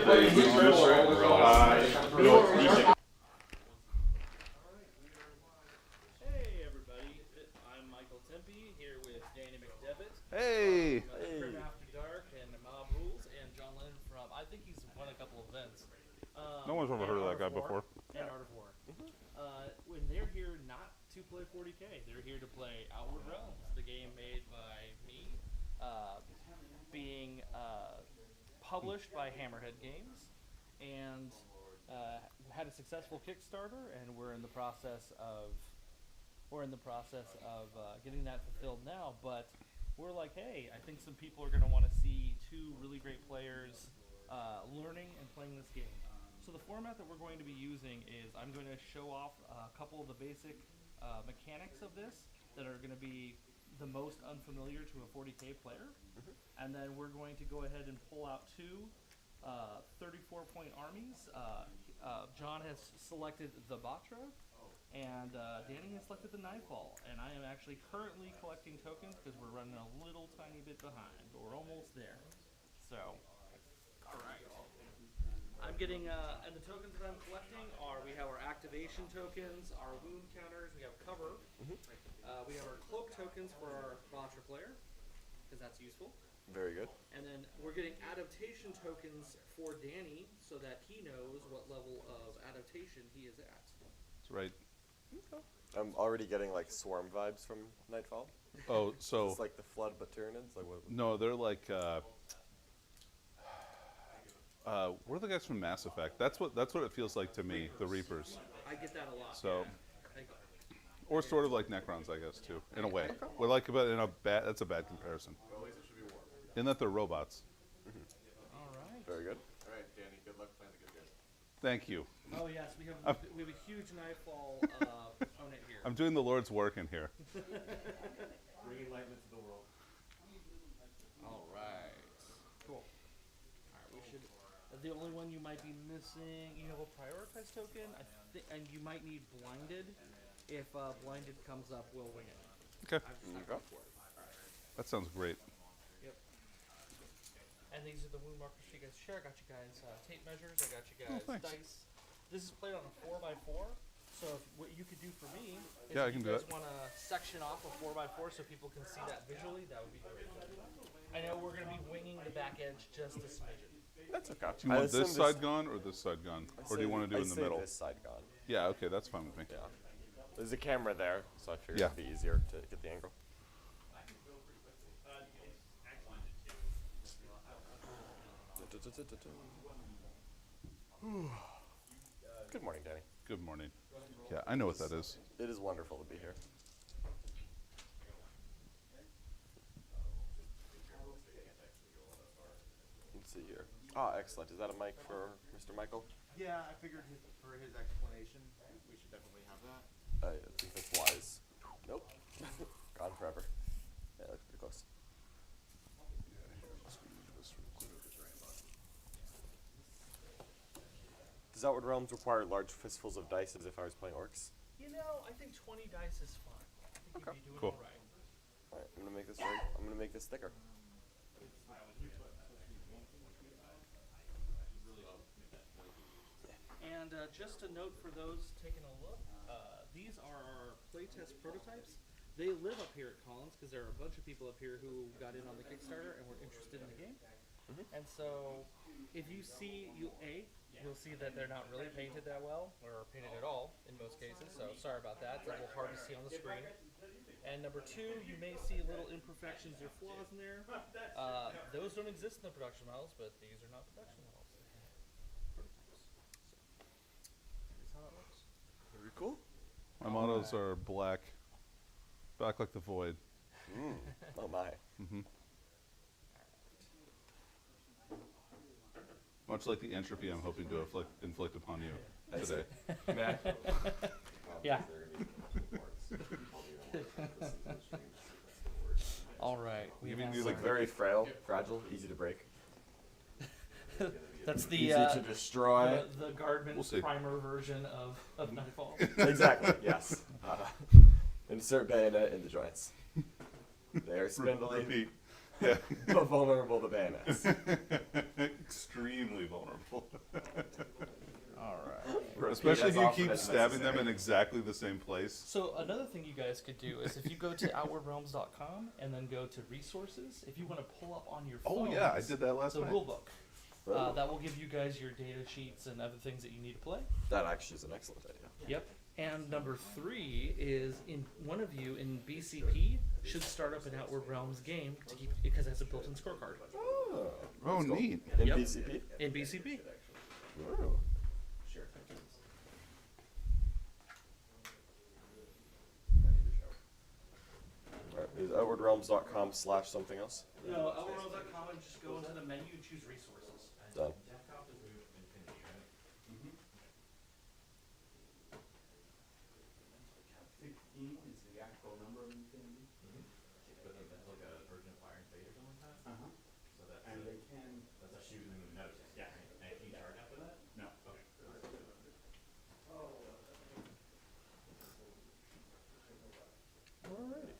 Hey everybody, I'm Michael Tempe here with Danny McDevitt. Hey! From After Dark and Mob Rules, and John Lennon from, I think he's won a couple events. No one's ever heard of that guy before. And Art of War. When they're here not to play 40K, they're here to play Outward Realms, the game made by me, being published by Hammerhead Games, and had a successful Kickstarter, and we're in the process of getting that fulfilled now. But we're like, hey, I think some people are going to want to see two really great players learning and playing this game. So the format that we're going to be using is I'm going to show off a couple of the basic mechanics of this that are going to be the most unfamiliar to a 40K player. And then we're going to go ahead and pull out two 34-point armies. John has selected the Batra, and Danny has selected the Nightfall. And I am actually currently collecting tokens because we're running a little tiny bit behind, but we're almost there. So, all right. I'm getting, and the tokens that I'm collecting are, we have our activation tokens, our wound counters, we have cover, we have our cloak tokens for our Batra player, because that's useful. Very good. And then we're getting adaptation tokens for Danny, so that he knows what level of adaptation he is at. That's right. Okay. I'm already getting like Swarm vibes from Nightfall. Oh, so It's like the Flood but Tyranids? Like what? no, they're like what are the guys from Mass Effect? That's what it feels like to me. The Reapers. I get that a lot. So, Yeah. or sort of like Necrons, I guess too, in a way. We're like, but in a bad. That's a bad comparison. In that they're robots. All right. Very good. All right, Danny, good luck playing the good guys. Thank you. Oh yes, we have a huge Nightfall opponent here. I'm doing the Lord's work in here. Bringing enlightenment to the world. All right. Cool. All right, we should. The only one you might be missing, you have a prioritized token, and you might need blinded. If blinded comes up, we'll wing it. Okay. I've got for it. That sounds great. Yep. And these are the wound markers you guys share. I got you guys tape measures. I got you guys thanks. dice. This is played on a 4x4. So what you could do for me is Yeah, I if can you do guys that. want to section off a 4x4 so people can see that visually, that would be great. I know we're going to be winging the back edge just a smidgen. That's okay. Do you want this side gone or this side gone? Or do you want to do in the middle? This side gone. Yeah, okay, that's fine with me. Yeah. There's a camera there, so I figured Yeah. it'd be easier to get the angle. Good morning, Danny. Good morning. Yeah, I know what that is. It is wonderful to be here. Let's see here. Ah, excellent. Is that a mic for Mr. Michael? Yeah, I figured for his explanation, we should definitely have that. I think that's wise. Nope. Gone forever. Yeah, that's pretty close. Does Outward Realms require large fistfuls of dice as if I was playing orcs? You know, I think 20 dice is fine. I think you'd be doing Cool. all right. Alright, I'm gonna make this I'm gonna make this thicker. And just a note for those taking a look, these are our playtest prototypes. They live up here at Collins because there are a bunch of people up here who got in on the Kickstarter and were interested in the game. And so, if you see, you'll see that they're not really painted that well, or painted at all in most cases, so sorry about that. It's a little hard to see on the screen. And number two, you may see little imperfections or flaws in there. Those don't exist in the production models, but these are not production models. Here's how it looks. Very cool. My mottos are black like the void. Oh my. Much like the entropy I'm hoping to inflict upon you today. Yeah. All right. We have You're like very frail, fragile, easy to break. That's the Easy to destroy. the Guardman We'll see. primer version of Nightfall. Exactly, yes. Insert bayonet in the joints. They are spindly. Repeat. Yeah. but vulnerable to bayonets. Extremely vulnerable. All right. Repeat Especially as if you often keep as stabbing them necessary. in exactly the same place. So another thing you guys could do is if you go to outwardrealms.com and then go to resources, if you want to pull up on your phone, Oh yeah, I did that last the night. rule book. Oh. That will give you guys your data sheets and other things that you need to play. That actually is an excellent idea. Yep. And number 3 is in one of you in BCP should start up an Outward Realms game to keep because it has a built-in scorecard Oh, Oh, that's cool. neat. In Yep. BCP? in BCP. Ooh. Alright, is outwardrealms.com/ something else? No, outwardrealms.com and just go into the menu and choose resources. Done. Is the actual number of infinity. But that's like a Virgin Fire and Fate or something like that? So that's And they can. that's a shoot and notice. Yeah. And can you charge after that? No. Okay. Alrighty.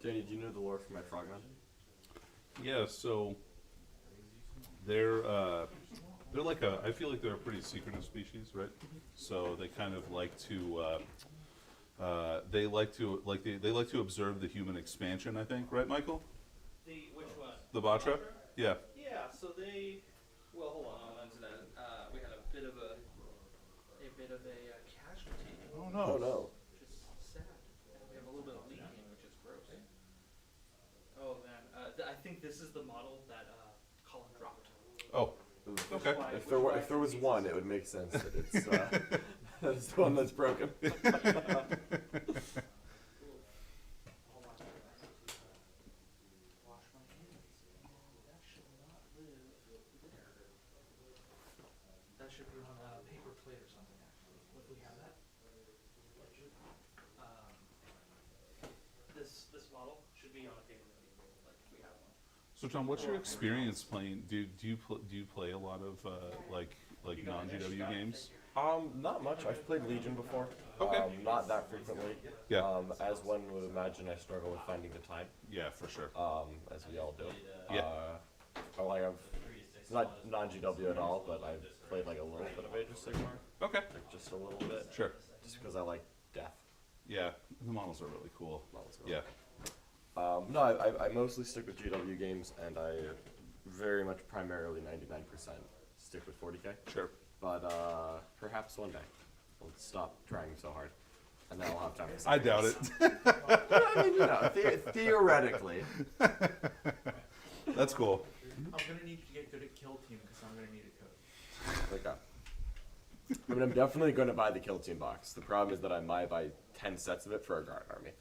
Danny, do you know the lore for my frogmen? Yeah, so they're like a. I feel like they're a pretty secretive species, right? So they kind of like to. They like to observe the human expansion. I think, right, Michael? Which one? The Batra. Yeah. Yeah, so they. Well, hold on. I'll answer that. We had a bit of a casualty, Oh Oh no. which is sad. We have a little bit of leaking, which is gross. Oh man, I think this is the model that Colin dropped. Oh. Okay. If there was one, it would make sense that it's that's the one that's broken. Hold on. Wash my hands. That should not live there. That should be on a paper plate or something, actually. If we have that. This model should be on a paper plate, like we have one. So John, what's your experience playing? Do you play a lot of like non-GW games? Not much. I've played Legion before. Okay. Not that frequently. Yeah. As one would imagine, I struggle with finding the time. Yeah, for sure. As we all do. Yeah. I've it's not non-GW at all, but I've played like a little bit of Age of Sigmar, Okay. like just a little bit. Sure. Just because I like death. Yeah, the models are really cool. Models are Yeah. No, I mostly stick with GW games, and I very much primarily 99% stick with 40k. Sure. But perhaps one day I'll stop trying so hard, and then I'll have time. For I doubt it. I mean, theoretically. That's cool. I'm gonna need to get good at Kill Team because I'm gonna need a code. Okay. I mean, I'm definitely going to buy the Kill Team box. The problem is that I might buy 10 sets of it for a guard army.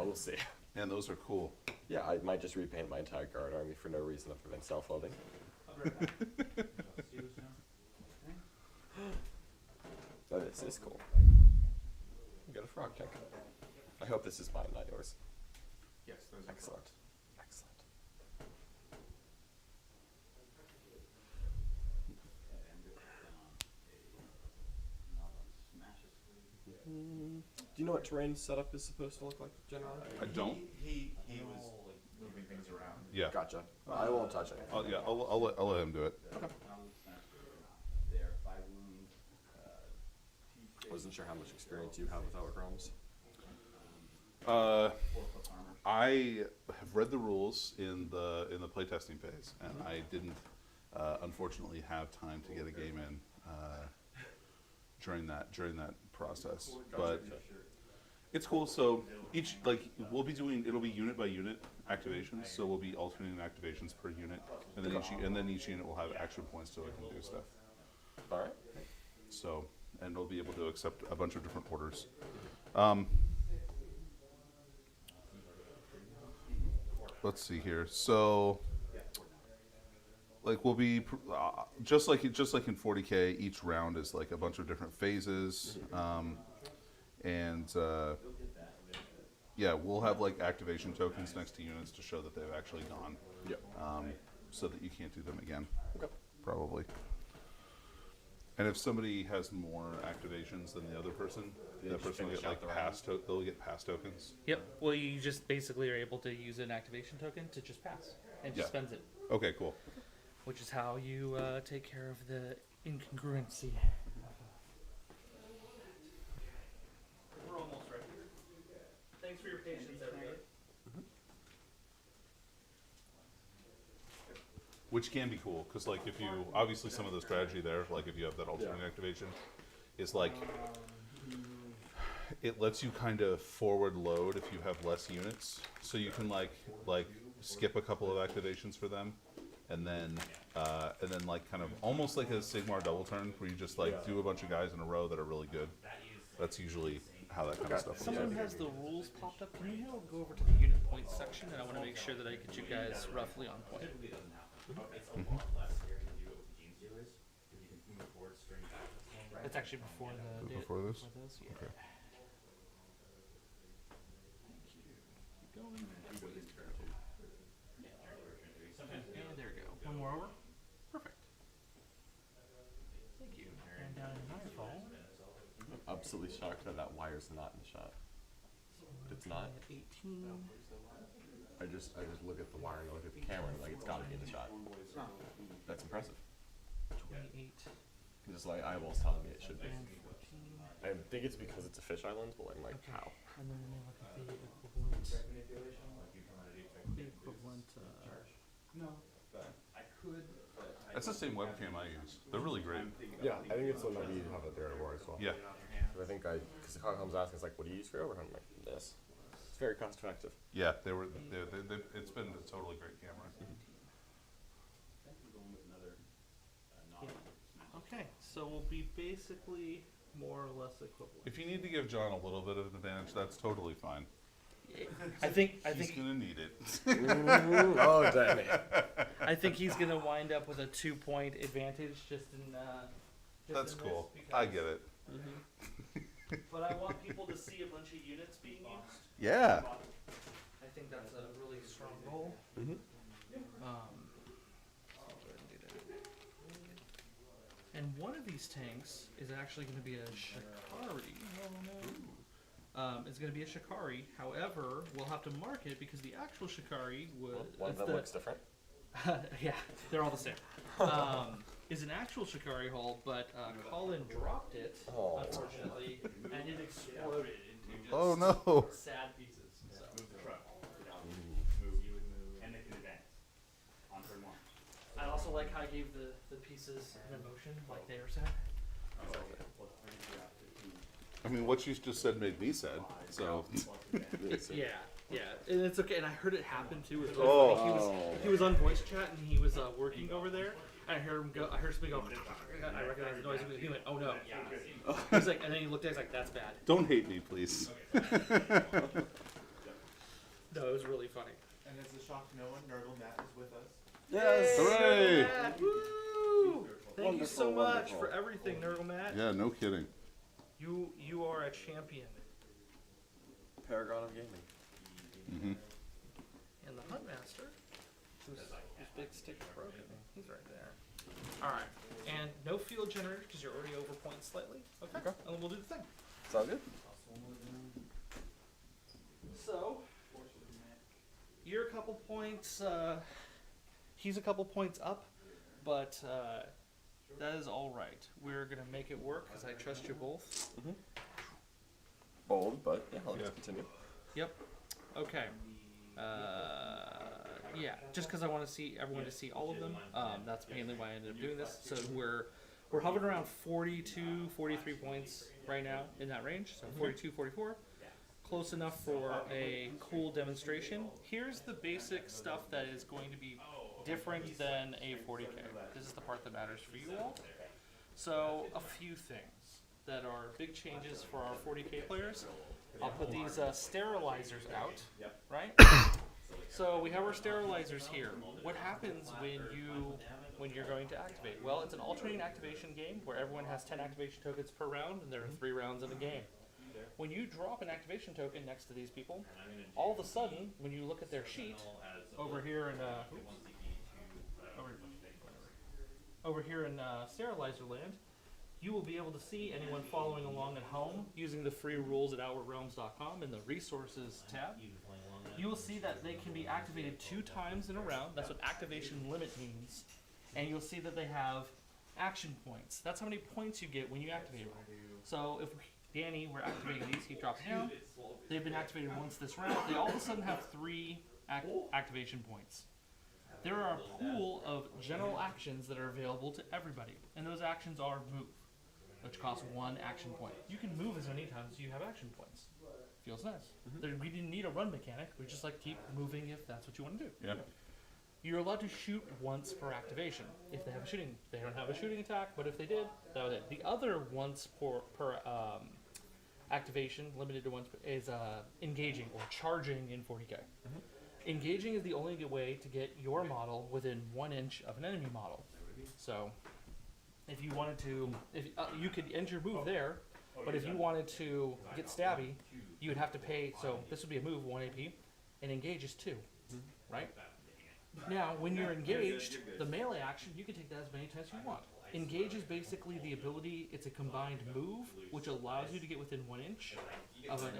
We'll see. And those are cool. Yeah, I might just repaint my entire guard army for no reason other than self-loathing. Oh, this is cool. You got a frog tank. I hope this is mine, not yours. Yes, those are Excellent. Excellent. Do you know what terrain setup is supposed to look like generally? I don't. He was moving things around. Yeah. Gotcha. I won't touch anything. I'll let him do it. Wasn't sure how much experience you have with Outward Realms. I have read the rules in the playtesting phase, and I didn't unfortunately have time to get a game in during that process. But it's cool. So it'll be unit by unit activations. So we'll be alternating activations per unit, and then each unit will have action points so it can do stuff. All right. So, and we'll be able to accept a bunch of different orders. Let's see here. So, we'll be just like in 40k. Each round is like a bunch of different phases, and we'll have like activation tokens next to units to show that they've actually gone. Yep. So that you can't do them again. Okay. Probably. And if somebody has more activations than the other person, They that just person will finish get out like the round. pass. They'll get pass tokens. Yep. Well, you just basically are able to use an activation token to just pass and just Yeah. spends it, Okay, cool. which is how you take care of the incongruency. We're almost ready. Thanks for your patience, everybody. Which can be cool because like if you obviously some of the strategy there, like if you have that alternate activation, is like it lets you kind of forward load if you have less units, so you can like skip a couple of activations for them, and then like kind of almost like a Sigmar double turn where you just like do a bunch of guys in a row that are really good. That's usually how that kind of stuff works. Someone has the rules popped up. Can you go over to the unit points section? And I want to make sure that I get you guys roughly on point. It's a lot less here than you do with the Gene Stealers, because you can move forward, string back. It's actually before the data. Before this? Yeah. Okay. Thank you. Keep going. And there we go. One more over. Perfect. Thank you. And down in Nightfall. I'm absolutely shocked that wire's not in the shot. It's not. 18. I just look at the wire and I look at the camera and like it's gotta be in the shot. That's impressive. 28. Just like eyeballs telling me it should be. And 14. I think it's because it's a fish island, but I'm like, Okay. how? And then let me look at the equivalent. The equivalent. I could, but That's the same webcam I use. They're really great. Yeah, I think it's the one that we have it there at war as well. Yeah. I think because the comes asking, it's like, what do you use for overhead? I'm like, this. It's very cost effective. Yeah, it's been a totally great camera. Okay, so we'll be basically more or less equivalent. If you need to give John a little bit of an advantage, that's totally fine. I think He's gonna need it. Oh, damn it. I think he's gonna wind up with a 2-point advantage just in. That's in cool. this I because- get it. But I want people to see a bunch of units being used. Yeah. I think that's a really strong goal. Mhm. I'll go ahead and do that. And one of these tanks is actually going to be a Shikari. Oh no. It's going to be a Shikari. However, we'll have to mark it because the actual Shikari was. One of them looks different. Yeah, they're all the same. Is an actual Shikari hull, but Colin dropped it, Oh. unfortunately, and it exploded into just Oh no. sad pieces. So. move the truck. You would move, and they can advance on turn one. I also like how I gave the pieces an emotion, like they were sad. I mean, what you just said made me sad. So. Yeah, yeah, and it's okay. And I heard it happen too. It was Oh. funny. He was on voice chat and he was working over there. And I heard him go. I heard somebody go. I recognized the noise. He went, "Oh no!" He was like, and then he looked at it. He's like, "That's bad." Don't hate me, please. No, it was really funny. And as a shock to no one, Nurgle Matt is with us. Yes! Hooray! Matt, woo! Thank you so Wonderful, much wonderful. for everything, Nurgle Matt. Yeah, no kidding. You are a champion. Paragon of gaming. Hmm. And the Huntmaster, whose big stick is broken. He's right there. All right, and no field generator because you're already over points slightly. Okay. Okay. And then we'll do the thing. Sound good? So you're a couple points. He's a couple points up, but that is all right. We're gonna make it work because I trust you both. Bold, but yeah, let's Yeah. continue. Yep. Okay. Yeah, just because I want to see everyone to see all of them. That's mainly why I ended up doing this. So we're hovering around 42, 43 points right now in that range. So 42, 44. Close enough for a cool demonstration. Here's the basic stuff that is going to be different than a 40K. This is the part that matters for you all. So a few things that are big changes for our 40K players. I'll put these sterilizers out, right? So we have our sterilizers here. What happens when you're going to activate? Well, it's an alternating activation game where everyone has 10 activation tokens per round, and there are 3 rounds in a game. When you drop an activation token next to these people, all of a sudden, when you look at their sheet over here in over here in Sterilizer Land, you will be able to see anyone following along at home using the free rules at outwardrealms.com in the resources tab. You will see that they can be activated 2 times in a round. That's what activation limit means. And you'll see that they have action points. That's how many points you get when you activate them. So if Danny were activating these, he drops down. They've been activated once this round. They all of a sudden have 3 activation points. There are a pool of general actions that are available to everybody, and those actions are move, which costs 1 action point. You can move as many times as you have action points. Feels nice. We didn't need a run mechanic. We just like keep moving if that's what you want to do. Yeah. You're allowed to shoot once per activation. If they have a shooting, they don't have a shooting attack, but if they did, that was it. The other once per activation, limited to once, is engaging or charging in 40k. Engaging is the only way to get your model within 1 inch of an enemy model. So, if you wanted to, you could end your move there, but if you wanted to get stabby, you would have to pay. So this would be a move, 1 AP, and engage is 2, right? Now, when you're engaged, the melee action, you can take that as many times as you want. Engage is basically the ability, it's a combined move, which allows you to get within 1 inch of an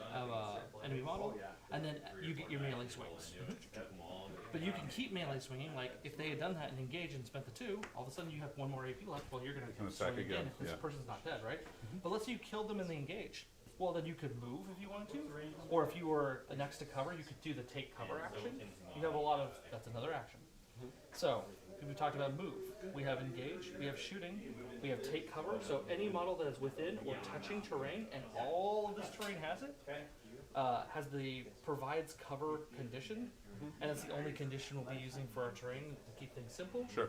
enemy model, and then you get your melee swings. But you can keep melee swinging, like if they had done that and engaged and spent the 2, all of a sudden you have 1 more AP left, well you're going to attack swing again again, if this yeah. person's not dead, right? But let's say you killed them and they engaged. Well, then you could move if you wanted to, or if you were next to cover, you could do the take cover action. You have a lot of, that's another action. So, we talked about move. We have engage, we have shooting, we have take cover. So any model that is within or touching terrain, and all of this terrain has it, has the provides cover condition, and it's the only condition we'll be using for our terrain to keep things simple. Sure.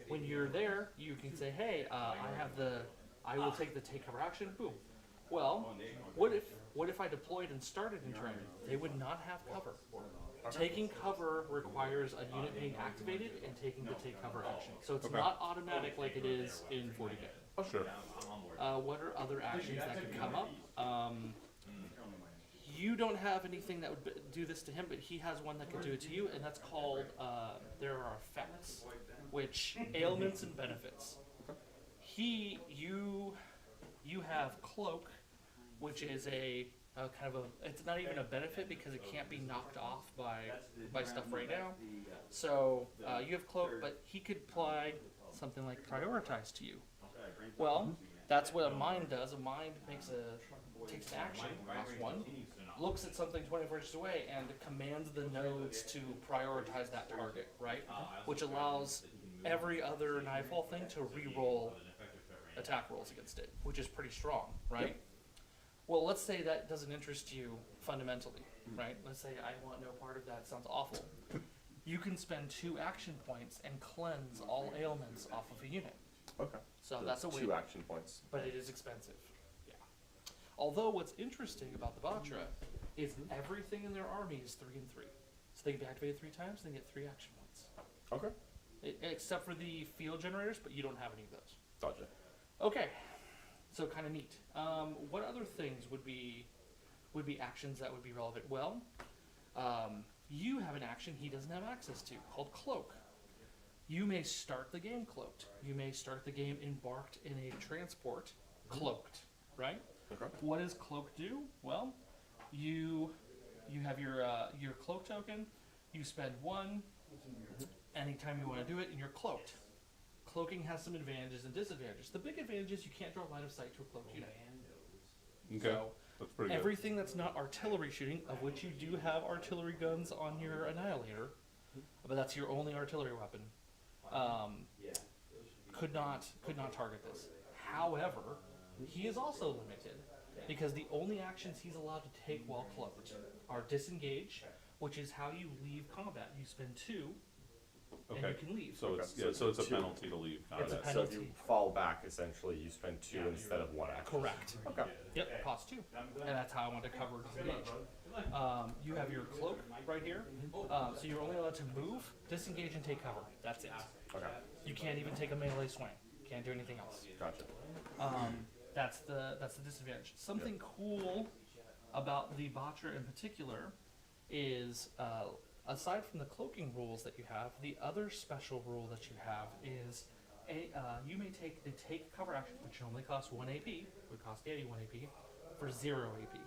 When you're there, you can say, hey, I will take the take cover action, boom. Well, what if I deployed and started in terrain? They would not have cover. Taking cover requires a unit being activated and taking the take cover action. So it's not automatic like it is in 40k. Oh, sure. What are other actions that could come up? You don't have anything that would do this to him, but he has one that could do it to you, and that's called, there are effects, which ailments and benefits. You have cloak, which is a kind of a, it's not even a benefit because it can't be knocked off by stuff right now. So you have cloak, but he could apply something like prioritize to you. Well, that's what a mind does. A mind takes an action, costs 1, looks at something 24 inches away, and commands the nodes to prioritize that target, right? Which allows every other Nightfall thing to re-roll attack rolls against it, which is pretty strong, right? Yep. Well, let's say that doesn't interest you fundamentally, right? Let's say I want no part of that, sounds awful. You can spend 2 action points and cleanse all ailments off of a unit. Okay. So that's a way. 2 action points. But it is expensive. Yeah. Although what's interesting about the Batra is everything in their army is 3 and 3. So they can be activated 3 times and they get 3 action points. Okay. Except for the field generators, but you don't have any of those. Gotcha. Okay. So kind of neat. What other things would be actions that would be relevant? Well, you have an action he doesn't have access to called Cloak. You may start the game cloaked. You may start the game embarked in a transport cloaked, right? Okay. What does Cloak do? Well, you have your cloak token. You spend 1 anytime you want to do it, and you're cloaked. Cloaking has some advantages and disadvantages. The big advantage is you can't draw line of sight to a cloaked unit. Okay. So That's pretty good. everything that's not artillery shooting, of which you do have artillery guns on your Annihilator, but that's your only artillery weapon, could not target this. However, he is also limited because the only actions he's allowed to take while cloaked are disengage, which is how you leave combat. You spend 2. And you can leave. So Okay. it's So so it's a 2. penalty to leave. Not It's a that. So if you penalty. fall back, essentially, you spend 2 instead of 1 action. Correct. Okay. Yep, cost 2. And that's how I want to cover disengage. You have your cloak right here. So you're only allowed to move, disengage, and take cover. That's it. Okay. You can't even take a melee swing. Can't do anything else. Gotcha. That's the disadvantage. Something cool about the Batra in particular is, aside from the cloaking rules that you have, the other special rule that you have is you may take the take cover action, which only costs 1 AP, would cost Danny 1 AP, for 0 AP.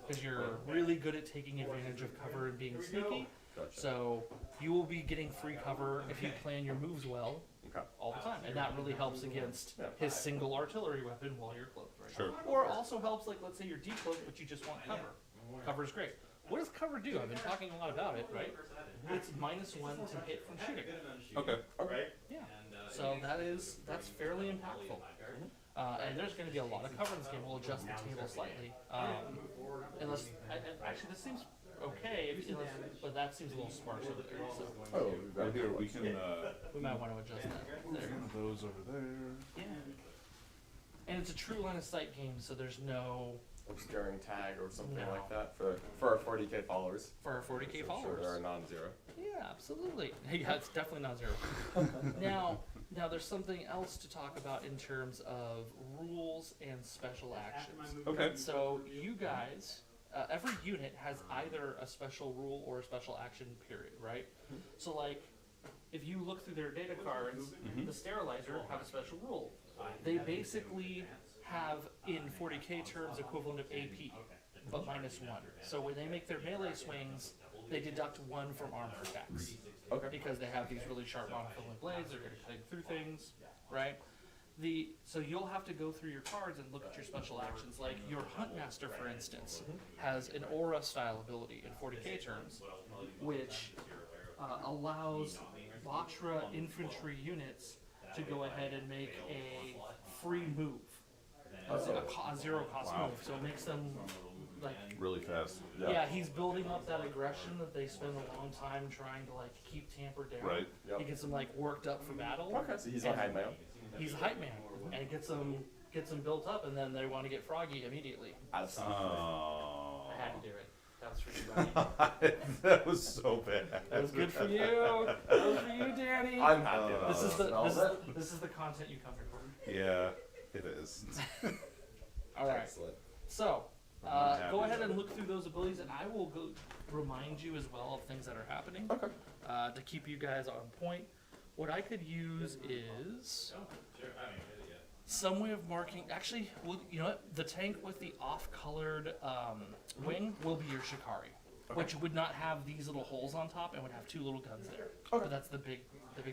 Because you're really good at taking advantage of cover and being sneaky. Gotcha. So you will be getting free cover if you plan your moves well Okay. all the time. And that really helps against his single artillery weapon while you're cloaked, right? Sure. Or also helps, like, let's say you're decloaked, but you just want cover. Cover's great. What does cover do? I've been talking a lot about it, right? It's -1 to hit from shooting. Okay. Yeah. So that's fairly impactful. And there's going to be a lot of cover in this game. We'll adjust the table slightly. Actually, this seems okay, but that seems a little sparse over there. So Oh, Right here, we can, we might want to adjust that there. one of those over there. Yeah. And it's a true line of sight game, so there's no obscuring tag or something No. like that for our 40K followers. for our 40K Sure, followers. they're non-zero. Yeah, absolutely. Yeah, it's definitely not zero. Now there's something else to talk about in terms of rules and special actions. Okay. So you guys, every unit has either a special rule or a special action period, right? So like, if you look through their data cards, the sterilizer have a special rule. They basically have, in 40K terms, equivalent of AP, but -1. So when they make their melee swings, they deduct 1 from armor attacks. Okay. Because they have these really sharp monofilament blades, they're going to cut through things, right? So you'll have to go through your cards and look at your special actions. Like your Huntmaster, for instance, has an aura style ability in 40K terms, which allows Batra infantry units to go ahead and make a free move, a zero cost Wow. move. So it makes them like. Really fast. Yeah, he's building up that aggression that they spend a long time trying to like keep tampered down. Right. Yep. He gets them like worked up for battle. Okay, so he's a hype man. He's a hype man, and gets them built up, and then they want to get froggy immediately. Absolutely. Oh. I had to do it. That was for you, buddy. That was so bad. That was good for you. That was for you, Danny. I'm happy about This is it. this is the content you come here for. Yeah, it is. All right. Excellent. So, I'm happy go ahead about and look through those abilities, and I will go remind you as well of things that are happening Okay. to keep you guys on point. What I could use is some way of marking. Actually, well, you know what? The tank with the off-colored wing will be your Shikari, which would not have these little holes on top and would have 2 little guns there. Okay. But that's the big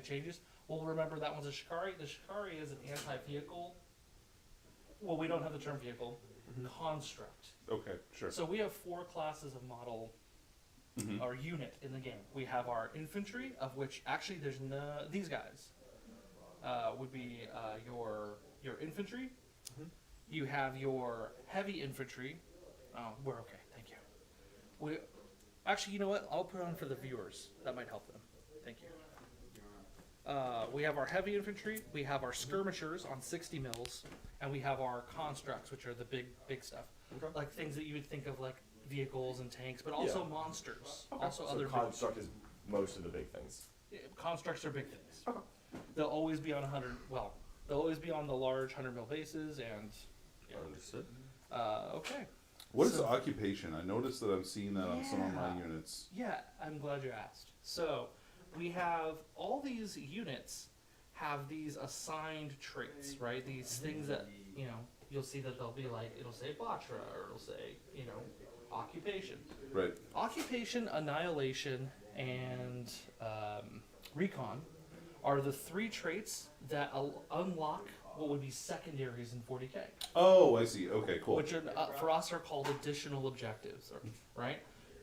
changes. Well, remember that one's a Shikari. The Shikari is an anti-vehicle. Well, we don't have the term vehicle. Construct. Okay, sure. So we have 4 classes of model or unit in the game. We have our infantry, of which actually there's no. These guys would be your infantry. You have your heavy infantry. Oh, we're okay. Thank you. Actually, you know what? I'll put it on for the viewers. That might help them. Thank you. We have our heavy infantry. We have our skirmishers on 60 mils, and we have our constructs, which are the big stuff, Okay. like things that you would think of like vehicles and tanks, but also monsters. Also So other construct is most of the big things. constructs are big things. Okay. They'll always be on 100. Well, they'll always be on the large 100 mil bases, and Understood. okay. What is So- occupation? I noticed that I'm seeing that on some of my Yeah. units. Yeah, I'm glad you asked. So, we have all these units have these assigned traits, right? These things that, you know, you'll see that they'll be like, it'll say Batra, or it'll say, you know, occupation. Right. Occupation, annihilation, and recon are the 3 traits that unlock what would be secondaries in 40K. Oh, I see. Okay, cool. Which are, for us are called additional objectives, right?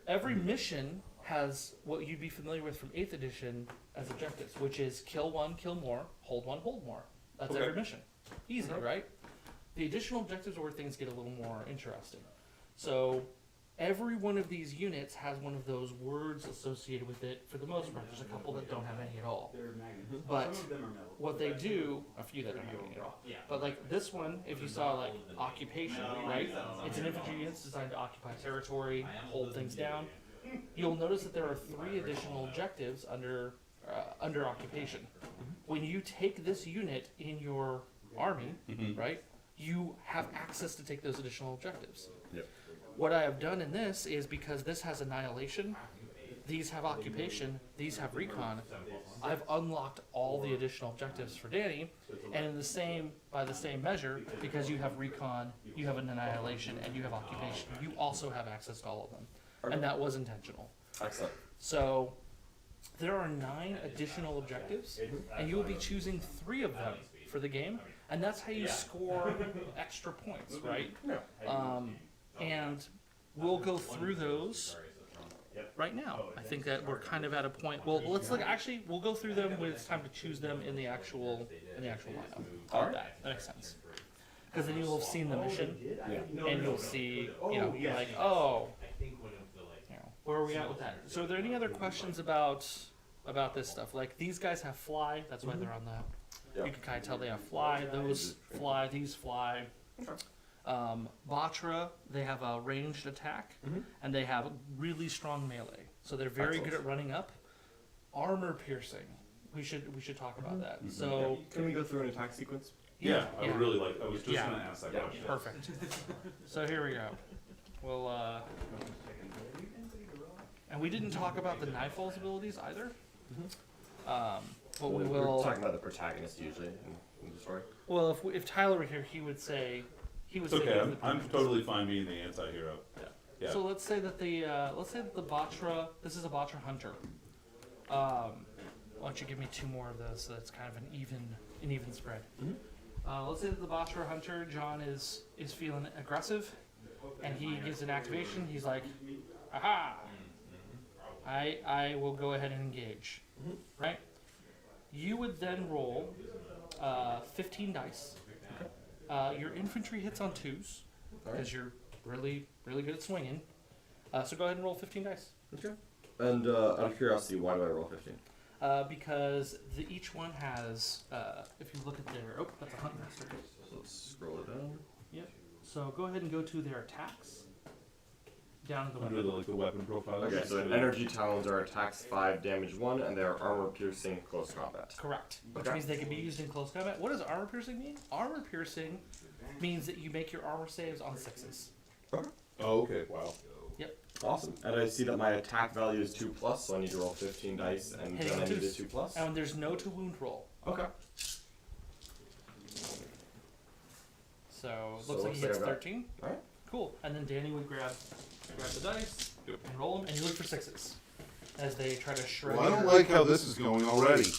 Every mission has what you'd be familiar with from 8th edition as objectives, which is kill 1, kill more, hold 1, hold more. That's Okay. every mission. Easy, right? The additional objectives are where things get a little more interesting. So every one of these units has one of those words associated with it for the most part. There's a couple that don't have any at all. But what they do, a few that don't have any at all. But like this one, if you saw like occupation, right? It's an infantry unit designed to occupy territory, hold things down. You'll notice that there are 3 additional objectives under occupation. When you take this unit in your army, right? You have access to take those additional objectives. Yep. What I have done in this is because this has annihilation, these have occupation, these have recon. I've unlocked all the additional objectives for Danny, and in the same, by the same measure, because you have recon, you have an annihilation, and you have occupation, you also have access to all of them, and that was intentional. Excellent. So there are 9 additional objectives, and you will be choosing 3 of them for the game, and that's how you score extra points, right? And we'll go through those right now. I think that we're kind of at a point. Well, let's look. Actually, we'll go through them when it's time to choose them in the actual lineup. All right, that makes sense. Because then you'll have seen the mission, and you'll see, you're like, oh, where are we at with that? So, are there any other questions about this stuff? Like these guys have fly. That's why they're on that. You can kind of tell they have fly. Those fly. These fly. Batra, they have a ranged attack, and they have really strong melee. So they're very good at running up. Armor piercing. We should talk about that. So Can we go through an attack sequence? Yeah, I would really like. I was just going to ask that question. Perfect. So here we go. We'll and we didn't talk about the Nightfall's abilities either. But we will. We're talking about the protagonist usually in the story. Well, if Tyler were here, he would say. It's okay. I'm totally fine being the anti-hero. Yeah. So let's say that the Batra. This is a Batra hunter. Why don't you give me 2 more of those? So that's kind of an even spread. Let's say that the Batra hunter, John is feeling aggressive, and he gives an activation. He's like, "Aha! I will go ahead and engage." Right? You would then roll 15 dice. Your infantry hits on 2s because you're really good at swinging. So go ahead and roll 15 dice. Okay. And out of curiosity, why do I roll 15? Because each one has, if you look at their, that's a hunt master. So let's scroll it down. Yep. So go ahead and go to their attacks. Down to the Under weapon. the weapon profile. Okay, so energy talons are attacks 5, damage 1, and they are armor piercing close combat. Correct. Which Okay. means they can be used in close combat. What does armor piercing mean? Armor piercing means that you make your armor saves on 6s. Oh, okay. Wow. Awesome. And I see that my attack value is 2+, so I need to roll 15 dice, and Hitting then I need a twos. 2+. And there's no to wound roll. Okay. So So looks like looks he hits like I got- 13. Alright. Cool. And then Danny would grab the dice and roll them, and you look for 6s as they try to shred. Well, I don't your- like how this is going already.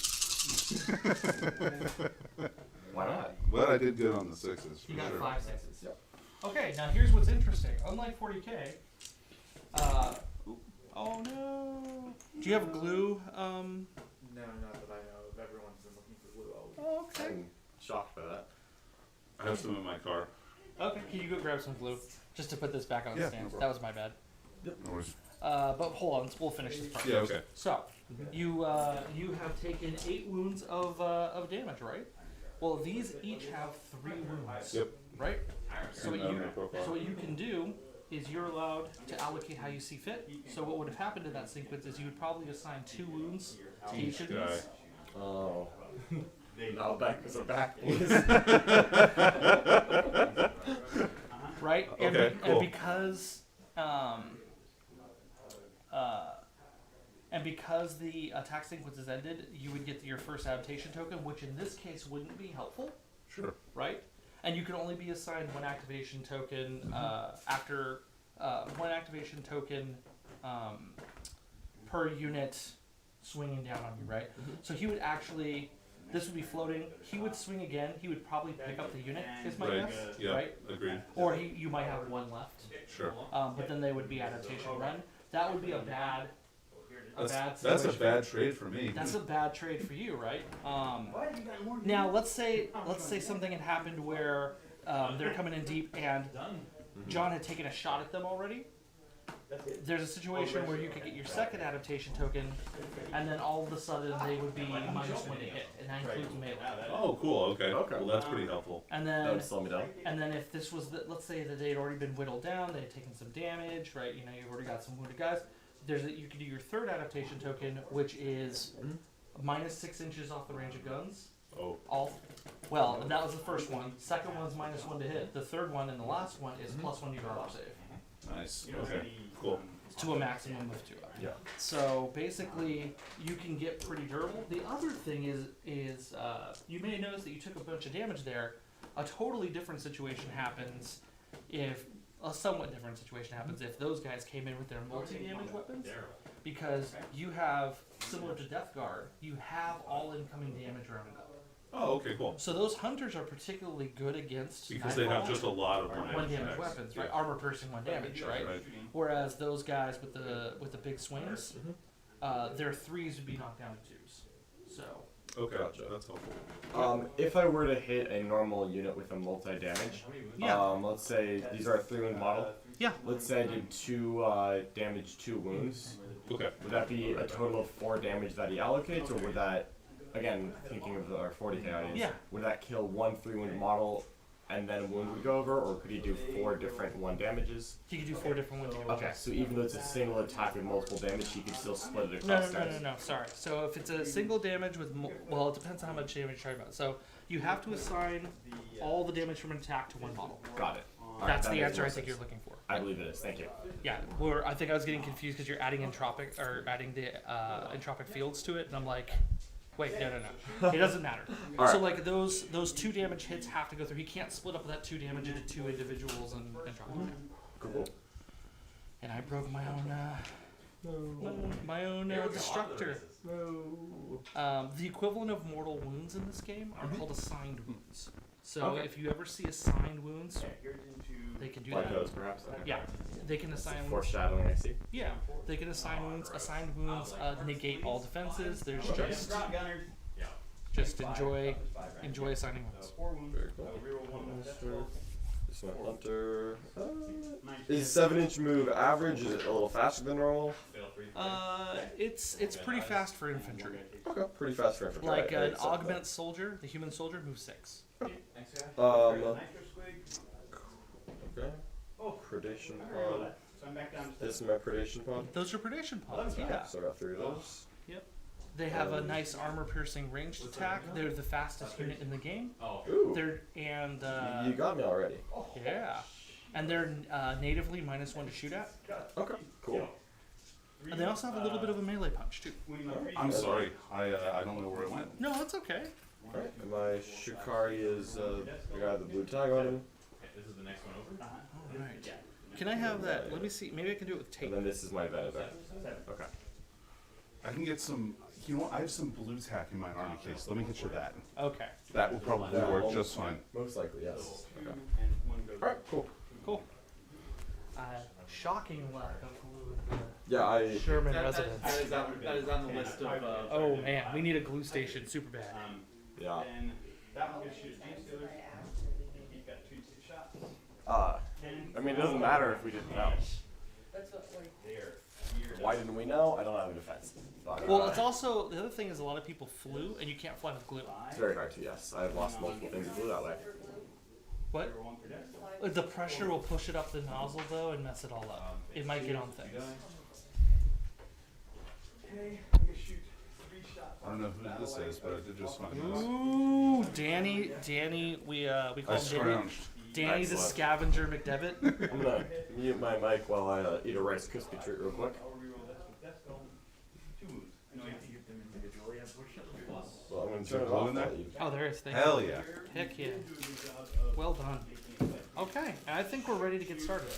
Why not? But I did good on the 6s. For You got sure. 5 6s. Yep. Okay, now here's what's interesting. Unlike 40k, oh no. Do you have glue? No, not that I know of. Everyone's been looking for glue all week. Oh, okay. I'm shocked by that. I have some in my car. Okay, can you go grab some glue just to put this back on the Yeah, stand? no problem. That was my bad. No worries. But hold on, we'll finish this part. Yeah. Okay. So, you have taken 8 wounds of damage, right? Well, these each have 3 wounds. Yep. Right? So what, And, you, profile. so what you can do is you're allowed to allocate how you see fit. So what would have happened in that sequence is you would probably assign 2 wounds to each of guy. these. Oh. Now back is a back, please. Right? Okay, And cool. because the attack sequence is ended, you would get your first adaptation token, which in this case wouldn't be helpful, Sure. right? And you can only be assigned 1 activation token after 1 activation token per unit swinging down on you, right? So he would actually, this would be floating. He would swing again. He would probably pick up the unit, is my Right. guess, Yeah. right? Agreed. Or you might have 1 left. Sure. But then they would be adaptation run. That would be a bad That's situation. a bad trade for me. That's a bad trade for you, right? Now let's say something had happened where they're coming in deep and John had taken a shot at them already. There's a situation where you could get your second adaptation token, and then all of a sudden they would be -1 to hit, and that includes melee. Oh, cool. Okay. Okay. Well, that's pretty helpful. And That then would slow me down. if this was let's say that they'd already been whittled down, they had taken some damage, right? You know, you've already got some wounded guys. You could do your third adaptation token, which is -6 inches off the range of guns. Oh. Well, that was the first one. Second one's -1 to hit. The third one and the last one is +1 to your armor save. Nice. Okay. Cool. to a maximum of 2 up. Yeah. So basically, you can get pretty durable. The other thing is you may notice that you took a bunch of damage there. A totally different situation happens if a somewhat different situation happens if those guys came in with their multi-damage weapons, because you have, similar to Death Guard, you have all incoming damage rounded up. Oh, okay, cool. So those hunters are particularly good against Because they have Nightfall, just a lot of one damage weapons, right? Armor piercing 1 damage, right? Whereas those guys with the big swings, their 3s would be knocked down to 2s. So Okay, Gotcha. that's helpful. If I were to hit a normal unit with a multi-damage, yeah, let's say these are a 3-wound model. yeah. Let's say I did 2 damage, 2 wounds. Okay. Would that be a total of 4 damage that he allocates, or would that, again, thinking of our 40k audience, Yeah. would that kill 1 3-wound model and then wound would go over, or could he do 4 different 1 damages? You could do 4 different ones. Okay, so even though it's a single attack with multiple damage, he could still split it No, across no, no, guys. no, no. Sorry. So if it's a single damage with, well, it depends on how much damage you're talking about. So you have to assign all the damage from an attack to 1 model. Got it. Alright, That's that the makes answer more I think sense. you're looking for. I believe it is. Thank you. Yeah, I think I was getting confused because you're adding entropic or adding the entropic fields to it, and I'm like, wait, no. It doesn't matter. All So right. like those 2 damage hits have to go through. He can't split up that 2 damage into 2 individuals and entropic. Cool. And I broke my own destructor. The equivalent of mortal wounds in this game are called assigned wounds. So Okay. if you ever see assigned wounds, they can do Like that. those, perhaps. Okay. Yeah, they can assign wounds. Foreshadowing, I see. Yeah, they can assign wounds. Assigned wounds negate all defenses. There's just enjoy assigning wounds. Very cool. This one, Hunter. Is 7-inch move average? Is it a little faster than normal? It's pretty fast for infantry. Okay, pretty fast for infantry. Like I an accept that. augment soldier, the human soldier moves 6. Okay. Predation pod. This is my predation pod. Those are predation pods. Yeah. So I got 3 of those. They have a nice armor-piercing ranged attack. They're the fastest unit in the game. Ooh. They're You got me already. yeah, and they're natively -1 to shoot at. Okay. Cool. And they also have a little bit of a melee punch too. I'm sorry. I don't know where it went. No, that's okay. Alright, and my Shikari is the guy with the blue tag on him. This is the next one over. All right. Can I have that? Let me see. Maybe I can do it with tape. And then this is my Venator. Okay. I can get some. You know what? I have some blue tack in my army case. Let me get you that. Okay. That will probably work just fine. Most likely, yes. Okay. Alright, cool. Cool. Shocking lack of glue in Yeah, the Sherman residence. That is on the list of. Oh man, we need a glue station super bad. Yeah. And that one gets shoots Gene Stealers. He's got 2 shots. I mean, it doesn't matter if we didn't know. Why didn't we know? I don't have a defense. But, Well, it's also the other thing is a lot of people flew and you can't fly with glue. it's very hard to, yes. I've lost multiple things to glue that way. What? The pressure will push it up the nozzle though and mess it all up. It might get on things. Okay, I'm gonna shoot 3 shots. I don't know who this is, but I did just find this. Ooh, Danny, we I call him Danny. scrounged. Danny the Excellent. Scavenger McDevitt. I'm gonna mute my mic while I eat a Rice Krispie treat real quick. I'll reroll this with Death Skull. 2 wounds. No, you have to get them individually, unfortunately. Well, I'm gonna Is there turn it glue off. in there? while you- Oh, there is. Thank Hell you. yeah. Heck yeah. Well done. Okay, I think we're ready to get started. I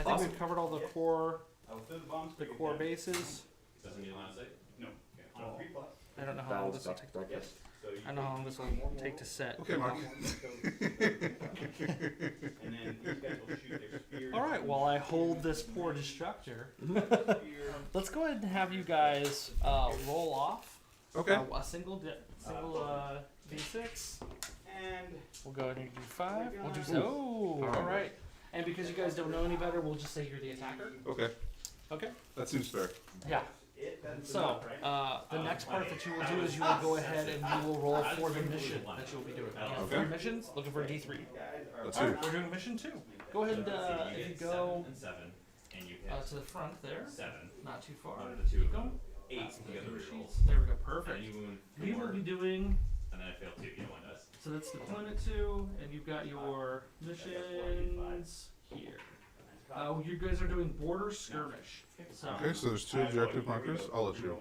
think Awesome. we've covered all the core I will fill the bombs. bases. Doesn't need a line of sight? No. On a 3+. I don't know how long Balance this will back take. to breakfast. So you I don't know how long this will take to set. Okay, Mark. And then these guys will shoot their spears. All right, while I hold this poor destructor, Spear. let's go ahead and have you guys roll off Okay. a single d6. And We'll go ahead and do 5. We'll do so. All right. And because you guys don't know any better, we'll just say you're the attacker. Okay. Okay. That seems fair. Yeah. So, the next part that you will do is you will go ahead and you will roll for the mission that you'll be doing. You have 3 Okay. missions, looking for a D3. Let's Alright, see. we're doing mission 2. Go ahead and if you go And 7, and you hit to the front there, 7. not too far. One of the 2 Keep of them. going. 8 together rerolls. There we go, And perfect. you wound We will 4, be doing, and then I failed 2. You know one does. so that's deployment 2, and you've got your missions here. You guys are doing border skirmish. So, Okay, so there's 2 objective markers. I'll let you.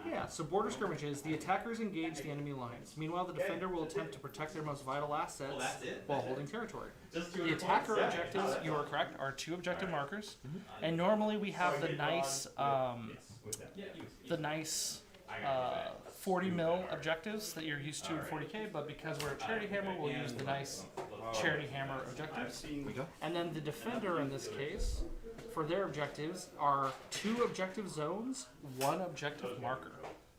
yeah, so border skirmish is the attackers engage the enemy lines. Meanwhile, the defender will attempt to protect their most vital assets while holding territory. The attacker objectives, you are correct, are 2 objective markers. And normally we have the nice, 40 mil objectives that you're used to in 40k, but because we're a charity hammer, we'll use the nice charity hammer objectives. And then the defender in this case, for their objectives, are 2 objective zones, 1 objective marker.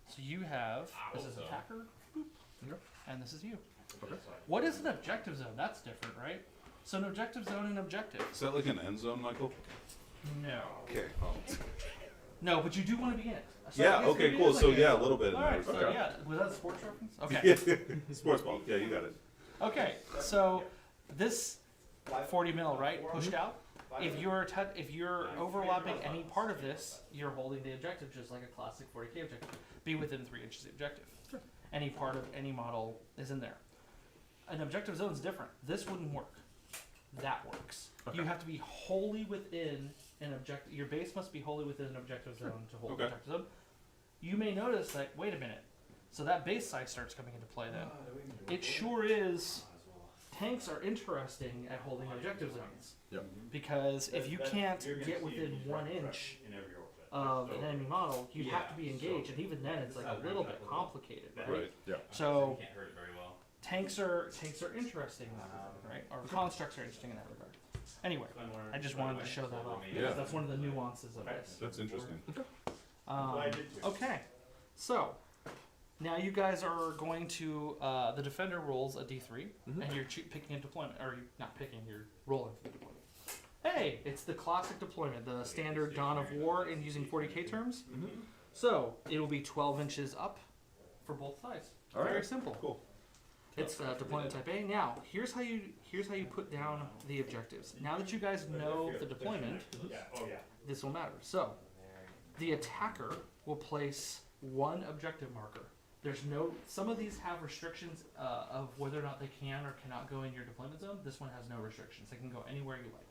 So you have, this is attacker, and this is you. What is an objective zone? That's different, right? So an objective zone and objective. Is that like an end zone, Michael? No. Okay. No, but you do want to be in it. So Yeah, I guess okay, maybe it cool. is So like yeah, a little bit. Alright, so Okay. yeah, was that a sports reference? Okay. Sports ball. Yeah, you got it. Okay, so this 40 mil, right, pushed out. If you're overlapping any part of this, you're holding the objective just like a classic 40k objective. Be within 3 inches of the objective. Any part of any model is in there. An objective zone is different. This wouldn't work. That works. You have to be wholly within an objective. Your base must be wholly within an objective zone to hold the objective zone. You may notice that, wait a minute, so that base side starts coming into play then. It sure is. Tanks are interesting at holding objective zones. Yep. Because if you can't get within 1 inch of an enemy model, you have to be engaged, and even then it's like a little bit complicated, right? Right. Yeah. So Can't hurt it very well. tanks are interesting in that regard, right? Or constructs are interesting in that regard. Anyway, I just wanted to show that off because Yeah. that's one of the nuances of this. That's interesting. Okay, so now you guys are going to the defender rolls a d3, and you're picking a deployment, or you're not picking, you're rolling for the deployment. Hey, it's the classic deployment, the standard Dawn of War in using 40k terms. So it will be 12 inches up for both sides. All right. Very simple. Cool. It's deployment type A. Now, here's how you put down the objectives. Now that you guys know the deployment, this will matter. So, the attacker will place 1 objective marker. There's no. Some of these have restrictions of whether or not they can or cannot go in your deployment zone. This one has no restrictions. They can go anywhere you like.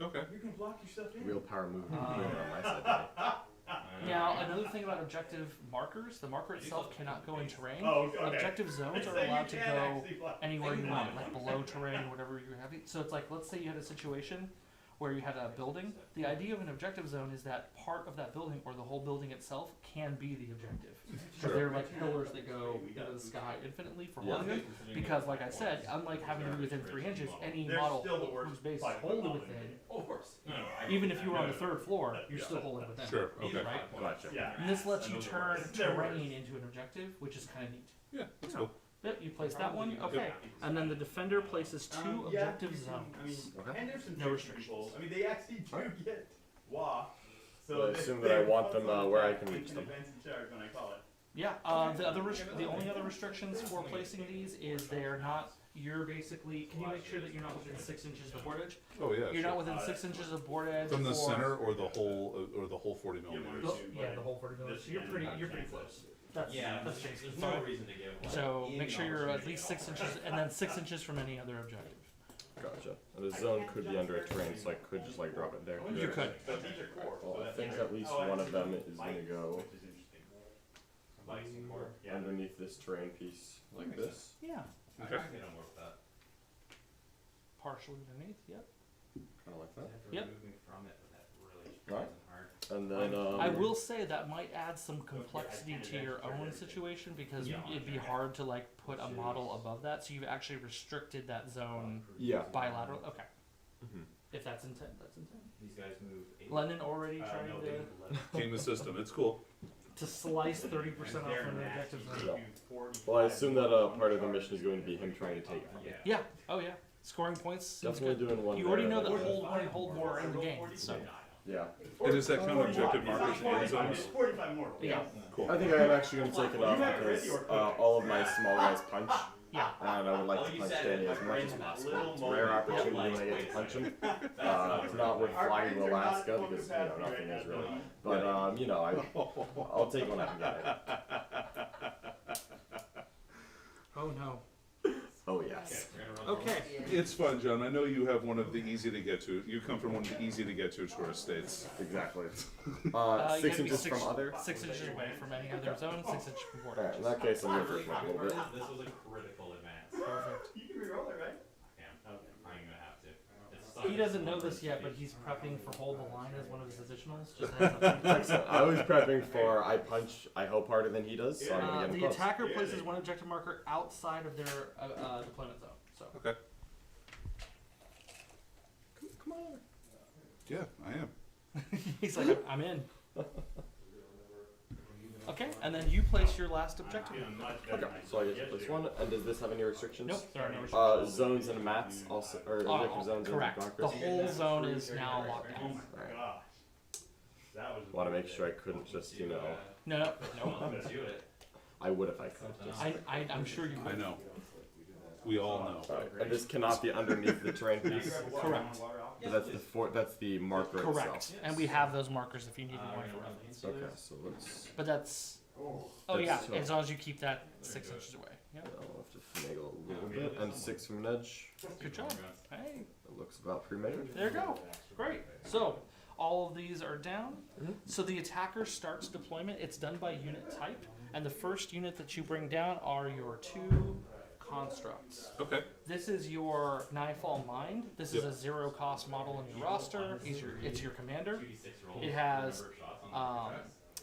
Okay. You can block your stuff in. Willpower movement on my side. Now, another thing about objective markers, the marker itself cannot go in terrain. Oh, okay. Objective zones are allowed to go anywhere you want, like below terrain, whatever you're having. So it's like, let's say you had a situation where you had a building. The idea of an objective zone is that part of that building or the whole building itself can be the objective. So they're like pillars that go into the sky infinitely for holding them. Because, like I said, unlike having to be within 3 inches, any model whose base is wholly within, Of course. even if you were on the 3rd floor, you're still wholly within. Sure. Okay. Right? Gotcha. Yeah. And this lets you turn terrain into an objective, which is kind of neat. Yeah, that's cool. Yep, you place that one. Okay. And then the defender places 2 objective zones. And there's some No tricky restrictions. people. I mean, they actually do get WA. So Well, I assume that I want them where I can reach them. Advance in charge when I call it. Yeah. The only other restrictions for placing these is they are not. You're basically. Can you make sure that you're not within 6 inches of board edge? Oh yeah. You're sure. not within 6 inches of board edge. From the for- center or the whole 40 millimeters. Yeah, the whole 40 millimeters. So you're pretty close. That's There's basically no fine. reason to give one. So make sure you're at least 6 inches, and then 6 inches from any other objective. Gotcha. And the zone could be under a terrain, so I could just like drop it there. You could. But these are core. Well, so I that's think fair. at least Oh, one of actually, them is light, gonna go which is interesting. Lights and core. Yeah. underneath this terrain piece, like this. Yeah. I can get on board with that. Partially underneath. Yep. Kind of like They that. have to Yep. remove me from it, but that really Right. isn't hard. And then I will say that might add some complexity to your own situation because it'd be hard to like put a model above that. So you've actually restricted that zone yeah. bilateral. Okay. Mhm. If that's intent, that's intent. These guys move 8. London already trying no, Game the system. It's cool. to slice 30% off from the objective zone. Well, I assume that part of the mission is going to be him trying to take it. Yeah. Yeah. Oh yeah. Scoring points. Seems Definitely good. doing one. You already there. know that hold one, hold more in the game. So Yeah. And is that count objective markers and end zones? 45 more. yeah. Cool. I think I am actually going to take it off because all of my small guys punch. Yeah. And I would like to punch Danny as much as possible. It's a rare opportunity when I get to punch him. It's not worth flying to Alaska because nothing is really. But I'll take when I can get it. Oh no. Oh yes. We're gonna Okay. It's fun, John. I know you have one of the easy to get to. You come from one of the easy to get to tourist states. Exactly. You 6 gotta be inches from other. 6 inches away from any other zone, 6 inches from border. Alright, in that case, I'm gonna push back a little bit. This was a critical advance. Perfect. You can re-roll it, right? Yeah, okay. I'm gonna have to. It's He doesn't know this yet, but he's prepping for hold the line as one of his additionals. Just a heads up. Excellent. I was prepping for I punch, I hope harder than he does, so I'm gonna get him The close. attacker places one objective marker outside of their deployment zone. So Okay. Come on. Yeah, I am. he's like, I'm in. Okay, and then you place your last objective. Okay, so I get to place one, and does this have any restrictions? Nope, there are no restrictions. Zones and mats also, or objective zones Correct. and The markers? whole zone is now locked down. Alright. That was. Want to make sure I couldn't just, you know, No, Let's do it. I would if I could. Just. I'm sure you I would. know. We all know. Alright, and this cannot be underneath the terrain piece. Correct. But that's the marker Correct. itself. And we have those markers if you need more for reference. Okay, so let's. But that's. Oh That's yeah, so- as long as you keep that 6 inches away. Yeah. I'll have to finagle a little bit, and 6 from an edge. Good job. Hey, It looks about pre-measured. there you go. Great. So all of these are down. Mhm. So the attacker starts deployment. It's done by unit type, and the first unit that you bring down are your 2 constructs. Okay. This is your Nightfall Mind. This is Yep. a 0 cost model in your roster. It's your commander. It has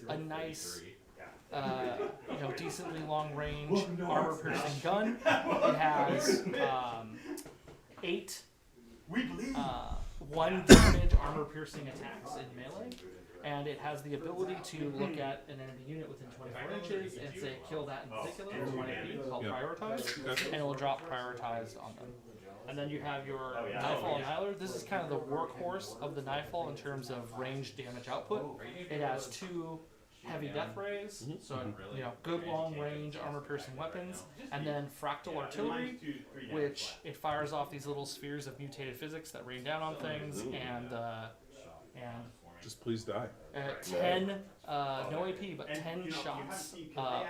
a nice, decently long range armor piercing gun. It has 8 1 damage armor piercing attacks in melee. And it has the ability to look at an enemy unit within 24 inches and say kill that in particular for 1 AP called Yep. prioritize, Okay. and it will drop prioritized on them. And then you have your Nightfall Annihilator. This is kind of the workhorse of the Nightfall in terms of range damage output. It has 2 heavy death rays, so good long range armor piercing weapons, and then fractal artillery, which it fires off these little spheres of mutated physics that rain down on things, and Just please die. 10 no AP, but 10 shots,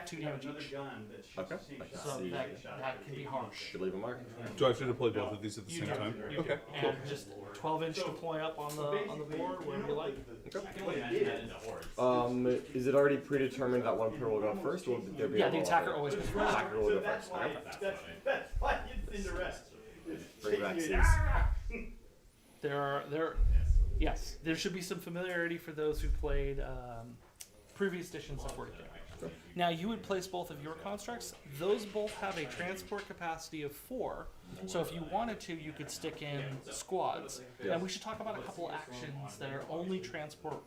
2 damage each. Okay. I can So see. that can be harsh. Should leave a mark. Do I have to deploy both of these at the You same do. time? You Okay. do. And just 12-inch deploy up on the board wherever you like. Is it already predetermined that one player will go first, or would there be Yeah, a the roll attacker off? always goes The first. attacker will go first. Okay. That's why it's in the rest. Bring back C's. Yes, there should be some familiarity for those who played previous editions of 40K. Now you would place both of your constructs. Those both have a transport capacity of 4. So if you wanted to, you could stick in squads. Yeah. And we should talk about a couple actions that are only transport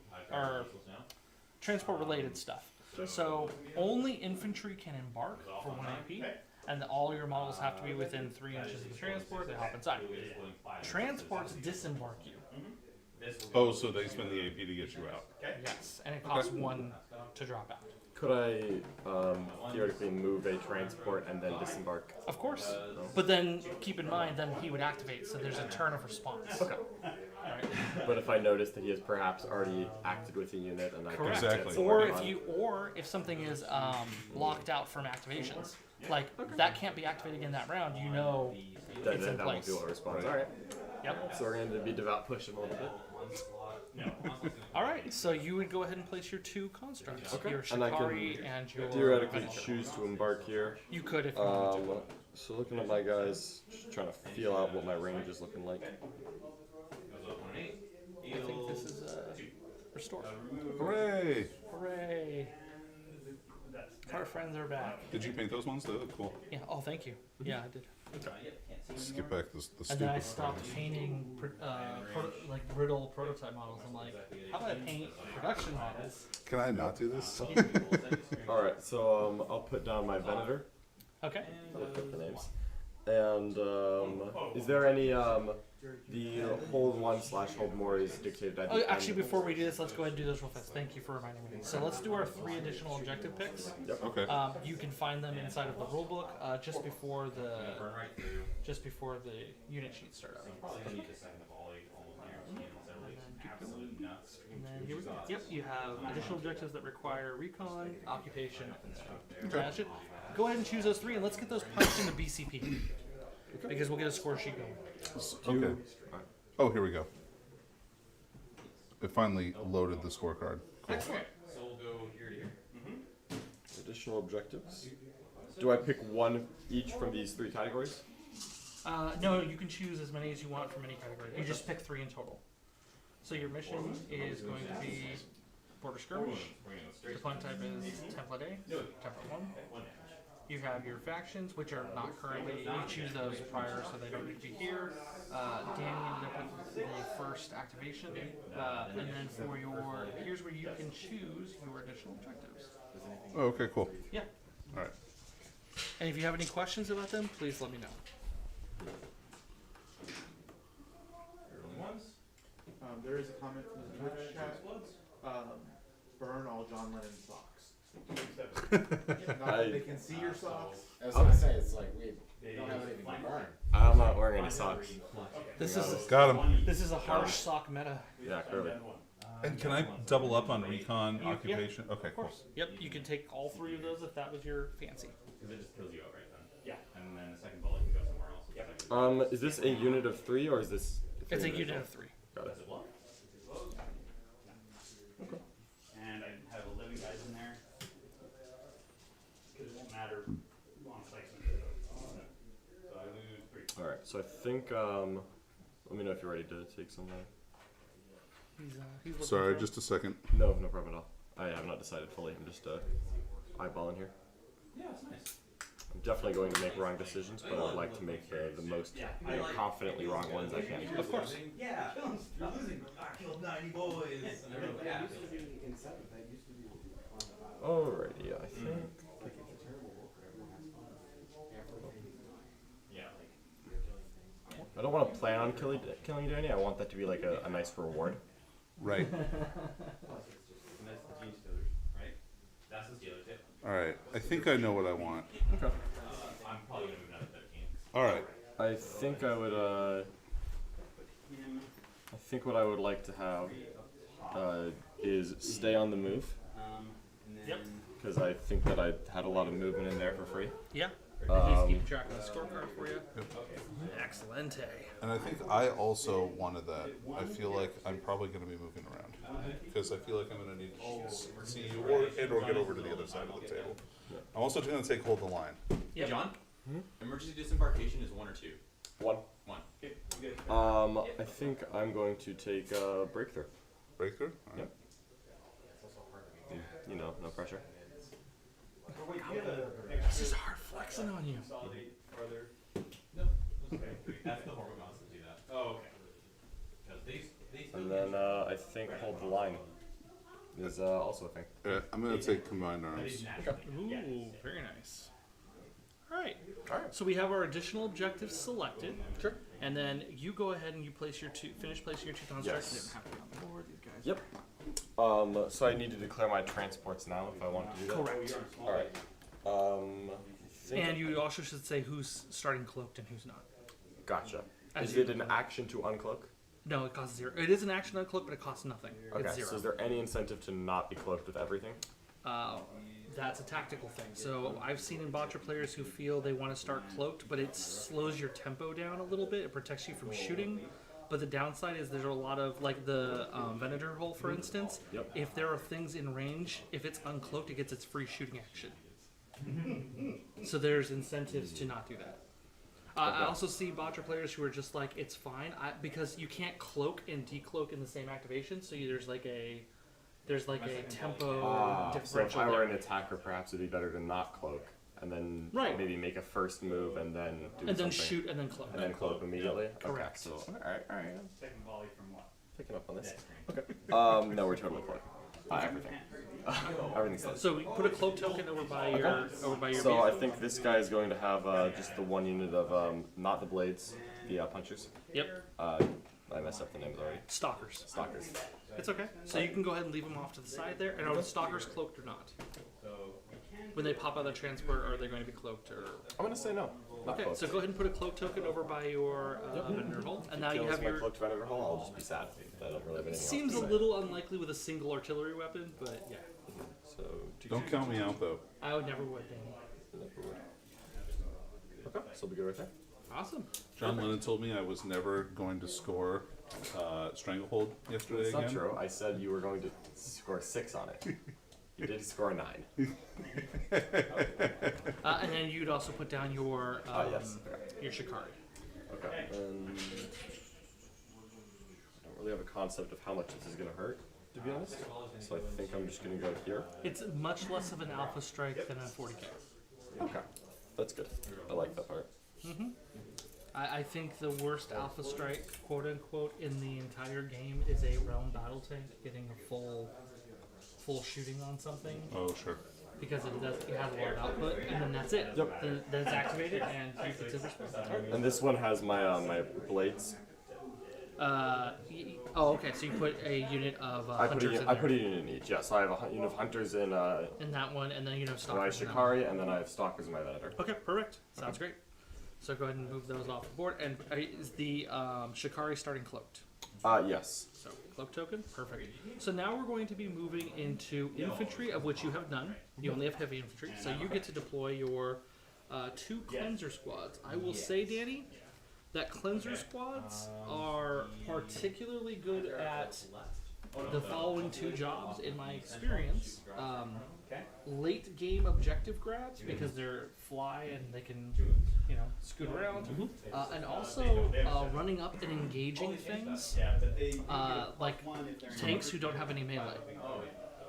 related stuff. So only infantry can embark for 1 AP, and all your models have to be within 3 inches of the transport. They hop inside. Transports disembark you. Oh, so they spend the AP to get you out. Yes, and it costs 1 to drop out. Could I theoretically move a transport and then disembark? Of course. But then keep in mind, then he would activate, so there's a turn of response. Okay. Alright. But if I notice that he has perhaps already acted with a unit and I Correct. can Exactly. Or if something is locked out from activations, like that can't be activated in that round, you know then it's in that won't place. be able to respond. Right. Alright. Yep. So we're going to be devout pushing a little bit. Alright, so you would go ahead and place your 2 constructs. Okay. Your And I can Shikari and your Theoretically Venator. choose to embark here. You could if you wanted to. So looking at my guys, just trying to feel out what my range is looking like. I think this is restore. Hooray! Hooray! Our friends are back. Did you paint those ones? They look cool. Yeah. Oh, thank you. Yeah, I did. Skip back the And then I stupid. stopped painting brittle prototype models. I'm like, how about I paint production models? Can I not do this? Alright, so I'll put down my Venator. Okay. I'll look up the names. And is there any the hold 1/hold more is dictated at the Oh, end. actually, before we do this, let's go ahead and do this real fast. Thank you for reminding me. So let's do our 3 additional objective picks. Okay. You can find them inside of the rulebook just before the unit sheets start out. And then here we go. Yep, you have additional objectives that require recon, occupation, and strength. That's it. Go ahead and choose those 3, and let's get those punched into BCP. because we'll get a score sheet going. Okay. Oh, here we go. It finally loaded the scorecard. Cool. Excellent. So we'll go here to here. Additional objectives. Do I pick one each from these 3 categories? No, you can choose as many as you want from any category. You just pick 3 in total. So your mission is going to be border skirmish. The fun type is template A, template 1. You have your factions, which are not currently, you choose those prior so they don't need to be here. Danny ended up with the first activation. And then for your, here's where you can choose your additional objectives. Oh, okay, cool. Yeah. All right. And if you have any questions about them, please let me know. There is a comment from the Twitch chat. Burn all John Lennon socks. Not that they can see your socks. I was gonna say, it's like, we don't have anything to burn. I'm not wearing any socks. This is Got him. this is a harsh sock meta. Yeah, clearly. And can I double up on recon occupation? Okay, Of cool. course. Yep, you can take all 3 of those if that was your fancy. Because it just kills you outright then. Yeah. And then the second bullet can go somewhere else. Is this a unit of 3 or is this? It's a unit of 3. Got it. Does it block? Okay. And I have 11 guys in there. Because it won't matter on placement. So I lose 3. All right. So I think. Let me know if you're ready to take some. He's looking Sorry, for- just a second. No problem at all. I have not decided fully. I'm just eyeballing here. Yeah, it's nice. I'm definitely going to make wrong decisions, but I'd like to make the most confidently wrong ones I can. Of course. Yeah, you're losing. I killed 90 boys. Yeah. Alrighty, I think. Yeah, I don't want to plan on killing Danny. I want that to be like a nice reward. Right. and that's the gene stealers, right? That's the stealer tip. All right. I think I know what I want. Okay. I'm probably gonna move down to 13. All right. I think I would. I think what I would like to have is stay on the move. Yep. Because I think that I had a lot of movement in there for free. Yeah. He's keeping track of the scorecard for you. Excellent. And I think I also wanted that. I feel like I'm probably going to be moving around because I feel like I'm going to need to see you or get over to the other side of the table. I'm also going to take hold the line. Yep. John, emergency disembarkation is 1 or 2. 1. 1. Okay, you good. I think I'm going to take breakthrough. Breakthrough? All right. You know, no pressure. This is hard flexing on you. Consolidate farther. That's the Hormagaunts that do that. Oh, okay. Because they still And then I think hold the line is also a thing. I'm going to take combined They arms. naturally. Ooh, very nice. All right. So we have our additional objectives selected. Sure. And then you go ahead and you place your finish placing your 2 constructs. Yes. They don't have to be on the board. These guys. Yep. So I need to declare my transports now if I want to do that. Correct. All right. I think And you also should say who's starting cloaked and who's not. Gotcha. As Is you- it an action to uncloak? No, it costs 0. It is an action on cloak, but it costs nothing. Okay. It's 0. So is there any incentive to not be cloaked with everything? That's a tactical thing. So I've seen in botcher players who feel they want to start cloaked, but it slows your tempo down a little bit. It protects you from shooting. But the downside is there's a lot of, like the Venator hole, for instance. Yep. If there are things in range, if it's uncloaked, it gets its free shooting action. So there's incentives to not do that. I also see botcher players who are just like, it's fine, because you can't cloak and decloak in the same activation. So there's like a tempo So if differential. I were there. an attacker, perhaps it'd be better to not cloak and then Right. maybe make a first move and then do And then something. shoot and then cloak. And then cloak immediately. Correct. Okay, so all right. I'm Second volley from what? picking up on this. That screen. Okay. No, we're totally cloak. Everything. Everything's closed. So we put a cloak token over by your So I think this guy is going to have just the 1 unit of not the blades, the punchers. Yep. I messed up the names already. Stalkers. Stalkers. It's okay. So you can go ahead and leave them off to the side there. And are the stalkers cloaked or not? So When they pop out of the transport, are they going to be cloaked or? I'm gonna say no. Not Okay, cloaked. so go ahead and put a cloak token over by your vendor hole, and now you Kills have my your. cloaked Venator hole. I'll just be sad. I don't really have anything Seems a else to say. little unlikely with a single artillery weapon, but yeah, So Don't count me out, though. I would never would. Danny. Okay, so we'll be good right there. Awesome. John Lennon told me I was never going to score Stranglehold yesterday It's again. not true. I said you were going to score 6 on it. You did score 9. And then you'd also put down your Yes. your Shikari. Okay. I don't really have a concept of how much this is going to hurt, to be honest. So I think I'm just going to go here. It's much less of an alpha strike than a 40k. Okay. That's good. I like that part. I think the worst alpha strike, quote unquote, in the entire game is a realm battle tank getting a full shooting on something, Oh, sure. because it has a lot of output, and then that's it. Yep. Then it's activated and you get to respond. And this one has my my blades. Okay, so you put a unit of I put hunters a, in I there. put a unit in each. Yeah, so I have a unit of hunters in In that one, and then you know my stalkers. in that one. Shikari, and then I have stalkers in my Venator. Okay, perfect. Sounds great. So go ahead and move those off the board. And is the Shikari starting cloaked? Yes. So cloak token, perfect. So now we're going to be moving into infantry, of which you have none. You only have heavy infantry, so you get to deploy your 2 cleanser squads. I will say, Danny, that cleanser squads are particularly good at the following 2 jobs in my experience. Late game objective grabs, because they're fly and they can, you know, scoot around, and also running up and engaging things, like tanks who don't have any melee.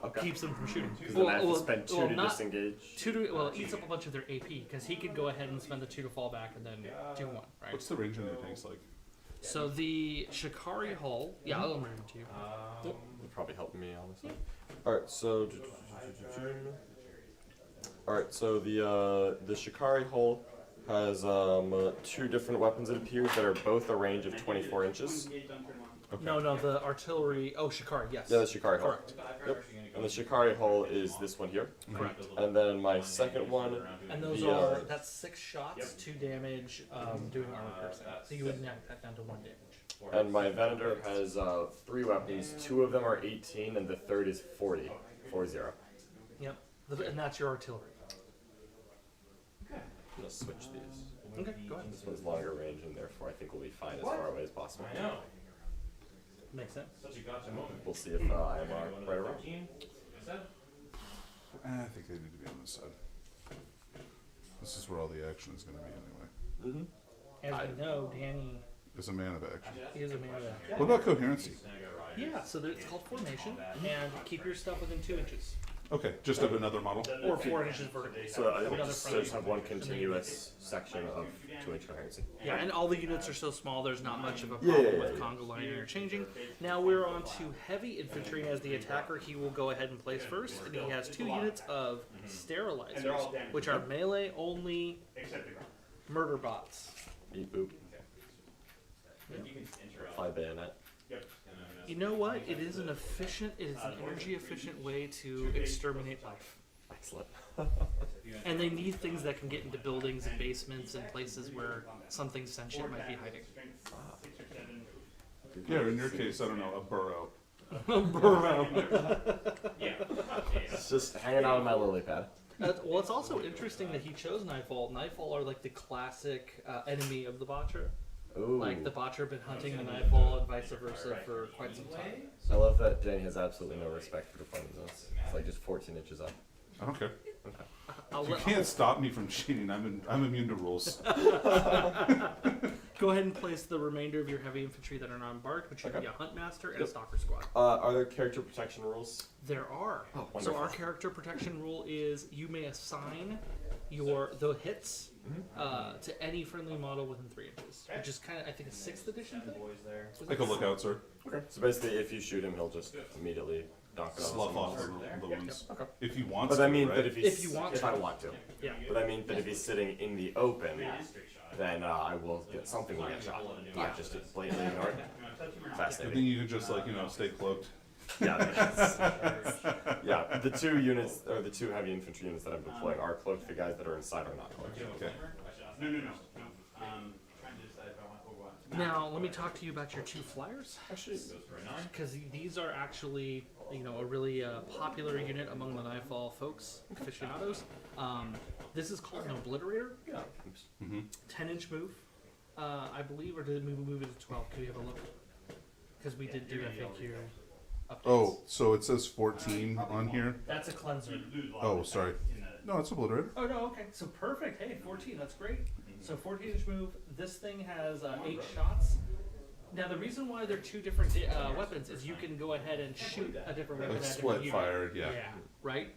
Okay. Keeps them from shooting. Because then I have to spend 2 to not disengage. 2 to, it eats up a bunch of their AP, because he could go ahead and spend the 2 to fall back and then do 1, right? What's the range on your tanks like? So the Shikari hull, yeah, I'll bring it to you. Would probably help me, honestly. Alright, so the Shikari hull has 2 different weapons, it appears, that are both a range of 24 inches. No, the artillery. Oh, Shikari, yes. Yeah, the Shikari hull. Correct. Yep. And the Shikari hull is this one here. Correct. And then my second one, And those that's 6 shots, 2 damage, doing armor piercing. So you would knock that down to 1 damage. and my Venator has 3 weapons. 2 of them are 18, and the third is 40. 40. Yep. And that's your artillery. I'm gonna switch these. Okay, go ahead. This one's longer range, and therefore I think we'll be fine as far away as possible. I know. Makes sense. Such a gotcha moment. We'll see if I'm right around. I think they need to be on this side. This is where all the action is going to be anyway. Mm-hmm. As we know, Danny Is a man of action. is a man of action. What about coherency? Yeah, so it's called formation, and keep your stuff within 2 inches. Okay, just of another model. Or 4 inches vertically. So I Another just front. have one continuous section of 2-inch coherency. Yeah, and all the units are so small, there's not much of a Yeah, problem yeah, with yeah. Congo line interchanging. Now we're on to heavy infantry. As the attacker, he will go ahead and place first, and he has 2 units of sterilizers, which are melee only murder bots. Beep boop. Fly bayonet. You know what? It is an energy efficient way to exterminate life. Excellent. And they need things that can get into buildings and basements and places where something sentient might be hiding. Yeah, in your case, I don't know, a burrow. It's just hanging out on my lily pad. Well, it's also interesting that he chose Nightfall. Nightfall are like the classic enemy of the Botcher. Ooh. Like the Botcher have been hunting the Nightfall and vice versa for quite some time. I love that Danny has absolutely no respect for opponents. It's like just 14 inches up. I don't care. I'll You let, can't stop me from cheating. I'm immune to rules. go ahead and place the remainder of your heavy infantry that are not embarked, which would be a Huntmaster and a Yep. Stalker squad. Are there character protection rules? There are. Oh, So wonderful. our character protection rule is you may assign the hits to any friendly model within 3 inches, which is kind of I think a 6th edition thing. Take a look out, sir. So basically, if you shoot him, he'll just immediately knock it Slough off someone else. the Louise. Okay. If you want But to, I mean right? that if he's If you want if I to. want to. Yeah. But I mean that if he's sitting in the open, then I will get something will get shot. Not just blatantly ignored. I Fascinating. think you could just stay cloaked. Yeah, yeah. The 2 units or the 2 heavy infantry units that I'm deploying are cloaked. The guys that are inside are not cloaked. Okay. No. Trying to decide if I want or what. Now let me talk to you about your 2 flyers, Actually, because these are actually a really popular unit among the Nightfall folks, aficionados. This is called an Obliterator. yeah. 10-inch move. I believe, or did we move it to 12? Can we have a look? Because we did do FAQ updates. Oh, so it says 14 on here. That's a cleanser. Oh, sorry. No, it's Obliterator. Oh no, okay. So perfect. Hey, 14. That's great. So 14-inch move. This thing has 8 shots. Now the reason why they're 2 different weapons is you can go ahead and shoot a different weapon. Like at a split different fire, unit. yeah. Right.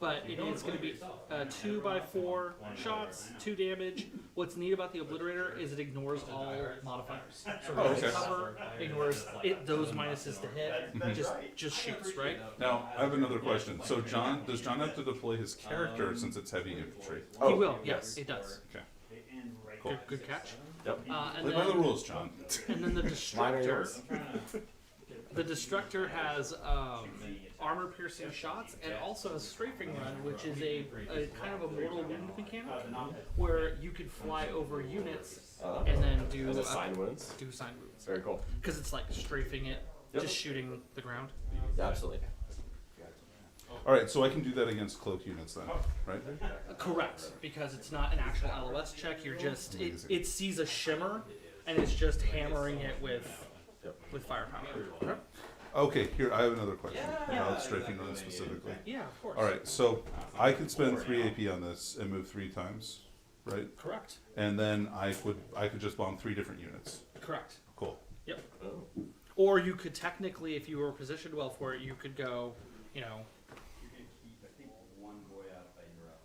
But it is going to be 2x4 shots, 2 damage. What's neat about the Obliterator is it ignores all modifiers. So Oh, okay. cover ignores those minuses to hit. Just shoots, right? Now, I have another question. So does John have to deploy his character since it's heavy infantry? He will. Yes, it does. Okay. Good catch. Yep. And Play by the then, rules, John. and then the Mine are Destructor. yours. The Destructor has armor-piercing shots and also a strafing run, which is a kind of a mortal wound mechanic, where you could fly over units and then do And assign wounds. do sign wounds. Very cool. Because it's like strafing it, Yep. just shooting the ground. Yeah, absolutely. All right, so I can do that against cloak units then, right? Correct, because it's not an actual LOS check. You're just Amazing. it sees a shimmer, and it's just hammering it with firepower. Okay. Okay, here I have another question about strafing runs specifically. Yeah, of course. All right, so I could spend 3 AP on this and move 3 times, right? Correct. And then I could just bomb 3 different units. Correct. Cool. Yep. Or you could technically, if you were positioned well for it, you could go,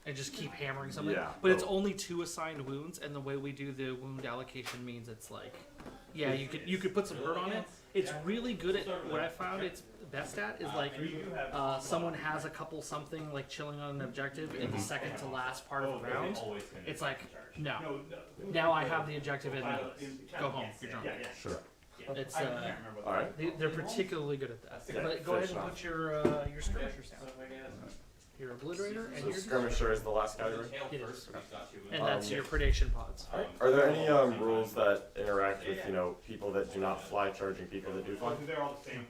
and just keep hammering something. Yeah. But it's only 2 assigned wounds, and the way we do the wound allocation means it's like, yeah, you could put some hurt on it. It's really good at what I found it's best at is like someone has a couple something like chilling on an objective in the second to last part of the round. It's like, no, now I have the objective and go home. You're drunk. Sure. It's All right. they're particularly good at that. But go ahead and put your skirmishers down. Your Obliterator and So your skirmisher is the last category. It is. And that's your predation pods. Are there any rules that interact with people that do not fly charging people that do fly? They're all the same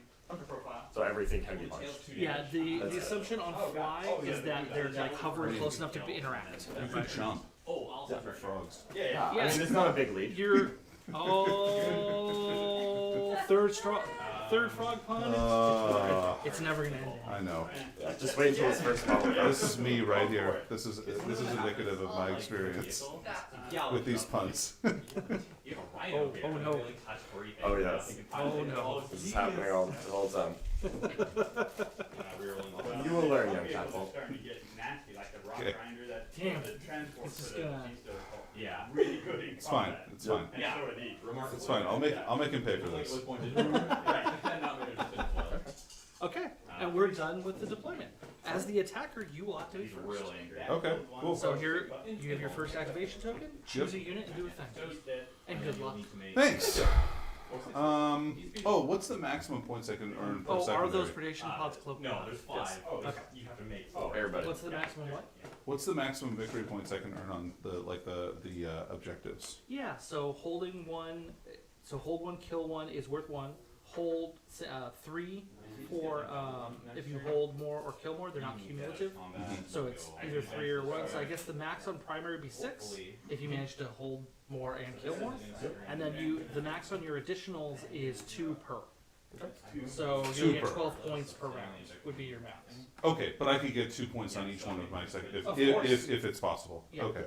profile. So everything can be punched. Yeah, the assumption on fly is that they're like hovering close enough to interact. You can jump. Oh, For frogs. Yeah. I Yes. mean, it's not a big lead. You're third frog pun. It's never gonna end. I know. Yeah, just wait until his first level. This is me right here. This is indicative of my experience with these puns. Oh no. Oh yes. Oh no. This is happening all the whole time. You will learn, young catapult. Starting to get nasty, like the rock Okay. grinder that Damn. the transport It's just for the gonna- Yeah. really good in It's fine. combat. It's fine. And so are these. It's fine. I'll make him pay for this. Okay, and we're done with the deployment. As the attacker, you will activate first. Okay. Cool. So here you have your first activation token. Choose a unit and do a thing. And good luck. Thanks. Oh, what's the maximum points I can earn per Oh, secondary? are those predation pods cloaked? No, there's 5. Okay. You have to make. Oh, everybody. What's the maximum what? What's the maximum victory points I can earn on the objectives? Yeah, so holding one, hold one, kill one is worth 1. Hold 3 for if you hold more or kill more, they're not cumulative. So it's either 3 or 1. So I guess the max on primary would be 6 if you manage to hold more and kill more. And then the max on your additionals is 2 per. So you 2 get per. 12 points per round would be your max. Okay, but I could get 2 points on each one of my second Of course. if it's possible. Yeah. Okay.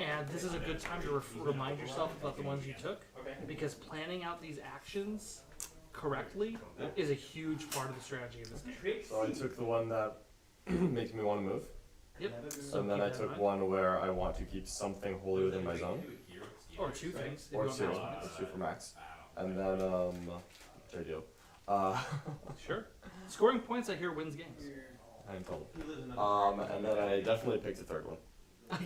And this is a good time to remind yourself about the ones you took, because planning out these actions correctly is a huge part of the strategy of this game. So I took the one that makes me want to move, Yep. So and then keep I that in took mind. one where I want to keep something wholly within my zone, Or 2 things. If or you want 2, maximize. 2 for max, and then there you Sure. Scoring points, I hear, wins games. I'm told. And then I definitely picked a third one.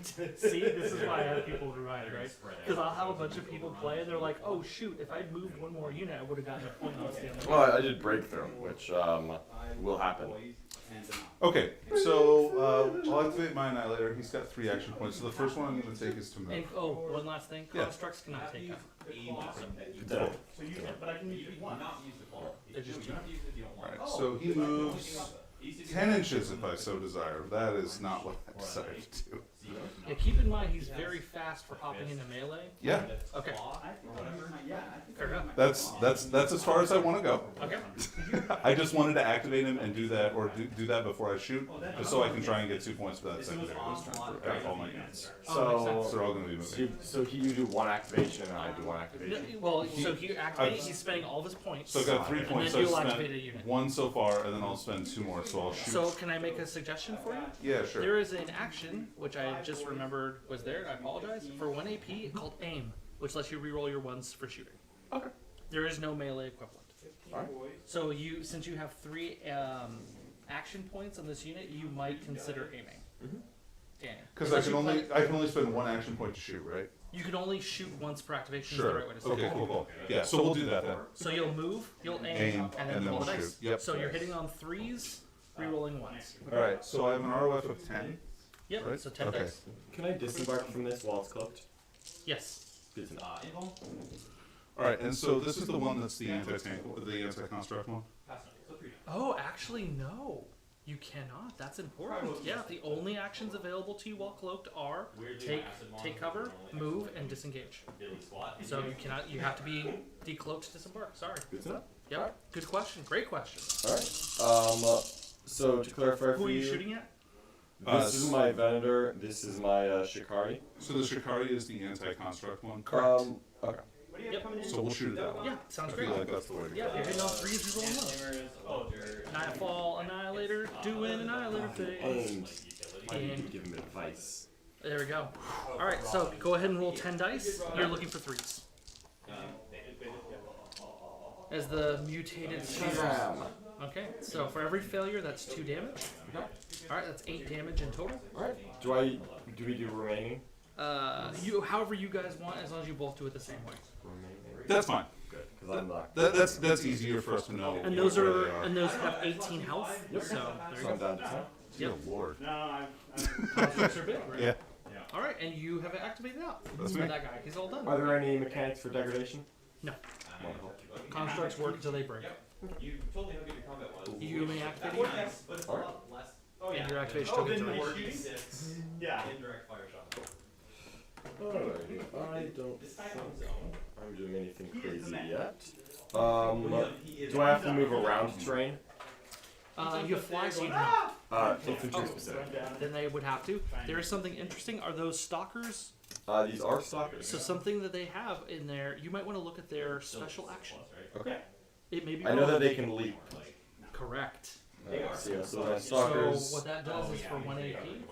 See, this is why I have people remind, right? Because I'll have a bunch of people play, and they're like, "Oh shoot! If I'd moved one more unit, I would have gotten a point on this." Well, I did breakthrough, which will happen. Okay, so I'll activate my Annihilator. He's got 3 action points. So the first one I'm going to take is to move. And one last thing: Yeah. constructs cannot take up. Ditto. So you, but I can use one. They're just cheap. Alright, so he moves 10 inches if I so desire. That is not what I decided to do. Yeah, keep in mind he's very fast for hopping into melee. Yeah, Okay. Yeah, I think Fair enough. that's as far as I want to go. Okay. I just wanted to activate him and do that, or do that before I shoot, just so I can try and get 2 points for that secondary this turn for all my units. Oh, So they're all going to be moving. So you do one activation and I do one activation. Well, so he activates. He's spending all of his points. So I've got 3 And points. then So you'll I've activate a spent unit. 1 so far, and then I'll spend 2 more. So I'll shoot. So can I make a suggestion for you? Yeah, sure. There is an action which I just remembered was there. I apologize for 1 AP called aim, which lets you reroll your ones for shooting. Okay. There is no melee equivalent. Alright. So since you have 3 action points on this unit, you might consider aiming. Mhm. Danny. Because I can only spend 1 action point to shoot, right? You can only shoot once per activation. Is Sure. the right way to say Okay, it. cool. Yeah, so we'll do that then. So you'll move, you'll aim, Aim, and then roll we'll the dice. shoot. Yep. So you're hitting on 3s, rerolling ones. All right. So I have an ROF of 10. Yep. Right. So 10 Okay. dice. Can I disembark from this while it's cloaked? Yes. Good to know. All right, and so this is the one that's the anti-tank, the anti-construct one. Oh, actually, no. You cannot. That's important. Yeah, the only actions available to you while cloaked are take cover, move, and disengage. So you cannot. You have to be decloaked to disembark. Sorry. Good to know. Yep. Good question. Great question. Alright. So to clarify Who for are you shooting at? this is my Venator, this is my Shikari. So the Shikari is the anti-construct one. Okay. Yep. So we'll shoot at that one. Yeah. Sounds I great. feel like that's the way to go. Yeah, you're hitting on 3s, you're rolling ones. Nightfall Annihilator, doing Annihilator thing. And I need to give him advice. There we go. Alright, so go ahead and roll 10 dice. You're looking for 3s. As the mutated Shazam! Okay, so for every failure, that's 2 damage. Alright, that's 8 damage in total. Alright. Do we do remaining? However you guys want, as long as you both do it the same way. Remaining. That's fine. Good, because I'm not. That's easier for us to know. And those where are they are. and those have 18 health. So there you So I'm go. down to 10. Yep. Good lord. Constructs are big, right? Yeah. Alright, and you have it activated out. That's For me. that guy, he's all done. Are there any mechanics for degradation? No. Wonderful. Constructs work until they break. You told me how good your combat was. You may activate Well, it. yes, but it's a lot less. And your activation tokens are More right. D6 Yeah. indirect fire shot. Alrighty. I don't This time think on his own. I'm doing anything He is the crazy man. yet. He is- Do I have to move around terrain? You have fly, so you do not. Infantry specific. Then they would have to. There is something interesting. Are those stalkers? These are stalkers. So something that they have in there, you might want to look at their special action. Okay. It may be I know that wrong. they can leap. Correct. So yeah, so my So stalkers. what that does is for 1 AP,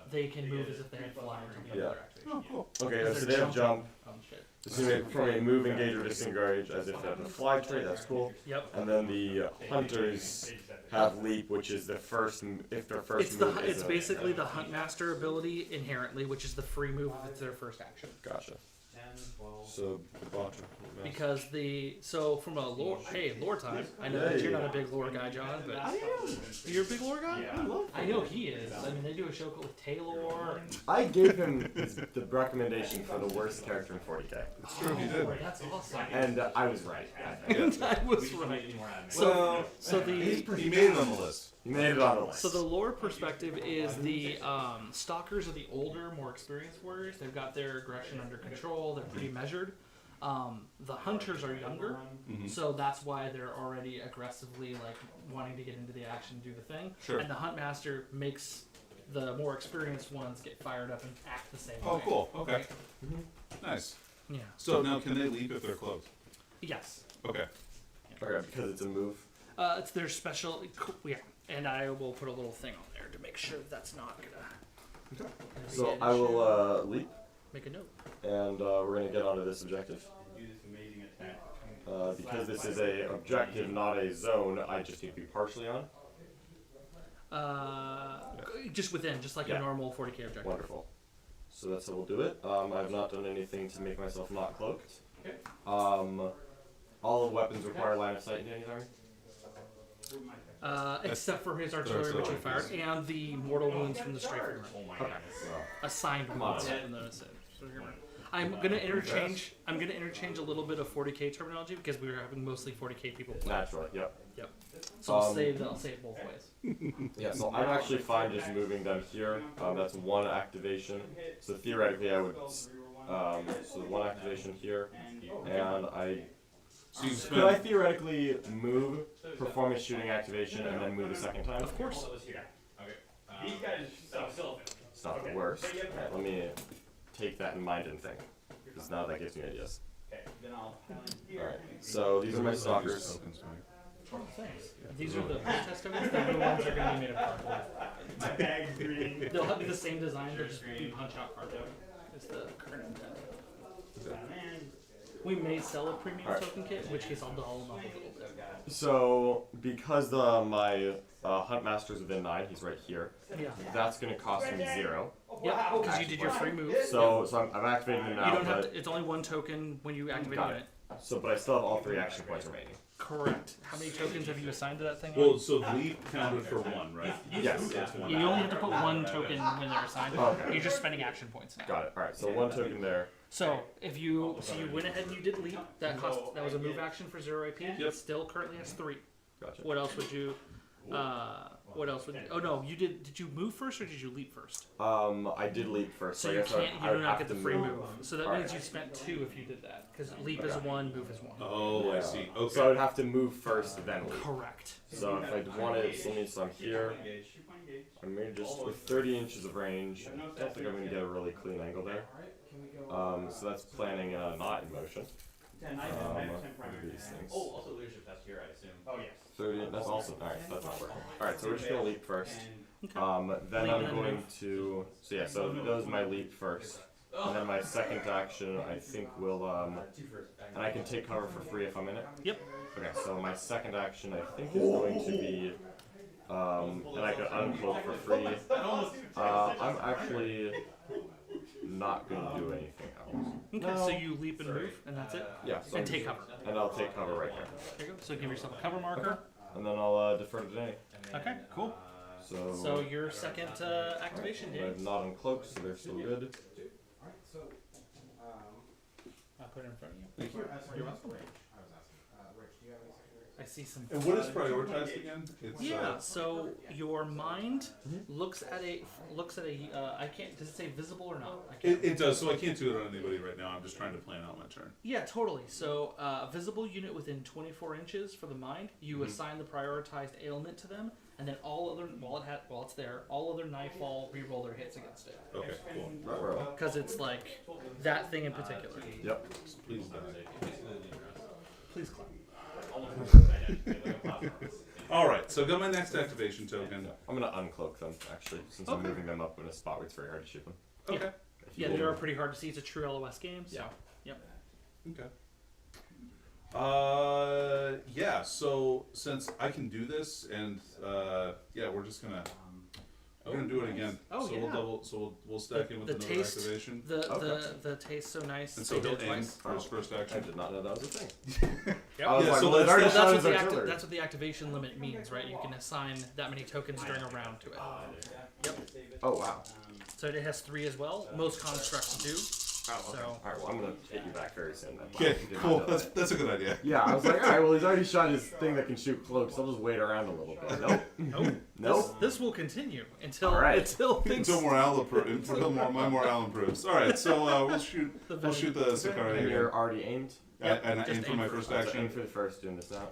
they can move as if they had fly or any Yeah. other activation. Oh, cool. Okay, so they have jump. Shit. Assuming from a move, engage, or disengage as if they have the fly trait, that's cool. Yep. And then the hunters have leap, which is the first, if their first move is It's a- basically the Huntmaster ability inherently, which is the free move if it's their first action. Gotcha. 10, 12. So, the bottom. Because from a lore time. I know that you're not a big lore guy, John, but you're a big lore guy. I know he is. I mean, they do a show with Taylor. I gave him the recommendation for the worst character in 40k. It's true, he did. That's awesome. And I was right. I was right. So He made it on the list. You made it on the list. So the lore perspective is the stalkers are the older, more experienced warriors. They've got their aggression under control. They're pretty measured. The hunters are younger, so that's why they're already aggressively like wanting to get into the action, do the thing. Sure. And the huntmaster makes the more experienced ones get fired up and act the same Oh, way. cool. Okay. Nice. Yeah. So now, can they leap if they're close? Yes. Okay. Okay, because it's a move. It's their special. Yeah. And I will put a little thing on there to make sure that's not gonna. So I will leap, Make a note. and we're gonna get onto this objective. Do this amazing attack. Because this is a objective, not a zone, I just need to be partially on. Just within, just like Yeah. a normal 40k objective. Wonderful. So that's how we'll do it. I've not done anything to make myself not cloaked. All weapons require line of sight in Danny's army. Except for his artillery, which he fired, and the mortal wounds from the strafing. Okay. Well, Assigned on. wounds from those. I'm gonna interchange. I'm gonna interchange a little bit of 40k terminology because we were having mostly 40k people play. Naturally, yep. Yep. So I'll say it both ways. Yeah, so I'm actually fine just moving them here. That's one activation. So theoretically, I would. So one activation here, and So you could I spend. theoretically move, perform a shooting activation, and then move a second time? Of course. These guys still. It's not the worst. Alright, let me take that in mind and think, because now that gives me ideas. Okay, then I'll. Alright, so these are my stalkers. Oh, thanks. These are the test tokens. The new ones are gonna be made of cardboard. My bag's green. They'll have the same design, they'll just be punch out cardboard. It's the current intent. We may sell a premium Alright. token kit, in which case I'll doll them up a little bit. So, because my Hunt Master's within 9, he's right here, Yeah. that's going to cost me 0. Yep, because you did your free move. So I'm activating them now, You don't have but, to, it's only one token when you activate a Got it. unit. but I still have all 3 action points remaining. Correct. How many tokens have you assigned to that thing? Well, so leap counted for 1, right? Yes. That's one. You only have to put one token when they're assigned. Okay. You're just spending action points now. Got it. Alright, so 1 token there. So if you went ahead and you did leap, that was a move action for 0 AP. Yep. It still currently has 3. Gotcha. What else would you? What else would? Oh no, you did. Did you move first or did you leap first? I did leap first, So I you guess I can't. would You do not have get the to free move. move. So that Alright. means you spent 2 if you did that, because leap is 1, move is 1. Oh, I see. Okay. So I would have to move first, then leap. Correct. So if I wanted, so I'm here. I'm maybe just with 30 inches of range. I don't think I'm going to get a really clean angle there. So that's planning not in motion. What are these things? Oh, also leadership test here, I assume. Oh, yes. 30, that's also, alright, that's not working. Alright, so we're just going to leap first. Okay. Then Leap I'm and then going move. to, so yeah, so those my leap first. And then my second action, I think will, and I can take cover for free if I'm in it. Yep. Okay, so my second action I think is going to be, and I can uncloak for free. I'm actually not going to do anything else. Okay. So you leap and move, and that's it. Yeah, so And I'm take just- cover. And I'll take cover right here. There you go. So give yourself a cover marker. And then I'll defer to Danny. Okay. Cool. So, So your second activation, I'm Dave. not uncloaked, so they're still good. I'll put it in front of you. Thank you. You're welcome. I see some. And what is prioritized again? It's, Yeah. So your mind looks at a I can't. Does it say visible or not? I can't. it does, so I can't do it on anybody right now. I'm just trying to plan out my turn. Yeah, totally. So a visible unit within 24 inches for the mind, you assign the prioritized ailment to them, and then all other while it's there, all other nightfall reroll their hits against it, Okay, cool. because it's like that thing in particular. Yep. Please die. Please clap. Alright, so got my next activation token. I'm gonna uncloak them, actually, since I'm moving them up in a spot where it's very hard to shoot them. Okay. Yeah, they are pretty hard to see. It's a true LOS game. So. Yeah. Okay. Yeah, so since I can do this and yeah, we're gonna do it again. Oh, so yeah. we'll stack in with The another taste- activation. The taste so nice. And so they he'll did it aim twice. for his first I action. did not know that was a thing. Yep. I was Yeah, like, so well, it's that's- already That's shot what, his the artillery. that's what the activation limit means, right? You can assign that many tokens during a round to it. Yep. Oh, wow. So it has 3 as well. Most constructs do. Oh, okay. So- Alright, well, I'm gonna hit you back very soon then. Okay, Did not cool. know That's that. that's a good idea. Yeah, I was like, alright, well, he's already shot his thing that can shoot cloaks. I'll just wait around a little bit. Nope. Nope. Nope. This will continue until Alright. until things. Until my morale improves. All right, so we'll shoot the Sicario And here. you're already aimed? And I just aim for aim my for- first So aim action. for the first, doing this now. All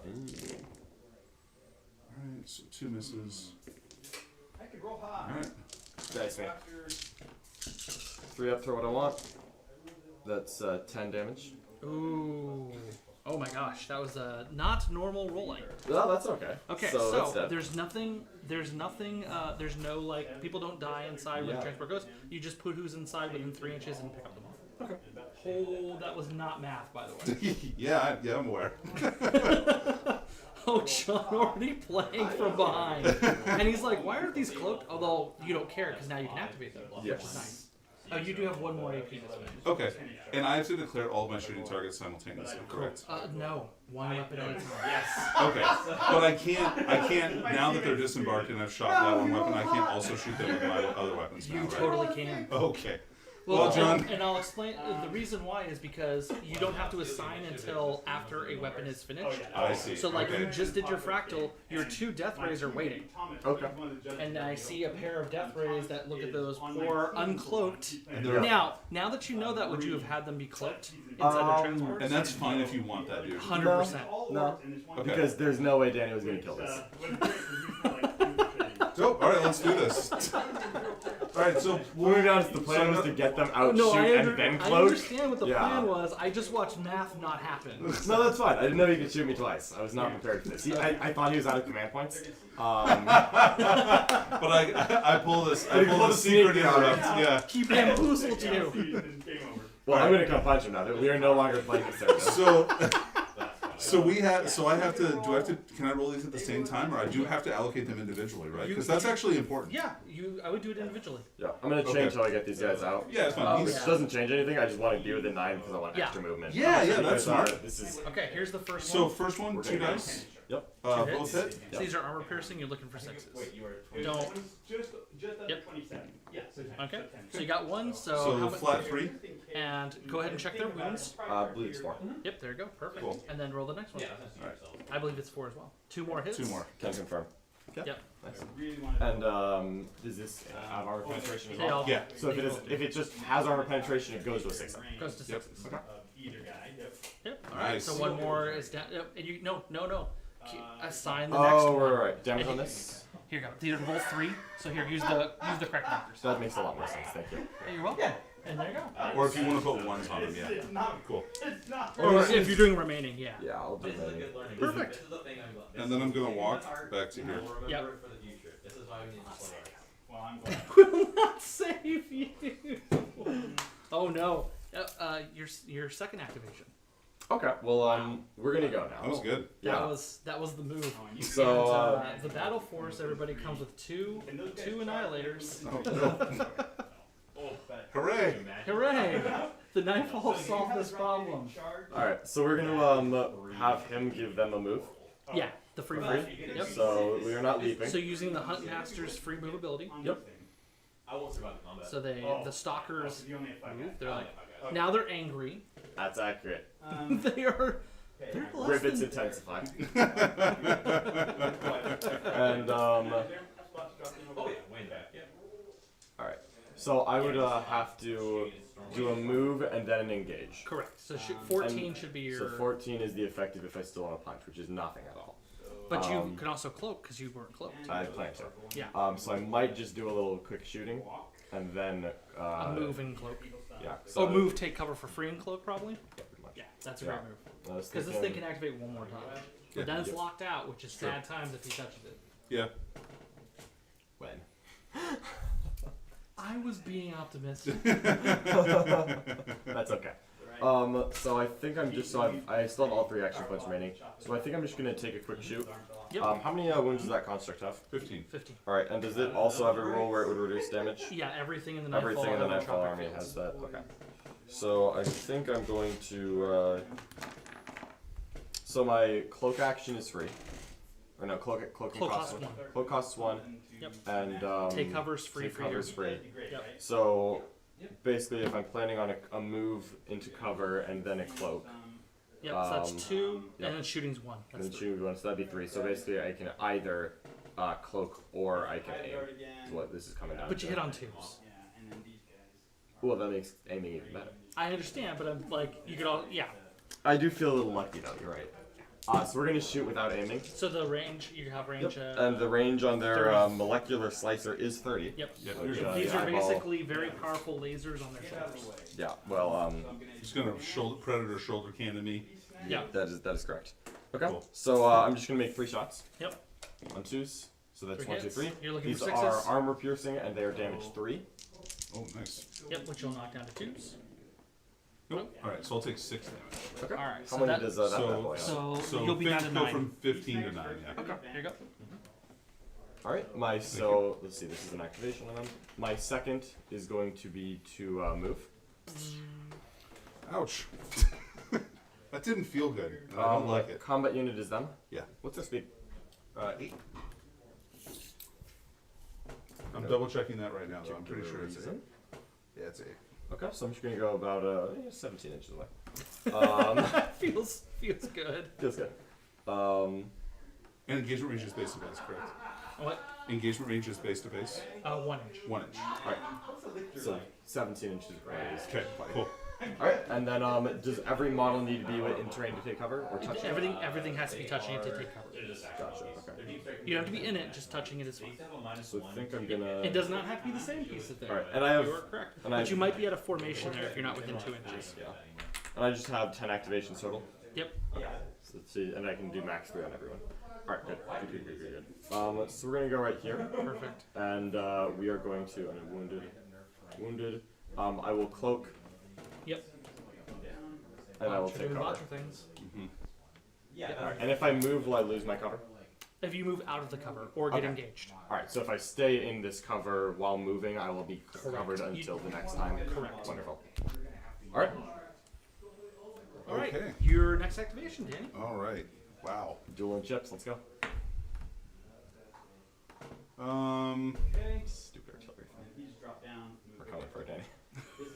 right, so 2 misses. I could roll All high. right. Nice, man. 3 up, throw what I want. That's 10 damage. Ooh. Oh my gosh, that was not normal rolling. Well, that's okay. Okay, so, that's so dead. there's nothing. There's no like people don't die inside when Yeah. the transport goes. You just put who's inside within 3 inches and pick up the ball. Okay. Oh, that was not math, by the way. yeah, I'm aware. Oh, John already playing from behind, and he's like, "Why aren't these cloaked?" Although you don't care because now you can activate them, which is Yes. nice. Oh, you do have 1 more AP this way. Okay, and I have to declare all my shooting targets simultaneously, correct? No, 1 weapon at a time. Yes. Okay, but I can't. Now that they're disembarked and I've shot that one weapon, I can't also shoot them with my other weapons now, You right? totally can. Okay. Well, John. and I'll explain. The reason why is because you don't have to assign until after a weapon is finished. I see. So, like, okay. you just did your fractal, your 2 death rays are waiting. Okay. And I see a pair of death rays that look at those poor uncloaked. And they're- Now that you know that, would you have had them be cloaked inside the transport? And that's fine if you want that, dude. 100%. No, Okay. because there's no way Danny was gonna kill this. Dope. All right, let's do this. All right, so Moving on, the plan was to get them out, No, shoot, I, and then I cloak. understand what the Yeah. plan was. I just watched math not happen. No, that's fine. I didn't know you could shoot me twice. I was not prepared for this. See, I thought he was out of command points. but I pull this. I pull the secret interrupt. Yeah. He bamboozled you. Well, I'm gonna come punch him now. We are no longer playing this service. So. So we have. So I have to. Do I have to? Can I roll these at the same time, or I do have to allocate them individually, right? Because that's actually important. Yeah, I would do it individually. Yeah, I'm gonna change how I get these guys out. Yeah, it's fine. Oh, He's- This doesn't change anything. I just want to be within 9 because I want Yeah. extra movement. Yeah, yeah, that's Because, smart. This is. Okay, here's the first So one. first one, 2 dice. Yep. Two Both hits. hit. So these are armor piercing. You're looking for 6s. Don't. Just Yep. 27. Yeah. Okay. So you got 1. So, So how much? flat 3. And go ahead and check their wounds. Bleeds 4. Yep, there you go. Perfect. Cool. And then roll the next one. I believe it's 4 as well. 2 more hits. 2 more. Can confirm. Yep. Nice. And does this have armor penetration as They well? all. Yeah. So if it just has armor penetration, it goes to a 6. Goes to 6s. Okay. Either guy. Yep. Yep. All right. Nice. So 1 more is down. Yep. And you no. Assign the next Oh, one. right. Damage on this. Here you go. These are both 3. So here, use the correct markers. That makes a lot more sense. Thank you. Hey, you're welcome. And there you go. Or if you want to put 1s on them, yeah. Cool. Or if you're doing remaining, yeah. Yeah, I'll do This is a that. good learning. Perfect. This is the thing I'm about. And then I'm gonna walk back to here. We'll remember Yep. it for the future. This is why we need to play it. Well, I'm glad. Will not save you. Oh no. Your second activation. Okay. Well, we're gonna go now. That was good. Yeah. That was the move. So, And, the battle force, everybody comes with two annihilators. Oh, no. Hooray! Hooray! The Nightfall solved this problem. all right. So we're gonna have him give them a move. Yeah, the free move. Yep. So we are not leaping. So using the Hunt Master's free move ability. Yep. I won't survive the combat. So the stalkers You only have 5 move. guys. They're like now they're angry. That's accurate. They're less Rivets than intensify. And Oh yeah, way in the back. Yeah. all right. So I would have to do a move and then an engage. correct. So 14 should be your. So 14 is the effective if I still want to punch, which is nothing at all. But you can also cloak because you weren't cloaked. I plan to. Yeah. So I might just do a little quick shooting, and then A move and cloak. Yeah. So Oh, move, take cover for free and cloak probably. pretty much. Yeah, that's a Yeah. great move. I was Because this thing thinking- can activate 1 more time. Yeah. But then it's Yeah. locked out, which is sad times if he touches it. Yeah. when. I was being optimistic. That's okay. So I think I'm just I still have all 3 action points remaining. So I think I'm just gonna take a quick shoot. Yep. How many wounds does that construct have? 15. 15. All right, and does it also have a rule where it would reduce damage? Yeah, everything in the Nightfall, Everything in the Army Nightfall Tropic Army Fields. has that. Okay. So I think I'm going to. So my cloak action is free. Or no, cloak Cloak costs costs 1. Cloak costs 1. Yep. And Take cover's free take for you. cover's free. Yep. So basically, if I'm planning on a move into cover and then a cloak, Yep, so that's 2, yep. and then shooting's 1. That's then 3. choose one, so that'd be 3. So basically, I can either cloak or I can aim. Is what this is coming down But to. you hit on 2s. Well, that makes aiming even better. I understand, but I'm like, you could all, yeah. I do feel a little lucky though. You're right. So we're gonna shoot without aiming. So the range, you have range. And the range on their 30. molecular slicer is 30. Yep. Yeah. Which, These the are eyeball- basically very powerful lasers on their shoulders. Yeah. Well, Just gonna predator shoulder cannon me. Yeah. that is correct. Okay. Cool. So I'm just gonna make 3 shots. Yep. On 2s. So that's 3 1, 2, hits. 3. You're looking These for are 6s. armor piercing and they are damage 3. Oh, nice. Yep, which you'll knock down to 2s. Nope. All right, so I'll take 6 damage. Okay. Alright, How so many that- does that bad So- boy have? So, you'll be down to go 9. from 15 to 9. Yeah. Okay, here you go. All right. Let's see. This is an activation on them. My second is going to be to move. Ouch. That didn't feel good. I don't like it. Combat unit is them. Yeah. What's their speed? 8. I'm double checking that right now, though. I'm pretty sure it's 8. Yeah, it's 8. Okay, so I'm just gonna go about 17 inches away. feels good. Feels good. And engagement range is base to base, correct? What? Engagement range is base to base. 1 inch. 1 inch. All right. So 17 inches raised. Okay, cool. All right, and then does every model need to be in terrain to take cover or touch it? Everything has to be touching it to take cover. Gotcha. Okay. You don't have to be in it. Just touching it is fine. So I think I'm gonna. It does not have to be the same piece of thing. All right, and I have. You are correct. And But you might be at a formation there if you're not within 2 inches. Yeah. And I just have 10 activations total. Yep. So let's see, and I can do max 3 on everyone. All right, good. So we're gonna go right here. Perfect. And we are going to. I mean, wounded. I will cloak. Yep. And I will Should take do cover. lots of things. All right, and if I move, will I lose my cover? If you move out of the cover or get Okay. engaged. All right, so if I stay in this cover while moving, I will be covered Correct. until the next time. Correct. Wonderful. All right, All right. Okay. Your next activation, Danny. All right. Wow. dual and chips. Let's go. Stupid artillery. He's dropped down. We're coming for it, Danny.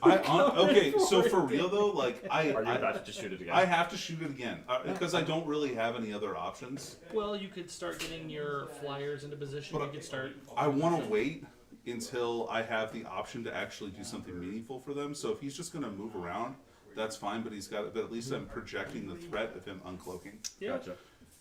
Okay, so for real though, like Are you I about to just shoot it again? I have to shoot it again because I don't really have any other options. Well, you could start getting your flyers into position. You could start. I want to wait until I have the option to actually do something meaningful for them. So if he's just going to move around, that's fine. But but at least I'm projecting the threat of him uncloaking. Yeah. Gotcha.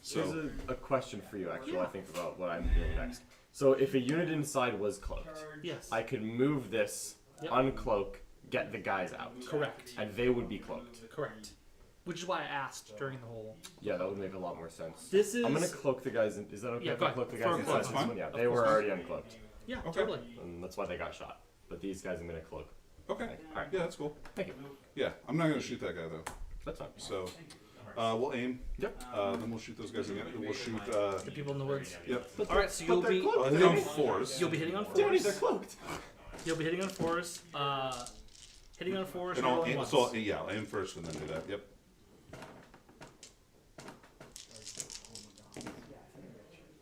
So Here's a question for you, actually. Yeah. I think about what I'm doing next. So if a unit inside was cloaked, Yes. I could move this, Yep. uncloak, get the guys out, Correct. and they would be cloaked. Correct. Which is why I asked during the whole. Yeah, that would make a lot more sense. This is. I'm gonna cloak the guys. Is that okay? Yeah, if go I ahead. cloak the For guys a inside cloak. this Fine. one? Yeah, Of they were course. already uncloaked, Yeah, Okay. totally. and that's why they got shot. But these guys I'm gonna cloak. okay, Alright. yeah, that's cool. Thank you. Yeah, I'm not going to shoot that guy though. That's fine. So we'll aim. Yep. Then we'll shoot those guys again. We'll shoot. The people in the woods. Yep. All right, so you'll be I'll hit on fours. you'll be hitting on Danny, they're fours. cloaked. You'll be hitting on fours. Hitting on fours. And and I'll rolling aim, ones. so I'll aim first and then do that. Yep.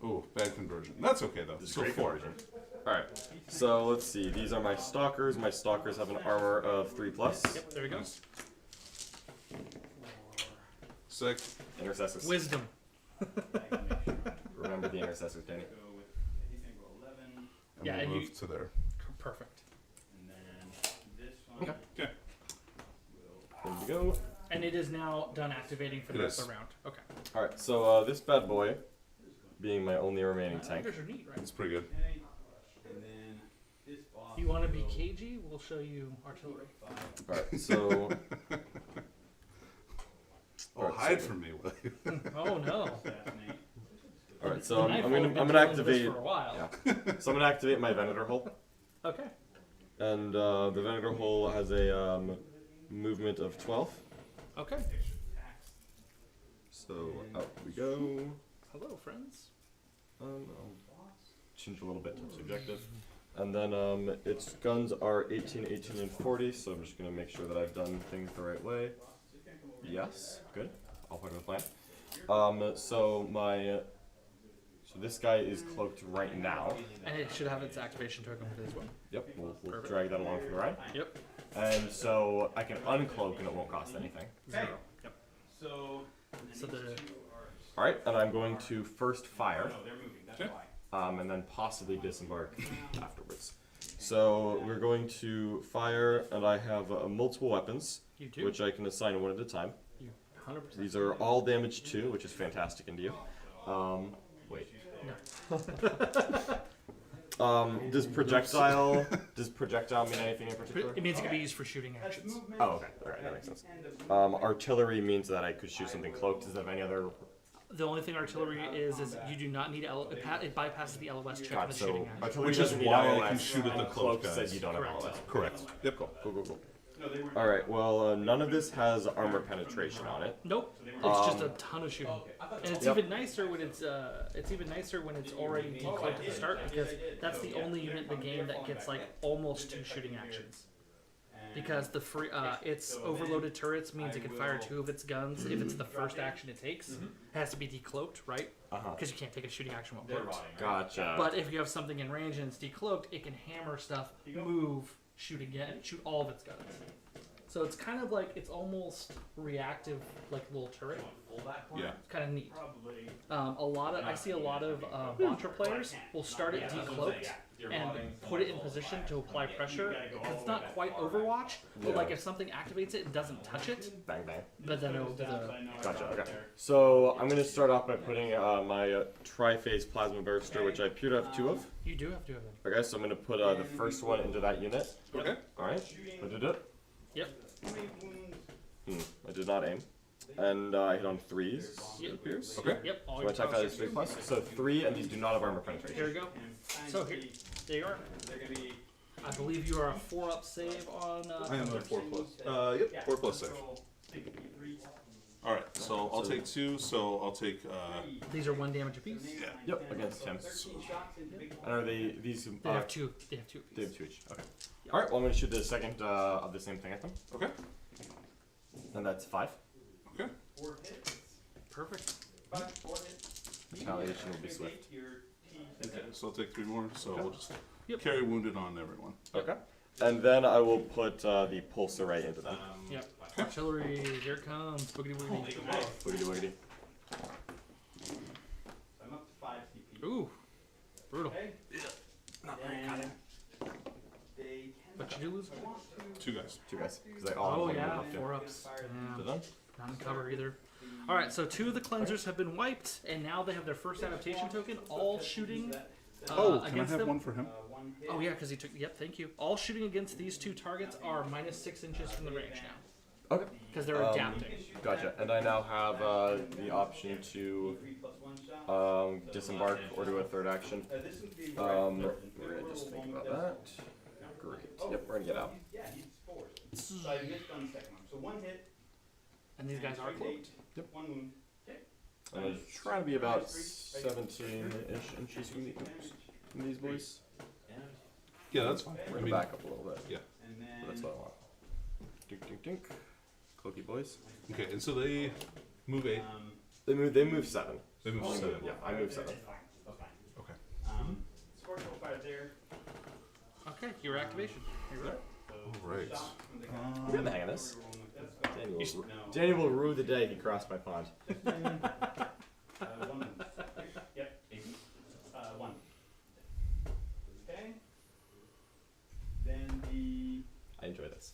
Ooh, bad conversion. That's okay though. This is So great 4. conversion. Alright, so let's see. These are my stalkers. My stalkers have an armor of 3+. Yep. There we go. Six. Intercessors. Wisdom. Remember the intercessors, Danny. He's gonna go 11, And Yeah, we'll and move you- to there. Perfect. and then this one. Okay. Okay. There we go. And it is now done activating for the It rest is. of the round. Okay. Alright, so this bad boy, being my only remaining tank. Fingers are neat, right? It's pretty good. Okay, and then this boss. You want to be cagey? We'll show you artillery. Alright, so. Oh, Alright, hide so- from me, will you? Oh no. Assassinate. Alright, so The I'm Night gonna Folk been I'm gonna dealing with this activate. for a while. Yeah. So I'm gonna activate my Venator hole, Okay. and the Venator hole has a movement of 12. Okay. So out we go. Hello, friends. I'll change a little bit to subjective. And then its guns are 18, 18, and 40, so I'm just going to make sure that I've done things the right way. Yes, good. All part of the plan. So this guy is cloaked right now. And it should have its activation token with it as well. Yep, we'll Perfect. drag that along for the ride. Yep. And so I can uncloak and it won't cost anything. 0. Yep. So. So the Alright, and I'm going to first fire. No, they're moving. That's Okay. why. And then possibly disembark afterwards. So we're going to fire, and I have multiple weapons, you do. which I can assign one at a time. You 100%. These are all damage 2, which is fantastic into you. Wait. Does projectile mean anything in particular? It means it can be used for shooting actions. Oh, okay. Alright, that makes sense. Artillery means that I could shoot something cloaked. Does it have any other? The only thing artillery is you do not need it bypasses the LOS check of God, the so shooting action. artillery Which is doesn't need why I LOS, can shoot at the and cloaked cloak guys. said you don't have Correct. LOS. Correct. Yep. Cool. Alright, well, none of this has armor penetration on it. Nope. It's just a ton of shooting. And it's Yep. even nicer when it's already decloaked at the start because that's the only unit in the game that gets like almost 2 shooting actions. Because the free its overloaded turrets means it can fire 2 of its guns if it's the first action it takes. It has to be decloaked, right? Because you can't take a shooting action while They're cloaked. rotting. Gotcha. But if you have something in range and it's decloaked, it can hammer stuff, move, shoot again, shoot all of its guns. So it's kind of like, it's almost reactive, like little turret. Yeah. It's kind of neat. Probably. I see a lot of Mantra players will start it decloaked and put it in position to apply pressure. It's not quite Overwatch, but like if something activates it, it doesn't touch it. Bang bang. But then it'll do the. Gotcha. Okay. So I'm gonna start off by putting my tri-phase plasma burster, which I appear to have 2 of. You do have to have them. Okay, so I'm gonna put the first one into that unit. Okay. All right. Put it up. Yep. I did not aim, and I hit on 3s. Yep. It appears. Okay. Yep. All So your attack value is 3+. So 3, and these do not have armor penetration. Here we go. So here, there you are. I believe you are a 4-up save on. I am a 4+. Yep, 4+ save. All right, so I'll take 2. So I'll take. These are 1 damage apiece. Yeah. Yep, against him. And are they these? They have 2. They have 2 apiece. They have 2 each. Okay. All right. Well, I'm gonna shoot the second of the same thing at them, Okay. and that's 5. Okay. Perfect. Retaliation will be swift. Okay. So I'll take 3 more. So we'll just Yep. carry wounded on everyone. Okay. And then I will put the pulse array into them. Yep. Artillery, here it comes. Boogity boogity. Wiggity wiggity. I'm up to 5 CP. Ooh. Brutal. Okay. Not very kind But you do lose. 2 guys. 2 guys, because they all. Oh have yeah, one left, 4-ups. To Yeah. them. Not in cover either. Alright, so 2 of the cleansers have been wiped, and now they have their first adaptation token, all shooting Oh, can I against have them. one for him? Oh yeah, because he took. Yep, thank you. All shooting against these 2 targets are -6 inches from the range now, Okay. because they're adapting. Gotcha. And I now have the option to disembark or do a third action. We're gonna just think about that. Great. Yep, we're gonna get out. Yeah, he's 4. So I missed on the second one. So 1 hit. And these guys are cloaked. Yep. 1 wound. I'm gonna try to be about 17-ish inches from these boys. Yeah, that's fine. We're gonna back up a little bit. Yeah. And then. But that's what I want. Dink dink dink. Cloaky boys. Okay, and so they move 8. They move 7. They move 7. Yeah, I move 7. That's fine. Okay. Scorch will fire there. Okay, your activation. Here we go. All right. You're in the hang of this. Danny That's will, no. Danny will rue the day he crossed my pond. 1 wound. Yep. 1. Okay. Then the. I enjoy this.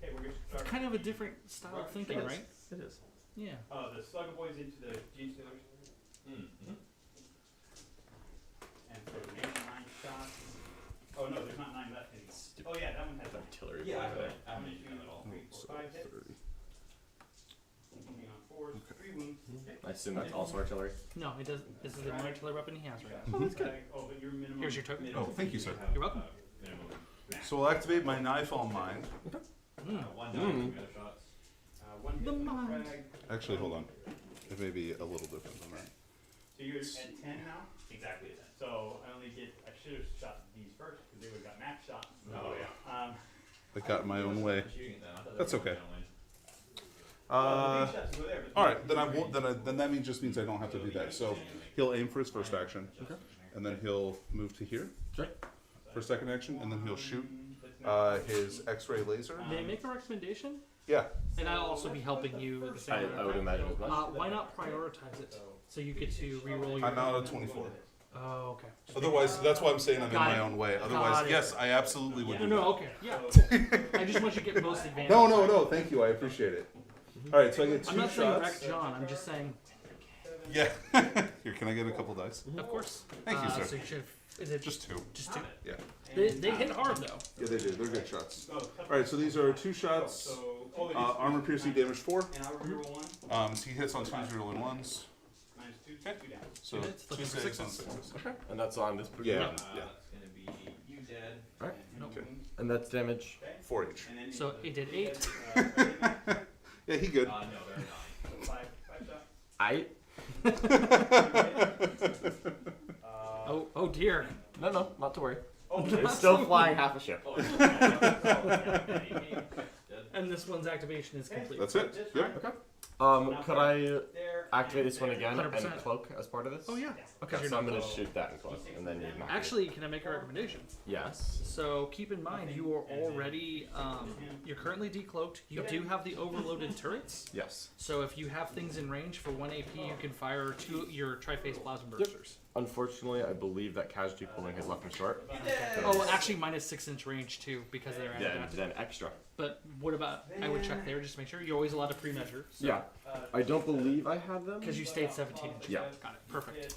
Okay, we're going to start. It's kind of a different style of thinking, right? It is. Yeah. The Slugger Boys into the Gene Stealers. And for the next 9 shots. Oh no, there's not 9 left anymore. Oh yeah, that one has 9. Artillery. Yeah, boy. I haven't used them at all. 3, 4, 5 hits. 30. Moving on 4s, 3 wounds. I assume that's also artillery. No, it does. This is the only artillery weapon he has right now. Oh, that's good. Oh, but your minimum. Here's your token. Oh, thank you, sir. You're welcome. So we'll activate my Nightfall Mind. One die, 2 other shots. 1 hit The from mind. frag. Actually, hold on. It may be a little different than that. So you're at 10 now? Exactly a 10. So I only get, I should have shot these first because they would have got max shots. Oh, yeah. I got in my own way. Shooting it then. I thought That's they were okay. gonna win. These shots go there, but All right, then I won't. Then that just means I don't have to do that. So he'll aim for his first action, and then he'll move to here for second action, and then he'll shoot his X-ray laser. May I make a recommendation? Yeah. And I'll also be helping you at the same I would time. imagine as much. Why not prioritize it? So you get to re-roll your. I'm out at 24. Oh, okay. Otherwise, that's why I'm saying I'm in Got my it. own way. Got Otherwise, it. yes, I absolutely would No, do no, that. okay, yeah. I just want you to get most advantage. No. Thank you. I appreciate it. All right, so I get 2 I'm not saying wreck shots. John. I'm just saying, Yeah. Here, can I get a couple dice? of course. Thank you, sir. So you should. Is it Just 2. just 2? Yeah. They hit hard though. Yeah, they do. They're good shots. All right, so these are 2 shots. Armor piercing damage 4. And I'll reroll 1. So he hits on 2s, 0 and 1s. Minus 2, Okay. 2 down. So Two hits, 2 looking for 6 on sixes. 6s. Okay. And that's on this. Yeah. Yeah. Yeah. It's gonna be you dead. Alright. Okay. And that's damage. 4 each. And then So it did 8. Yeah, he good. No, they're not. 5 shots. I. Oh dear. No, not to worry. Oh, It's still flying half a ship. Oh, it's And this one's activation is complete. That's it. Yep. Okay. Could I there. activate this one again 100%. and cloak as part of this? Oh yeah. Okay, You're so I'm not gonna close. shoot that and cloak, and then you knock me. Actually, can I make a recommendation? Yes. So keep in mind, you are already, you're currently decloaked. You do have the overloaded turrets. Yes. So if you have things in range for 1 AP, you can fire your tri-phase plasma bursters. Unfortunately, I believe that casualty pooling has left him short. Oh, actually minus 6-inch range too, because they're added that. Then extra. But what about, I would check there just to make sure. You're always allowed to pre-measure. So, Yeah. I don't believe I have them. because you stayed 17 inches. Yeah. Got it. Perfect.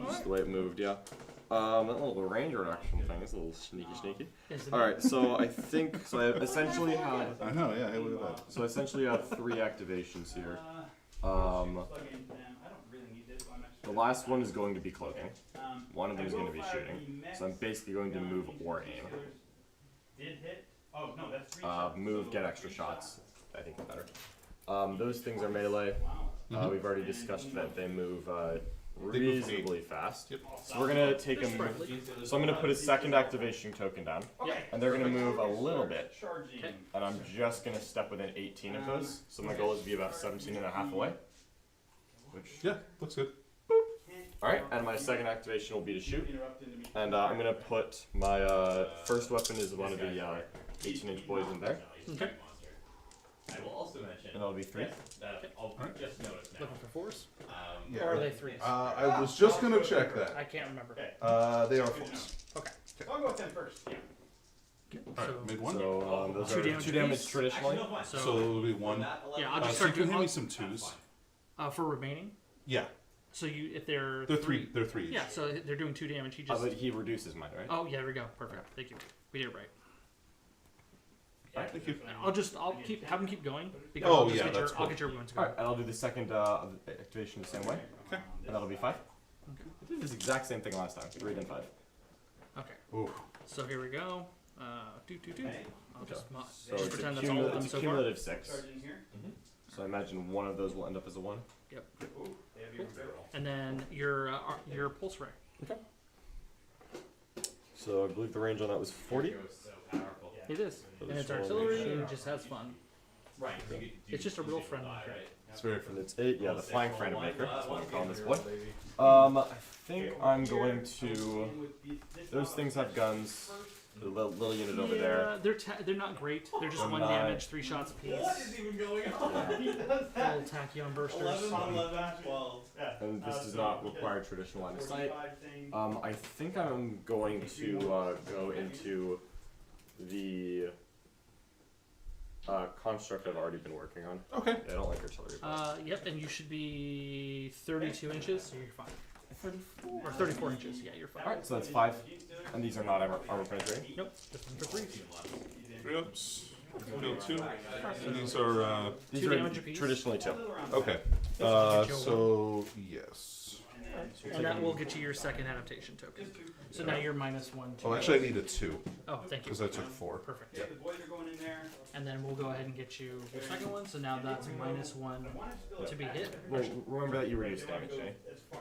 Just the way it moved, yeah. That little range reduction thing is a little sneaky. Isn't it? Alright, so I think, so I essentially had, I know, yeah, hey, look at that. so I essentially have 3 activations here. The last one is going to be cloaking. One of them is going to be shooting. So I'm basically going to move or aim. Did hit? Oh no, that's 3 Move, get extra shots. I think better. Those things are melee. We've already discussed that they move reasonably fast. Yep. So we're gonna take They're a sprightly. So I'm gonna put a second activation token down, and they're gonna move a little bit, Charging. Okay. and I'm just gonna step within 18 of those. So my goal is to be about 17 and a half away. Which, Yeah, looks good. all right. And my second activation will be to shoot, and I'm gonna put my first weapon is one of the 18-inch boys in there, Okay. I will also mention and that'll be 3. that I'll Alright. just notice now. Looking for fours? Yeah. Or are they threes? I was just gonna check that. I can't remember. They are fours. Okay. I'll go with 10 first. Yeah. Alright, So, made one. So those Two are damage 2 damage apiece? traditionally. so, So it'll be one. yeah, I'll just So you start can doing hand me some twos. for remaining. Yeah, So you, if they're they're three. They're three each. yeah, so they're doing 2 damage. He just But he reduces mine, right? oh yeah, there we go. Perfect. Thank you. We did it right. Thank you. I'll have him keep going because Oh, I'll just yeah, get that's I'll cool. get your wounds All going. right, and I'll do the second activation the same way. Okay. And that'll be 5. I did this exact same thing last time. 3 then 5. Okay. Ooh. So here we go. I'll just So just it's a, pretend that's all of them it's so a far. cumulative 6. Charging here. So I imagine one of those will end up as a 1. Ooh, they have even barrel. And then your pulse ray. So I believe the range on that was 40. It was so powerful. It is, For and the it's small artillery range. and it just has fun. Right. So you could do It's just a real friendly right? trait. It's very And friendly. it's 8. Yeah, the flying friend of maker. That's what I'm calling this boy. Baby. I think I'm going to. Those things have guns. The little unit over there. Yeah, they're not great. They're just I'm 1 not- damage, 3 shots apiece. What is even going on? He does Little that. tachyon bursters. 11 on 11, 12. Yeah. And this does not require traditional line of sight. 45 thing. I think I'm going to go into the construct I've already been working on. Okay. Yeah, I don't like artillery. Yep, and you should be 32 inches, so you're fine. 34. Or 34 inches, yeah, you're fine. Alright, so that's 5. And these are not armor penetrating. Nope, just one for 3. 3 ups. Field 2. And these are. These 2 are damage apiece. traditionally 2. Okay. So yes. And that will get you your second adaptation token. So now you're minus 1, 2. Oh, actually, I need a 2 Oh, thank you. because I took 4. Perfect. Okay, the boys are going in there. And then we'll go ahead and get you your second one. So now that's minus 1 to be hit. Well, remember that you reduce damage, eh?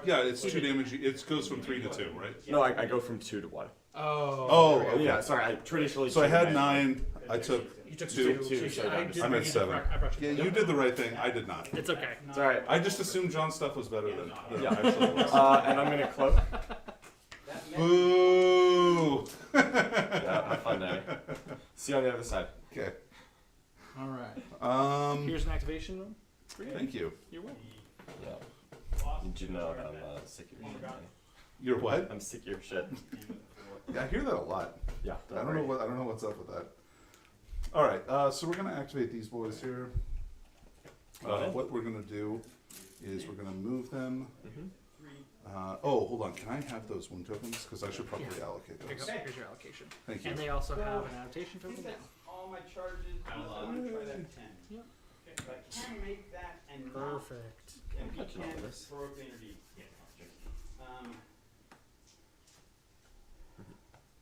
Yeah, it's 2 damage. It goes from 3 to 2, right? No, I go from 2 to 1. Oh. Oh, okay. Yeah, sorry, I traditionally. So I 2 had damage. 9. I took. You took 2. 2. So I down to did I'm bring at you 7. the I brought you. Yeah, you did the right thing. I did not. It's okay. It's alright. I just assumed John's stuff was better than Yeah. actually was. And I'm gonna cloak. Boo! Yeah, have fun, Danny. See you on the other side. Okay. All right. Here's an activation room. For you. Thank you. You're welcome. Yeah. Did you know that I'm sick of your shit, Danny? You're what? I'm sick of your shit. Yeah, I hear that a lot. Yeah. I don't know what's up with that. All right, so we're gonna activate these boys here. What we're gonna do is we're gonna move them. Oh, hold on. Can I have those wound tokens? Because I should probably allocate Here you those. go. Here's your allocation. Thank you. And they also have an adaptation token now. All my charges. I want to try that 10. Yep. If I can make that and not, Perfect. and he Touching can on this. heroic energy.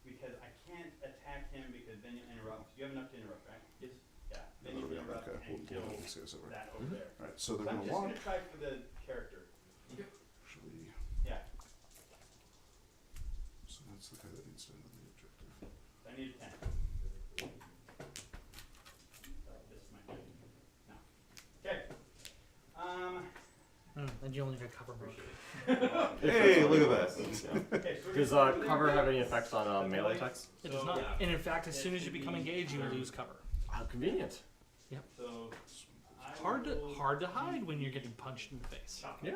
Because I can't attack him because then you'll interrupt. You have enough to interrupt, right? Yes. Yeah. Then you That'll be can interrupt okay. and We'll kill move these guys over. that over there. All right, so So they're I'm gonna just walk. gonna try for the character. Actually, Yeah. so that's the guy that needs to know the objective. I need a 10. This is my 10. No. Okay. And you only get cover mark. Hey, look at that. Does cover have any effects on melee attacks? It does not. And in fact, as soon as you become engaged, you lose cover. How convenient. So Hard to hide when you're getting punched in the face. Yeah.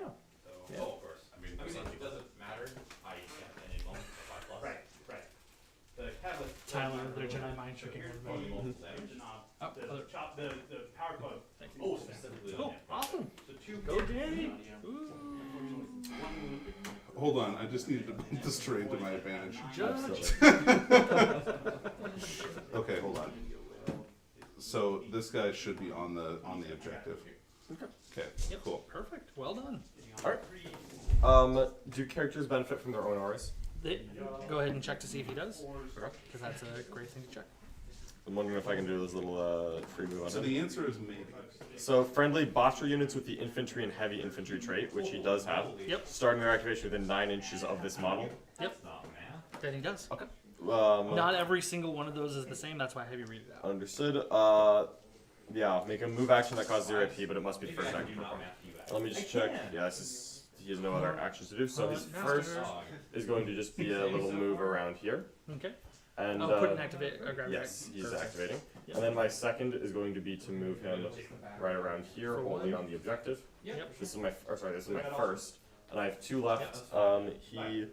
Oh, of course. I mean, it doesn't matter. I can't enable 5+. right. The catalyst. Tyler, they're Jedi mind tricking everybody. Multiple damage. Oh, The other- chop, the power code. Thank Oh, specifically. Cool. Awesome. So 2 Go, hits. Danny. Ooh. 1 wound. Hold on, I just needed to bump this terrain to my advantage. Judge. Okay, hold on. So this guy should be on the objective. Okay, Yep. cool. Perfect. Well done. Do characters benefit from their own auras? Go ahead and check to see if he does, because that's a great thing to check. I'm wondering if I can do this little free move on So him. the answer is maybe. So friendly botcher units with the infantry and heavy infantry trait, which he does have, Yep. starting their activation within 9 inches of this model. Yep. Then he does. Okay. Not every single one of those is the same. That's why I have you read it out. Understood. Yeah, make a move action that costs 0 AP, but it must be the first action performed. Let me just check. Yeah, this is, he has no other actions to do, so his first is going to just be a little move around here. Okay. And Put an activate. Grab yes, he's Perfect. activating. And then my second is going to be to move him right around here, For only one. on the objective. Yep. This is my, this is my first, and I have 2 left. He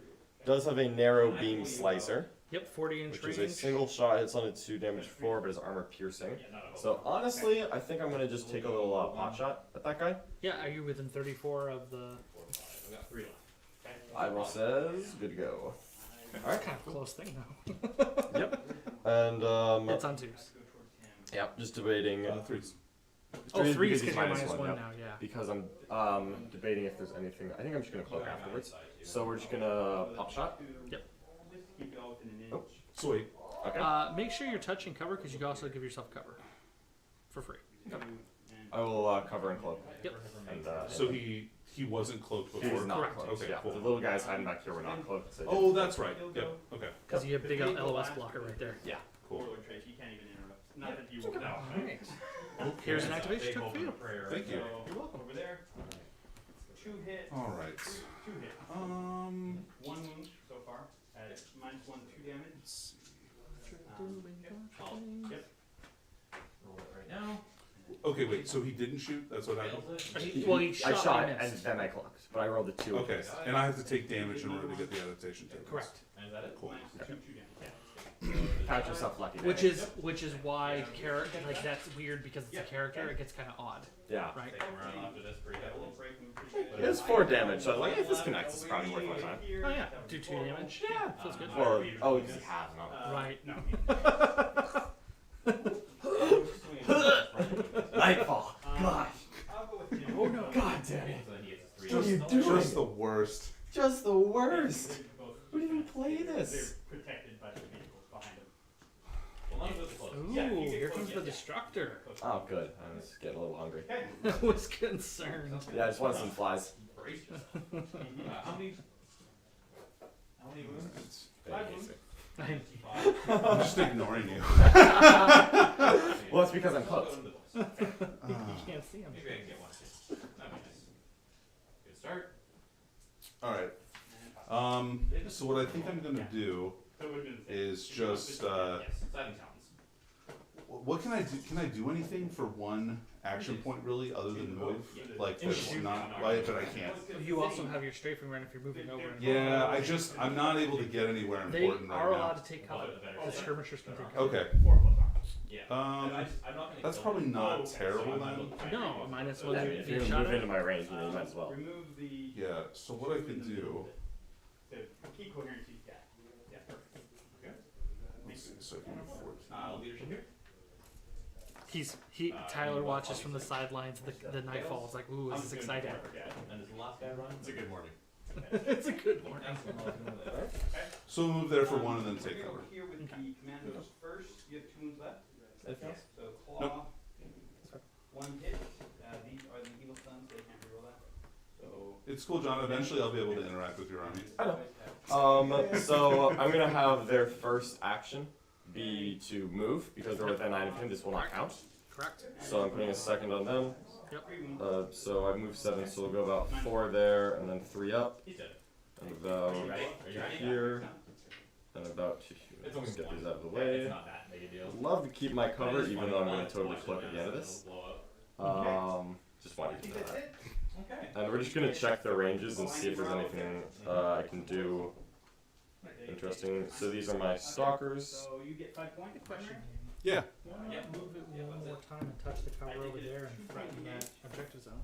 does have a narrow beam slicer, Yep. 40-inch which range. is a single shot, hits on a 2 damage 4, but is armor piercing. So honestly, I think I'm gonna just take a little pot shot at that guy. Yeah. Are you within 34 of the? I've got 3 left. Eyeball says, good to go. Alright. Kind of close thing though. Yep. And It's on twos. yep, just debating. 3s. Oh, Threes threes because because you're he's minus one yep. now. Yeah. Because I'm debating if there's anything. I think I'm just gonna cloak afterwards. So we're just gonna pop shot. Yep. Just keep it all within an inch. Oh. Sweet. Okay. Make sure you're touching cover because you can also give yourself cover for free. I will cover and cloak. Yep. And So he wasn't cloaked he before. was not Correct. cloaked. Okay, Yeah, cool. the little guys hiding back here were not cloaked. So Oh, that's right. Yep. Okay. Because you have big LOS blocker right there. yeah. Cool. Warlord trait, you can't even interrupt. Not that you will now. Here's an activation took for you. Thank you. You're welcome. Over there. 2 hits. All right. 2 hits. 1 wound so far. At -1, 2 damage. Yep. Roll it right now. Okay, wait. So he didn't shoot? That's what happened. Well, he I shot, shot and and missed. then I clocked, but I rolled a 2. Okay, and I have to take damage in order to get the adaptation tokens. Correct. And is that it? Cool. -2, 2 damage. Count yourself lucky. Which is why character like that's weird because it's a character. It gets kind of odd, yeah. right? Take a run after this pretty heavily. It is 4 damage, so I was like, if this connects, it's probably worth my time. Oh yeah, do 2 damage. Yeah, feels good. Well, oh, because he has not. Right. No. Nightfall. Gosh. I'll go with him. Oh no. God damn it. So then he gets a 3. What are you doing? Just the worst. Just the worst. Who didn't even play They're this? protected by the vehicles behind them. Well, none of this is close. Ooh, here comes the destructor. Oh, good. I was getting a little hungry. I was concerned. Yeah, I just wanted some flies. Brace yourself. How many wounds? I'm just ignoring you. Well, it's because I'm hooked. You can't see him. Maybe I can get one. That'd be nice. Good start. All right. So what I think I'm gonna do So it would have been is just Yes, exciting sounds. what can I do? Can I do anything for one action point really, other than move? Like that's not right, but I can't. You also have your strafing run if you're moving over. And Yeah, I'm not able to get anywhere They important are right allowed now. to take cover. The skirmishers can take cover. Okay. 4 plus armor. Yeah. Um, And I'm not gonna that's kill probably him. not terrible then. No, minus one Yeah, to if be you're shot gonna move at. into my range, you might as well. Remove the Yeah. So what I could do? the key coherency. Yeah. Yeah. Perfect. Let's see. So I can have 14. Leadership here. Tyler watches from the sidelines. The night falls. Like, ooh, this is exciting. And does the last guy run? It's a good morning. It's a good one. So we'll move there for one and then take cover. Here with the commandos first, you have 2 wounds left. Anything else? So claw, Nope. 1 hit. These are the evil sons. They can't reroll that. So It's cool, John. Eventually, I'll be able to interact with your army. So I'm gonna have their first action be to move because they're within 9 of him. This will not count. Correct. So I'm putting a second on them. Yep. So I move 7, so we'll go about 4 there, and then 3 up, He's dead. and about Are you ready? Are you ready? here, and about to It's here. only Let's get one. these out of the Yeah, way. it's not that big a deal. Love to keep my But cover, it is even funny, though I'm you going want to totally watch clip it at the end of and this. it'll blow up. Just wanted to do that. Okay. And we're just going to check the ranges and see if there's anything I can do interesting. So these are my stalkers. So you get 5 points. Question. Yeah. Why not move it one more time and touch the cover over there and threaten that objective zone?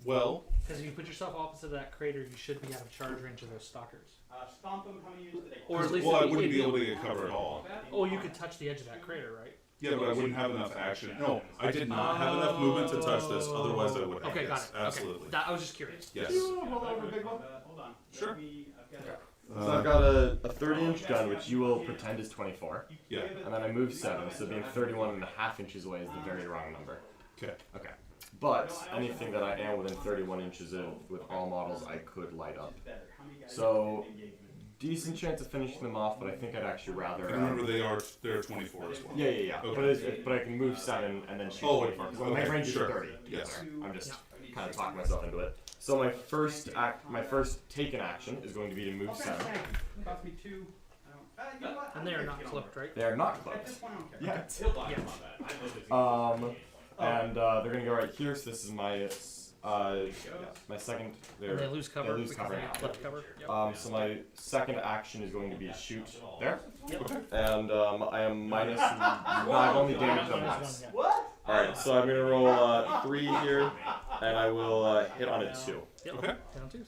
Well, Because if you put yourself opposite of that crater, you should be out of charge range of those stalkers. Stomp them. How many use today? Or at least well, I it- wouldn't it- be able to get cover at all. Oh, you could touch the edge of that crater, right? Yeah, but I wouldn't have enough action. No, I did not have enough movement to touch this. Otherwise, I would have. Okay, got Yes, it. absolutely. Okay. That, I was just curious. Yes. Hold over, big one. Hold on. Sure. Let me, I've got So I've got a 30-inch gun, which you will pretend is 24. Yeah. And then I move 7, so being 31.5 inches away is the very wrong number. Okay. Okay. But anything that I am within 31 inches of with all models, I could light up. So decent chance of finishing them off, but I think I'd actually rather. And remember, they're 24 as well. Yeah. Okay. But I can move 7 and then shoot Oh, 24. Because my okay, range is sure. 30. Yes. I'm just kind of talking myself into it. So my first taken action is going to be to move 7. Cost me 2. You know what? And they are not clipped, right? They are not At close this point, I don't care. yet. He'll buy him on that. I know this. And they're gonna go right here. So this is my my second. And they lose cover. They lose because cover they now. get clipped cover. Yep. So my second action is going to be to shoot there, Yep. and I am minus. No, I've only damaged them Minus once. one, yeah. All right, so I'm gonna roll 3 here, and I will hit on a 2. Yep. Okay. Down 2.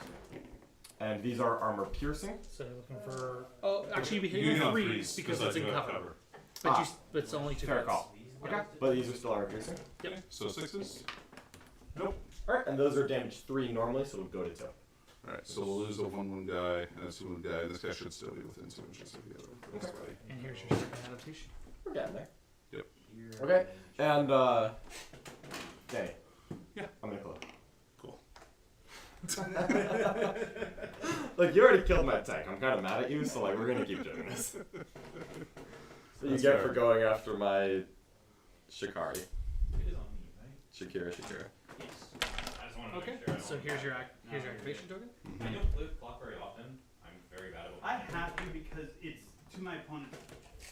And these are armor piercing. So you're looking for. Oh, actually, you'd be You hitting have 3s because it's in you have cover. But you, but it's only 2 Fair hits. call. Okay, but these are still armor piercing. Okay. So 6s. All right, and those are damage 3 normally, so we'll go to 2. All right. So we'll lose a 1/1 guy and a 2/1 guy. And this guy should still be within 2 inches of the other. That's fine. And here's your second adaptation. We're getting there. Yep. Okay, and Danny. Yeah. I'm gonna close. Cool. Like, you already killed my tank. I'm kind of mad at you, so like we're gonna keep doing this. So you That's get fair. for going after my Shikari. It is on me, right? Shakira. Yes. I just want to Okay. make sure. I So don't- here's your activation token. I don't flip flop very often. I'm very bad at it. I have to because it's to my opponent's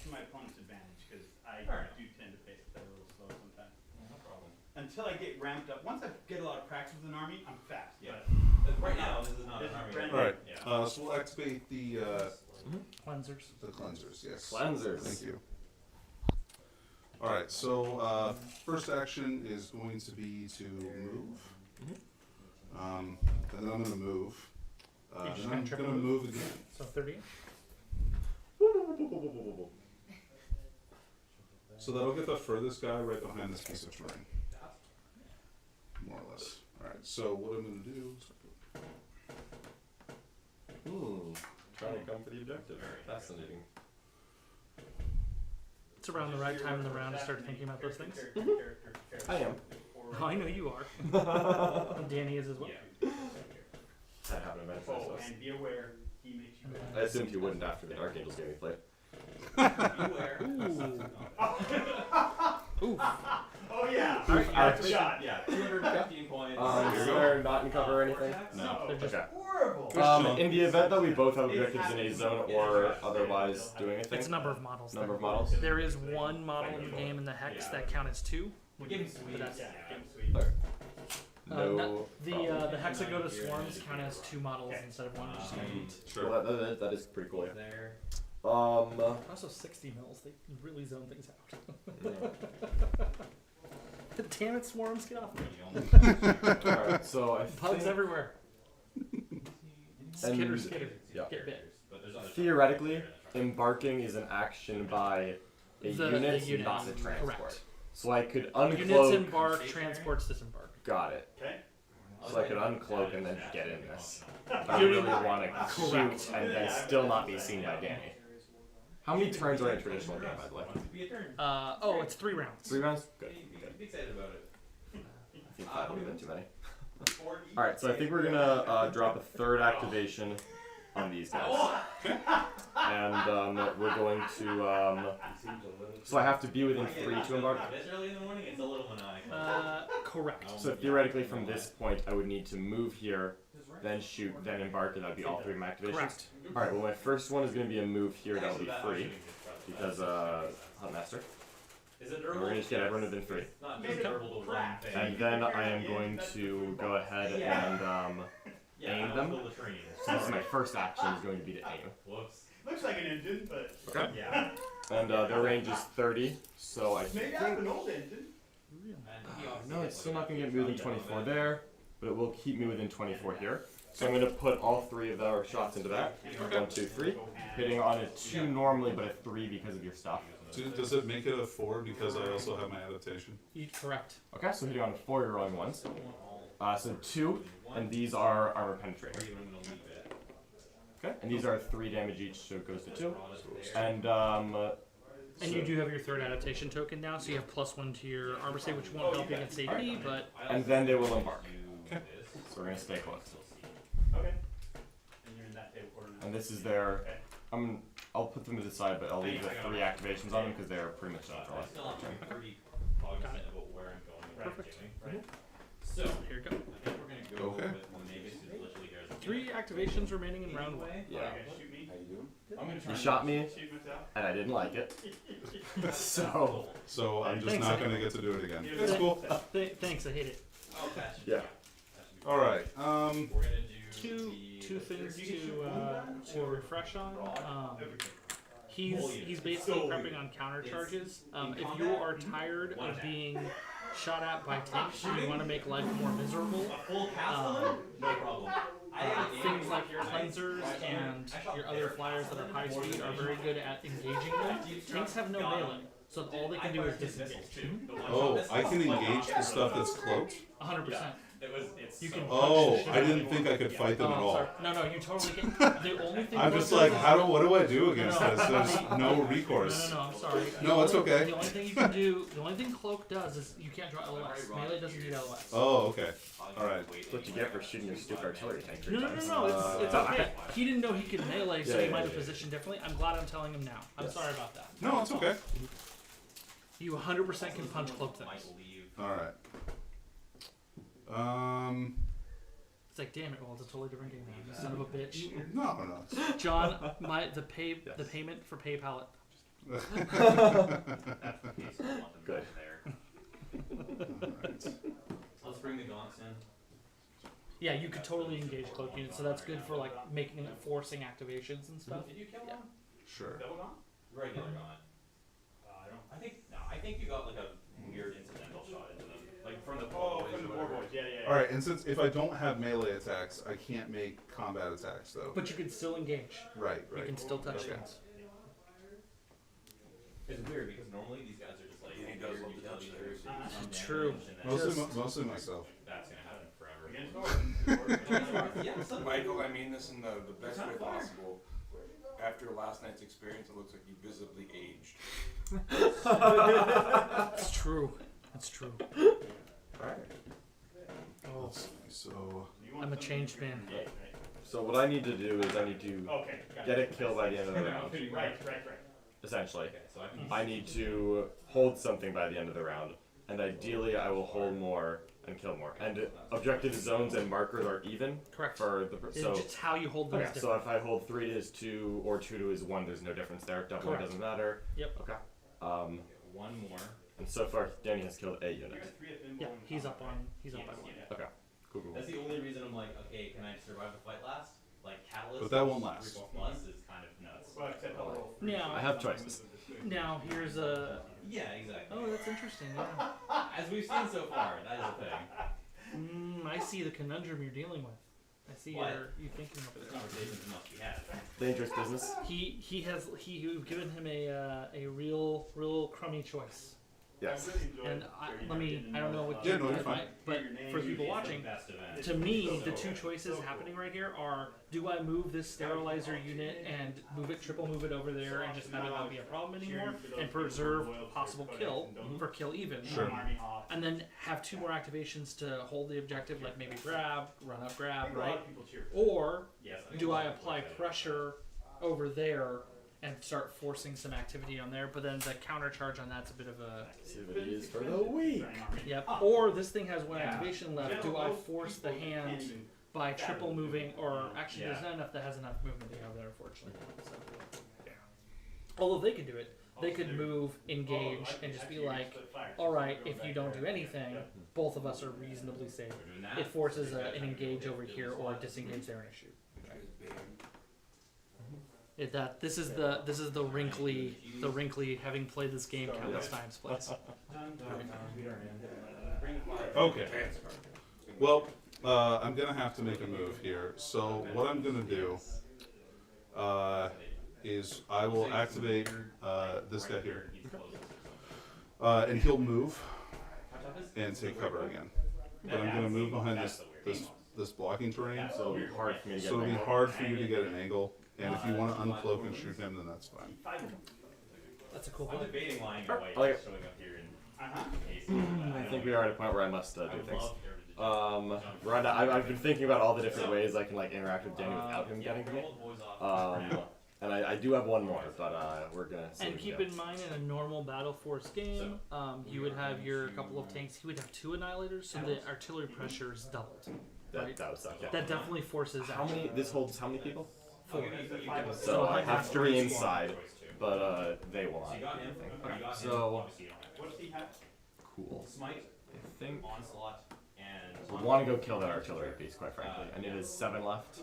advantage because I Fair enough. do tend to play a little slow sometimes. No problem. Until I get ramped up. Once I get a lot of practice with an army, I'm fast. Yeah. But Right now, this is not This an is army. brand All right. Yeah. So we'll activate the Cleansers. cleansers. Yes. Cleansers. Thank you. All right. So first action is going to be to move. And then I'm going to move. You just Then I'm triple going to move. move again. So 30. So that'll get the furthest guy right behind this piece of terrain. More or less. All right. So what I'm going to do. Trying to come for the objective. Fascinating. It's around the right time in the round to start thinking about those things. I am. Oh, I know you are. And Danny is as well. That happened eventually. Oh, So and be aware, he makes you I assumed he wouldn't after the Dark Angels game we played. Beware. Ooh. Oh yeah. Ouch. Shot. Yeah, 215 points. Is there not in cover or anything? No. They're just, Okay. Horrible. In the event that we both have objectives in a zone or otherwise do anything, it's a number of models. number there. of models. There is one model in the game in the hex that count as 2. Game sweet. But that's- No. The hexagonal swarms count as 2 models instead of 1, which is kind of neat. Sure. Well, that is pretty cool. There. Also 60 mils, they really zone things out. Damn it, swarms, get off me. Alright, so I Bugs think everywhere. Skitter, And- skitter. yeah. Get bit. But there's other theoretically, embarking is an action by a The unit, unit. not a transport. Correct. So I could Units uncloak. embark, transports disembark. Got it. Okay. So I could uncloak and then get in this. I You really don't want to shoot and then still not be seen by Danny. How many turns are in a traditional game, by the way? Be a turn. It's 3 rounds. 3 rounds? Good. Be excited about it. I think 5 would have been too many. Alright, so I think we're gonna drop a 3rd activation on these guys. And we're going to. So I have to be within 3 to embark? This early in the morning, it's a little maniacal. Correct. So theoretically, from this point, I would need to move here, then shoot, then embark, and that'd be all three of my activations. Correct. All right. Well, my first one is going to be a move here that'll be free because Huntmaster. Is it We're going to just get everyone within free. not just verbal to run thing? And then I am going to go ahead and aim them. Build a train. So this is my first action is going to be to aim. Whoops. Looks like an engine, but Okay. Yeah. And their range is 30, so I maybe I think. have an old engine. No, it's still not going to get me within 24 there, but it will keep me within 24 here. So I'm going to put all three of our shots into that. 1, 2, 3. Hitting on a 2 normally, but a 3 because of your stuff. So does it make it a 4 because I also have my adaptation? Correct. Okay, so hitting on a 4, you're rolling ones. So 2, and these are armor penetrating. Okay, and these are 3 damage each, so it goes to 2. And And you do have your third adaptation token now, so you have +1 to your armor save, which won't help you against AP, but and then they will embark. Okay. So we're gonna stay close. Okay. And you're in that table corner now. And this is their. I'll put them to the side, but I'll leave the 3 activations on them because they're pretty much not I still draw. am pretty cognizant about where I'm going. and what I'm Perfect. doing, right? So, here you go. I think we're gonna go Okay. with Magus, who's literally here as a 3 activations remaining in round 1. Yeah. Okay, shoot me. I'm gonna try He shot me, Shoot myself. and I didn't like it. So So I'm just Thanks. not going to get to do it again. Yeah. That's cool. Thanks, I hate it. Oh, that should Yeah. that should be All right. We're gonna do Two things to refresh on. He's basically prepping on counter charges. If you are tired of being shot at by tanks and you want to make life more miserable, full castellan? No problem. things like your cleansers and your other flyers that are high speed are very good at engaging them. Tanks have no melee, so all they can do is disengage. Oh, I can engage the stuff that's cloaked? 100%. You can punch the Oh, shit I out of didn't them. think I could fight them at Oh, all. sorry. No, you totally can. The only thing I'm Cloak just does like, is- what do I do against No, this? There's no No, recourse. I'm sorry. No, it's okay. The only thing you can do, the only thing Cloak does is you can't draw LOS. Melee doesn't need LOS. Oh, okay. All right. that's what you get for shooting your stupid artillery tank 3 No, times. it's okay. He didn't know he could melee, so Yeah, he yeah, might have yeah. positioned differently. I'm glad I'm telling him now. I'm Yes. sorry about that. No, it's okay. You 100% can punch Cloak things. All right. It's like, damn it, well, it's a totally different game now. You son of a bitch. No. John, the payment for PayPal. Good. Let's bring the gaunts in. Yeah, you could totally engage Cloak units, so that's good for like making forcing activations and stuff. Did you kill Yeah. one? Sure. Double gone? Regular gaunt. I don't. I think you got like a weird incidental shot into them. Like from the Oh, boys from the or board whatever. boys. Yeah. All right, and since if I don't have melee attacks, I can't make combat attacks though. But you can still engage. Right, You right. can still touch Okay. things. It's weird because normally these guys are just like weird utility troops. True. Mostly myself. That's gonna happen forever. Against Norton. Yeah, son of a- Michael, I mean this in the best way possible. After last night's experience, it looks like you visibly aged. It's true. It's true. Oh, Let's see. So I'm a changed man. So what I need to do is I need to Okay. got get a it. kill by the end of the round. Right. Essentially, Okay, so I can I need to hold something by the end of the round, and ideally I will hold more and kill more. And objective zones and markers are even Correct. for the It's so. just how you hold them. Okay, is so different. if I hold 3 to his 2 or 2 to his 1, there's no difference there. Doubling Correct. doesn't matter. Yep. Okay. one more. And so far, Danny has killed 8 units. Yeah, he's up by one. Okay. Cool. That's the only reason I'm like, okay, can I survive the fight last? Like Catalyst. But that won't which last. 3 plus is kind of nuts. Now, I have choices. now here's a. Yeah, exactly. Oh, that's interesting. Yeah. As we've seen so far, that is a thing. I see the conundrum you're dealing with. I see What? you thinking But of the it. conversations must be had. Dangerous business. You've given him a real crummy choice. Yes. And I don't know what Yeah, you no, you're did, fine. right? But for people watching, Best event. to me, the two choices happening right here are: do I move this sterilizer unit and triple move it over there, and just have it not be a problem anymore, and preserve possible kill for kill even? Sure. And then have 2 more activations to hold the objective, like maybe grab, run up, grab, right? Or Yes, do I apply pressure over there and start forcing some activity on there. But then the counter charge on that's a bit of a Activities for the week. yep. Or this thing has one activation left. Do I force the hand by triple moving, or actually there's not enough that has enough movement to have there, unfortunately. So, although they could do it, they could move, engage, and just be like, all right, if you don't do anything, both of us are reasonably safe. It forces an engage over here or a disengage there and a shoot. This is the wrinkly having played this game countless times place. Okay. Well, I'm gonna have to make a move here. So what I'm gonna do is I will activate this guy here, and he'll move and take cover again. But I'm gonna move behind this blocking terrain. So it'll be hard for me to get. So it'll be hard for you to get an angle. And if you want to uncloak and shoot him, then that's fine. That's a cool I'm play. debating lying to white I like it. showing up here in I think we are at a point where I must do things. Rhonda, I've been thinking about all the different ways I can like interact with Danny without him getting to me. And I do have one more, but we're gonna. See And keep in mind, in a normal Battle Force game, you would have your couple of tanks. He would have 2 annihilators, so the artillery pressure is doubled. Right? That would suck. Yeah. That definitely forces How action. many? This holds how many people? 4. So I have 3 inside, but they will not. So you got him. Okay. You got him. So Obviously, you don't have What does he have? cool. Smite, I think onslaught, and I would want to go kill that artillery piece, quite frankly. And it is 7 left.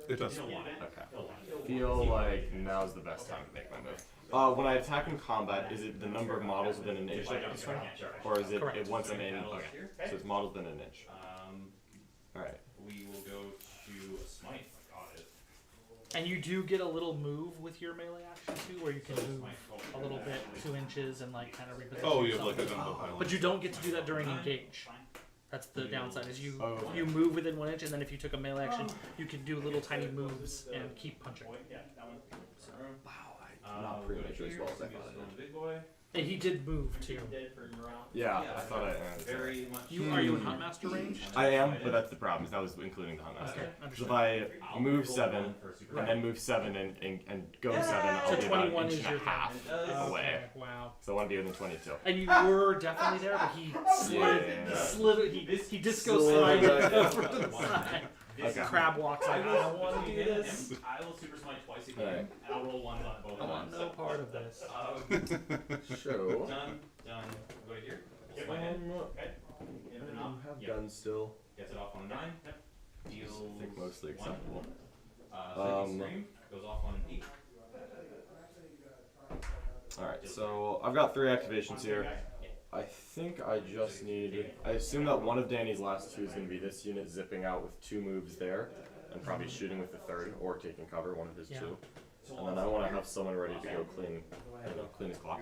It does. he'll want it. Okay. He'll want it. Feel like now's the best time to make my move. When I attack in combat, is it the number of models within an inch like this one? Or is it Correct. once I'm in? Okay. So it's models within an inch. Alright. We will go to a smite. Got it. And you do get a little move with your melee action too, where you can move a little bit, 2 inches, and like kind of reposition Oh, you have yourself. like a gun pylon. But you don't get to do that during engage. That's the downside. Is you Oh, okay. you move within 1 inch, and then if you took a melee action, you can do little tiny moves and keep punching. Yeah, that one. Wow, I'm not pretty much as well as I thought I did. Big boy. And he did move too. Dead for morale. Yeah, I thought I. Very much. Are you in Huntmaster range? I am, but that's the problem. Is that was including the Huntmaster. Okay, So if understood. I move 7 and then move 7 and go 7, I'll So be about an 21 inch is and a your half away. Okay, wow. So I want to be within 22. And you were definitely there, but he slid. He disco Slid slided back. over to the side. Okay. Crab walks like, I don't want to do this. I will super smite twice a game, Alright. and I'll roll 1 on both I want ones. no part of this. Show. Done. We'll go to here. We'll smite him. Have guns still. Gets it off on a 9. Deals I think mostly 1. acceptable. Second scream goes off on an 8. Alright, so I've got 3 activations here. I think I just need. I assume that one of Danny's last 2 is going to be this unit zipping out with 2 moves there, and probably shooting with the 3rd or taking cover, one of his 2. And then I want to have someone ready to go clean his clock.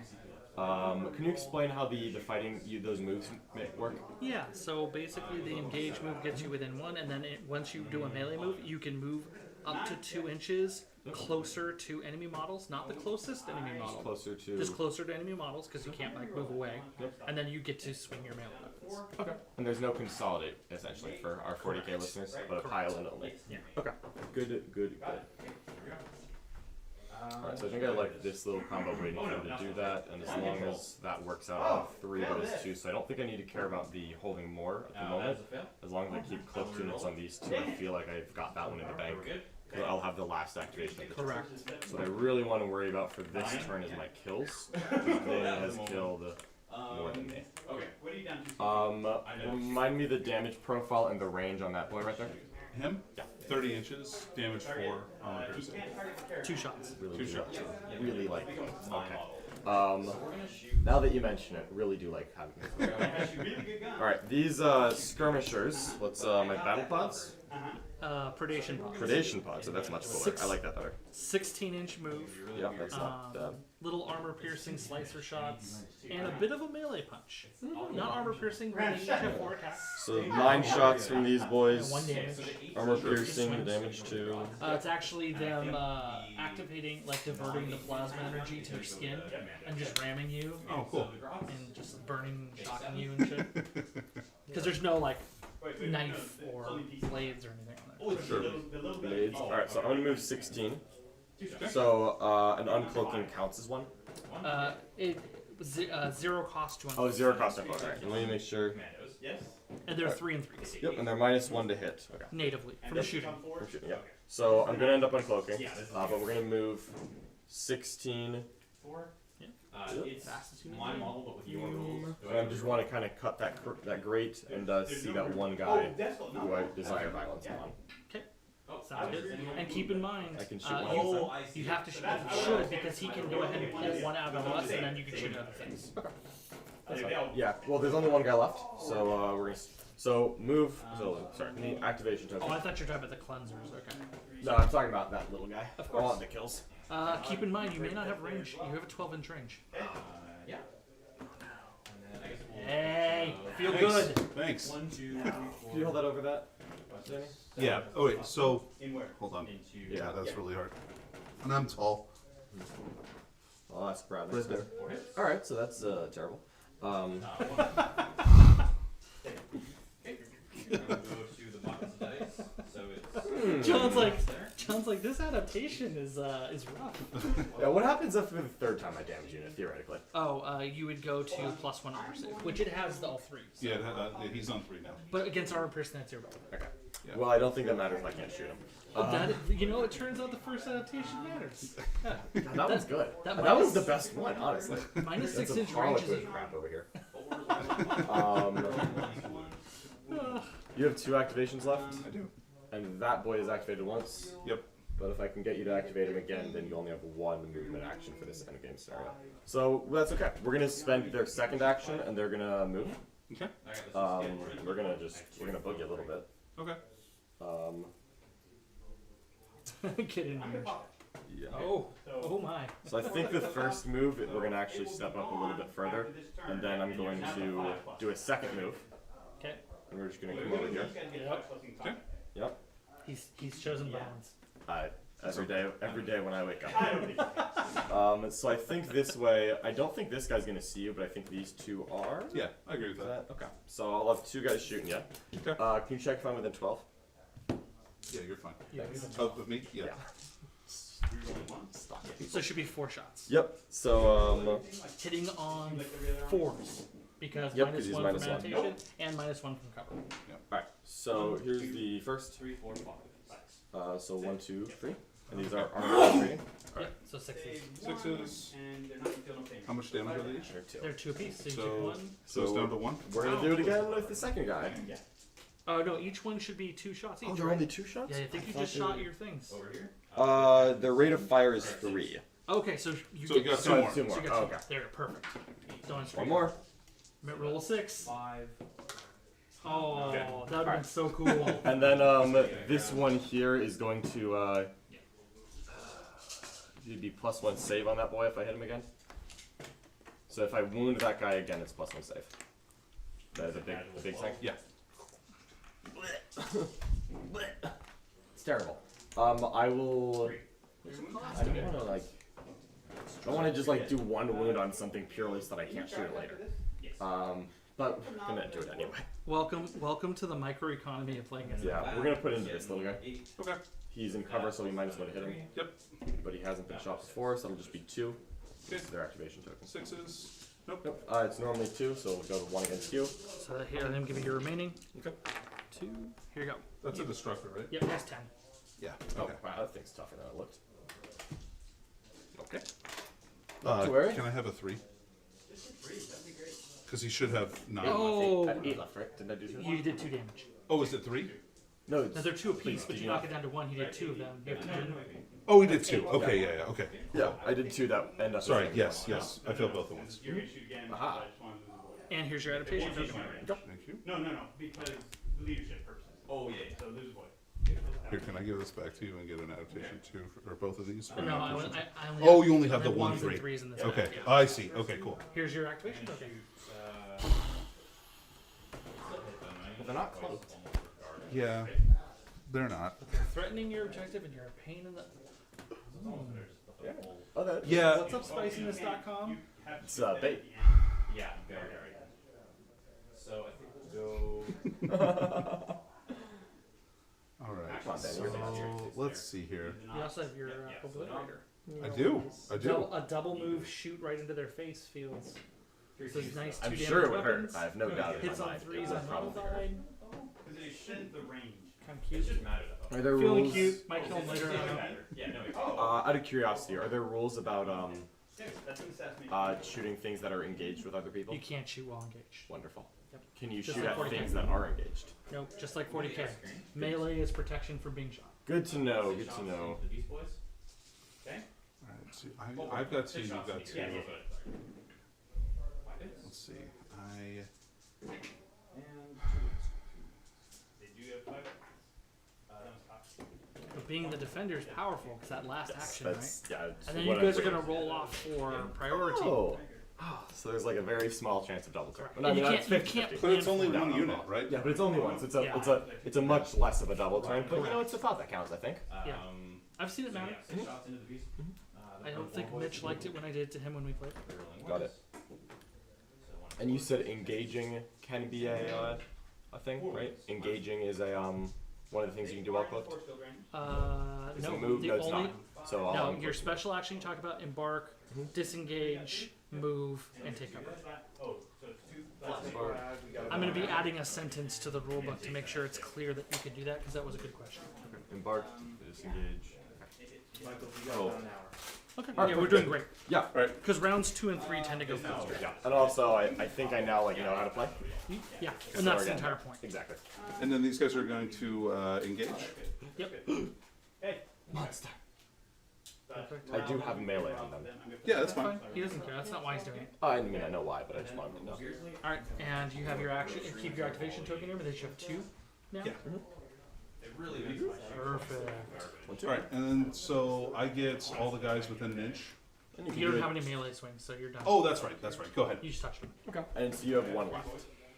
Can you explain how the fighting those moves work? Yeah, so basically the engage move gets you within 1, and then once you do a melee move, you can move up to 2 inches closer to enemy models, not the closest enemy model. Closer to. Just closer to enemy models, because you can't like move away. And then you get to swing your melee weapons. Okay. And there's no consolidate essentially for our 40K listeners, but a pile in only. Yeah. Okay. Good. Alright, so I think I like this little combo waiting for him to do that, and as long as that works out, I'll have 3 of those 2, so I don't think I need to care about the holding more at the moment. As long as I keep close units on these 2, I feel like I've got that one in the bank. Because I'll have the last activation of the turn. Correct. So what I really want to worry about for this turn is my kills. Danny has killed more than me. Okay, what are you down to? Remind me the damage profile and the range on that boy right there. Him? Yeah. 30 inches, damage 4, armor piercing. 2 shots. Really 2 do shots. like- Really like those. Okay. Now that you mention it, really do like having these. Alright, these skirmishers, let's my battle pods? Predation pods. Predation pods, so that's much cooler. I like that better. 16-inch move. Yeah, that's not bad. Little armor piercing slicer shots, and a bit of a melee punch. Not armor piercing, but they each have 4 attacks. So 9 shots from these boys. 1 damage. Armor piercing, damage 2. It's actually them activating, like diverting the plasma energy to their skin and just ramming you. Oh, cool. And just burning, shocking you and shit. Because there's no like knife or blades or anything on there. Sure. Blades. Alright, so I'm gonna move 16. So an uncloaking counts as one. Zero cost to Oh, uncloak. 0 cost info. Alright, let me make sure. Commandos. Yes. And they're 3 and 3s. Yep, and they're -1 to hit. Okay. Natively from shooting. From shooting, yep. So I'm gonna end up uncloaking, Yeah, this is but we're gonna move 16. 4. Yeah. It's Fast as you my know. model, but with your rules. And I just want to kind of cut that grate and see that one guy who I desire violence on. Sounds good. And keep in mind, I can shoot you, one. you have to should because he can go ahead and pull one out of us, and then you can shoot other things. Yeah, well, there's only one guy left, so we're gonna. So move. So sorry, need activation Oh, token. I thought you were talking about the cleansers. Okay. No, I'm talking about that little guy. Of I course. want the kills. Keep in mind, you may not have range. You have a 12-inch range. Yeah. And then I guess we'll Hey, feel Thanks. good. Thanks. 1, 2, 3, 4. Can you hold that over that, Danny? Yeah. Oh wait. So In where? hold on. Into Yeah, that's really hard. And I'm tall. Oh, that's Brad. Right there. 4 hits. All right, so that's terrible. Okay. I'm gonna go to the bottom of the dice. So it's John's like this adaptation is rough. Yeah, what happens if for the third time I damage unit theoretically? Oh, you would go to +1 armor save, which it has all 3. So. Yeah, he's on 3 now. But against armor person, that's irrelevant. Okay. Yeah. Well, I don't think that matters if I can't shoot him. That it turns out the first adaptation matters. Yeah. That was good. that That was minus- the best one, honestly. Minus That's 6 a inch range is Harlequin crap over here. Ugh. You have 2 activations left, I do. and that boy is activated once. Yep. But if I can get you to activate him again, then you only have 1 movement action for this endgame scenario. So that's okay. We're gonna spend their second action, and they're gonna move. Okay. We're gonna boogie a little bit. Okay. Get in here. Yeah. Oh my. So I think the first move, we're gonna actually step up a little bit further, and then I'm going to do a second move, Okay. and we're just gonna come over here. Okay. Yep. He's chosen violence. Every day when I wake up. So I think this way, I don't think this guy's gonna see you, but I think these 2 are. Yeah, I agree with Is that. that okay? So I'll have 2 guys shooting you. Okay. Can you check if I'm within 12? Yeah, you're fine. Yeah. Oh, with me? Yeah. So it should be 4 shots. Yep. So Hitting on 4s because Yep, 'cause minus he's 1 minus from 1. adaptation and minus 1 from cover. alright. So here's the first. 3, 4, 5. So 1, 2, 3, and these are armor rating. Yeah, so 6s. 6s. And they're not feeling pain. How much damage are they each? They're 2. They're 2 apiece. So you So, take 1. so it's down to 1? We're gonna do it again with the second guy. Oh no, each one should be 2 shots each. Oh, they're right? only 2 shots? Yeah, I think you just shot your things. Over here. The rate of fire is 3. Okay, so you So get you got so 2 more. 2 more. you got Oh, 2 okay. There, perfect. Don't One more. Roll a 6. 5. Oh, Okay. that would have been Alright. so cool. And then this one here is going to it'd be +1 save on that boy if I hit him again. So if I wound that guy again, it's +1 save. The big thing. Yeah. It's terrible. I will. I don't want to like. I don't want to just like do 1 wound on something purely so that I can't shoot it later. But I'm gonna do it anyway. Welcome to the microeconomy of playing it. Yeah, we're gonna put into this little guy. 8. Okay. He's in cover, so we -1 to hit him. Yep. But he hasn't been shot before, so it'll just be 2. Okay. Their activation token. 6s. Nope. Nope. It's normally 2, so we'll go to 1 against you. So here, let me give you your remaining. Okay. 2. Here you go. That's a destructor, right? Yep, that's 10. Yeah. Oh, Okay. wow, that thing's tougher than it looked. Okay. Not to worry. Can I have a 3? Because he should have 9 left. Oh, At 8 left, right? Didn't I do 2? you did 2 damage. Oh, is it 3? No, Now they're 2 apiece, Please, but did you you knock not- it down to 1. He did 2 of them. You have to do Oh, he did 2. Okay, yeah, okay. yeah, I did 2 that end up. Sorry, yes, yes. I failed both at once. You're gonna shoot again. Aha. So I just wanted to lose a bullet. And here's your adaptation token. Thank you. No, because leadership purposes. Oh, yeah. So lose a bullet. Here, can I give this back to you and get an adaptation too, or both of these? No, I only Oh, you only have the I 1 ones and 3. 3s in this. Okay, pack. I see. Okay, cool. Here's your activation token. They're not cloaked. Yeah, they're not. You're threatening your objective and you're a pain in the. Yeah. Oh, that. Yeah. What's up, spiciness.com? It's bait. Yeah, very. So I think we'll go. All right. Come on, Ben, So you're the let's see here. You also have your obliterator. I do. A double move shoot right into their face feels. This is nice. I'm 2 sure it damage would hurt. weapons. I have no doubt in Hits my on mind. 3s It on would probably hurt. modified. Because they extend the range. Kind of It cute. shouldn't matter though. Are there Feeling rules? cute. Might kill him later. I don't know. Yeah, no. Out of curiosity, are there rules about That's an assassination. shooting things that are engaged with other people? You can't shoot while engaged. Wonderful. Yep. Can you Just shoot like at 40K. things that are engaged? Nope, just like 40k. Melee is protection from being shot. Good to know. Good to know. The Beast Boys. Okay. All right, so I've got 2. You've got 2. Yeah, go for it. Let's see. And they do have 5. That was tough. But being the defender is powerful because that last action, That's yeah. right? it's And then you what guys I- are gonna roll off for priority. Oh. So there's like a very small chance of double turn. And Well, I you mean, can't- that's you can't 50-50. But it's only No, one no, unit, no. right? Yeah, but it's only once. It's a much less of a double turn. But you know, it's a thought that counts. I think. Yeah. I've seen it So matter. yeah, 6 shots into the Beast. I don't think Mitch liked it when I did it to him when we played. Got it. And you said engaging can be a thing, right? Engaging is a one of the things you can do while cloaked. Is No, it move? the No, it's only not. So no, your special action you talk about embark, disengage, move, and take cover. Oh, so it's 2. I'm going to be adding a sentence to the rulebook to make sure it's clear that you can do that because that was a good question. embark, disengage. Oh. Okay. Alright, Yeah, we're doing great. Yeah. Right. Because rounds 2 and 3 tend to go faster. Yeah. And also, I think I now know how to play. Yeah, So and that's the again, entire point. Exactly. And then these guys are going to engage. Yep. Monster. I do have melee on them. Yeah, that's fine. He doesn't care. That's not why he's doing it. I mean, I know why, but I just wanted to know. All right, and you have your action. Keep your activation token here, but they should have 2 now. Yeah. It really makes my life Perfect. All right, and then so I get all the guys within an inch. And you can You do don't it. have any melee swings, so you're done. Oh, that's right. That's right. Go ahead. You just touched him. And so you have 1 left.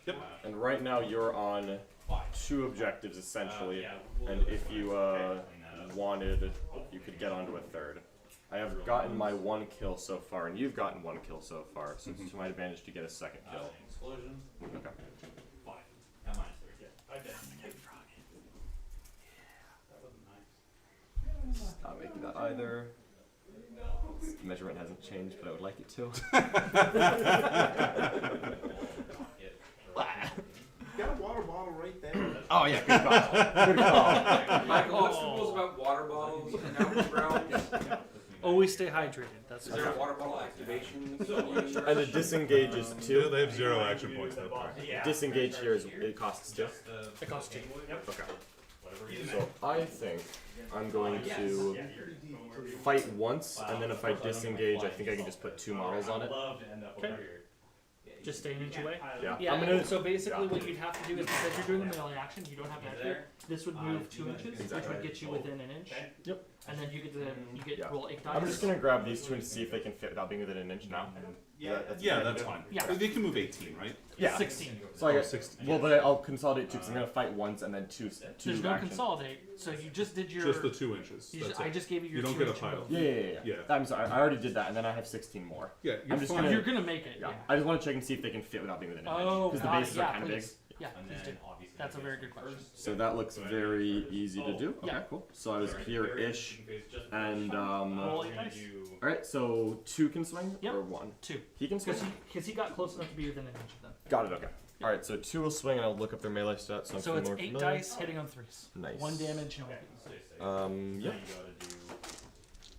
Yep. And right now you're on 2 objectives essentially. And if you wanted, you could get onto a 3rd. I have gotten my 1 kill so far, and you've gotten 1 kill so far, so it's to my advantage to get a 2nd kill. Explosion. Okay. 5. At -3. Yeah. Okay. Not making that either. The measurement hasn't changed, but I would like it to. You got a water bottle right there. Oh yeah, good call. Good call. Michael, what's the rules about water bottles and outreach rounds? Always stay hydrated. That's Is there a water bottle activation? And the disengage is 2. They have 0 action points though. Disengage here is it costs 2. it costs 2. Okay. So I think I'm going to fight once, and then if I disengage, I think I can just put 2 models on it. Okay. Just stay an inch away. Yeah. Yeah. I'm gonna. So basically, yeah. what you'd have to do is because you're doing the melee action, you don't have to activate. This would move 2 inches, which would get you within an inch. Yep. And then you get Yeah. roll 8 dice. I'm just gonna grab these 2 and see if they can fit without being within an inch now. Yeah, that's fine. Yeah. They can move 18, right? Yeah. 16. So I Oh, got 16. Well, but I'll consolidate 2 because I'm gonna fight once and then two There's no actions. consolidate, so you just did your. Just the 2 inches. you That's just, I it. just gave you your. You don't 2 get a inch pile. move. Yeah. Yeah. I'm sorry. I already did that, and then I have 16 more. Yeah, you're I'm just fine. gonna- You're gonna make it. Yeah. Yeah. I just want to check and see if they can fit without being within an inch. Oh, Because the got bases it. are Yeah, kind of big. please. Yeah, And please do. then obviously That's a very good question. So that looks very easy to do. Okay, Yeah. cool. So I was here-ish, and Roll 8 dice. all right. So 2 can swing Yep. or 1. 2. He can swing. Because he got close enough to be within an inch of them. Got it. Okay. All right. So 2 will swing, and I'll look up their melee stats. So I'm So feeling it's more 8 familiar. dice hitting on 3s. Nice. 1 damage, no hit. Yep.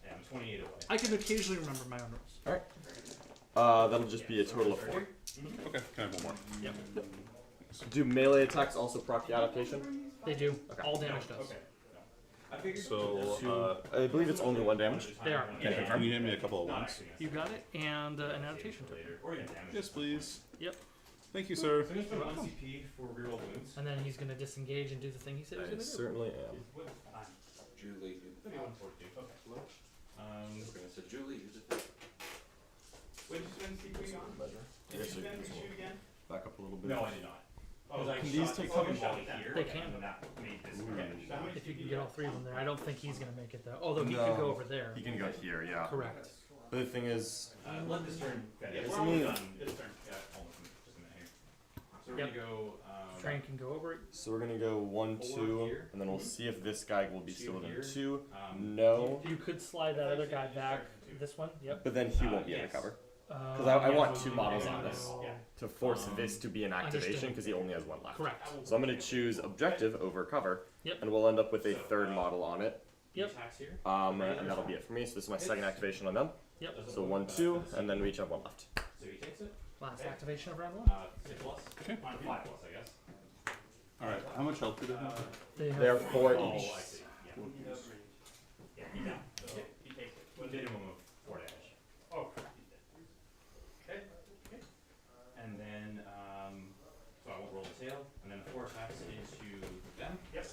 Yeah, I'm 28 away. I can occasionally remember my own rules. That'll just be a total of 4. Okay, can I have 1 more? Yep. Do melee attacks also proc the adaptation? They do. Okay. All damage does. So, I believe it's only 1 damage. They are. can you hit me a couple of ones? You got it. And an adaptation token. Yes, please. Yep. Thank you, sir. So just put an CP for reroll wounds. And then he's going to disengage and do the thing he said he I was going to do. certainly am. Julie. 3142. Okay. So Julie, you just What did you spend CP on? Did you spend the shoot again? Back up a little bit. No, I did not. Oh, Because I Can shot these take this cover? shot here, They can. and that made this Okay. If you can get all 3 of them there. I don't think he's going to make it though. Although he No. could go over there. He can go here, yeah. Correct. But the thing is, Let this turn finish. Yeah, It's we're almost me. done. This turn. Yeah, almost just a minute here. So So we're Yep. gonna go. Train can go over it. So we're gonna go 1, 4 2, here. and then we'll see if this guy will be 2 still within here. 2. Um, No, You could slide that other guy back. This one. Yep. but then he won't be in the yes. cover. Because I want 2 models on this Yeah. to force this to be an activation Understood. because he only has 1 left. Correct. So I'm gonna choose objective over cover. Yep. And we'll end up with a 3rd model on it. Yep. Attacks here. And that'll be it for me. So this is my 2nd activation on them. Yep. So 1, 2, and then we each have 1 left. So he takes it. Last activation of round 1. 6 plus. Okay. 5 plus, I guess. All right. How much health do they have? They have They are 4 Oh, each. I see. Yeah. Yeah, he down. So he takes it. Minimum of 4 damage. Oh, crap, he's dead. Okay. And then, so I won't roll the tail. And then 4 attacks into them. Yep.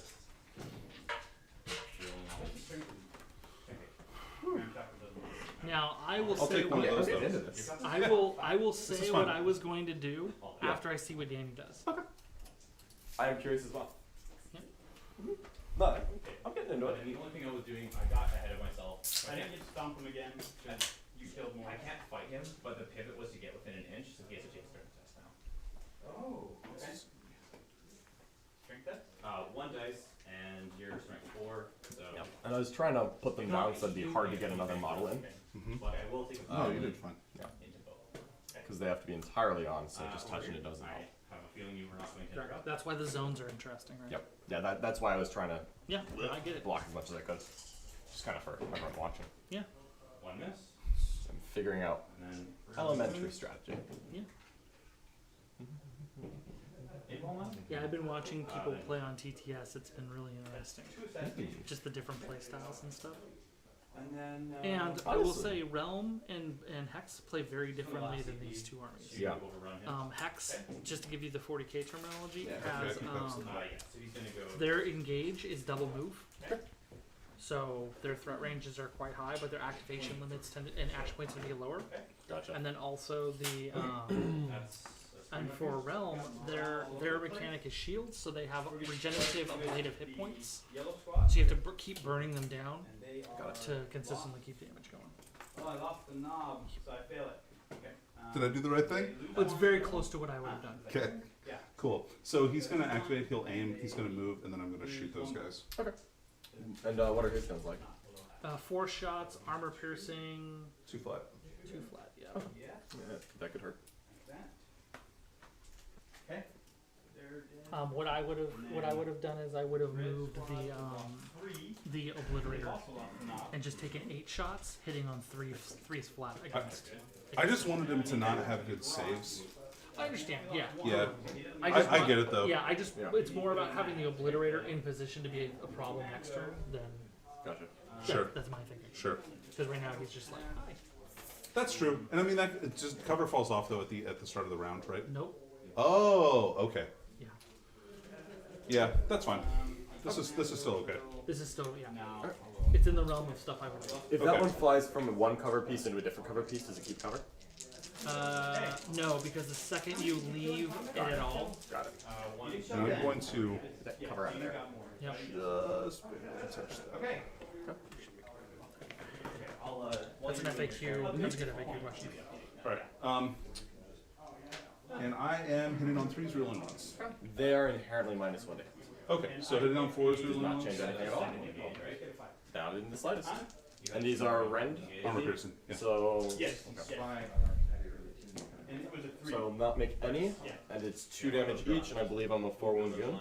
Now I will I'll say take one of what, those. I will say is what fun. I was going to do Yeah. after I see what Danny does. I am curious as well. Yep. But I'm getting into But it. then the only thing I was doing, I got ahead of myself. I didn't get to stomp him again because you killed more. I can't fight him, but the pivot was to get within an inch, so he has to take a strength test now. Oh, okay. Strength test? 1 dice, and your strength 4. So. Yep. And I was trying to put them down so it'd be hard to get another model in. Mhm. But I will take a Oh, you did fine. into both. Because they have to be entirely on, so just touching it doesn't I help. have a feeling you were not going to Correct. interrupt. That's why the zones are interesting, right? Yep. Yeah, that's why I was trying to Yeah, I get it. block as much as I could. Just kind of for everyone watching. 1 miss, I'm figuring out and then elementary strategy. Eight ball one. Yeah, I've been watching people play on TTS. It's been really interesting. 2 assassinations. Just the different play styles and stuff. And then. And I will honestly- say Realm and Hex play very differently than these 2 armies. Yeah. Overrun him. Hex, just to give you the 40k terminology, Yeah, has okay, I think that's Yeah, so he's gonna go. their engage is double move. So their threat ranges are quite high, but their activation limits tend to, and action points tend to be lower. Gotcha. And then also the That's and for Realm, their mechanic is shields, so they have regenerative ablative hit points. Yellow squad? So you have to keep burning them down And they are. to consistently keep damage going. Oh, I lost the knob, so I fail it. Okay. Did I do the right thing? But it's very close to what I would have done. Okay. Yeah. Cool. So he's gonna activate. He'll aim. He's gonna move, and then I'm gonna shoot those guys. And what are his guns like? 4 shots, armor piercing, 2 flat. 2 flat. Yeah. Yeah, Yeah, that could hurt. like that. Okay. They're dead. What I would have done is I would have moved Three. the obliterator Also lost the knob. and just taken 8 shots, hitting on threes flat against. I just wanted him to not have good saves. I understand. Yeah. Yeah, I I get it though. Yeah, I just Yeah. it's more about having the obliterator in position to be a problem next turn than Gotcha. Sure. That's my thinking. Sure. Because right now he's just like, hi. That's true. And I mean that it just cover falls off though at the start of the round, right? Nope. Oh, okay. Yeah. Yeah, that's fine. This is still okay. This is still Now. It's in the realm of stuff I would do. If Okay. that one flies from one cover piece into a different cover piece, does it keep cover? No, because the second you leave it at all, Got it. And I'm going to That cover out there. yep. just touch that. Okay. I'll That's an FAQ. That's a good FAQ question. All right. And I am hitting on 3s, reeling ones. They are inherently -1 to hit. Okay, so hitting on 4s, Does reeling not ones. change anything at all. Not in the slightest. And these are rend. Armor piercing. Yeah. So Yes. okay. And it was a 3. So not make any, and it's 2 damage each, and I believe I'm a 4-wound goon.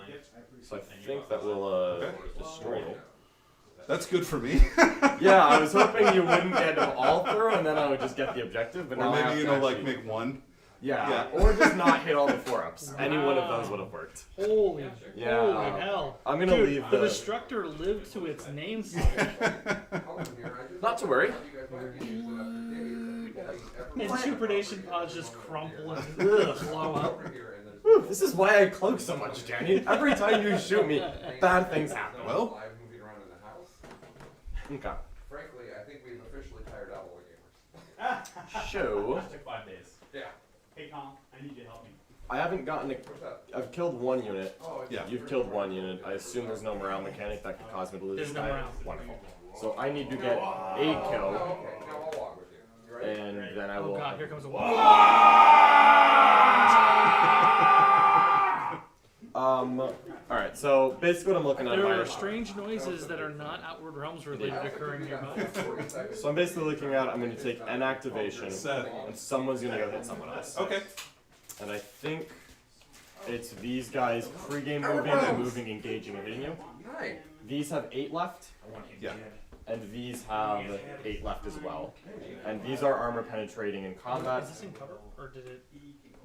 So I think that will destroy me. That's good for me. Yeah, I was hoping you wouldn't get them all through, and then I would just get the objective. But Or now I have maybe to like actually- make 1. yeah, Yeah. or just not hit all the 4-ups. Any one of those would have worked. Holy, Yeah. holy hell! I'm gonna Dude, leave the the. destructor lived to its namesake. Not to worry. And supernation pods just crumple and blow up. Whew, this is why I cloak so much, Danny. Every time you shoot me, bad things happen. Well, Okay. Frankly, I think we've officially tired out all the gamers. Show. That took 5 days. Yeah. Hey, Colin, I need you to help me. I haven't gotten a. What's up? I've killed 1 unit. Oh, yeah. You've killed 1 unit. I assume there's no morale mechanic that could cause me to lose There's this no guy. morale. Wonderful. So I need to get a Oh, kill, okay. Now I'll walk with you. You ready? and then I Oh will. god, here comes a wall. Alright, so basically what I'm looking at. There my- are strange noises that are not Outward Realms related occurring nearby. So I'm basically looking at, I'm going to take an activation, Seth. and someone's going to go hit someone else. Okay. And I think it's these guys pre-game moving, engaging, and hitting you. Hi. These have 8 left, Yeah. and these have 8 left as well. And these are armor penetrating in combat. Is this in cover, or did it?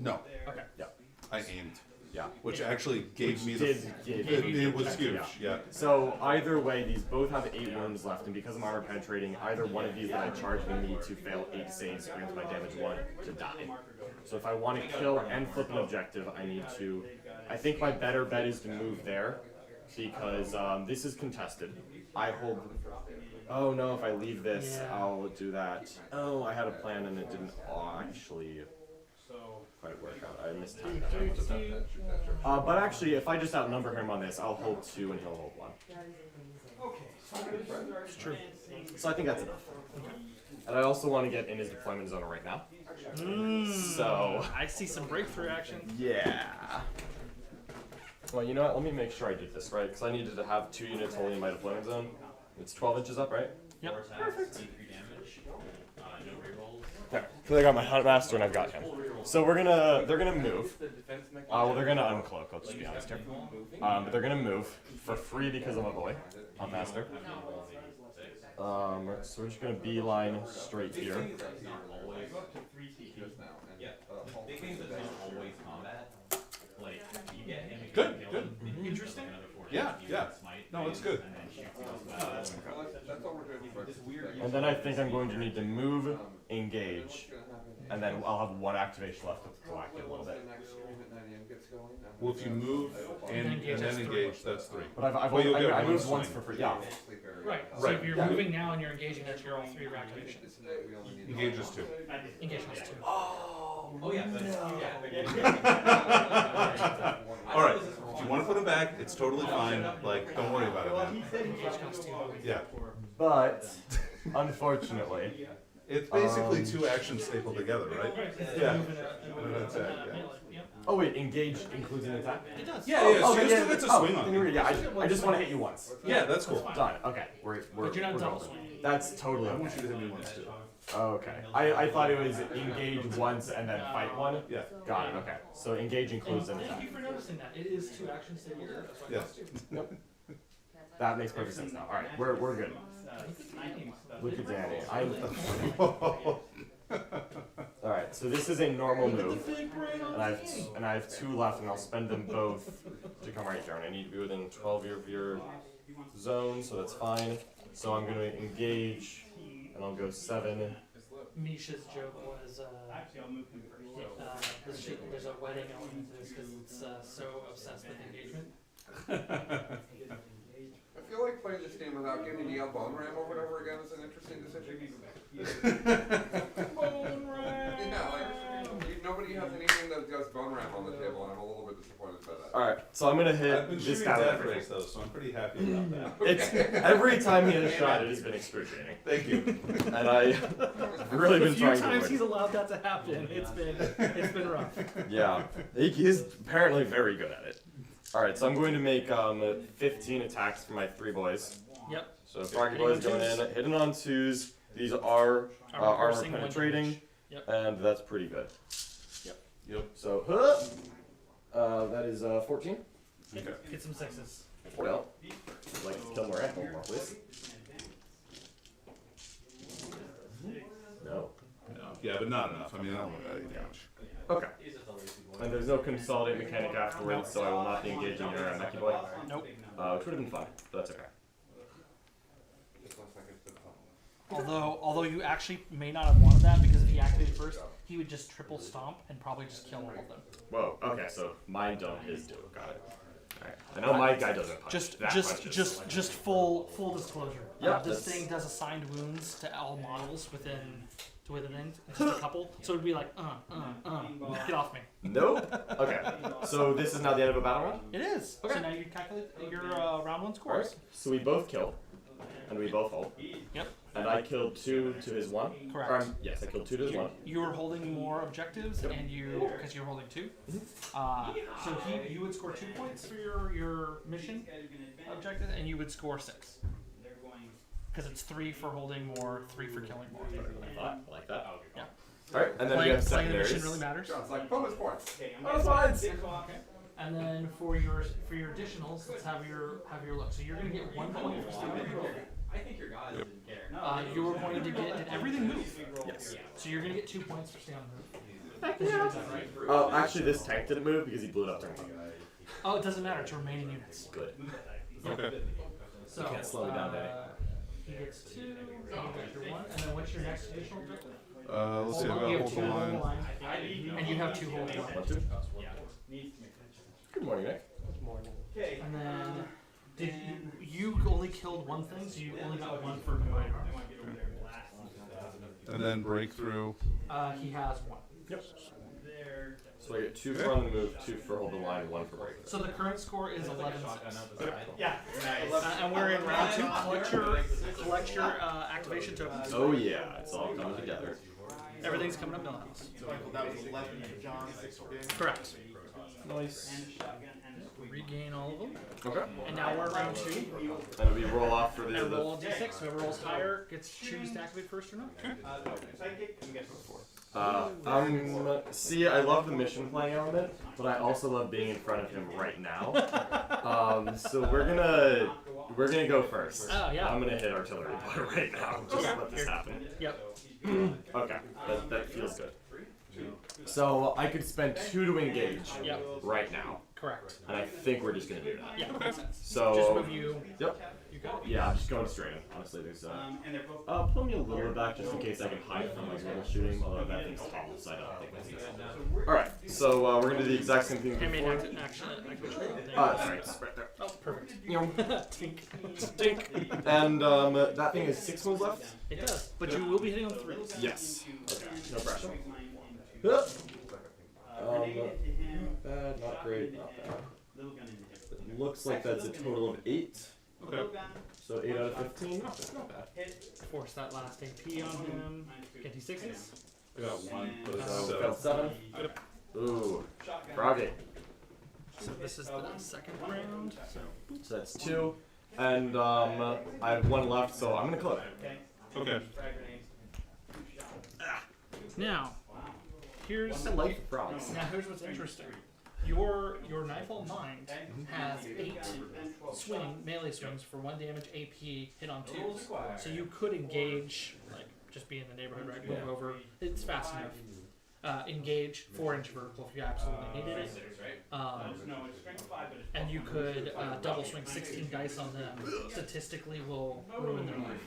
No. Okay. Yeah. I aimed. Yeah. Which actually gave me Did the. give It, you- it was huge. Yeah. So either way, these both have 8 wounds left, and because I'm armor penetrating, either one of these that I charge me need to fail 8 saves, brings my damage 1 to die. So if I want to kill and flip an objective, I need to. I think my better bet is to move there, because this is contested. I hold. Oh no! If I leave this, Yeah. I'll do that. Oh, I had a plan and it didn't actually quite work out. I mistimed that. But actually, if I just outnumber him on this, I'll hold 2 and he'll hold 1. It's true. So I think that's enough. And I also want to get in his deployment zone right now. So I see some breakthrough action. yeah. Well, you know what? Let me make sure I did this right, because I needed to have 2 units holding in my deployment zone. It's 12 inches up, right? Yep. Perfect. Okay. So I got my Hunt Master and I've got him. So they're gonna move. Well, they're gonna uncloak. I'll just be honest here. But they're gonna move for free because I'm a boy, Hunt Master. So we're just gonna beeline straight here. Big games that don't always combat. Like, you get him and Good, kill good. him, maybe Interesting. another 40 Yeah, yeah. smite No, it's good. and then shoots you. That's all we're doing for It's weird. And then I think I'm going to need to move, engage, and then I'll have 1 activation left to activate a little bit. Well, if you move and then engage, that's 3. But I've Well, you'll only, get I one moved once swing. for free. Yeah. Right. So Right. if you're moving now and you're engaging, that's your all 3 reactivation. Engage is 2. Engagement is 2. Oh, yeah. All right. If you want to put him back, it's totally fine. Like, don't worry about it, man. Engage costs 2. Yeah. But unfortunately, It's basically 2 actions stapled together, right? Yeah. Moving it. And an attack, yeah. Yep. oh wait, engage includes an attack. It does. Yeah, yeah. So okay, you still get to swing on then him. you're- yeah, I just want to hit you once. Yeah, that's cool. Done. Okay, we're But you're not we're double golden. swinging. That's totally I okay. want you to hit me once too. Okay. I thought it was engage once and then fight 1. Yeah. Got it. Okay. So engage includes an Thank attack. you for noticing that. It is 2 actions stapled. Yeah. That makes perfect sense now. All right, we're good. Look at Danny. All right. So this is a normal move, and I have 2 left, and I'll spend them both to come right here. And I need to be within 12 of your zone, so that's fine. So I'm going to engage, and I'll go 7. Misha's joke was, Actually, I'll move him first. there's a wedding element to this because it's so obsessed with engagement. I feel like playing this game without getting the bone ram over and over again is an interesting decision. Bone ram! Yeah, like, nobody has anything that does bone ram on the table, and I'm a little bit disappointed by that. All right. So I'm going to I've hit been this shooting guy with death everything. race though, so I'm pretty happy about that. It's every time he has shot it, has been excruciating, Thank you. and I've really The been few trying to times avoid he's it. allowed that to happen, it's been rough. Yeah, he's apparently very good at it. All right, so I'm going to make 15 attacks for my 3 boys. Yep. So Froggy boys going in, hitting on 2s. These are armor piercing, 1 penetrating, damage. Yep. and that's pretty good. Yep. So that is 14. Okay. Get some 6s. Well, I'd like to kill more animal, please. No. Yeah, but not enough. I mean, I don't want to add damage. Okay. And there's no consolidate mechanic afterwards, so I will not be engaging your Meki boy. Nope. Which would have been fun, but that's okay. Although you actually may not have wanted that because if he activated first, he would just triple stomp and probably just kill all of them. Whoa. Okay, so mine don't, his do. Got it. Alright. I know my guy doesn't punch. That punches. Full disclosure. Yeah, This that's- thing does assigned wounds to all models within just a couple. So it'd be like get off me. Nope. Okay. So this is now the end of a battle round. It is. Okay. So now you calculate your round 1 scores. Alright. So we both kill. and we both hold. Yep. And I killed 2 to his 1. Correct. Or, yes, I killed 2 to his 1. You're holding more objectives, and because you're holding 2. So you would score 2 points for your mission objective, and you would score 6. Because it's 3 for holding more, 3 for killing more. I like that. Yeah. All right, and then we have Playing the secondaries. mission really matters. Sounds like bonus points. Bonus points. And then for your additionals, let's have your look. So you're gonna get 1 point for standing. I think your guys didn't care. You're going to get did everything move? Yes. So you're gonna get 2 points for stay on move. Right? Actually, this tank didn't move because he blew it up during combat. Oh, it doesn't matter. It's remaining units. Good. Okay. So You can't slow me down, Danny. he gets 2. You get your 1, and then what's your next additional objective? Let's see. I've You got have hold 2 the hold the line. line, and you have 2 hold the line. 1, 2. Good morning, Nick. And then did you only killed 1 thing? So you only got 1 for combined arms. And then breakthrough. He has 1. Yep. So I get 2 for on the move, 2 for hold the line, 1 for break. So the current score is 11-6. Yeah. And we're in round 2. Collect your activation tokens. Oh yeah, it's all coming together. Everything's coming up Millhouse. So Michael, that was 11 for John, 6 for Danny. Correct. Nice. Regain all of them. Okay. And now we're in round 2. And we roll off for the And other. roll a d6. Whoever rolls higher gets to choose to activate first or not. See, I love the mission playing element, but I also love being in front of him right now. So we're gonna go first. Oh, yeah. I'm gonna hit artillery bar right now. Just let this happen. Yep. Okay, that feels good. So I could spend 2 to engage Yep. right now, Correct. and I think we're just gonna do that. Yeah. Makes sense. So Just move you. Yep. You got it. Yeah, I'm just going straight in. Honestly, there's pull me a little bit back just in case I can hide from my little shooting. Although that thing's tall, so I don't think that's good. All right, so we're gonna do the exact same thing I mean, before. actually. Sorry, it's right there. Oh, perfect. Tink. Tink. And that thing has 6 moves left. It does, but you will be hitting on 3s. Yes. Okay. No pressure. Not bad. Not great. Not bad. It looks like that's a total of 8. Okay. So 8 out of 15. That's not bad. Force that last AP on him. Get D6s. I got 1. So failed 7. Ooh. Froggy. So this is the second round. So that's 2. And I have 1 left, so I'm gonna kill it. Okay. Now, here's Life of frogs. now here's what's interesting. Your Nightfall Mind has 8 melee swings for 1 damage AP hit on 2s. So you could engage, like just be in the neighborhood, right? Move over. It's fast enough. Engage 4-inch vertical if you absolutely needed it. And you could double swing 16 dice on them. Statistically, will ruin their life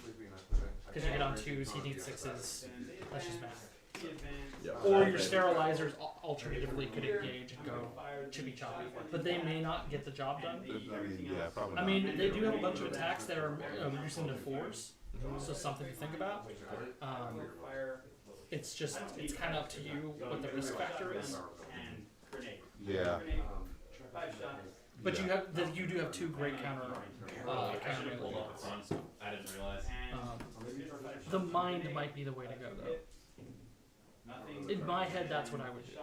because you hit on 2s, he needs 6s. That's just math. Yeah. Or your sterilizers alternatively could engage and go chippy choppy, but they may not get the job done. I mean, yeah, probably. I mean, they do have a bunch of attacks that are reducing to 4s, so something to think about. It's just, it's kind of up to you what the risk factor is. Yeah. But you do have 2 great counter melee weapons. I didn't realize. The mind might be the way to go though. In my head, that's what I would do.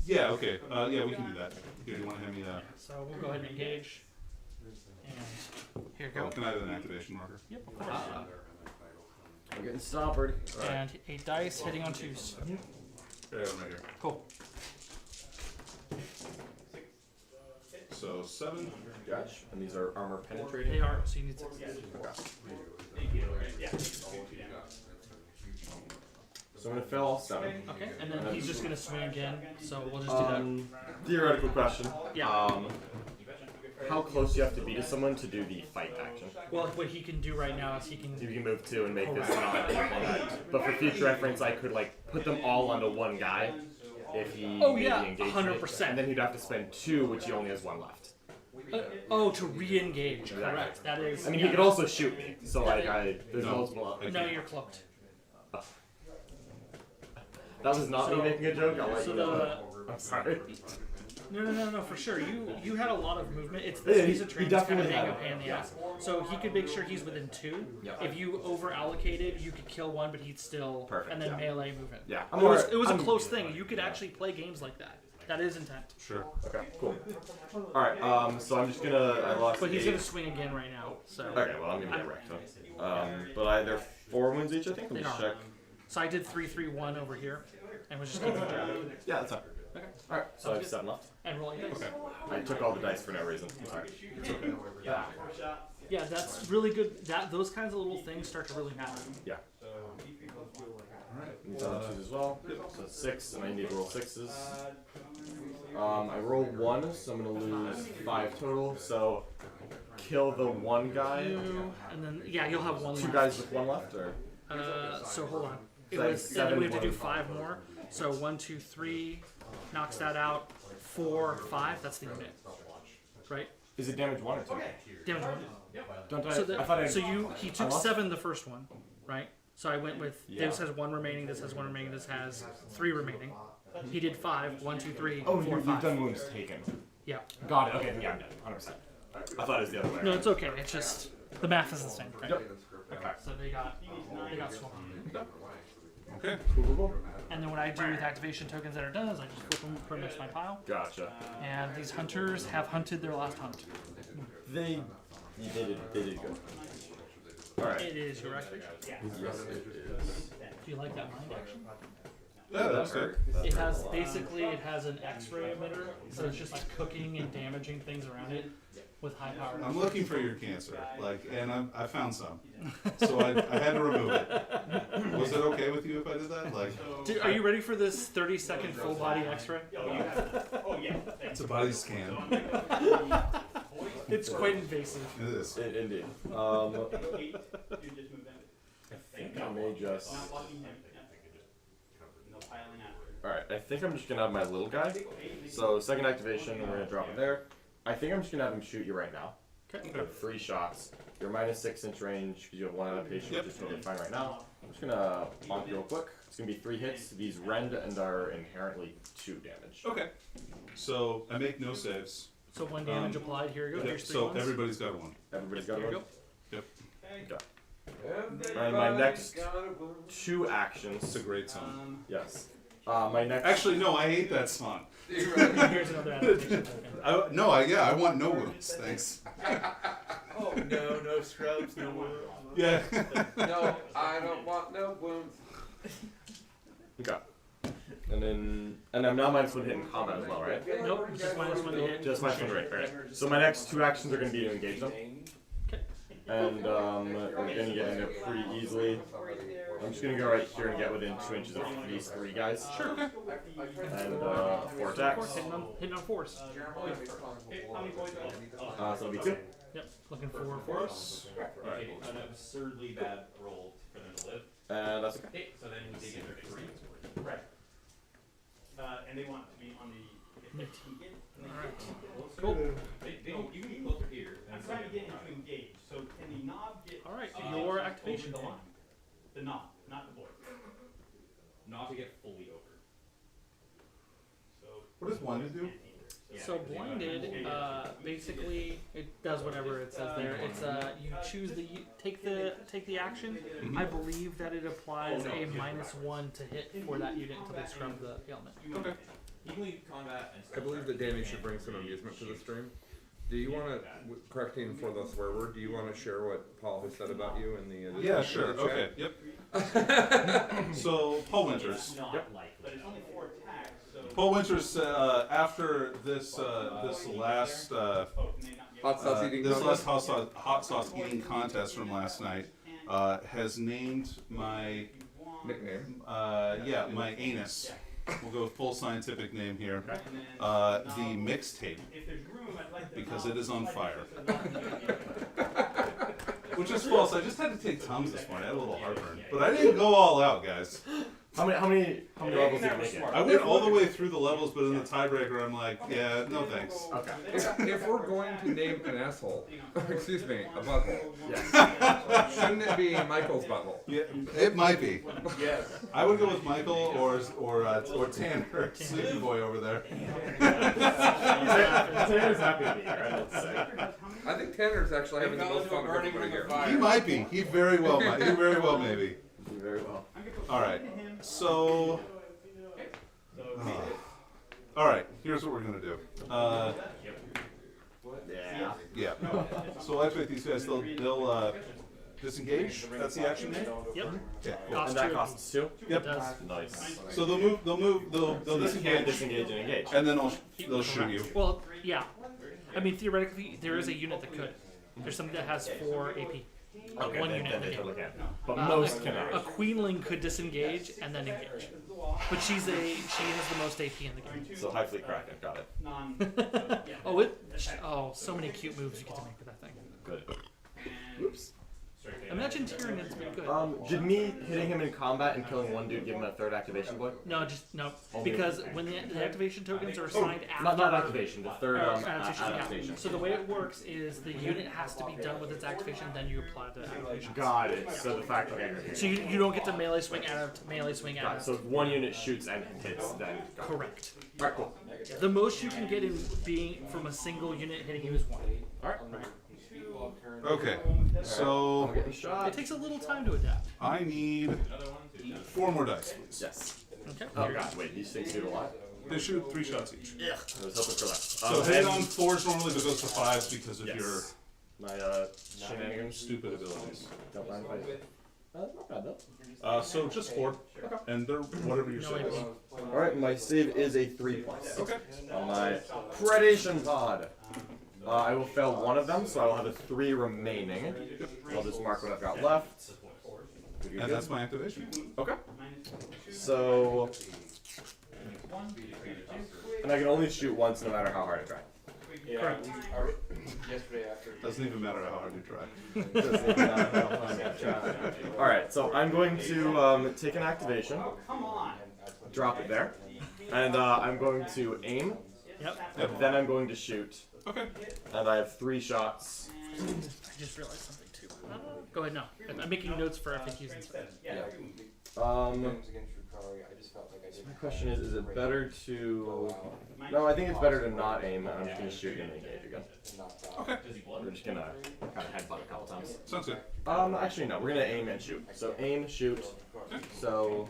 Yeah. Okay. Yeah, we can do that. Okay, do you want to hand me a? So we'll go ahead and engage. And here you Oh, go. can I have an activation marker? Yep, of course. I'm getting stoppered. And 8 dice hitting on 2s. Yeah, I'm right here. Cool. So 7. Gotcha. And these are armor penetrating. They are, so you need 6. So I'm gonna fail all 7. Okay, and then he's just gonna swing again, so we'll just do that. Theoretical question. Yeah. How close do you have to be to someone to do the fight action? Well, what he can do right now is he can. You can move 2 and make this not impact. But for future reference, I could like put them all onto one guy if he Oh, made yeah, the engagement. 100%. And then he'd have to spend 2, which he only has 1 left. To re-engage. Correct. That is. I mean, he could also shoot me. So like, there's No. multiple. No, you're cloaked. That was not me making a joke. I'll let So you know. I'm sorry. No, for sure. You had a lot of movement. It's Yeah, this he piece of train that's kind of definitely being had a pain in the it, ass. So he could make sure he's within 2. Yeah. If you over allocated, you could kill one, but he'd still Perfect, and then yeah. melee move him. Yeah. It was a close thing. You could actually play games like that. That is intent. Sure. Okay, cool. Alright, so I'm just gonna. I lost. But he's 8. gonna swing again right now. So Okay, well, I'm gonna get wrecked. But they're 4 wounds each, I think. Let me They just are. check. So I did 3-3-1 over here, and was just keeping track. Yeah, that's fine. Okay. Alright, so I have 7 left. And rolling dice. Okay. I took all the dice for no reason. I'm sorry. Yeah, that's really good. Those kinds of little things start to really matter. Yeah. These other 2s as well. So 6, and I need to roll 6s. I roll 1, so I'm gonna lose 5 total. So kill the 1 guy. And then you'll have 1 2 left. guys with 1 left, or So hold on. It So was, and 7, then we have to do 1. 5 more. So 1, 2, 3 knocks that out. 4, 5. That's the unit, right? is it damage 1 or 2? Damage 1. Don't I? So, I thought I. he took lost? 7 the first one, right? So I went with Yeah. this has 1 remaining. This has 1 remaining. This has 3 remaining. He did 5. 1, 2, 3, Oh, 4, you've 5. done wounds taken. Yeah. Got it. Okay, yeah, I'm done. 100%. I thought it was the other way. No, it's okay. It's just the math is the same, right? Yep. Okay. So they got swung. Okay. Cool. And then what I do with activation tokens that are done is I just flip them, put them next to my pile. Gotcha. And these hunters have hunted their last hunt. They did good. Alright. It is your activation. Yes, it is. Do you like that mind action? Yeah, that's good. It has an X-ray emitter, so it's just like cooking and damaging things around it with high power. I'm looking for your cancer, and I found some, so I had to remove it. Was it okay with you if I did that? Dude, are you ready for this 30-second full body X-ray? Oh yeah. It's a body scan. It's quite invasive. It is. Indeed. You just move them. I think I may just. Not blocking him. No piling after. Alright, I think I'm just gonna have my little guy. So, second activation, we're gonna drop it there. I think I'm just gonna have him shoot you right now. Okay. 3 shots. You're minus 6-inch range because you have 1 adaptation, which is totally fine right now. I'm just gonna bonk you real quick. It's gonna be 3 hits. These rend and are inherently 2 damage. Okay. So I make no saves. So 1 damage applied. Here you go. Yep, Here's 3 so ones. everybody's got one. Everybody's got Here you one? go. Yep. And my next 2 actions. It's a great song. Yes. My next. Actually, no, I hate that song. Here's another adaptation token. I want no wounds, thanks. Oh no scrubs, no wounds. Yeah. No, I don't want no wounds. Okay. And I'm now minus 1 hit in combat as well, right? Nope, just -1 to hit. Just minus 1 rate, right? So my next 2 actions are going to be to engage them. And we're going to get into it pretty easily. I'm just going to go right here and get within 2 inches of these 3 guys. Sure. Okay. And 4 attacks. Hitting on force. How many points? So it'll be 2. Yep. Looking for force. Okay, an absurdly bad roll for them to live. And that's okay. Okay, so then we dig into 3. Right. And they want to be on the 15 hit. Alright. Cool. You can get closer here. I'm trying to get into engage. So can the knob get Alright, your activation. over the line? The knob, not the board. Not to get fully over. So What does blinded do? So blinded, basically it does whatever it says there. It's you choose take the action. I believe that it applies a -1 to hit for that unit until they scrub the ailment. Okay. you can leave combat and I believe that Danny should bring some amusement to the stream. Do you want to, correcting for the swear word, do you want to share what Paul has said about you in the Yeah, sure. the chat? Okay. Yep. So Paul Winters. not like, but it's only 4 attacks. So Paul Winters. After this last Hot sauce eating this contest? last hot sauce eating contest from last night has named my Nickname. my anus. We'll go full scientific name here. The mixtape, if there's room, I'd like because it is on fire. Which is false. I just had to take Tums this morning. I had a little heartburn, but I didn't go all out, guys. How many levels did you make it? I went all the way through the levels, but in the tiebreaker, I'm like, yeah, no thanks. Okay. If we're going to name an asshole, excuse me, a butthole, Yes. shouldn't it be Michael's butthole? Yeah, it might be. Yes. I would go with Michael or Tanner, sleepy boy over there. Tanner's happy to be here, let's say. I think Tanner's actually having the most fun of burning everybody in the here. fire. He might be. He very well might. He very well may be. Very well. All right. So. All right. Here's what we're gonna do. Yeah. Yeah. So we'll activate these guys. They'll disengage. That's the action name. Yep. Yeah. Cool. Cost And that two. costs 2? Yep. Does. Nice. So they'll move. They'll So you can't disengage, disengage and engage. and then they'll shoot you. Well, yeah. I mean, theoretically, there is a unit that could. There's something that has 4 AP. Okay, one then, unit then in they the totally game. can. But Uh, most a cannot. queenling could disengage and then engage. But she has the most AP in the game. So high fleet kraken, got it. So many cute moves you get to make with that thing. Good. Oops. Imagine Tyranids would be good. Did me hitting him in combat and killing one dude give him a 3rd activation point? No, because when the activation tokens are assigned after. Not activation, the 3rd adaptation. adaptation. So the way it works is the unit has to be done with its activation, then you apply the activation. Got it. So the fact So you don't get to melee swing out of melee swing out Got it. of. So if one unit shoots and hits, then. Correct. Alright, cool. The most you can get in being from a single unit hitting you is 1. Alright. Okay. So I'm getting shot. It takes a little time to adapt. I need 4 more dice, please. Yes. Okay. Oh god, wait, these things shoot a lot? They shoot 3 shots each. Yeah. I was hoping for less. So hit on 4s normally, but goes to 5s because of your My shenanigans. stupid abilities. Don't mind if I. Not bad though. So just 4, and they're whatever your save is. Alright, my save is a 3+. Okay. On my predation pod. I will fail one of them, so I will have a 3 remaining. I'll just mark what I've got left. And that's my activation. Okay. So. And I can only shoot once no matter how hard I try. Correct. Yesterday after. Doesn't even matter how hard you try. Alright, so I'm going to take an activation, Come on. drop it there, and I'm going to aim, Yep. then I'm going to shoot, Okay. and I have 3 shots. I just realized something too. Go ahead, no. I'm making notes for FAQs and stuff. My question is it better to... No, I think it's better to not aim, and I'm just going to shoot and engage again. Okay. We're just going to kind of headbutt a couple times. Sounds good. Actually no, we're going to aim and shoot. So aim, shoot. So,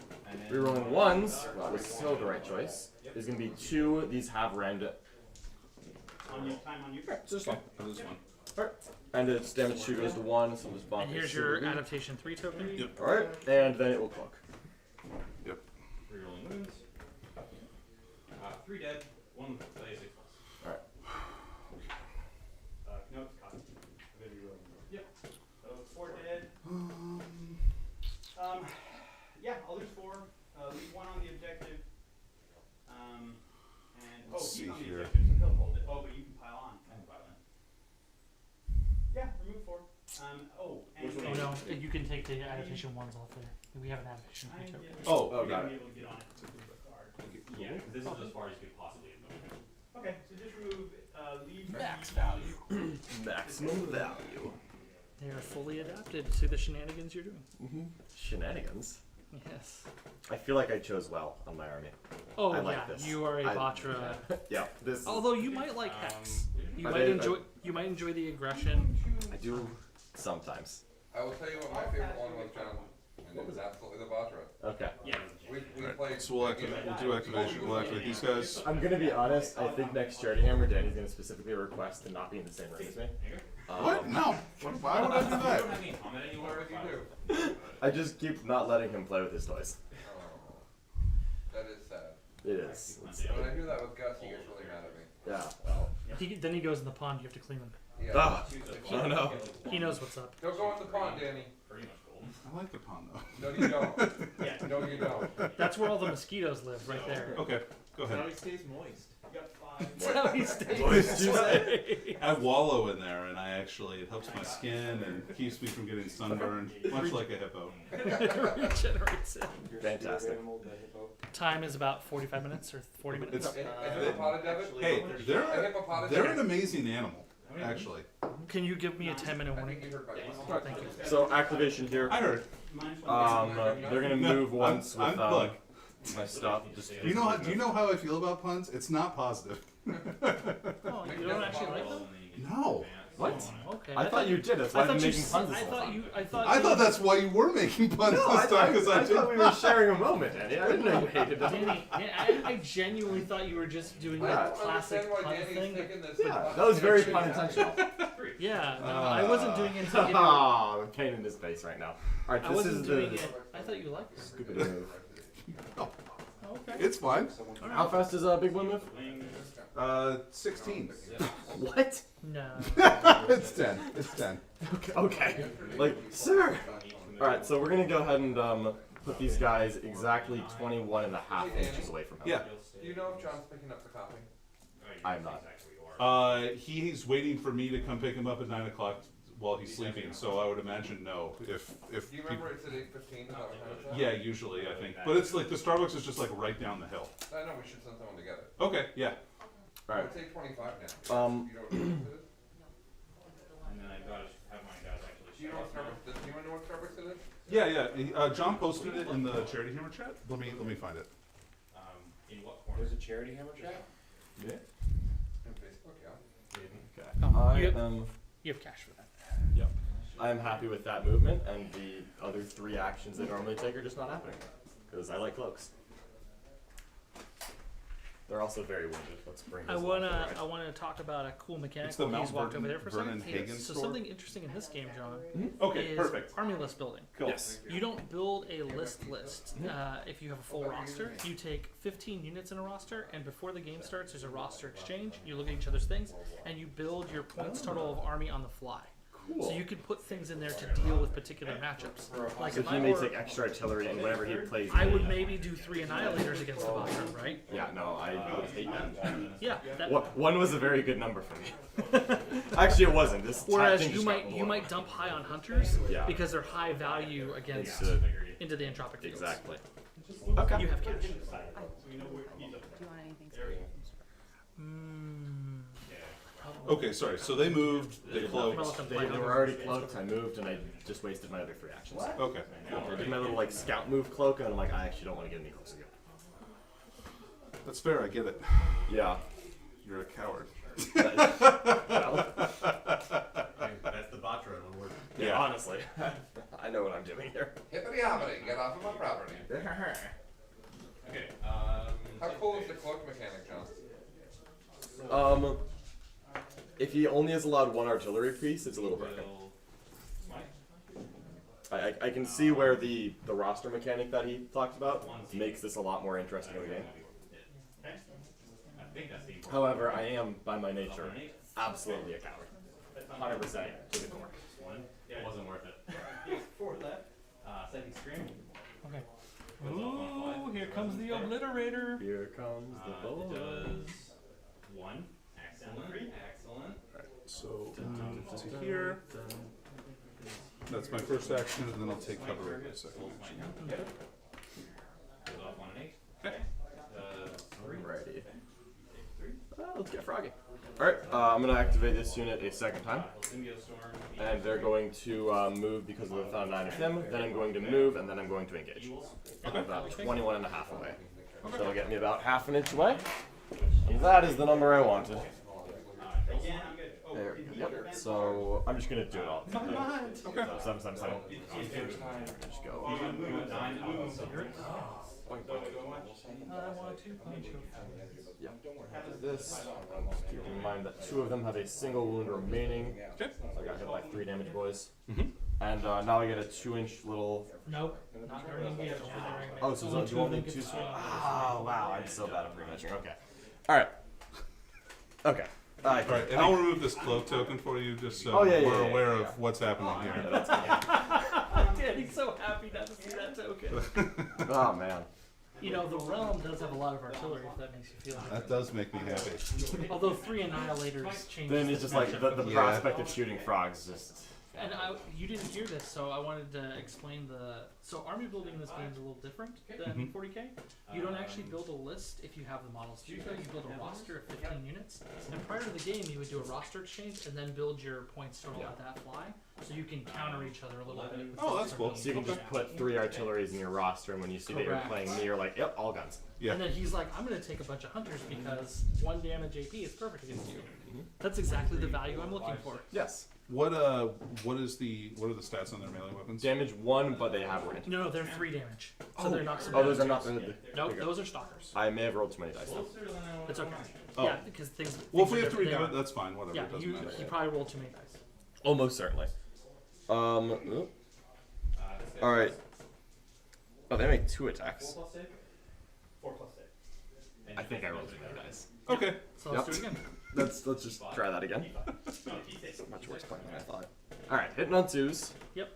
rerolling 1s, well, was so the right choice, is going to be 2, these have rend. On your time on you. Just one. That is one. Alright. And its damage 2 goes to 1, so just bump And it here's to your the- adaptation 3 token. Yep. Alright, and then it will cloak. Yep. Rerolling wounds. 3 dead, 1 play 6+. Alright. No, it's caught. I'm gonna be rolling. Yep. So 4 dead. Yeah, I'll lose 4. Leave 1 on the objective. And Let's he's see on the here. objective, so he'll hold it. Oh, but you can pile on. I can pile in. Yeah, remove 4. And Oh no, you can take the adaptation 1s off there. We have an adaptation 3 token. Oh, got it. Be able to get on it. Yeah, because this is as far as you could possibly move. Okay, so just remove leave Max value. Maximum value. They are fully adapted to the shenanigans you're doing. Shenanigans. Yes. I feel like I chose well on my army. Oh I yeah, like this. you are a I- Batra. Yeah, this. Although you might like Hex. You I might did- enjoy. You might enjoy the aggression. I do sometimes. I will tell you what my favorite one was, John, and it was absolutely the Batra. Okay. Yeah. We Alright, played. so we'll do activation. We'll activate these guys. I'm gonna be honest. I think next Charity Hammer, Danny's gonna specifically request to not be in the same room as me. What? No. Why would I do that? don't have any comment anymore. What would you do? I just keep not letting him play with his toys. Oh, that is sad. It is. It's- When I do that with Gus, he gets really mad at me. yeah. Well. Then he goes in the pond. You have to clean him. Yeah. Ah. Oh no. He knows what's up. Don't go in the pond, Danny. Pretty much golden. I like the pond though. No, you don't. Yeah. No, you don't. That's where all the mosquitoes live, right there. Okay. Go ahead. He stays moist. You got 5 That's how he stays. Moist I wallow in there, and it helps my skin and keeps me from getting sunburned, much like a hippo. Regenerates it. Fantastic. Time is about 45 minutes or 40 minutes. It's, A hippopotamus, David? hey, A they're hippopotamus? an amazing animal, actually. Can you give me a 10-minute I warning? think you heard about Thank you. So activation here. I heard. They're gonna move once with look. my stuff. Just Do you know how I feel about puns? It's not positive. Oh, you don't actually like them? No. What? Okay. I thought you did. That's why I I've been thought you. making puns. I this whole thought time. you. I thought. I you- thought that's why you were making puns this time, because I thought we were did. sharing a moment, Danny. I didn't know you hated them. Danny, I genuinely thought you were just doing I that don't classic understand why pun Danny's thing. thinking this. Yeah, that was very pun intentional. Yeah, no, I wasn't doing it to give you. Ah, the pain in his face right now. All right, I this wasn't is doing the it. I thought you liked it. stupid move. Okay. It's fine. How fast is a big one move? 16. What? No. It's 10. It's 10. Okay. Like, sir. All right, so we're gonna go ahead and put these guys exactly 21 and a half inches away from him. Yeah. Do you know if John's picking up the copy? I'm not. He's waiting for me to come pick him up at 9 o'clock while he's sleeping, so I would imagine no. If Do you remember it's at 8:15? Is that what time it's at? yeah, usually I think, but it's like the Starbucks is just like right down the hill. I know we should send someone to get it. Okay, yeah. All right. It's 8:25 now. You know what Starbucks it is? And then I gotta have my guys actually. Do you know what Starbucks? Does anyone know what Starbucks it is? Yeah. John posted it in the Charity Hammer chat. Let me find it. In what form? There's a charity hammer chat? Yeah. On Facebook, yeah. Okay. Oh, I you have- am. You have cash for that. I'm happy with that movement, and the other 3 actions they normally take are just not happening because I like cloaks. They're also very wounded. Let's bring. I this wanna up, alright. I wanna talk about a cool mechanic. It's the while he's Mount walked over there for a second. Vernon Hey, Hagen so store? something interesting in this game, John, Okay, is perfect. army list building. Cool. Yes. You don't build a list. If you have a full roster, you take 15 units in a roster, and before the game starts, there's a roster exchange. You look at each other's things, and you build your points total of army on the fly. Cool. So you can put things in there to deal with particular matchups. Like So if he I may were, take extra artillery and whenever he plays. I would maybe do 3 annihilators against the bottom, right? Yeah, no, I would hate that. Yeah. That, One was a very good number for me. Actually, it wasn't. This whereas thing you just might got you low. might dump high on hunters Yeah. because they're high value against into the entropic fields. Exactly. You have cash. Do you want anything Okay, sorry. So they moved. They I'll let cloaked. them They play. were already cloaked. I moved and I just wasted my other 3 actions. Okay. I did my little like scout move cloak and I'm like, I actually don't want to get any closer. That's fair. I get it. Yeah. You're a coward. Well, That's the Batra in one word. yeah, honestly. I know what I'm doing here. Hippity hoppity, get off of my property. Okay. How cool is the cloak mechanic, John? If he only has allowed 1 artillery piece, it's a little broken. I can see where the roster mechanic that he talked about makes this a lot more interesting of a game. I think that's the. However, I am, by my nature, absolutely a coward. 100% to the core. One. It wasn't worth it. For that. Second scream. Okay. Ooh, here comes the obliterator. Here comes the It boy. does 1. Excellent. Excellent. So move to here. That's my first action, and then I'll take cover of my second action. Goes off 1 and 8. Okay. 3. Alrighty. Let's get froggy. Alright, I'm going to activate this unit a second time. And they're going to move because of the found 9 of him. Then I'm going to move, and then I'm going to engage. I'm about 21 and a half away. So that'll get me about half an inch away. And that is the number I wanted. There we go. So I'm just going to do it all. Okay. So 7, 7, 7. Just go. Boink, boink. I want to punch you. This. Keep in mind that 2 of them have a single wound remaining. So I got hit by 3 damage, boys. And now I get a 2-inch little. Nope. Not during engage. Oh, so Only it's two of only them get 2. to swing. Oh, wow. I'm so bad at pre-matching. Okay. Alright. Okay. Alright, and I'll remove this cloak token for you, just so yeah, we're yeah, aware of what's happening here. Danny's so happy not to see that token. Oh, man. You know, the realm does have a lot of artillery, if that makes you feel That does make me happy. Although 3 annihilators change. Then it's just like the Yeah. prospect of shooting frogs just. And you didn't hear this, so I wanted to explain So army building in this game is a little different than 40k. You don't actually build a list if you have the models. Usually you build a roster of 15 units. And prior to the game, you would do a roster exchange and then build your points total at that fly. So you can counter each other a little bit. with Oh, the that's cool. So you can just put 3 artilleries in your roster, and when you see that you're Correct. playing me, you're like, yep, all guns. Yeah. And then he's like, I'm going to take a bunch of hunters because 1 damage AP is perfect against you. That's exactly the value I'm looking for. Yes. What are the stats on their melee weapons? Damage 1, but they have range. No, they're 3 damage. So they're not Oh, those are not the. Nope, those are stalkers. I may have rolled too many dice. Though. It's okay. Oh. Yeah, because things. Well, if things we are have to different. redo it, that's fine. Whatever. Yeah, It doesn't matter. he probably rolled too many dice. Almost certainly. All right. Oh, they make 2 attacks. 4 plus 6. I think I rolled too many dice. Okay. So let's do it again. Let's just try that again. Much worse plan than I thought. All right, hitting on 2s. Yep.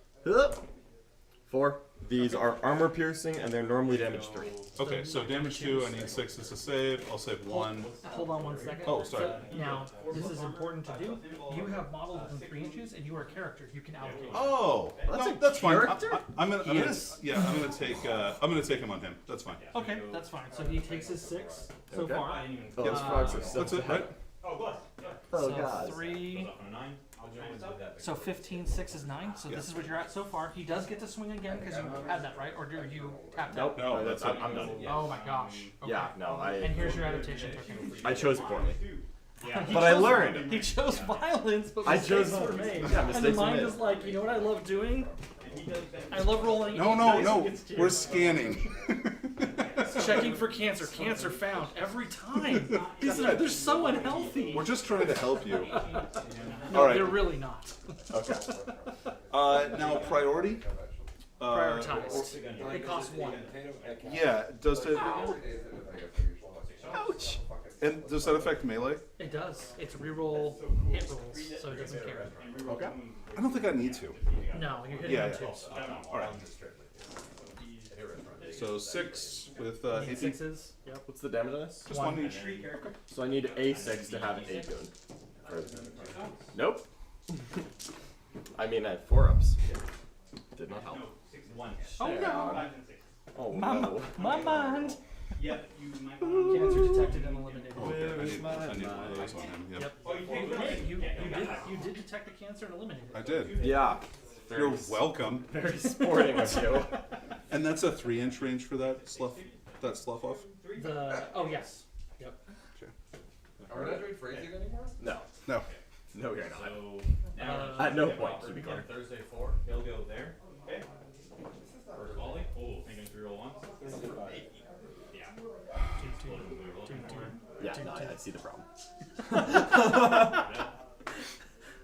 4. These are armor piercing, and they're normally damage 3. Okay, so damage 2, I need 6 to save. I'll save 1. Hold on 1 second. Oh, sorry. So, now, this is important to do. You have models within 3 inches, and you are a character. You can allocate. Oh, That's a that's fine. character? I'm gonna take him on him. That's fine. Okay, that's fine. So he takes his 6 so Okay. far. Oh, those frogs are so That's it, right? Oh, good. Oh, So God. 3. Goes up on a 9. I'll join this up. So 15, 6 is 9. So this is what you're at so far. He does get to swing again because you had that, right? Or do you tap that? Nope. No, that's it. I'm done. Oh my gosh. Okay. Yeah, no, And here's your adaptation token. I chose poorly. Yeah. But I learned. He chose violence, but I mistakes chose were made. Yeah, and the mistakes were mind made. is like, you know what I love doing? I love rolling. No, 8 no, dice no. against you. We're scanning. Checking for cancer. Cancer found every time. They're so unhealthy. We're just trying to help you. No, All right. they're really not. Okay. Now priority. Prioritized. It costs 1. Yeah. Does it? Ouch. And does that affect melee? It does. It's reroll hit rolls, so it doesn't care. Okay. I don't think I need to. No, you're hitting Yeah, on yeah. 2s. All right. So 6 with You need AP. 6s. Yep. What's the damage on this? Just 1 each. So I need A6 to have a goon. Nope. I mean, I had 4-ups. Did not help. 6 1. Oh no. 5 and 6. Oh, My, no. my mind. Yep, you might Cancer detected and eliminated. Oh, okay. I need one of those on him. Yep. Yep. Oh, you can't go Hey, you Yeah, did detect the cancer and eliminate it. I did. Yeah. You're welcome. Very sporting of you. And that's a 3-inch range for that slough. That slough off. Oh yes. Yep. Are we not doing phrasing anymore? No. No. No, you're not. So now At no point, to be clear. Thursday 4. He'll go there. Okay. First volley. Oh, thinking 3 roll 1. Yeah. Yeah, no, I see the problem.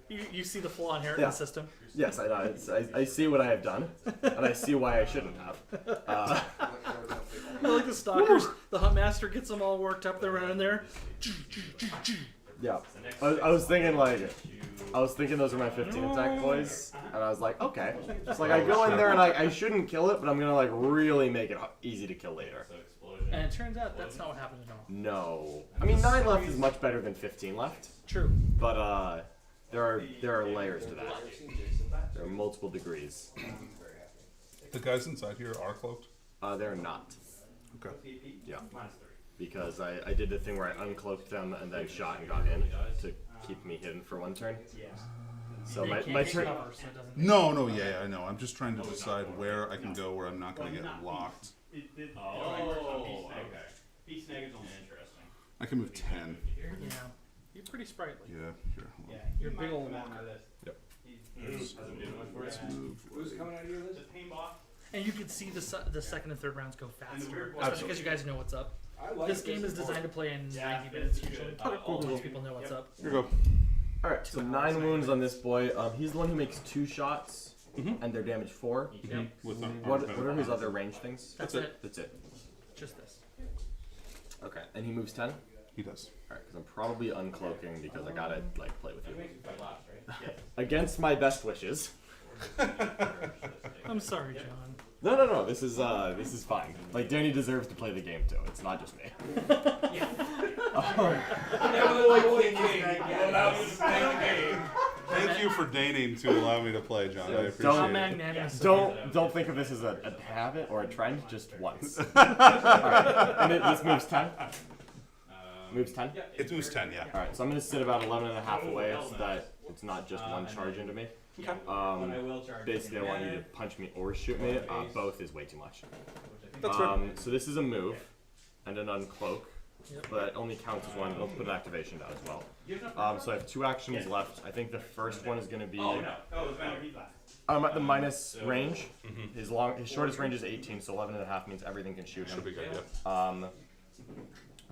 You see the flaw inherent in Yeah. the system. Yes, I know. I see what I have done, and I see why I shouldn't have. Like the stalkers, the huntmaster gets them all worked up. They're running there. Yeah. I was thinking those are my 15 attack boys, and I was like, okay. It's like I go in there and I shouldn't kill it, but I'm gonna like really make it easy to kill later. And it turns out that's not what happened at all. No. I mean, 9 left is much better than 15 left, True. but there are layers to that. There are multiple degrees. The guys inside here are cloaked. They're not. Okay. Yeah. Because I did the thing where I uncloaked them and then shot and got in to keep me hidden for 1 turn. So They my can't turn. cover, so it doesn't. No, yeah, I know. I'm just trying to decide where I can go where I'm not going to get locked. Oh, okay. Peace snag is only interesting. I can move 10. Yeah. You're pretty sprightly. Yeah, here. Hold on. You're a big old walker. Yep. Let's move. Who's coming out of your list? The paintball. And you can see the second and third rounds go faster, weird one- especially because you guys know what's up. I like This game is designed to play in 90 minutes usually. Most people know what's up. Here you go. All right. So 9 wounds on this boy. He's the one who makes 2 shots, and they're damage 4. Yep. With What are his other range things? That's it. That's it. Just this. Okay. And he moves 10. All He does. right. Because I'm probably uncloaking because I gotta like play with you. Against my best wishes. I'm sorry, John. No. This is fine. Like Danny deserves to play the game too. It's not just me. Thank you for deigning to allow me to play, John. I appreciate How it. magnanimous. Don't think of this as a habit or a trend. Just once. Alright. And this moves 10. Moves 10. It moves 10, yeah. All right. So I'm gonna sit about 11 and a half away so that it's not just one charge into me. Basically, I want you to punch me or shoot me. Both is way too much. That's fair. So this is a move and an uncloak, but it only counts as one. Let's put an activation down as well. So I have 2 actions left. I think the first one is going to be. I'm at the minus range. His shortest range is 18, so 11 and a half means everything can shoot him. Should be good, yeah.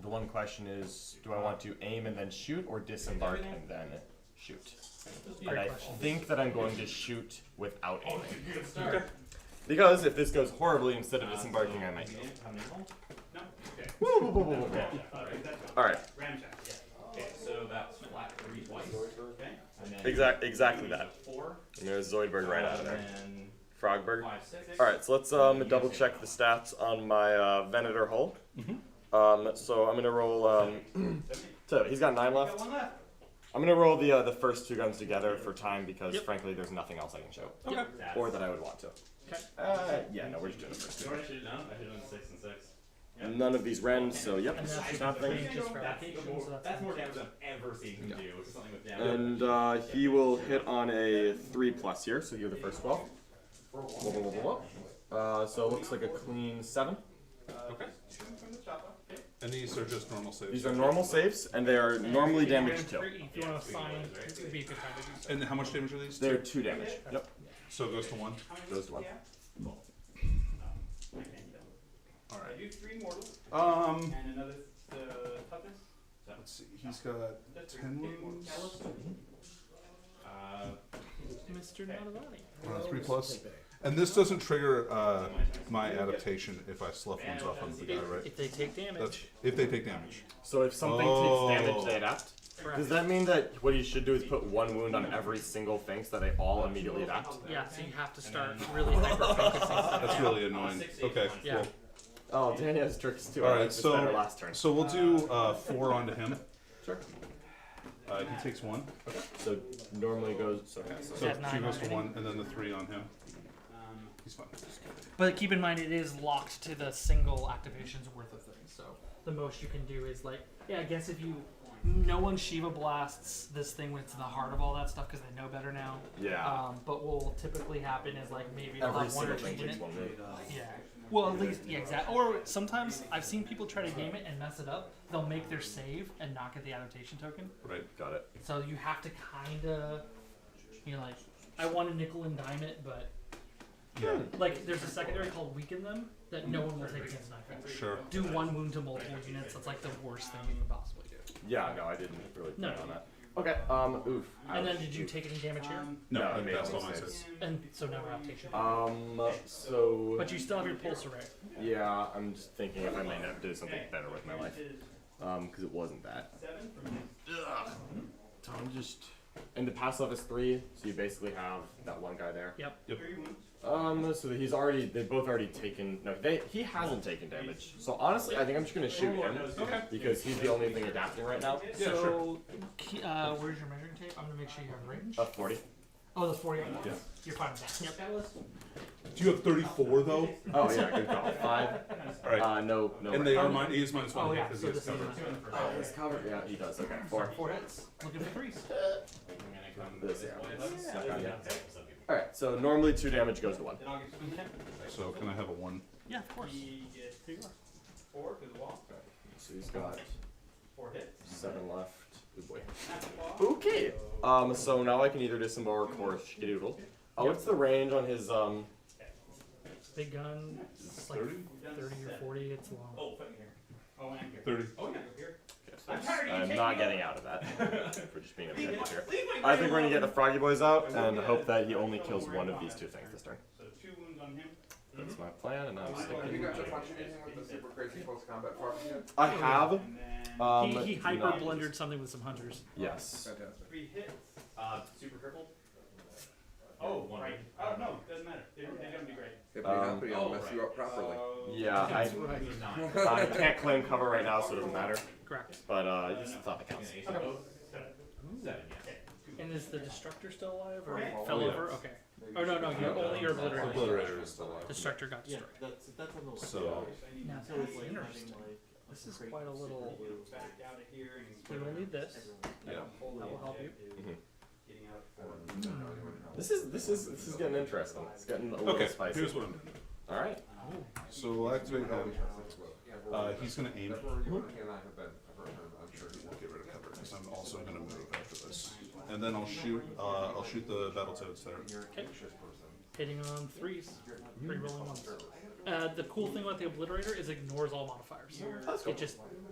The one question is, do I want to aim and then shoot, or disembark and then shoot? And I think that I'm going to shoot without aiming. Okay. Because if this goes horribly, instead of disembarking, I might move. Alright. Okay, so that's flat 3 twice. Okay. Exactly that. 4. And there's Zoidberg right out of there. And Frogberg. 5, 6. Alright, so let's double check the stats on my Venator hull. So I'm gonna roll so he's got 9 left. I'm gonna roll the first 2 guns together for time because frankly there's nothing else I can show. Okay. Or that I would want to. Yeah, no, we're just doing the first 2. You know what I should have done? I should have done 6 and 6. None of these rends, so yep, And that's nothing. just fabrication, so That's more damage than I've ever seen him do. Something with damage. And he will hit on a 3+ here, so you're the first 12. So it looks like a clean 7. Okay. And these are just normal saves? These are normal saves, and they are normally damaged too. If you want to assign, it would be a good time to do so. And how much damage are these? They're 2 damage. Yep. So it goes to 1? Goes to 1. Alright. I do 3 mortals. Um, And another toughness. let's see. He's got 10 wounds. Mr. Notavani. 3+. And this doesn't trigger my adaptation if I slough ones off on the guy, right? If they take damage. That's if they take damage. So if something takes damage, they adapt? Does that mean that what you should do is put 1 wound on every single thing so that they all immediately adapt? Yeah, so you have to start really hyper-focusing. That's really annoying. Okay, Yeah. cool. Oh, Danny has tricks too. Alright, So last turn. so we'll do 4 onto him. Sure. He takes 1. So normally goes. So So At 9 2 goes to already. 1, and then the 3 on him. He's fine. But keep in mind, it is locked to the single activation's worth of things. So the most you can do is like, yeah, I guess if you, no one Shiva blasts this thing when it's in the heart of all that stuff because they know better now. Yeah. But what will typically happen is like maybe they'll Every have 1 or single 2 thing units. takes 1 move. Yeah. Well, at least, yeah, exactly. Or sometimes I've seen people try to game it and mess it up. They'll make their save and not get the adaptation token. Right. Got it. So you have to kind of, you know, like, I want to nickel and dime it, but Yeah. like there's a secondary called Weaken Them that no one will take against Knife Edge. Sure. Do 1 wound to multiple units. That's like the worst thing you can possibly do. Yeah, no, I didn't really plan No. on that. Okay, oof. And then did you take any damage here? No, I made that's all all my mistakes. saves. And so no adaptation. So. But you still have your pulse array. Yeah, I'm just thinking if I may not do something better with my life. Because it wasn't that. Ugh. So I'm just. And the pass off is 3, so you basically have that one guy there. Yep. So he's already, they've both already taken, no, he hasn't taken damage. So honestly, I think I'm just gonna shoot him. Okay. Because he's the only thing adapting right now. Yeah, sure. So, where's your measuring tape? I'm gonna make sure you have range. 40. Oh, that's 40. Yeah. You're fine with that. Yep. Do you have 34 though? Oh yeah, good call. 5. Alright. No. And they are mine. He is -1 Oh, yeah, because so he has this is cover. Oh, he's covered. Yeah, he does. Okay, 4. 4 hits. Looking for 3s. This, yeah. Alright, so normally 2 damage goes to 1. Okay. So can I have a 1? Yeah, of course. He gets 4 to the wall. So he's got 4 hits. 7 left. Good boy. Okay. So now I can either disembark or skedoodle. Oh, what's the range on his Big gun. It's like 30 or 40. It's long. Oh, put me here. Oh, and here. 30. Oh, yeah, here. Okay, so I'm not getting out of that. For just being objective here. I think we're gonna get the Froggy Boys out and hope that he only kills one of these 2 things this turn. So 2 wounds on him. That's my plan, and I'm Have you sticking. got to punch anything with the super crazy close combat farming yet? I have. And then He hyper not- blundered something with some hunters. Yes. Fantastic. 3 hits. Super crippled. Oh, 1 right. Oh, no, doesn't matter. They don't be great. If they happen, I'll mess you up properly. Yeah, That's I right. can't claim cover right now, so it doesn't matter. Correct. But just the thought that counts. And is the destructor still alive or Oh, fell yeah. over? Okay. Oh no, no, you're only your obliterator. Obliterator is still alive. Destructor got Yeah, destroyed. that's on the list. So Now So that's it's like interesting. having like This is great quite a little. super Back out of here and You will need this. yeah. That will help you. getting out for This is getting interesting. It's getting a little Okay. spicy. Here's what I'm doing. All right. So we'll activate him. He's gonna aim. I'm sure he We'll get rid of cover because I'm also gonna move after this. And then I'll shoot the Battletoads there. Okay. Hitting on threes. Three rolling ones. The cool thing about the obliterator is it ignores all modifiers. It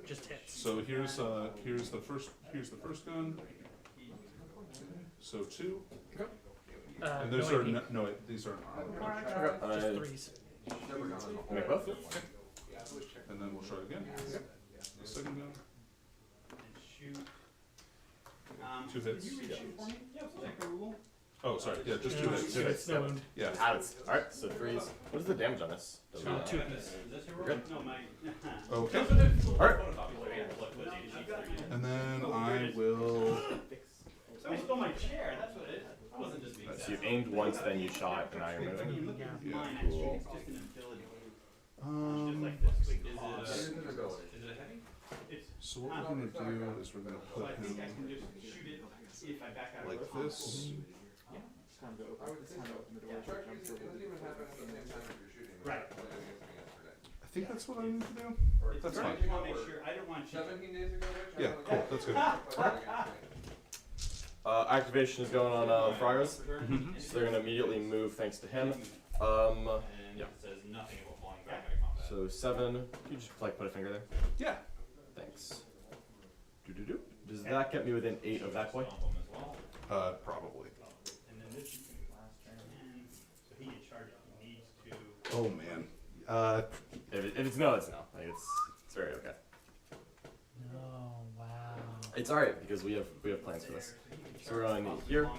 just hits. So here's the first gun. So 2. And those no are AP. no, these aren't armed. Just threes. Make both. And then we'll try it again. The second gun. and shoot. 2 hits. Can you read it for me? Yeah, so like a rule. Oh, sorry. Yeah, just 2 hits. Two hits. No wound. Yeah. Alright, so threes. What is the damage on this? Doesn't matter. 2 Is piece. this your Good. rule? No, my. Okay. Alright. And then I will. Somebody stole my chair, that's what it is. I wasn't just being So you aimed once, then you shot, and now you're I mean, moving. look at Yeah, mine, actually, cool. it's just an ability. It's just Um. like this. Is It is an ability. it heavy? It's, So what we're gonna do is we're gonna so I put think I him can just shoot it if I back out of like the this. It's time to open. It's time to open the door. Yeah, it doesn't even happen at the same time that you're shooting. Right. I think that's what I need to do. It's That's I fine. just wanna make sure, I don't want you. 17 days ago, Rich? Yeah, cool. That's good. Activation is going on Friars. Mhm. So they're gonna immediately move thanks to him. And Yeah. it says nothing about falling back into combat. So 7. Can you just like put a finger there? Yeah. Thanks. Do. Does that get me within 8 of that boy? Stomp him as well. Probably. And then this is last turn, and so he gets charged, he needs to. Oh man. If it's no, it's no. Like it's very okay. Oh wow. It's alright because we have plans for this. So we're going here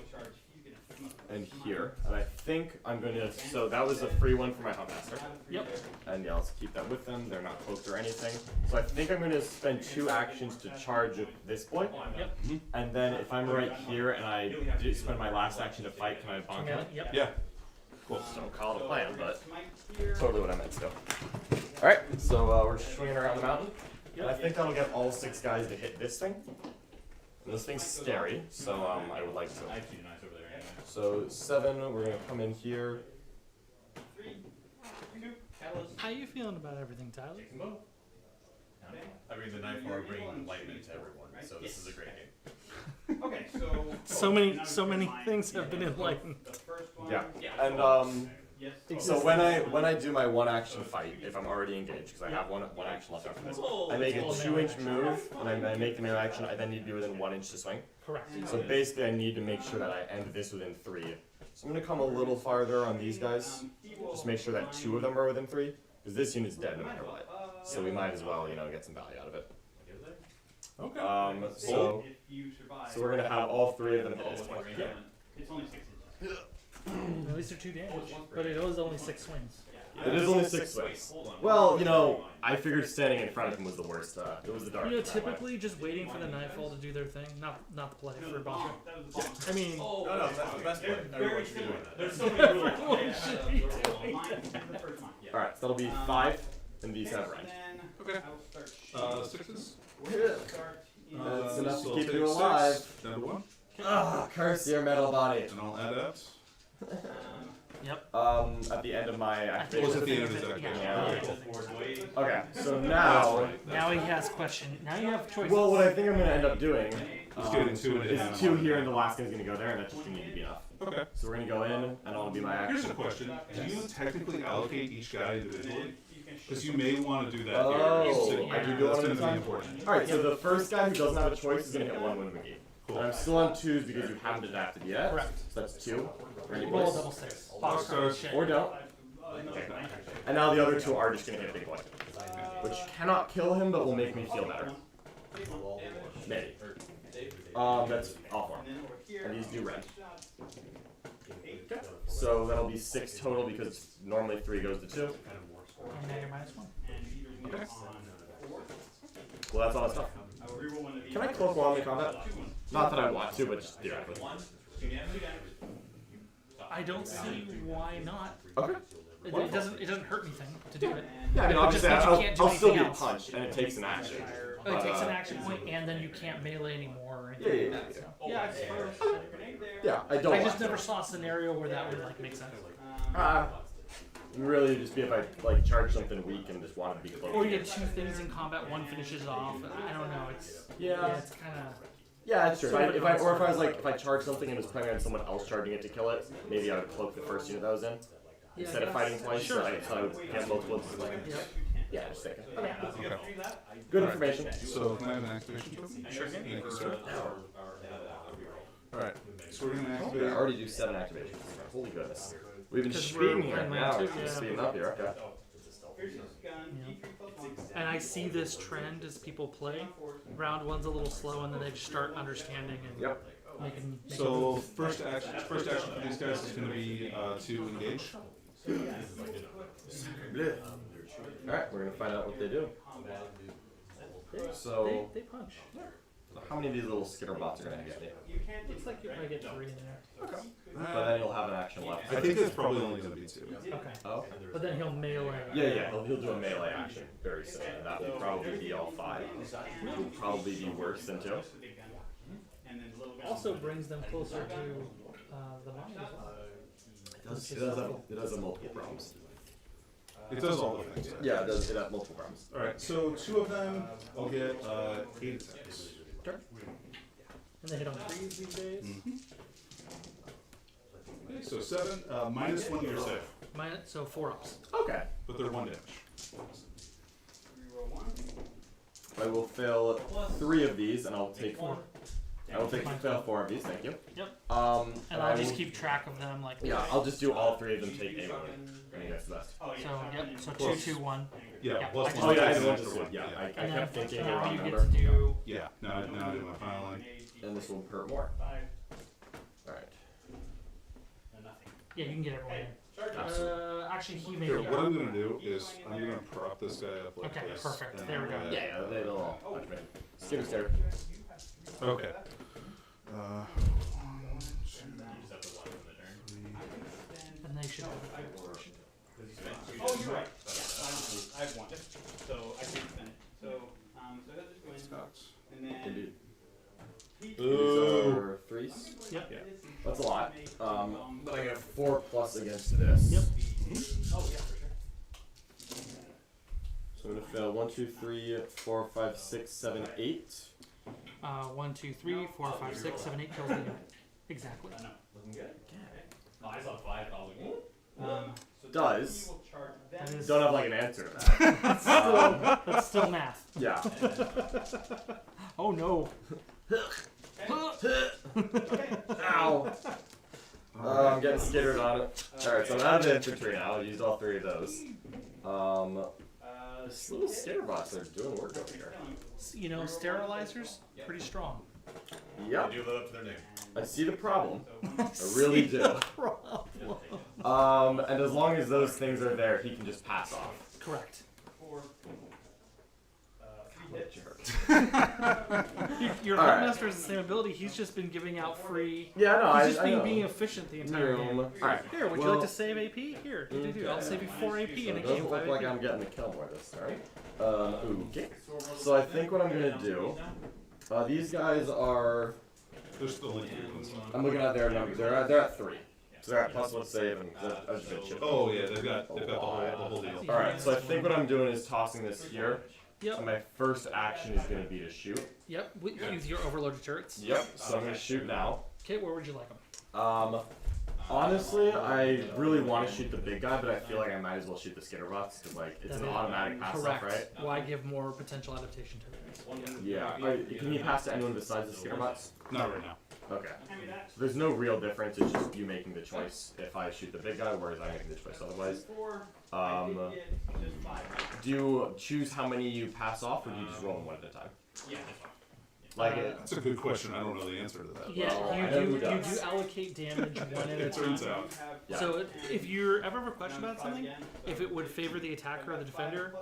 and here, and I think I'm gonna. So that was a free one for my Huntmaster, Yep. and yeah, I'll keep that with them. They're not cloaked or anything. So I think I'm gonna spend 2 actions to charge this boy, Yep. and then if I'm right here and I did spend my last action to fight, can I bonk him? Yep. Yeah. Cool. So don't call it a plan, but Here. totally what I meant to do. All right, so we're swinging around the mountain, and I think that'll get all 6 guys to hit this thing. And this thing's scary, so I would like to. I see nice over there anyway. So 7, we're gonna come in here. 3, 2, Catalyst. How you feeling about everything, Tyler? Take them both. I mean, the knife are bringing enlightenment to everyone, so this is a great game. Okay, so. So many things have been enlightened. The first one. Yeah, and Yes. so when I do my 1 action fight, if I'm already engaged, because I have one action left after this, I make a 2-inch move, and I make the mirror action. I then need to be within 1 inch to swing. Correct. So basically, I need to make sure that I end this within 3. So I'm gonna come a little farther on these guys, just make sure that 2 of them are within 3, because this unit's dead no matter what. So we might as well, get some value out of it. Okay. So If you survive. we're gonna have all 3 of them hit this point. It's only 6 inches. At least they're 2 damage, but it was only 6 swings. It is only 6 swings. Well, I figured standing in front of him was the worst. It was the dark. Typically just waiting for the nightfall to do their thing, not the play for Bonker. I mean, No, that's the best way. Everyone should be doing that. There's so many rules. Everyone should be doing The first one, yeah. All right, so that'll be 5 in these Okay, have so range. then Okay. I will start 6s. Start in That's enough to so I'll keep take you alive. 6, down to 1, Curse your metal body. and I'll add that. At the end of my Well, activation. it's at the end of his action. Yeah. Okay, so now. now he has question. Now you have choices. Well, what I think I'm gonna end up doing Let's get into it. is 2 here, and the last guy's gonna go there, and that just need to be enough. Okay. So we're gonna go in, and it'll be my Here's action. a question. Do you technically allocate each guy individually? Because you can may want to do that here. Oh, So I do that's one at a going to be time. important. Alright, so the first guy who doesn't have a choice is gonna hit 1 win McGee. Cool. And I'm still on 2s because you haven't adapted yet. Correct. So that's 2. Ready, Roll a boys? double 6. Box stars. Or don't. And now the other 2 are just gonna hit big boy. Which cannot kill him, but will make me feel better. Maybe. That's all 4. And these do red. So that'll be 6 total because normally 3 goes to 2. And now you're -1. Okay. Well, that's all that stuff. Can I cloak while I'm in combat? Not that I want to, but just theoretically. I don't see why not. Okay. It doesn't hurt anything to do it. Yeah, I mean, It just obviously, means you can't do I'll still anything get else. punched, and it takes an action. Oh, it takes an action point, and then you can't melee anymore or anything Yeah, yeah, like that. yeah. So. Yeah, I suppose. Yeah, I don't I want just to. never saw a scenario where that would like make sense. Really, it'd just be if I like charge something weak and just wanted to be close. Or you get 2 things in combat, one finishes it off. I don't know. It's it's kind of. Yeah, that's true. If I charge something and was planning on someone else charging it to kill it, maybe I would cloak the first unit that was in instead of fighting twice. Sure. So I would get multiple. Yeah, just thinking. Okay. Okay. Good information. So can I have an activation token? Sure. Thank you, sir. Alright, so we're gonna I activate. already do 7 activations. Holy goodness. We've been Because speeding we're here. playing Now land we're too, yeah. speeding up here. Okay. And I see this trend as people play. Round 1's a little slow, and then they just start understanding and Yep. making. So first action for these guys is gonna be to engage. Alright, we're gonna find out what they do. So, They punch. how many of these little skitter bots are gonna get me? Looks like you probably get 3 in there. Okay. But then you'll have an action left. I think it's probably only gonna be 2. Okay. Oh? But then he'll melee. Yeah, he'll do a melee action very soon. And that will probably be all 5. It will probably be worse than 2. Also brings them closer to the mind as well. It does have multiple problems. It does all the things. Yeah, it does. It has multiple problems. Alright, so 2 of them will get 8 attacks. And they hit on 3s these days. Okay, so 7, -1 you're safe. So 4 ups. Okay. But they're 1 damage. I will fail 3 of these, and I'll take 4. I will fail 4 of these. Thank you. Yep. And I'll just keep track of them like. Yeah, I'll just do all 3 of them. Take a 1. I think that's the best. So yep. So 2, 2, 1. Yeah, plus Oh yeah, I did 1 to 1. Yeah, I And kept then thinking now wrong you get number. to do. Yeah, now I do my filing. And this will hurt more. Alright. Yeah, you can get everyone in. Actually, he may. Here, what I'm gonna do is I'm gonna prop this guy up like Okay, this. perfect. and There we I'm go. gonna- Yeah, they'll all punch me. Skip stare. Okay. 1, 2, And they should. Oh, you're right. I have 1. So I can spend it. So he'll just go in. Sucks. And then Indeed. These Ooh. are 3s. Yep. Yeah. That's a lot. But I get 4+ against this. Yep. oh yeah, for sure. So I'm gonna fail 1, 2, 3, 4, 5, 6, 7, 8. 1, 2, 3, 4, 5, 6, 7, 8 kills the unit. Exactly. I know. Looking good? Oh, I saw 5. I was like, So Does. he will charge them. That is. Don't have like an answer to that. That's still math. Yeah. Oh no. Ow. I'm getting skittered on it. Alright, so I'm out of the infantry now. I used all 3 of those. This little skitter bots are doing work over here. You know, sterilizers pretty strong. Yep. They do live up to their name. I see the problem. I really do. And as long as those things are there, he can just pass off. Correct. For 3 hits. Your Alright. Huntmaster has the same ability. He's just been giving out free. Yeah, no, He's just I know. being efficient the entire game. Alright. Here, would you like to save AP? Here, I'll save you 4 AP in a It game. doesn't look 5 like AP. I'm getting the kill more this time. Okay. So I think what I'm gonna do. These guys are. There's still like 3 ones. I'm looking at their number. They're at 3. So they're at +1 save and I was just chip. Oh yeah, they've got the whole deal. All right. So I think what I'm doing is tossing this here. Yep. And my first action is gonna be to shoot. Yep. With your overloaded turrets. Yep. So I'm gonna shoot now. Okay, where would you like them? Honestly, I really want to shoot the big guy, but I feel like I might as well shoot the skitter bots because like it's an automatic pass off, right? Why give more potential adaptation tokens? Yeah. Can you pass to anyone besides the skitter bots? Not right now. Okay. So there's no real difference. It's just you making the choice if I shoot the big guy, whereas I'm making the choice otherwise. Do you choose how many you pass off, or do you just roll them 1 at a time? Yeah. Like That's a good question. I don't know the answer to that. Yeah, Well, I you know do. who You does. do allocate damage one at a It turns time. out. Yeah. So if you ever have a question about something, if it would favor the attacker or the defender,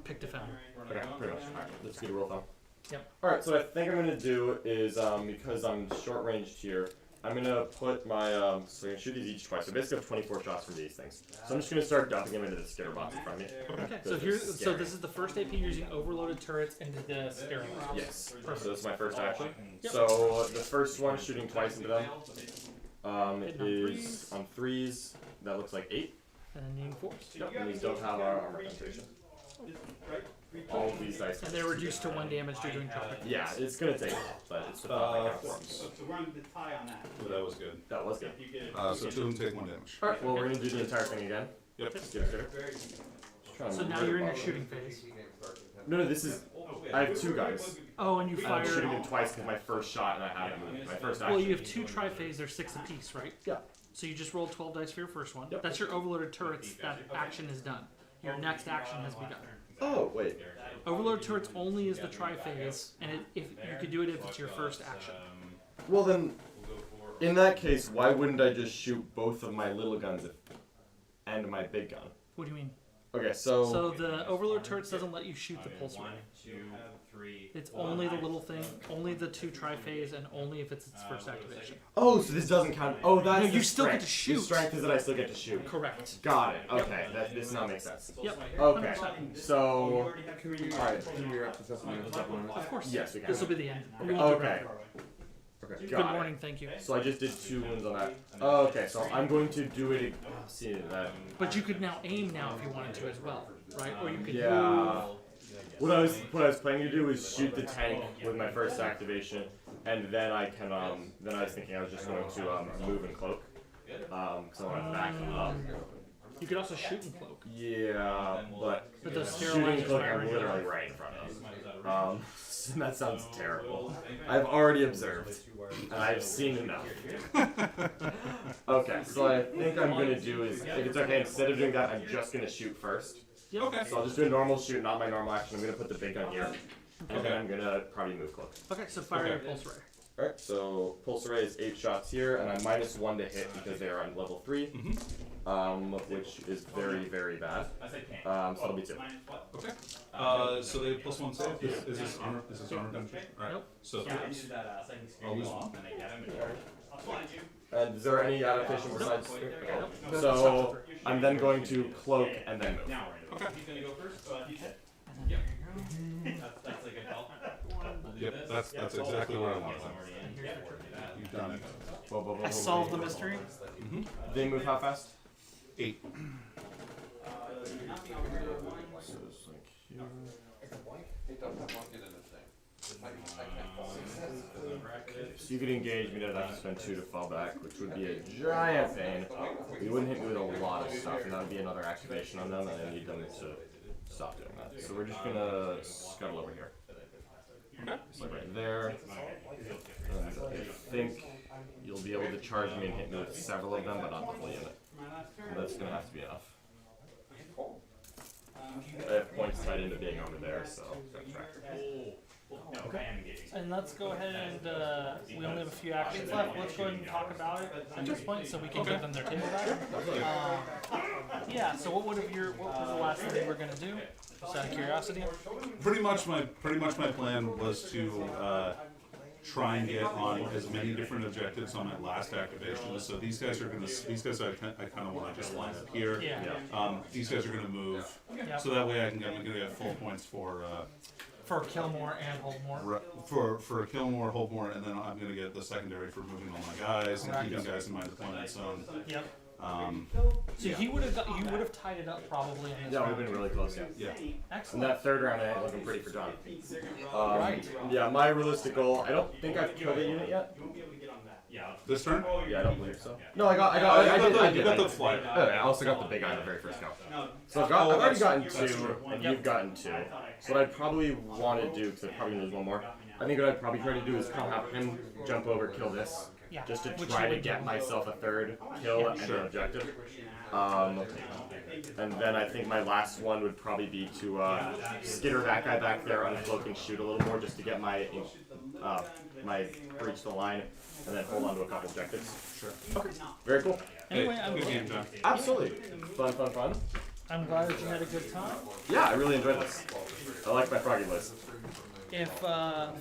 pick defender. Okay, pretty much. Alright, that's a good rule of thumb. Yep. Alright, so what I think I'm gonna do is, because I'm short ranged here, I'm gonna put my, so I'm gonna shoot these each twice. So basically I have 24 shots from these things. So I'm just gonna start dumping them into the skitter box in front of me. Okay, so this is the first AP using overloaded turrets into the scaring box. Yes. So this is my first action. Yep. So the first one, shooting twice into them, Hitting on is on 3s. That looks like 8. And then needing 4s. Yep, and these don't have our armor penetration. All of these dice. And they're reduced to 1 damage due to tropic. Yeah, it's gonna take, but it's the thought that counts. So run the tie on that. But that was good. That was good. If you get it. So 2 of them take 1 damage. Alright, well, we're gonna do the entire thing again. Yep. Skitter. So now you're in your shooting phase. No, this is. I have 2 guys. Oh, and you I'm fire. shooting them twice because my first shot and I haven't moved. My first action. Well, you have 2 tri-phase. They're 6 apiece, right? Yeah. So you just rolled 12 dice for your first one. Yep. That's your overloaded turrets. That action is done. Your next action has begun. Oh, wait. Overload turrets only is the tri-phase, and if you could do it if it's your first action. Well, then, in that case, why wouldn't I just shoot both of my little guns and my big gun? What do you mean? Okay, so. So the overload turrets doesn't let you shoot the pulse ray. It's only the little thing, only the 2 tri-phase, and only if it's its first activation. Oh, so this doesn't count. Oh, that's No, you the still get strength. to shoot. The strength is that I still get to shoot. Correct. Got it. Okay, this now makes sense. Yep. Okay, 100%. so. Can we wrap this up in a couple minutes? Of course. Yes, we can. This will be the end. We won't do it Okay. right. Okay. Good Got it. morning. Thank you. So I just did 2 wounds on that. Oh, okay, so I'm going to do it. See that. But you could now aim now if you wanted to as well, right? Or you could Yeah. move. What I was planning to do is shoot the tank with my first activation, and then I can then I was thinking I was just going to move and cloak, because I want to back up. You could also shoot and cloak. Yeah, but those shooting and sterilizers cloaking aren't I'm really literally right in front of. That sounds terrible. I've already observed, and I've seen enough. Okay, so I think I'm gonna do is, if it's okay, instead of doing that, I'm just gonna shoot first. Yep. Okay. So I'll just do a normal shoot, not my normal action. I'm gonna put the big gun here, and then I'm gonna probably move cloak. Okay, so fire your pulse ray. Alright, so pulse array is 8 shots here, and I'm -1 to hit because they are on level 3, which is very, very bad. So that'll be 2. Okay. So they have +1 save. Is this armor? Is this armor penetration? All right. Nope. So Yeah, I 3s. needed that second screen I'll lose off, one. and I get him, and I'll find you. And is there any adaptation besides? Nope. So I'm then going to cloak and then move. Now we're into it. Okay. He's gonna go first. He's hit. And then there you That's a good help. We'll do Yep. this. That's exactly what I want. Yes, I'm already in. Yeah, we'll do that. You've done it. Whoa, whoa, whoa, I whoa, solved the whoa. mystery. They move how fast? 8. So it's like here. It doesn't want to get in the thing. So you could engage me, I'd have to spend 2 to fall back, which would be a giant pain. You wouldn't hit me with a lot of stuff, and that would be another activation on them, and I need them to stop doing that. So we're just gonna scuttle over here. So right there. And I think you'll be able to charge me and hit me with several of them, but not the full unit. And that's gonna have to be enough. I have points tied into being over there, so that's right. No, I am engaging. And let's go ahead and we only have a few actions left. Let's go ahead and talk about it at this point, so we can give them their table back. Yeah. So what was the last thing they were gonna do? Just out of curiosity. Pretty much my plan was to try and get on as many different objectives on my last activation. So these guys I kind of want to just line up here. Yeah. These guys are going to move, Yep. so that way I'm going to get full points for Kill more and hold more. for kill more, hold more, and then I'm going to get the secondary for moving all my guys and keeping guys in my deployment zone. Yep. So Yeah. you would have tied it up probably in this Yeah, we've round. been really close, yeah. Yeah. In Excellent. that third round, I ain't looking pretty for John. Right. Yeah, my realistic goal, I don't think I've killed a unit yet. You won't be able to get on that. Yeah. This turn? Yeah, I don't believe so. No, You got the flyer. I also got the big guy in the very first go. So I've already gotten 2, and you've gotten 2. So what I'd probably want to do, because I'd probably lose one more, I think what I'd probably try to do is have him jump over, kill this, Yeah. just to Which try you to would get do. myself a 3rd kill and an objective. And then I think my last one would probably be to skitter that guy back there, uncloak and shoot a little more just to get my my breach the line, and then hold on to a couple objectives. Sure. Okay. Very cool. Anyway, I'm Absolutely. Fun. I'm glad that you had a good time. Yeah, I really enjoyed this. I like my froggy list. If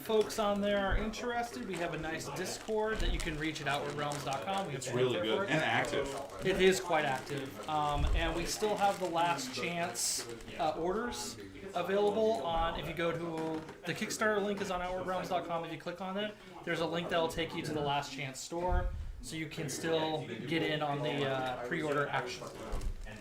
folks on there are interested, we have a nice Discord that you can reach at outwardrealms.com. It's really good and active. It is quite active. And we still have the last chance orders available on, if you go to, the Kickstarter link is on outwardrealms.com. If you click on it, there's a link that will take you to the last chance store, so you can still get in on the pre-order action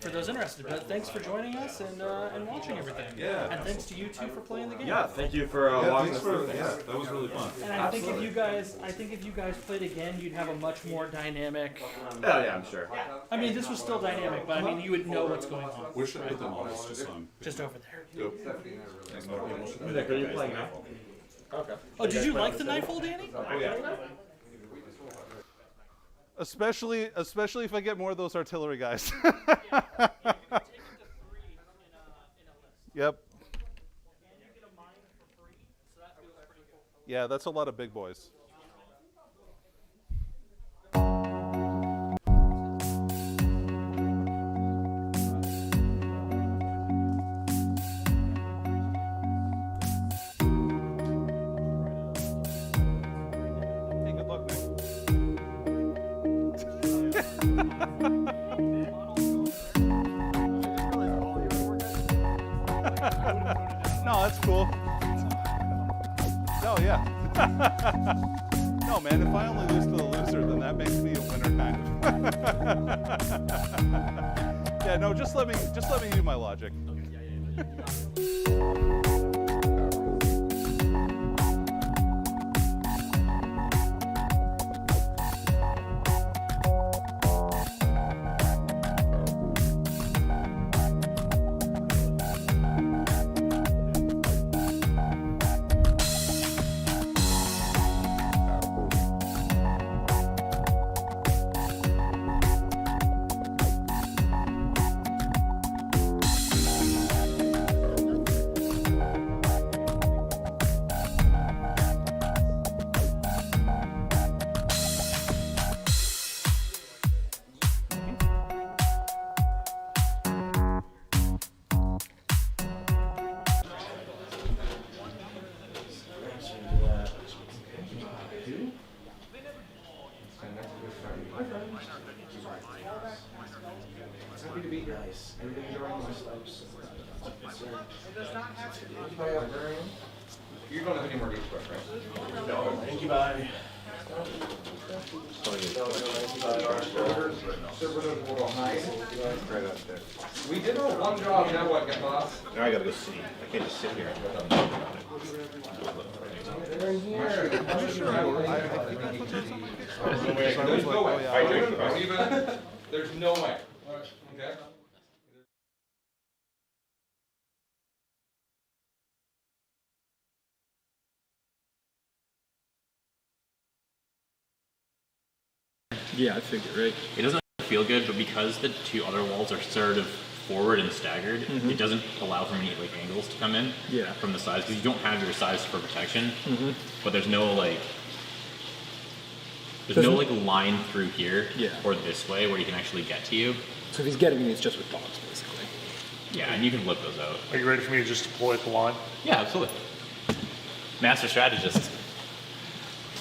for those interested. But thanks for joining us and watching everything. Yeah. And thanks to you two for playing the game. Yeah, thank you for walking us through. Yeah, that was really fun. And I think if you guys played again, you'd have a much more dynamic. Oh yeah, I'm sure. I mean, this was still dynamic, but I mean, you would know what's going on. Where should I put them on? Just over there. Nick, are you playing now? Okay. Oh, did you like the Nightfall, Danny? Oh yeah. Especially if I get more of those artillery guys. Yep. Yeah, that's a lot of big boys. Hey, good luck, Nick. No, that's cool. No, yeah. No, man, if I only lose to the loser, then that makes me a winner, kind of. Yeah, no, just let me do my logic. Happy to be here. Everything enjoying myself. You don't have any more games left, right? No, thank you, bye. We did our one job, now what, get lost? Now I gotta go see. I can't just sit here. They're in here. I'm sure I think I put those on my Kickstarter. There's no way. Oh, yeah. Don't even, there's no way. Okay? Yeah, I figured, right? It doesn't feel good, but because the two other walls are sort of forward and staggered, it doesn't allow for many like angles to come in from the sides, because you don't have your sides for protection. But there's no like no like line through here or this way where you can actually get to you. So if he's getting me, it's just with dogs, basically. Yeah, and you can flip those out. Are you ready for me to just deploy the line? Yeah, absolutely. Master strategist.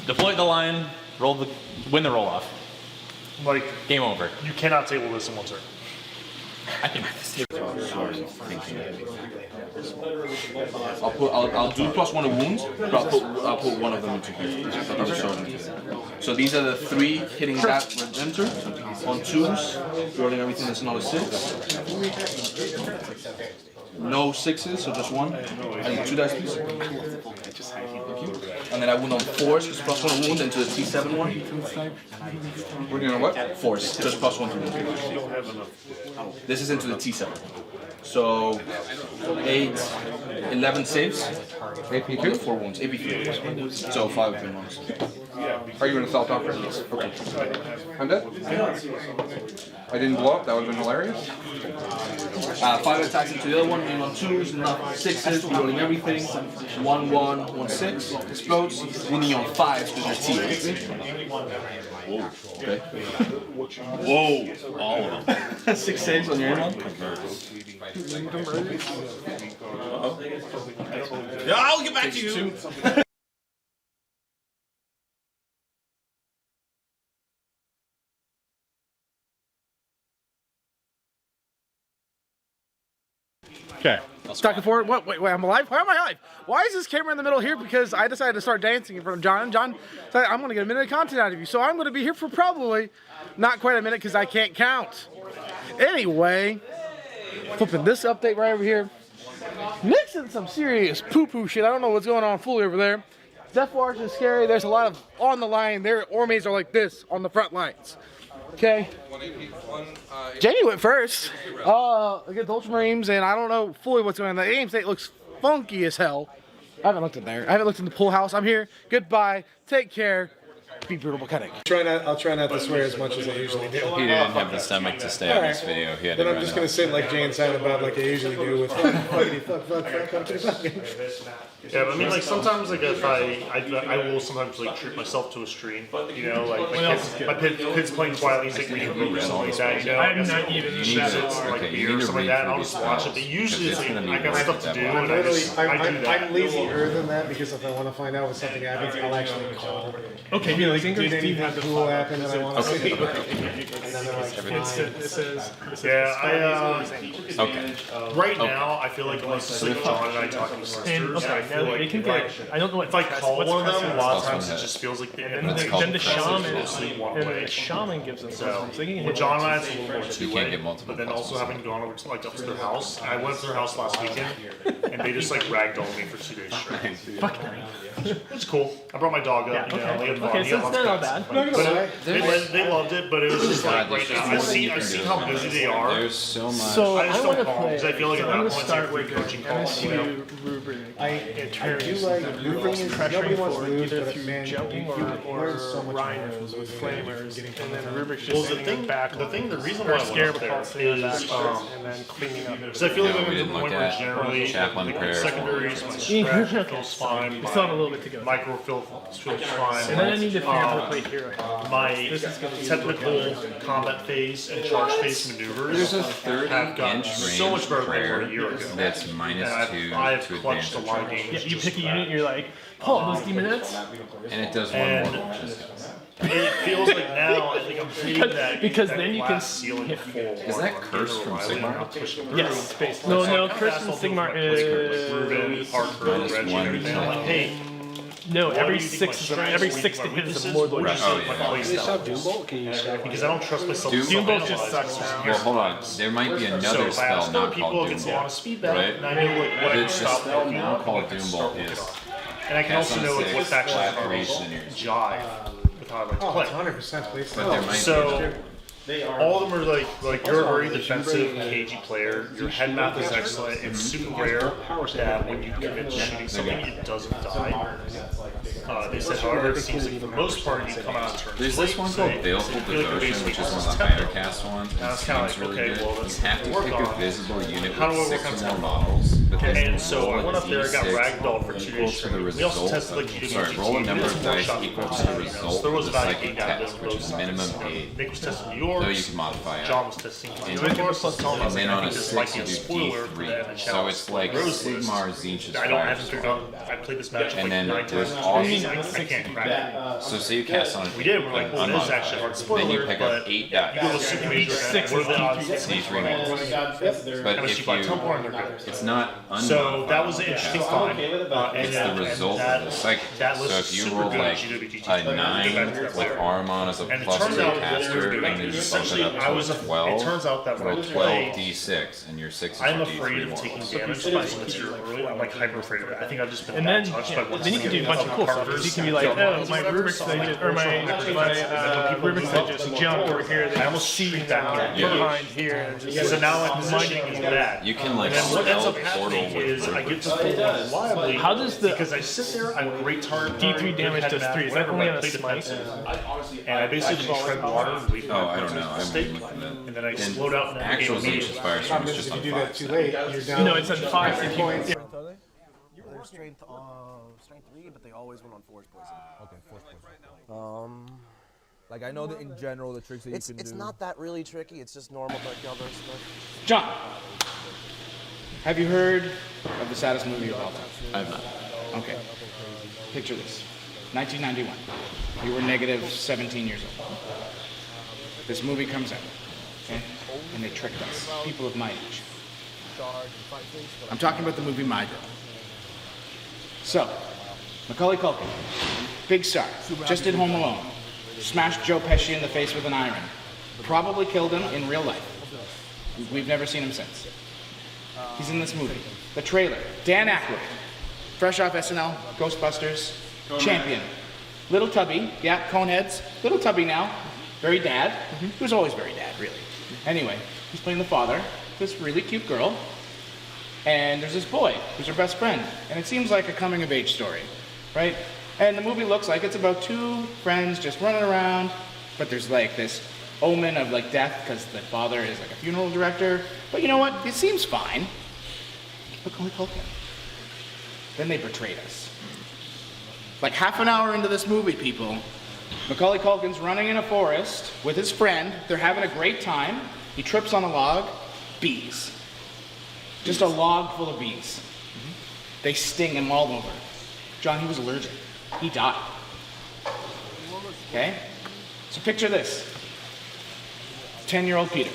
Deploy the line, win the roll off. Like, game over. You cannot table this in one turn. I can. I'll do +1 of wounds, but I'll put one of them into here. So these are the 3 hitting that enter on 2s, rolling everything that's not a 6. No 6s, so just 1. And 2 dice, please. Thank you. And then I wound on 4s, just +1 of wound into the T7 one. We're doing what? 4s, just +1 to wound. This is into the T7. So 8, 11 saves. AP2? 4 wounds. AP3. So 5 of wounds. Are you an assault doctor? Yes. Okay. I'm dead. I didn't blow up. That would have been hilarious. 5 attacks into the other one, you on 2s, not 6s, rolling everything. 1, 1, 1, 6, explodes. Winning on 5s because you're team. Okay. Whoa! All of them. 6 saves on your aim one. Yeah, I'll get back to you. Okay. Back and forth. What? Wait, I'm alive? Why am I alive? Why is this camera in the middle here? Because I decided to start dancing in front of John. John said, I'm going to get a minute of content out of you. So I'm going to be here for probably not quite a minute because I can't count. Anyway, flipping this update right over here. Mixing some serious poo-poo shit. I don't know what's going on fully over there. Death Watch is scary. There's a lot of on the line. Their armies are like this on the front lines. Okay. Jamie went first against Ultramarines, and I don't know fully what's going on. The aim state looks funky as hell. I haven't looked in there. I haven't looked in the pool house. I'm here. Goodbye. Take care. Be brutal mechanic. I'll try not to swear as much as I usually do. He didn't have the stomach to stay on this video. He had Then to I'm run just out. going to sit like Jay and Silent Bob like I usually do with Yeah, but I mean, like sometimes, like if I will sometimes like treat myself to a stream. You know, like my kid's playing Twilight, he's like reading a book or something like that. You know, I'm not even like beer or something like that. And I'll just watch it. But usually it's like I got stuff to do, and I do that. I'm lazier than that because if I want to find out when something happens, I'll actually call. Okay, Be like, did anything cool happen that I want to see? And then they're like, okay. Right now, I feel like unless it's like John and I talking to sisters, I feel like I don't know what if I call one of them, a lot of times it just feels like then the shaman gives them so. With John and I, it's a little more two-way. But then also having gone over to like up to their house, I went to their house last weekend, and they just like ragdolled me for 2 days straight. Fuck It's cool. I brought my dog up. You know, they had fun. Okay, He so had it's lots not of bad. pets. But they loved it, but it was just like right now. I see how busy they are. There's so much. So I just I don't want to call play. because I feel like at I'm that going to point start it's like with free coaching calls. You know? rubric. I do like rubric. Nobody wants to lose, either but through man, jumping you or learn so much rhinos with flamers, and then rubric's just Well, the sitting thing, back. the reason why I went up there is, and then cleaning up. because I feel like No, I'm we at the didn't point look where at generally chaplain like, prayers. secondaries, my stretch feels fine. We still have a little bit to go. Micro feels fine. And then I need to figure out how to play hero. My technical combat phase and charge phase maneuvers There's a have gotten 30-inch so much better than they were prayer a year ago. that's minus And 2 I've to clutched a advance lot of charge. games. Yeah, you pick a unit, you're like, Paul, those demonettes. And it does one And more. it feels like now I think I'm hitting that Because that then you can glass ceiling full. Is that Curse from Sigmar? Yes. No, Kirsten Sigmar is. Ruben, Parker, Minus Reggie, one. everything. I'm like, hey, No, why every do you think six, my strengths every are 6 to weak? hit is This a more than Right, just oh, my yeah. play style. Because I don't trust myself. Doombolt just sucks now. Well, hold on. There might be So another if I spell outscore not people, called it gets a lot of Doombolt. speed back, Right? and I know like what I The can stop spell working now on, called what I can start Doombolt working is on. And I can cast also on know like 6, what factions flat are race linears. jive with how I like to Oh, play. it's 100% please. But there might be So all of them are like you're a very defensive, cagey player. Your head math is excellent. It's super rare that when you commit to shooting something, it doesn't die. They said, however, it seems like for the most part, you come out on turn. There's this one called Baleful Devotion, which is one of the higher cast ones. And I was It kind of seems like, really okay, good. well, that's You have to work pick on. a visible unit How do I with work 6 on or more that? models. But this And so I went up there, I got D6 ragdolled for 2 days equals to the straight. We also result tested like of, GWT. sorry, roll a number of dice equal to the result There was of the about psychic 8 out of test, those which is minimum 8. Nick was testing Though you yours. can modify it. John was testing And yours. and then on a this 6 might be you a do spoiler for the D3. NHL So it's like Rose list. Sigmar, Zinch's I don't have to figure Firestorm. out. I played this match And like then 9 there's times. also- I can't crack it. So say you cast on We did. We're like, well, it is actually hard spoiler, then you pick up but 8 you go to dice. super major event. What are the odds? D3 rolls. But Unless if you buy you, Templar and they're good. it's not unmodified. So that was an interesting find. It's the result of the psychic That test. was So if you super roll good like GWT. a 9 with Armon as a And it plus turns 3 out caster, and then you bump it essentially up I was to 12, it turns out that when I roll play 12 d6, and your 6 is I'm your afraid D3 of mortals. taking damage by material early. I'm like hyper afraid of it. I think I've just been And bad then, touched yeah, by one then you can do a bunch of cool stuff. servers. You can be like, oh, my Rubik's thing, or my Rubik's thing just jumped over here. They almost see down behind here. So now I'm positioning that. You can like And then what ends up spell portal happening with is I get to pull reliably. How does the because I sit there, I'm great target. D3 damage does 3? Is that only on a smite? And I basically just tread water and wait for Oh, I my don't know. I mistake, haven't looked at that. and then I explode out. Actual Zeus Firestorm is just on 5. Too late. You're down. No, it's on 5 if you. points. They're strength 3, but they always went on force poison. Okay, force poison. Like I know that in general the tricks that you can do. It's not that really tricky. It's just normal backyard stuff. John, have you heard of the saddest movie of all time? I have not. Okay. Picture this. 1991. You were negative 17 years old. This movie comes out, okay? And they tricked us, people of my age. I'm talking about the movie My Girl. So, Macaulay Culkin, big star, just did Home Alone, smashed Joe Pesci in the face with an iron, probably killed him in real life. We've never seen him since. He's in this movie. The trailer, Dan Aykroyd, fresh off SNL, Ghostbusters, champion. Little Tubby, yeah, Coneheads, little Tubby now, very dad. He was always very dad, really. Anyway, he's playing the father, this really cute girl, and there's this boy who's her best friend, and it seems like a coming-of-age story, right? And the movie looks like it's about two friends just running around, but there's like this omen of like death because the father is like a funeral director. But you know what? It seems fine. Macaulay Culkin. Then they betrayed us. Like half an hour into this movie, people, Macaulay Culkin's running in a forest with his friend. They're having a great time. He trips on a log. Bees. Just a log full of bees. They sting him all over. John, he was allergic. He died. Okay? So picture this. 10-year-old Peter.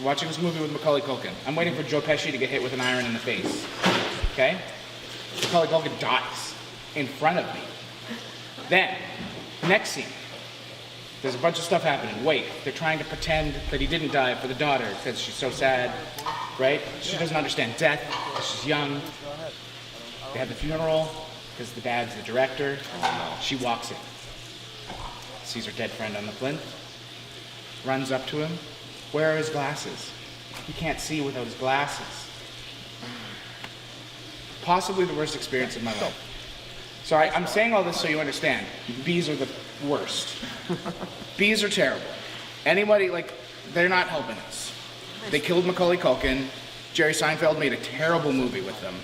Watching this movie with Macaulay Culkin. I'm waiting for Joe Pesci to get hit with an iron in the face. Okay? Macaulay Culkin dies in front of me. Then, next scene. There's a bunch of stuff happening. Wait, they're trying to pretend that he didn't die for the daughter because she's so sad, right? She doesn't understand death because she's young. They have the funeral because the dad's the director. She walks in, sees her dead friend on the plinth, runs up to him. Where are his glasses? He can't see without his glasses. Possibly the worst experience of my life. So I'm saying all this so you understand. Bees are the worst. Bees are terrible. Anybody, like, they're not helping us. They killed Macaulay Culkin. Jerry Seinfeld made a terrible movie with them.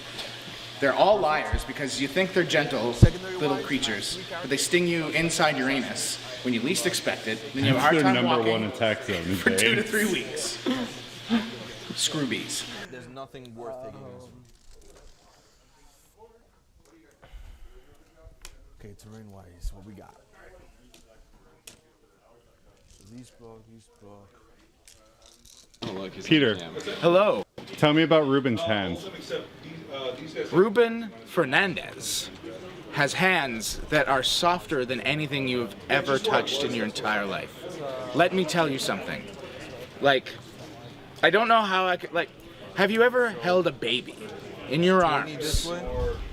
They're all liars because you think they're gentle little creatures, but they sting you inside your anus when you least expect it. Then you have a hard time walking attack zone for 2 to 3 weeks. Screw bees. There's nothing worth taking this. Okay, terrain wise, what we got? These book. Peter, hello. Tell me about Ruben's hands. Ruben Fernandez has hands that are softer than anything you've ever touched in your entire life. Let me tell you something. Like, I don't know how I could, like, have you ever held a baby in your arms?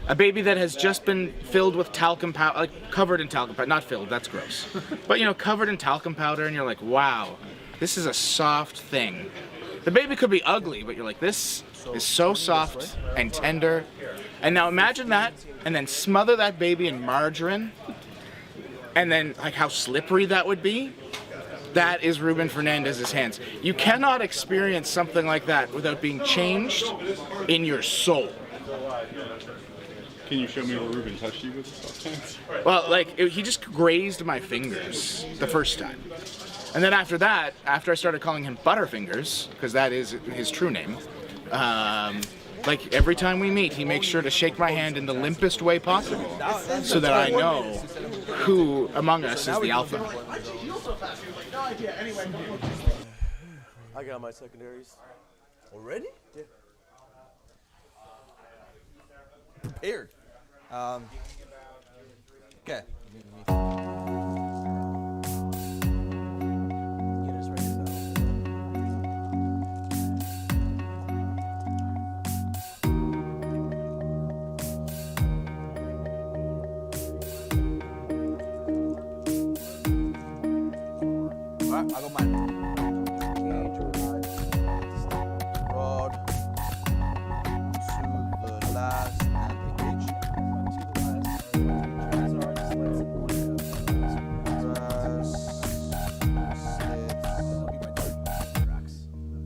A baby that has just been filled with talcum powder, like covered in talcum powder, not filled, that's gross. But you know, covered in talcum powder, and you're like, wow, this is a soft thing. The baby could be ugly, but you're like, this is so soft and tender. And now imagine that, and then smother that baby in margarine, and then like how slippery that would be. That is Ruben Fernandez's hands. You cannot experience something like that without being changed in your soul. Can you show me where Ruben touched you with his soft hands? Well, like, he just grazed my fingers the first time. And then after that, after I started calling him Butterfingers, because that is his true name, like every time we meet, he makes sure to shake my hand in the limpest way possible so that I know who among us is the alpha. I got my secondaries. Already? Yeah. Prepared. Okay. I got mine. Rod to the last and engage.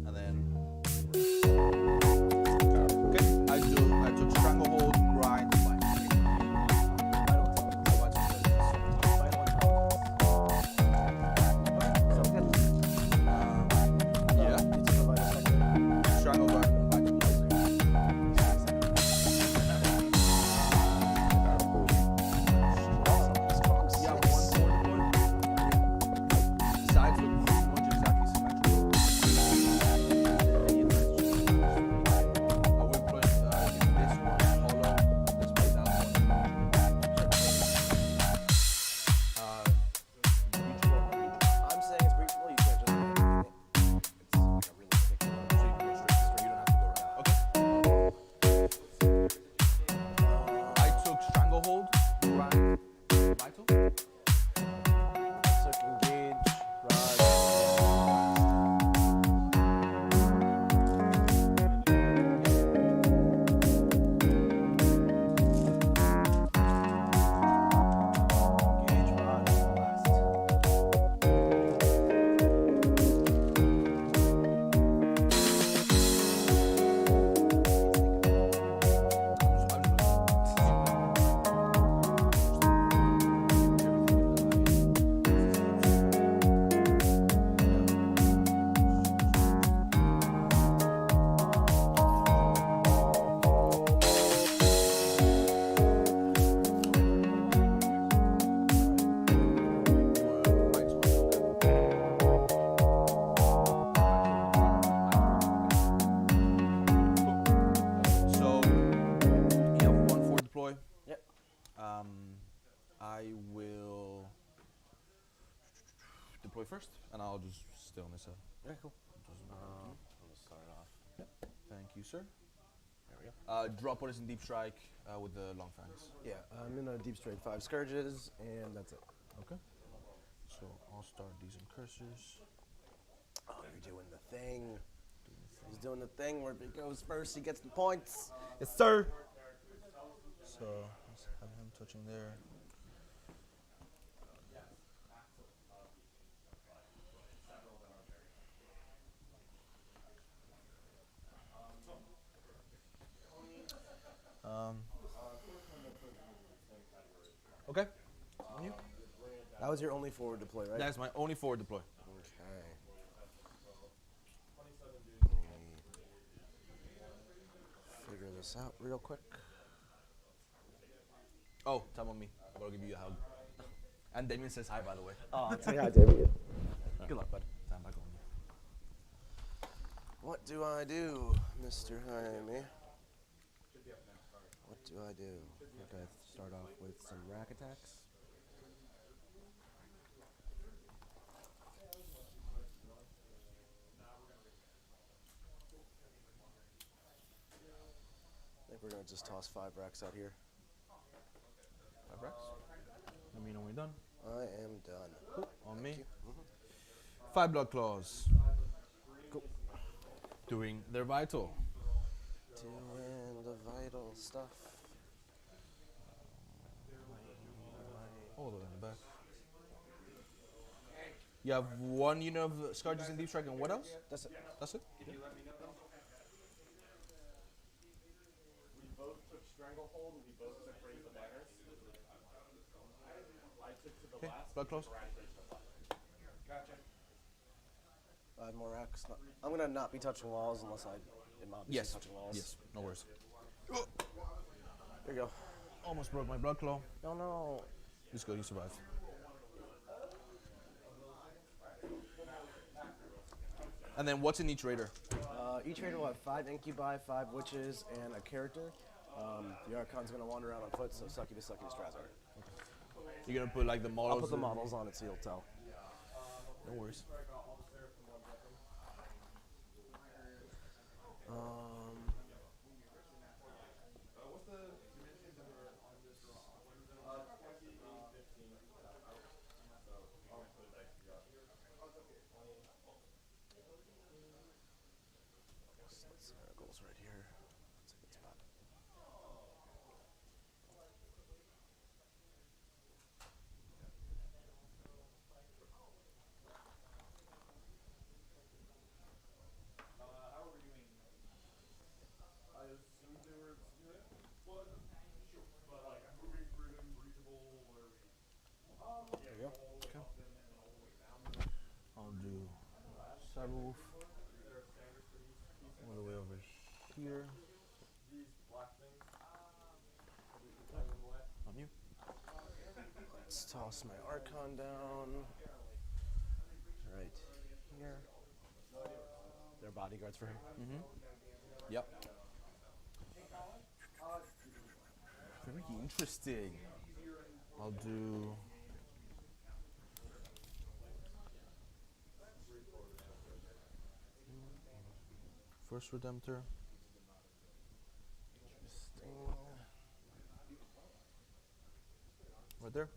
And then okay, I took stranglehold, grind, I will deploy first, and I'll just stay on this side. Yeah, cool. I'm gonna start off. Yep. Thank you, sir. There we go. Drop what is in deep strike with the long fangs. Yeah, I'm in a deep strike 5 scourges, and that's it. Okay. So I'll start these incursors. Oh, you're doing the thing. He's doing the thing where if he goes first, he gets the points. Yes, sir. So let's have him touching there. Okay. On you. That was your only forward deploy, right? That's my only forward deploy. Okay. Figure this out real quick. Oh, time on me. I'm gonna give you a hug. And Damien says hi, by the way. Oh, say hi, Damien. Good luck, bud. Time back on you. What do I do, Mr. Jaime? What do I do? I think I start off with some rack attacks. I think we're gonna just toss 5 racks out here. 5 racks. Let me know when you're done. I am done. Cool. On me. 5 blood claws. Cool. Doing their vital. Doing the vital stuff. All the way in the back. You have 1 unit of scourges in deep strike, and what else? That's it. That's it? Can you let me know? We both took stranglehold and we both took raise the banners. I took to the last. Blood claws. Gotcha. 5 more racks. I'm gonna not be touching walls unless I am obviously touching walls. Yes, no worries. There you go. Almost broke my blood claw. No, no. It's good, you survived. And then what's in each raider? Each raider will have 5 incubi, 5 witches, and a character. The Archon's gonna wander around on foot, so sucky to Strazar. You're gonna put like the models? I'll put the models on it so you'll tell. No worries. What's the dimensions that are on this draw? 20, 15. So I'll put it back to you. Let's see our goals right here. That's a good spot. I assumed they were split, but sure. But like I'm moving through them reachable or There you go. Okay. I'll do Cyberwolf all the way over here. These black things. On you. Let's toss my Archon down. Right here. They're bodyguards for him. Mm-hmm. Yep. Very interesting. I'll do. First Redemptor. Interesting. Right there.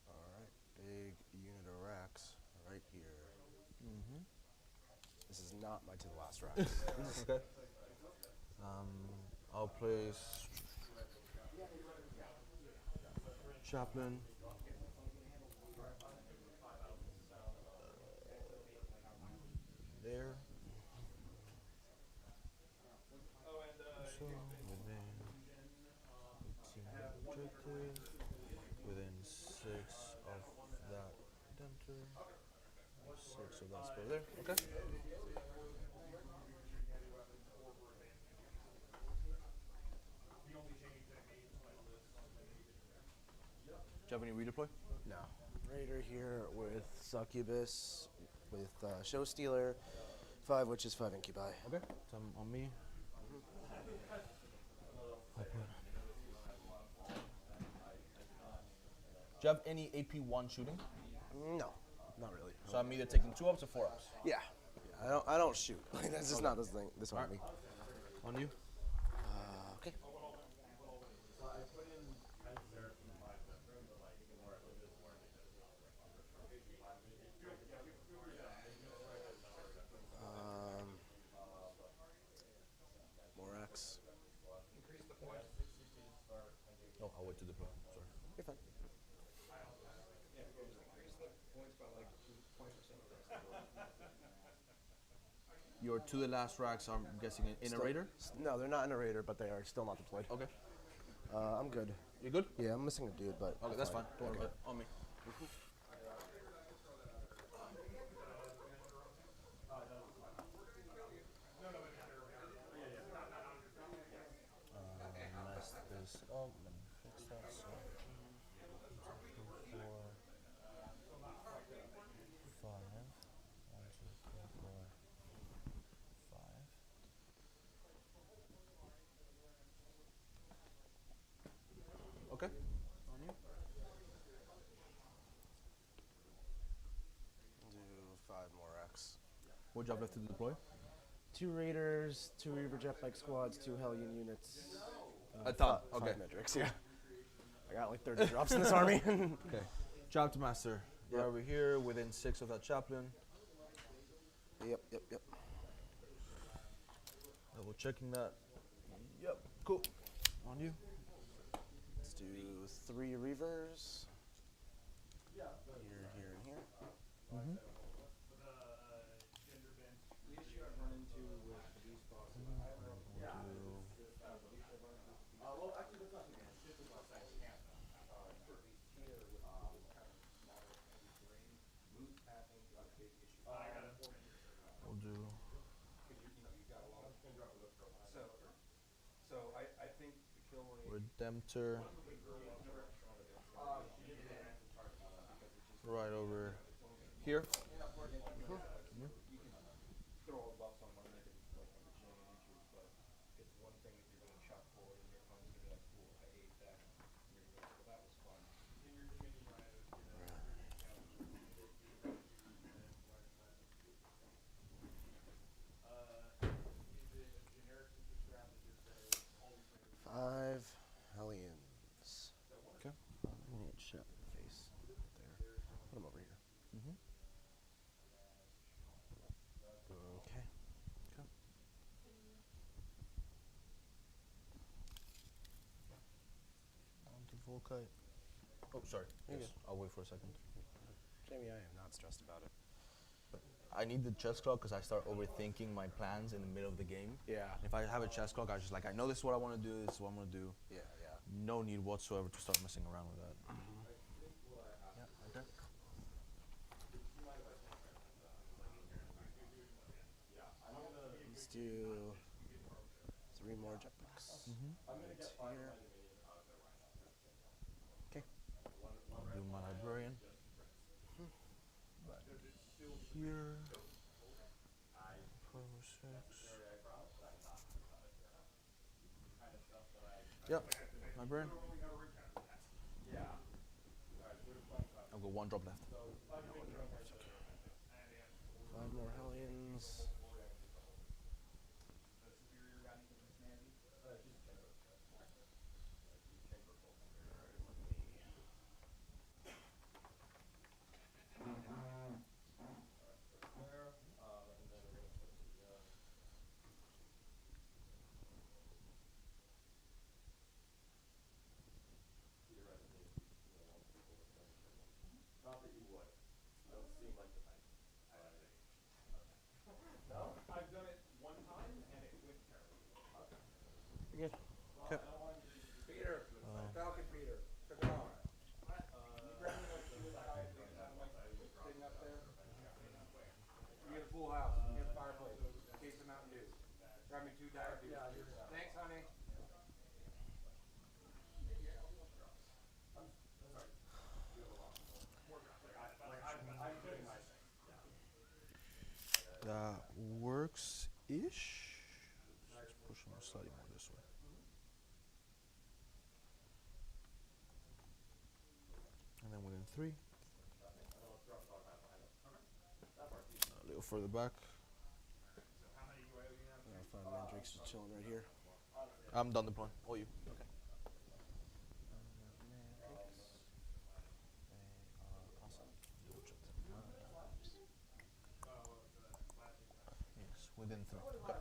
Alright, big unit of racks right here. Mm-hmm. This is not my to the last rack. Okay. I'll place Chaplain. There. So within 18 objective, within 6 of that Redemptor, 6 of that spell there. Okay. Do you have any redeploy? No. Raider here with Succubus, with Show Stealer, 5 Witches, 5 Incubi. Okay. Some on me. Do you have any AP1 shooting? No, not really. So I'm either taking 2 ups or 4 ups. Yeah. I don't shoot. Like, that's just not this thing. This army. On you. Okay. Morax. Oh, I'll wait to deploy. Sorry. You're fine. Your to the last racks, I'm guessing, in a raider? No, they're not in a raider, but they are still not deployed. Okay. I'm good. You good? Yeah, I'm missing a dude, but. Okay, that's fine. Don't worry about it. On me. Mess this up. Let me fix that. So, 2, 3, 4, 5. 1, 2, 3, 4, 5. Okay. On you. Do 5 more X. What job left to deploy? 2 Raiders, 2 Reaver Jetbike squads, 2 Hellion units. A ton. Okay. 5 Medrix, yeah. I got like 30 drops in this army. Okay. Chapter Master. You're over here within 6 of that chaplain. Yep. Double checking that. Yep. Cool. On you. Let's do 3 Reavers. Here, here, and here. Mm-hmm. We'll do. So I think the kill rate. Redemptor. right over here. Five hellions. Okay. I need shit face there. Put them over here. Mm-hmm. Okay. Okay. On to full kite. Oh, sorry. You're Yes, good. I'll wait for a second. Jamie, I am not stressed about it. I need the chess clock because I start overthinking my plans in the middle of the game. Yeah. If I have a chess clock, I just like, I know this is what I want to do, this is what I'm going to do. Yeah, yeah. No need whatsoever to start messing around with that. Yeah, right there. Let's do 3 more jetpacks. Right here. Okay. Do my librarian. Here. 5 or 6. Yep, librarian. I've got 1 drop left. 5 more hellions. Not that you would. You don't seem like the type. No, I've done it one time and it went terribly. You're good. Okay. Peter, Falcon Peter, took it off. Sitting up there. You get a full house, you get a fireplace, case of Mountain Dew. Grab me 2 diabetes. Thanks, honey. That works-ish. Let's push them slightly more this way. And then within 3. A little further back. I find Mandrakes just chilling right here. I'm done deploying. All you. Okay. Yes, within 3. Okay.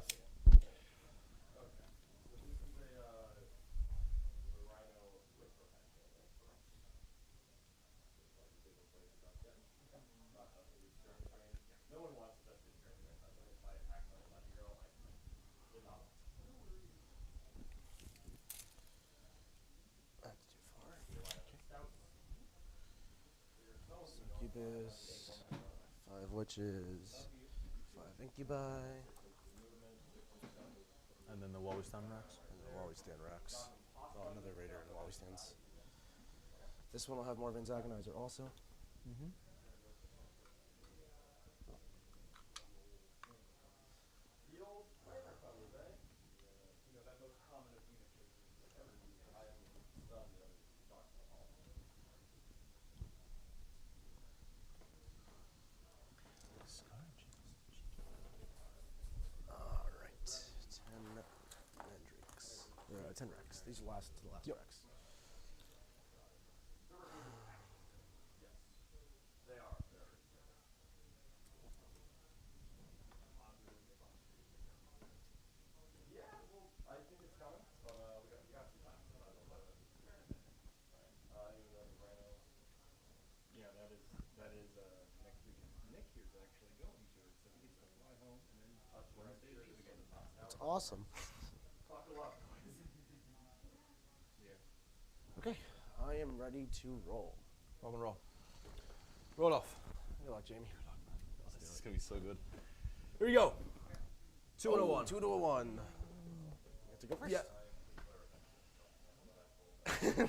No one wants to touch the string. If I accidentally let you go, I would not want to. That's too far. Succubus. 5 witches. 5 incubi. And then the while we stand racks. And the while we stand racks. Oh, another raider and while we stands. This one will have Morven's Agonizer also. Mm-hmm. Alright. 10 Mandrakes. 10 racks. These last to the last racks. Yeah, that is next weekend. Nick here's actually going to it, so he gets to fly home and then Wednesday leave again. That's awesome. Okay, I am ready to roll. Rock and roll. Roll off. Good luck, Jamie. This is going to be so good. Here we go. 2 and a 1. 2 to a 1. You have to go first? Yeah.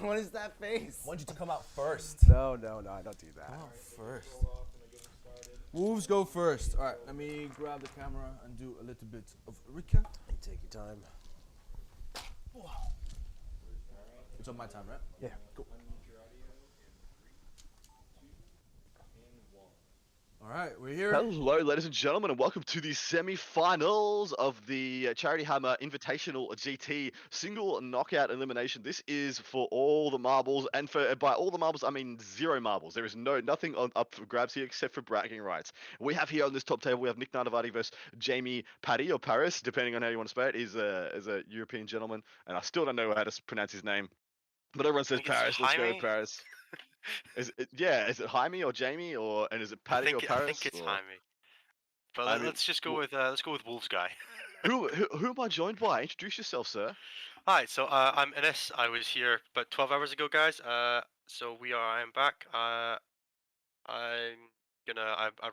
What is that face? I want you to come out first. No, I don't do that. Come out first. Wolves go first. All right, let me grab the camera and do a little bit of recap. You take your time. It's on my time, right? Yeah. Cool. All right, we're here. Hello, ladies and gentlemen, and welcome to the semi-finals of the Charity Hammer Invitational GT Single Knockout Elimination. This is for all the marbles, and by all the marbles, I mean 0 marbles. There is nothing up for grabs here except for bragging rights. We have here on this top table, we have Nick Narvati versus Jaime Paddy, or Paris, depending on how you want to spell it. He's a European gentleman, and I still don't know how to pronounce his name. But everyone says Paris. Let's go with Paris. Is it Jaime or Jamie, and is it Paddy or Paris? I think it's Jaime. But let's just go with Wolves guy. who am I joined by? Introduce yourself, sir. Hi, so I'm Ines. I was here about 12 hours ago, guys. So I am back. I've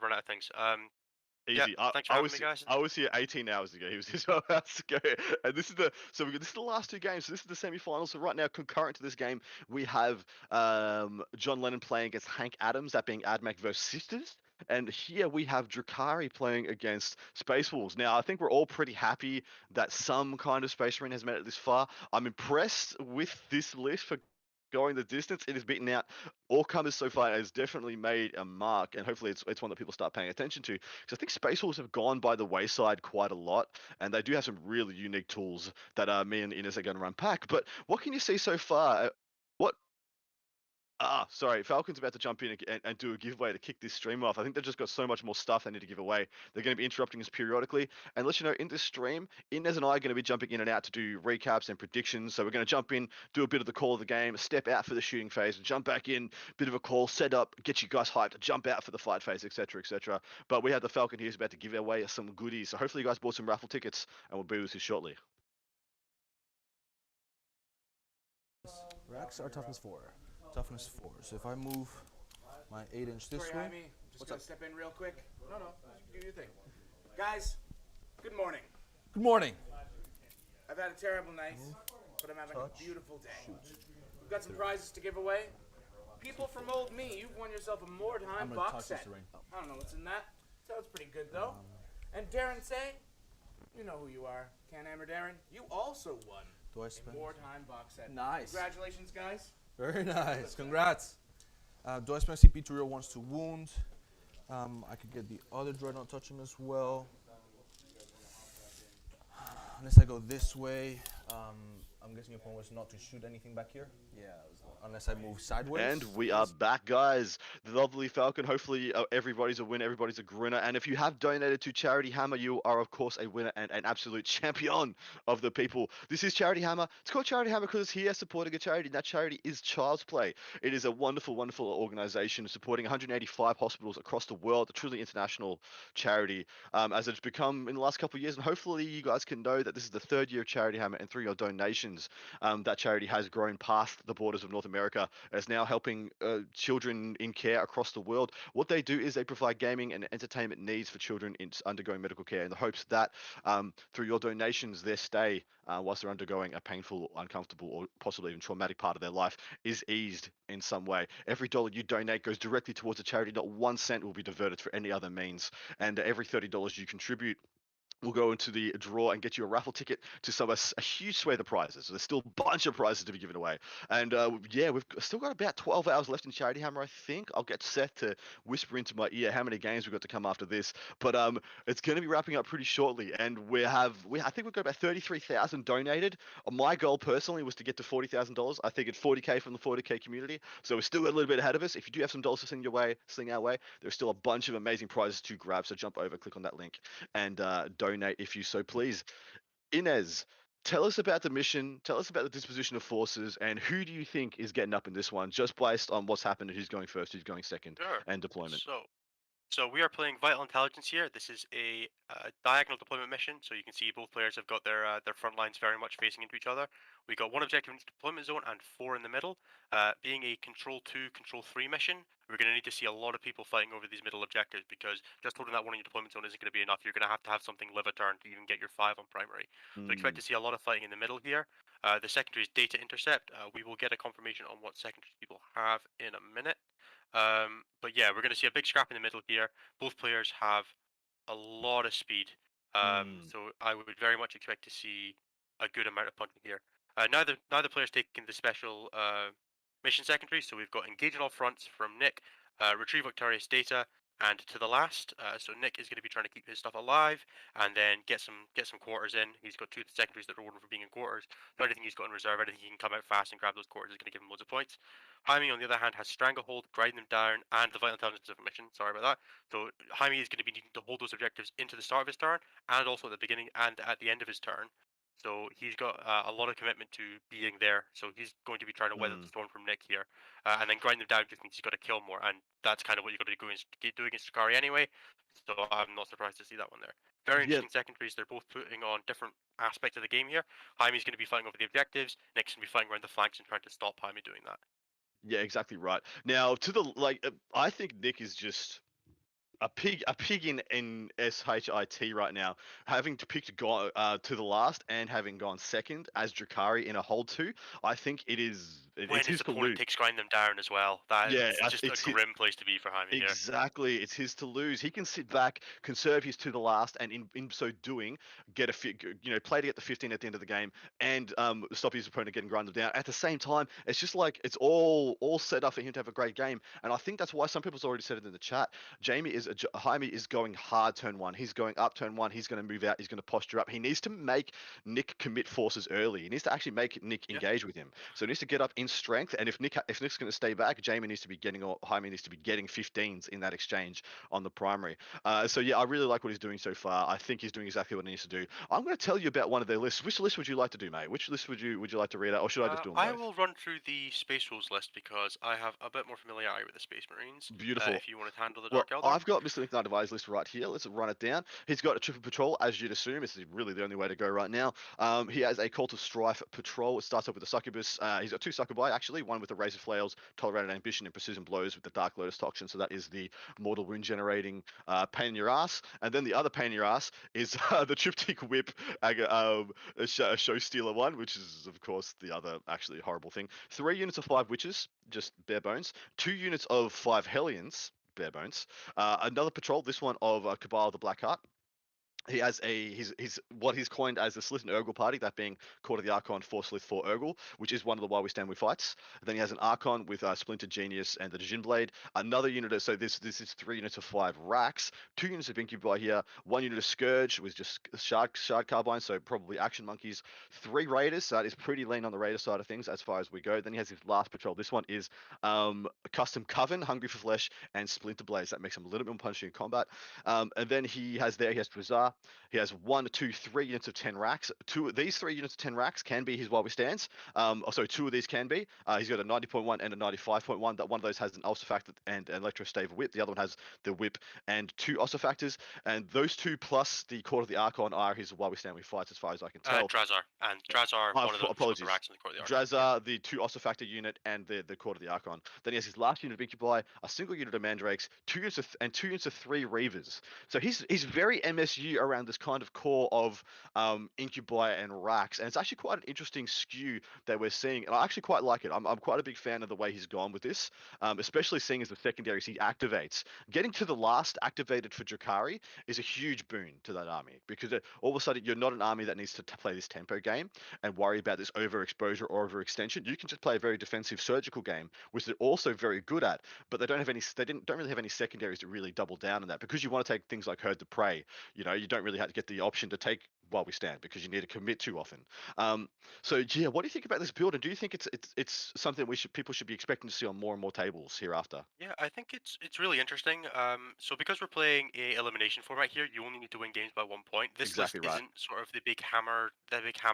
run out of things. Easy. Yeah, thanks for having me, guys. I was here 18 hours ago. He was here 12 hours ago. And this is the last 2 games. So this is the semi-finals. So right now, concurrent to this game, we have John Lennon playing against Hank Adams, that being Admac versus Sisters. And here we have Drakari playing against Space Wolves. Now, I think we're all pretty happy that some kind of Space Marine has made it this far. I'm impressed with this list for going the distance. It has beaten out all comers so far and has definitely made a mark, and hopefully it's one that people start paying attention to, because I think Space Wolves have gone by the wayside quite a lot, and they do have some really unique tools that me and Ines are going to unpack. But what can you see so far? Sorry, Falcon's about to jump in and do a giveaway to kick this stream off. I think they've just got so much more stuff they need to give away. They're going to be interrupting us periodically. And let you know, in this stream, Inez and I are going to be jumping in and out to do recaps and predictions. So we're going to jump in, do a bit of the call of the game, step out for the shooting phase, jump back in, bit of a call, set up, get you guys hyped, jump out for the fight phase, etc., etc. But we have the Falcon here who's about to give away some goodies. So hopefully you guys bought some raffle tickets, and we'll be with you shortly. Racks are toughness 4. Toughness 4. So if I move my 8-inch this way. Jaime, just gonna step in real quick. No, do your thing. Guys, good morning. Good morning. I've had a terrible night, but I'm having a beautiful day. We've got some prizes to give away. People from Old Me, you've won yourself a Mordheim box set. I don't know what's in that. Sounds pretty good though. And Darren Say, you know who you are. Can't Hammer Darren. You also won a Mordheim box set. Nice. Congratulations, guys. Very nice. Congrats. Do I spend CP Turio wants to wound? I could get the other Dreadnought touching as well. Unless I go this way, I'm guessing your point was not to shoot anything back here? Yeah. Unless I move sideways. And we are back, guys. The lovely Falcon. Hopefully everybody's a winner, everybody's a grinner. And if you have donated to Charity Hammer, you are, of course, a winner and an absolute champion of the people. This is Charity Hammer. It's called Charity Hammer because it's here supporting a charity. And that charity is Child's Play. It is a wonderful, wonderful organization supporting 185 hospitals across the world, a truly international charity, as it's become in the last couple of years. And hopefully you guys can know that this is the 3rd year of Charity Hammer, and through your donations, that charity has grown past the borders of North America. It's now helping children in care across the world. What they do is they provide gaming and entertainment needs for children undergoing medical care, in the hopes that through your donations, their stay whilst they're undergoing a painful, uncomfortable, or possibly even traumatic part of their life is eased in some way. Every dollar you donate goes directly towards a charity. Not 1 cent will be diverted for any other means. And every $30 you contribute will go into the draw and get you a raffle ticket to a huge swathe of prizes. So there's still a bunch of prizes to be given away. And yeah, we've still got about 12 hours left in Charity Hammer, I think. I'll get Seth to whisper into my ear how many games we've got to come after this. But it's going to be wrapping up pretty shortly. And I think we've got about 33,000 donated. My goal personally was to get to $40,000. I think it's 40K from the 40K community. So we're still a little bit ahead of us. If you do have some dollars to sling our way, there's still a bunch of amazing prizes to grab. So jump over, click on that link, and donate if you so please. Inez, tell us about the mission, tell us about the disposition of forces, and who do you think is getting up in this one, just based on what's happened and who's going first, who's going second, and deployment. So, So we are playing Vital Intelligence here. This is a diagonal deployment mission, so you can see both players have got their front lines very much facing into each other. We got one objective in each deployment zone and 4 in the middle. Being a Control 2, Control 3 mission, we're going to need to see a lot of people fighting over these middle objectives because just holding that one in your deployment zone isn't going to be enough. You're going to have something live a turn to even get your 5 on primary. So expect to see a lot of fighting in the middle here. The secondary is Data Intercept. We will get a confirmation on what secondary people have in a minute. But yeah, we're going to see a big scrap in the middle here. Both players have a lot of speed, so I would very much expect to see a good amount of punching here. Neither player's taking the special mission secondary, so we've got engage on all fronts from Nick, retrieve victorious data, and to the last. So Nick is going to be trying to keep his stuff alive and then get some quarters in. He's got 2 secondaries that reward him for being in quarters. So anything he's got in reserve, anything he can come out fast and grab those quarters is going to give him loads of points. Jaime, on the other hand, has Stranglehold, Grinding Them Down, and the Vital Intelligence mission. Sorry about that. So Jaime is going to be needing to hold those objectives into the start of his turn, and also at the beginning and at the end of his turn. So he's got a lot of commitment to being there. So he's going to be trying to weather the storm from Nick here. And then Grind Them Down just means he's got to kill more, and that's kind of what you've got to do against Shikari anyway. So I'm not surprised to see that one there. Very interesting secondaries. They're both putting on different aspects of the game here. Jaime's going to be fighting over the objectives. Nick's going to be fighting around the flanks and trying to stop Jaime doing that. Yeah, exactly right. Now, to the I think Nick is just a pig in SHIT right now, having to pick to the last and having gone second as Drakari in a hold 2. I think When it's his his to opponent lose. takes Grind Them Down as well, Yeah, it's just a grim place to be for Jaime here. Exactly, it's his to lose. He can sit back, conserve his to the last, and in so doing, get play to get the 15 at the end of the game, and stop his opponent getting grinded down. At the same time, it's just like it's all set up for him to have a great game, and I think that's why some people's already said it in the chat. Jaime is going hard turn 1. He's going up turn 1. He's going to move out. He's going to posture up. He needs to make Nick commit forces early. He needs to actually make Nick engage with him. So he needs to get up in strength, and if Nick's going to stay back, Jaime needs to be getting 15s in that exchange on the primary. So yeah, I really like what he's doing so far. I think he's doing exactly what he needs to do. I'm going to tell you about one of their lists. Which list would you like to do, mate? Which list would you like to read out, or should I just do them both? I will run through the Space Rules list because I have a bit more familiarity with the Space Marines. Beautiful. If you want to handle the Dark Eldar. I've got Mr. Nick Advice list right here. Let's run it down. He's got a triple patrol, as you'd assume. It's really the only way to go right now. He has a Cult of Strife patrol. It starts off with a succubus. He's got 2 succubi actually. One with the razor flails, tolerated ambition, and precision blows with the Dark Lotus toxin. So that is the mortal wound generating pain in your ass. And then the other pain in your ass is the Triptych Whip, a show stealer one, which is of course the other actually horrible thing. 3 units of 5 witches, just bare bones. 2 units of 5 hellions, bare bones. Another patrol, this one of Cabal of the Black Heart. He has he's what he's coined as the Slith and Urgle party, that being Court of the Archon, 4 Slith, 4 Urgle, which is one of the While We Stand We fights. Then he has an Archon with Splinter Genius and the Djinn Blade. Another unit, so this is 3 units of 5 Racks, 2 units of Incubi here, 1 unit of Scourge with just Shard Carbine, so probably Action Monkeys, 3 Raiders, so that is pretty lean on the Raider side of things as far as we go. Then he has his last patrol. This one is Custom Coven, Hungry for Flesh, and Splinter Blades. That makes him a little bit more punchy in combat. And then he has Drazar. He has 1, 2, 3 units of 10 racks. These 3 units of 10 racks can be his While We Stands. So 2 of these can be. He's got a 90.1 and a 95.1. That one of those has an ulcer factor and an electrostave whip. The other one has the whip and 2 ulcer factors. And those 2 plus the Court of the Archon are his While We Stand We fights, as far as I can tell. Drazar, one of them. Apologies. Racks in the Court of the Archon. Drazar, the 2 ulcer factor unit, and the Court of the Archon. Then he has his last unit of Incubi, a single unit of Mandrakes, 2 units of 3 Reavers. So he's very MSU around this kind of core of Incubi and Racks, and it's actually quite an interesting skew that we're seeing, and I actually quite like it. I'm quite a big fan of the way he's gone with this, especially seeing as the secondaries he activates. Getting to the last activated for Drakari is a huge boon to that army, because all of a sudden you're not an army that needs to play this tempo game and worry about this overexposure or overextension. You can just play a very defensive surgical game, which they're also very good at, but they don't really have any secondaries to really double down on that, because you want to take things like Herd to Prey. You don't really have to get the option to take while we stand because you need to commit too often. So yeah, what do you think about this build, and do you think it's something people should be expecting to see on more and more tables hereafter? Yeah, I think it's really interesting. So because we're playing a elimination format here, you only need to win games by 1 point. This list Exactly right. isn't sort of the big hammer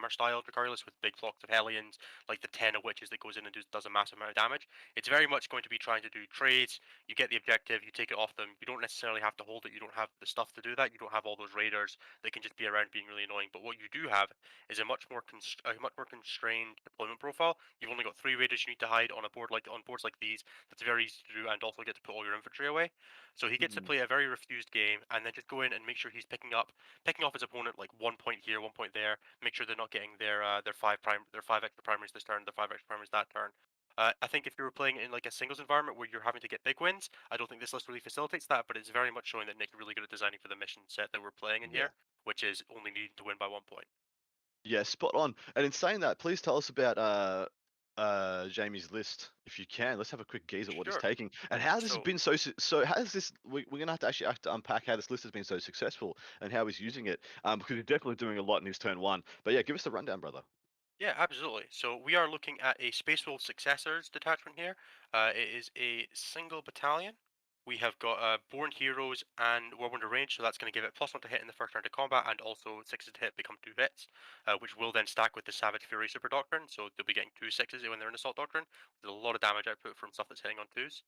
style, regardless with big flocks of Hellions, like the 10 of witches that goes in and does a massive amount of damage. It's very much going to be trying to do trades. You get the objective, you take it off them. You don't necessarily have to hold it. You don't have the stuff to do that. You don't have all those raiders that can just be around being really annoying. But what you do have is a much more constrained deployment profile. You've only got 3 raiders you need to hide on boards like these. That's very easy to do, and also get to put all your infantry away. So he gets to play a very refused game, and then just go in and make sure he's picking off his opponent like 1 point here, 1 point there. Make sure they're not getting their 5 extra primaries this turn, their 5 extra primaries that turn. I think if you were playing in like a singles environment where you're having to get big wins, I don't think this list really facilitates that. But it's very much showing that Nick's really good at designing for the mission set that we're playing in Yeah. here, which is only needing to win by 1 point. Yeah, spot on. And in saying that, please tell us about Jamie's list if you can. Let's have a quick gaze at what he's Sure. taking and how this has So- been so. How is this? We're gonna have to unpack how this list has been so successful and how he's using it. Because he's definitely doing a lot in his turn one. But yeah, give us the rundown, brother. Yeah, absolutely. So we are looking at a Space Wolf Successors detachment here. It is a single battalion. We have got Born Heroes and Whirlwind Range, so that's going to give it +1 to hit in the first round of combat, and also 6s to hit become 2 hits, which will then stack with the Savage Fury Super Doctrine, so they'll be getting 2 6s when they're in Assault Doctrine. There's a lot of damage output from stuff that's hitting on 2s.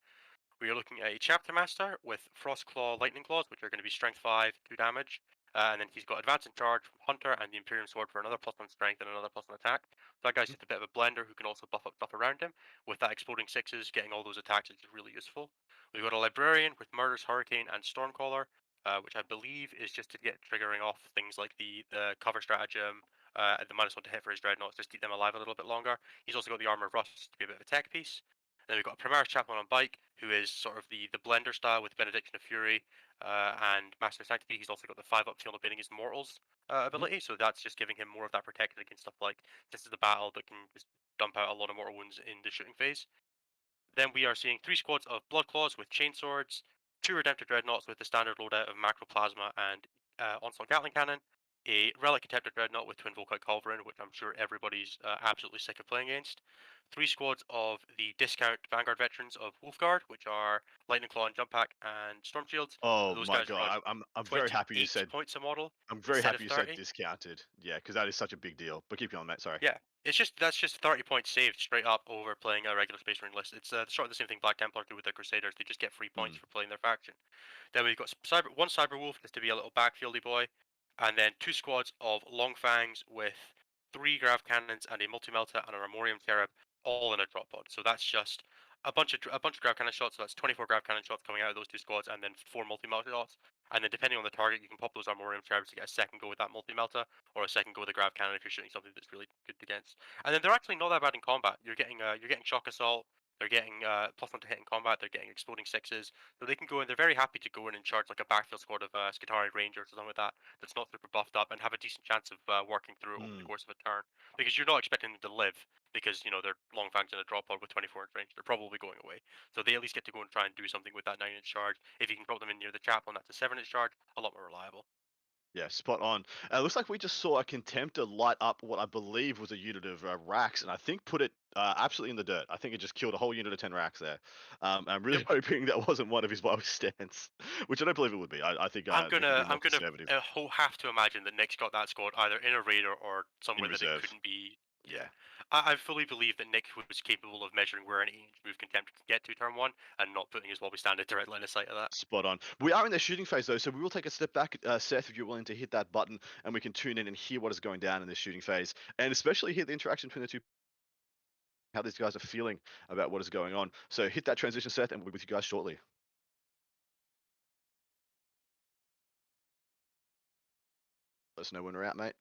We are looking at a Chapter Master with Frost Claw, Lightning Claws, which are going to be Strength 5, 2 damage. And then he's got Advance in Charge from Hunter and the Imperium Sword for another +1 strength and another +1 attack. So that guy's just a bit of a blender who can also buff up stuff around him. With that exploding 6s, getting all those attacks is really useful. We've got a Librarian with Murderous Hurricane and Stormcaller, which I believe is just to get triggering off things like the cover stratagem, and the -1 to hit for his dreadnoughts, just keep them alive a little bit longer. He's also got the Armor of Rust to be a bit of a tech piece. Then we've got a Primaris Chaplain on Bike, who is sort of the blender style with Benediction of Fury and Master of Sanctity. He's also got the 5-up Field Obeying His Mortals ability, so that's just giving him more of that protection against stuff like this is the battle that can just dump out a lot of mortal wounds in the shooting phase. Then we are seeing 3 squads of Blood Claws with Chainswords, 2 Redemptive Dreadnoughts with the standard loadout of Macroplasma and Onslaught Gatling Cannon, a Relic Contemptor Dreadnought with Twin Volkite Culverin, which I'm sure everybody's absolutely sick of playing against, 3 squads of the discount Vanguard veterans of Wolfguard, which are Lightning Claw and Jump Pack and Storm Shields. Oh Those my guys god, run I'm very happy you 28 said. points a model I'm very instead happy of you said 30. discounted. Yeah, because that is such a big deal. But keep going, mate. Sorry. Yeah, that's just 30 points saved straight up over playing a regular Space Marine list. It's sort of the same thing Black Templar do with their Crusaders. They just get free points for playing their faction. Then we've got one Cyber Wolf just to be a little backfieldy boy, and then 2 squads of Long Fangs with 3 Grav Cannons and a Multi Melta and a Remorium Cherub, all in a drop pod. So that's just a bunch of Grav Cannon shots. So that's 24 Grav Cannon shots coming out of those 2 squads, and then 4 Multi Melta shots. And then depending on the target, you can pop those Armorium Cherubs to get a second go with that Multi Melta, or a second go with the Grav Cannon if you're shooting something that's really good against. And then they're actually not that bad in combat. You're getting Shock Assault. They're getting +1 to hit in combat. They're getting exploding 6s, so they can go in. They're very happy to go in and charge like a backfield squad of Skitarii Rangers or something like that. That's not super buffed up and have a decent chance of working through it over the course of a turn, because you're not expecting them to live, because they're Long Fangs in a drop pod with 24-inch range. They're probably going away, so they at least get to go and try and do something with that 9-inch charge. If you can drop them in near the chaplain, that's a 7-inch charge, a lot more reliable. Yeah, spot on. Looks like we just saw a Contemptor light up what I believe was a unit of racks, and I think put it absolutely in the dirt. I think it just killed a whole unit of 10 racks there. I'm really hoping that wasn't one of his wild stands, which I don't believe it would be. I think I'm Nick would be gonna more conservative. have to imagine that Nick's got that squad either in a raider or somewhere that it reserve. couldn't be. Yeah, I fully believe that Nick was capable of measuring where an 8-inch move Contemptor can get to turn 1 and not putting his Wobby Stand in direct line of sight of that. Spot on. We are in the shooting phase though, so we will take a step back, Seth, if you're willing to hit that button, and we can tune in and hear what is going down in this shooting phase, and especially hear the interaction between the two, how these guys are feeling about what is going on. So hit that transition, Seth, and we'll be with you guys shortly. Let us know when we're out, mate.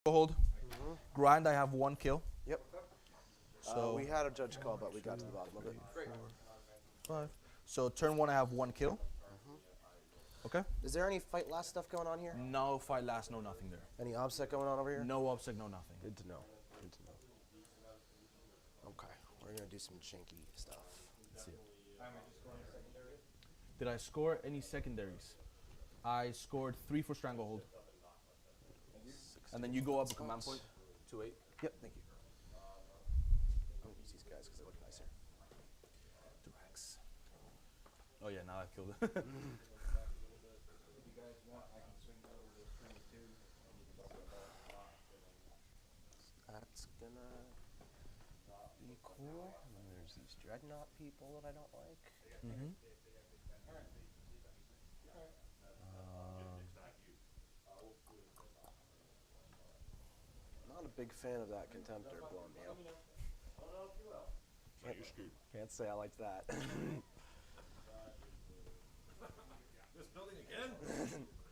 Hold. Grind, I have 1 kill. Yep. So we had a judge call, but we got to the bottom of it. 5. So turn 1, I have 1 kill. Okay. Is there any fight last stuff going on here? No fight last, no nothing there. Any obsec going on over here? No obsec, no nothing. Good to know. Good to know. do some chinky stuff. Let's see. Did I score any secondaries? I scored 3 for Stranglehold. And then you go up a command point. 2-8. Yep, thank you. I'm gonna use these guys because they look nicer. Durax. Oh yeah, now I've killed it. If you guys want, I can swing over to string 2. That's gonna be cool. And then there's these dreadnought people that I don't like. Mm-hmm. Not a big fan of that Contemptor blowing me up. Can't say I liked that. This building again?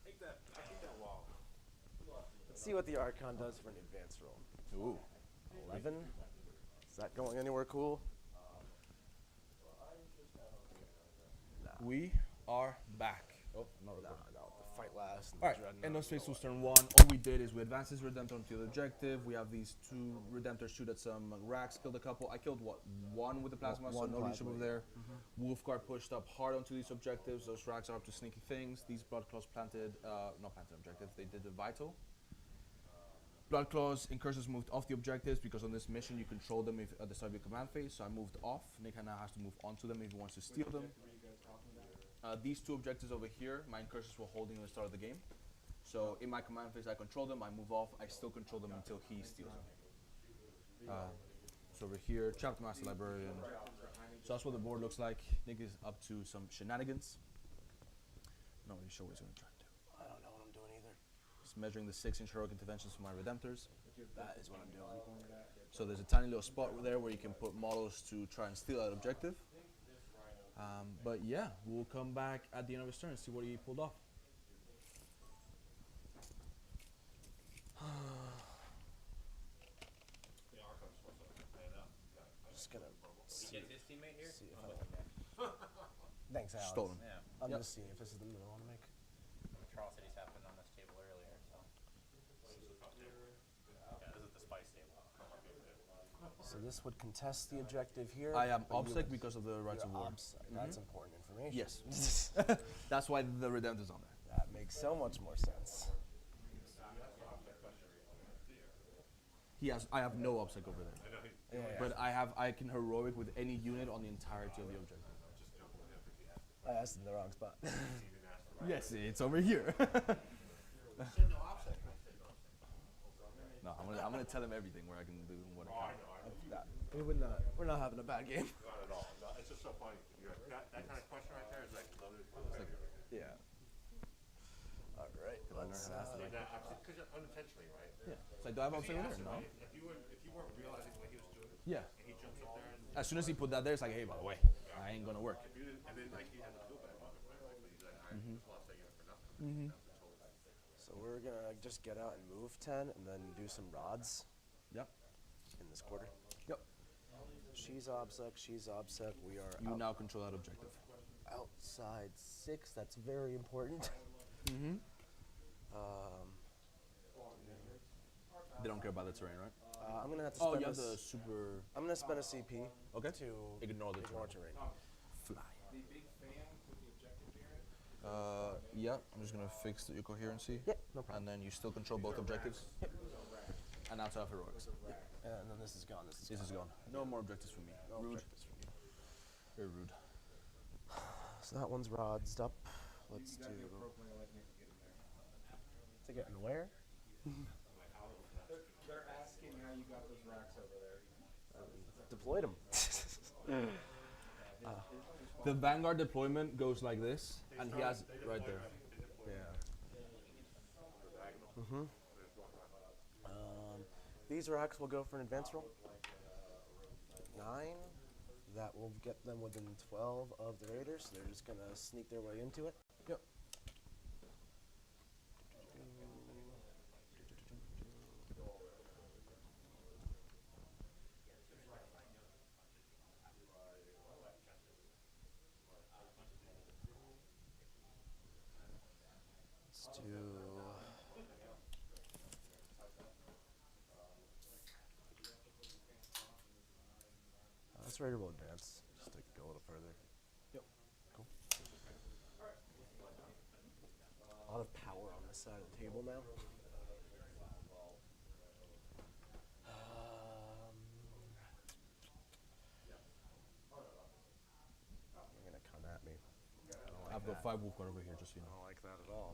Take that wall. Let's see what the Archon does for an advanced roll. Ooh. 11. Is that going anywhere cool? We are back. Oh, not No, the fight last. All right, end of space tools turn 1. All we did is we advanced this Redemptor onto the objective. We have these 2 Redemptors shoot at some racks, killed a couple. I killed, what, 1 with the plasma, so no reach over there. Wolfguard pushed up hard onto these objectives. Those racks are up to sneaky things. These Bloodclaws planted, not planted objectives, they did a vital. Bloodclaws and Curses moved off the objectives because on this mission you control them if, at the start of your command phase, so I moved off. Nick now has to move onto them if he wants to steal them. These 2 objectives over here, my Curses were holding at the start of the game. So in my command phase, I control them, I move off, I still control them until he steals them. So over here, Chapter Master Librarian. So that's what the board looks like. Nick is up to some shenanigans. Not really sure what he's going to try to do. I don't know what I'm doing either. Just measuring the 6-inch heroic interventions for my Redemptors. That is what I'm doing. So there's a tiny little spot there where you can put models to try and steal that objective. But yeah, we'll come back at the end of his turn and see what he pulled off. Just gonna see, Get his teammate here? see if I want. Thanks, Alex. Stolen. Yeah. I'm just seeing if this is the move I want to make. Atrocities happened on this table earlier, so. This is the top table. Yeah, this is the spice table. So this would contest the objective here. I am but you obsec would- because of the rights of you're war. obsec. That's important information. Yes. That's why the Redemptor's on there. That makes so much more sense. I have no obsec over there. Yeah, yeah. But I can heroic with any unit on the entirety of the objective. I asked in the wrong spot. Yes, it's over here. No, I'm gonna tell him everything where I can do and what I can. We're not having a bad game. Not at all. No, it's just so funny. That kind of question right there is like loaded. Yeah. All right. Let's. Because unintentionally, right? Yeah. It's like, do I have obsec over there? No. If you weren't realizing what he was doing, Yeah. and he jumps up there and As soon as he put that there, it's like, hey, by the way, I ain't gonna work. if you didn't, and then like he has a feel bad about it, right? Like, but he's like, I lost that unit for nothing. So we're gonna just get out and move 10, and then do some rods. Yep. In this quarter. Yep. She's obsec. She's obsec. We are. You now control that objective. Outside 6. That's very important. Mm-hmm. They don't care about the terrain, right? I'm gonna have to. Oh, spend you have a the s- super. I'm gonna spend a CP. Okay. To Ignore the terrain. Fly. The big fan with the objective here. Yeah. I'm just gonna fix your coherency. Yep. No problem. And then you still control both objectives. Yep. And outside of heroics. And then this is gone. This is This is gone. No more objectives for me. No Rude. objectives for you. Very rude. So that one's rods up. Let's do. To get in where? They're asking how you got those racks over there. Deployed them. The Vanguard deployment goes like this, and he has right there. Yeah. Mm-hmm. These racks will go for an advance roll. 9. That will get them within 12 of the raiders. So they're just gonna sneak their way into it. Yep. Let's do. This raider will advance just to go a little further. Yep. Cool. A lot of power on this side of the table now. You're gonna come at me. I've got 5 wolf guard over here, just so you I know. don't like that at all.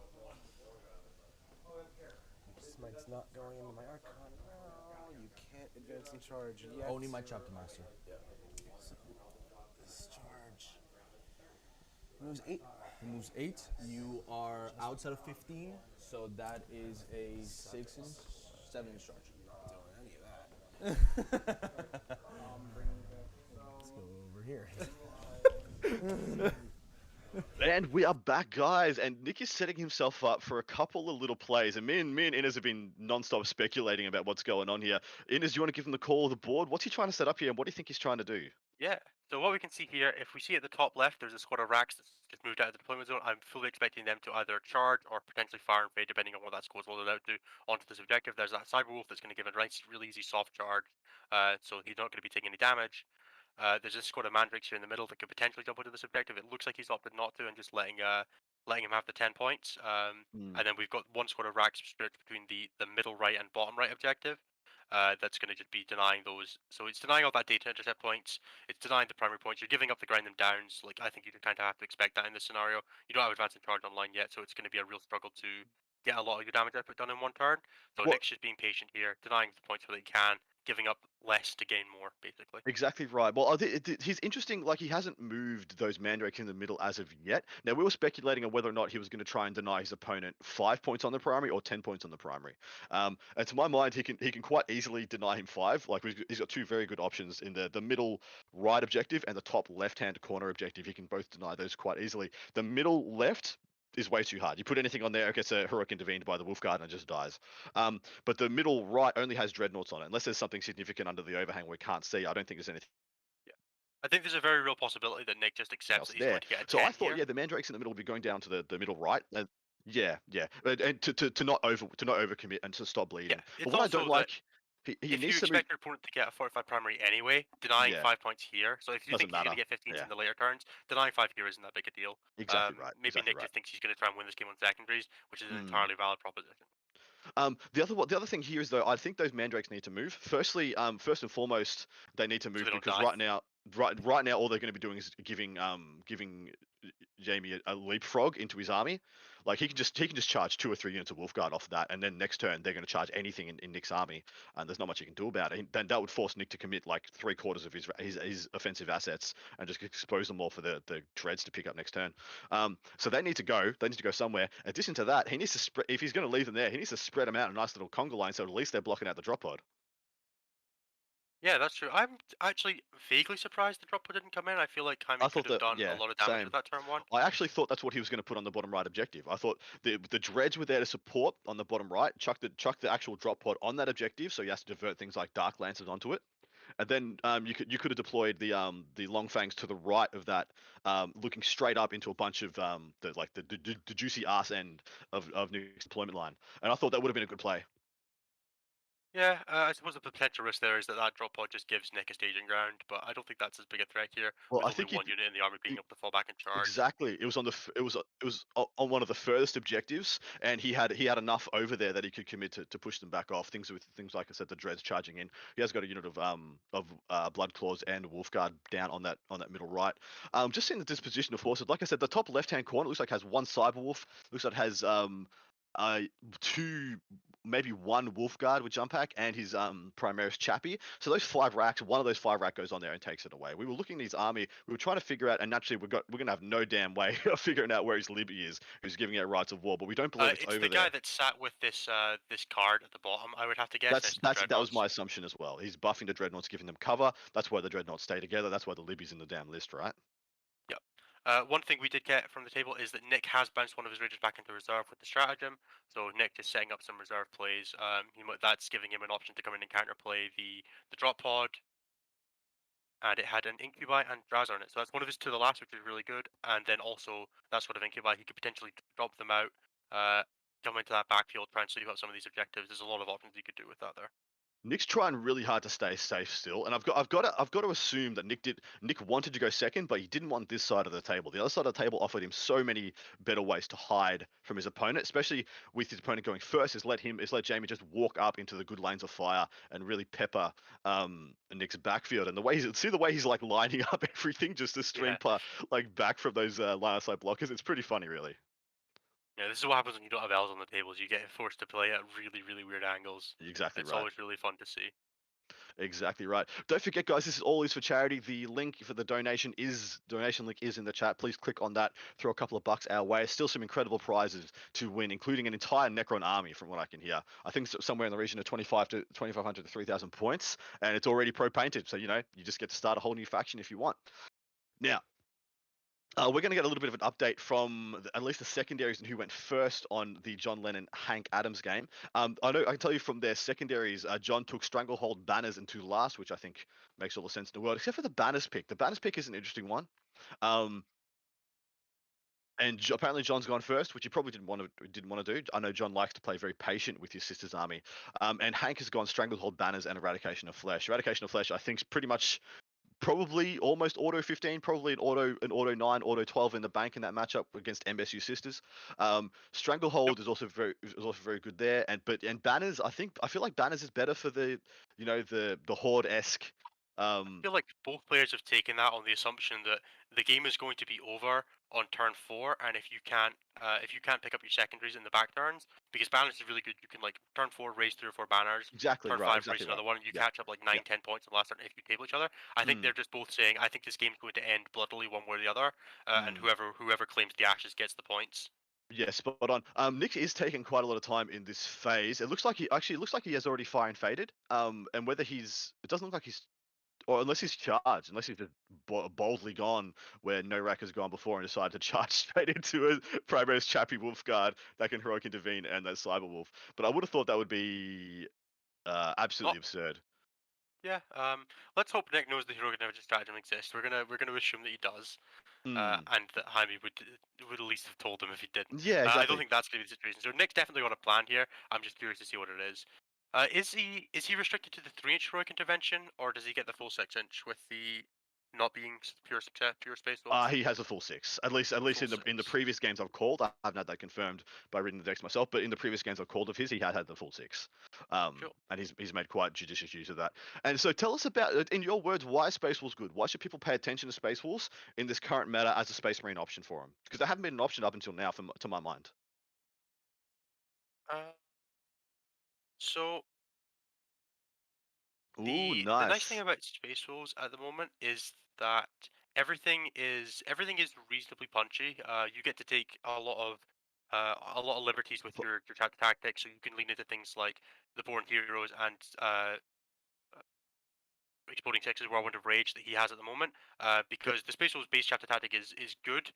Smite's not going into my Archon. No, you can't advance and charge yet. Only my chapter master. Yeah. So, this charge. Moves 8. He moves 8. You are outside of 15, so that is a 6 inch, 7 inch charge. Not doing any of that. Let's go over here. And we are back, guys, and Nick is setting himself up for a couple of little plays, and me and Inez have been non-stop speculating about what's going on here. Inez, do you want to give him the call of the board? What's he trying to set up here, and what do you think he's trying to do? Yeah. So what we can see here, if we see at the top left, there's a squad of racks that's just moved out of the deployment zone. I'm fully expecting them to either charge or potentially fire and fade, depending on what that squad's loaded out to, onto this objective. There's that Cyberwolf that's going to give a nice, really easy soft charge, so he's not going to be taking any damage. There's this squad of Mandrakes here in the middle that could potentially jump onto this objective. It looks like he's opted not to and just letting him have the 10 points. And then we've got one squad of racks split between the middle right and bottom right objective. That's going to just be denying those. So it's denying all that data intercept points. It's denying the primary points. You're giving up the grind them downs. Like, I think you kind of have to expect that in this scenario. You don't have advanced and charge online yet, so it's going to be a real struggle to get a lot of your damage output done in one turn. So Nick's just being patient here, denying the points where they can, giving up less to gain more, basically. Exactly right. Well, he's interesting. Like, he hasn't moved those mandrakes in the middle as of yet. Now, we were speculating on whether or not he was going to try and deny his opponent 5 points on the primary or 10 points on the primary. And to my mind, he can quite easily deny him 5. Like, he's got 2 very good options in the middle right objective and the top left-hand corner objective. He can both deny those quite easily. The middle left is way too hard. You put anything on there, it gets a heroic intervened by the Wolfguard and it just dies. But the middle right only has dreadnoughts on it. Unless there's something significant under the overhang we can't see, I don't think there's anything. I think there's a very real possibility that Nick just accepts that he's There. going to get a So 10 I thought, here. yeah, the mandrakes in the middle would be going down to the middle right. And yeah, and to not overcommit and to stop bleeding. It's But what I also don't that like, he if you needs to move. expect your opponent to get a 45 primary anyway, denying Yeah. 5 points here. So if you Doesn't think he's going to matter. get 15s Yeah. in the later turns, denying 5 here isn't that big a deal. Exactly right. Maybe Exactly Nick right. just thinks he's going to try and win this game on secondaries, which is an Mm. entirely valid proposition. The other thing here is, though, I think those mandrakes need to move. Firstly, first and foremost, they need to move they don't because die. right now, all they're going to be doing is giving Jaime a leapfrog into his army. Like, he can just charge 2 or 3 units of Wolfguard off of that, and then next turn they're going to charge anything in Nick's army, and there's not much he can do about it. Then that would force Nick to commit like 3/4 of his offensive assets and just expose them all for the dreads to pick up next turn. So they need to go. They need to go somewhere. In addition to that, he needs to spread. If he's going to leave them there, he needs to spread them out in a nice little conga line, so at least they're blocking out the drop pod. Yeah, that's true. I'm actually vaguely surprised the drop pod didn't come in. I feel like Jaime could have done a lot of damage with that turn 1. I actually thought that's what he was going to put on the bottom right objective. I thought the dreads were there to support on the bottom right. Chuck the actual drop pod on that objective, so he has to divert things like Dark Lancers onto it. And then you could have deployed the long fangs to the right of that, looking straight up into a bunch of the juicy arse end of Nick's deployment line. And I thought that would have been a good play. Yeah, I suppose the potential risk there is that drop pod just gives Nick a staging ground, but I don't think that's as big a threat here. Well, with I only think one unit in the army being able to fall back and charge. Exactly. It was on on one of the furthest objectives, and he had enough over there that he could commit to push them back off. Things like I said, the dreads charging in. He has got a unit of blood claws and Wolfguard down on that middle right. Just seeing the disposition of forces. Like I said, the top left hand corner looks like has 1 Cyberwolf. Looks like it has 2, maybe 1 Wolfguard with jump pack and his Primaris Chappie. So those 5 racks, one of those 5 rack goes on there and takes it away. We were looking at his army. We were trying to figure out, and naturally we're gonna have no damn way of figuring out where his Libby is, who's giving out rights of war. But we don't believe it's over the there. guy that sat with this card at the bottom. I would have to guess. That was my assumption as well. He's buffing the dreadnoughts, giving them cover. That's why the dreadnoughts stay together. That's why the Libby's in the damn list, right? One thing we did get from the table is that Nick has bounced one of his raiders back into reserve with the stratagem. So Nick just setting up some reserve plays. That's giving him an option to come in and counterplay the drop pod. And it had an Incubi and Draz on it. So that's one of his to the last, which is really good. And then also that sort of Incubi, he could potentially drop them out, come into that backfield, try and sweep up some of these objectives. There's a lot of options you could do with that there. Nick's trying really hard to stay safe still, and I've got to assume that Nick wanted to go second, but he didn't want this side of the table. The other side of the table offered him so many better ways to hide from his opponent, especially with his opponent going first. Let Jamie just walk up into the good lanes of fire and really pepper Nick's backfield. And the way he's like lining up everything just to string like back from those line of sight blockers. It's pretty funny, really. Yeah, this is what happens when you don't have L's on the tables. You get forced to play at really, really weird angles. Exactly It's right. always really fun to see. Exactly right. Don't forget, guys, this is all for charity. The link for the donation link is in the chat. Please click on that. Throw a couple of bucks our way. Still some incredible prizes to win, including an entire Necron army, from what I can hear. I think somewhere in the region of 2,500 to 3,000 points, and it's already pro painted. So you just get to start a whole new faction if you want. Now, we're going to get a little bit of an update from at least the secondaries and who went first on the John Lennon Hank Adams game. I can tell you from their secondaries, John took Stranglehold, Banners, and 2 last, which I think makes all the sense in the world, except for the Banners pick. The Banners pick is an interesting one. And apparently John's gone first, which he probably didn't want to do. I know John likes to play very patient with his sister's army. And Hank has gone Stranglehold, Banners, and Eradication of Flesh. Eradication of Flesh, I think, is pretty much probably almost auto 15, probably an auto 9, auto 12 in the bank in that matchup against MSU Sisters. Stranglehold is also very good there, and Banners, I feel like Banners is better for the the Horde-esque. I feel like both players have taken that on the assumption that the game is going to be over on turn 4, and if you can't pick up your secondaries in the back turns, because banners is really good, you can like turn 4 raise 3 or 4 banners, Exactly turn right. 5 raise another one, and you Yeah. catch up like 9-10 points in the last turn if you table each other. I think they're just both saying, I think this game's going to end bloodily one way or the other, and whoever claims the ashes gets the points. Yeah, spot on. Nick is taking quite a lot of time in this phase. It looks like he has already fire and faded. And whether it doesn't look like he's, or unless he's charged, unless he's just boldly gone where no rack has gone before and decided to charge straight into a Primaris Chappie Wolf guard that can heroic intervene and that Cyber Wolf. But I would have thought that would be absolutely absurd. Yeah. Let's hope Nick knows the heroic intervention stratagem exists. We're gonna assume that he does, and that Jaime would at least have told him if he didn't. Yeah, exactly. I don't think that's gonna be the situation. So Nick's definitely got a plan here. I'm just curious to see what it is. Is he restricted to the 3-inch heroic intervention, or does he get the full 6-inch with the not being pure space wolves? He has a full 6. At least in the previous games I've called. I haven't had that confirmed by reading the decks myself, but in the previous games I've called of his, he had the full 6. And he's made quite judicious use of that. And so tell us about, in your words, why Space Wolves good? Why should people pay attention to Space Wolves in this current meta as a Space Marine option for them? Because they haven't been an option up until now, to my mind. So Ooh, the nice. nice thing about Space Wolves at the moment is that everything is reasonably punchy. You get to take a lot of liberties with your chapter tactics, so you can lean into things like the Born Heroes and Exploding Six's Whirlwind of Rage that he has at the moment, because the Space Wolves base chapter tactic is good,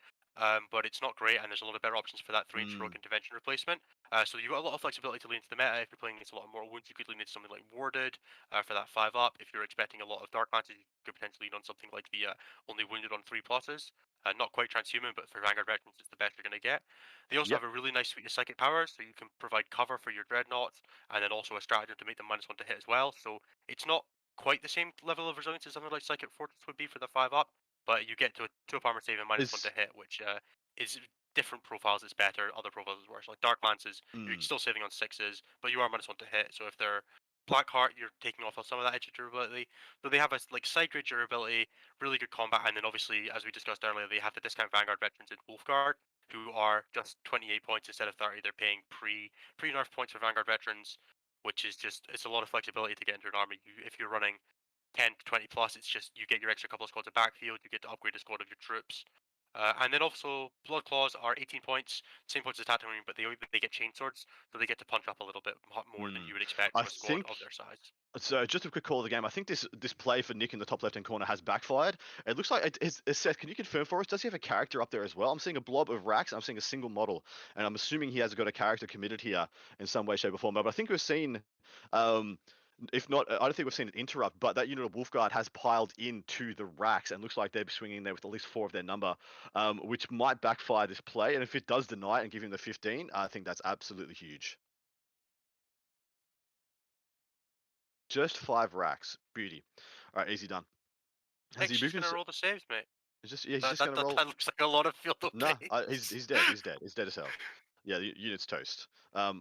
but it's not great, and there's a lot of better options for that 3-inch heroic intervention replacement. So you've got a lot of flexibility to lean into the meta. If you're playing against a lot of mortal wounds, you could lean into something like Warded for that 5-up. If you're expecting a lot of Dark Lances, you could potentially lean on something like the Only Wounded on 3 pluses. Not quite transhuman, but for Vanguard veterans, it's the best you're going to get. They also have a really nice suite of psychic powers, so you can provide cover for your dreadnoughts, and then also a stratagem to make them -1 to hit as well. So it's not quite the same level of resilience as something like Psychic Fortress would be for the 5-up, but you get to a 2-up armor save and -1 to hit, which is different profiles it's better, other profiles is worse. Like Dark Lances, you're still saving on 6s, but you are -1 to hit, so if they're Blackheart, you're taking off some of that edge durability. So they have a side grade durability, really good combat, and then obviously, as we discussed earlier, they have to discount Vanguard veterans in Wolfguard, who are just 28 points instead of 30. They're paying pre-nerf points for Vanguard veterans, which is it's a lot of flexibility to get into an army. If you're running 10 to 20 plus, it's just you get your extra couple of squads of backfield, you get to upgrade a squad of your troops. And then also, Blood Claws are 18 points, same points as Tactical Marine, but they get chain swords, so they get to punch up a little bit more than you would expect from a squad of their size. So just a quick call of the game. I think this play for Nick in the top left-hand corner has backfired. It looks like Seth, can you confirm for us? Does he have a character up there as well? I'm seeing a blob of racks. I'm seeing a single model, and I'm assuming he has got a character committed here in some way, shape, or form. But I think we've seen, if not, I don't think we've seen an interrupt. But that unit of Wolfguard has piled into the racks, and looks like they're swinging there with at least 4 of their number, which might backfire this play. And if it does deny and give him the 15, I think that's absolutely huge. Just 5 racks. Beauty. All right, easy done. Has he Nick's moved just gonna himself? roll the saves, mate. He's just That, just that, gonna that, roll. that looks like a lot of field of Nah, play. he's dead. He's dead. He's dead as hell. Yeah, the unit's toast. I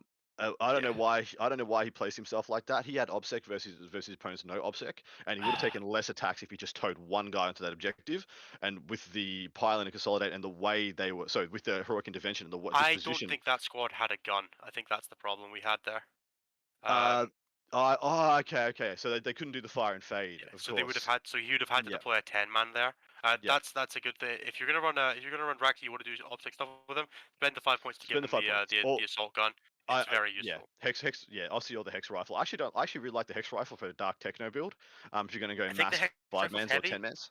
don't know why. I don't know why he placed himself like that. He had obsec versus opponents no obsec, and he would have taken less attacks if he just towed one guy onto that objective. And with the pile and consolidate and the way they were, so with the heroic intervention and the I don't disposition. think that squad had a gun. I think that's the problem we had there. Uh, okay. So they couldn't do the fire and fade, of So they would have course. had. So you'd have had to Yeah. deploy a 10-man there. Yeah. That's a good thing. If you're gonna run Racky, you want to do obsec stuff with them. Spend the 5 points to give Spend the them 5 points. Or the assault gun. It's very yeah, useful. hex. Yeah, I'll see all the hex rifle. I actually really like the hex rifle for the dark techno build. If you're gonna go I think the mass hex 5 rifle's mans or heavy. 10 mans.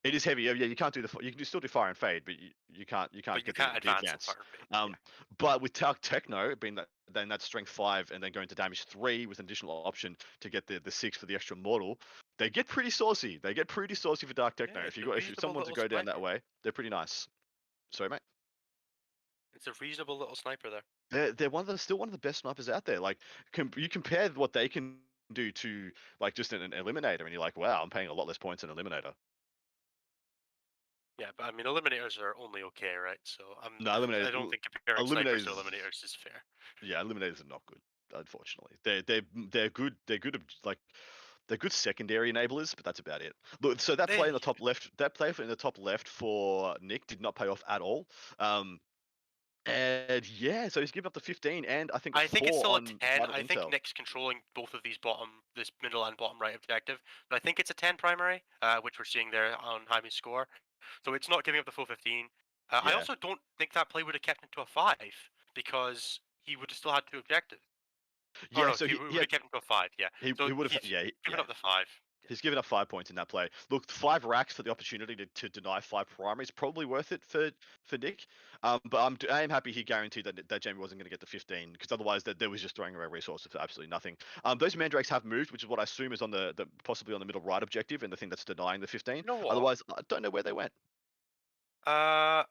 It is heavy. Yeah, you can't do you can still do fire and fade, but you can't But you get can't the advance in advance. fire and fade. But with Talc Techno being that's strength 5 and then going to damage 3 with an additional option to get the 6 for the extra mortal, they get pretty saucy. They get pretty saucy for Dark Techno. Yeah, If someone to go down that way, they're pretty nice. Sorry, mate. It's a reasonable little sniper there. They're still one of the best snipers out there. Like you compare what they can do to like just an eliminator, and you're like, wow, I'm paying a lot less points than eliminator. Yeah, but I mean, eliminators are only okay, right? So No, I don't think comparing snipers to eliminators is fair. Yeah, eliminators are not good, unfortunately. They're good. Like they're good secondary enablers, but that's about it. Look, so that play in the top left, for Nick did not pay off at all. And yeah, so he's given up the 15, and I think I think it's 4 still a on 10. vital I think intel. Nick's controlling both of these this middle and bottom right objective. But I think it's a 10 primary, which we're seeing there on Jaime's score. So it's not giving up the full 15. I Yeah. also don't think that play would have kept him to a 5 because he would have still had 2 objectives. Yeah, no, so he would have kept him to a 5. Yeah. he would have given up the 5. He's given up 5 points in that play. Look, 5 racks for the opportunity to deny 5 primaries, probably worth it for Nick. But I am happy he guaranteed that Jamie wasn't going to get the 15, because otherwise that there was just throwing away resources for absolutely nothing. Those mandrakes have moved, which is what I assume is on the possibly on the middle right objective, and the thing that's denying the 15. You know what? Otherwise, I don't know where they went. I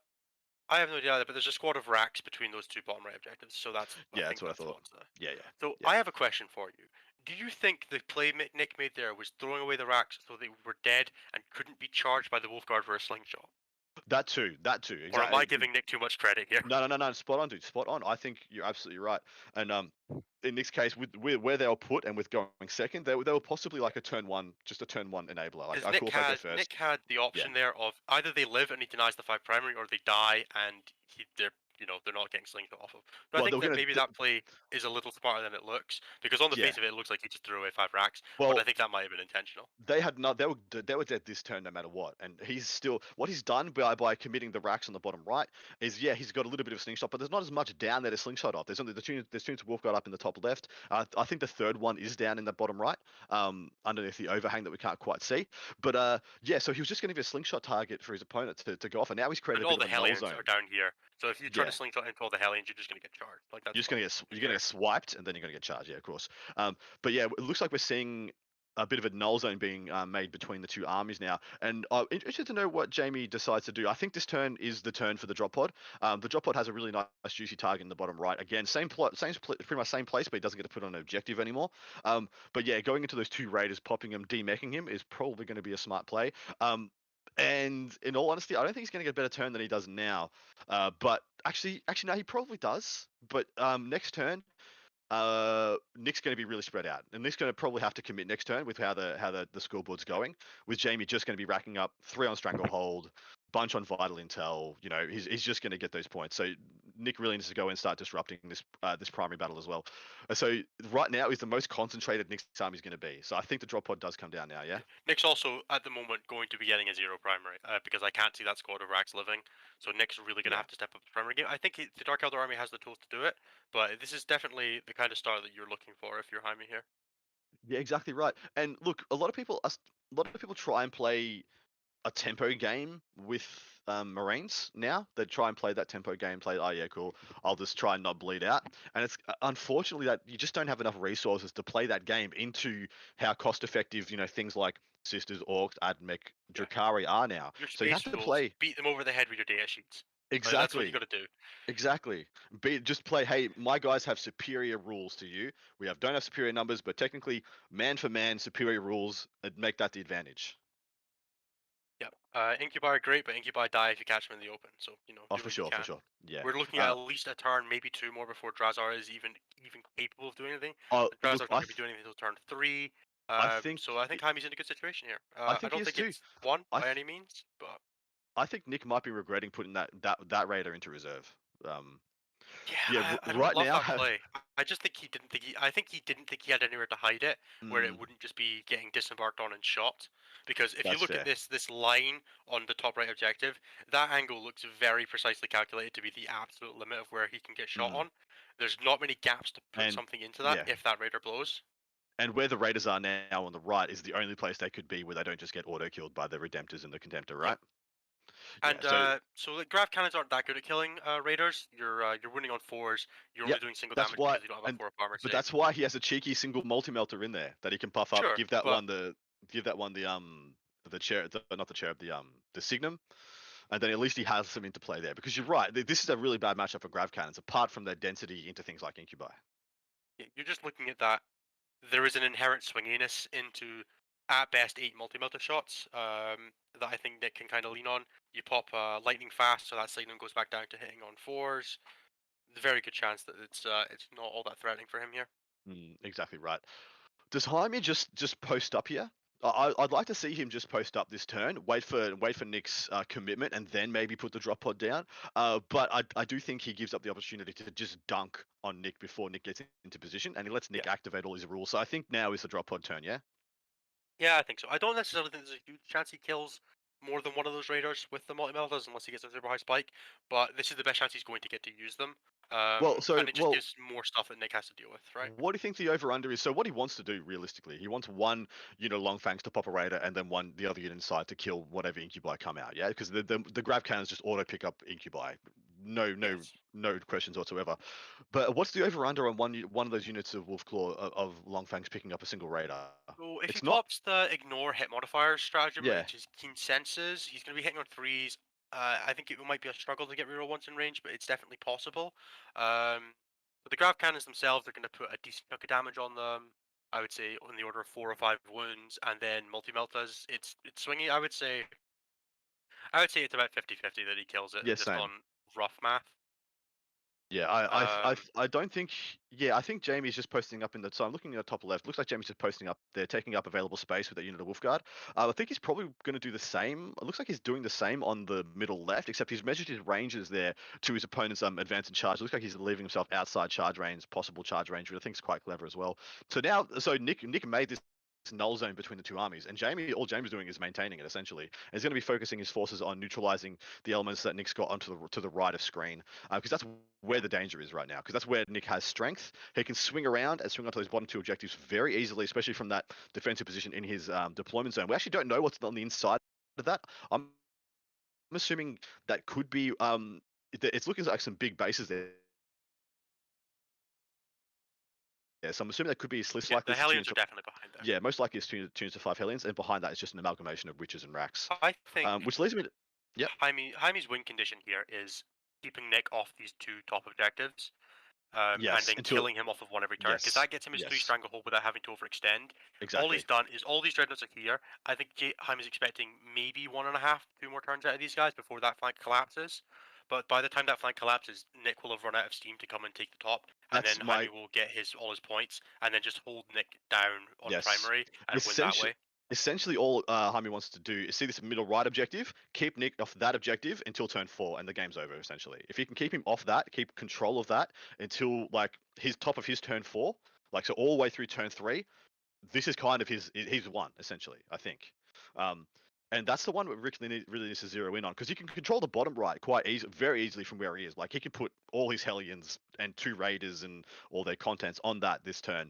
have no idea either, but there's a squad of racks between those 2 bottom right objectives, so that's that's what I thought. Yeah. So I have a question for you. Do you think the play Nick made there was throwing away the racks so they were dead and couldn't be charged by the Wolfguard for a slingshot? That too. Exactly. Or am I giving Nick too much credit here? No. Spot on, dude. Spot on. I think you're absolutely right. And in Nick's case, with where they were put and with going second, they were possibly like a turn 1 enabler. Like, Nick had the option there of either they live and he denies the 5 primary, or they die and they're not getting slingshot off of. But I think that maybe that play is a little smarter than it looks, because on the face of it looks like he just threw away 5 racks. Well, but I think that might have been intentional. They were dead this turn no matter what, and he's still what he's done by committing the racks on the bottom right is he's got a little bit of a slingshot, but there's not as much down there to slingshot off. There's only the tunes Wolf got up in the top left. I think the third one is down in the bottom right, underneath the overhang that we can't quite see. But so he was just going to be a slingshot target for his opponent to go off, and now he's created and a bit all the of a null Hellions zone. are down here. So if you try to slingshot into all the Hellions, you're just going to get charged. Like that's you're gonna get swiped, and then you're gonna get charged. Yeah, of course. But yeah, it looks like we're seeing a bit of a null zone being made between the 2 armies now, and I'm interested to know what Jamie decides to do. I think this turn is the turn for the drop pod. The drop pod has a really nice juicy target in the bottom right. Again, pretty much same place, but he doesn't get to put on an objective anymore. But yeah, going into those 2 raiders, popping him, demeching him is probably going to be a smart play. And in all honesty, I don't think he's going to get a better turn than he does now. But actually, no, he probably does. But next turn, Nick's going to be really spread out, and Nick's going to probably have to commit next turn with how the scoreboard's going. With Jamie just going to be racking up 3 on Stranglehold, bunch on Vital Intel. He's just going to get those points. So Nick really needs to go and start disrupting this primary battle as well. So right now is the most concentrated Nick's army is going to be. So I think the drop pod does come down now. Yeah. Nick's also at the moment going to be getting a 0 primary because I can't see that squad of racks living. So Nick's really going to have to step up the primary game. I think the Dark Elder army has the tools to do it, but this is definitely the kind of start that you're looking for if you're Jaime here. Yeah, exactly right. And look, a lot of people try and play a tempo game with Marines now. They try and play that tempo game, oh yeah, cool, I'll just try and not bleed out. And it's unfortunately that you just don't have enough resources to play that game into how cost effective, things like Sisters, Orcs, Admech, Drakari are now. Your So you have to rules, play. beat them over the head with your data sheets. Exactly. Like, that's what you got to do. Exactly. Just play. Hey, my guys have superior rules to you. We don't have superior numbers, but technically, man for man, superior rules make that the advantage. Yeah. Incubi are great, but Incubi die if you catch them in the open. So Oh, do for what you sure, can. for sure. Yeah. We're looking at least a turn, maybe 2 more before Drazar is even capable of doing anything. Look, Drazar's not going to be doing anything until turn 3. So I think Jaime's in a good situation here. I I think don't he is think too. it's won I by th- any means, but I think Nick might be regretting putting that Raider into reserve. yeah, I don't Right love now. that play. I just think he didn't think I think he didn't think he had anywhere to hide it, where it wouldn't just be getting disembarked on and shot. Because if you That's look at fair. this line on the top right objective, that angle looks very precisely calculated to be the absolute limit of where he can get shot on. There's not many gaps to put And something into that yeah. if that Raider blows. And where the Raiders are now on the right is the only place they could be where they don't just get auto killed by the Redemptors and the Contemptor, right? And Yeah, so the grav cannons aren't that good at killing raiders. You're winning on 4s. You're Yeah, only doing single that's damage why. because you don't have a 4-up armor But save. that's why he has a cheeky single multi-melter in there that he can puff up. Sure, Give that but one the chair, not the cherub, the signum, and then at least he has some interplay there. Because you're right, this is a really bad matchup for grav cannons, apart from their density into things like incubi. you're just looking at that. There is an inherent swinginess into, at best, 8 multi-melter shots that I think Nick can kind of lean on. You pop lightning fast, so that signum goes back down to hitting on 4s. There's a very good chance that it's not all that threatening for him here. Exactly right. Does Jaime just post up here? I'd like to see him just post up this turn, wait for Nick's commitment, and then maybe put the drop pod down. But I do think he gives up the opportunity to just dunk on Nick before Nick gets into position, and he lets Nick activate all his rules. So I think now is the drop pod turn, yeah? Yeah, I think so. I don't necessarily think there's a huge chance he kills more than one of those raiders with the multi-melters unless he gets a super high spike, but this is the best chance he's going to get to use them. And it just gives more stuff that Nick has to deal with, right? What do you think the over/under is? So what he wants to do realistically, he wants one long fangs to pop a raider, and then the other unit inside to kill whatever incubi come out. Yeah, because the grav cannons just auto pick up incubi, no questions whatsoever. But what's the over/under on one of those units of Wolfclaw of long fangs picking up a single raider? So if It's he not. pops the ignore hit modifiers stratagem, Yeah. which is keen senses, he's going to be hitting on 3s. I think it might be a struggle to get reroll once in range, but it's definitely possible. But the grav cannons themselves are going to put a decent chunk of damage on them. I would say on the order of 4 or 5 wounds, and then multi-meltas. It's swingy. I would say it's about 50-50 that he kills it, Yeah, just same. on rough math. Yeah, I don't think. Yeah, I think Jamie's just posting up in the. So I'm looking at the top left. Looks like Jamie's just posting up there, taking up available space with that unit of Wolfguard. I think he's probably going to do the same. It looks like he's doing the same on the middle left, except he's measured his ranges there to his opponent's advance and charge. It looks like he's leaving himself outside charge range, possible charge range, which I think is quite clever as well. So now, Nick made this null zone between the two armies, and all Jamie's doing is maintaining it essentially. And he's going to be focusing his forces on neutralizing the elements that Nick's got onto to the right of screen, because that's where the danger is right now. Because that's where Nick has strength. He can swing around and swing onto those bottom two objectives very easily, especially from that defensive position in his deployment zone. We actually don't know what's on the inside of that. I'm assuming that could be. It's looking like some big bases there. Yeah, so I'm assuming that could be a Sliss like the this. Hellions are definitely behind there. Yeah, most likely it's tunes to 5 Hellions, and behind that is just an amalgamation of witches and racks. I think. Which leads me to. Yep. Jaime's win condition here is keeping Nick off these 2 top objectives. Yes, and then killing him off of one every turn, because that gets him his 3 stranglehold without having to overextend. Exactly. All he's done is all these dreadnoughts are here. I think Jaime's expecting maybe 1.5, 2 more turns out of these guys before that flank collapses. But by the time that flank collapses, Nick will have run out of steam to come and take the top, and then Jaime will get all his points, and then just hold Nick down on primary and win that way. Essentially, all Jaime wants to do is see this middle right objective, keep Nick off that objective until turn 4, and the game's over. Essentially, if you can keep him off that, keep control of that until his top of his turn 4, so all the way through turn 3, this is kind of he's won essentially. I think, and that's the one that Rick really needs to zero in on, because he can control the bottom right very easily from where he is. Like he can put all his Hellions and 2 Raiders and all their contents on that this turn.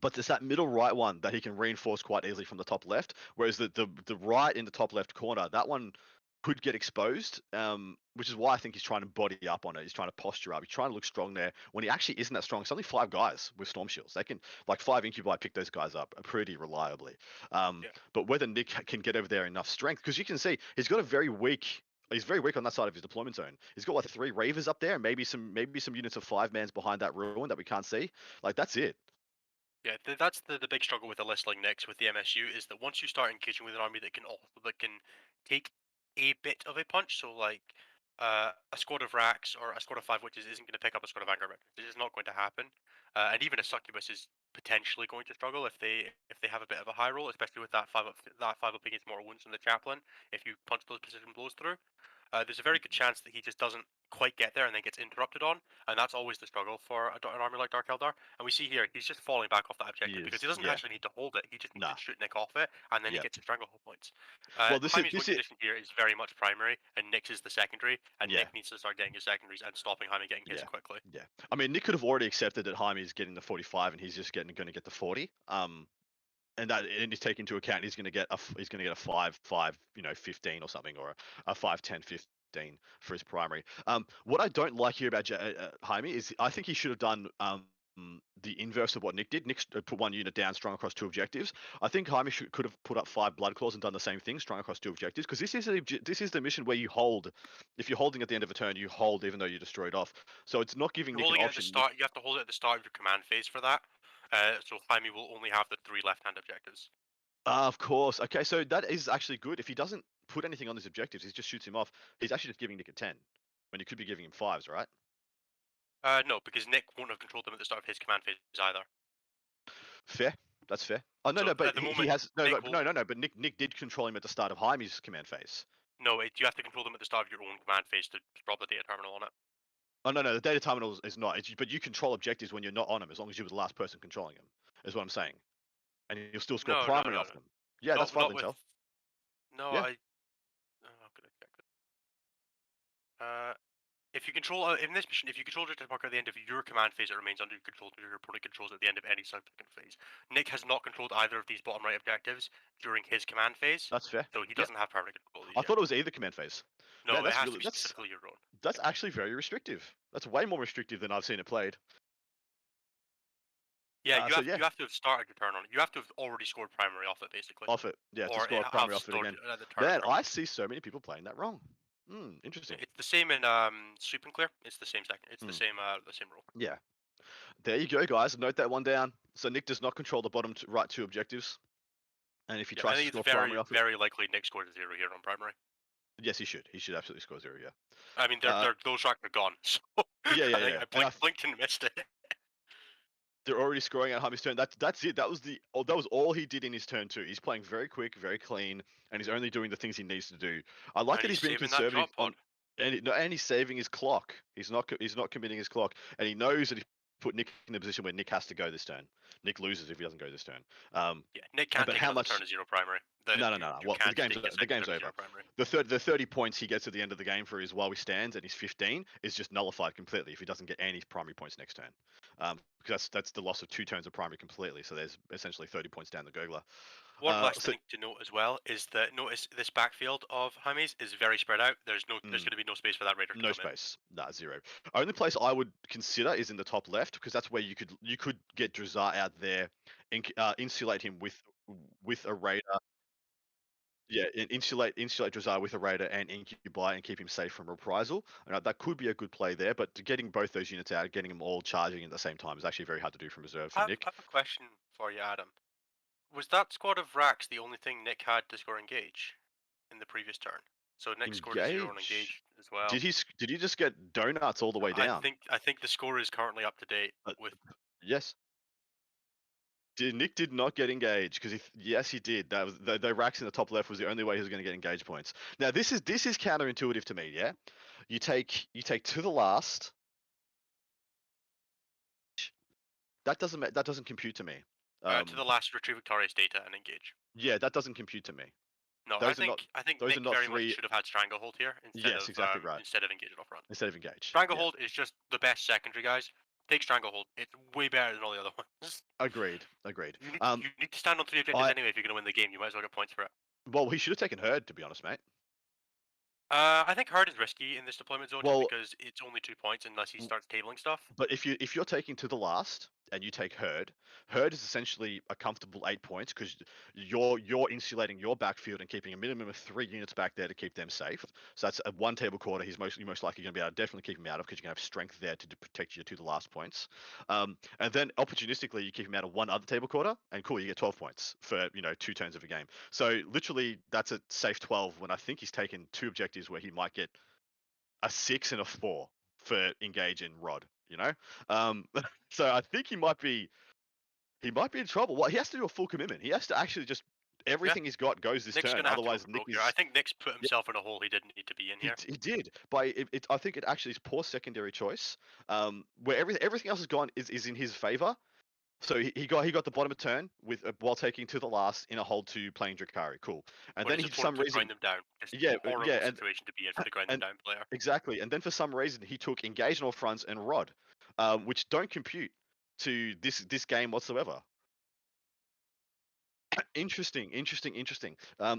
But it's that middle right one that he can reinforce quite easily from the top left, whereas the right in the top left corner, that one could get exposed, which is why I think he's trying to body up on it. He's trying to posture up. He's trying to look strong there when he actually isn't that strong. It's only 5 guys with Storm Shields. They can, 5 Incubi pick those guys up pretty reliably. But whether Nick can get over there enough strength, because you can see he's got a very weak He's very weak on that side of his deployment zone. He's got like 3 Ravers up there, and maybe some units of 5-mans behind that ruin that we can't see. Like that's it. Yeah, that's the big struggle with a list like Nyx with the MSU is that once you start engaging with an army that can take a bit of a punch, so like a squad of Racks or a squad of 5 witches isn't going to pick up a squad of Vanguard Recruits. This is not going to happen, and even a Succubus is potentially going to struggle if they have a bit of a high roll, especially with that 5 up against mortal wounds from the chaplain. If you punch those precision blows through, there's a very good chance that he just doesn't quite get there and then gets interrupted on, and that's always the struggle for an army like Dark Eldar. And we see here, he's just falling back off that objective because he doesn't actually need to hold it, he just needs to shoot Nick off it, and then he gets his stranglehold points. Well, this Jaime's is win condition here is very much primary, and Nick's is the secondary, and Yeah. Nick needs to start getting his secondaries and stopping Jaime getting his quickly. Yeah. I mean, Nick could have already accepted that Jaime is getting the 45 and he's just going to get the 40. And he's taking into account he's going to get a 5, 15 or something, or a 5, 10, 15 for his primary. What I don't like here about Jaime is I think he should have done the inverse of what Nick did. Nick put 1 unit down, strung across 2 objectives. I think Jaime could have put up 5 blood claws and done the same thing, strung across 2 objectives, because this is the mission where you hold. If you're holding at the end of a turn, you hold even though you destroyed off. So it's not giving Nick an Holding it at option. the start, you have to hold it at the start of your command phase for that. So Jaime will only have the 3 left-hand objectives. Of course. Okay, so that is actually good. If he doesn't put anything on his objectives, he just shoots him off. He's actually just giving Nick a 10, when he could be giving him 5s, right? No, because Nick won't have controlled them at the start of his command phase either. Fair. That's fair. Oh no, So no, but at the he moment, has Nick no. But Nick did control him at the start of Jaime's command phase. No, you have to control them at the start of your own command phase to drop the data terminal on it. Oh no, the data terminal is not. But you control objectives when you're not on them, as long as you were the last person controlling them. Is what I'm saying. And you'll still score primary off them. Yeah, that's fine, Intel. No, Yeah. I'm gonna check it. If you control in this mission, if you control the marker at the end of your command phase, it remains under your control until your opponent controls it at the end of any subsequent phase. Nick has not controlled either of these bottom right objectives during his command phase. That's fair. So he doesn't have primary control. I thought it was either command phase. No, Man, it has to be specifically your own. That's actually very restrictive. That's way more restrictive than I've seen it played. Yeah, you have to have started your turn on it. You have to have already scored primary off it, basically. Off it, yeah, to Or score have primary off it stored again. at the turn Man, from- I see so many people playing that wrong. Interesting. It's the same in sweep and clear. It's the same second. It's the same rule. Yeah. There you go, guys. Note that one down. So Nick does not control the bottom right 2 objectives. And if he I tries to think score it's very, primary off it, very likely Nick scored a 0 here on primary. yes, he should. He should absolutely score 0. Yeah. I mean, those shots are gone. So Yeah, yeah, I think yeah. I blinked and missed it. They're already scoring at Jaime's turn. That's it. That was all he did in his turn 2. He's playing very quick, very clean, and he's only doing the things he needs to do. I like that he's being conservative on, and he's saving his clock. He's not committing his clock, and he knows that he put Nick in a position where Nick has to go this turn. Nick loses if he doesn't go this turn. Yeah, Nick can't but take how another much? turn to 0 primary. No. Well, can't the take a game's second turn to over. 0 primary. The 30 points he gets at the end of the game for his while he stands and he's 15 is just nullified completely if he doesn't get any primary points next turn. Because that's the loss of 2 turns of primary completely. So there's essentially 30 points down the gurgler. One last thing to note as well is that notice this backfield of Jaime's is very spread out. There's going to be no space for that raider to No come in. space. Nah, 0. Only place I would consider is in the top left because that's where you could get Drazar out there, insulate him with a raider. Yeah, insulate Drazar with a raider and Incubi and keep him safe from reprisal. That could be a good play there, but getting both those units out, getting them all charging at the same time is actually very hard to do from reserve for Nick. I have a question for you, Adam. Was that squad of Racks the only thing Nick had to score engage in the previous turn? So Nick scored a 0 on engage as well. Did he just get donuts all the way down? I think the score is currently up to date with. Yes. Nick did not get engaged because yes he did. That was the Racks in the top left was the only way he was going to get engaged points. Now this is counterintuitive to me. Yeah, you take to the last. That doesn't compute to me. To the last retrieve victorious data and engage. Yeah, that doesn't compute to me. No, I think Nick very much should have had Stranglehold here instead of exactly right. Instead of engage it off front. Instead of engage. Stranglehold is just the best secondary, guys. Take Stranglehold. It's way better than all the other ones. Agreed. You need to stand on 3 objectives anyway if you're going to win the game. You might as well get points for it. Well, he should have taken Herd, to be honest, mate. I think Herd is risky in this deployment zone just because it's only 2 points unless he starts tabling stuff. But if you're taking to the last and you take Herd. Herd is essentially a comfortable 8 points because you're insulating your backfield and keeping a minimum of 3 units back there to keep them safe. So that's a 1 table quarter. He's most likely going to be able to definitely keep him out of because you can have strength there to protect you to the last points. And then opportunistically you keep him out of 1 other table quarter, and cool, you get 12 points for 2 turns of a game. So literally that's a safe 12 when I think he's taken 2 objectives where he might get a 6 and a 4 for engage in Rod. So I think he might be in trouble. Well, he has to do a full commitment. He has to actually just everything he's got goes this Nick's turn. gonna have to Otherwise, go Nick broke is. here. I think Nick's put himself in a hole he didn't need to be in here. He did, but I think it actually is poor secondary choice. Where everything else is gone is in his favor. So he got the bottom of turn with while taking to the last in a hold 2 playing Drakari. Cool, and When then his he for some opponent took reason grind them down. It's yeah a horrible situation to be in for the grind them down player. Exactly, and then for some reason he took engage on all fronts and Rod, which don't compute to this game whatsoever. Interesting.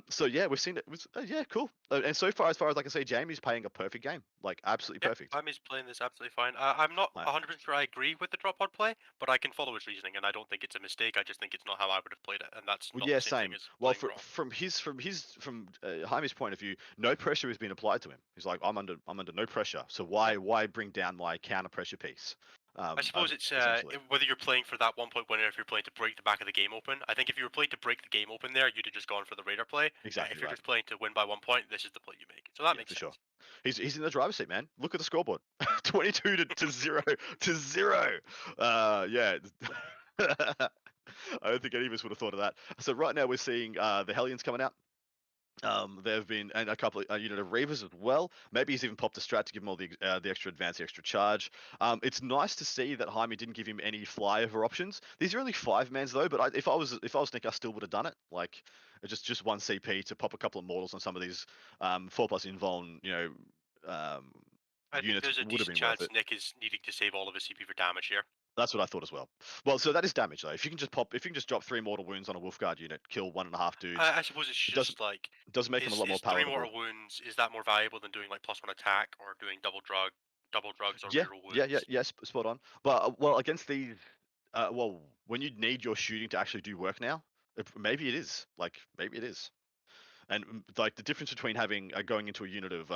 So yeah, we've seen it. Yeah, cool. And so far as I can see, Jamie's playing a perfect game, like absolutely perfect. Jaimy's playing this absolutely fine. I'm not 100% sure I agree with the drop pod play, but I can follow his reasoning, and I don't think it's a mistake. I just think it's not how I would have played it, and that's Well, not yeah, the same same. thing as Well, playing wrong. from Jaime's point of view, no pressure has been applied to him. He's like, I'm under no pressure. So why bring down my counter pressure piece? I suppose it's essentially. whether you're playing for that 1 point winner, if you're playing to break the back of the game open. I think if you were playing to break the game open there, you'd have just gone for the Raider play. Exactly If you're right. just playing to win by 1 point, this is the play you make. So that makes For sense. sure. He's in the driver's seat, man. Look at the scoreboard. 22 to 0 to 0. Yeah. I don't think any of us would have thought of that. So right now we're seeing the Hellions coming out. There have been and a couple of unit of Reavers as well. Maybe he's even popped a strat to give him all the extra advance, the extra charge. It's nice to see that Jaime didn't give him any flyover options. These are only 5-mans though, but if I was Nick, I still would have done it. Like just 1 CP to pop a couple of mortals on some of these 4+ invuln, I think units there's a would have decent been worth chance it. Nick is needing to save all of his CP for damage here. That's what I thought as well. Well, so that is damage though. If you can just drop 3 mortal wounds on a Wolfguard unit, kill 1.5 dudes. I suppose it's just like does make him a lot more is 3 palatable. mortal wounds, is that more valuable than doing like +1 attack or doing double drugs or Yeah, reroll wounds? yeah, spot on. But well, against these, when you need your shooting to actually do work now, maybe it is. Maybe it is. And like the difference between having going into a unit of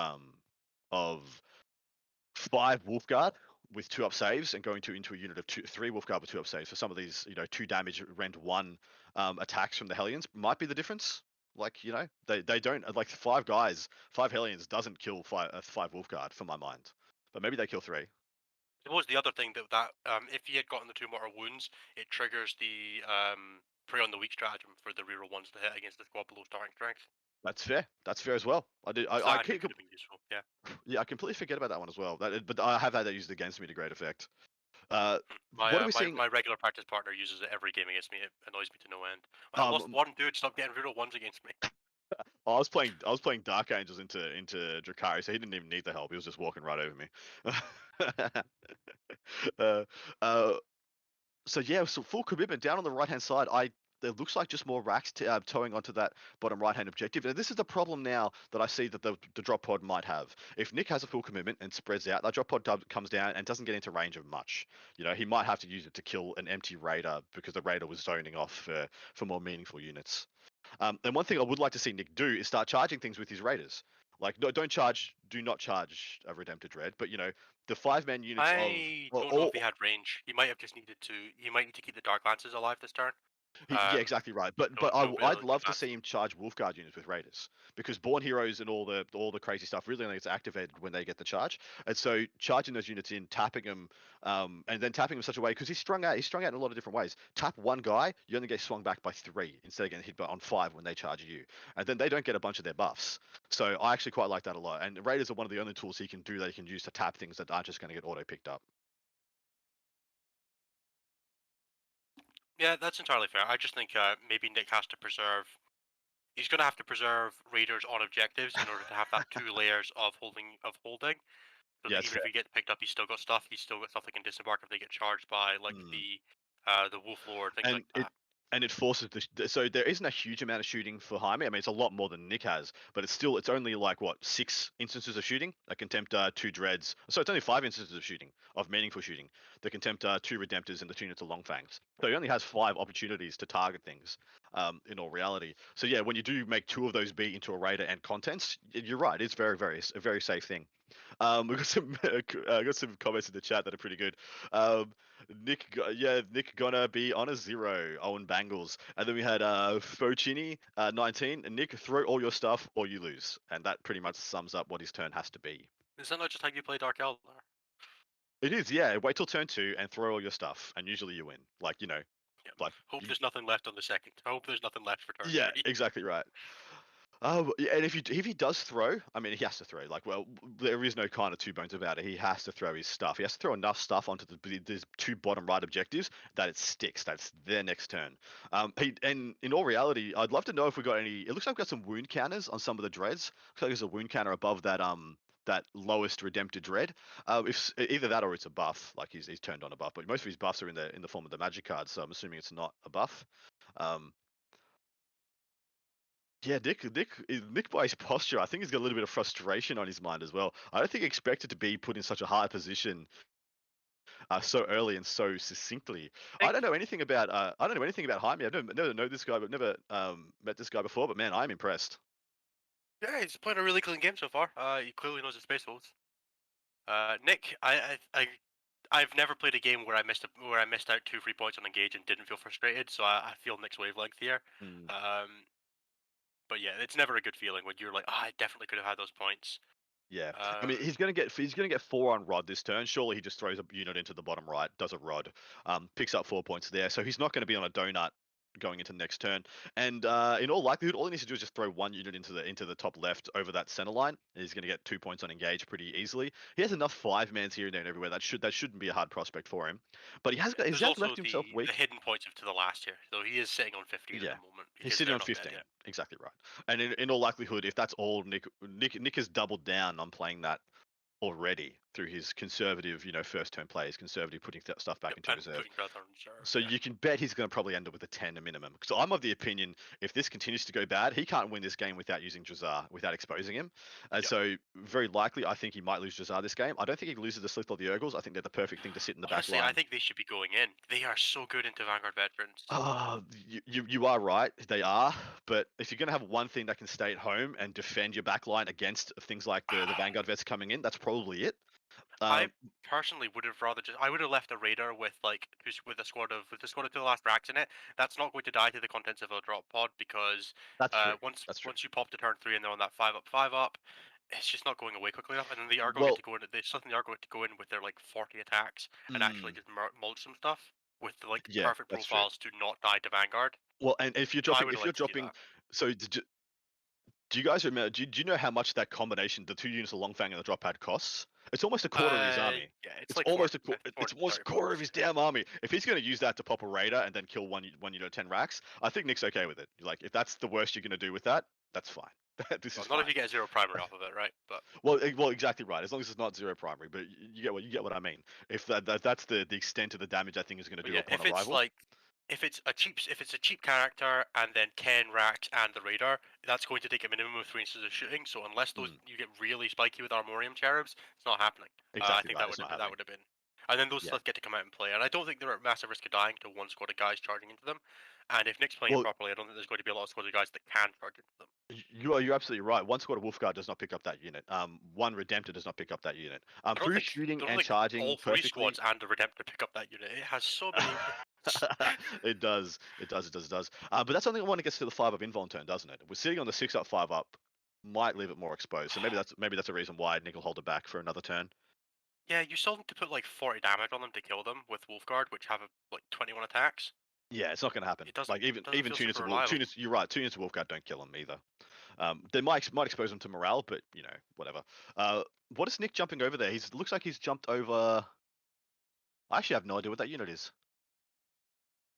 5 Wolfguard with 2 up saves and going into a unit of 3 Wolfguard with 2 up saves for some of these 2 damage rend 1 attacks from the Hellions might be the difference. They don't like 5 Hellions doesn't kill 5 Wolfguard for my mind, but maybe they kill 3. I suppose the other thing that if he had gotten the 2 mortal wounds, it triggers the prey on the weak stratagem for the reroll ones to hit against the squad below starting strength. That's fair. That's fair as well. I did. So I that could have been useful. Yeah. Yeah, I completely forget about that one as well. But I have had that used against me to great effect. My what are we seeing? my regular practice partner uses it every game against me. It annoys me to no end. I lost 1 dude. Stop getting reroll ones against me. I was playing Dark Angels into Drakari, so he didn't even need the help. He was just walking right over me. So yeah, so full commitment down on the right hand side. There looks like just more racks towing onto that bottom right hand objective. And this is the problem now that I see that the drop pod might have. If Nick has a full commitment and spreads out, that drop pod comes down and doesn't get into range of much. He might have to use it to kill an empty raider because the raider was zoning off for more meaningful units. And one thing I would like to see Nick do is start charging things with his raiders. Like, do not charge a Redemptor Dread, but the 5-man units I don't know if he had range. He might have just needed to. He might need to keep the Dark Lances alive this turn. Yeah, exactly right. But I'd love to see him charge Wolfguard units with Raiders because Born Heroes and all the crazy stuff really only gets activated when they get the charge. And so charging those units in, tapping them, and then tapping them in such a way because he's strung out in a lot of different ways. Tap one guy, you only get swung back by 3 instead of getting hit on 5 when they charge you, and then they don't get a bunch of their buffs. So I actually quite like that a lot. And Raiders are one of the only tools he can do that he can use to tap things that aren't just going to get auto picked up. Yeah, that's entirely fair. I just think maybe Nick has to preserve. He's going to have to preserve raiders on objectives in order to have that 2 layers of holding. So that even if he gets picked up, he's still got stuff. He's still got stuff that can disembark if they get charged by like the Wolf Lord, things like that. and it forces so there isn't a huge amount of shooting for Jaime. I mean, it's a lot more than Nick has, but it's only like what 6 instances of shooting. A Contemptor, 2 Dreads. So it's only 5 instances of shooting, of meaningful shooting. The Contemptor, 2 Redemptors, and the 2 units of Long Fangs. So he only has 5 opportunities to target things. In all reality. So yeah, when you do make 2 of those be into a raider and contents, you're right. It's a very safe thing. We got some got some comments in the chat that are pretty good. Nick gonna be on a 0. Owen Bangles, and then we had Focini 19. And Nick, throw all your stuff or you lose, and that pretty much sums up what his turn has to be. Is that not just how you play Dark Eldar? It is, yeah. Wait till turn 2 and throw all your stuff, and usually you win. Like like Hope there's nothing left on the second. I hope there's nothing left for turn yeah, 3. exactly right. Yeah, and if he does throw, I mean, he has to throw. Like, well, there is no kind of two bones about it. He has to throw his stuff. He has to throw enough stuff onto these 2 bottom right objectives that it sticks. That's their next turn. And in all reality, I'd love to know if we got any. It looks like we've got some wound counters on some of the dreads. Looks like there's a wound counter above that lowest redempted dread. If either that or it's a buff, like he's turned on a buff. But most of his buffs are in the form of the magic card, so I'm assuming it's not a buff. Yeah, Nick by his posture, I think he's got a little bit of frustration on his mind as well. I don't think he expected to be put in such a high position so early and so succinctly. I don't know anything about Jaime. I've never know this guy, but never met this guy before. But man, I'm impressed. Yeah, he's playing a really clean game so far. He clearly knows his space moves. Nick, I've never played a game where I missed out 2 free points on engage and didn't feel frustrated. So I feel Nick's wavelength here. But yeah, it's never a good feeling when you're like, oh, I definitely could have had those points. Yeah, I mean he's gonna get 4 on Rod this turn. Surely he just throws a unit into the bottom right, does a Rod, picks up 4 points there. So he's not going to be on a donut going into next turn. And in all likelihood, all he needs to do is just throw 1 unit into the top left over that center line, and he's going to get 2 points on engage pretty easily. He has enough 5-mans here and there and everywhere. That shouldn't be a hard prospect for him. But he's There's just also left himself weak. the hidden points to the last here, so he is sitting on 15 at the moment. He's sitting on 15. Exactly right. And in all likelihood, if that's all Nick has doubled down on playing that already through his conservative, first turn plays, conservative putting stuff back into reserve. So you can bet he's going to probably end up with a 10 a minimum. So I'm of the opinion if this continues to go bad, he can't win this game without using Jazar, without exposing him. And so very likely, I think he might lose Jazar this game. I don't think he loses the Slith or the Urgles. I think they're the perfect thing to sit in the back line. I think they should be going in. They are so good into Vanguard veterans. You are right. They are. But if you're going to have one thing that can stay at home and defend your back line against things like the Vanguard vets coming in, that's probably it. I personally would have I would have left a raider with a squad of the last racks in it. That's not going to die to the contents of a drop pod because once you pop to turn 3 and they're on that 5 up, it's just not going away quickly enough. And then they are going to go in. They are going to go in with their 40 attacks and actually just mulch some stuff with perfect profiles to not die to Vanguard. Well, and if you're dropping, so do you guys remember? Do you know how much that combination, the 2 units of Longfang and the drop pad costs? It's almost a quarter of his army. Yeah, it's almost a quarter of his damn army. If he's going to use that to pop a raider and then kill one unit 10 racks, I think Nick's okay with it. Like, if that's the worst you're going to do with that, that's fine. Not if you get 0 primary off of it, right? But well, exactly right. As long as it's not 0 primary, but you get what I mean. If that's the extent of the damage I think is going to do upon arrival. If it's a cheap character and then 10 racks and the raider, that's going to take a minimum of 3 inches of shooting. So unless you get really spiky with Armorium Cherubs, it's not happening. I think that would have been. And then those stuff get to come out and play. And I don't think they're at massive risk of dying to 1 squad of guys charging into them. And if Nick's playing it properly, I don't think there's going to be a lot of squads of guys that can charge into them. You're absolutely right. 1 squad of Wolfguard does not pick up that unit. 1 Redemptor does not pick up that unit. Through shooting and charging all 3 squads and the Redemptor pick up that unit. It has so many. It does. But that's something I want to get to the 5 up invuln turn, doesn't it? We're sitting on the 6 up 5 up, might leave it more exposed. So maybe that's a reason why Nick will hold it back for another turn. Yeah, you still need to put 40 damage on them to kill them with Wolfguard, which have 21 attacks. Yeah, it's not going to happen. Even 2 units of you're right. 2 units of Wolfguard don't kill them either. They might expose them to morale, but whatever. What is Nick jumping over there? Looks like he's jumped over. I actually have no idea what that unit is.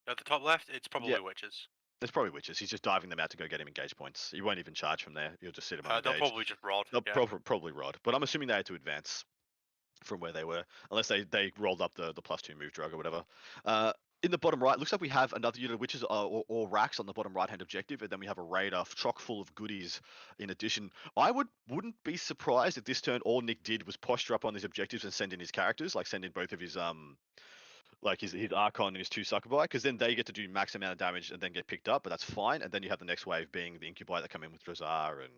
At the top left, it's probably witches. There's probably witches. He's just diving them out to go get him engage points. He won't even charge from there. He'll just sit him on engage. They'll probably just rod. They'll probably rod. But I'm assuming they had to advance from where they were, unless they rolled up the +2 move drug or whatever. in the bottom right, looks like we have another unit of witches or racks on the bottom right-hand objective, and then we have a raider chock full of goodies in addition. I wouldn't be surprised if this turn all Nick did was posture up on these objectives and send in his characters, like send in both of his like his Archon and his 2 Succubi, because then they get to do max amount of damage and then get picked up, but that's fine. And then you have the next wave being the Incubi that come in with Drazar and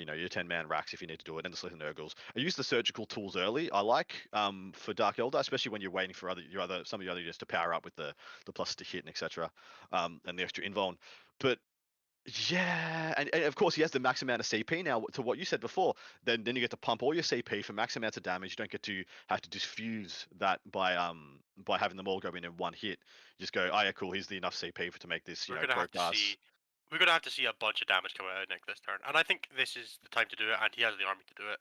your 10-man racks if you need to do it, and the Slither Nurgles. I use the surgical tools early. I like for Dark Eldar, especially when you're waiting for some of your other units to power up with the plus to hit and etc. And the extra invuln. But yeah, and of course he has the max amount of CP now. To what you said before, then you get to pump all your CP for max amounts of damage. You don't get to have to diffuse that by having them all go in one hit. You just go, oh yeah, cool. Here's the enough CP to make this We're gonna have to see. We're gonna have to see a bunch of damage come out of Nick this turn, and I think this is the time to do it. And he has the army to do it.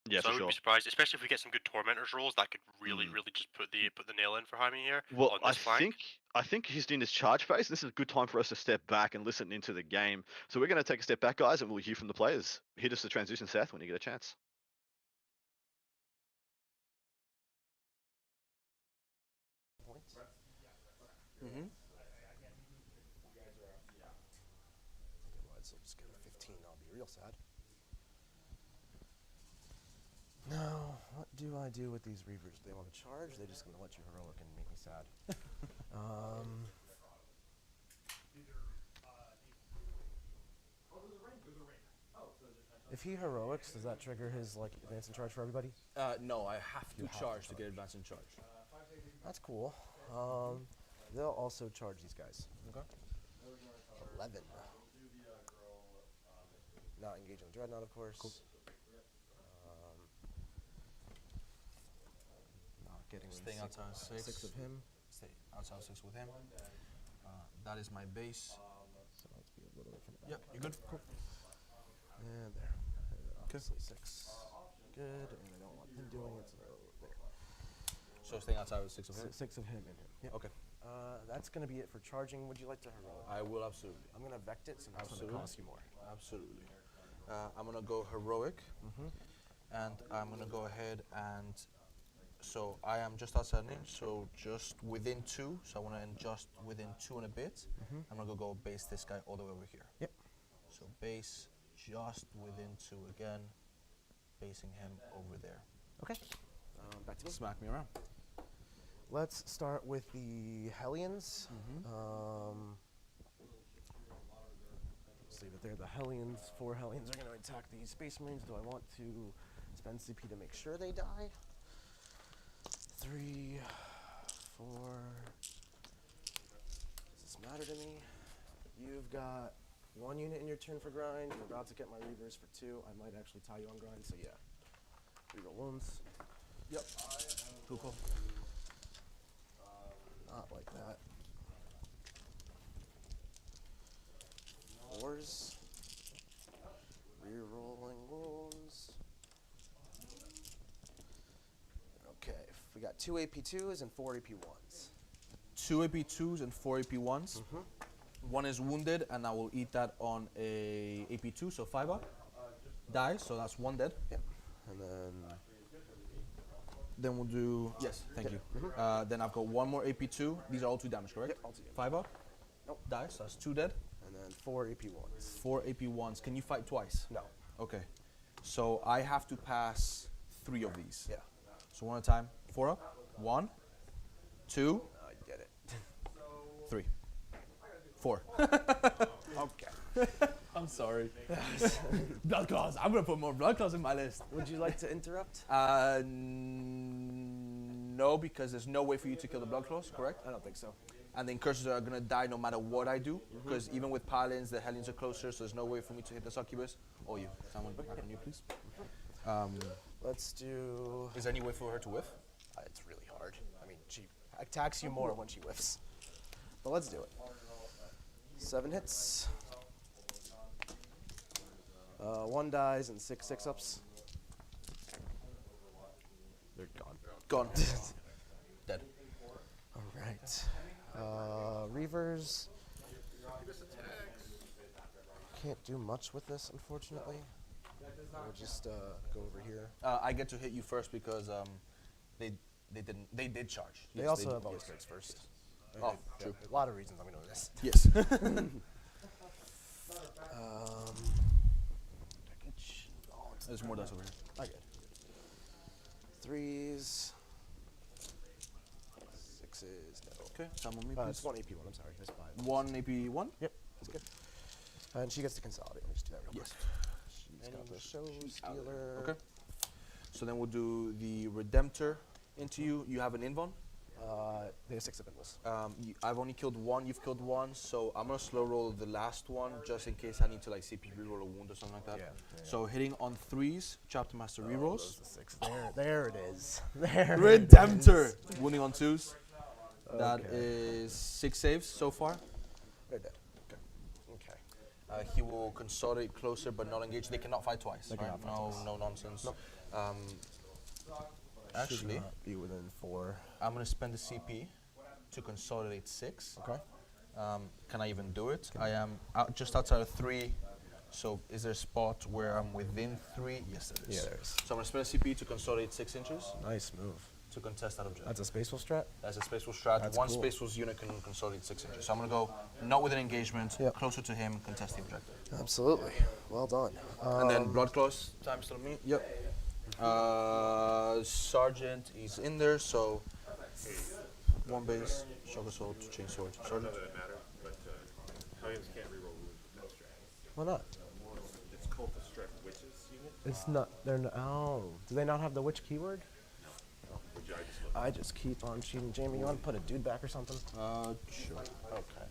Yeah, so for I wouldn't be sure. surprised, especially if we get some good tormentors rolls that could really just put the nail in for Jaime here. Well, on this flank. I think he's doing his charge phase. This is a good time for us to step back and listen into the game. So we're going to take a step back, guys, and we'll hear from the players. Hit us the transition, Seth, when you get a chance. Mm-hmm. Otherwise, I'll just give him 15. I'll be real sad. Now, what do I do with these Reavers? Do they want to charge? They're just going to let you heroic and make me sad. If he heroics, does that trigger his advance in charge for everybody? No, I have to charge to get advance in charge. That's cool. They'll also charge these guys. Okay. 11. Not engaging with Dreadnought, of course. Cool. Not getting Staying outside 6. 6 of him. Stay outside 6 with him. That is my base. So let's be a little bit from the back. Yep, you're good. Cool. And there. Okay. 6. Good. And I don't want him doing it, so there. So staying outside with 6 of him? 6 of him and him. Yep. Okay. That's going to be it for charging. Would you like to heroic? I will, absolutely. I'm going to vect it, so that's going to cost you more. Absolutely. I'm going to go heroic. And I'm going to go ahead and... So I am just outside an inch, so just within 2. So I want to adjust within 2 and a bit. I'm going to go base this guy all the way over here. Yep. So base just within 2 again. Basing him over there. Okay. Back to me. Smack me around. Let's start with the Hellions. See that they're the Hellions. 4 Hellions are going to attack the Space Marines. Do I want to spend CP to make sure they die? 3, 4. Does this matter to me? You've got 1 unit in your turn for grind. You're about to get my Reavers for 2. I might actually tie you on grind, so yeah. Reroll wounds. Yep. Cool. Not like that. 4s. Rerolling wounds. Okay, we got 2 AP2s and 4 AP1s. 2 AP2s and 4 AP1s. 1 is wounded, and I will eat that on a AP2, so 5 up. Dies, so that's 1 dead. Yep. And then we'll do... Yes, thank you. Then I've got 1 more AP2. These are all 2 damage, correct? Yep, all 2 damage. 5 up. Nope. Dies, so that's 2 dead. And then 4 AP1s. 4 AP1s. Can you fight twice? No. Okay. So I have to pass 3 of these. Yeah. So 1 at a time. 4 up. 1, 2. I get it. 3. 4. Okay. I'm sorry. Blood claws. I'm gonna put more blood claws in my list. Would you like to interrupt? No, because there's no way for you to kill the blood claws, correct? I don't think so. And the incursors are gonna die no matter what I do, because even with Palins, the Hellions are closer, so there's no way for me to hit the succubus. Or you. Someone back on you, please. Let's do... Is there any way for her to whiff? It's really hard. I mean, she attacks you more when she whiffs. But let's do it. 7 hits. 1 dies and 6 6-ups. They're gone. Gone. Dead. All right. Reavers. Can't do much with this, unfortunately. We'll just go over here. I get to hit you first because they did charge. They Yes, also did, have always yes. breaks first. Oh, true. A lot of reasons I'm gonna do this. Yes. There's more dice over here. I get 3s. 6s. No. Okay, time on me, It's please. 1 AP1. I'm sorry. That's 5. 1 AP1? Yep, that's good. And she gets to consolidate. Let me just do that real Yes. quick. She's got And the show she's out. stealer. Okay. So then we'll do the Redemptor into you. You have an invuln? They have 6 of invis. I've only killed 1. You've killed 1. So I'm gonna slow roll the last one just in case I need to like CP reroll a wound or something like that. Yeah. So hitting on 3s, Chapter Master rerolls. The 6. There it is. There. Redemptor. Wounding on 2s. That Okay. is 6 saves so far. They're dead. Okay. He will consolidate closer but not engage. They cannot fight twice. They Right? cannot fight twice. No nonsense. Nope. Should Actually, not be within 4. I'm gonna spend the CP to consolidate 6. Okay. Can I even do it? I am just outside of 3. So is there a spot where I'm within 3? Yes, there is. Yeah, there is. So I'm gonna spend a CP to consolidate 6 inches Nice move. to contest that objective. That's a spaceful strat? That's a spaceful strat. That's One cool. spaceful unit can consolidate 6 inches. So I'm gonna go not with an engagement, closer to him, contest the objective. Absolutely. Well done. And then blood claws times to me. Yep. Sergeant is in there, so 1 base, shock assault, chainsword. Sergeant. Doesn't matter, but Hellions can't reroll wounds. Why not? It's cultist strike witches unit. It's not. They're not. Oh. Do they not have the witch keyword? I just keep on cheating. Jamie, you want to put a dude back or something? Sure. Okay.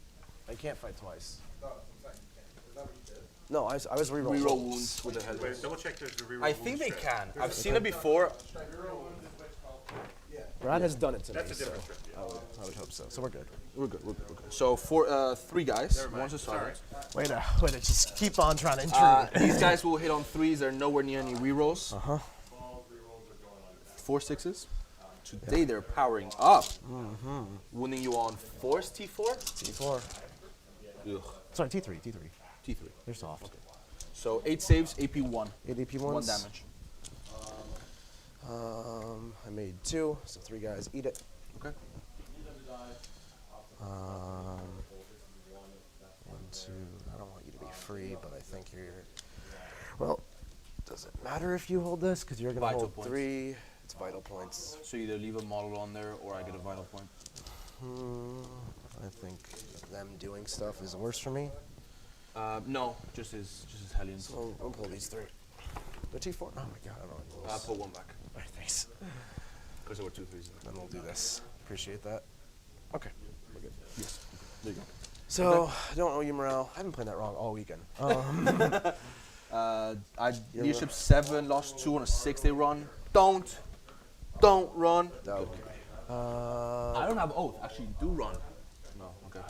They can't fight twice. No, I was reroll. Reroll wounds with the Hellions. Wait, double check there's a reroll. I think they can. I've seen it before. Brad has done it to That's me, a different so script, I would hope so. So we're good. We're good. So for 3 guys, one's a sergeant. Wait a just keep on trying to intrude. These guys will hit on 3s. They're nowhere near any rerolls. 4 6s. Today they're powering up. Wounding you on force T4. T4. Ugh. Sorry, T3. T3. They're soft. Okay. So 8 saves, AP1. 8 AP1s. 1 damage. I made 2, so 3 guys eat it. Okay. 1, 2. I don't want you to be free, but I think you're. Well, does it matter if you hold this? Because you're gonna Vital hold points. 3. It's vital points. So either leave a model on there or I get a vital point. I think them doing stuff is worse for me. No, just his Hellions. So I'll pull these 3. The T4. Oh my god, I don't know. I'll put 1 back. Alright, thanks. Because there were 2 3s. Then we'll do this. Appreciate that. Okay, we're good. Yes. There you go. So, I don't owe you morale. I haven't played that wrong all weekend. I leadership 7, lost 2 on a 6-day run. Don't run. Okay. I don't have oath. Actually, do run. No. Okay.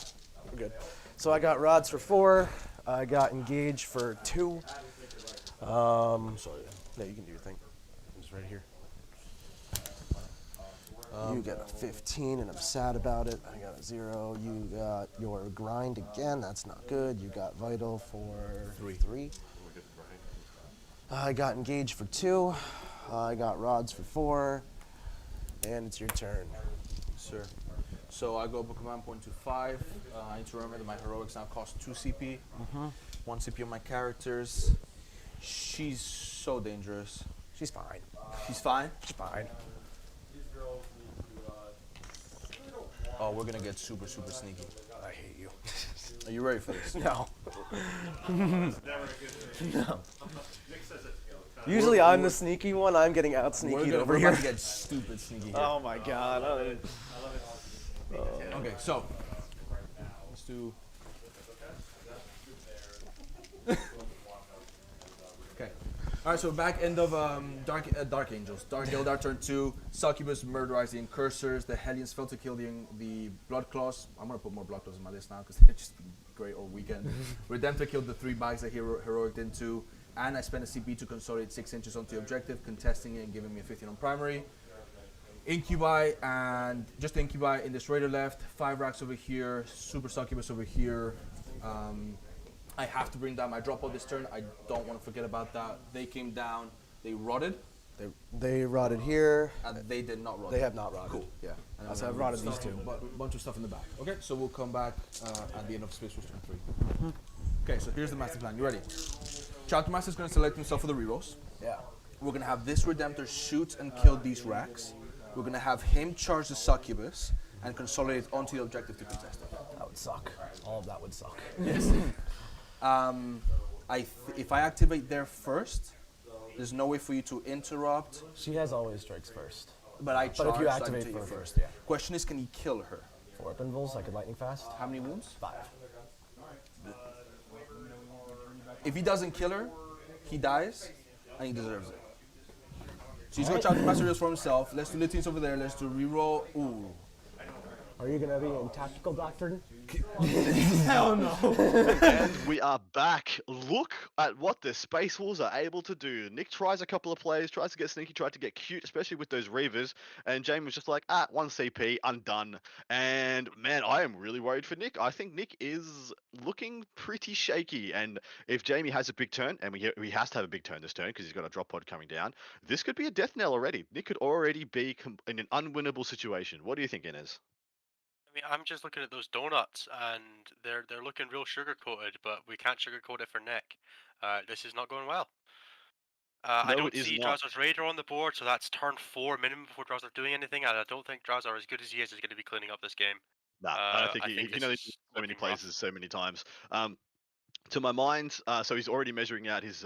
We're good. So I got rods for 4. I got engage for 2. Sorry. No, you can do your thing. I'm just right here. You get a 15, and I'm sad about it. I got a 0. You got your grind again. That's not good. You got vital for 3. I got engage for 2. I got rods for 4. And it's your turn. Sir. So I go up a command point to 5. I need to remember that my heroics now cost 2 CP. 1 CP on my characters. She's so dangerous. She's fine. She's fine? She's fine. Oh, we're gonna get super sneaky. I hate you. Are you ready for this? No. No. Usually I'm the sneaky one. I'm getting out sneaky over we're here. about to get stupid sneaky here. Oh my god. Okay, so let's do. Okay. All right, so back end of Dark Angels. Dark Eldar turn 2. Succubus murderize the Incursors. The Hellions failed to kill the Blood Claws. I'm gonna put more Blood Claws in my list now because they're just been great all weekend. Redemptor killed the 3 bags that he heroic into, and I spent a CP to consolidate 6 inches onto the objective, contesting it and giving me a 15 on primary. Incubi and just Incubi in this raider left. 5 racks over here. Super Succubus over here. I have to bring down my drop out this turn. I don't want to forget about that. They came down. They rotted. They rotted here. They did not rot. They have not rotted. Cool. Yeah. And So then I've rotted these stuff- two. Bunch of stuff in the back. Okay, so we'll come back at the end of Space Force turn 3. Okay, so here's the master plan. You ready? Chapter Master is going to select himself for the rerolls. Yeah. We're going to have this Redemptor shoot and kill these racks. We're going to have him charge the Succubus and consolidate onto the objective to contest it. That would suck. All of that would suck. Yes. If I activate there first, there's no way for you to interrupt. She has always strikes first. But I charge. But if you so I activate can her take it first, yeah. Question is, can he kill her? 4 weapon vulls, I could lightning fast. How many wounds? 5. If he doesn't kill her, he dies, and he deserves it. So he's got Chapter Master for himself. Let's do Litines over there. Let's do reroll. Ooh. Are you gonna be in tactical doctrine? Hell no. And we are back. Look at what the Space Wolves are able to do. Nick tries a couple of plays, tries to get sneaky, tried to get cute, especially with those Reavers. And Jaime was just like, 1 CP, undone. And man, I am really worried for Nick. I think Nick is looking pretty shaky. And if Jaime has a big turn, and he has to have a big turn this turn because he's got a drop pod coming down, this could be a death knell already. Nick could already be in an unwinnable situation. What do you think, Inez? I mean, I'm just looking at those donuts, and they're looking real sugar coated, but we can't sugarcoat it for Nick. This is not going well. I No, don't it is see not. Drowser's Raider on the board, so that's turn 4 minimum before Drowser doing anything, and I don't think Drowser, as good as he is going to be cleaning up this game. Nah, I don't think he this can only is do so many looking rough. plays so many times. To my mind, so he's already measuring out his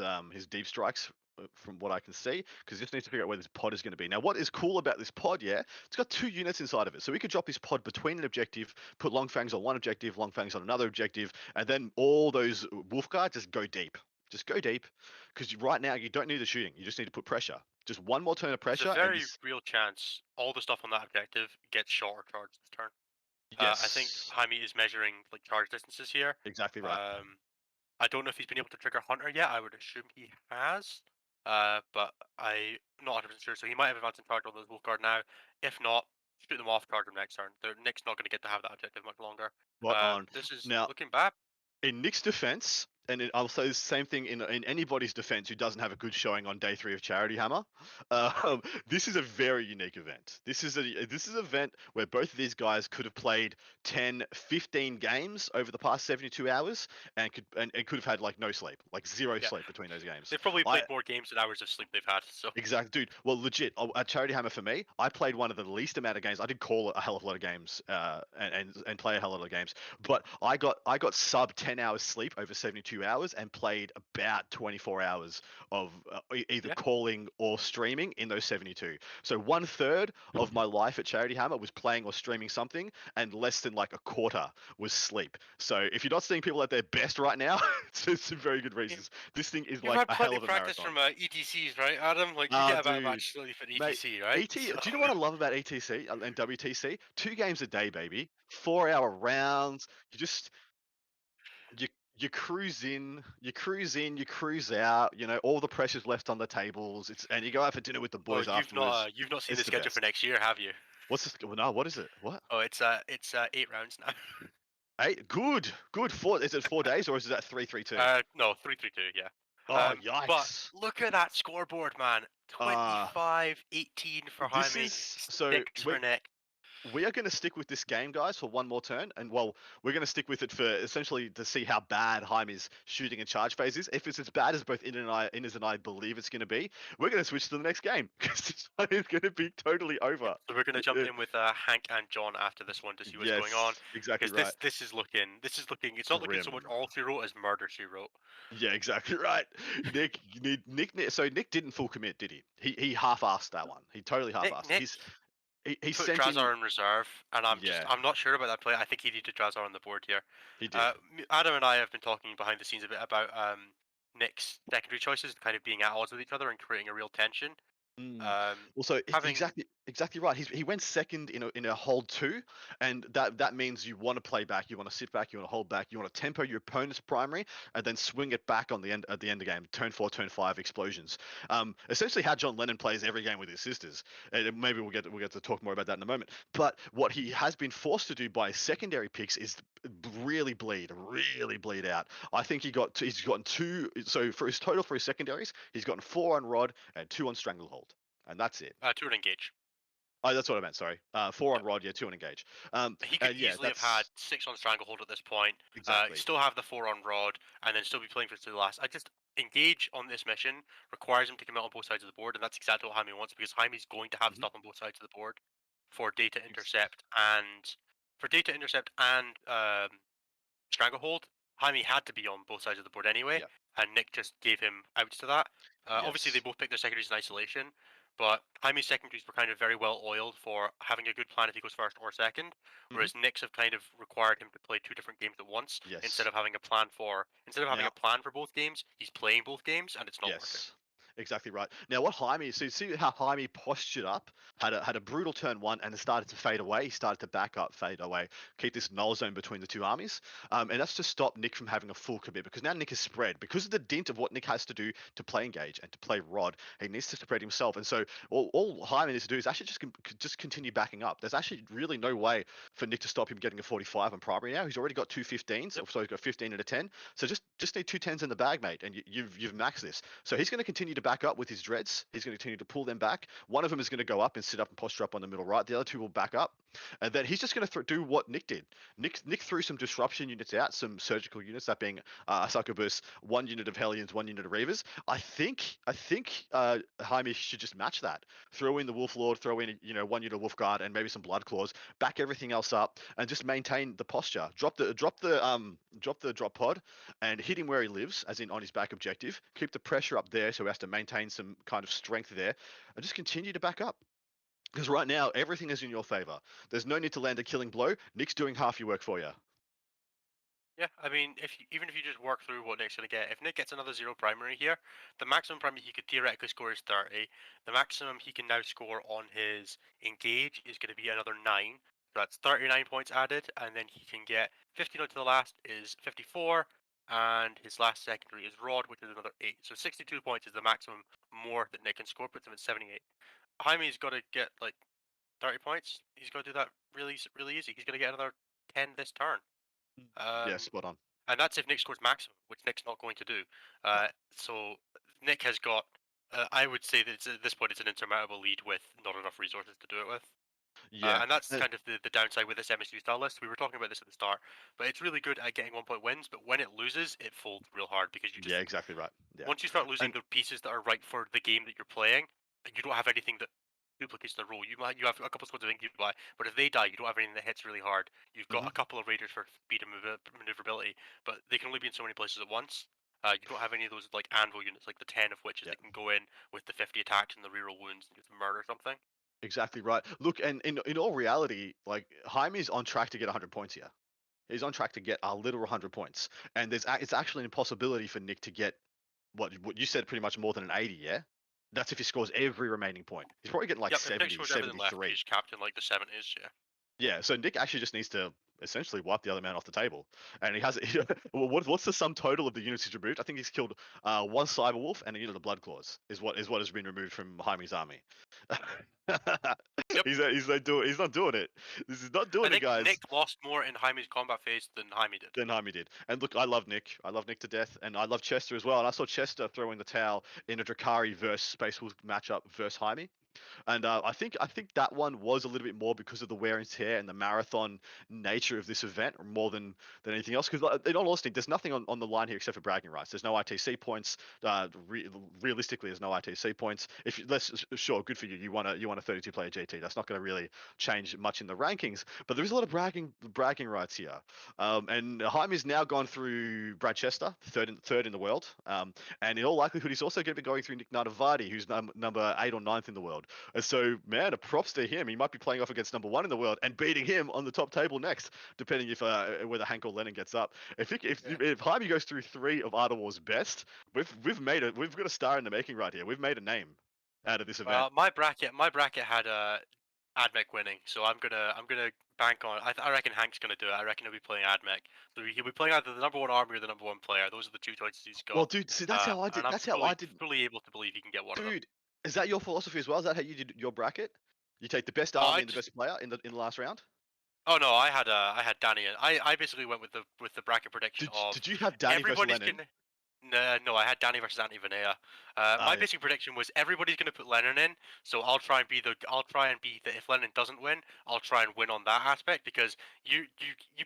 deep strikes from what I can see, because he just needs to figure out where this pod is going to be. Now, what is cool about this pod, it's got 2 units inside of it, so we could drop this pod between an objective, put Long Fangs on one objective, Long Fangs on another objective, and then all those Wolfguard just go deep. Just go deep, because right now you don't need the shooting, you just need to put pressure. Just one more turn of There's pressure, a and very this... real chance all the stuff on that objective gets shot or charged this turn. Yes. I think Jaime is measuring like charge distances here. Exactly right. I don't know if he's been able to trigger Hunter yet. I would assume he has, but I'm not 100% sure. So he might have advanced in charge on those Wolfguard now. If not, shoot them off, charge them next turn. Nick's not going to get to have that objective much longer. Right on. This is Now, looking bad. in Nick's defense, and I'll say the same thing in anybody's defense who doesn't have a good showing on day 3 of Charity Hammer, this is a very unique event. This is an event where both of these guys could have played 10, 15 games over the past 72 hours and could have had like no sleep, like zero sleep between those games. They've probably played more games than hours of sleep they've had. So Exactly, dude. Well, legit, at Charity Hammer for me, I played one of the least amount of games. I did call a hell of a lot of games and play a hell of a lot of games, but I got sub 10 hours sleep over 72 hours and played about 24 hours of either calling or streaming in those 72. So 1/3 of my life at Charity Hammer was playing or streaming something, and less than like a quarter was sleep. So if you're not seeing people at their best right now, it's some very good reasons. This thing is you've like had a plenty hell of of a practice marathon. from ETCs, right, Adam? Like you get about match sleep at ETC, right? ET, do you know what I love about ETC and WTC? 2 games a day, baby. 4-hour rounds. You cruise in, you cruise out. You know, all the pressure's left on the tables. And you go out for dinner with the boys afterwards. You've not seen It's the schedule best. for next year, have you? What's this? Well, no, what is it? What? Oh, it's 8 rounds now. 8? Good. 4. Is it 4 days or is it 3-3-2? No, 3-3-2, yeah. Oh, yikes. But look at that scoreboard, man. 25-18 for Jaime. So 6 for Nick. we are going to stick with this game, guys, for one more turn. And, well, we're going to stick with it for essentially to see how bad Jaime's shooting and charge phase is. If it's as bad as both Inez and I believe it's going to be, we're going to switch to the next game because this one is going to be totally over. So we're going to jump in with Hank and John after this one to see what's going on. Exactly because right. This is looking. It's not looking so much all she wrote as murder she wrote. Yeah, exactly right. Nick. So Nick didn't full commit, did he? He half-assed that one. He totally half-assed. Nick He put sent Drazar in reserve, and I'm not sure about that play. I think he needed Drazar on the board here. He did. Adam and I have been talking behind the scenes a bit about Nick's secondary choices kind of being at odds with each other and creating a real tension. Also, exactly right. He went second in a hold 2, and that means you want to play back, you want to sit back, you want to hold back, you want to tempo your opponent's primary, and then swing it back at the end of the game. Turn 4, turn 5 explosions. Essentially, how John Lennon plays every game with his sisters. And maybe we'll get to talk more about that in a moment. But what he has been forced to do by his secondary picks is really bleed out. I think he's gotten 2. So for his total for his secondaries, he's gotten 4 on Rod and 2 on Stranglehold. and that's it. 2 and engage. Oh, that's what I meant. Sorry. 4 on Rod, yeah, 2 on engage. He could And yeah, easily have that's had 6 on Stranglehold at this point. exactly. Still have the 4 on Rod, and then still be playing for to the last. I just engage on this mission requires him to commit on both sides of the board, and that's exactly what Jaime wants because Jaime's going to have stuff on both sides of the board for data intercept and Stranglehold. Jaime had to be on both sides of the board anyway, and Nick just gave him outs to that. Obviously, they both picked their secondaries in isolation, but Jaime's secondaries were kind of very well oiled for having a good plan if he goes first or second, whereas Nick's have kind of required him to play 2 different games at once instead of having a plan for both games. He's playing both games, and it's not working. Exactly right. Now, what Jaime, so you see how Jaime postured up, had a brutal turn 1, and it started to fade away. He started to back up, fade away, keep this null zone between the 2 armies, and that's to stop Nick from having a full commit because now Nick is spread because of the dint of what Nick has to do to play engage and to play Rod. He needs to spread himself, and so all Jaime needs to do is actually just continue backing up. There's actually really no way for Nick to stop him getting a 45 on primary now. He's already got 2 15s, so he's got 15 and a 10. So just need 2 10s in the bag, mate, and you've maxed this. So he's going to continue to back up with his dreads. He's going to continue to pull them back. One of them is going to go up and sit up and posture up on the middle right. The other 2 will back up, and then he's just going to do what Nick did. Nick threw some disruption units out, some surgical units, that being a succubus, 1 unit of Hellions, 1 unit of Reavers. I think Jaime should just match that. Throw in the Wolf Lord, throw in 1 unit of Wolf Guard, and maybe some Blood Claws. Back everything else up, and just maintain the posture. Drop the drop pod, and hit him where he lives, as in on his back objective. Keep the pressure up there, so he has to maintain some kind of strength there, and just continue to back up. Because right now, everything is in your favor. There's no need to land a killing blow. Nick's doing half your work for you. Yeah, I mean, even if you just work through what Nick's going to get, if Nick gets another 0 primary here, the maximum primary he could theoretically score is 30. The maximum he can now score on his engage is going to be another 9. So that's 39 points added, and then he can get 15 to the last is 54, and his last secondary is Rod, which is another 8. So 62 points is the maximum more that Nick can score, puts him at 78. Jaime's got to get like 30 points. He's got to do that really easy. He's going to get another 10 this turn. Yeah, spot on. And that's if Nick scores maximum, which Nick's not going to do. So Nick has got, I would say that at this point it's an insurmountable lead with not enough resources to do it with. Yeah, and that's kind of the downside with this MSU style list. We were talking about this at the start, but it's really good at getting 1-point wins, but when it loses, it folds real hard because you just... Yeah, exactly right. Yeah. Once you start losing the pieces that are right for the game that you're playing, you don't have anything that duplicates the role. You have a couple squads of Ink by, but if they die, you don't have anything that hits really hard. You've got a couple of Raiders for speed and maneuverability, but they can only be in so many places at once. You don't have any of those like anvil units, like the 10 of which is they can go in with the 50 attacks and the reroll wounds and just murder something. Exactly right. Look, and in all reality, like Jaime's on track to get 100 points here. He's on track to get a literal 100 points, and it's actually an impossibility for Nick to get what you said, pretty much more than an 80. Yeah, that's if he scores every remaining point. He's probably getting like 70, 73. He's captain like the 70s, yeah. Yeah, so Nick actually just needs to essentially wipe the other man off the table, and he has. What's the sum total of the units he's removed? I think he's killed 1 Cyberwolf and a unit of Blood Claws. Is what has been removed from Jaime's army. He's not doing it. This is not doing it, guys. Nick lost more in Jaime's combat phase than Jaime did. And look, I love Nick. I love Nick to death, and I love Chester as well. And I saw Chester throw in the towel in a Drakari versus Space Wolf matchup versus Jaime. And I think that one was a little bit more because of the wear and tear and the marathon nature of this event, more than anything else. Because in all honesty, there's nothing on the line here except for bragging rights. There's no ITC points. Realistically, there's no ITC points. Sure, good for you. You won a 32 player GT. That's not going to really change much in the rankings. But there is a lot of bragging rights here. And Jaime's now gone through Brad Chester, third in the world. And in all likelihood, he's also going to be going through Nick Narvati, who's number 8 or 9th in the world. And so, man, a props to him. He might be playing off against number 1 in the world and beating him on the top table next, depending if whether Hank or Lennon gets up. If Jaime goes through 3 of Art of War's best, we've got a star in the making right here. We've made a name out of this event. My bracket had Admech winning, so I'm gonna bank on. I reckon Hank's gonna do it. I reckon he'll be playing Admech. So he'll be playing either the number 1 army or the number 1 player. Those are the 2 choices he's got. Well, dude, see, that's how I did. That's how I did. Fully able to believe he can get one of them. Dude, is that your philosophy as well? Is that how you did your bracket? You take the best army and the best player in the last round. Oh no, I had Danny. I basically went with the bracket prediction of. Did you have Danny versus Lennon? No, I had Danny versus Anthony Vanea. My basic prediction was everybody's going to put Lennon in, so I'll try and be the if Lennon doesn't win, I'll try and win on that aspect because you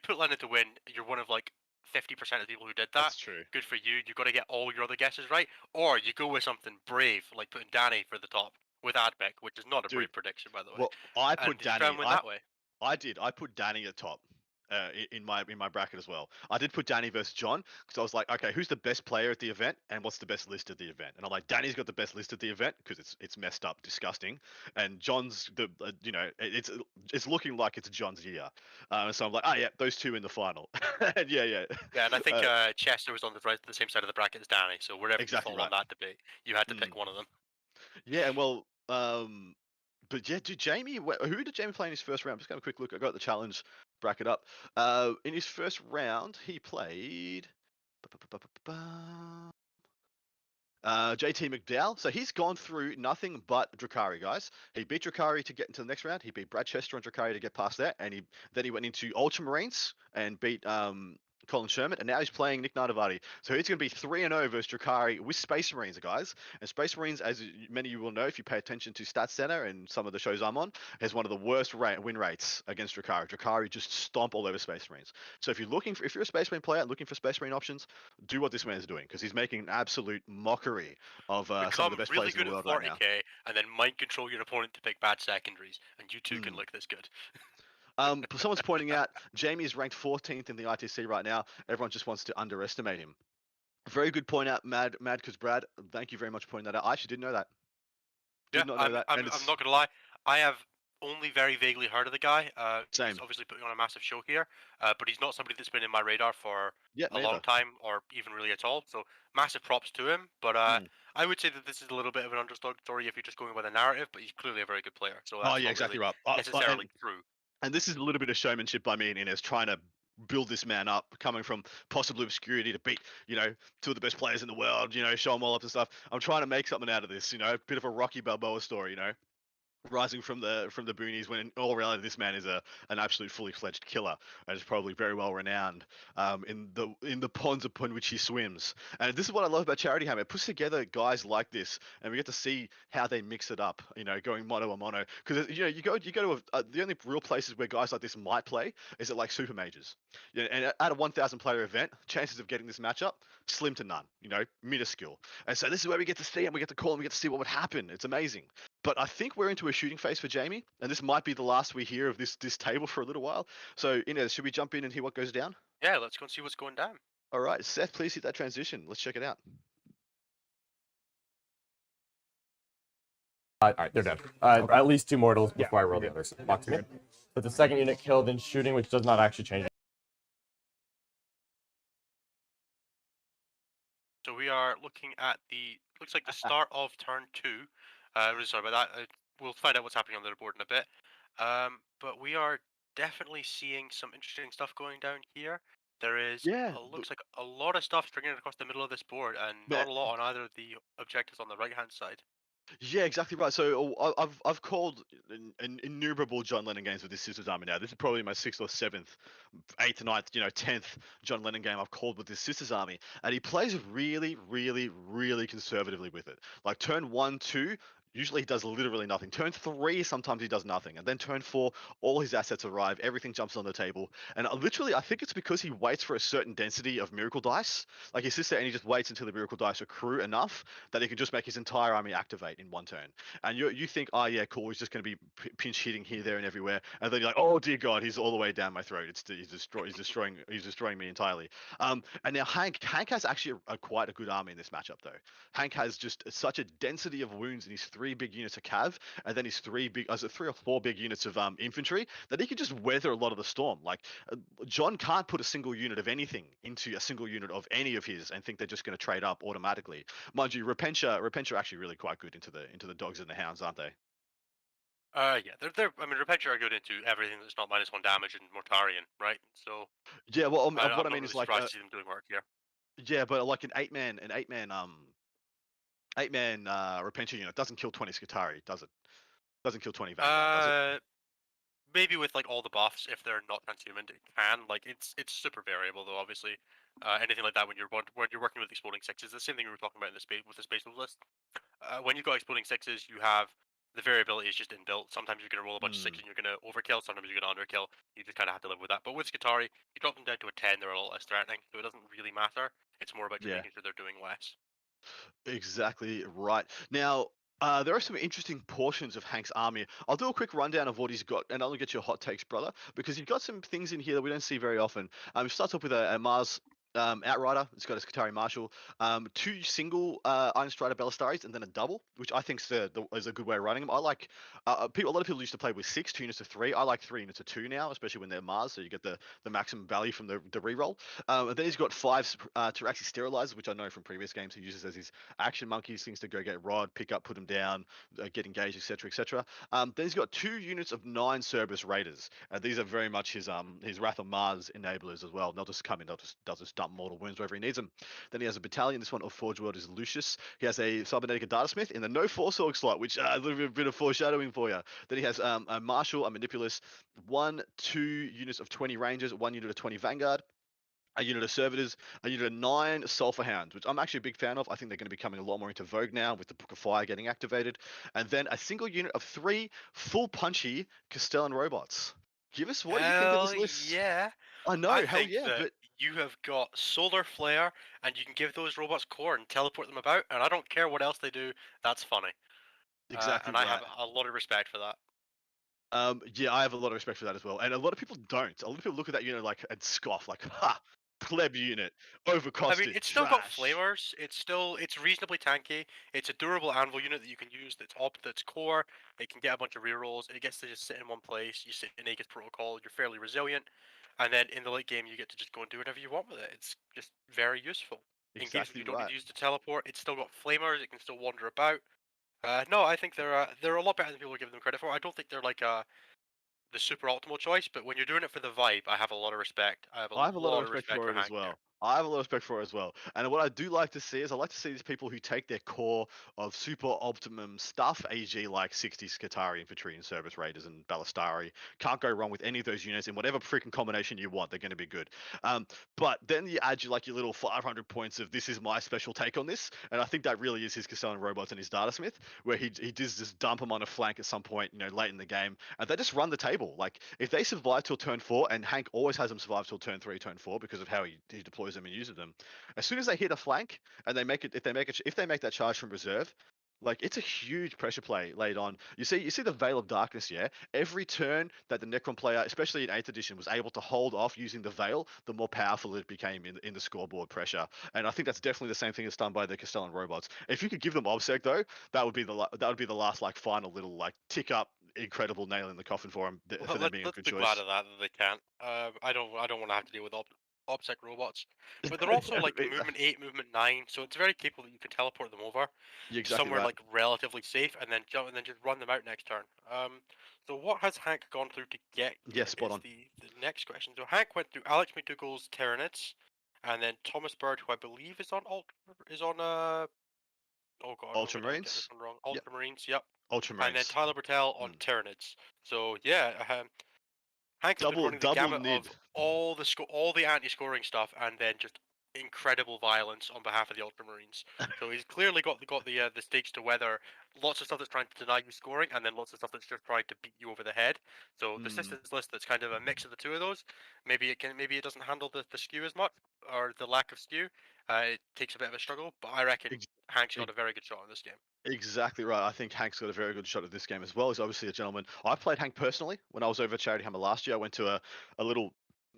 put Lennon to win, you're one of like 50% of the people who did that. That's true. Good for you. You've got to get all your other guesses right, or you go with something brave like putting Danny for the top with Adbeck, which is not a brave prediction by the way. Well, I And put did you try Danny. and win that way? I did. I put Danny at top. In my bracket as well. I did put Danny versus John because I was like, okay, who's the best player at the event and what's the best list at the event? And I'm like, Danny's got the best list at the event because it's messed up, disgusting, and John's the it's looking like it's John's year. So I'm like, oh yeah, those two in the final. And yeah. Yeah, and I think Chester was on the same side of the bracket as Danny, so wherever Exactly you fall on that debate, you had to pick one of them. Yeah, well, but yeah, dude, Jamie, who did Jamie play in his first round? Just have a quick look. I got the challenge bracket up. In his first round, he played JT McDowell. So he's gone through nothing but Drakari, guys. He beat Drakari to get into the next round. He beat Brad Chester and Drakari to get past that, and then he went into Ultramarines and beat Colin Sherman, and now he's playing Nick Nardivari. So he's going to be 3-0 versus Drakari with Space Marines, guys. And Space Marines, as many of you will know if you pay attention to Stats Center and some of the shows I'm on, has one of the worst win rates against Drakari. Drakari just stomp all over Space Marines. So if you're a Space Marine player looking for Space Marine options, do what this man's doing because he's making an absolute mockery of some of the best really players in the good world at right now. 40k, and then mind control your opponent to pick bad secondaries, and you two can look this good. Someone's pointing out Jamie is ranked 14th in the ITC right now. Everyone just wants to underestimate him. Very good point out, Mad, because Brad, thank you very much for pointing that out. I actually didn't know that. Did not know that. I'm not gonna lie. I have only very vaguely heard of the guy. Same. He's obviously putting on a massive show here, but he's not somebody that's been in my radar for a long neither. time, or even really at all. So massive props to him. But I would say that this is a little bit of an underdog story if you're just going by the narrative. But he's clearly a very good player. So that's not exactly really right. necessarily true. And this is a little bit of showmanship by me and Inez trying to build this man up, coming from possible obscurity to beat, two of the best players in the world, show them all up and stuff. I'm trying to make something out of this, a bit of a Rocky Balboa story, rising from the boonies when in all reality this man is an absolute fully fledged killer and is probably very well renowned in the ponds upon which he swims. And this is what I love about Charity Hammer. It puts together guys like this, and we get to see how they mix it up. Going mono a mono because you go to the only real places where guys like this might play is at like super majors. And at a 1,000 player event, chances of getting this matchup slim to none. Minuscule. And so this is where we get to see and we get to call and we get to see what would happen. It's amazing. But I think we're into a shooting phase for Jamie, and this might be the last we hear of this table for a little while. So, Inez, should we jump in and hear what goes down? Yeah, let's go and see what's going down. All right, Seth, please hit that transition. Let's check it out. Alright, they're dead. At least 2 mortals before I roll the others. Box good. But the second unit killed in shooting, which does not actually change. So we are looking at looks like the start of turn 2. Really sorry about that. We'll find out what's happening on the board in a bit. But we are definitely seeing some interesting stuff going down here. There is, looks like a lot of stuff stringing across the middle of this board, and not a lot on either of the objectives on the right-hand side. Yeah, exactly right. So I've called innumerable John Lennon games with this Sisters Army now. This is probably my 6th or 7th, 8th, 9th, 10th John Lennon game I've called with this Sisters Army. And he plays really, really, really conservatively with it. Like turn 1, 2, usually he does literally nothing. Turn 3, sometimes he does nothing. And then turn 4, all his assets arrive, everything jumps on the table. And literally, I think it's because he waits for a certain density of miracle dice. Like he sits there and he just waits until the miracle dice accrue enough that he can just make his entire army activate in one turn. And you think, oh yeah, cool, he's just going to be pinch hitting here, there, and everywhere. And then you're like, oh dear God, he's all the way down my throat. He's destroying me entirely. And now Hank has actually quite a good army in this matchup though. Hank has just such a density of wounds in his 3 big units of cav, and then his 3 or 4 big units of infantry that he can just weather a lot of the storm. Like John can't put a single unit of anything into a single unit of any of his and think they're just going to trade up automatically. Mind you, Repentia are actually really quite good into the dogs and the hounds, aren't they? Yeah, they're. I mean, Repentia are good into everything that's not -1 damage and Mortarian, right? So. Yeah, well, what I mean really is like. Surprised to see them doing work here. Yeah, but like an 8-man Repentia unit doesn't kill 20 Skitari, does it? Doesn't kill 20 Vanguard, does it? Maybe with like all the buffs, if they're not transhuman, it can. Like it's super variable though, obviously. anything like that when you're working with exploding sixes. The same thing we were talking about in the space with the space list. When you've got exploding sixes, you have the variability is just inbuilt. Sometimes you're going to roll a bunch of sixes and you're going to overkill. Sometimes you're going to underkill. You just kind of have to live with that. But with Skitarii, you drop them down to a 10, they're a lot less threatening, so it doesn't really matter. It's more about just Yeah. making sure they're doing less. Exactly right. Now, there are some interesting portions of Hank's army. I'll do a quick rundown of what he's got, and I'll get your hot takes, brother, because he's got some things in here that we don't see very often. He starts off with a Mars Outrider. It's got a Skitarii Marshal, two single Iron Strider Ballastaris, and then a double, which I think is a good way of running them. I like a lot of people used to play with 2 units of 3. I like 3 units of 2 now, especially when they're Mars, so you get the maximum value from the reroll. And then he's got 5 Taraxi Sterilizers, which I know from previous games he uses as his action monkeys, things to go get rod, pick up, put them down, get engaged, etc., etc. Then he's got 2 units of 9 Cerberus Raiders. These are very much his Wrath of Mars enablers as well. They'll just come in, they'll just dump mortal wounds wherever he needs them. Then he has a battalion. This one of Forge World is Lucius. He has a Cybernetica Data Smith in the no Force Org slot, which a little bit of foreshadowing for you. Then he has a Marshal, a Manipulus, 2 units of 20 Rangers, 1 unit of 20 Vanguard, a unit of Servitors, a unit of 9 Sulphur Hounds, which I'm actually a big fan of. I think they're going to be coming a lot more into vogue now with the Book of Fire getting activated. And then a single unit of 3 full punchy Castellan robots. Give us what do you think of this list? Yeah. I know, I hell think yeah, that but you have got Solar Flare, and you can give those robots core and teleport them about, and I don't care what else they do. That's funny. exactly And I have right. a lot of respect for that. Yeah, I have a lot of respect for that as well, and a lot of people don't. A lot of people look at that unit like and scoff, like, "Ha, pleb unit, I mean, overcosted, it's still got trash." flamers. It's reasonably tanky. It's a durable anvil unit that you can use. That's core. It can get a bunch of rerolls. It gets to just sit in one place. You sit in Aegis Protocol. You're fairly resilient, and then in the late game you get to just go and do whatever you want with it. It's just very useful. In games where Exactly you don't need right. to use the teleport, it's still got flamers. It can still wander about. No, I think they're a lot better than people give them credit for. I don't think they're like the super optimal choice, but when you're doing it for the vibe, I have a lot of respect. I have a I have a lot of lot of respect respect for for it as Hank there. well. I have a lot of respect for it as well. And what I do like to see is I like to see these people who take their core of super optimum stuff, e.g. like 60 Skitarii Infantry and Service Raiders and Ballistari. Can't go wrong with any of those units in whatever freaking combination you want. They're going to be good. But then you add your little 500 points of this is my special take on this. And I think that really is his Castellan robots and his Data Smith, where he does just dump them on a flank at some point, late in the game. And they just run the table. Like if they survive till turn 4, and Hank always has them survive till turn 3, turn 4 because of how he deploys them and uses them. As soon as they hit a flank and they make it, if they make that charge from reserve, like it's a huge pressure play laid on. You see the Veil of Darkness, yeah. Every turn that the Necron player, especially in 8th edition, was able to hold off using the Veil, the more powerful it became in the scoreboard pressure. And I think that's definitely the same thing that's done by the Castellan robots. If you could give them Obsec though, that would be the last like final little like tick up incredible nail in the coffin for them Well, for them being a let's good be glad choice. of that they can't. I don't want to have to deal with OPSEC robots, but they're also like Either. movement 8, movement 9, so it's very capable that you can teleport them over You're to exactly somewhere right. like relatively safe, and then jump and then just run them out next turn. So what has Hank gone through to get Yeah, here spot is on. the next question. So Hank went through Alex McDougall's Tyranids, and then Thomas Bird, who I believe is on oh god, I'm gonna get this Ultramarines. one wrong. Yep. Ultramarines, yep. And then Ultramarines. Tyler Bertel on Tyranids. So yeah, Hank has been running the Double gamut nid. of all the anti-scoring stuff, and then just incredible violence on behalf of the Ultramarines. So he's clearly got the stakes to weather lots of stuff that's trying to deny you scoring, and then lots of stuff that's just trying to beat you over the head. So the sisters list that's kind of a mix of the two of those. Maybe it doesn't handle the skew as much, or the lack of skew. It takes a bit of a struggle, but I reckon Hank's got a very good shot in this game. Exactly right. I think Hank's got a very good shot at this game as well. He's obviously a gentleman. I played Hank personally when I was over at Charity Hammer last year. I went to a little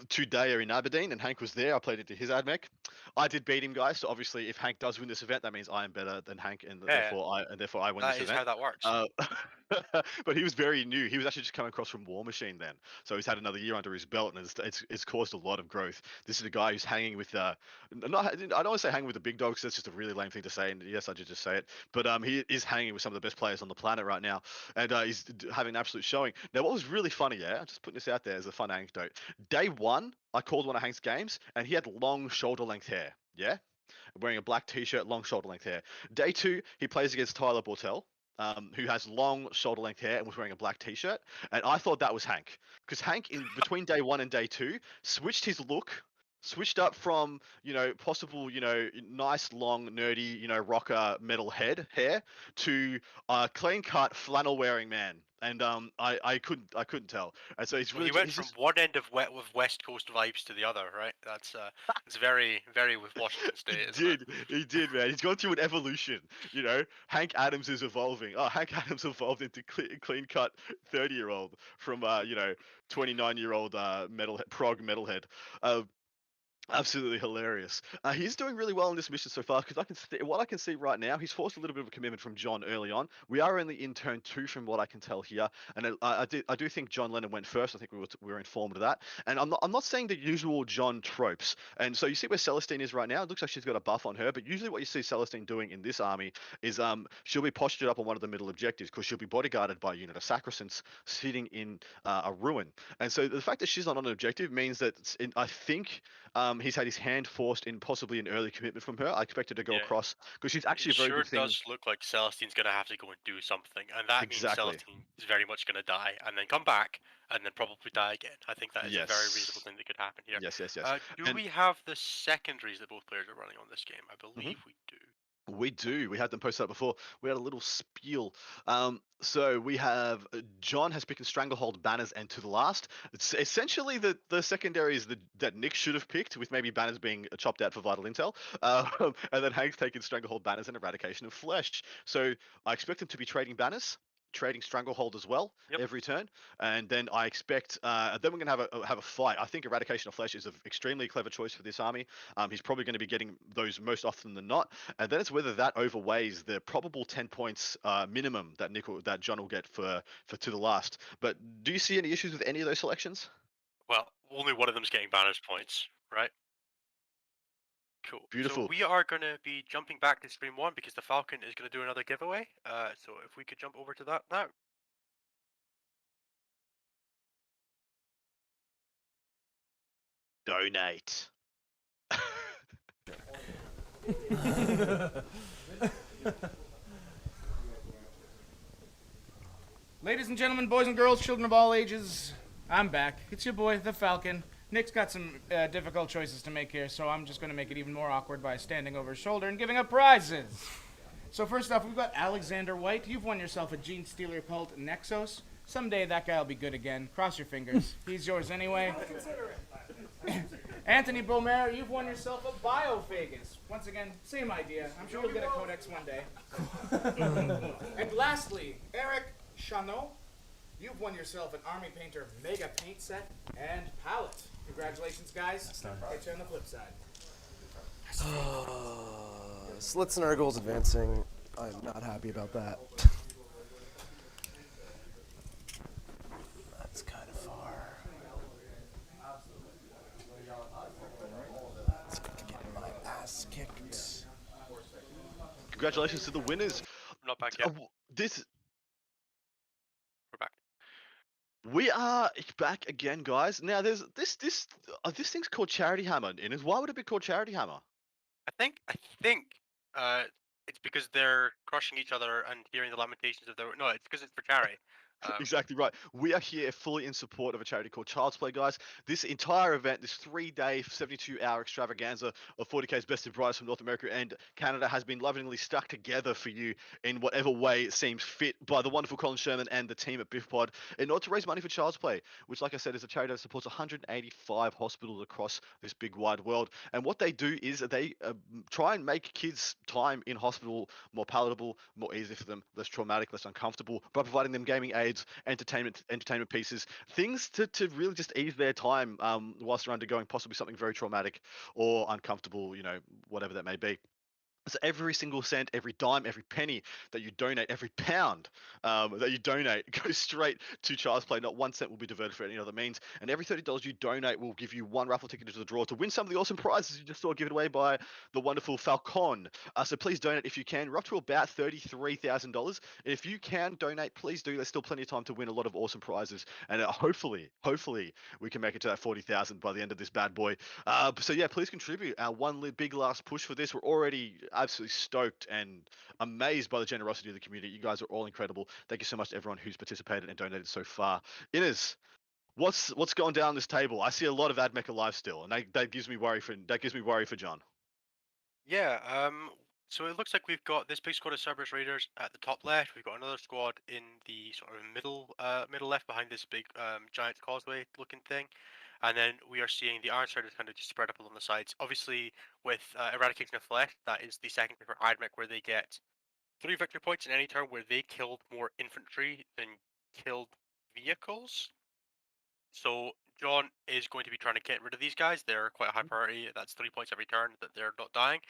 2-dayer in Aberdeen, and Hank was there. I played into his admech. I did beat him, guys. So obviously, if Hank does win this event, that means I am better than Hank, and Yeah, therefore I win that this is event. how that works. But he was very new. He was actually just coming across from War Machine then, so he's had another year under his belt, and it's caused a lot of growth. This is a guy who's hanging with not I don't want to say hanging with the big dogs. That's just a really lame thing to say, and yes, I did just say it. But he is hanging with some of the best players on the planet right now, and he's having an absolute showing. Now, what was really funny, yeah, I'm just putting this out there as a fun anecdote. Day one, I called one of Hank's games, and he had long shoulder length hair. Yeah, wearing a black t-shirt, long shoulder length hair. Day two, he plays against Tyler Bortel, who has long shoulder length hair and was wearing a black t-shirt. And I thought that was Hank, because Hank in between day one and day two switched his look switched up from possible nice long nerdy rocker metal head hair to clean cut flannel wearing man, and I couldn't tell, and so Well, he he's went from just one end of with West Coast vibes to the other, right? That's it's very, very with Washington State, isn't it? he did, man. He's gone through an evolution. Hank Adams is evolving. Oh, Hank Adams evolved into clean cut 30-year-old from 29-year-old prog metalhead. Uh, Absolutely hilarious. He's doing really well in this mission so far because what I can see right now, he's forced a little bit of a commitment from John early on. We are only in turn 2 from what I can tell here, and I do think John Lennon went first. I think we were informed of that, and I'm not saying the usual John tropes. And so you see where Celestine is right now. It looks like she's got a buff on her, but usually what you see Celestine doing in this army is she'll be postured up on one of the middle objectives because she'll be bodyguarded by a unit of Sacrosants sitting in a ruin. And so the fact that she's not on an objective means that I think he's had his hand forced in possibly an early commitment from her. I expect her to go Yeah. across because she's actually It a very sure good thing. does look like Celestine's gonna have to go and do something, and that means Exactly. Celestine is very much gonna die, and then come back, and then probably die again. I think that is a very reasonable Yes. thing that could happen here. Yes, yes, yes. Do And we have the secondaries that both players are running on this game? I believe we do. we do. We had them posted up before. We had a little spiel. So we have John has picked Stranglehold, Banners, and To the Last. It's essentially the secondaries that Nick should have picked, with maybe Banners being chopped out for vital intel. And then Hank's taken Stranglehold, Banners, and Eradication of Flesh. So I expect them to be trading Banners, trading Stranglehold as well every turn, and then I expect then we're gonna have a fight. I think Eradication of Flesh is an extremely clever choice for this army. He's probably going to be getting those most often than not, and then it's whether that overweighs the probable 10 points minimum that John will get for To the Last. But do you see any issues with any of those selections? Well, only one of them's getting Banners points, right? Cool. Beautiful. So we are going to be jumping back to stream 1 because the Falcon is going to do another giveaway. So if we could jump over to that now. Donate. Ladies and gentlemen, boys and girls, children of all ages, I'm back. It's your boy, the Falcon. Nick's got some difficult choices to make here, so I'm just going to make it even more awkward by standing over his shoulder and giving up prizes. So first off, we've got Alexander White. You've won yourself a Gene Stealer Cult Nexos. Someday that guy will be good again. Cross your fingers. He's yours anyway. Anthony Beaumere, you've won yourself a Biophagus. Once again, same idea. I'm sure you'll get a codex one day. And lastly, Eric Chanot, you've won yourself an Army Painter Mega Paint Set and Palette. Congratulations, guys. Catch you on the flip side. Slits and Urgles advancing. I'm not happy about that. That's kind of far. It's gonna get my ass kicked. Congratulations to the winners. Not back yet. This We're back. We are back again, guys. Now, there's this thing's called Charity Hammer. Innes, why would it be called Charity Hammer? I think it's because they're crushing each other and hearing the lamentations of their. No, it's because it's for charity. Exactly right. We are here fully in support of a charity called Child's Play, guys. This entire event, this 3-day, 72-hour extravaganza of 40K's best and brightest from North America and Canada has been lovingly stuck together for you in whatever way it seems fit by the wonderful Colin Sherman and the team at BiffPod in order to raise money for Child's Play, which, like I said, is a charity that supports 185 hospitals across this big wide world. And what they do is they try and make kids' time in hospital more palatable, more easy for them, less traumatic, less uncomfortable, by providing them gaming aids, entertainment pieces, things to really just ease their time whilst they're undergoing possibly something very traumatic or uncomfortable, whatever that may be. So every single cent, every dime, every penny that you donate, every pound that you donate goes straight to Child's Play. Not 1 cent will be diverted for any other means. And every $30 you donate will give you 1 raffle ticket into the draw to win some of the awesome prizes you just saw given away by the wonderful Falcon. So please donate if you can. We're up to about $33,000. And if you can donate, please do. There's still plenty of time to win a lot of awesome prizes. And hopefully, we can make it to that 40,000 by the end of this bad boy. So yeah, please contribute. Our big last push for this. We're already absolutely stoked and amazed by the generosity of the community. You guys are all incredible. Thank you so much to everyone who's participated and donated so far. Innes, what's going down this table? I see a lot of Admech alive still, and that gives me worry for John. Yeah, so it looks like we've got this big squad of Cerberus Raiders at the top left. We've got another squad in the sort of middle left behind this big giant causeway looking thing. And then we are seeing the Iron Striders kind of just spread up along the sides. Obviously, with Eradication of Flesh, that is the second for Admech where they get 3 victory points in any turn where they killed more infantry than killed vehicles. So John is going to be trying to get rid of these guys. They're quite a high priority. That's 3 points every turn that they're not dying.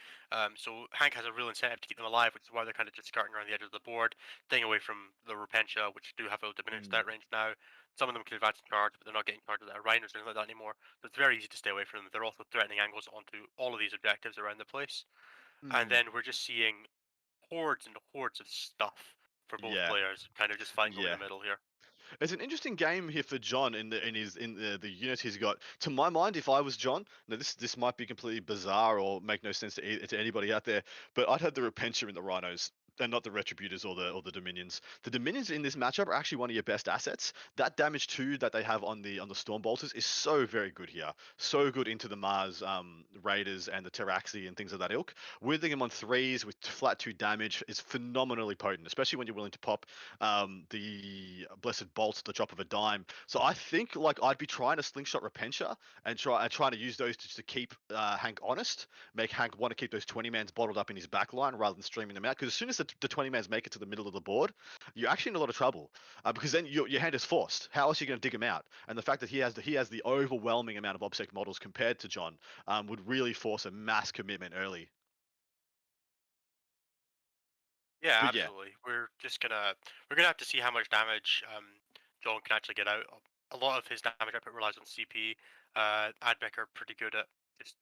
So Hank has a real incentive to keep them alive, which is why they're kind of just skirting around the edge of the board, staying away from the Repentia, which do have a diminished threat range now. Some of them can advance and charge, but they're not getting charged with Rhinos or anything like that anymore. So it's very easy to stay away from them. They're also threatening angles onto all of these objectives around the place. And then we're just seeing hordes and hordes of stuff for both Yeah. players, kind of just fighting over Yeah. the middle here. It's an interesting game here for John in the units he's got. To my mind, if I was John, now this might be completely bizarre or make no sense to anybody out there, but I'd have the Repentia in the Rhinos and not the Retributors or the Dominions. The Dominions in this matchup are actually one of your best assets. That damage 2 that they have on the Storm Bolters is so very good here. So good into the Mars Raiders and the Teraxi and things of that ilk. Withing them on 3s with flat 2 damage is phenomenally potent, especially when you're willing to pop the Blessed Bolt at the drop of a dime. So I think like I'd be trying to slingshot Repentia and trying to use those to keep Hank honest, make Hank want to keep those 20 mans bottled up in his back line rather than streaming them out. Because as soon as the 20 mans make it to the middle of the board, you're actually in a lot of trouble because then your hand is forced. How else are you going to dig him out? And the fact that he has the overwhelming amount of obsec models compared to John would really force a mass commitment early. Yeah, But yeah. absolutely. We're gonna have to see how much damage John can actually get out. A lot of his damage output relies on CP. Admech are pretty good at just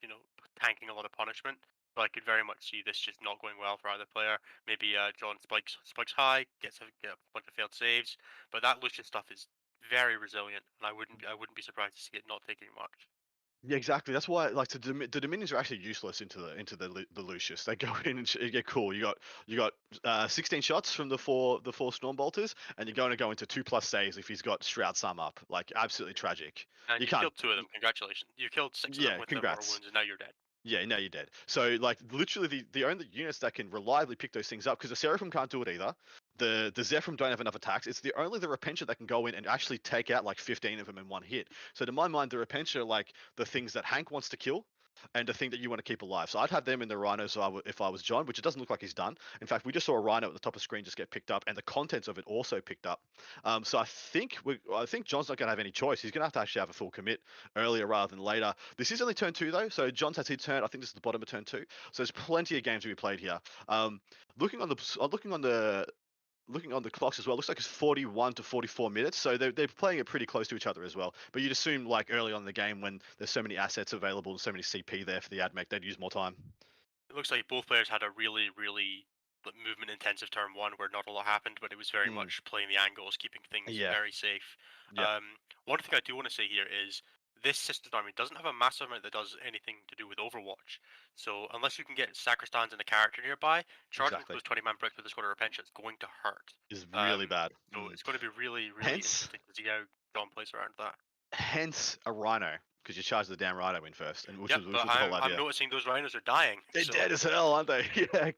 tanking a lot of punishment. So I could very much see this just not going well for either player. Maybe John spikes high, get a bunch of failed saves, but that Lucius stuff is very resilient, and I wouldn't be surprised to see it not taking much. Yeah, exactly. That's why, like, the Dominions are actually useless into the Lucius. They go in and get cool. You got 16 shots from the four Storm Bolters, and you're going to go into 2+ saves if he's got Shroud Sum up. Like, absolutely tragic. And You you can't. killed 2 of them. Congratulations. You killed 6 of them Yeah, with the mortal congrats. wounds, and now you're dead. Yeah, now you're dead. So, like, literally, the only units that can reliably pick those things up, because the Seraphim can't do it either. The Zephyrim don't have enough attacks. It's the Repentia that can go in and actually take out like 15 of them in one hit. So, to my mind, the Repentia are like the things that Hank wants to kill, and the thing that you want to keep alive. So I'd have them in the Rhinos if I was John, which it doesn't look like he's done. In fact, we just saw a Rhino at the top of the screen just get picked up, and the contents of it also picked up. So I think John's not going to have any choice. He's going to have to actually have a full commit earlier rather than later. This is only turn 2 though, so John's has his turn. I think this is the bottom of turn 2. So there's plenty of games to be played here. Looking on the clocks as well, looks like it's 41 to 44 minutes, so they're playing it pretty close to each other as well. But you'd assume like early on in the game when there's so many assets available and so many CP there for the Admech, they'd use more time. It looks like both players had a really, really movement intensive turn 1 where not a lot happened, but it was very much playing the angles, keeping things Yeah. very safe. Yeah. One thing I do want to say here is this Sisters army doesn't have a massive amount that does anything to do with Overwatch. So unless you can get Sacristans and a character nearby, charging Exactly. those 20-man bricks with the squad of Repentia is going to hurt. Is really bad. So it's going to be really, really Hence- interesting to see how John plays around that. Hence a Rhino, because you charge the damn Rhino in first, and which Yep, was but the whole idea. I'm noticing those rhinos are dying. They're so- dead as hell, aren't they? Yeah,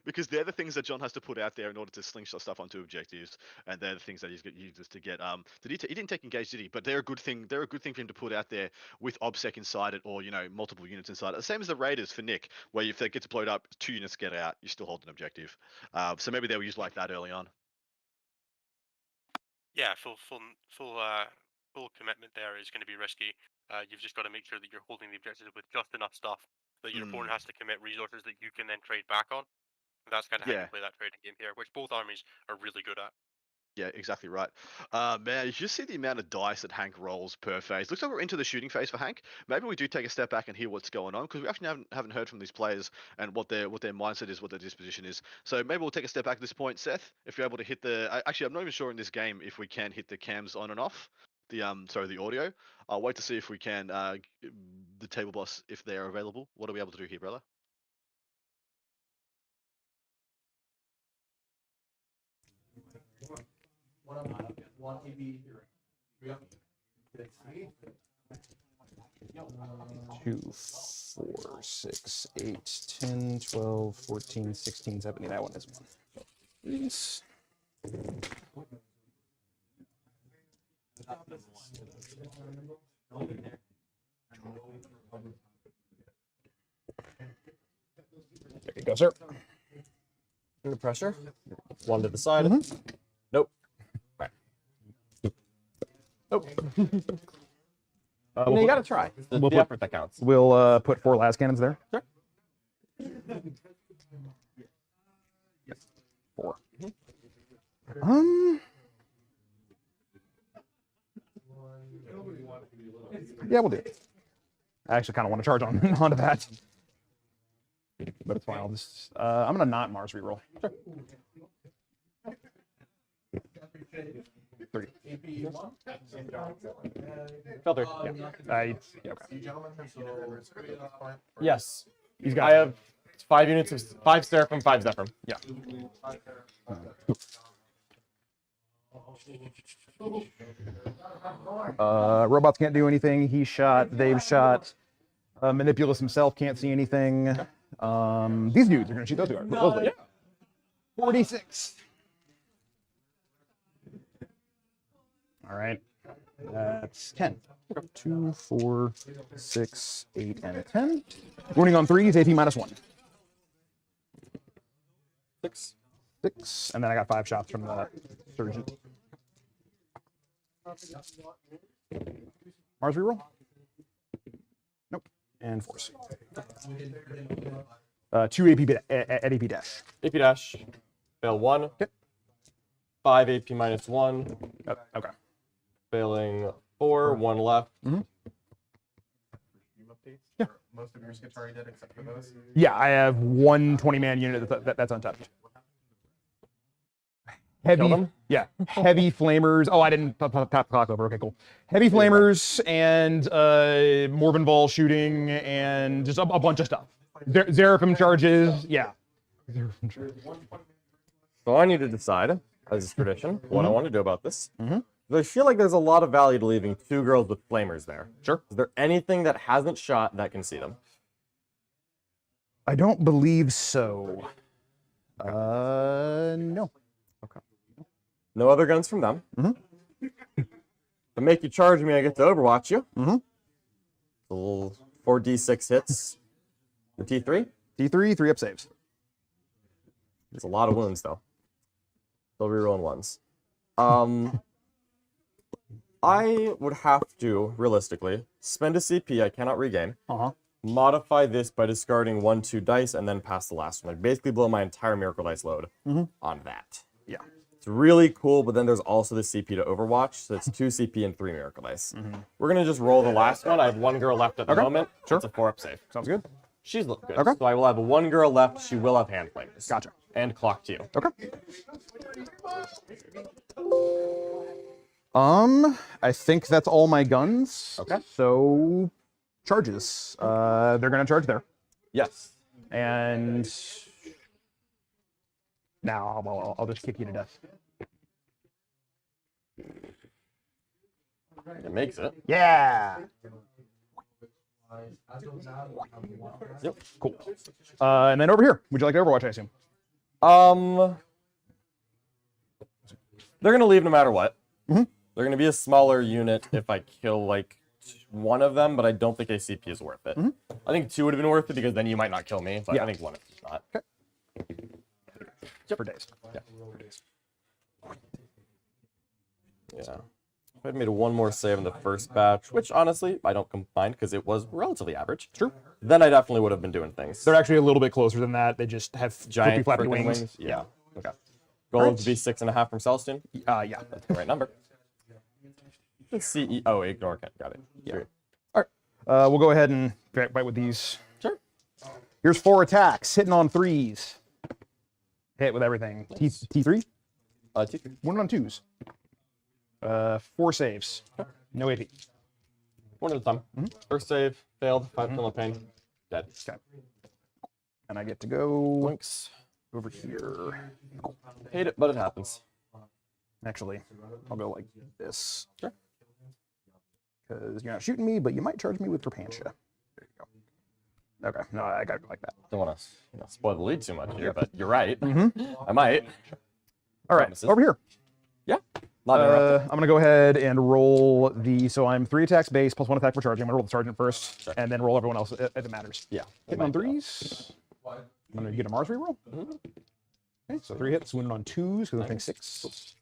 because they're the things that John has to put out there in order to slingshot stuff onto objectives, and they're the things that he uses to get. He didn't take engage, did he? But they're a good thing. They're a good thing for him to put out there with obsec inside it, or multiple units inside it. The same as the Raiders for Nick, where if they get blowed up, 2 units get out, you still hold an objective. So maybe they were used like that early on. Yeah, full commitment there is going to be risky. You've just got to make sure that you're holding the objectives with just enough stuff that your opponent has to commit resources that you can then trade back on. And that's kind of how Yeah. you play that trading game here, which both armies are really good at. Yeah, exactly right. Man, you just see the amount of dice that Hank rolls per phase. Looks like we're into the shooting phase for Hank. Maybe we do take a step back and hear what's going on, because we actually haven't heard from these players and what their mindset is, what their disposition is. So maybe we'll take a step back at this point, Seth. If you're able to hit actually, I'm not even sure in this game if we can hit the cams on and off. The audio. I'll wait to see if we can. The table boss, if they're available. What are we able to do here, brother? One TV, 3 up. 2, 4, 6, 8, 10, 12, 14, 16, 17. That one is one. Please. There you go, sir. Under pressure. One to the side. Nope. Right. Nope. You gotta try. It's the effort that counts. We'll put 4 las cannons there. Sure. 4. Yeah, we'll do it. I actually kind of want to charge on onto that, but it's fine. I'll just I'm gonna not Mars reroll. Sure. 3. Filter. Yeah. Yeah. Okay. Yes. He's got. I have 5 units of 5 Seraphim, 5 Zephyr. Yeah. Robots can't do anything. He shot. They've shot. Manipulus himself can't see anything. These dudes are gonna shoot those guys. Yeah. 46. All right. That's 10. 2, 4, 6, 8, and 10. Running on 3s, AP -1. 6. 6. And then I got 5 shots from the surgeon. Mars reroll? Nope. And force. 2 at AP dash. AP dash. Fail 1. Okay. 5 AP -1. Okay. Failing 4. 1 left. Yeah. Most of your skits are already dead except for those. Yeah, I have 1 20-man unit that's untouched. Heavy, yeah, heavy flamers. Oh, I didn't pop the clock over. Okay, cool. Heavy flamers and Morven Ball shooting and just a bunch of stuff. Seraphim charges, yeah. So I need to decide, as is tradition, what I want to do about this. I feel like there's a lot of value to leaving 2 girls with flamers there. Sure. Is there anything that hasn't shot that can see them? I don't believe so. No. Okay. No other guns from them. To make you charge me, I get to overwatch you. A little 4d6 hits. The T3? T3, 3 up saves. It's a lot of wounds, though. Still rerolling ones. I would have to, realistically, spend a CP I cannot regain. Modify this by discarding 1, 2 dice, and then pass the last one. Like, basically blow my entire Miracle Dice load on that. Yeah. It's really cool, but then there's also the CP to Overwatch, so it's 2 CP and 3 Miracle Dice. We're going to just roll the last one. I have 1 girl left at the moment. Sure. It's a 4-up save. Sounds good. She's looked good. Okay. So I will have 1 girl left. She will have hand flames. Gotcha. And clock to you. Okay. I think that's all my guns. Okay. So, charges. They're gonna charge there. Yes. And now I'll just kick you to death. It makes it. Yeah. Yep. Cool. And then over here, would you like to Overwatch, I assume? They're gonna leave no matter what. They're gonna be a smaller unit if I kill like 1 of them, but I don't think a CP is worth it. I think 2 would have been worth it because then you might not kill me, but I think 1 is not. Okay. For days. Yeah. Yeah. If I'd made 1 more save in the first batch, which honestly I don't mind because it was relatively average. True. Then I definitely would have been doing things. They're actually a little bit closer than that. They just have Giant flappy frickin' wings. Yeah. Okay. Goal to be 6.5 from Celestine. Yeah. That's the right number. CE. Oh, ignore it. Got it. Yeah. All right. We'll go ahead and bite with these. Sure. Here's 4 attacks, hitting on 3s. Hit with everything. Nice. T3? T3. 1 on 2s. 4 saves. No AP. 1 at a time. First save, failed, 5 kill, no pain, dead. Okay. And I get to go over here. Hate it, but it happens. Actually, I'll go like this. Sure. because you're not shooting me, but you might charge me with Propantia. There you go. Okay, no, I gotta go like that. Don't want to spoil the lead too much here, but you're right. Mhm. I might. All right, Promises. over here. Yeah. Not interrupted. I'm gonna go ahead and roll the. So I'm 3 attacks base plus 1 attack for charging. I'm gonna roll the sergeant first, and then roll everyone else if it matters. Yeah. Hitting on 3s. I'm gonna get a Mars reroll. Okay, so 3 hits, wounded on 2s because I think 6.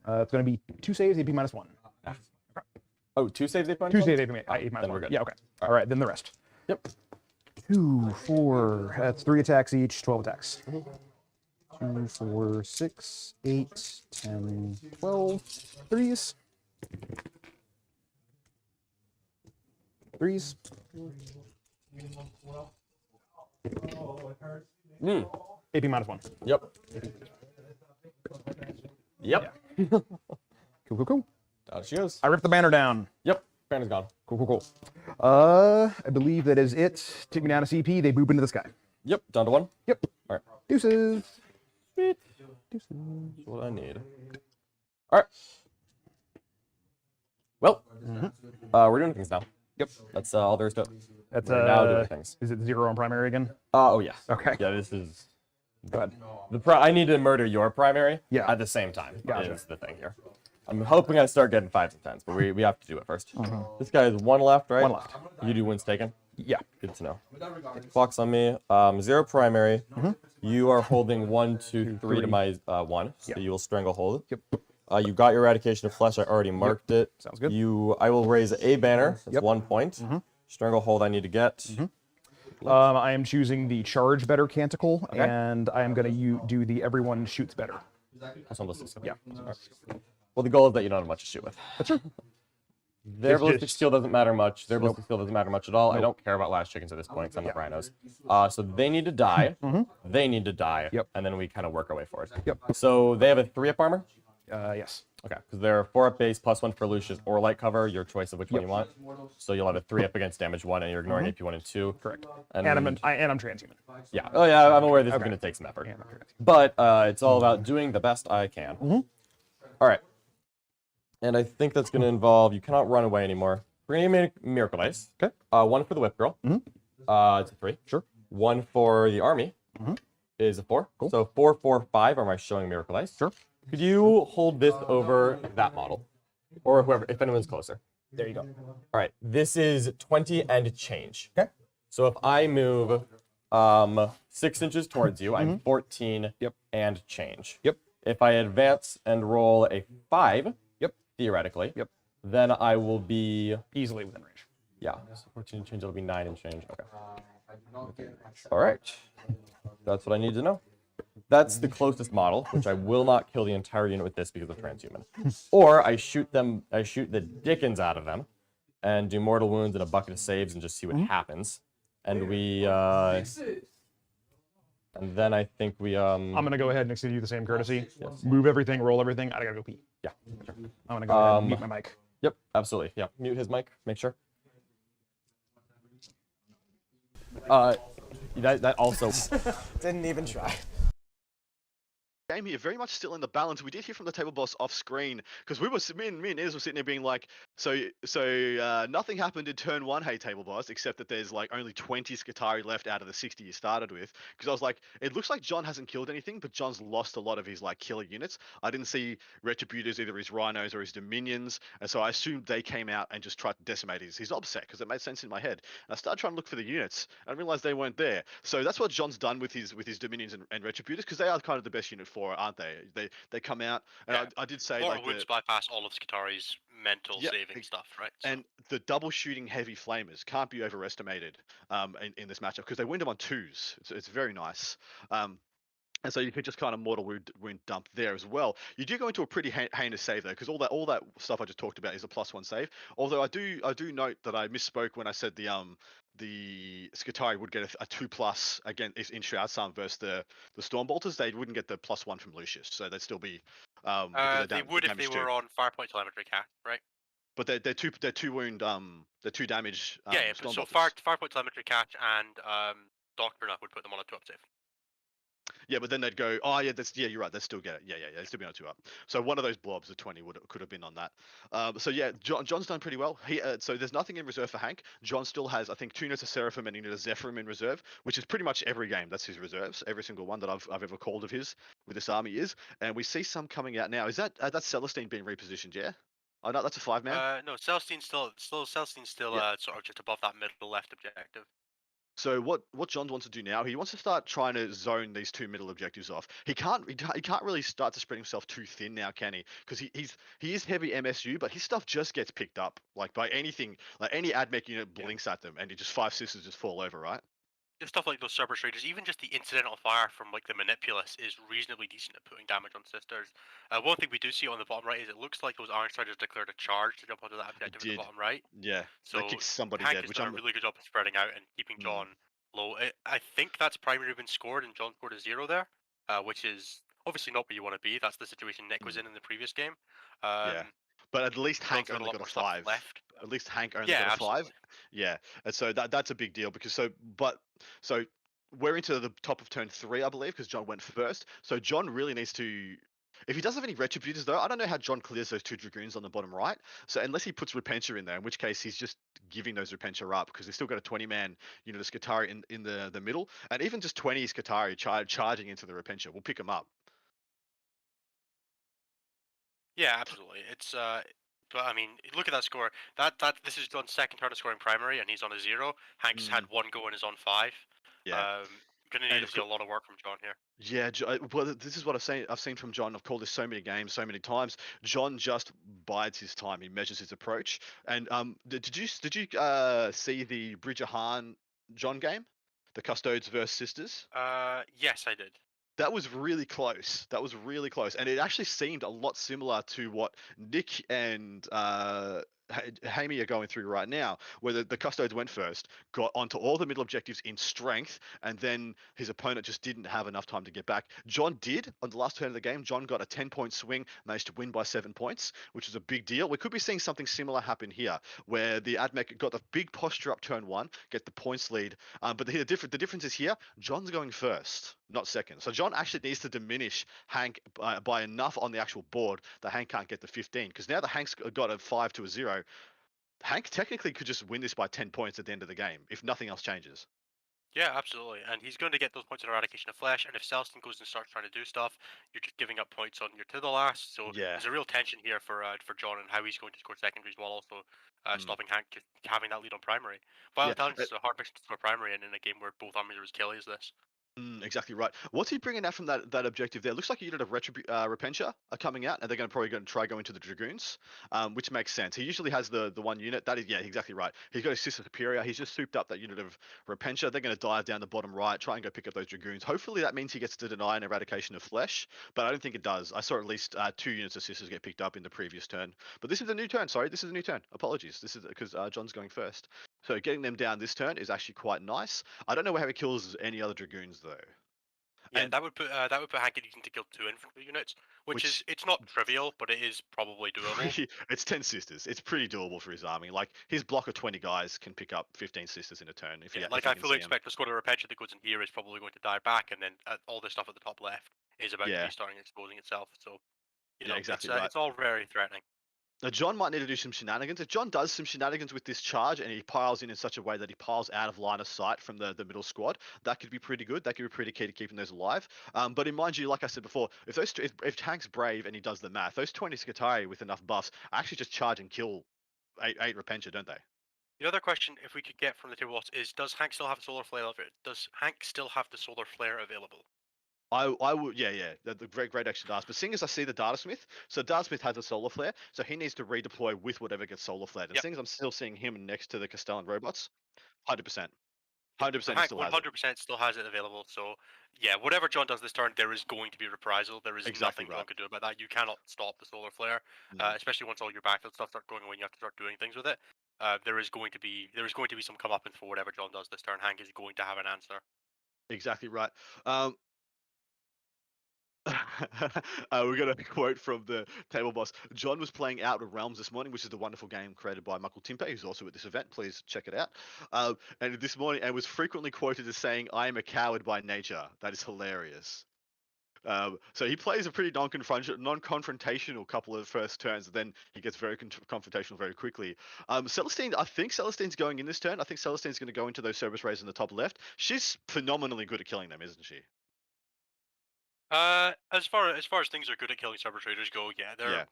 It's gonna be 2 saves, AP -1. Oh, 2 saves, AP -1? 2 saves, AP Then -1. we're good. Yeah, okay. All right, then the rest. Yep. 2, 4. That's 3 attacks each, 12 attacks. 2, 4, 6, 8, 10, 12. 3s. 3s. AP -1. Yep. Yep. Cool. Down she goes. I ripped the banner down. Yep. Banner's gone. Cool. I believe that is it. Take me down to CP. They boop into the sky. Yep. Down to 1. Yep. All right. Deuces. Sweet. Deuces. That's what I need. All right. Well, we're doing things now. Yep. That's all there is to it. That's We're now doing things. Is it 0 on primary again? Oh yes. Okay. Yeah, this is. Go ahead. I need to murder your primary. Yeah. At the same time. Gotcha. Is the thing here. I'm hoping I start getting 5s and 10s, but we have to do it first. This guy has 1 left, right? 1 left. You do wins taken. Yeah. Good to know. Clock's on me. 0 primary. You are holding 1, 2, 3 to my 1, so you will stranglehold. Yep. You got your eradication of flesh. I already marked it. Sounds good. I will raise a banner. That's Yep. 1 point. Stranglehold I need to get. I am choosing the charge better canticle, Okay. and I am going to do the everyone shoots better. That's on ballistic skill. Yeah. Well, the goal is that you don't have much to shoot with. That's true. Their It's ballistic just- skill doesn't matter much. Their ballistic skill doesn't matter much at all. I don't care about last chickens at this point because I'm with rhinos. So they need to die. They need to die. Yep. And then we kind of work our way forward. Yep. So they have a 3-up armor? Yes. Okay, because they're 4-up base, +1 for Lucius or light cover, your choice of which one you want. So you'll have a 3-up against damage 1, and you're ignoring AP 1 and 2. Correct. And I'm transhuman. Yeah. Oh yeah, I'm aware this is Okay. going to take some effort. But it's all about doing the best I can. All right. And I think that's going to involve you cannot run away anymore. We're going to make Miracle Dice. Okay. 1 for the Whip Girl. It's a 3. Sure. 1 for the Army is a 4. Cool. So 4, 4, 5 are my showing Miracle Dice. Sure. Could you hold this over that model? Or whoever, if anyone's closer. There you go. All right. This is 20 and change. Okay. So if I move 6 inches towards you, I'm 14 and change. Yep. If I advance and roll a 5, theoretically, Yep. then I will be easily within range. Yeah, so 14 and change, it'll be 9 and change. Okay. All right. That's what I need to know. That's the closest model, which I will not kill the entire unit with this because of transhuman. Or I shoot the dickens out of them and do mortal wounds and a bucket of saves and just see what happens. And we and then I think we I'm gonna go ahead and extend you the same courtesy. Move everything, roll everything. I gotta go pee. Yeah. I'm gonna go ahead and mute my mic. Yep, absolutely. Yeah, mute his mic. Make sure. That also Didn't even try. Jaime, you're very much still in the balance. We did hear from the table boss off screen because me and Iz were sitting there being like, so nothing happened in turn 1, hey table boss, except that there's like only 20 Skitarii left out of the 60 you started with. Because I was like, it looks like John hasn't killed anything, but John's lost a lot of his like killer units. I didn't see Retributors, either his rhinos or his dominions, and so I assumed they came out and just tried to decimate his obsec because it made sense in my head. And I started trying to look for the units and I realized they weren't there. So that's what John's done with his dominions and Retributors because they are kind of the best unit for it, aren't they? They come out, and I did say Mortal like wounds bypass all of Skitari's mental saving stuff, right? So. and the double shooting heavy flamers can't be overestimated in this matchup because they win them on 2s. It's very nice. And so you could just kind of mortal wound dump there as well. You do go into a pretty heinous save though, because all that stuff I just talked about is a +1 save. Although I do note that I misspoke when I said the Skitarii would get a 2+ again in Shroud Psalm versus the Stormbolters. They wouldn't get the +1 from Lucius, so they'd still be. They would if they were on Firepoint Telemetry Cat, right? But they're two wound they're 2 damage. Yeah. So Firepoint Telemetry Catch and Doctor Enough would put them on a 2-up save. Yeah, but then they'd go, oh yeah, you're right. They still get it. Yeah, they still be on 2 up. So one of those blobs of 20 could have been on that. So yeah, John's done pretty well. So there's nothing in reserve for Hank. John still has, I think, 2 units of Seraphim and a unit of Zephyrim in reserve, which is pretty much every game. That's his reserves. Every single one that I've ever called of his with this army is. And we see some coming out now. Is that's Celestine being repositioned? Yeah. Oh no, that's a 5-man. No, Celestine's Celestine's still Yeah. sort of just above that middle left objective. So what John wants to do now? He wants to start trying to zone these 2 middle objectives off. He can't really start to spread himself too thin now, can he? Because he is heavy MSU, but his stuff just gets picked up like by anything, like any AdMech unit blinks at them, and he just 5 sisters just fall over, right? Just stuff like those Cerberus Raiders, even just the incidental fire from like the Manipulus is reasonably decent at putting damage on sisters. One thing we do see on the bottom right is it looks like those Iron Striders declared a charge to jump onto that objective at the bottom right. Yeah. So That kicks somebody Hank dead, has which done I'm. a really good job of spreading out and keeping John low. I think that's primary been scored and John scored a 0 there, which is obviously not where you want to be. That's the situation Nick was in the previous game. Yeah. But at least Hank John's got a only lot got a more stuff 5. left. At least Hank only Yeah, got a 5. absolutely. Yeah. And so that's a big deal because so we're into the top of turn 3, I believe, because John went first. So John really needs to. If he doesn't have any retributors though, I don't know how John clears those 2 dragoons on the bottom right. So unless he puts Repentia in there, in which case he's just giving those Repentia up because he's still got a 20-man unit of Scutari in the middle, and even just 20 Scutari charging into the Repentia will pick him up. Yeah, absolutely. But I mean, look at that score. This is John's second turn of scoring primary, and he's on a 0. Hank's had 1 go and is on 5. Yeah. Gonna need to see a lot of work from John here. Yeah, well, this is what I've seen from John. I've called this so many games, so many times. John just bides his time. He measures his approach. And did you see the Bridge of Han John game, the Custodes versus Sisters? Yes, I did. That was really close. That was really close, and it actually seemed a lot similar to what Nick and Jaime are going through right now, where the Custodes went first, got onto all the middle objectives in strength, and then his opponent just didn't have enough time to get back. John did on the last turn of the game. John got a 10-point swing, managed to win by 7 points, which is a big deal. We could be seeing something similar happen here, where the AdMech got the big posture up turn 1, get the points lead. But the difference is here, John's going first, not second. So John actually needs to diminish Hank by enough on the actual board that Hank can't get the 15. Because now that Hank's got a 5 to a 0, Hank technically could just win this by 10 points at the end of the game if nothing else changes. Yeah, absolutely. And he's going to get those points in Eradication of Flesh, and if Celestine goes and starts trying to do stuff, you're just giving up points on your to the last. So Yeah. there's a real tension here for John and how he's going to score secondaries while also stopping Hank just having that lead on primary. Violent Talents is a hard mission to score primary, and in a game where both armies are as killy as this. Exactly right. What's he bringing out from that objective there? Looks like a unit of Repentia are coming out, and they're probably going to try go into the Dragoons, which makes sense. He usually has the one unit. That is, yeah, exactly right. He's got his Sister Superior. He's just souped up that unit of Repentia. They're going to dive down the bottom right, try and go pick up those Dragoons. Hopefully that means he gets to deny an Eradication of Flesh, but I don't think it does. I saw at least 2 units of Sisters get picked up in the previous turn. But this is a new turn. Sorry, this is a new turn. Apologies. This is because John's going first. So getting them down this turn is actually quite nice. I don't know how he kills any other Dragoons though. Yeah, that would put Hank needing to kill 2 infantry units, which is it's not trivial, but it is probably doable. It's 10 sisters. It's pretty doable for his army. Like his block of 20 guys can pick up 15 sisters in a turn. If Yeah, like I fully expect the squad of Repentia that goes in here is probably going to die back, and then all this stuff at the top left is about to be starting exposing itself. So, you know, exactly it's, right. it's all very threatening. Now, John might need to do some shenanigans. If John does some shenanigans with this charge and he piles in such a way that he piles out of line of sight from the middle squad, that could be pretty good. That could be pretty key to keeping those alive. But in mind you, like I said before, if Hank's brave and he does the math, those 20 Scutari with enough buffs actually just charge and kill 8 Repentia, don't they? The other question, if we could get from the table, is does Hank still have the solar flare? Does Hank still have the solar flare available? I would, yeah. The great action to ask. But seeing as I see the Data Smith, so Data Smith has a solar flare, so he needs to redeploy with whatever gets solar flared. And seeing as I'm still seeing him next to the Castellan robots, 100%. 100% Hank still has 100% still has it available. So yeah, whatever John does this turn, there is going to be reprisal. There is Exactly nothing John can do about that. You cannot stop the solar flare, especially once all your backfield stuff starts going away and you have to start doing things with it. There is going to be some comeuppance for whatever John does this turn. Hank is going to have an answer. Exactly right. We got a quote from the table boss. John was playing Outer Realms this morning, which is the wonderful game created by Michael Timpe, who's also at this event. Please check it out. And this morning, and was frequently quoted as saying, "I am a coward by nature." That is hilarious. So he plays a pretty non-confrontational couple of first turns, and then he gets very confrontational very quickly. Celestine, I think Celestine's going in this turn. I think Celestine's going to go into those service rays in the top left. She's phenomenally good at killing them, isn't she? As far as things are good at killing server traders go, yeah,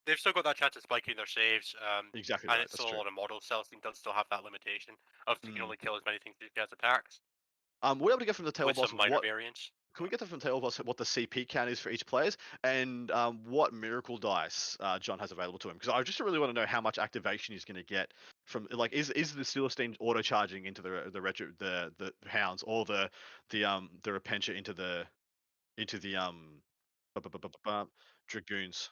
they've still got that chance of spiking their saves. Exactly and right. it's That's still true. a lot of models. Celestine does still have that limitation of you can only kill as many things as he has attacks. We're able to get from the table With boss some minor variants. Can we get that from table boss what the CP count is for each players and what miracle dice John has available to him? Because I just really want to know how much activation he's going to get from like is the Celestine auto charging into the hounds or the Repentia into the dragoons.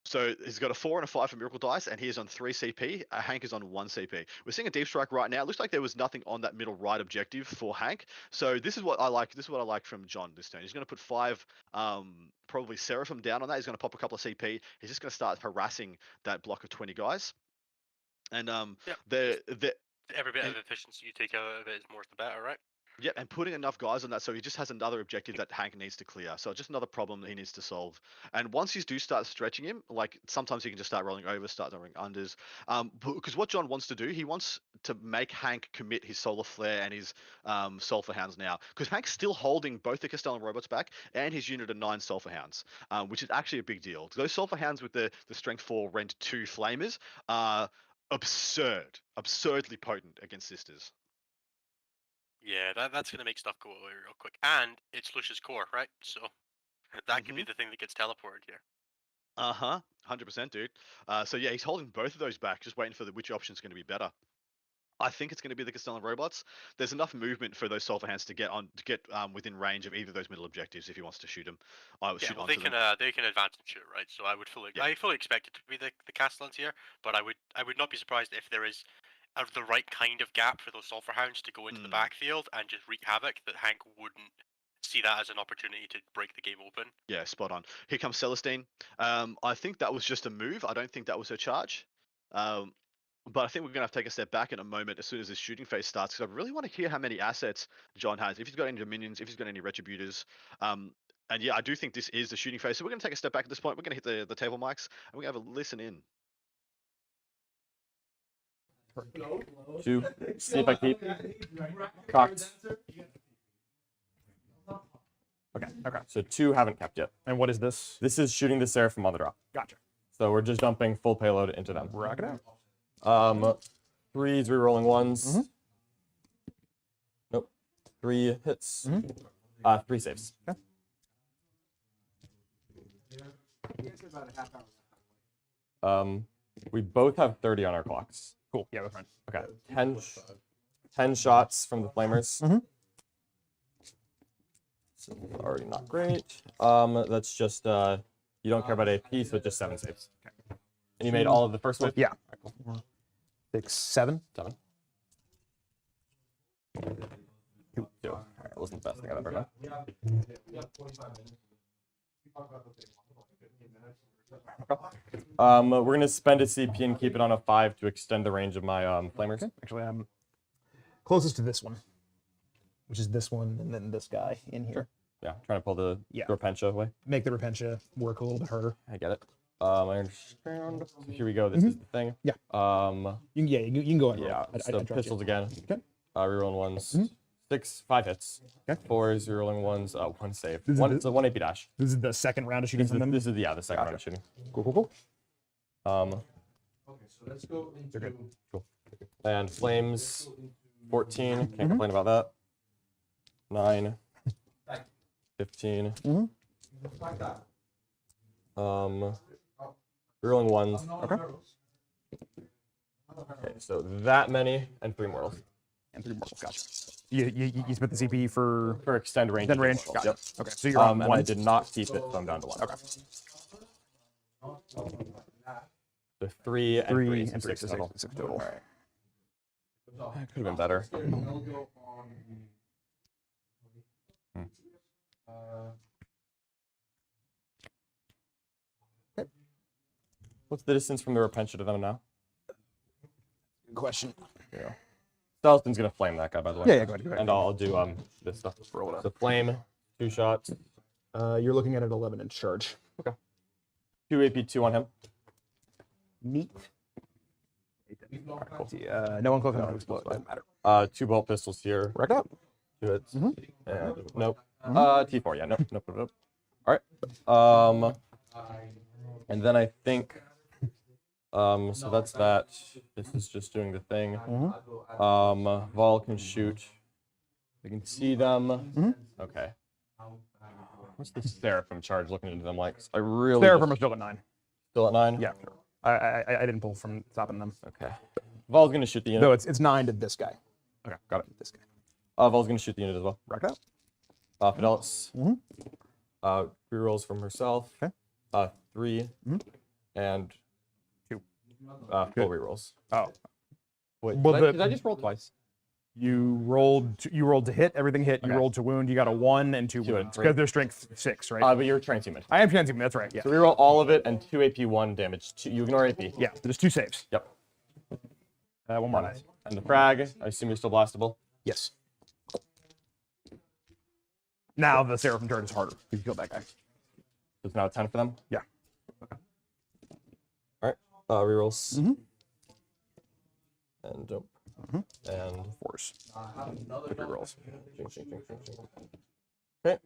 So he's got a 4 and a 5 for Miracle Dice, and he is on 3 CP. Hank is on 1 CP. We're seeing a Deep Strike right now. It looks like there was nothing on that middle right objective for Hank. So this is what I like. This is what I like from John this turn. He's going to put 5, probably Seraphim down on that. He's going to pop a couple of CP. He's just going to start harassing that block of 20 guys. And every bit of efficiency you take out of it is more the better, right? Yep, and putting enough guys on that, so he just has another objective that Hank needs to clear. So just another problem that he needs to solve. And once you do start stretching him, like sometimes he can just start rolling over, start rolling unders. Because what John wants to do, he wants to make Hank commit his Solar Flare and his Sulfur Hounds now. Because Hank's still holding both the Castellan Robots back and his unit of 9 Sulfur Hounds, which is actually a big deal. Those Sulfur Hounds with the Strength 4 Rend 2 Flamers are absurdly potent against Sisters. Yeah, that's gonna make stuff go away real quick, and it's Lucius Core, right? So that could be the thing that gets teleported here. 100%, dude. So yeah, he's holding both of those back, just waiting for which option's going to be better. I think it's going to be the Castellan Robots. There's enough movement for those Sulfur Hands to get within range of either of those middle objectives if he wants to shoot them. They can advance and shoot, right? So I fully expect it to be the Castellans here, but I would not be surprised if there is the right kind of gap for those Sulfur Hounds to go into the backfield and just wreak havoc, that Hank wouldn't see that as an opportunity to break the game open. Yeah, spot on. Here comes Celestine. I think that was just a move. I don't think that was her charge. But I think we're going to have to take a step back in a moment as soon as this shooting phase starts, because I really want to hear how many assets John has, if he's got any Dominions, if he's got any Retributors. And yeah, I do think this is the shooting phase. So we're going to take a step back at this point. We're going to hit the table mics, and we're going to have a listen in. Two. See if I keep. Cocked. Okay. So 2 haven't kept yet. And what is this? This is shooting the Seraphim on the drop. Gotcha. So we're just dumping full payload into them. Rock it out. 3s, re-rolling 1s. Nope. 3 hits. 3 saves. Okay. We both have 30 on our clocks. Cool. Yeah, we're fine. Okay. 10 shots from the flamers. So already not great. That's just you don't care about AP, so just 7 saves. Okay. And you made all of the first wave? Yeah. Right, cool. 6, 7. 7. 2. All right, that wasn't the best thing I've ever done. We're gonna spend a CP and keep it on a 5 to extend the range of my flamers. Okay. Actually, I'm closest to this one, which is this one, and then this guy in here. Sure. Yeah, trying to pull the Repentia away. Make the Repentia work a little bit harder. I get it. I understand. So here we go. This is the thing. Yeah. You can go ahead. Yeah. So pistols again. Okay. Rerolling 1s. 6, 5 hits. Okay. 4s, rerolling 1s. 1 save. It's a 1 AP dash. This is the second round of shooting from them? This is the second round of shooting. Cool. Okay, so let's go into... They're good. Cool. And flames, 14. Can't complain about that. 9. 15. Rerolling 1s. Okay, so that many and 3 mortals. And 3 mortals, gotcha. You spent the CP for extend range. Extend range. Got Yep. it. Okay, so you're on and 1. I did not keep it, so I'm down to 1. Okay. So 3 and 3, so 6 so total. 6 total. All right. That could have been better. What's the distance from the Repentia to them now? Good question. Yeah. Dalston's gonna flame that guy, by the way. Yeah, go ahead. And I'll do this stuff. Roll it up. So flame, 2 shots. You're looking at an 11-inch charge. Okay. 2 AP, 2 on him. Neat. Cool. No one close enough to explode. Doesn't matter. 2 bolt pistols here. Racked up. 2 hits. And nope. Mhm. T4. Yeah. Nope. All right. And then I think. So that's that. This is just doing the thing. Vol can shoot. I can see them. Okay. What's the Seraphim charge looking into them like? I really. Seraphim are still at 9. Still at 9? Yeah. I didn't pull from stopping them. Okay. Vol's gonna shoot the unit. No, it's 9 to this guy. Okay, got it. This guy. Vol's gonna shoot the unit as well. Rack up. Fidelis. 3 rolls from herself. Okay. 3 and 2. Full rerolls. Oh. Wait, Well, did I just roll twice? You rolled to hit. Everything hit. You Okay. rolled to wound. You got a 1 and 2 2 and wounds 3. because they're strength 6, right? But you're transhuman. I am transhuman. That's right. Yeah. So reroll all of it and 2 AP, 1 damage. You ignore AP. Yeah. There's 2 saves. Yep. 1 more nice. And the frag, I assume you're still blastable? Yes. Now the Seraphim turret is harder. You killed that guy. It's now a 10 for them? Yeah. Alright. Rerolls. And dope. And force. Good rerolls. Okay.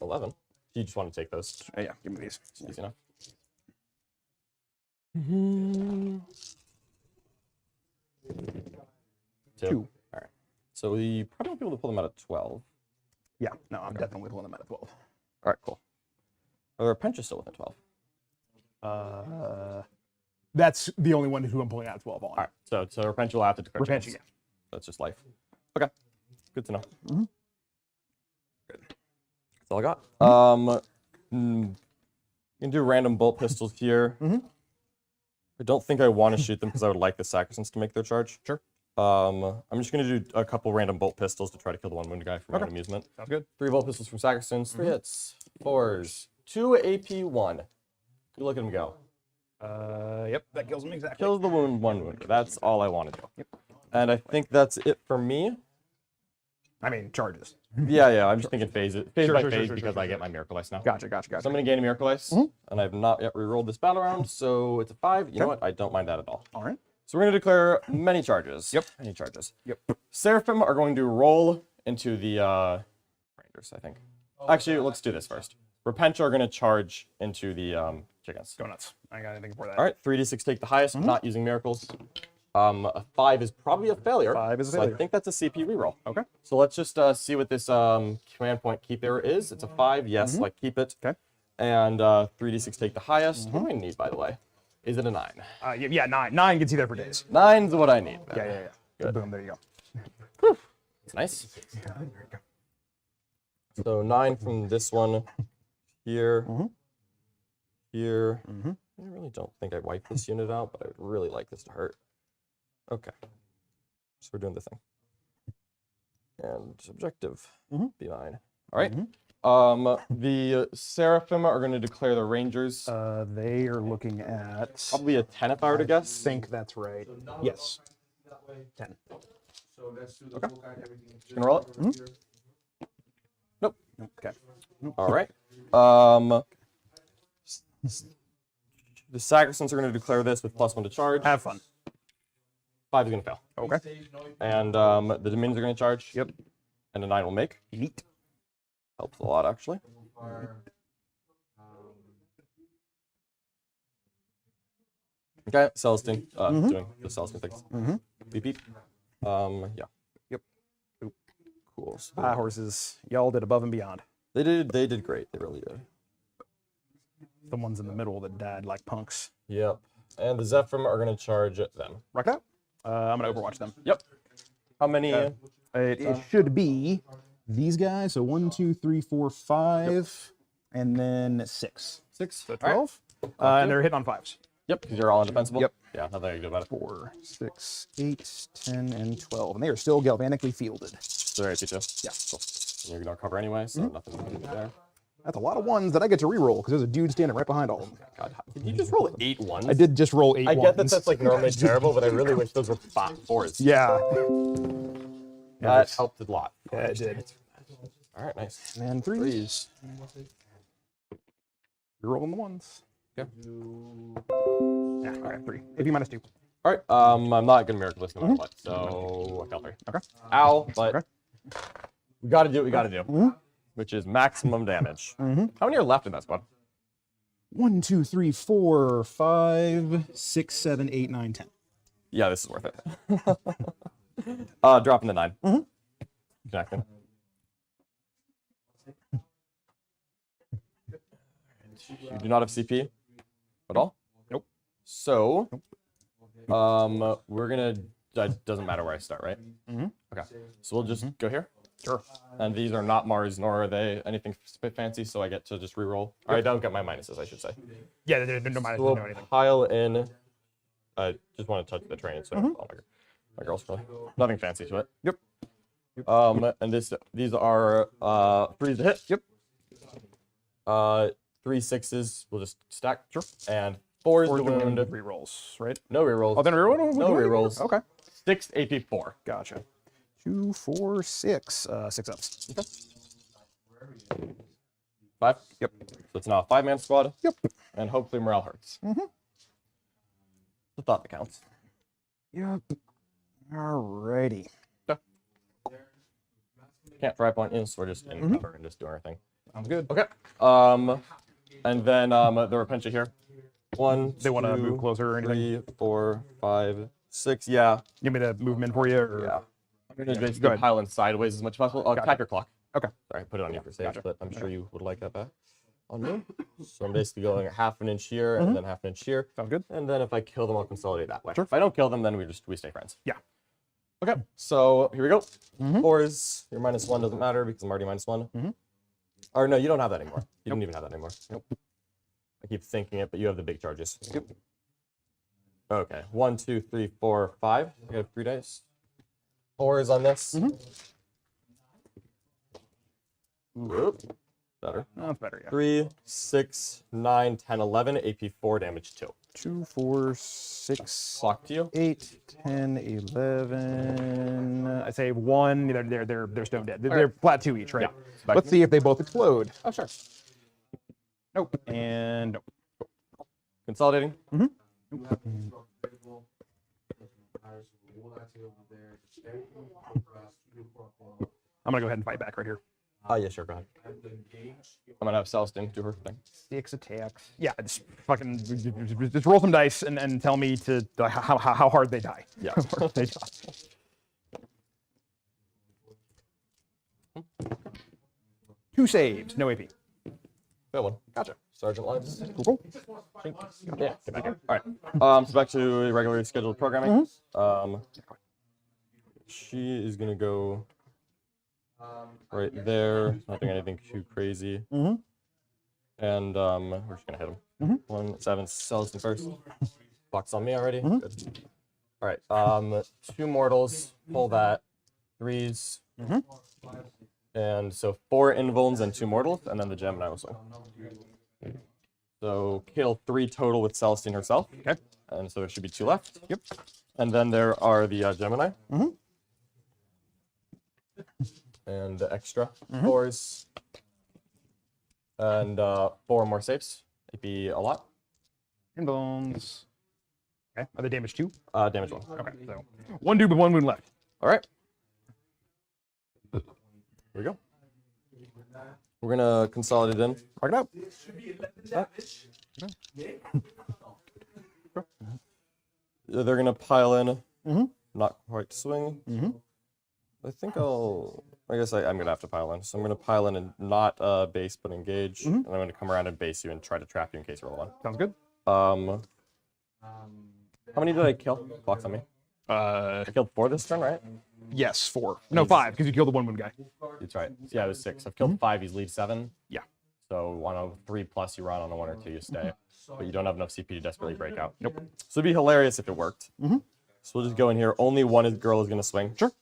11. You just want to take those? Yeah. Give me these. It's easy enough. 2. All right. So we probably won't be able to pull them out at 12. Yeah. No, I'm definitely pulling them out at 12. All right. Cool. Are Pencha still within 12? That's the only one who I'm pulling out at 12 on. All right. So Repentia will have to declare. Repentia, yeah. That's just life. Okay. Good to know. Good. That's all I got. You can do random bolt pistols here. I don't think I want to shoot them because I would like the Sacristans to make their charge. Sure. I'm just going to do a couple random bolt pistols to try to kill the 1 wounded guy for my own amusement. Sounds good. 3 bolt pistols from Sacristans. 3 hits. 4s. 2 AP, 1. Good look at him go. Yep, that kills him exactly. Kills the 1 wound. That's all I want to do. Yep. And I think that's it for me. I mean, charges. Yeah, I'm just thinking phase Sure, by sure, phase sure, because sure, I get my Miracle Ice now. Gotcha. So I'm going to gain a Miracle Ice, and I have not yet re-rolled this battle round, so it's a 5. You know what? I don't mind that at all. All right. So we're going to declare many charges. Yep. Many charges. Yep. Seraphim are going to roll into the Rangers, I think. Actually, let's do this first. Repentia are going to charge into the chickens. Go nuts. I got anything for that. All right, 3d6 take the highest, not using miracles. A 5 is probably a failure. 5 is a So failure. I think that's a CP reroll. Okay. So let's just see what this command point keep error is. It's a 5. Yes, like keep it. Okay. And 3d6 take the highest. What do I need, by the way? Is it a 9? Yeah, 9. 9 gets you there for days. 9's what I need. Yeah. Good. Boom, there you go. It's nice. Yeah, there you go. So 9 from this one here. Here. I really don't think I wiped this unit out, but I would really like this to hurt. Okay. So we're doing the thing. And objective, be 9. All right. The Seraphim are going to declare the Rangers. They are looking at Probably a 10 if I were to guess. I think that's right. Yes. 10. Okay. Just gonna roll it. Nope. Okay. All right. The Sacristans are going to declare this with +1 to charge. Have fun. 5 is going to fail. Okay. And the Dominions are going to charge. Yep. And a 9 will make. Neat. Helps a lot, actually. Okay, Celestine. Doing the Celestine things. Beep, beep. Yeah. Yep. Cool. So Horses, y'all did above and beyond. they did great. They really did. The ones in the middle that died like punks. Yep. And the Zephyrim are going to charge them. Rock out. I'm going to overwatch them. Yep. How many? It should be these guys. So 1, 2, 3, 4, 5, and then 6. 6. So 12. And they're hitting on 5s. Yep, because you're all indefensible. Yep. Yeah, nothing I can do about it. 4, 6, 8, 10, and 12. And they are still galvanically fielded. So they're AP2. Yeah. Cool. And you're going to cover anyway, so nothing to do there. That's a lot of ones that I get to reroll because there's a dude standing right behind all of them. God, did you just roll 8 ones? I did just roll 8 I ones. get that that's like normally terrible, but I really wish those were 4s. Yeah. That helped a lot. Yeah, it did. All right, nice. And threes. You're rolling the ones. Okay. Yeah, okay, 3. AP minus 2. All right. I'm not gonna miraculous no matter what, so I fell 3. Okay. Ow, but we gotta do what we gotta do, which is maximum damage. How many are left in that spot? 1, 2, 3, 4, 5, 6, 7, 8, 9, 10. Yeah, this is worth it. Dropping the 9. Connecting. You do not have CP at all? Nope. So, we're gonna. That doesn't matter where I start, right? Okay. So we'll just go here. Sure. And these are not Mars, nor are they anything fancy, so I get to just reroll. Or I don't get my minuses, I should say. Yeah, they're no minuses, So we'll no anything. pile in. I just want to touch the train, so my girl's probably nothing fancy to it. Yep. And these are 3s to hit. Yep. 3 6s. We'll just stack. Sure. And 4s to wound. Rerolls, right? No rerolls. Oh, then reroll? No rerolls. Okay. 6 AP 4. Gotcha. 2, 4, 6. 6 ups. Okay. 5. Yep. So it's now a 5-man squad. Yep. And hopefully morale hurts. The thought that counts. Yep. Alrighty. Can't 5-point in, so we're just in cover and just doing our thing. Sounds good. Okay. And then the Repentia here. 1, They want to move closer or anything? 3, 4, 5, 6. Yeah. Give me the movement for you? Or? Yeah. I'm going to basically pile in sideways as much as possible. Tap your clock. Okay. Sorry, I put it on you for safe, but I'm sure you would like that back on me. So I'm basically going half an inch here and then half an inch here. Sounds good. And then if I kill them, I'll consolidate that way. Sure. If I don't kill them, then we stay friends. Yeah. Okay. So here we go. 4s. Your -1 doesn't matter because I'm already -1. Or no, you don't have that anymore. You don't even have that anymore. Nope. I keep thinking it, but you have the big charges. Yep. Okay. 1, 2, 3, 4, 5. I have 3 dice. 4s on this. Whoop. Better. That's better, yeah. 3, 6, 9, 10, 11. AP 4, damage 2. 2, 4, 6. Clock to you. 8, 10, 11. I say 1. They're stone dead. They're flat 2 each, right? Yeah. Let's see if they both explode. Oh, sure. Nope. And nope. Consolidating. I'm gonna go ahead and fight back right here. Yeah, sure, go ahead. I'm gonna have Celestine do her thing. 6 attacks. Yeah, just fucking just roll some dice and tell me to how hard they die. Yeah. How hard they die. 2 saves, no AP. Fail one. Gotcha. Sergeant Lines. Cool. Yeah, get back in. All right. So back to regularly scheduled programming. She is gonna go right there. Not doing anything too crazy. And we're just gonna hit him. 1, 7, Celestine first. Box on me already. Good. All right. 2 mortals. Pull that. 3s. And so 4 invulns and 2 mortals, and then the Gemini will swing. So kill 3 total with Celestine herself. Okay. And so there should be 2 left. Yep. And then there are the Gemini. And the extra 4s. And 4 more saves. It'd be a lot. Invulns. Okay. Are they damage 2? Damage 1. Okay. So 1 dude with 1 wound left. All right. Here we go. We're gonna consolidate in. Mark it up. They're gonna pile in. Not quite swing. I think I guess I'm gonna have to pile in. So I'm gonna pile in and not base, but engage. And I'm gonna come around and base you and try to trap you in case you roll 1. Sounds good. How many did I kill? Box on me. I killed 4 this turn, right? Yes, 4. No, 5, because you killed the 1 wound guy. That's right. Yeah, it was 6. I've killed 5. He's lead 7. Yeah. So on a 3 plus, you run. On a 1 or 2, you stay. But you don't have enough CP to desperately break out. Nope. So it'd be hilarious if it worked. So we'll just go in here. Only one girl is gonna swing. Sure.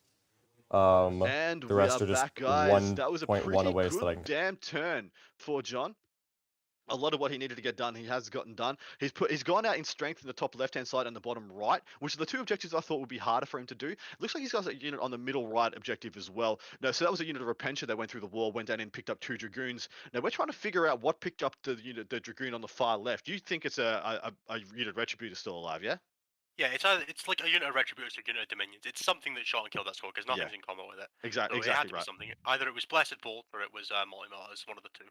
And the rest we are are just back, guys. That was a pretty 1.1 away, good so that I can. damn turn for John. a lot of what he needed to get done, he has gotten done. He's gone out in strength in the top left-hand side and the bottom right, which are the two objectives I thought would be harder for him to do. Looks like he's got a unit on the middle right objective as well. No, so that was a unit of Repentia that went through the wall, went down and picked up 2 Dragoons. Now we're trying to figure out what picked up the Dragoon on the far left. You think it's a unit Retributor still alive, yeah? Yeah, it's like a unit of Retributors or a unit of Dominions. It's something that shot and killed that squad because nothing's in common with it. Exactly, So it had exactly to be right. something. Either it was Blessed Bolt or it was Molly-Mel. It's one of the two.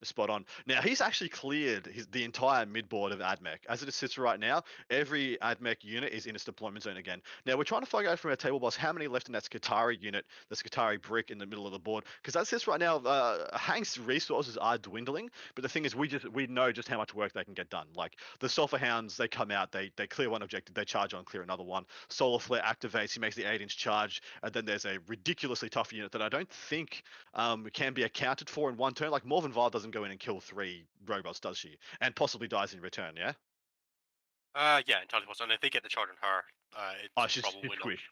Spot on. Now he's actually cleared the entire midboard of AdMech. As it sits right now, every AdMech unit is in its deployment zone again. Now we're trying to find out from our table boss how many left in that Skitarii unit, the Skitarii brick in the middle of the board. Because as it sits right now, Hank's resources are dwindling. But the thing is, we know just how much work they can get done. Like the Sulfur Hounds, they come out, they clear one objective, they charge on, clear another one. Solar Flare activates, he makes the 8-inch charge, and then there's a ridiculously tough unit that I don't think can be accounted for in one turn. Like Morven Vile doesn't go in and kill 3 robots, does she? And possibly dies in return, yeah? Yeah, entirely possible. And if they get the charge on her, it's She's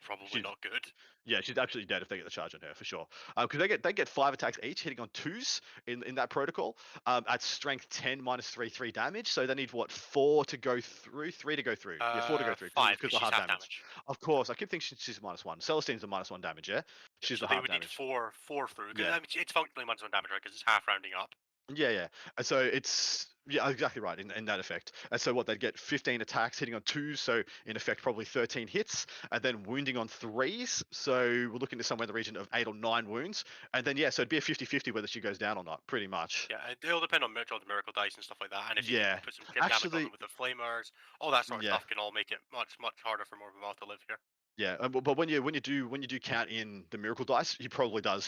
probably not good. Yeah, she's absolutely dead if they get the charge on her for sure. Because they get 5 attacks each, hitting on 2s in that protocol. At strength 10 minus 3 damage. So they need what 4 to go through, 3 to go through. Yeah, 4 to go through. 5 because she's of half damage. Of course, I keep thinking she's -1. Celestine's the -1 damage, yeah. She's So the they half would damage. need four through. Yeah. I mean, it's functionally -1 damage, right? Because it's half rounding up. Yeah. And so it's exactly right in that effect. And so what they'd get 15 attacks hitting on 2s, so in effect probably 13 hits, and then wounding on 3s. So we're looking at somewhere in the region of 8 or 9 wounds. And then so it'd be a 50-50 whether she goes down or not, pretty much. Yeah, it'll depend on the miracle dice and stuff like that. And if you Yeah. can put some damage on them with the flamers, all that sort of Yeah. stuff can all make it much harder for Morven Vile to live here. Yeah, but when you do count in the miracle dice, she probably does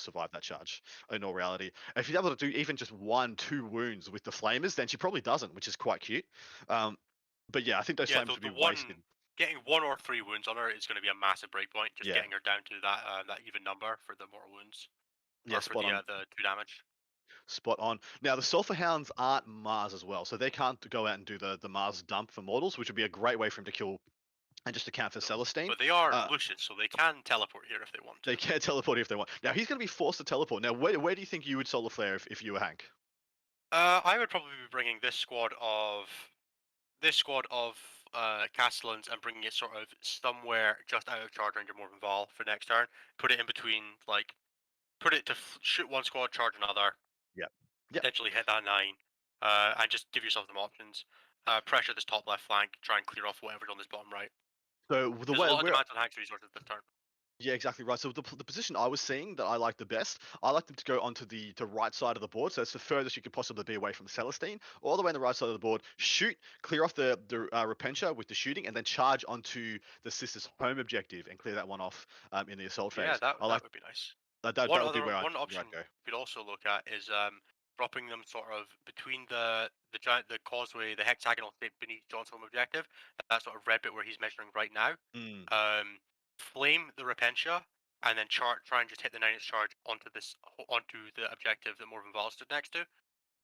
survive that charge. In all reality, if you're able to do even just 1-2 wounds with the flamers, then she probably doesn't, which is quite cute. But yeah, I think those flamers would be wasted. Getting 1 or 3 wounds on her is going to be a massive breakpoint. Just Yeah. getting her down to that even number for the mortal wounds. Yeah, or for spot on. the 2 damage. Spot on. Now the Sulfur Hounds aren't Mars as well, so they can't go out and do the Mars dump for mortals, which would be a great way for him to kill and just account for Celestine. But they are Lucius, so they can teleport here if they want to. They can teleport if they want. Now he's going to be forced to teleport. Now where do you think you would solar flare if you were Hank? I would probably be bringing this squad of Castellans and bringing it sort of somewhere just out of charge range of Morven Vile for next turn. Put it in between, like, put it to shoot one squad, charge another. Yep. Potentially hit that 9, and just give yourself some options. Pressure this top left flank, try and clear off whatever's on this bottom right. So the There's way a lot of demands on Hank's resources this turn. Yeah, exactly right. So the position I was seeing that I like the best, I like them to go onto the right side of the board. So it's the furthest you could possibly be away from Celestine, all the way on the right side of the board. Shoot, clear off the Repentia with the shooting, and then charge onto the sister's home objective and clear that one off in the assault phase. Yeah, that would be nice. That would be where one option I'd go. you could also look at is dropping them sort of between the causeway, the hexagonal shape beneath John's home objective. That sort of red bit where he's measuring right now. Flame the Repentia, and then try and just hit the 9-inch charge onto the objective that Morven Vile stood next to.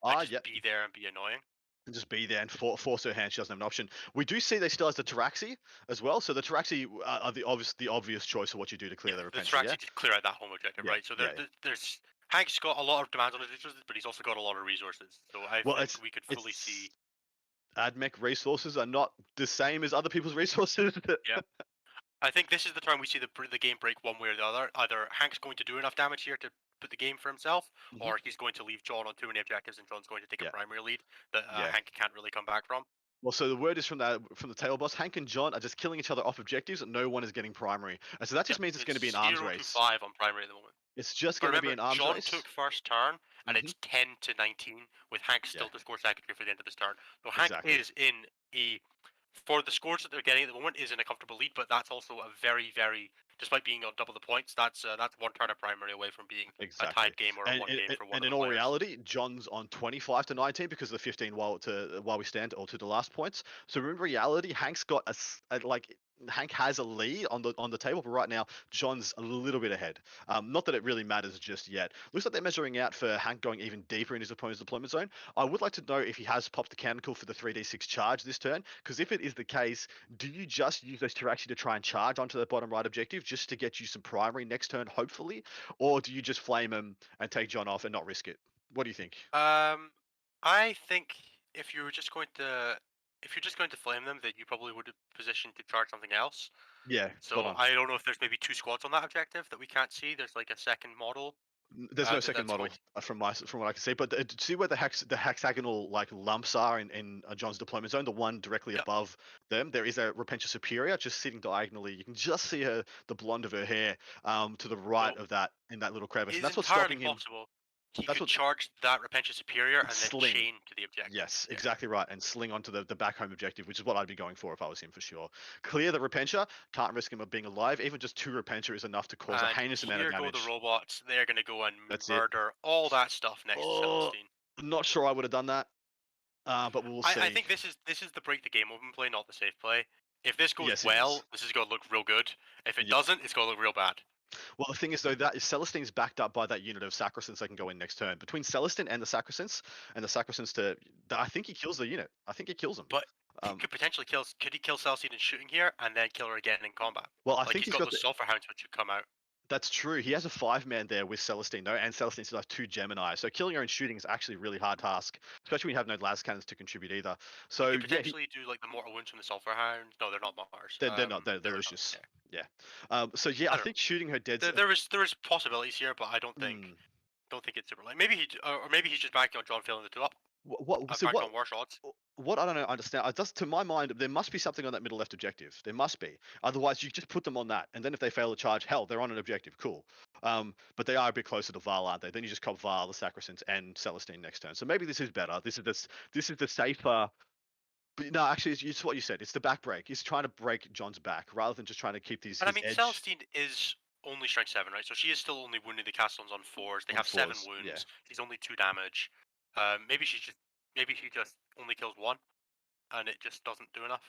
And just be there and be annoying. And just be there and force her hand. She doesn't have an option. We do see they still has the Taraxi as well. So the Taraxi are the obvious choice of what you do to clear the Repentia. The Taraxi to clear out that home objective, right? So there's Hank's got a lot of demands on his resources, but he's also got a lot of resources. So I think we could fully see. AdMech resources are not the same as other people's resources. Yeah. I think this is the time we see the game break one way or the other. Either Hank's going to do enough damage here to put the game for himself, or he's going to leave John on too many objectives, and John's going to take a primary lead that Hank can't really come back from. Well, so the word is from the table boss. Hank and John are just killing each other off objectives, and no one is getting primary. And so that just means it's going to be an arms race. 0 to 5 on primary at the moment. It's just going to be an arms John race. John took first turn, and it's 10 to 19, with Hank still to score secondary for the end of this turn. So Hank is in for the scores that they're getting at the moment, is in a comfortable lead, but that's also a very, very, despite being on double the points, that's one turn of primary away from being a tied game or a one game for one. And in all reality, John's on 25 to 19 because of the 15 while we stand, or to the last points. So in reality, Hank's got Hank has a lead on the table, but right now John's a little bit ahead. Not that it really matters just yet. Looks like they're measuring out for Hank going even deeper in his opponent's deployment zone. I would like to know if he has popped the canonical for the 3d6 charge this turn, because if it is the case, do you just use those Taraxi to try and charge onto the bottom right objective just to get you some primary next turn, hopefully, or do you just flame him and take John off and not risk it? What do you think? I think if you were just going to, if you're just going to flame them, then you probably would have positioned to charge something else. Yeah, spot So on. I don't know if there's maybe 2 squads on that objective that we can't see. There's like a second model. There's no that- second that's model going from what I can see. But see where the hexagonal like lumps are in John's deployment zone, the one directly above them. There is a Repentia Superior just sitting diagonally. You can just see her, the blonde of her hair, to the right of that in that little crevice. It And is that's what's entirely stopping him. possible. He That's could what charge that Repentia Superior and then sling. chain to the objective. Yes, exactly right, and sling onto the back home objective, which is what I'd be going for if I was him for sure. Clear the Repentia, can't risk him of being alive. Even just 2 Repentia is enough to cause a And heinous amount of here go damage. the robots. They're going to go and That's it. murder all that stuff next to Oh, Celestine. not sure I would have done that, but we'll see. I think this is the break the game open play, not the safe play. If this goes Yes, it well, is. this is going to look real good. If it doesn't, it's going to look real bad. Well, the thing is, though, that Celestine's backed up by that unit of Sacrosants that can go in next turn. Between Celestine and the Sacrosants, I think he kills the unit. I think he kills them. But he could potentially kill. Could he kill Celestine in shooting here and then kill her again in combat? Well, I like think he's he's got got the the- Sulphur Hounds, which should come out. That's true. He has a 5-man there with Celestine, though, and Celestine still has 2 Gemini. So killing her and shooting is actually a really hard task, especially when you have no las cannons to contribute either. So You yeah, could potentially do like the mortal wounds from the Sulphur Hounds. No, they're not Mars. they're not. They're Lucius. Yeah. So yeah, I think shooting her dead. There is possibilities here, but I don't think it's super like maybe or maybe he's just banking on John filling the 2 up. So Back on war shots. What I don't understand, to my mind, there must be something on that middle left objective. There must be. Otherwise, you just put them on that, and then if they fail to charge, hell, they're on an objective. Cool. But they are a bit closer to Val, aren't they? Then you just cop Val, the Sacrosants, and Celestine next turn. So maybe this is better. This is the safer. But no, actually, it's what you said. It's the back break. He's trying to break John's back rather than just trying to keep these. And I his mean, edge. Celestine is only strength 7, right? So she is still only wounding the Castellans on 4s. They On have 7 4s, wounds. yeah. She's only 2 damage. Maybe she just only kills 1, and it just doesn't do enough.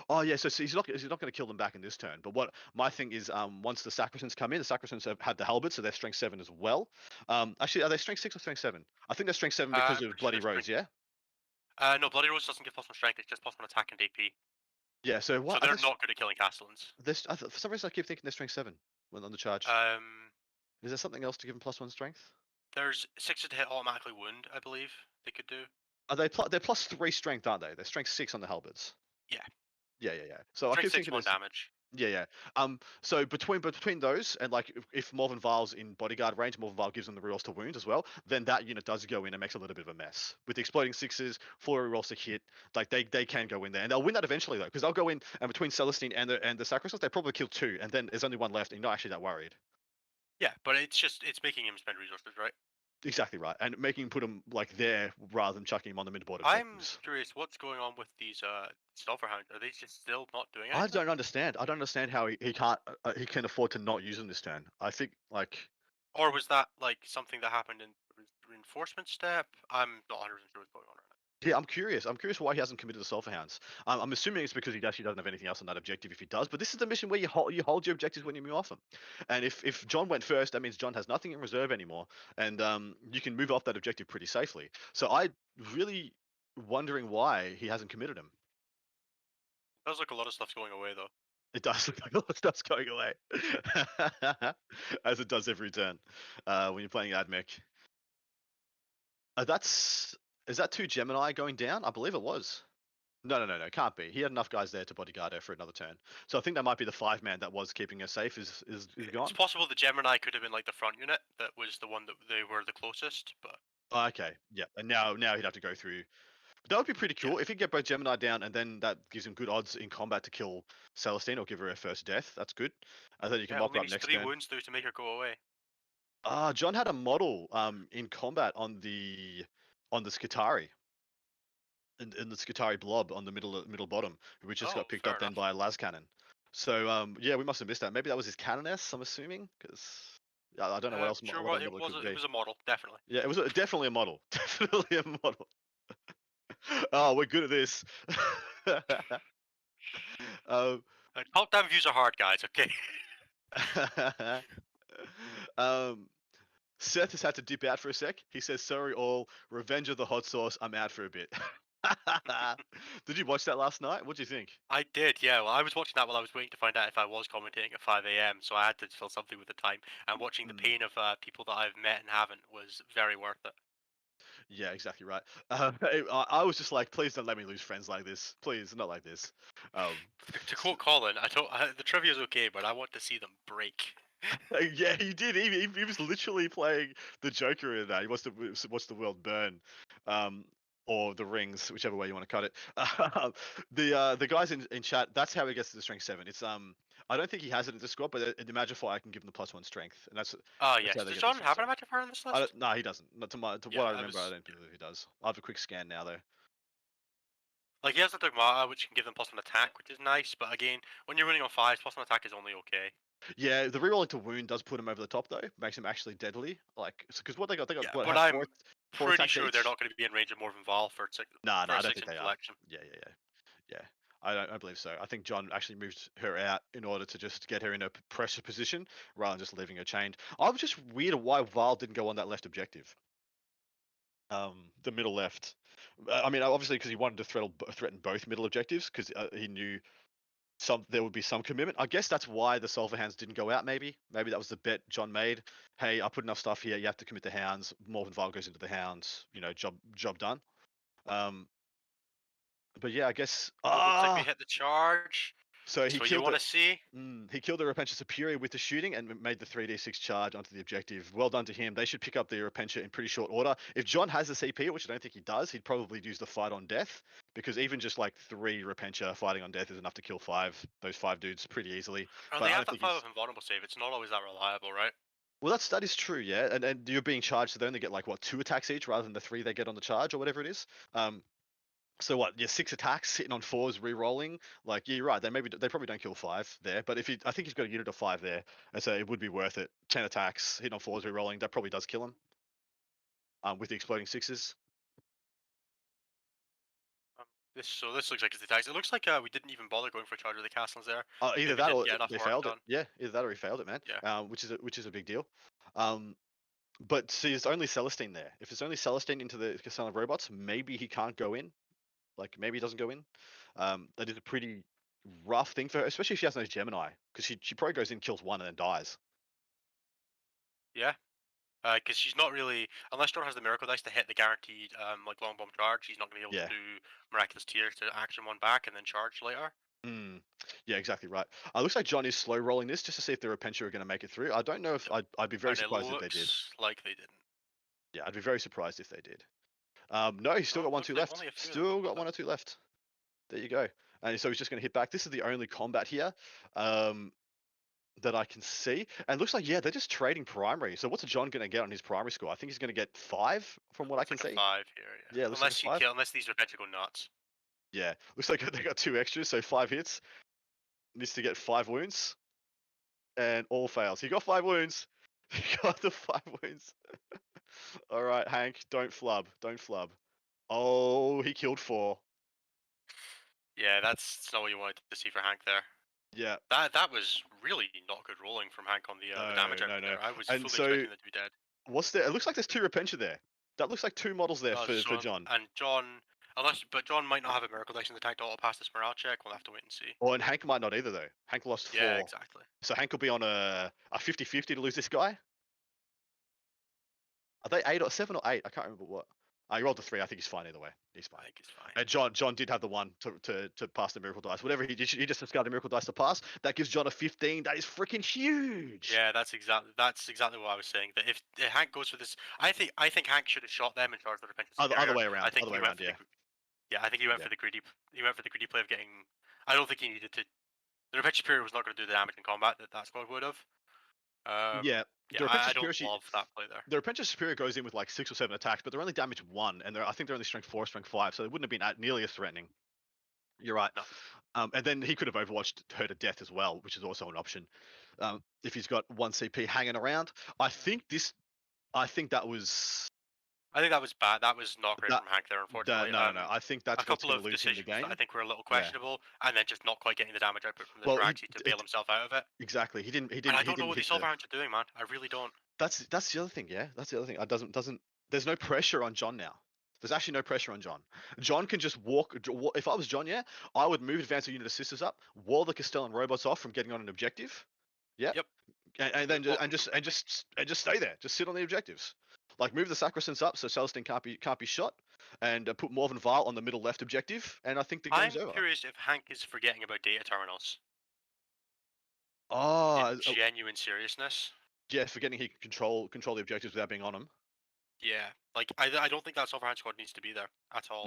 Oh yeah, so he's not going to kill them back in this turn. But what my thing is, once the Sacrosants come in, the Sacrosants have the halberd, so they're strength 7 as well. Actually, are they strength 6 or strength 7? I think they're strength 7 because of Bloody Rose, yeah. No, Bloody Rose doesn't give +1 strength. It's just +1 attack and AP. Yeah, so what? So they're not good at killing Castellans. For some reason, I keep thinking they're strength 7 when on the charge. Is there something else to give them +1 strength? There's 6 to hit automatically wound, I believe they could do. Are they? They're +3 strength, aren't they? They're strength 6 on the halberds. Yeah. Yeah. So I keep Strength 6, thinking 1 there's- damage. Yeah. So between those and like if Morven Val's in bodyguard range, Morven Val gives them the rerolls to wound as well. Then that unit does go in and makes a little bit of a mess with the exploding 6s, 4 rerolls to hit. Like they can go in there and they'll win that eventually though, because they'll go in and between Celestine and the Sacrosants, they probably kill 2, and then there's only 1 left, and you're not actually that worried. Yeah, but it's making him spend resources, right? Exactly right, and making him put him like there rather than chucking him on the mid-board. I'm curious, what's going on with these Sulphur Hounds? Are they just still not doing anything? I don't understand how he can afford to not use them this turn. I think like. Or was that like something that happened in reinforcement step? I'm not 100% sure what's going on right now. Yeah, I'm curious. I'm curious why he hasn't committed to Sulphur Hounds. I'm assuming it's because he actually doesn't have anything else on that objective. If he does, but this is the mission where you hold your objectives when you move off them. And if John went first, that means John has nothing in reserve anymore, and you can move off that objective pretty safely. So I really wondering why he hasn't committed him. Does look a lot of stuff's going away though. It does look like a lot of stuff's going away, as it does every turn when you're playing Admech. Is that 2 Gemini going down? I believe it was. No, can't be. He had enough guys there to bodyguard her for another turn. So I think that might be the 5-man that was keeping her safe is gone. It's possible the Gemini could have been like the front unit that was the one that they were the closest, but. Oh, okay, yeah. And now he'd have to go through. That would be pretty cool if he could get both Gemini down, and then that gives him good odds in combat to kill Celestine or give her first death. That's good. And then you can mop her up next 3 turn. wounds through to make her go away. John had a model in combat on the Skitari. In the Skitari blob on the middle bottom, which just got picked up then by a las cannon. So yeah, we must have missed that. Maybe that was his canoness, I'm assuming, because I don't know what else. Sure, what it that model could be. was a model, definitely. Yeah, it was definitely a model. Definitely a model. Oh, we're good at this. Top-down views are hard, guys. Okay. Seth has had to dip out for a sec. He says, "Sorry, all. Revenge of the hot sauce. I'm out for a bit." Did you watch that last night? What do you think? I did, yeah. Well, I was watching that while I was waiting to find out if I was commentating at 5 a.m. So I had to fill something with the time. And watching the pain of people that I've met and haven't was very worth it. Yeah, exactly right. I was just like, please don't let me lose friends like this. Please, not like this. To quote Colin, the trivia's okay, but I want to see them break. Yeah, he did. He was literally playing the Joker in that. He wants to watch the world burn, or the rings, whichever way you want to cut it. The guys in chat, that's how he gets to the strength 7. It's I don't think he has it in the squad, but in the Magify I can give him the +1 strength, and that's Oh that's yes. how they Does get John the strength have an 7. Magnifier on this list? No, he doesn't. Not to Yeah, what I I remember. I was- don't believe he does. I have a quick scan now though. Like he has the Dogmata, which can give them +1 attack, which is nice. But again, when you're running on 5s, +1 attack is only okay. Yeah, the rerolling to wound does put him over the top though. Makes him actually deadly. Like, because what they got Yeah, what but have I'm four pretty attacks sure they're each? not going to be in range of Morven Val for Nah, for I a don't 6 think in they are. collection. Yeah. I believe so. I think John actually moved her out in order to just get her in a pressure position rather than just leaving her chained. I was just weird why Val didn't go on that left objective. The middle left. I mean, obviously because he wanted to threaten both middle objectives because he knew there would be some commitment. I guess that's why the Sulphur Hounds didn't go out. Maybe that was the bet John made. Hey, I put enough stuff here. You have to commit the Hounds. Morven Val goes into the Hounds. Job done. But yeah, I guess. Looks like we hit the charge. So That's what you want to see. He killed the Repentia Superior with the shooting and made the 3d6 charge onto the objective. Well done to him. They should pick up the Repentia in pretty short order. If John has the CP, which I don't think he does, he'd probably use the fight on death, because even just like 3 Repentia fighting on death is enough to kill those 5 dudes pretty easily. And But they I have don't that think 5 of invulnerable save. It's not always that reliable, right? well, that is true, yeah. And you're being charged, so they only get like 2 attacks each rather than the 3 they get on the charge or whatever it is. So what? Yeah, 6 attacks, hitting on 4s, re-rolling. Like, yeah, you're right. They probably don't kill 5 there, but I think he's got a unit of 5 there, and so it would be worth it. 10 attacks, hitting on 4s, re-rolling. That probably does kill him. With the exploding 6s. This looks like it's the attacks. It looks like we didn't even bother going for a charge of the castles there. Either Maybe that didn't or get enough they work failed done. it. Yeah, either that or he failed it, man. Yeah. Which is a big deal. But see, there's only Celestine there. If it's only Celestine into the Castellan robots, maybe he can't go in. Like, maybe he doesn't go in. That is a pretty rough thing for her, especially if she has no Gemini, because she probably goes in, kills 1, and then dies. Yeah. Because she's not really, unless John has the miracle dice to hit the guaranteed like long bomb charge, she's not going to be able to do miraculous tears to action 1 back and then charge later. Yeah, exactly right. Looks like John is slow rolling this just to see if the Repentia are going to make it through. I don't know if I'd be very And surprised it if they did. looks like they didn't. Yeah, I'd be very surprised if they did. No, he's still got 1 or 2 left. Still got 1 or 2 left. There you go. And so he's just going to hit back. This is the only combat here that I can see. And it looks like, yeah, they're just trading primary. So what's John going to get on his primary score? I think he's going to get 5 from what I can see. 5 here, yeah. Yeah, looks unless like a 5. unless these Repentia go nuts. Yeah, looks like they got 2 extras, so 5 hits. Needs to get 5 wounds. And all fails. He got 5 wounds. He got the 5 wounds. All right, Hank, don't flub. Don't flub. Oh, he killed 4. Yeah, that's not what you wanted to see for Hank there. Yeah. That was really not good rolling from Hank on the damage output there. I was fully expecting that to be dead. What's there? It looks like there's 2 Repentia there. That looks like 2 models there for John. And John, but John might not have a miracle dice in the tank to auto pass this morale check. We'll have to wait and see. Oh, and Hank might not either though. Hank lost 4. Yeah, exactly. So Hank will be on a 50-50 to lose this guy. Are they 8 or 7 or 8? I can't remember what. He rolled a 3. I think he's fine either way. He's fine. I think he's fine. And John did have the 1 to pass the miracle dice. Whatever he did, he just discarded the miracle dice to pass. That gives John a 15. That is freaking huge. Yeah, that's exactly what I was saying. That if Hank goes for this, I think Hank should have shot them and charged the Repentia. Other way around. I think other way around. Yeah. Yeah, I think he went for the greedy. He went for the greedy play of getting. I don't think he needed to. The Repentia Superior was not going to do the damage in combat that squad would have. Yeah. I don't love that play there. The Repentia Superior goes in with like 6 or 7 attacks, but they're only damaged 1, and I think they're only strength 4, strength 5, so they wouldn't have been nearly as threatening. You're right. No. And then he could have overwatched her to death as well, which is also an option. If he's got 1 CP hanging around, I think that was bad. That was not great from Hank there, unfortunately. No. I think that's a couple of lose him the decisions game. that I think were a little questionable, and then just not quite getting the damage output from the Draxi to bail himself out of it. Exactly. He didn't. And I don't know what these Silver Hounds are doing, man. I really don't. That's the other thing. Yeah, that's the other thing. There's no pressure on John now. There's actually no pressure on John. John can just walk. If I was John, yeah, I would move advanced unit assisters up, wall the Castellan robots off from getting on an objective. Yeah. Yep. and then just stay there. Just sit on the objectives. Like move the Sacrosancts up so Celestine can't be shot, and put Morven Vile on the middle left objective. And I think the I'm game's over. curious if Hank is forgetting about data terminals. Oh, In genuine seriousness. yeah, forgetting he can control the objectives without being on them. Yeah, like I don't think that Silverhand squad needs to be there at all.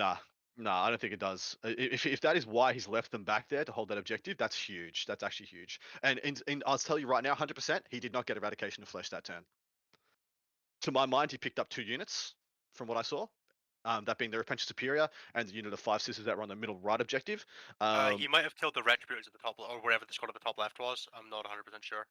Nah, I don't think it does. If that is why he's left them back there to hold that objective, that's huge. That's actually huge. And I'll tell you right now, 100%, he did not get Eradication of Flesh that turn. To my mind, he picked up 2 units from what I saw. That being the Repentia Superior and the unit of 5 Sisters that were on the middle right objective. He might have killed the Retributors at the top, or wherever the squad at the top left was. I'm not 100% sure.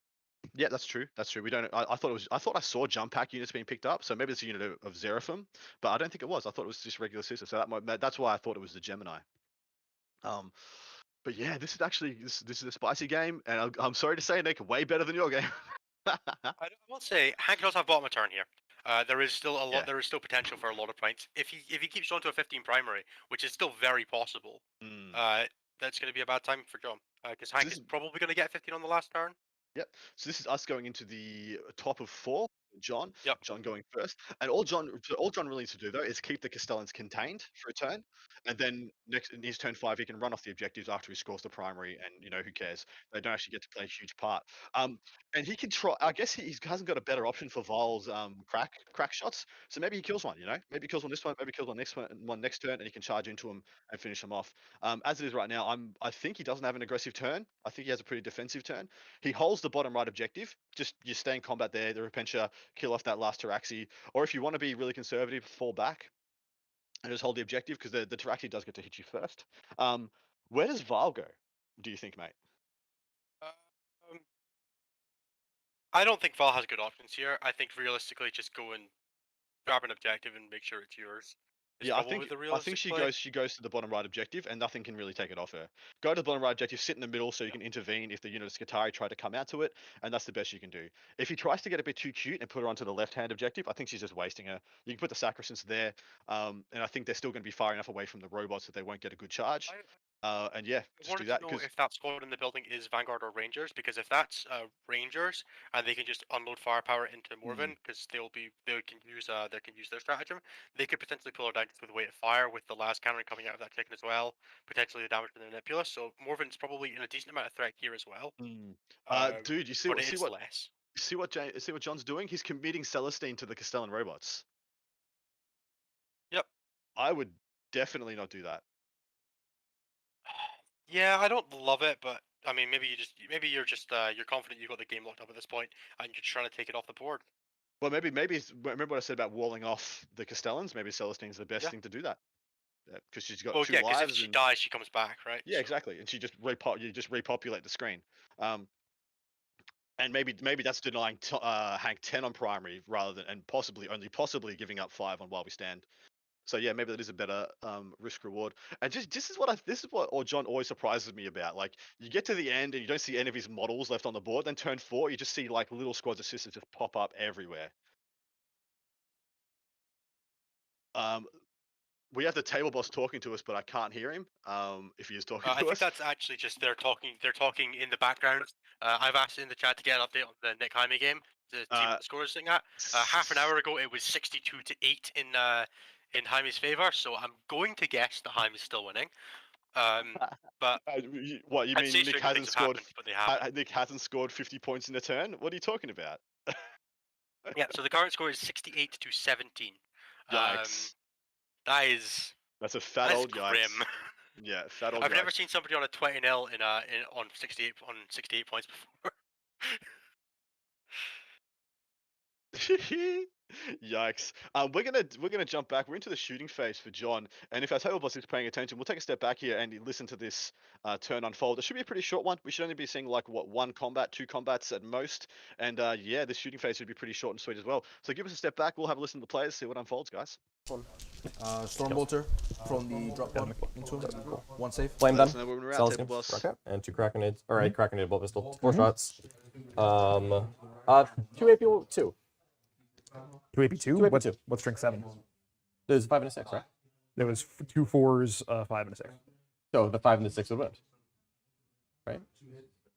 Yeah, that's true. That's true. We don't. I thought I saw jump pack units being picked up, so maybe it's a unit of Xeraphim, but I don't think it was. I thought it was just regular Sisters. So that's why I thought it was the Gemini. But yeah, this is actually this is a spicy game, and I'm sorry to say, Nick, way better than your game. I will say Hank does have bottom of turn here. There is still a lot. Yeah. There is still potential for a lot of points. If he keeps on to a 15 primary, which is still very possible, that's going to be a bad time for John. Because Hank is probably going to get 15 on the last turn. Yep. So this is us going into the top of 4. John. Yep. John going first, and all John really needs to do though is keep the Castellans contained for a turn, and then next in his turn 5 he can run off the objectives after he scores the primary, and who cares? They don't actually get to play a huge part. And he can try. I guess he hasn't got a better option for Vile's crack shots, so maybe he kills one. Maybe he kills one this one, maybe kills one next turn, and he can charge into him and finish him off. As it is right now, I think he doesn't have an aggressive turn. I think he has a pretty defensive turn. He holds the bottom right objective. Just you stay in combat there. The Repentia, kill off that last Taraxi, or if you want to be really conservative, fall back and just hold the objective because the Taraxi does get to hit you first. Where does Vile go? Do you think, mate? I don't think Val has good options here. I think realistically, just go and grab an objective and make sure it's yours. Yeah, I think she goes to the bottom right objective, and nothing can really take it off her. Go to the bottom right objective, sit in the middle, so you can intervene if the unit of Skitarii try to come out to it, and that's the best you can do. If he tries to get a bit too cute and put her onto the left-hand objective, I think she's just wasting her. You can put the Sacrosancts there, and I think they're still going to be far enough away from the robots that they won't get a good charge. And yeah, just do that. To know if that squad in the building is Vanguard or Rangers, because if that's Rangers and they can just unload firepower into Morven, because they can use their stratagem, they could potentially pull her down with weight of fire with the last cannon coming out of that chicken as well, potentially the damage to the Manipula. So Morven's probably in a decent amount of threat here as well. Dude, you see but what it is what less. see what John's doing? He's committing Celestine to the Castellan robots. Yep. I would definitely not do that. Yeah, I don't love it, but I mean, maybe you're just you're confident you got the game locked up at this point, and you're trying to take it off the board. Well, maybe remember what I said about walling off the Castellans? Maybe Celestine's the best thing to do that. Because she's got 2 lives. If she dies, she comes back, right? Yeah, exactly, and she just repopulate the screen. And maybe that's denying Hank 10 on primary rather than and possibly giving up 5 on While We Stand. So yeah, maybe that is a better risk reward. And this is what John always surprises me about. Like you get to the end and you don't see any of his models left on the board. Then turn 4, you just see like little squads of sisters just pop up everywhere. We have the table boss talking to us, but I can't hear him. If he is talking to us, I think that's actually just they're talking in the background. I've asked in the chat to get an update on the Nick Jaime game to see what the score is sitting at. Half an hour ago, it was 62-8 in Jaime's favor. So I'm going to guess that Jaime's still winning. But what you mean? Nick hasn't scored? But they haven't. Nick hasn't scored 50 points in a turn. What are you talking about? Yeah. So the current score is 68-17. Yikes. That's a fat old grim. yikes. Yeah, fat old. I've never seen somebody on a 20-0 on 68 points before. Yikes. We're gonna jump back. We're into the shooting phase for John, and if our table boss is paying attention, we'll take a step back here and listen to this turn unfold. It should be a pretty short one. We should only be seeing like 1 combat, 2 combats at most, and yeah, this shooting phase should be pretty short and sweet as well. So give us a step back. We'll have a listen to the players, see what unfolds, guys. Stormbolter from the drop one into him. 1 save. Flame done. Table boss. Okay. And 2 crack grenades. Alright, crack grenade, bolt pistol. 4 shots. 2 AP 2. 2 AP 2? What's strength 7? There's 5 and a 6, right? There was 2 4s, 5 and a 6. So the 5 and the 6 would win.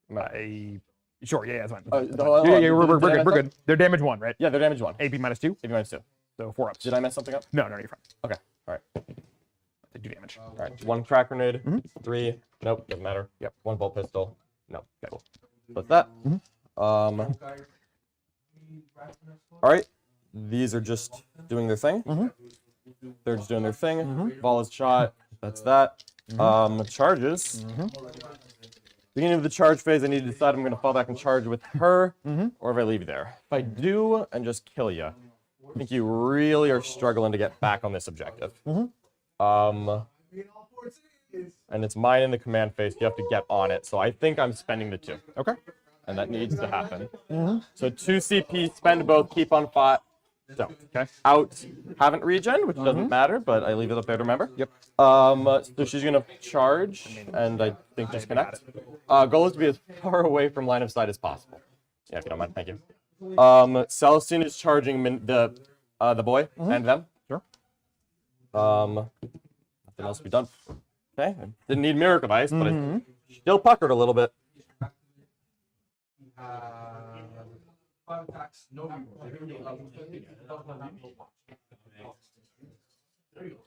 Right? Sure, yeah, that's fine. Yeah, We're good. They're damage 1, right? Yeah, they're damage 1. AP -2? AP -2. So 4 ups. Did I mess something up? No, you're fine. Okay, alright. They do damage. Alright, 1 crack grenade, 3, nope, doesn't matter. Yep, 1 bolt pistol, no, cool. So that's that. Alright, these are just doing their thing. They're just doing their thing. Ball is shot, that's that. Charges. Beginning of the charge phase, I need to decide if I'm going to fall back and charge with her, or if I leave you there. If I do and just kill you, I think you really are struggling to get back on this objective. And it's mine in the command phase. You have to get on it, so I think I'm spending the 2. Okay. And that needs to happen. So 2 CP, spend both, keep on fought. Don't. Okay. Out, haven't regen, which doesn't matter, but I leave it up there to remember. Yep. So she's gonna charge, and I think disconnect. Goal is to be as far away from line of sight as possible. Yeah, if you don't mind, thank you. Celestine is charging the boy and them. Sure. Nothing else to be done. Okay. I didn't need Miracle Ice, but I still puckered a little bit.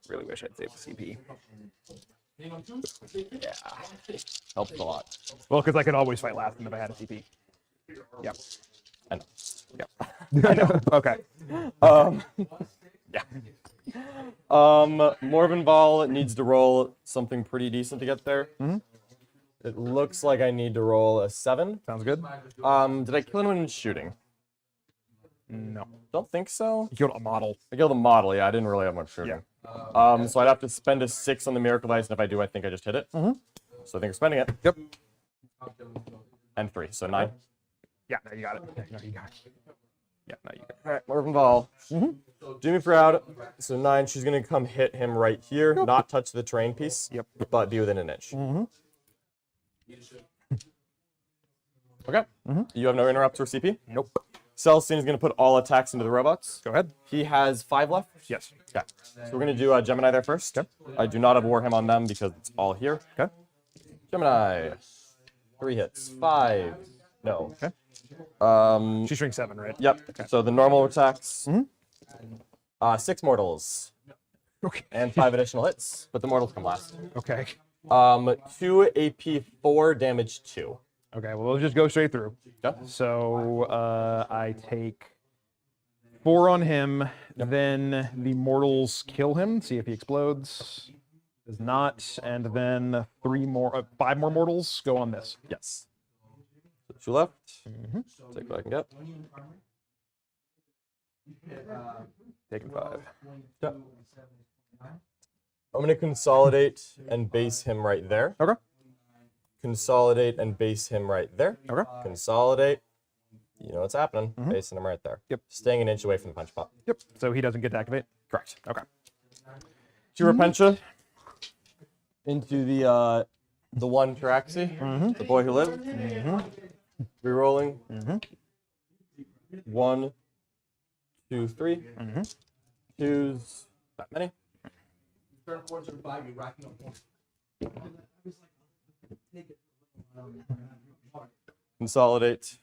Really wish I'd saved the CP. Yeah. Helps a lot. Well, because I could always fight last if I had a CP. Yep. I know. Yep. I know. Okay. Yeah. Morvenval needs to roll something pretty decent to get there. It looks like I need to roll a 7. Sounds good. Did I kill anyone in shooting? No. Don't think so. You killed a model. I killed a model, yeah. I didn't really have much shooting. Yeah. So I'd have to spend a 6 on the Miracle Device, and if I do, I think I just hit it. So I think I'm spending it. Yep. And 3, so 9. Yeah, no, you got it. No, you got it. Yeah, no, you got it. All right, Morvenval. Do me proud. So 9, she's going to come hit him right here, not touch the terrain piece, but be within an inch. Okay. You have no interrupts or CP? Nope. Celestine is going to put all attacks into the robots. Go ahead. He has 5 left? Yes. Okay. So we're going to do Gemini there first. Okay. I do not have Warham on them because it's all here. Okay. Gemini. 3 hits. 5. No. Okay. She shrinks 7, right? Yep. Okay. So the normal attacks. 6 mortals. Okay. And 5 additional hits, but the mortals come last. Okay. 2 AP, 4 damage 2. Okay, well, let's just go straight through. Yep. So I take 4 on him, then the mortals kill him, see if he explodes. Does not, and then 5 more mortals go on this. Yes. So 2 left. Take what I can get. Taking 5. Yep. I'm going to consolidate and base him right there. Okay. Consolidate and base him right there. Okay. Consolidate. You know what's happening. Basing him right there. Yep. Staying an inch away from the punch pop. Yep. So he doesn't get to activate? Correct. Okay. Repentia into the one Taraxi, the boy who lived. Rerolling. 1, 2, 3. 2's that many. Consolidate.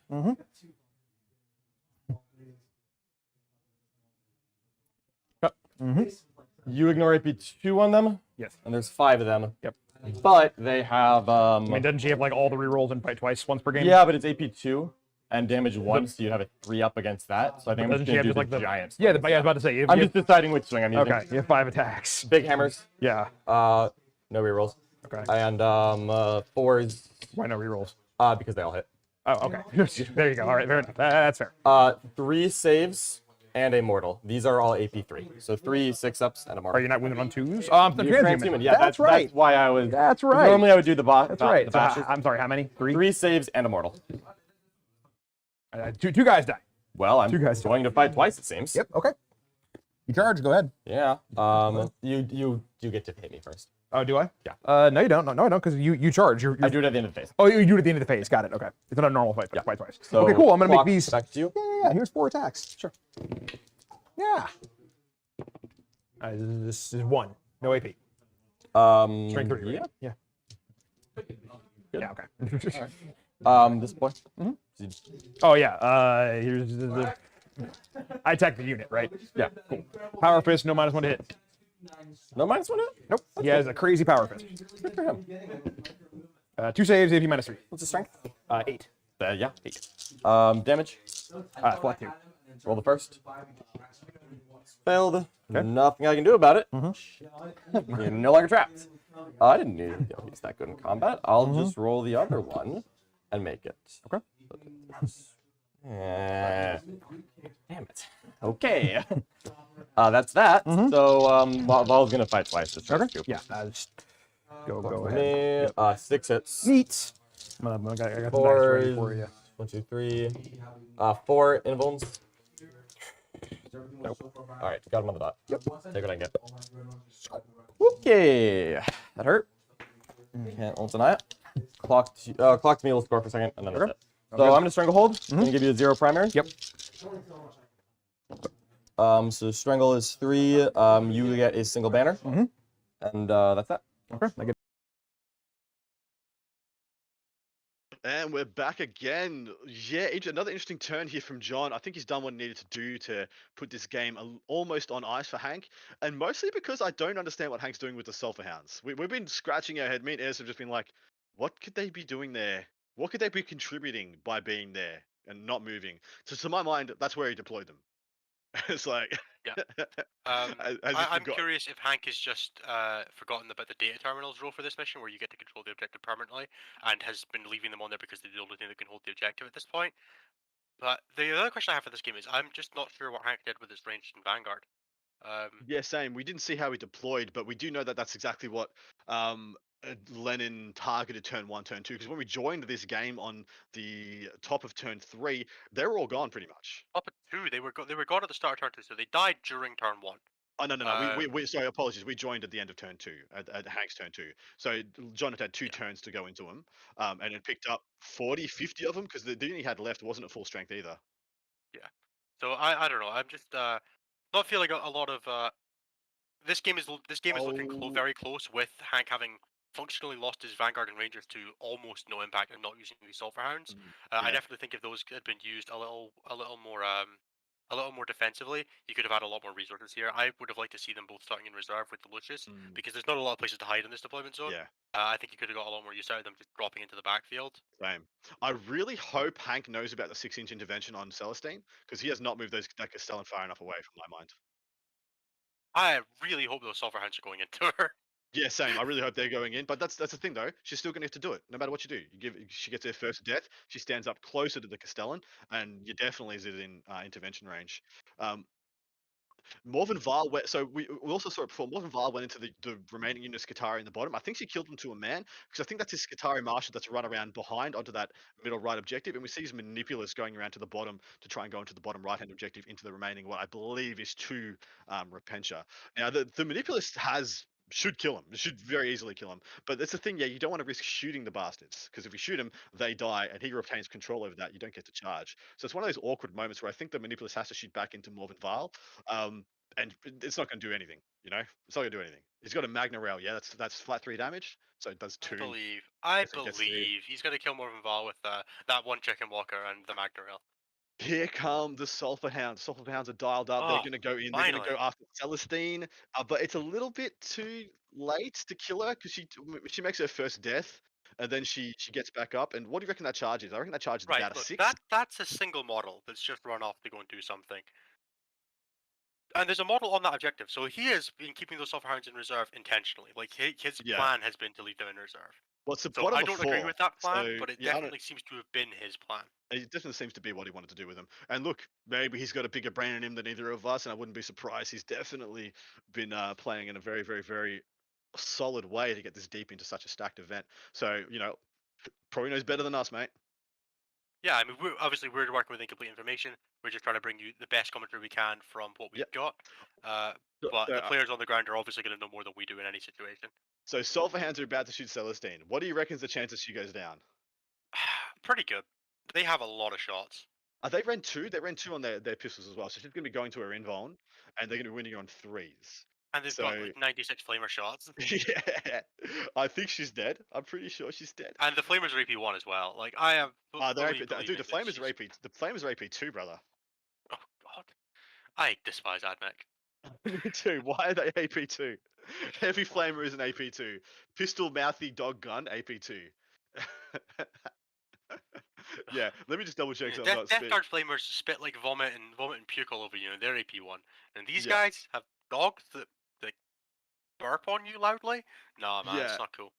You ignore AP2 on them? Yes. And there's 5 of them. Yep. But they have I mean, doesn't she have like all the rerolls and fight twice, once per game? Yeah, but it's AP2 and damage 1, so you have a 3 up against that. So I think I'm Doesn't just she going have to do just the like the giant Yeah, swing. I was about to say. I'm just deciding which swing I'm using. Okay, you have 5 attacks. Big hammers. Yeah. No rerolls. Okay. And 4s. Why no rerolls? Because they all hit. Oh, okay. There you go. All right, fair enough. That's fair. 3 saves and a mortal. These are all AP3. So 3 6-ups and a mortal. Are you not winning on 2s? Oh, I'm You're transhuman. Yeah, that's right. That's why I was. That's right. Normally I would do the bot. That's right. The So, bashes. I'm sorry, how many? 3? 3 saves and a mortal. 2 guys die. Well, I'm going to fight twice, it seems. Yep. Okay. You charge. Go ahead. Yeah. You get to hit me first. Oh, do I? Yeah. No, you don't. No, I don't, because you charge. I do it at the end of the phase. Oh, you do it at the end of the phase. Got it. Okay. It's not a normal fight. Fight twice. So okay, cool. I'm gonna make these. Back to you. Yeah. Here's 4 attacks. Sure. Yeah. This is 1. No AP. Strength 3. Yeah. Yeah. Yeah. Okay. This boy. Oh yeah. Here's the. I attack the unit, right? Yeah. Cool. Power fist, no -1 to hit. No -1 to hit? Nope. He has a crazy power fist. Good for him. 2 saves, AP -3. What's his strength? 8. Yeah, 8. Damage? Flat 2. Roll the first. Failed. Nothing I can do about it. You're no longer trapped. I didn't need to use that good in combat. I'll just roll the other one and make it. Okay. Damn it. Okay. That's that. So Val's gonna fight twice. Okay. Yeah. Just go ahead. Me. 6 hits. Neat. I got the dice ready for you. 1, 2, 3. 4 invulns. Nope. All right, got him on the dot. Yep. Take what I can get. Okay, that hurt. Can't ult deny it. Clocked me. We'll score for a second, and then that's it. So I'm gonna Stranglehold and give you a 0 primary. Yep. So Strangle is 3. You get a single banner, and that's that. Okay. I get. And we're back again. Yeah, another interesting turn here from John. I think he's done what he needed to do to put this game almost on ice for Hank, and mostly because I don't understand what Hank's doing with the Sulphur Hounds. We've been scratching our head. Me and Ez have just been like, what could they be doing there? What could they be contributing by being there and not moving? So to my mind, that's where he deployed them. It's like, Yeah. as if I'm forgot- curious if Hank has just forgotten about the data terminals rule for this mission, where you get to control the objective permanently, and has been leaving them on there because they're the only thing that can hold the objective at this point. But the other question I have for this game is, I'm just not sure what Hank did with his ranged and Vanguard. Yeah, same. We didn't see how he deployed, but we do know that that's exactly what Lenin targeted turn 1, turn 2. Because when we joined this game on the top of turn 3, they were all gone pretty much. Up at 2, they were gone at the start of turn 2, so they died during turn 1. Oh no. We sorry, apologies. We joined at the end of turn 2, at Hank's turn 2. So John had 2 turns to go into him, and it picked up 40, 50 of them because the unit he had left wasn't at full strength either. Yeah. So I don't know. I'm just not feeling a lot of this game is looking very close with Hank having functionally lost his Vanguard and Rangers to almost no impact and not using these Sulphur Hounds. I Yeah. definitely think if those had been used a little more defensively, you could have had a lot more resources here. I would have liked to see them both starting in reserve with the Lucius because there's not a lot of places to hide in this deployment zone. Yeah. I think you could have got a lot more use out of them just dropping into the backfield. Same. I really hope Hank knows about the 6-inch intervention on Celestine because he has not moved that Castellan far enough away from my mind. I really hope those Sulphur Hounds are going into her. Yeah, same. I really hope they're going in, but that's the thing though. She's still going to have to do it, no matter what you do. She gets her first death. She stands up closer to the Castellan, and you definitely is in intervention range. Morven Val went, so we also saw it before. Morven Val went into the remaining unit Skitarii in the bottom. I think she killed them to a man because I think that's his Skitarii Marshal that's run around behind onto that middle right objective, and we see his Manipulus going around to the bottom to try and go into the bottom right hand objective into the remaining what I believe is 2 Repentia. Now the Manipulus should kill him. It should very easily kill him. But that's the thing, yeah, you don't want to risk shooting the bastards because if you shoot them, they die, and he retains control over that. You don't get to charge. So it's one of those awkward moments where I think the Manipulus has to shoot back into Morven Val, and it's not going to do anything. You know, it's not going to do anything. He's got a Magna Rail. Yeah, that's flat 3 damage, so it does 2. I believe he's going to kill Morven Val with that one chicken walker and the Magna Rail. Here come the Sulphur Hounds. Sulphur Hounds are dialed up. They're going to go in. They're going to go after Celestine, but it's a little bit too late to kill her because she makes her first death, and then she gets back up. And what do you reckon that charge is? I reckon that charge is about a 6. That's a single model that's just run off to go and do something. And there's a model on that objective, so he has been keeping those Sulphur Hounds in reserve intentionally. Like his plan has been to leave them in reserve. Well, it's the So bottom I of don't 4, agree with that plan, so, but it yeah, definitely seems to have been his plan. It definitely seems to be what he wanted to do with him. And look, maybe he's got a bigger brain in him than either of us, and I wouldn't be surprised. He's definitely been playing in a very, very, very solid way to get this deep into such a stacked event. So, probably knows better than us, mate. Yeah, I mean, we're working with incomplete information. We're just trying to bring you the best commentary we can from what we've got. But the players on the ground are obviously going to know more than we do in any situation. So Sulphur Hounds are about to shoot Celestine. What do you reckon is the chances she goes down? Pretty good. They have a lot of shots. They ran 2. They ran 2 on their pistols as well. So she's going to be going to her invuln, and they're going to be winning on 3s. And they've got like 96 flamer shots. Yeah, I think she's dead. I'm pretty sure she's dead. And the flamers are AP1 as well. Like I am They're fully AP, believing dude. The that flamers are she's... AP. The flamers are AP2, brother. Oh god, I despise Admech. Me too. Why are they AP2? Heavy flamer is an AP2. Pistol mouthy dog gun AP2. Yeah, let me just double check so I'm not Death spit. Guard flamers spit like vomit and puke all over you, and they're AP1. And these Yeah. guys have dogs that burp on you loudly. Nah, man, Yeah. it's not cool.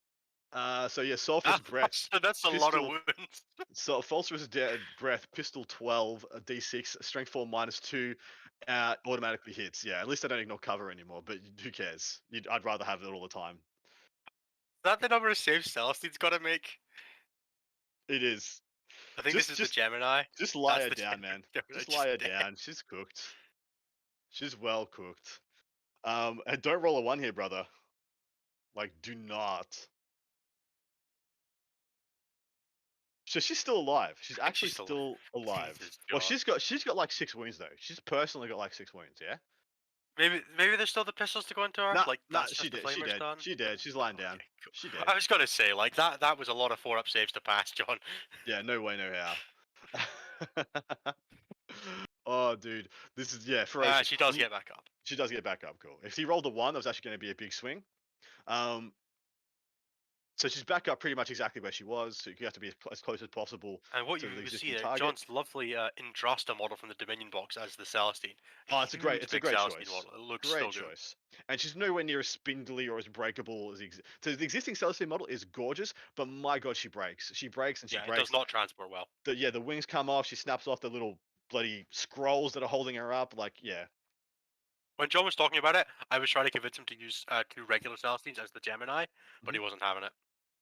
So yeah, sulfurous breath. That's a lot of wounds. So phosphorus breath, pistol 12, a D6, strength 4 -2, automatically hits. Yeah, at least I don't ignore cover anymore. But who cares? I'd rather have it all the time. Is that the number of saves Celestine's got to make? It is. I think this is the Gemini. Just lie That's her the down, man. Gemini, Just lie her down. She's cooked. She's well cooked. And don't roll a 1 here, brother. Like, do not. So she's still alive. She's actually still alive. Well, she's got like 6 wounds though. She's personally got like 6 wounds. Yeah. Maybe there's still the pistols to go into her. Nah, Like nah, that's she just the dead. She flamers dead. done. She dead. She's lying down. She dead. I was gonna say like that was a lot of 4-up saves to pass, John. Yeah, no way, no how. Oh, dude, this is ferocious. She does get back up. She does get back up. Cool. If he rolled a 1, that was actually going to be a big swing. So she's back up pretty much exactly where she was. So you have to be as close as possible. And what to you the see existing there, target. John's lovely Indrasta model from the Dominion box as the Celestine. Oh, it's a great Celestine choice. model. It looks Great so good. choice. And she's nowhere near as spindly or as breakable as so the existing Celestine model is gorgeous, but my god, she breaks. She breaks and she breaks. It does not transport well. The wings come off. She snaps off the little bloody scrolls that are holding her up. Like, yeah. When John was talking about it, I was trying to convince him to use 2 regular Celestines as the Gemini, but he wasn't having it.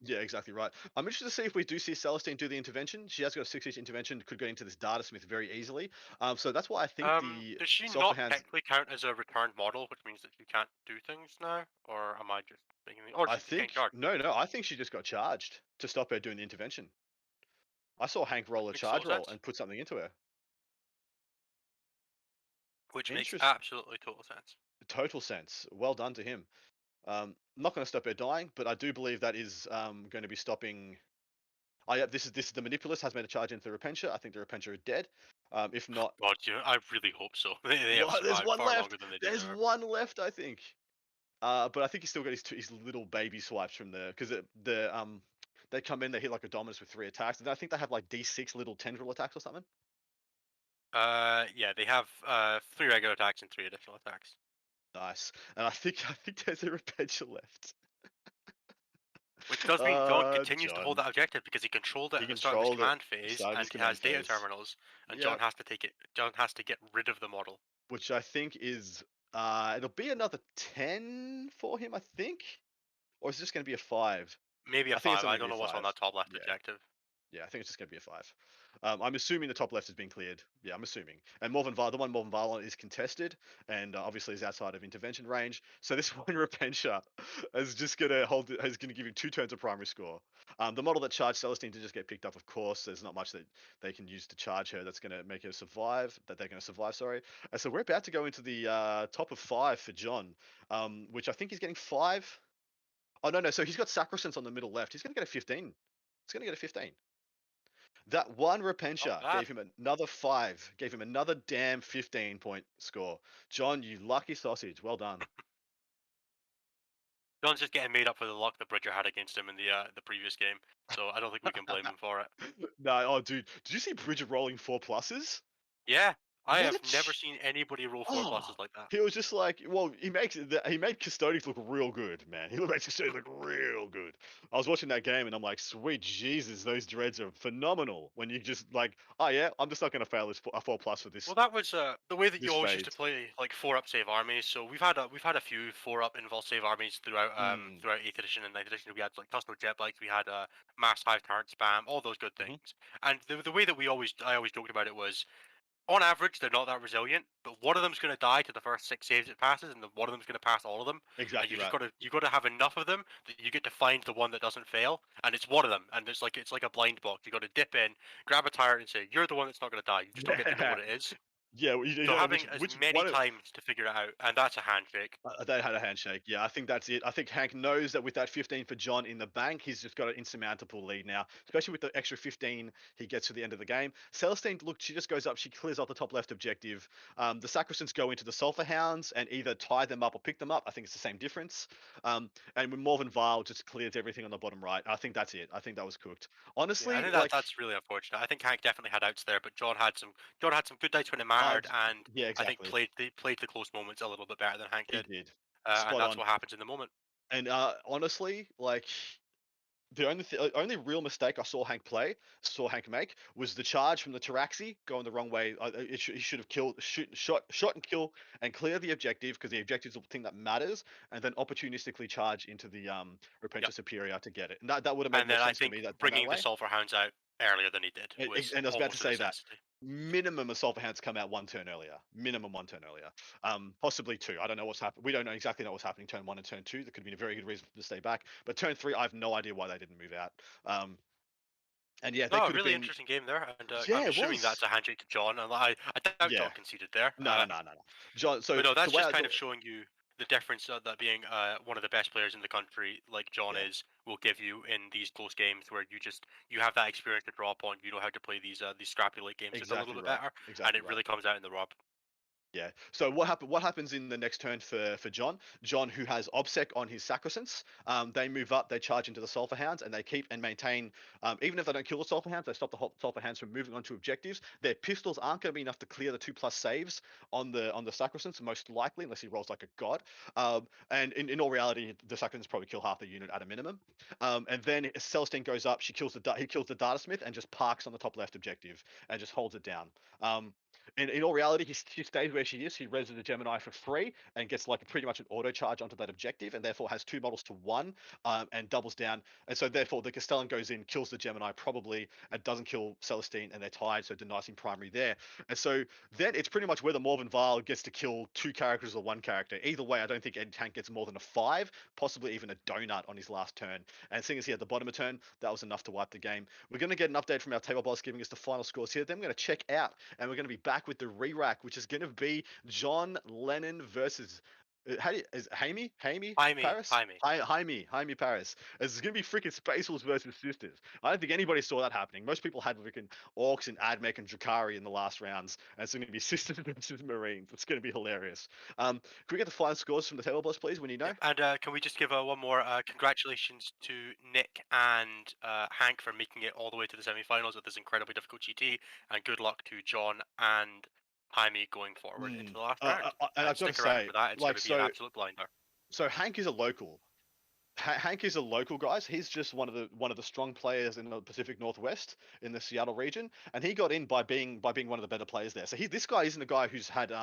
Yeah, exactly right. I'm interested to see if we do see Celestine do the intervention. She has got a 6-inch intervention, could go into this data smith very easily. So that's why I think the does she Sulfur not Hands. technically count as a returned model, which means that you can't do things now? Or am I just thinking? Or I just getting think charged? no. I think she just got charged to stop her doing the intervention. I saw Hank roll a Makes charge total roll sense. and put something into her. Which makes absolutely total sense. Total sense. Well done to him. Not going to stop her dying, but I do believe that is going to be stopping. Oh yeah, this is the Manipulus has made a charge into the Repentia. I think the Repentia are dead. If not, God, I really hope so. They have there's survived one far left. longer than they There's deserve. one left, I think. But I think he's still got his little baby swipes from the because they come in, they hit like a Dominus with 3 attacks, and I think they have like D6 little tendril attacks or something. Yeah, they have 3 regular attacks and 3 additional attacks. Nice, and I think there's a Repentia left. Which does mean John continues to hold John. that objective because he controlled it He at the start of his controlled it command at the phase, start of and his he has command data phase. terminals, and John Yep. has to take it. John has to get rid of the model. Which I think is it'll be another 10 for him, I think, or is it just going to be a 5? Maybe a I think it's 5. I only don't gonna know be what's on 5. that top left Yeah. objective. Yeah, I think it's just going to be a 5. I'm assuming the top left has been cleared. Yeah, I'm assuming. And the one Morven Varlon is contested, and obviously is outside of intervention range. So this one Repentia is just going to give him 2 turns of primary score. The model that charged Celestine did just get picked up, of course. There's not much that they can use to charge her that's going to make her survive. That they're going to survive. Sorry. And so we're about to go into the top of 5 for John, which I think he's getting 5. Oh no. So he's got Sacrosanct on the middle left. He's going to get a 15. He's going to get a 15. That one Repentia gave him another 5. Gave him another damn 15-point score. John, you lucky sausage. Well done. John's just getting made up for the luck that Bridger had against him in the previous game, so I don't think we can blame him for it. No, oh dude, did you see Bridger rolling 4 pluses? Yeah, I have What? never seen anybody roll 4 pluses like that. He was just like, well, he made Custodians look real good, man. He made Custodians look real good. I was watching that game and I'm like, sweet Jesus, those dreads are phenomenal. When you just like, oh yeah, I'm just not going to fail this a 4+ for this. Well, that was the way that you this always used to phase. play like 4-up save armies. So we've had a few 4-up invul save armies throughout throughout 8th edition and 9th edition. We had like Tussle Jet Bikes, we had mass hive turret spam, all those good things. And the way that I always joked about it was, on average, they're not that resilient, but one of them's going to die to the first 6 saves it passes, and one of them's going to pass all of them. Exactly. And you got to have enough of them that you get to find the one that doesn't fail, and it's one of them. And it's like a blind box. You got to dip in, grab a tyrant, and say, "You're the one that's not going to die." You just don't get to know what it is. Yeah, So having as many times to figure it out, and that's a handshake. They had a handshake. Yeah, I think that's it. I think Hank knows that with that 15 for John in the bank, he's just got an insurmountable lead now, especially with the extra 15 he gets to the end of the game. Celestine, look, she just goes up, she clears off the top left objective. The Sacrosants go into the Sulphur Hounds and either tie them up or pick them up. I think it's the same difference. And when Morven Vile just clears everything on the bottom right, I think that's it. I think that was cooked. Honestly, I think that's really unfortunate. I think Hank definitely had outs there, but John had some good dice when it mattered, and yeah, exactly. I think played the close moments a little bit better than Hank did. He did. And that's what happens in the moment. And honestly, like the only real mistake I saw Hank make was the charge from the Taraxi going the wrong way. He should have shot and kill and clear the objective, because the objective is the thing that matters, and then opportunistically charge into the Repentia Superior to get it. And that would have made more sense to me. That bringing the Sulphur Hounds out earlier than he did was and I was about to say that. necessity. Minimum of Sulphur Hounds come out one turn earlier. Minimum one turn earlier. Possibly two. I don't know what's happening. We don't know exactly what's happening turn 1 and turn 2. That could be a very good reason to stay back. But turn 3, I have no idea why they didn't move out. And yeah, they could really have been interesting game there, and yeah, I'm assuming that's a handshake to John, and I doubt John conceded there. No. John. So but no, that's the way just kind of showing you the difference that being one of the best players in the country, like John is, will give you in these close games where you have that experience to draw upon. You know how to play these scrappy late games just a little bit better, and it really comes out in the Rob. Yeah. So what happens in the next turn for John? John, who has Obsec on his Sacrosants, they move up, they charge into the Sulphur Hounds, and they keep and maintain. Even if they don't kill the Sulphur Hounds, they stop the Sulphur Hounds from moving on to objectives. Their pistols aren't going to be enough to clear the 2+ saves on the Sacrosants, most likely, unless he rolls like a god. And in all reality, the Sacrosants probably kill half the unit at a minimum. And then Celestine goes up, he kills the Data Smith and just parks on the top left objective and just holds it down. In all reality, she stays where she is. He reses the Gemini for free and gets like pretty much an auto charge onto that objective, and therefore has 2 models to 1, and doubles down. And so therefore the Castellan goes in, kills the Gemini probably, and doesn't kill Celestine, and they're tied, so denizing primary there. And so then it's pretty much whether Morven Vile gets to kill 2 characters or 1 character. Either way, I don't think Ed Tank gets more than a 5, possibly even a donut on his last turn. And seeing as he had the bottom of turn, that was enough to wipe the game. We're going to get an update from our table boss giving us the final scores here. Then we're going to check out, and we're going to be back with the re-rack, which is going to be John Lennon versus Jaime Paris? Jaime Paris. It's going to be freaking Space Wolves versus Sisters. I don't think anybody saw that happening. Most people had freaking Orcs and Admech and Drakari in the last rounds, and it's going to be Sisters versus Marines. It's going to be hilarious. Can we get the final scores from the table boss, please, when you know? And can we just give one more congratulations to Nick and Hank for making it all the way to the semi-finals with this incredibly difficult GT, and good luck to John and Jaime going forward into the last round. And I've got to stick around say, for that. It's going to be an absolute blinder. So Hank is a local. Hank is a local, guys. He's just one of the strong players in the Pacific Northwest in the Seattle region, and he got in by being one of the better players there. So this guy isn't a guy who's had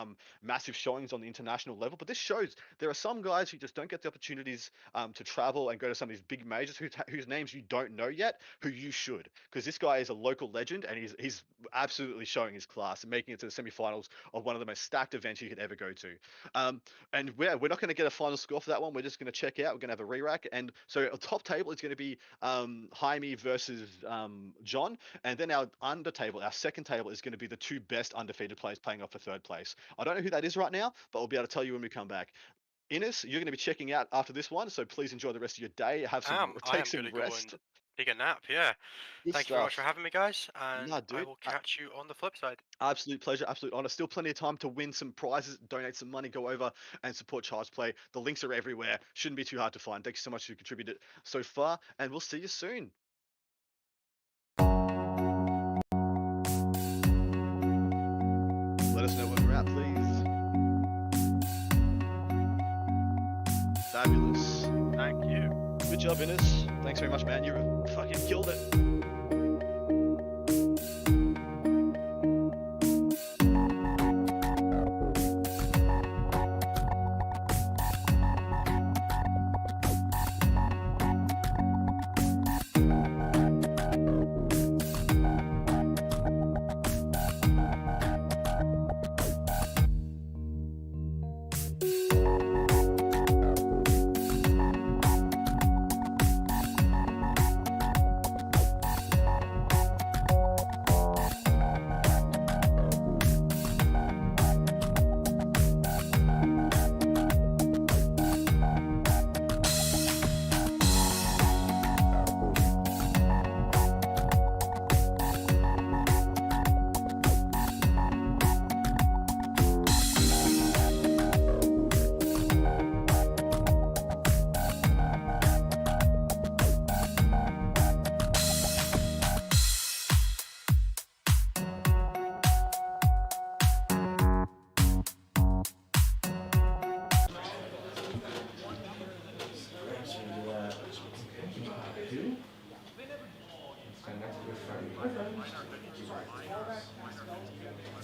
massive showings on the international level, but this shows there are some guys who just don't get the opportunities to travel and go to some of these big majors whose names you don't know yet, who you should, because this guy is a local legend, and he's absolutely showing his class and making it to the semifinals of one of the most stacked events you could ever go to. And we're not going to get a final score for that one. We're just going to check out. We're going to have a re-rack. And so our top table is going to be Jaime versus John, and then our under table, our second table, is going to be the 2 best undefeated players playing off for 3rd place. I don't know who that is right now, but we'll be able to tell you when we come back. Ines, you're going to be checking out after this one, so please enjoy the rest of your day. Take some rest. Go and take a nap. Yeah. Thank you very much for having me, guys, and Nah, dude. I will catch you on the flip side. Absolute pleasure, absolute honor. Still plenty of time to win some prizes, donate some money, go over and support Child's Play. The links are everywhere. Shouldn't be too hard to find. Thank you so much for contributing so far, and we'll see you soon. Let us know when we're out, please. Fabulous. Thank you. Good job, Ines. Thanks very much, man. You fucking killed it.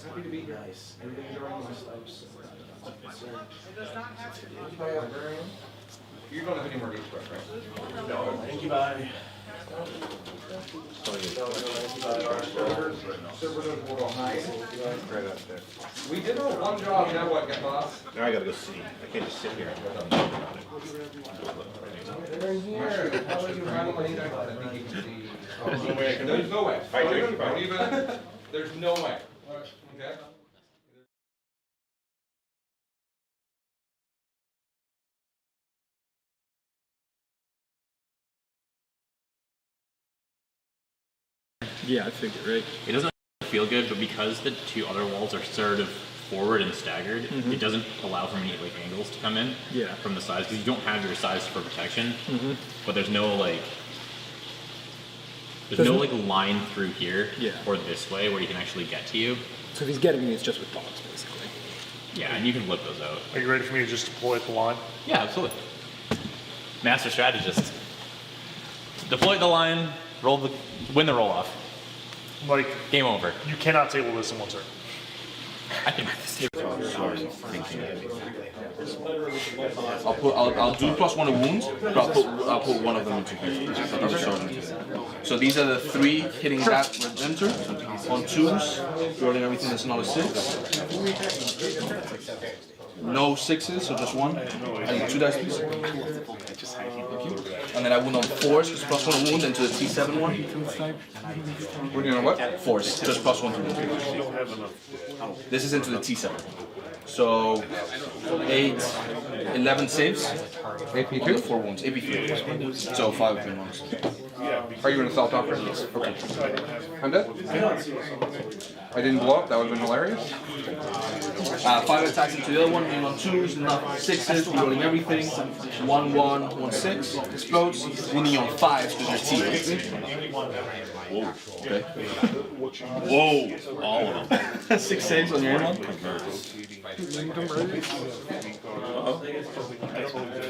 Happy to be here. Nice. Everything enjoying You don't have any more deep breath, right? No. Thank you, bye. We did one job, now what, get lost? Now I gotta go see. I can't just sit here. They're here. How are you handling that? There's no way. Don't even, there's no way. Okay? Yeah, I figured, right? It doesn't feel good, but because the two other walls are sort of forward and staggered, it doesn't allow for many like angles to come in from the sides because you don't have your sides for protection. But there's no like line through here or this way where you can actually get to you. So if he's getting me, it's just with dogs, basically. Yeah, and you can flip those out. Are you ready for me to just deploy the line? Yeah, absolutely. Master strategist. Deploy the line, win the roll off. Like game over. You cannot table this in one turn. I can. I'll do +1 to wounds, but I'll put one of them into here. So these are the 3 hitting that with enter. On 2s, rolling everything that's not a 6. No 6s, so just 1. I need 2 dice, please. Thank you. And then I wound on 4s, just +1 wound into the T7 one. We're doing what? Force, just +1 to wound. This is into the T7. So 8, 11 saves. AP2? 4 wounds. AP3. So 5 of them ones. Are you in a assault offer? Okay. I'm dead? I didn't blow up, that would have been hilarious. 5 attacks into the other one, aim on 2s, not 6s, rolling everything. 1, 1, 1, 6, explodes, wounding on 5s because they're T8. Okay. Whoa, all of them. 6 saves on your aim one.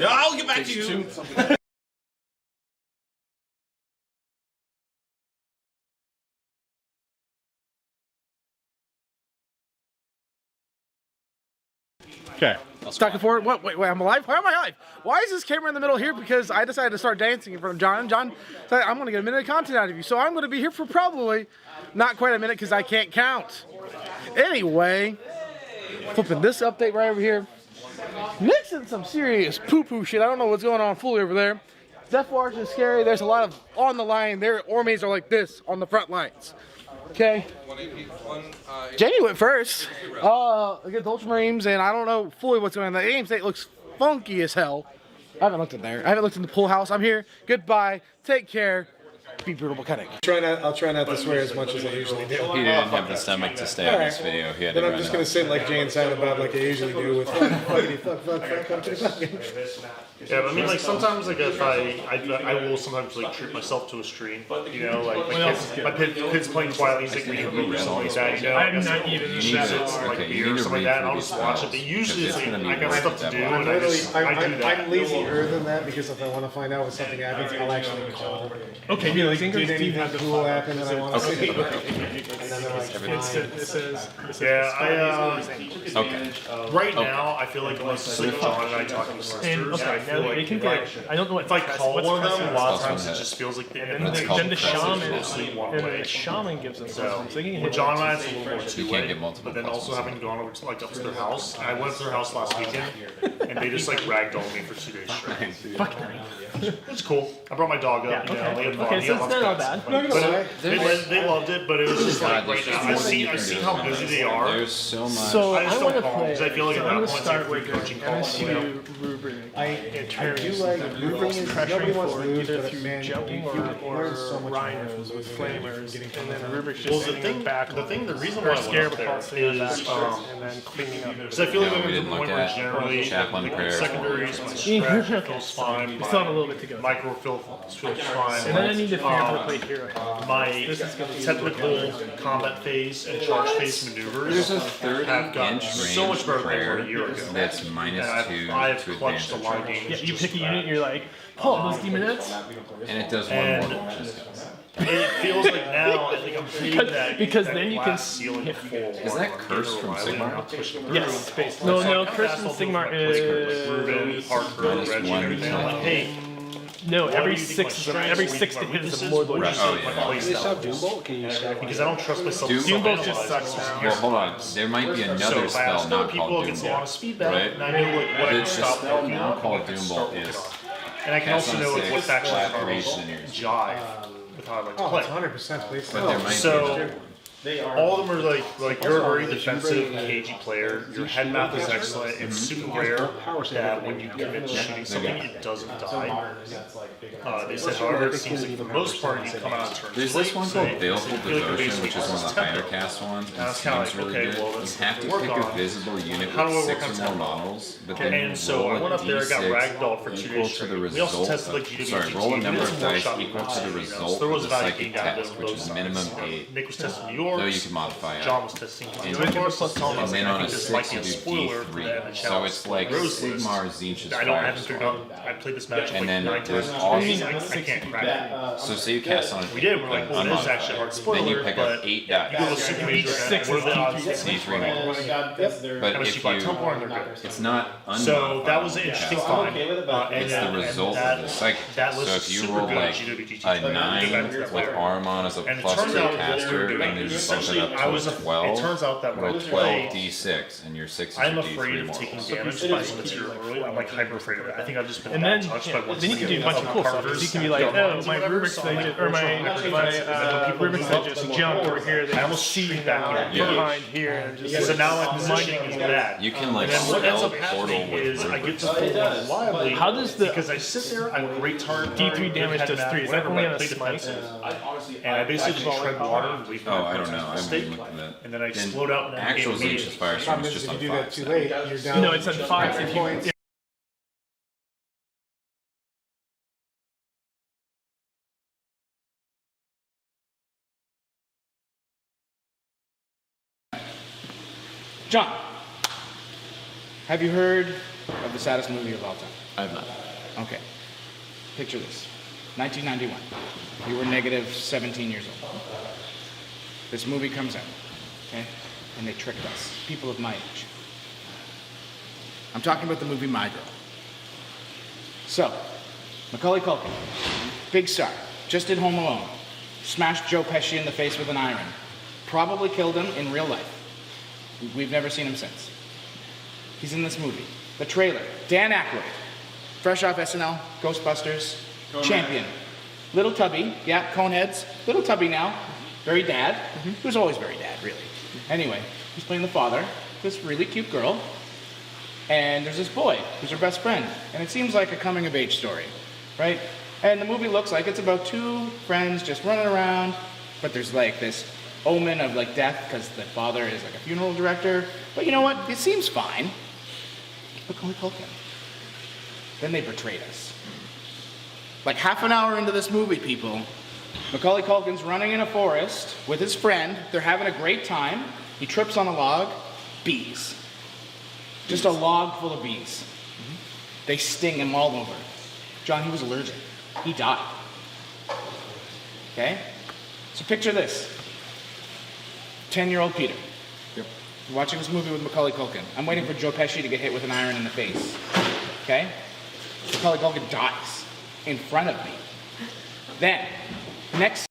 Yeah, I'll get back to you. Okay. Back and forth. What? Wait, I'm alive? Why am I alive? Why is this camera in the middle here? Because I decided to start dancing in front of John. And John said, I'm going to get a minute of content out of you. So I'm going to be here for probably not quite a minute because I can't count. Anyway, flipping this update right over here. Mixing some serious poo-poo shit. I don't know what's going on fully over there. Death Watch is scary. There's a lot of on the line. Their armies are like this on the front lines. Okay. Jamie went first against Ultramarines, and I don't know fully what's going on. The game state looks funky as hell. I haven't looked in there. I haven't looked in the pool house. I'm here. Goodbye. Take care. Be brutal cutting. I'll try not to swear as much as I usually do. He didn't have the stomach to stay on this video. He had Then to I'm run just out. going to sit like Jay and Silent Bob like I usually do with fuck, come to the fucking. Yeah, but I mean, like sometimes, like if I will sometimes like treat myself to a stream. You know, like my kid's playing quietly, he's like reading a book or something like that. You know, I'm not even like beer or something like that. And I'll just watch it. But usually, it's like I got stuff to do, and I do that. I'm lazier than that because if I want to find out when something happens, I'll actually call. Okay, Be like, did anything cool happen that I want to see? And then they're like, okay. Right now, I feel like unless it's like John and I talking to sisters, I feel like I don't know what. if I call one of them, a lot of times it head. just feels like the And then the shaman gives them So, so they can with hit John and I, one, it's a two, little more You can't get multiple but then also pluses. having gone over to like up to their house, I went to their house last weekend, and they just like ragdolled me for 2 days straight. Fuck. It's cool. I brought my dog up. You know, they had fun. Okay, He so had it's lots of not pets. bad. But they loved it, but it was just like right now. I've seen how busy they are. There's so much. So I just I don't want to call play. because I feel like so at I'm that going to point start it's like with a coaching call. MSU rubric. I do like Rubric is nobody wants to lose, but man, jumping you learn so much rhinos with flamers, and then rubric's Well, just the sitting thing, back. the reason why I went up there is and then cleaning up. because I feel like No, I'm we at didn't the look point where at generally chaplain like, prayers. secondaries, my stretch feels fine. We still have a little bit to go. Micro feels fine. And then I need to figure out how to play hero. My technical combat phase and charge phase maneuvers There's a have gotten 30-inch so much better than they were a prayer year ago. that's And -2 I've to clutched a advantage. lot of games. Yeah, you just pick a that. unit, you're like, Oh, those demonettes? And it does one And more than this does. it feels like now, like I'm hitting that. Because that then you can glass ceiling hit full. Is that Curse from Sigmar? Yes. No, Curse from Sigmar is Ruben, Parker, Minus Reggie, one. and everything. I'm like, hey. No, what every do you think my six strengths, every what do you six think to my hit is weaknesses, more what than do you Oh, think my yeah. play Do you style have is? Doombolt? Can you use Because I don't trust myself to Doombolt just self-analyze sucks this now. year. Well, hold on. There might be another So if I spell ask not other people called against a lot of Doombolt. speed bet, Right? and I know like what I The can stop spell working now on, called I can start Doombolt working is on. And I can cast also on know six, what factions flat are duration in your jive with how I like to Oh, play. it's 100% please. But there might be So another one. all of them are like you're a very defensive, cagey player. Your head map is excellent. It's super rare that when you commit to shooting something, it doesn't die. They said, however, it seems like for the most part, you come out on turn There's two this late, one so called you Baleful feel like you're Devotion, which is one of the basically higher tempo. cast ones, And and it's kinda seems like, really okay, good. well, You let's have to work pick a on visible unit how do I with work 6 on or more tempo? models, but then And you so roll I went a up there, got d6 ragdolled for 2 equal days to the straight. We also result tested like of, GWGT. sorry, roll a We number did of some dice workshop equal to the classes, result so there of was the value psychic gained out of test, both which is sides. minimum 8. Nick was testing New York. Though you can modify it. John was testing And York. and then on a this 6 might you be a do spoiler for that D3. So it's like Rose list. Sigmar, Zinch's I haven't figured out. Firestorm. I played this match And like then 9 there's times. also I can't crack it. So say you cast on We did. We're like, well, it is actually hard. Spoiler, then you pick up but 8 you go to dice. super major event. What are the odds? D3 models. But Unless if you buy you, Templar and they're good. it's not unmodified. So that was an interesting find. It's the result of the psychic that test. list So is if you super roll good like GWGT. a 9 with Armon as a And it plus turns 3 out caster, and then you bump essentially it up I to was a 12, it turns out that when roll I 12 play, d6, and your 6 is I'm your afraid d3 of taking mortals. damage by some material early. I'm like hyper afraid of it. I think I've just been And bad then, touched yeah, by what's then you can do a bunch of cool stuff. You can be like, oh, my Rubik's they just, or my Rubik's they just jump over here. They almost see back behind here. And just so now my positioning is bad. You can like And then what ends spell up portal happening with is I get to Rubik's. pull reliably. How does the because I sit there, I'm great target. D3 damage does 3? Is that only on a smite? And I basically just tread water and wait for Oh, my I don't know. I mistake. haven't looked at that. And then I Then explode out and then actual game Zinch's immediately. Firestorm is just If on you do that 5. too late, you're down. No, it's at 5 if you. points. John, have you heard of the saddest movie of all time? I have not. Okay. Picture this. 1991. You were negative 17 years old. This movie comes out, okay? And they tricked us, people of my age. I'm talking about the movie My Girl. So, Macaulay Culkin, big star, just did Home Alone, smashed Joe Pesci in the face with an iron, probably killed him in real life. We've never seen him since. He's in this movie. The trailer, Dan Aykroyd, fresh off SNL, Ghostbusters, Champion. Little Tubby, yeah, Coneheads, little Tubby now, very dad. He was always very dad, really. Anyway, he's playing the father, this really cute girl, and there's this boy who's her best friend, and it seems like a coming-of-age story, right? And the movie looks like it's about two friends just running around, but there's like this omen of like death because the father is like a funeral director. But you know what? It seems fine. Macaulay Culkin. Then they betrayed us. Like half an hour into this movie, people, Macaulay Culkin's running in a forest with his friend. They're having a great time. He trips on a log. Bees. Just a log full of bees. They sting him all over. John, he was allergic. He died. Okay? So picture this. 10-year-old Peter. Yep. Watching this movie with Macaulay Culkin. I'm waiting for Joe Pesci to get hit with an iron in the face. Okay? Macaulay Culkin dies in front of me. Then, next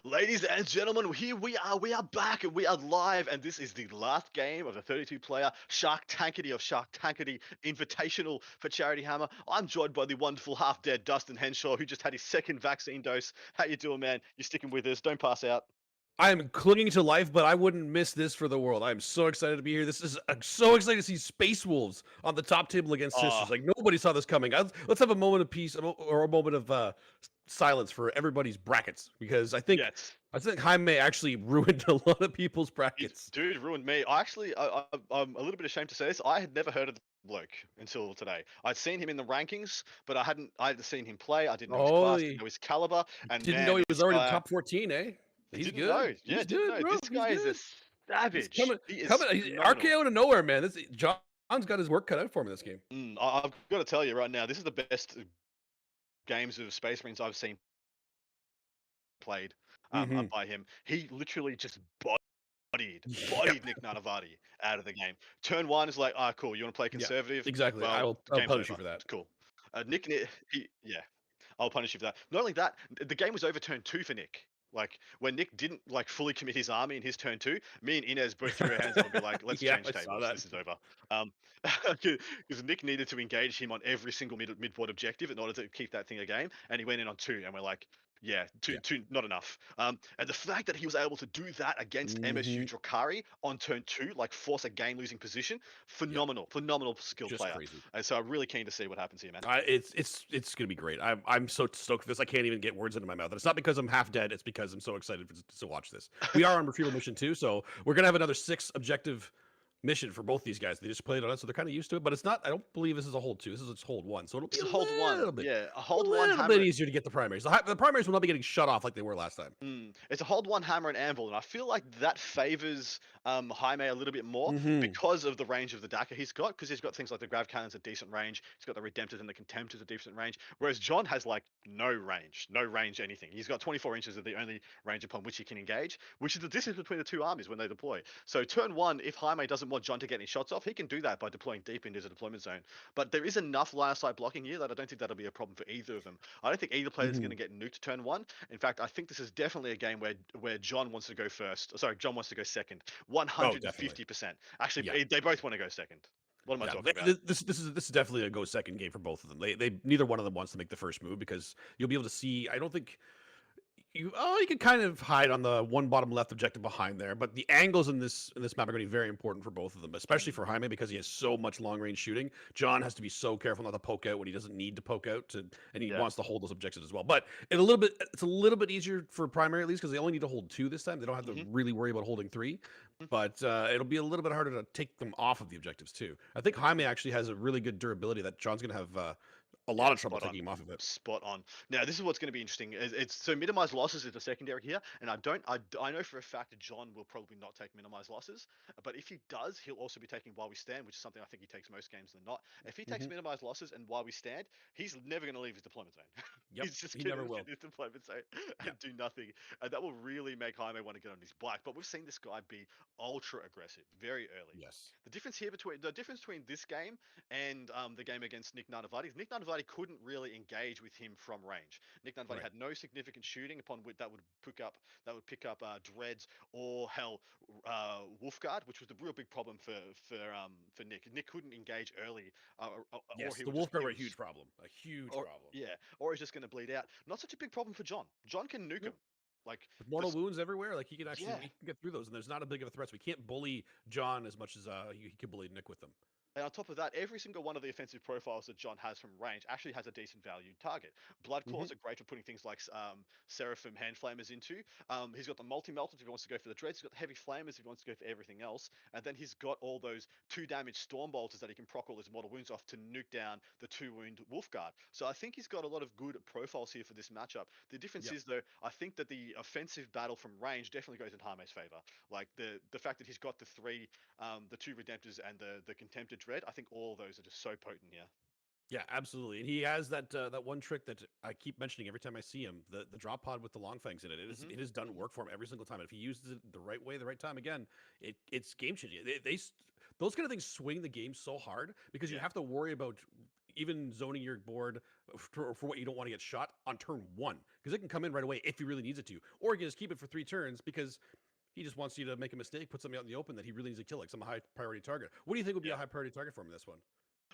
Ladies and gentlemen, here we are back, and we are live, and this is the last game of the 32-player Shark Tankity of Shark Tankity Invitational for Charity Hammer. I'm joined by the wonderful half-dead Dustin Henshaw, who just had his second vaccine dose. How you doing, man? You're sticking with us. Don't pass out. I am clinging to life, but I wouldn't miss this for the world. I'm so excited to be here. This is I'm so excited to see Space Wolves on the top table against Sisters. Like nobody saw this coming. Let's have a moment of peace or a moment of silence for everybody's brackets because I think Jaime actually ruined a lot of people's brackets. Dude, ruined me. I'm a little bit ashamed to say this. I had never heard of the bloke until today. I'd seen him in the rankings, but I hadn't seen him play. I didn't know his class, didn't know his caliber, and didn't know he was already top 14, eh? He's didn't good. know. Yeah, He's didn't good, know. bro. This guy is a savage. He's coming, He is he's phenomenal. RKO to nowhere, man. John's got his work cut out for him in this game. I've got to tell you right now, this is the best games of Space Marines I've seen played by him. He literally just bodied Nick Nanavati out of the game. Turn one is like, cool, you want to play conservative? Exactly. Well, I'll game's punish you over. for that. Cool. Nick, I'll punish you for that. Not only that, the game was over turn 2 for Nick. Like when Nick didn't like fully commit his army in his turn 2, me and Inez both threw our hands up and be like, let's change tables. This is over. Because Nick needed to engage him on every single mid-board objective in order to keep that thing a game, and he went in on 2, and we're like, two, not enough. And the fact that he was able to do that against MSU Drakari on turn 2, like force a game-losing position, phenomenal skill Just player. crazy. And so I'm really keen to see what happens here, man. It's gonna be great. I'm so stoked for this. I can't even get words into my mouth. And it's not because I'm half dead. It's because I'm so excited to watch this. We are on retrieval mission too, so we're gonna have another 6 objective mission for both these guys. They just played on it, so they're kind of used to it. But it's not. I don't believe this is a hold 2. This is just hold 1. So it'll be a hold little one. bit, Yeah, a hold one. a little bit easier to get the primaries. The primaries will not be getting shut off like they were last time. It's a hold 1 hammer and anvil, and I feel like that favors Jaime a little bit more because of the range of the Daka he's got. Because he's got things like the grav cannons at decent range. He's got the redemptors and the contemptors at decent range. Whereas John has like no range anything. He's got 24 inches of the only range upon which he can engage, which is the distance between the two armies when they deploy. So turn 1, if Jaime doesn't want John to get any shots off, he can do that by deploying deep into the deployment zone. But there is enough line of sight blocking here that I don't think that'll be a problem for either of them. I don't think either player is going to get nuked turn 1. In fact, I think this is definitely a game where John wants to go first. Sorry, John wants to go second. 150%. Actually, they both want to go second. What am I talking about? This is definitely a go second game for both of them. They neither one of them wants to make the first move because you'll be able to see. I don't think. You can kind of hide on the one bottom left objective behind there, but the angles in this map are going to be very important for both of them, especially for Jaime because he has so much long range shooting. John has to be so careful not to poke out when he doesn't need to poke out, and he wants to hold those objectives as well. But it's a little bit easier for primary at least because they only need to hold 2 this time. They don't have to really worry about holding 3, but it'll be a little bit harder to take them off of the objectives too. I think Jaime actually has a really good durability that John's going to have. A lot of trouble taking him off of it. Spot on. Now, this is what's going to be interesting. It's so minimize losses is the secondary here, and I know for a fact that John will probably not take minimize losses, but if he does, he'll also be taking while we stand, which is something I think he takes most games than not. If he takes minimize losses and while we stand, he's never going to leave his deployment zone. He's just going to leave his deployment zone and do nothing, and that will really make Jaime want to get on his bike. But we've seen this guy be ultra aggressive very early. Yes. The difference between this game and the game against Nick Nanavati is Nick Nanavati couldn't really engage with him from range. Nick Nanavati had no significant shooting upon which that would pick up Dreads or Wolfguard, which was the real big problem for Nick. Nick couldn't engage early. Yes, the Wolfguard were a huge problem. A huge problem. Yeah, or he's just going to bleed out. Not such a big problem for John. John can nuke him. Like with mortal wounds everywhere, like he can actually he can get through those, and there's not a big of a threat. So we can't bully John as much as he can bully Nick with them. And on top of that, every single one of the offensive profiles that John has from range actually has a decent valued target. Blood Claws are great for putting things like Seraphim Hand Flamers into. He's got the multi-melters if he wants to go for the Dreads. He's got the Heavy Flamers if he wants to go for everything else. And then he's got all those 2-damage Storm Bolters that he can proc all his mortal wounds off to nuke down the 2-wound Wolfguard. So I think he's got a lot of good profiles here for this matchup. The difference is, though, I think that the offensive battle from range definitely goes in Jaime's favor. Like the fact that he's got the 2 Redemptors and the Contempted Dread, I think all of those are just so potent here. Yeah, absolutely. And he has that one trick that I keep mentioning every time I see him, the drop pod with the long fangs in it. It has done work for him every single time. And if he uses it the right way, the right time, again, it's game changing. Those kind of things swing the game so hard because you have to worry about even zoning your board for what you don't want to get shot on turn 1, because it can come in right away if he really needs it to, or you can just keep it for 3 turns because he just wants you to make a mistake, put something out in the open that he really needs to kill, like some high priority target. What do you think would be a high priority target for him in this one?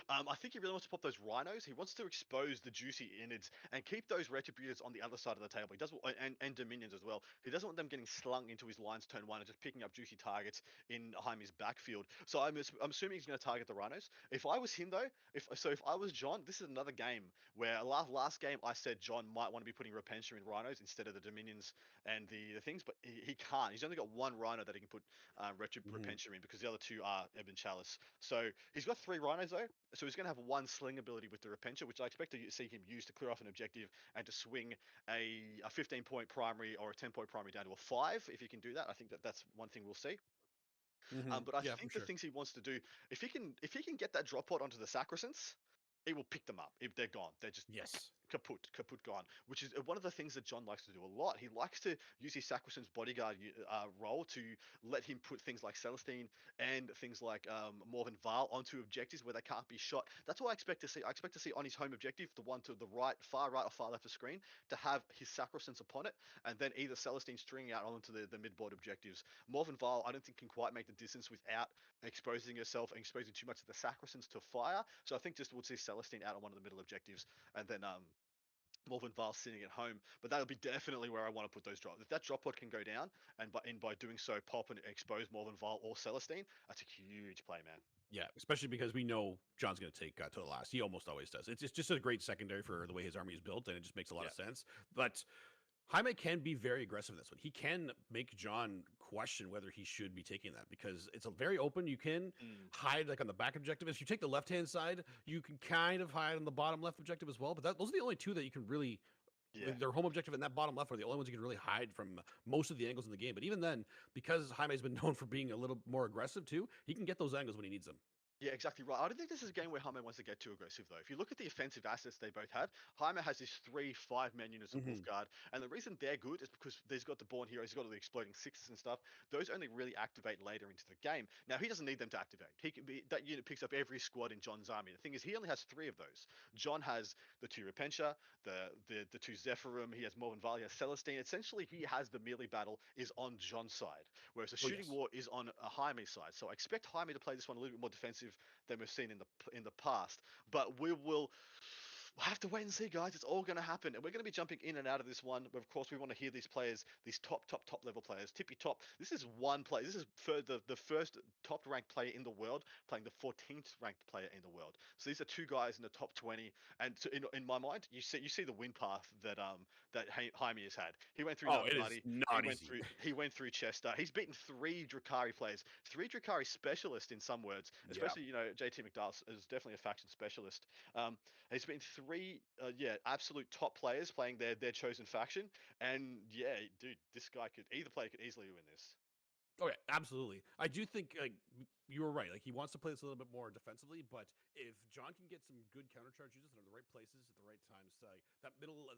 I think he really wants to pop those rhinos. He wants to expose the juicy innards and keep those retributors on the other side of the table. He doesn't, and dominions as well. He doesn't want them getting slung into his lines turn 1 and just picking up juicy targets in Jaime's backfield. So I'm assuming he's going to target the rhinos. If I was him though, if I was John, this is another game where last game I said John might want to be putting Repentia in rhinos instead of the dominions and the things, but he can't. He's only got one rhino that he can put Repentia in because the other 2 are Ebon Chalice. So he's got 3 rhinos though. So he's going to have 1 sling ability with the Repentia, which I expect to see him use to clear off an objective and to swing a 15-point primary or a 10-point primary down to a 5. If he can do that, I think that's one thing we'll see. But I think the things he wants to do, if he can get that drop pod onto the Sacrosands, he will pick them up. If they're gone, they're just kaput gone. Which is one of the things that John likes to do a lot. He likes to use his Sacrosands bodyguard role to let him put things like Celestine and things like Morven Val onto objectives where they can't be shot. That's what I expect to see. I expect to see on his home objective, the one to the right, far right or far left of screen, to have his Sacrosands upon it, and then either Celestine stringing out onto the midboard objectives. Morven Val, I don't think can quite make the distance without exposing herself and exposing too much of the Sacrosands to fire. So I think just we'll see Celestine out on one of the middle objectives, and then Morven Val sitting at home. But that'll be definitely where I want to put those drops. If that drop pod can go down, and by doing so pop and expose Morven Val or Celestine, that's a huge play, man. Yeah, especially because we know John's going to take to the last. He almost always does. It's just a great secondary for the way his army is built, and it just makes a lot of sense. But Jaime can be very aggressive in this one. He can make John question whether he should be taking that because it's a very open. You can hide like on the back objective. If you take the left-hand side, you can kind of hide on the bottom left objective as well. But those are the only 2 that you can really. Yeah. Their home objective and that bottom left are the only ones you can really hide from most of the angles in the game. But even then, because Jaime's been known for being a little more aggressive too, he can get those angles when he needs them. Yeah, exactly right. I don't think this is a game where Jaime wants to get too aggressive, though. If you look at the offensive assets they both have, Jaime has these 3 5-man units of Wolfguard, and the reason they're good is because he's got the Born Heroes, he's got all the exploding 6s and stuff. Those only really activate later into the game. Now, he doesn't need them to activate. He can be that unit picks up every squad in John's army. The thing is, he only has 3 of those. John has the 2 Repentia, the 2 Zephyrum, he has Morven Val, he has Celestine. Essentially, he has the melee battle is on John's side, whereas the shooting war is on Jaime's side. So I expect Jaime to play this one a little bit more defensive than we've seen in the past, but we'll have to wait and see, guys. It's all going to happen, and we're going to be jumping in and out of this one. But of course, we want to hear these players, these top level players, tippy top. This is one play. This is for the first top ranked player in the world playing the 14th ranked player in the world. So these are 2 guys in the top 20, and so in my mind, you see the win path that Jaime has had. He went through he went through Chester. He's beaten 3 Drukhari players, 3 Drukhari specialists in some words, especially JT McDowell is definitely a faction specialist. He's been 3 absolute top players playing their chosen faction, and yeah, dude, this guy could easily win this. Oh yeah, absolutely. I do think you were right. Like he wants to play this a little bit more defensively, but if John can get some good countercharge uses in the right places at the right times, that middle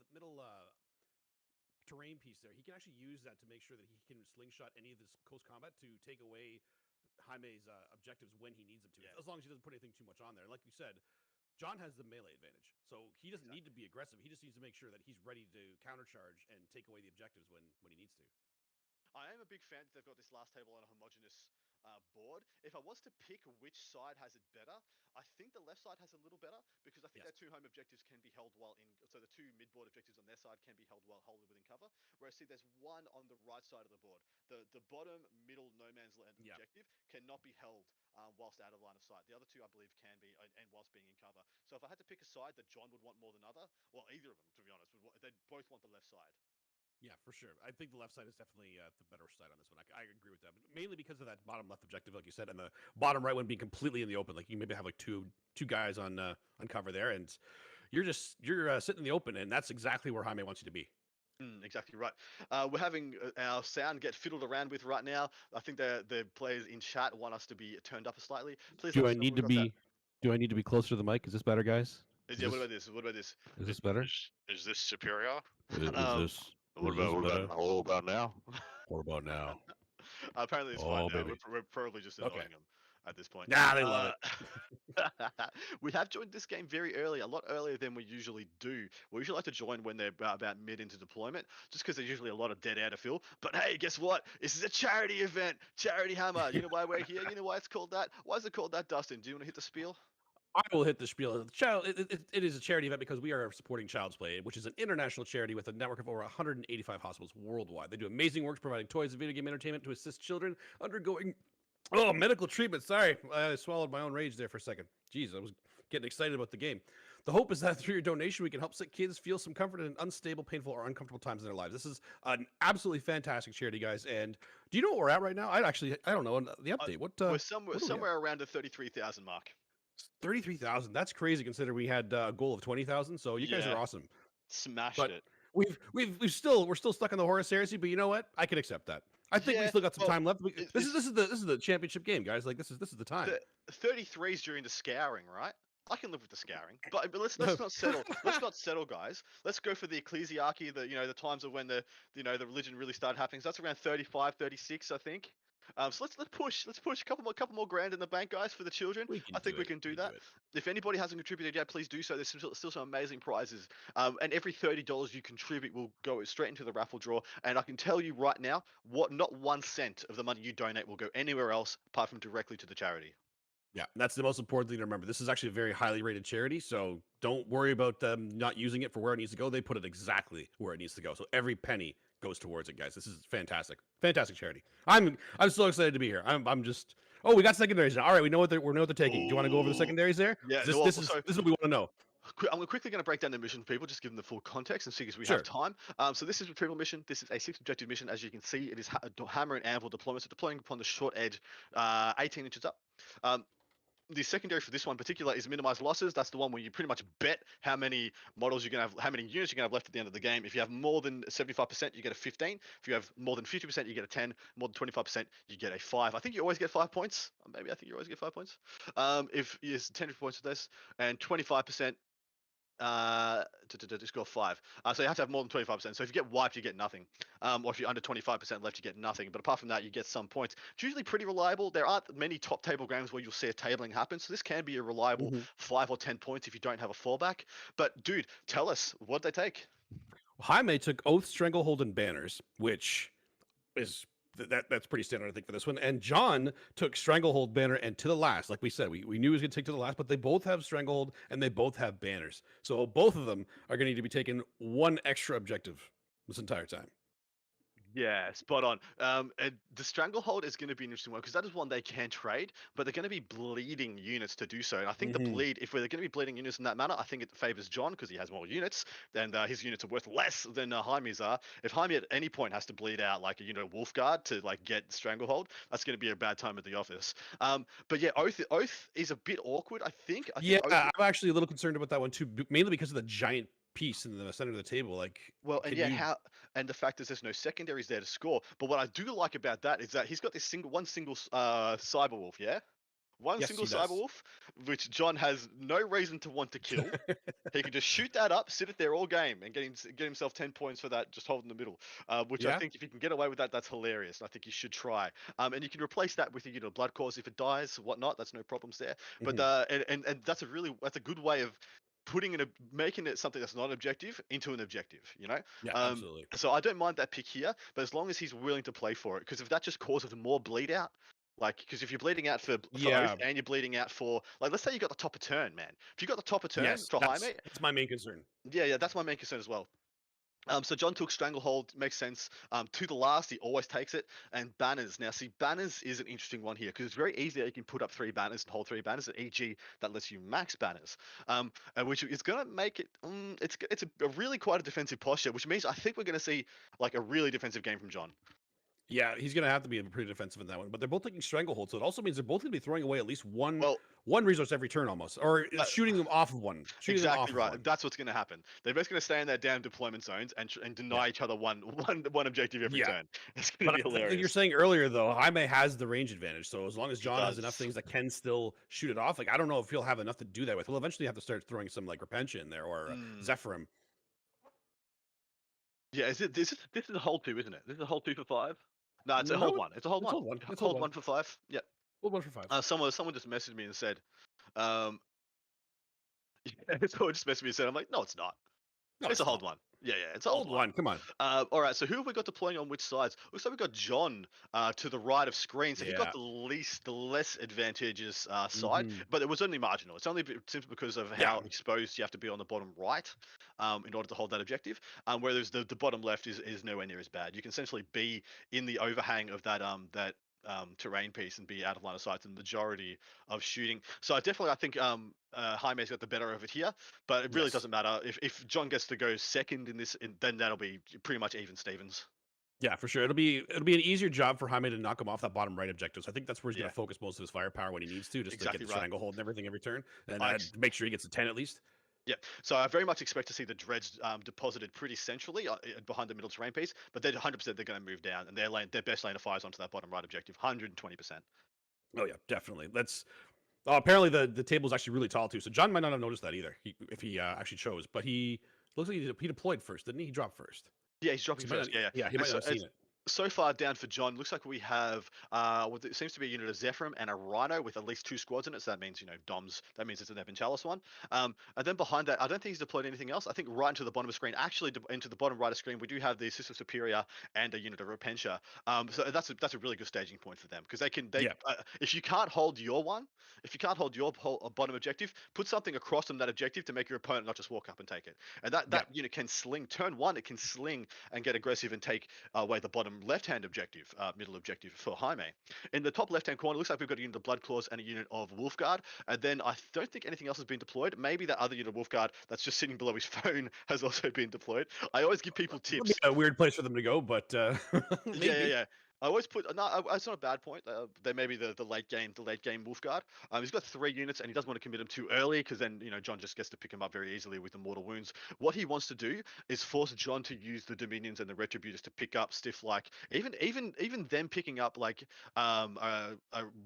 terrain piece there, he can actually use that to make sure that he can slingshot any of this close combat to take away Jaime's objectives when he needs them to, as long as he doesn't put anything too much on there. Like you said, John has the melee advantage, so he doesn't need to be aggressive. He just needs to make sure that he's ready to countercharge and take away the objectives when he needs to. I am a big fan that they've got this last table on a homogeneous board. If I was to pick which side has it better, I think the left side has a little better because I think their 2 home objectives can be held while in. So the 2 midboard objectives on their side can be held while wholly within cover. Whereas see, there's one on the right side of the board. The bottom middle no man's land objective cannot be held whilst out of line of sight. The other 2 I believe can be, and whilst being in cover. So if I had to pick a side that John would want more than other, well, either of them to be honest, they'd both want the left side. Yeah, for sure. I think the left side is definitely the better side on this one. I agree with that, but mainly because of that bottom left objective, like you said, and the bottom right one being completely in the open. Like you maybe have like two guys on cover there, and you're sitting in the open, and that's exactly where Jaime wants you to be. Exactly right. We're having our sound get fiddled around with right now. I think the players in chat want us to be turned up slightly. Please. Do I need to be closer to the mic? Is this better, guys? What about this? What about this? Is this better? Is this superior? What about now? What about now? Apparently it's fine now. We're probably just annoying them. at this point. Nah, they love We have joined this game very early, a lot earlier than we usually do. We usually like to join when they're about mid into deployment, just because there's usually a lot of dead air to fill. But hey, guess what? This is a charity event, Charity Hammer. You know why we're here? You know why it's called that? Why is it called that, Dustin? Do you want to hit the spiel? I will hit the spiel. It is a charity event because we are supporting Child's Play, which is an international charity with a network of over 185 hospitals worldwide. They do amazing work providing toys and video game entertainment to assist children undergoing medical treatment. Sorry, I swallowed my own rage there for a second. Jeez, I was getting excited about the game. The hope is that through your donation, we can help sick kids feel some comfort in unstable, painful, or uncomfortable times in their lives. This is an absolutely fantastic charity, guys. And do you know what we're at right now? I don't know the update. We're somewhere around the 33,000 mark. 33,000. That's crazy considering we had a goal of 20,000. So you guys are awesome. Smashed But it. we're still stuck in the Horus Heresy, but you know what? I can accept that. I think we still got some time left. This is the championship game, guys. Like this is the time. 33's during the scouring, right? I can live with the scouring, but let's not settle. Let's not settle, guys. Let's go for the ecclesiarchy, the times of when the religion really started happening. So that's around 35, 36, I think. So let's push a couple more grand in the bank, guys, for the children. I think we can do that. If anybody hasn't contributed yet, please do so. There's still some amazing prizes. And every $30 you contribute will go straight into the raffle draw. And I can tell you right now, not 1 cent of the money you donate will go anywhere else apart from directly to the charity. Yeah, that's the most important thing to remember. This is actually a very highly rated charity, so don't worry about them not using it for where it needs to go. They put it exactly where it needs to go. So every penny goes towards it, guys. This is fantastic. Fantastic charity. I'm so excited to be here. I'm just we got secondaries now. All right, we know what they're taking. Do you want to go over the secondaries there? Yeah, this is what we want to know. I'm quickly going to break down the mission for people, just give them the full context and see as we Sure. have time. So this is a retrieval mission. This is a 6 objective mission. As you can see, it is hammer and anvil deployment. So deploying upon the short edge, 18 inches up. The secondary for this one in particular is minimize losses. That's the one where you pretty much bet how many models you're going to have, how many units you're going to have left at the end of the game. If you have more than 75%, you get a 15. If you have more than 50%, you get a 10. More than 25%, you get a 5. I think you always get 5 points. Maybe I think you always get 5 points. If it's 10 points for this, and 25%, to score 5. So you have to have more than 25%. So if you get wiped, you get nothing. Or if you're under 25% left, you get nothing. But apart from that, you get some points. It's usually pretty reliable. There aren't many top table games where you'll see a tabling happen. So this can be a reliable 5 or 10 points if you don't have a fallback. But dude, tell us, what they take? Jaime took Oath, Stranglehold, and Banners, which is that's pretty standard, I think, for this one. And John took Stranglehold, Banner, and to the last. Like we said, we knew he was going to take to the last, but they both have Stranglehold and they both have Banners. So both of them are going to need to be taking one extra objective this entire time. Yeah, spot on. And the Stranglehold is going to be an interesting one because that is one they can trade, but they're going to be bleeding units to do so. And I think the bleed, if we're going to be bleeding units in that manner, I think it favors John because he has more units, and his units are worth less than Jaime's are. If Jaime at any point has to bleed out like a Wolf Guard to like get Stranglehold, that's going to be a bad time at the office. But yeah, Oath is a bit awkward. I think I'm actually a little concerned about that one too, mainly because of the giant piece in the center of the table. Like, and the fact is there's no secondaries there to score. But what I do like about that is that he's got this one single Cyberwolf, yeah? One single Cyberwolf, which John has no reason to want to kill. He can just shoot that up, sit it there all game, and get himself 10 points for that, just holding the middle. Which I think if you can get away with that, that's hilarious. And I think you should try. And you can replace that with Blood Cause if it dies, whatnot. That's no problems there. But and that's a good way of making it something that's not an objective into an objective, Yeah, absolutely. So I don't mind that pick here, but as long as he's willing to play for it, because if that just causes more bleed out, like, because if you're bleeding out for Oath and you're bleeding out for, like, let's say you got the top of turn, man. If you got the top of turn for Jaime, that's my main concern. Yeah, that's my main concern as well. So John took Stranglehold, makes sense. To the last, he always takes it. And Banners. Now, see, Banners is an interesting one here because it's very easy that you can put up 3 banners and hold 3 banners. At EG, that lets you max banners, which is going to make it. It's a really quite a defensive posture, which means I think we're going to see like a really defensive game from John. Yeah, he's going to have to be pretty defensive in that one. But they're both taking Stranglehold, so it also means they're both going to be throwing away at least one resource every turn almost, or shooting them off of one. Exactly right. That's what's going to happen. They're both going to stay in their damn deployment zones and deny each other one objective every turn. It's going to be hilarious. Like you're saying earlier, though, Jaime has the range advantage. So as long as John has enough things that can still shoot it off, like I don't know if he'll have enough to do that with. He'll eventually have to start throwing some like Repentia in there or Zephyrim. Yeah, this is a hold 2, isn't it? This is a hold 2 for 5. No, it's a hold 1. It's a hold 1. It's hold 1 for 5. Yep. Old one for 5. Someone just messaged me and said, someone just messaged me and said, I'm like, no, it's not. No, it's a hold not. one. Yeah, it's a hold Old one. Come on. All right, so who have we got deploying on which sides? Looks like we've got John to the right of screen. So he got the less advantageous side, but it was only marginal. It's only simply because of how exposed you have to be on the bottom right in order to hold that objective. Whereas the bottom left is nowhere near as bad. You can essentially be in the overhang of that terrain piece and be out of line of sight to the majority of shooting. So I think Jaime's got the better of it here, but it really doesn't matter. If John gets to go second in this, then that'll be pretty much even Stevens. Yeah, for sure. It'll be an easier job for Jaime to knock him off that bottom right objective. So I think that's where he's going to focus most of his firepower when he needs to, just to get the triangle hold and everything every turn, and make sure he gets a 10 at least. Yeah, so I very much expect to see the dreads deposited pretty centrally behind the middle terrain piece, but they're 100% they're going to move down, and their best lane of fire is onto that bottom right objective, 120%. Oh yeah, definitely. That's apparently the table's actually really tall too, so John might not have noticed that either if he actually chose, but he looks like he deployed first, didn't he? He dropped first. Yeah, he's dropping first. Yeah, he might not have seen it. So far down for John, looks like we have what seems to be a unit of Zephyrim and a Rhino with at least 2 squads in it. So that means, Doms. That means it's an Ebon Chalice one. And then behind that, I don't think he's deployed anything else. I think right into the bottom of the screen, actually into the bottom right of screen, we do have the Sister Superior and a unit of Repentia. So that's a really good staging point for them because if you can't hold your one, if you can't hold your bottom objective, put something across on that objective to make your opponent not just walk up and take it. And that unit can sling. Turn 1, it can sling and get aggressive and take away the bottom left-hand objective, middle objective for Jaime. In the top left-hand corner, looks like we've got a unit of Blood Claws and a unit of Wolfguard. And then I don't think anything else has been deployed. Maybe that other unit of Wolfguard that's just sitting below his phone has also been deployed. I always give people tips. A weird place for them to go, but yeah. I always put it's not a bad point. They may be the late game Wolfguard. He's got 3 units and he doesn't want to commit them too early because then John just gets to pick him up very easily with the mortal wounds. What he wants to do is force John to use the Dominions and the Retributors to pick up stiff like even them picking up like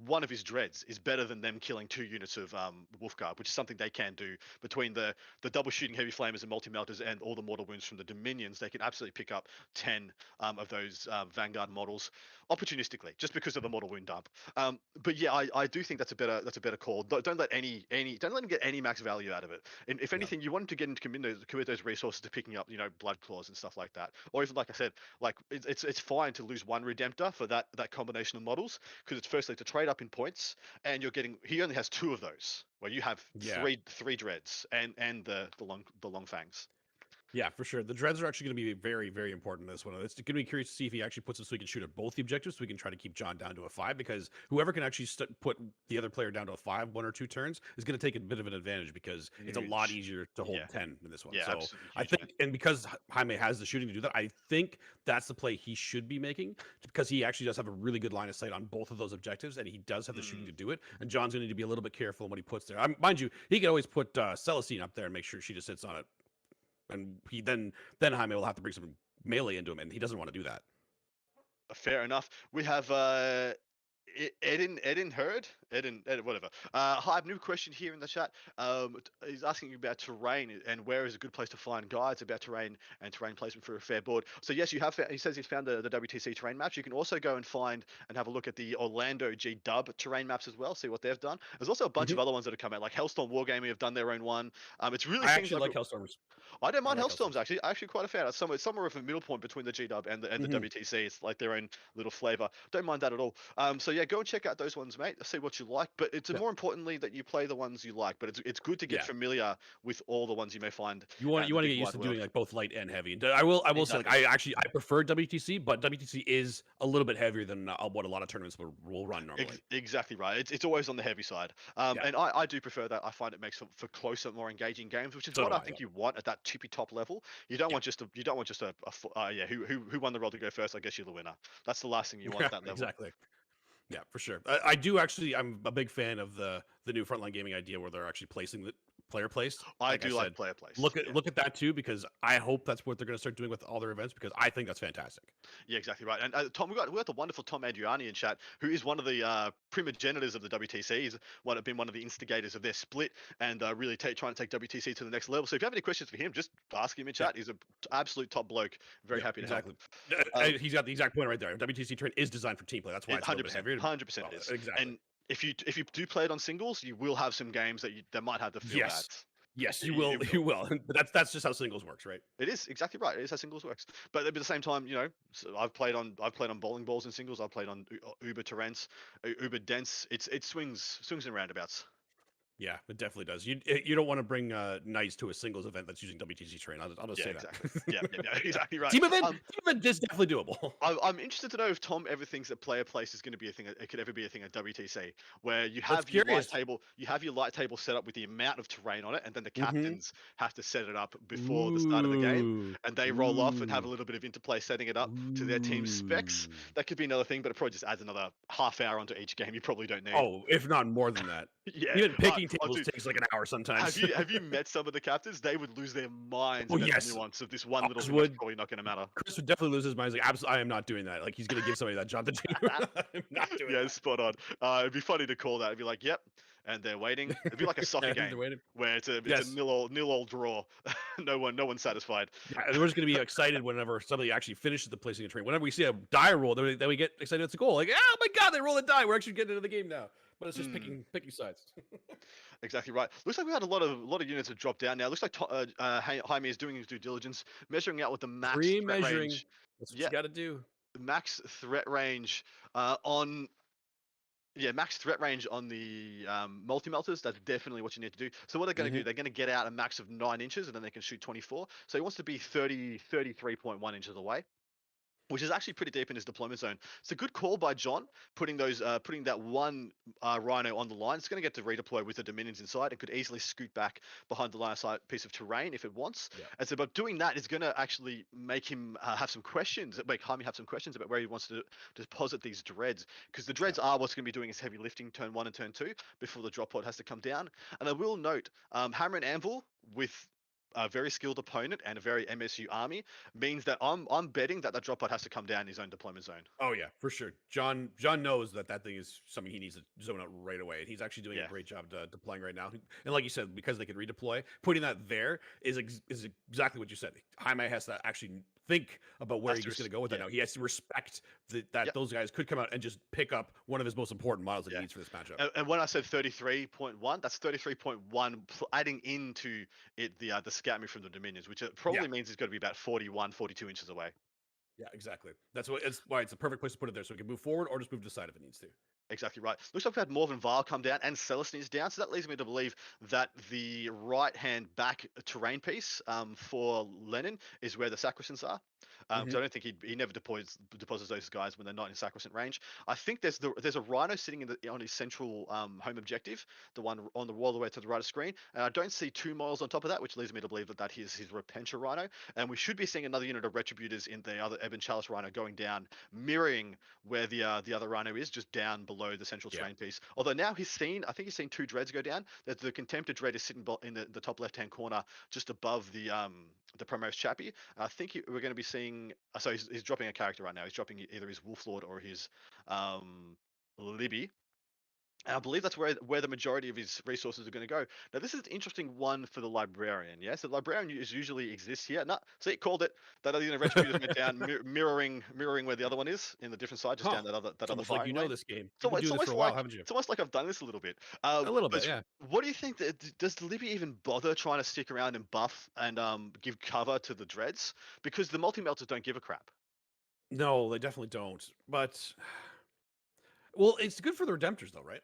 one of his dreads is better than them killing 2 units of Wolfguard, which is something they can do between the double shooting heavy flamers and multi melters and all the mortal wounds from the Dominions. They can absolutely pick up 10 of those Vanguard models opportunistically just because of the mortal wound dump. But yeah, I do think that's a better call. Don't let him get any max value out of it. And if anything, you want him to get into commit those resources to picking up blood claws and stuff like that. Or even like I said, like it's fine to lose 1 redemptor for that combination of models because it's firstly to trade up in points and he only has 2 of those where you have three dreads and the long fangs. Yeah, for sure. The dreads are actually going to be very, very important in this one. It's going to be curious to see if he actually puts them so he can shoot at both the objectives, so we can try to keep John down to a 5. Because whoever can actually put the other player down to a 5, 1 or 2 turns, is going to take a bit of an advantage because it's a lot easier to hold 10 in this one. Yeah, so I think, and because Jaime has the shooting to do that, I think that's the play he should be making because he actually does have a really good line of sight on both of those objectives, and he does have the shooting to do it. And John's going to need to be a little bit careful in what he puts there. Mind you, he can always put Celestine up there and make sure she just sits on it. And he then Jaime will have to bring some melee into him, and he doesn't want to do that. Fair enough. We have Eden Hurd? Eden, whatever. Hi, new question here in the chat. He's asking about terrain and where is a good place to find guides about terrain and terrain placement for a fair board. So yes, you have. He says he's found the WTC terrain maps. You can also go and find and have a look at the Orlando G Dub terrain maps as well. See what they've done. There's also a bunch of other ones that have come out, like Hellstorm Wargaming have done their own one. It's really. I actually like Hellstorms. I don't mind Hellstorms actually. I actually quite a fan. It's somewhere of a middle point between the G Dub and the WTC. It's like their own little flavor. Don't mind that at all. So yeah, go and check out those ones, mate. See what you like. But it's more importantly that you play the ones you like. But it's good to get familiar with all the ones you may find. You want to get used to doing like both light and heavy. And I will say, like, I prefer WTC, but WTC is a little bit heavier than what a lot of tournaments will run normally. Exactly right. It's always on the heavy side. And I do prefer that. I find it makes for closer, more engaging games, which is what I think you want at that tippy top level. You don't want just a who won the role to go first. I guess you're the winner. That's the last thing you want at that level. Exactly. Yeah, for sure. I do actually. I'm a big fan of the new frontline gaming idea where they're actually placing the player placed. I do like player placed. Look at that too, because I hope that's what they're going to start doing with all their events, because I think that's fantastic. Yeah, exactly right. And Tom, we got the wonderful Tom Adriani in chat, who is one of the primogenitors of the WTC. He's been one of the instigators of their split and really trying to take WTC to the next level. So if you have any questions for him, just ask him in chat. He's an absolute top bloke. Very happy to have him. He's got the exact point right there. WTC turn is designed for team play. That's why it's 100%, 100% it is. Exactly. And if you do play it on singles, you will have some games that might have the feel Yes. that. Yes, you will. You will. But that's just how singles works, right? It is exactly right. It is how singles works. But at the same time, so I've played on bowling balls in singles. I've played on Uber Terrence, Uber Dense. It swings and roundabouts. Yeah, it definitely does. You don't want to bring Knights to a singles event that's using WTC terrain. I'll just say exactly. that. Yeah, exactly right. Team event is definitely doable. I'm interested to know if Tom ever thinks that player place is going to be a thing. It could ever be a thing at WTC where you That's have your light curious. table. You have your light table set up with the amount of terrain on it, and then the Mhm. captains have to set it up before the start of the game, and they roll off and have a little bit of interplay setting it up to their team specs. That could be another thing, but it probably just adds another half hour onto each game. You probably don't need. Oh, if not more than that. Yeah, Even picking oh, tables dude, takes like an hour sometimes. Have you met some of the captains? They would lose their minds Oh, about yes. the nuance of this one little Ours thing that's would. probably not going to matter. Chris would definitely lose his mind. He's like, I am not doing that. Like, he's going to give somebody that job to do. I'm not doing Yeah, that. spot on. It'd be funny to call that. It'd be like, yep, and they're waiting. It'd be like a soccer Yeah, they're game waiting. where it's a Yes. nil all draw. no one's satisfied. Yeah, and we're just going to be excited whenever somebody actually finishes the placing a train. Whenever we see a die roll, then we get excited it's a goal. Like, oh my god, they roll a die. We're actually getting into the game now. But it's just picking sides. Exactly right. Looks like we had a lot of units have dropped down now. Looks like Jaime is doing his due diligence, measuring out what the max threat Pre-measuring. range. That's what you got to do. Max threat range on. Yeah, max threat range on the multi-melters, that's definitely what you need to do. So what they're going to do, they're going to get out a max of 9 inches, and then they can shoot 24. So he wants to be 33.1 inches away, which is actually pretty deep in his deployment zone. It's a good call by John, putting that one Rhino on the line. It's going to get to redeploy with the Dominions inside. It could easily scoot back behind the line of sight piece of terrain if it wants. Yeah. And so, but doing that is going to actually make him have some questions, make Jaime have some questions about where he wants to deposit these dreads, because the dreads are what's going to be doing his heavy lifting turn 1 and turn 2 before the drop pod has to come down. And I will note, Hammer and Anvil with a very skilled opponent and a very MSU army means that I'm betting that drop pod has to come down in his own deployment zone. Oh yeah, for sure. John knows that thing is something he needs to zone out right away, and he's actually doing a great job deploying right now. And like you said, because they can redeploy, putting that there is exactly what you said. Jaime has to actually think about where he's going to go with that now. He has to respect that those guys could come out and just pick up one of his most important models that he needs for this matchup. And when I said 33.1, that's 33.1 adding into it the scout move from the Dominions, which probably means it's got to be about 41, 42 inches away. Yeah, exactly. That's why it's a perfect place to put it there, so it can move forward or just move to the side if it needs to. Exactly right. Looks like we've had Morven Vile come down and Celestine's down, so that leads me to believe that the right-hand back terrain piece for Lenin is where the Sacrosants are. So I don't think he never deposits those guys when they're not in Sacrosant range. I think there's a Rhino sitting on his central home objective, the one on the all the way to the right of screen, and I don't see 2 miles on top of that, which leads me to believe that is his Repentia Rhino, and we should be seeing another unit of Retributors in the other Ebon Chalice Rhino going down, mirroring where the other Rhino is, just down below the central terrain piece. Although now I think he's seen 2 dreads go down. That the Contemptor dread is sitting in the top left-hand corner, just above the Primrose Chappie. I think we're going to be seeing. So he's dropping a character right now. He's dropping either his Wolf Lord or his Libby. And I believe that's where the majority of his resources are going to go. Now, this is an interesting one for the Librarian. Yeah, so the Librarian usually exists here. No, see, called it. That other unit Retributors went down, mirroring where the other one is in the different side, just down that other Almost firing like you know lane. this game. It's You've been doing this for a while, haven't you? It's almost like I've done this a little bit. A little bit, yeah. What do you think? Does Libby even bother trying to stick around and buff and give cover to the dreads? Because the multi-melters don't give a crap. No, they definitely don't. But well, it's good for the Redemptors though, right?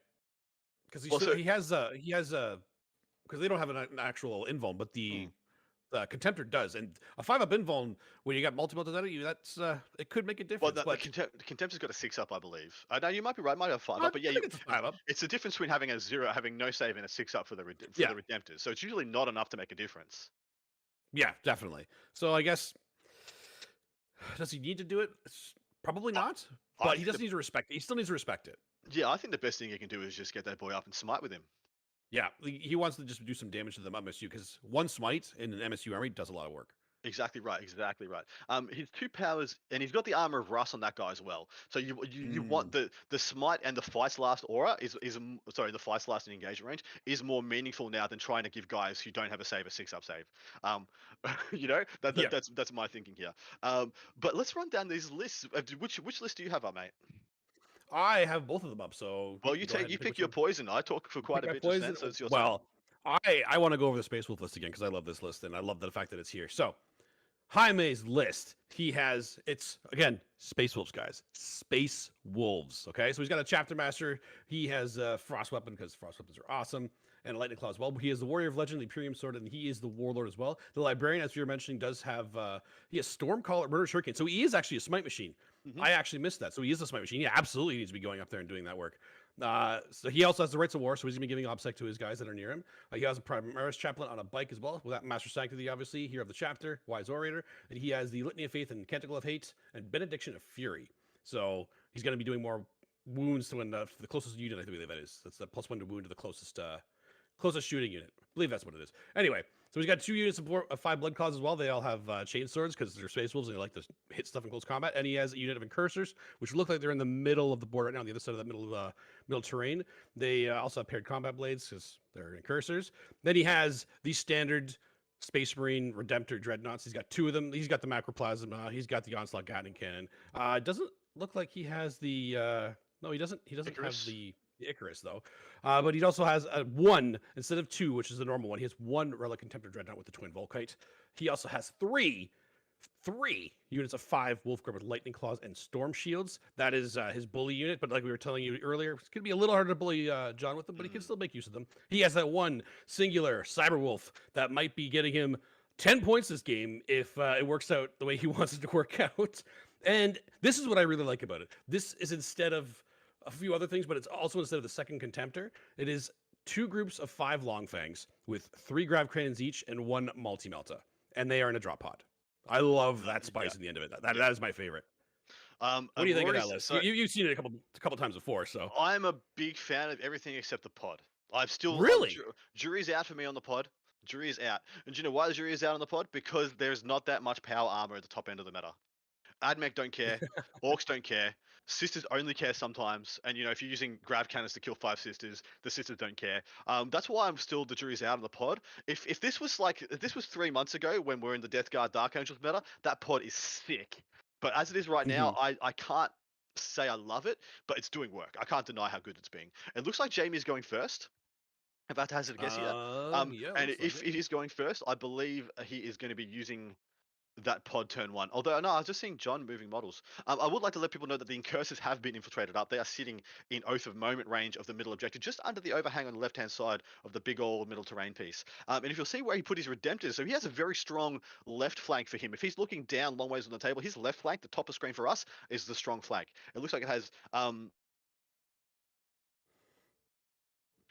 Because he has because they don't have an actual invuln, but the Contemptor does, and a 5-up invuln when you got multi-melters at it, that's it could make a difference. Well, the Contemptor's got a 6-up, I believe. No, you might be right. Might have 5-up, but yeah, it's a 5-up. It's the difference between having a 0, having no save, and a 6-up for the Redemptors. So it's usually not enough to make a difference. Yeah, definitely. So I guess does he need to do it? Probably not. But he doesn't need to respect it. He still needs to respect it. Yeah, I think the best thing he can do is just get that boy up and smite with him. Yeah, he wants to just do some damage to the MSU because one smite in an MSU army does a lot of work. Exactly right. His 2 powers, and he's got the armor of Rust on that guy as well. So you want the smite and the Feist Last aura the Feist Last in engagement range is more meaningful now than trying to give guys who don't have a save a 6-up save. That's my thinking here. But let's run down these lists. Which list do you have up, mate? I have both of them up. So Well, can go ahead and you pick pick which your one. poison. I talked for quite Pick a my bit just then, poison. so it's your turn. Well, I want to go over the Space Wolf list again because I love this list and I love the fact that it's here. So Jaime's list. He has it's again Space Wolves, guys. Space Wolves. Okay, so he's got a Chapter Master. He has a Frost Weapon because Frost Weapons are awesome, and a Lightning Claw as well. He is the Warrior of Legend, the Imperium Sword, and he is the Warlord as well. The Librarian, as you were mentioning, does have he has Stormcaller, Murderous Hurricane. So he is actually a Smite Machine. I actually missed that. So he is a Smite Machine. He absolutely needs to be going up there and doing that work. So he also has the Rights of War, so he's gonna be giving OBSEC to his guys that are near him. He has a Primaris Chaplain on a bike as well, with that Master Sanctity, obviously, Hero of the Chapter, Wise Orator, and he has the Litany of Faith and Canticle of Hate and Benediction of Fury. So he's gonna be doing more wounds to the closest unit. I believe that is. That's the +1 to wound to the closest shooting unit. I believe that's what it is. Anyway, so he's got 2 units of 5 blood claws as well. They all have chain swords because they're Space Wolves and they like to hit stuff in close combat. And he has a unit of Incursors, which look like they're in the middle of the board right now, on the other side of that middle terrain. They also have paired combat blades because they're Incursors. Then he has the standard Space Marine Redemptor Dreadnoughts. He's got 2 of them. He's got the Macroplasma. He's got the Onslaught Gatling Cannon. It doesn't look like he has the... no, he doesn't. He doesn't Icarus? have the Icarus though, but he also has 1 instead of 2, which is the normal one. He has 1 Relic Contemptor Dreadnought with the Twin Volkite. He also has 3 units of 5 Wolfguard with Lightning Claws and Storm Shields. That is his bully unit, but like we were telling you earlier, it's going to be a little harder to bully John with them, but he can still make use of them. He has that 1 singular Cyber Wolf that might be getting him 10 points this game if it works out the way he wants it to work out. And this is what I really like about it. This is instead of a few other things, but it's also instead of the second Contemptor, it is 2 groups of 5 Long Fangs with 3 Grav Cannons each and 1 Multi-Melta. And they are in a drop pod. I love that spice in the end of it. That is my favorite. What do you think of that list? You've seen it a couple times before, so. I'm a big fan of everything except the pod. I've still Really? Jury's out for me on the pod. Jury is out. And do you know why the jury is out on the pod? Because there's not that much power armor at the top end of the meta. Admech don't care. Orcs don't care. Sisters only care sometimes. And if you're using grab cannons to kill 5 sisters, the sisters don't care. That's why I'm still the jury's out on the pod. If this was 3 months ago when we're in the Death Guard Dark Angels meta, that pod is sick. But as it is right now, I can't say I love it, but it's doing work. I can't deny how good it's being. It looks like Jamie's going first. If I had to hazard a guess here. Yeah, and looks if like it. it is going first, I believe he is going to be using that pod turn 1. Although, no, I was just seeing John moving models. I would like to let people know that the Incursors have been infiltrated up. They are sitting in Oath of Moment range of the middle objective, just under the overhang on the left-hand side of the big old middle terrain piece. And if you'll see where he put his Redemptors, so he has a very strong left flank for him. If he's looking down long ways on the table, his left flank, the top of screen for us, is the strong flank. It looks like it has...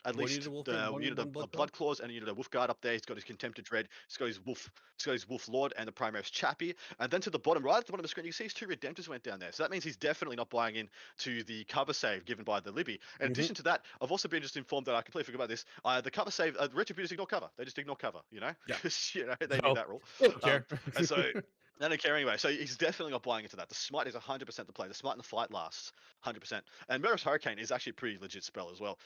at least a unit of blood claws and a unit of wolf guard up there. He's got his Contemptor Dread. He's got his wolf lord and the Primaris Chappie. And then to the bottom right, at the bottom of the screen, you see his 2 Redemptors went down there. So that means he's definitely not buying in to the cover save given by the Libby. In addition to that, I've also been just informed that I completely forgot about this. The cover save, Retributors ignore cover. They just ignore cover. Because they need that rule. They don't care. And so. They don't care anyway, so he's definitely not buying into that. The Smite is 100% the play. The Smite and the fight lasts 100%. And Murderous Hurricane is actually a pretty legit spell as well.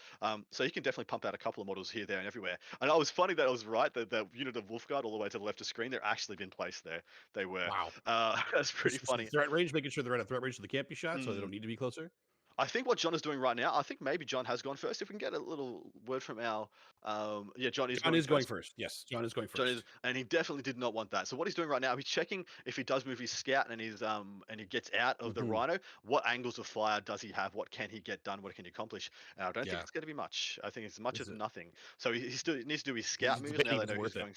So you can definitely pump out a couple of models here, there, and everywhere. And it was funny that I was right, that the unit of Wolfguard all the way to the left of screen, they're actually been placed there. They were. Wow. That's pretty funny. Threat range, making sure they're at a threat range so they can't be shot, so they don't need to be closer. I think what John is doing right now, I think maybe John has gone first. If we can get a little word from our, John is going first. Yes, John is going first. And he definitely did not want that. So what he's doing right now, he's checking if he does move his scout and he gets out of the Rhino, what angles of fire does he have? What can he get done? What can he accomplish? And I don't think it's going to be much. I think it's much as nothing. So he still needs to do his scout moves. Now they know he's going.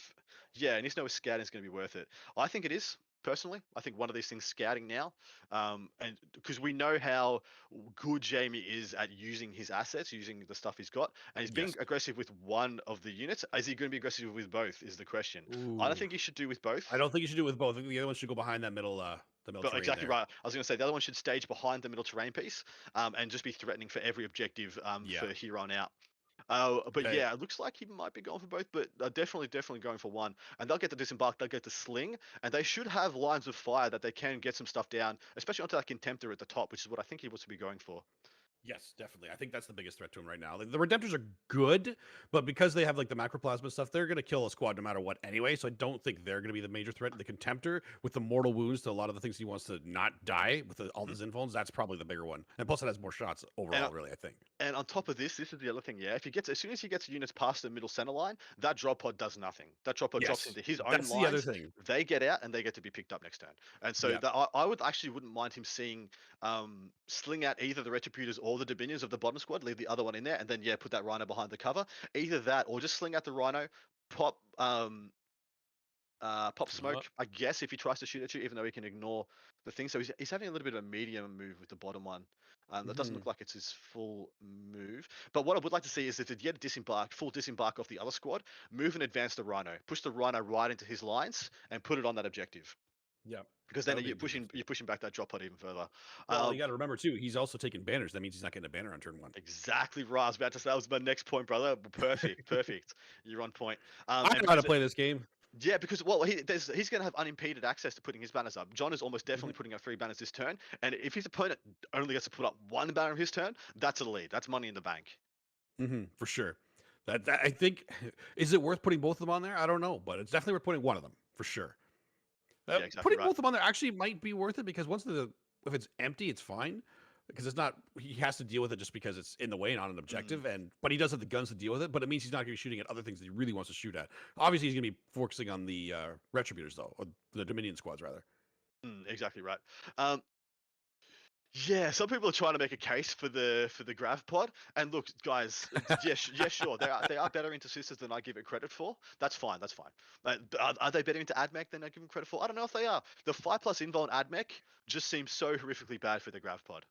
Yeah, he needs to know his scouting is going to be worth it. I think it is. Personally, I think one of these things scouting now, and because we know how good Jamie is at using his assets, using the stuff he's got, and he's being aggressive with one of the units. Is he going to be aggressive with both? Is the question. I don't think he should do with both. I don't think you should do it with both. I think the other one should go behind that middle. Exactly right. I was going to say the other one should stage behind the middle terrain piece, and just be threatening for every objective for here on out. But yeah, it looks like he might be going for both, but definitely going for one. And they'll get the disembark, they'll get the sling, and they should have lines of fire that they can get some stuff down, especially onto that Contemptor at the top, which is what I think he wants to be going for. Yes, definitely. I think that's the biggest threat to him right now. Like, the Redemptors are good, but because they have like the macroplasma stuff, they're going to kill a squad no matter what anyway. So I don't think they're going to be the major threat. The Contemptor with the mortal wounds to a lot of the things he wants to not die with all his infones, that's probably the bigger one. And plus, it has more shots overall. Really, I think. And on top of this is the other thing. Yeah, if he gets as soon as he gets units past the middle center line, that drop pod does nothing. That drop pod drops Yes, into his own that's the other lines. thing. They get out and they get to be picked up next turn. And so Yeah. I would actually wouldn't mind him seeing sling out either the Retributors or the Dominions of the bottom squad, leave the other one in there, and then put that Rhino behind the cover. Either that or just sling out the Rhino, pop pop smoke, I guess, if he tries to shoot at you, even though he can ignore the thing. So he's having a little bit of a medium move with the bottom one. That doesn't look like it's his full move. But what I would like to see is that to get a full disembark off the other squad, move and advance the Rhino. Push the Rhino right into his lines and put it on that objective. Yeah. Because then you're pushing back that drop pod even further. Well, you got to remember too, he's also taking banners. That means he's not getting a banner on turn 1. Exactly right. I was about to say that was my next point, brother. Perfect, perfect. You're on point. I know how to play this game. Yeah, because he's going to have unimpeded access to putting his banners up. John is almost definitely putting up 3 banners this turn, and if his opponent only gets to put up 1 banner his turn, that's a lead. That's money in the bank. For sure. That I think, is it worth putting both of them on there? I don't know, but it's definitely worth putting one of them for sure. Exactly putting right. both of them on there actually might be worth it because if it's empty, it's fine because it's not. He has to deal with it just because it's in the way, not an objective. But he does have the guns to deal with it. But it means he's not going to be shooting at other things that he really wants to shoot at. Obviously, he's going to be focusing on the Retributors though, or the Dominion squads rather. Exactly right. Yeah, some people are trying to make a case for the grav pod, and look, guys, yes, sure, they are better into sisters than I give it credit for. That's fine, that's fine. Are they better into AdMech than I give them credit for? I don't know if they are. The 5+ invul and AdMech just seems so horrifically bad for the grav pod.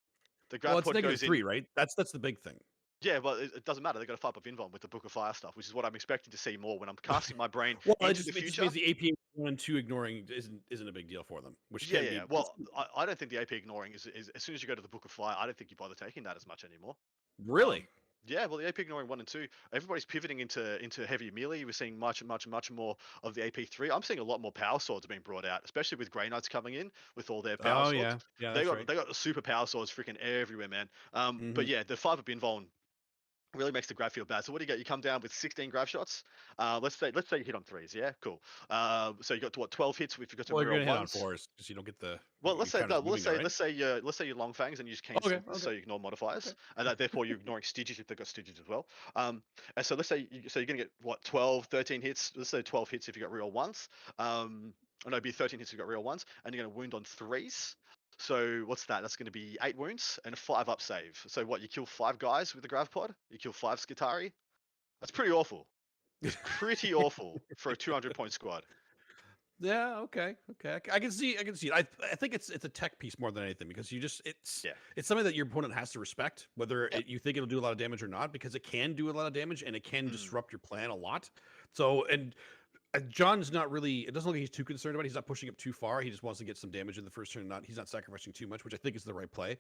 The grav Well, it's pod goes -3, in. right? That's the big thing. Yeah, well, it doesn't matter. They got a 5+ invul with the Book of Fire stuff, which is what I'm expecting to see more when I'm casting my brain Well, into the future. means the AP 1 and 2 ignoring isn't a big deal for them. Which can be. Well, I don't think the AP ignoring is as soon as you go to the Book of Fire, I don't think you bother taking that as much anymore. Really? Yeah, well, the AP ignoring 1 and 2, everybody's pivoting into heavy melee. We're seeing much more of the AP 3. I'm seeing a lot more power swords being brought out, especially with Grey Knights coming in with all their power swords. Yeah, they got the super power swords freaking everywhere, man. But yeah, the 5+ invul really makes the grav feel bad. So what do you get? You come down with 16 grav shots. Let's say you hit on 3s. Yeah, cool. So you got to 12 hits if you got to Well, you're reroll gonna hit on 1s. 4s because you don't get the. Well, let's say right? let's say you're long fangs and you use cane Okay, slings, so you ignore modifiers, and that therefore you're ignoring Styges if they've got Styges as well. And so let's say you're gonna get 12, 13 hits. Let's say 12 hits if you got real 1s. No, it'd be 13 hits if you got real 1s, and you're gonna wound on 3s. So what's that? That's going to be 8 wounds and a 5 up save. So what? You kill 5 guys with the grav pod? You kill 5 Skitari? That's pretty awful. It's pretty awful for a 200-point squad. Yeah. Okay. I can see it. I think it's a tech piece more than anything because it's something that your opponent has to respect, whether you think it'll do a lot of damage or not, because it can do a lot of damage and it can disrupt your plan a lot. So John's not really. It doesn't look like he's too concerned about it. He's not pushing up too far. He just wants to get some damage in the first turn. He's not sacrificing too much, which I think is the right play.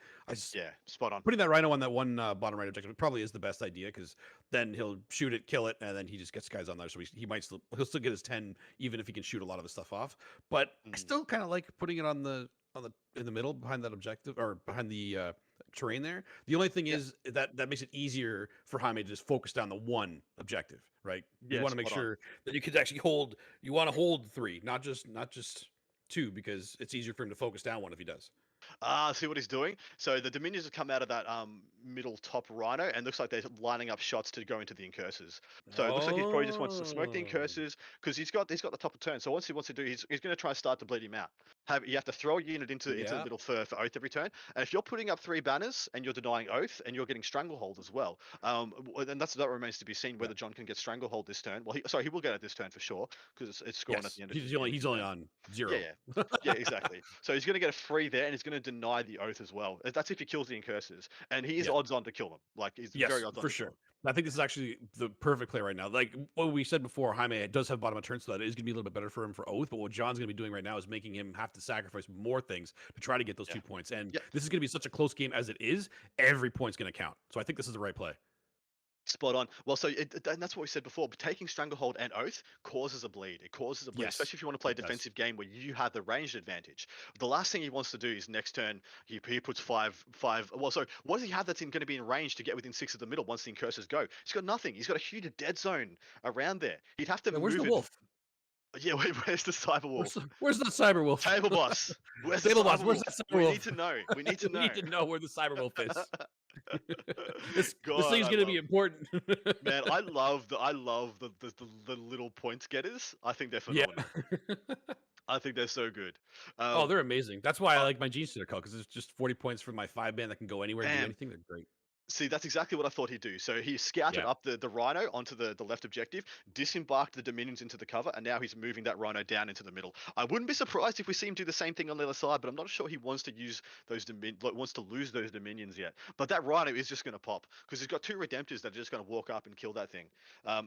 Spot on. Putting that Rhino on that one bottom right objective probably is the best idea because then he'll shoot it, kill it, and then he just gets guys on there. So he'll still get his 10 even if he can shoot a lot of the stuff off. But I still kind of like putting it in the middle behind that objective or behind the terrain there. The only thing is that makes it easier for Jaime to just focus down the one objective, right? You want to make sure that you could actually hold. You want to hold 3, not just 2, because it's easier for him to focus down 1 if he does. See what he's doing? So the Dominions have come out of that middle top Rhino, and looks like they're lining up shots to go into the Incursors. So it looks like he probably just wants to smoke the Incursors because he's got the top of turn. So once he wants to do, he's going to try and start to bleed him out. You have to throw a unit into the middle for Oath every turn, and if you're putting up 3 banners and you're denying Oath and you're getting Stranglehold as well, and that remains to be seen whether John can get Stranglehold this turn. Well, he will get it this turn for sure because it's scoring at the end. He's only on 0. Yeah, exactly. So he's going to get a free there, and he's going to deny the Oath as well. That's if he kills the Incursors, and he is odds on to kill them. Like he's very odds on for to sure. kill them. I think this is actually the perfect play right now. Like what we said before, Jaime does have bottom of turn, so that is going to be a little bit better for him for Oath. But what John's going to be doing right now is making him have to sacrifice more things to try to get those 2 points. And this is going to be such a close game as it is. Every point's going to count. So I think this is the right play. Spot on. Well, so and that's what we said before. But taking Stranglehold and Oath causes a bleed. It causes a bleed, Yes, especially if you want to play a it does. defensive game where you have the ranged advantage. The last thing he wants to do is next turn he puts five. Well, so what does he have that's going to be in range to get within 6 of the middle once the Incurses go? He's got nothing. He's got a huge dead zone around there. He'd have to Where's move the it. wolf? Yeah, where's the cyber wolf? Where's the cyber wolf? Table boss. Where's the Table cyber boss. Where's wolf? that cyber We wolf? need to know. We need to know. We need to know where the cyber wolf is. this God, thing's I gonna be love- important. Man, I love the little points getters. I think they're Yeah. phenomenal. I think they're so good. Oh, they're amazing. That's why I like my Gene Stealer call, because it's just 40 points for my 5-man that can go anywhere and do Bam. anything. They're great. See, that's exactly what I thought he'd do. So he scouted Yeah. up the Rhino onto the left objective, disembarked the Dominions into the cover, and now he's moving that Rhino down into the middle. I wouldn't be surprised if we see him do the same thing on the other side, but I'm not sure he wants to use those wants to lose those Dominions yet. But that Rhino is just going to pop because he's got 2 Redemptors that are just going to walk up and kill that thing.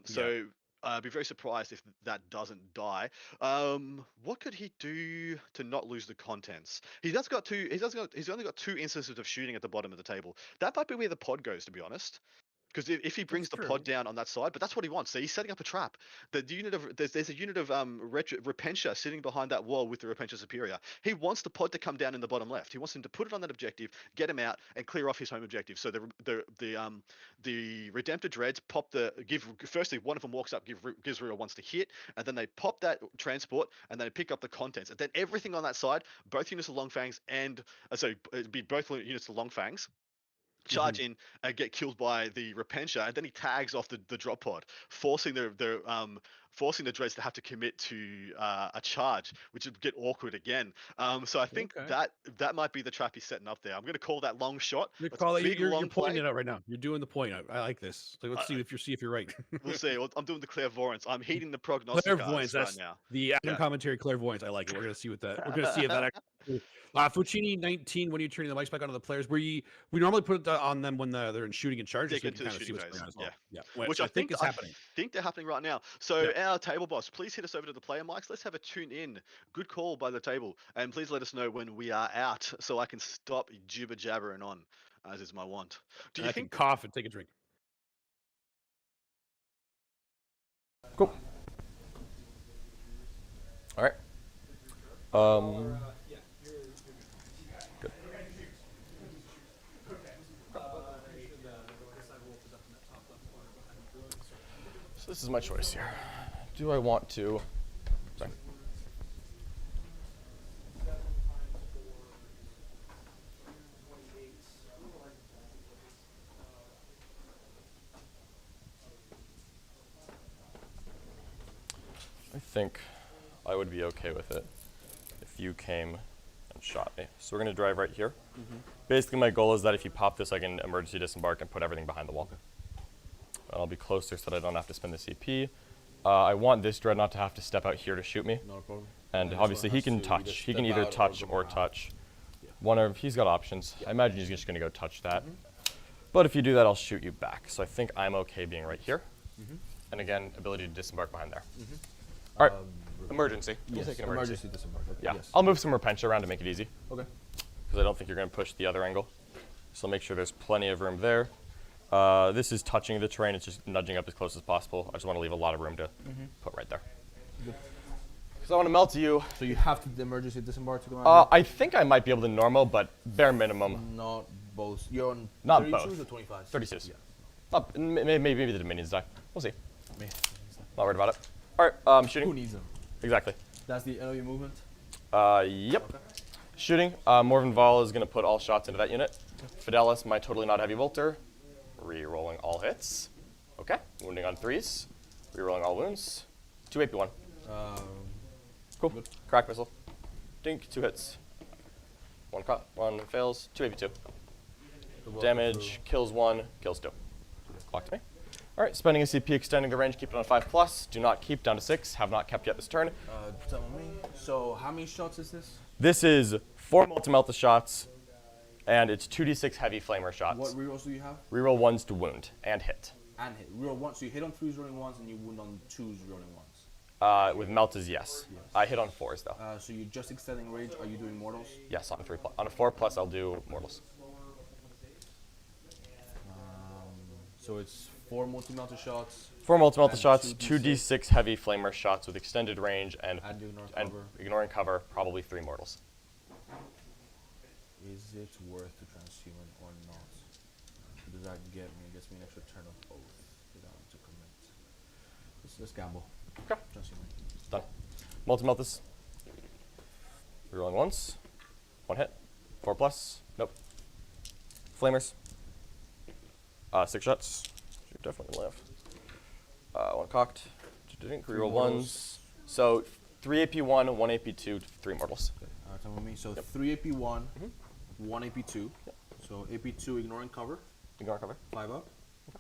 So I'd be very surprised if that doesn't die. What could he do to not lose the contents? He's only got 2 instances of shooting at the bottom of the table. That might be where the pod goes, to be honest. Because if he brings the pod down on that side, but that's what he wants. So he's setting up a trap. The unit of there's a unit of Repentia sitting behind that wall with the Repentia Superior. He wants the pod to come down in the bottom left. He wants him to put it on that objective, get him out, and clear off his home objective. So the Redemptor Dreads firstly one of them walks up, gives Rio wants to hit, and then they pop that transport and they pick up the contents. And then everything on that side, both units of Long Fangs and it'd be both units of Long Fangs. Charge in and get killed by the Repentia, and then he tags off the drop pod, forcing the Dreads to have to commit to a charge, which would get awkward again. So I think that might be the trap he's setting up there. I'm going to call that long shot. You're That's a big, long pointing play. it out right now. You're doing the point. I like this. So let's see if you're right. We'll see. I'm doing the clairvoyance. I'm heating the prognosticators Clairvoyance. right That's now. the Adam commentary clairvoyance. I like it. We're gonna see what that. We're gonna see if that actually. Fuccini 19. When you're turning the mics back onto the players, we normally put it on them when they're in shooting and charges. They So get to the shooting phase. Yeah. Which So I think is happening. I think they're happening right now. So our table boss, please hit us over to the player mics. Let's have a tune in. Good call by the table, and please let us know when we are out, so I can stop jibber jabbering on, as is my want. Do you think? Can cough and take a drink. Cool. All right. Good. So this is my choice here. Do I want to? Sorry. I think I would be okay with it if you came and shot me. So we're going to drive right here. Basically, my goal is that if you pop this, I can emergency disembark and put everything behind the wall. And I'll be closer so that I don't have to spend the CP. I want this dread not to have to step out here to shoot me. Not a problem. And obviously, he can touch. He can either touch or touch. He's got options. I imagine he's just going to go touch that. But if you do that, I'll shoot you back. So I think I'm okay being right here. And again, ability to disembark behind there. All right, emergency. We'll take an emergency. disembark. Okay. Yeah, Yes. I'll move some Repentia around to make it easy. Okay. Because I don't think you're going to push the other angle. So I'll make sure there's plenty of room there. This is touching the terrain. It's just nudging up as close as possible. I just want to leave a lot of room to put right there. Because I want to melt you. So you have to emergency disembark to go on? I think I might be able to normal, but bare minimum. Not both. You're on Not 32s both. or 25s? 36. Yeah. Maybe the Dominions die. We'll see. Not worried about it. All right, shooting. Who needs them? Exactly. That's the enemy movement? Yep. Okay. Shooting. Morven Vol is going to put all shots into that unit. Fidelis, my totally not heavy bolter. Re-rolling all hits. Okay. Wounding on 3s. Re-rolling all wounds. 2 AP1. Cool. Good. Crack missile. Dink. 2 hits. 1 cut. 1 fails. 2 AP2. Damage. Kills 1. Kills 2. Clock to me. All right. Spending a CP, extending the range. Keep it on 5+. Do not keep down to 6. Have not kept yet this turn. Tell me. So how many shots is this? This is 4 multi-melta shots, and it's 2d6 heavy flamer shots. What rerolls do you have? Reroll 1s to wound and hit. And hit. Reroll 1. So you hit on 3s rolling 1s and you wound on 2s rolling 1s. With meltas, yes. I hit on 4s though. So you're just extending range. Are you doing mortals? Yes, on 3 on a 4+, I'll do mortals. So it's 4 multi-melter shots. 4 multi-melter and shots, 2d6. 2d6 heavy flamer shots with extended range, and And ignore cover. ignoring cover, probably 3 mortals. Is it worth to transhuman or not? What does that get me? It gets me an extra turn of oath without to commit. Let's gamble. Okay. Transhuman. Done. Multi-melters. Rerolling once. 1 hit. 4+. Nope. Flamers. 6 shots. Should definitely live. 1 cocked. Didn't reroll ones. So 3 AP1, 1 AP2, 3 mortals. Okay. Tell me. So 3 AP1, 1 AP2. Yep. So AP2 ignoring cover. Ignore cover. 5 up. Okay.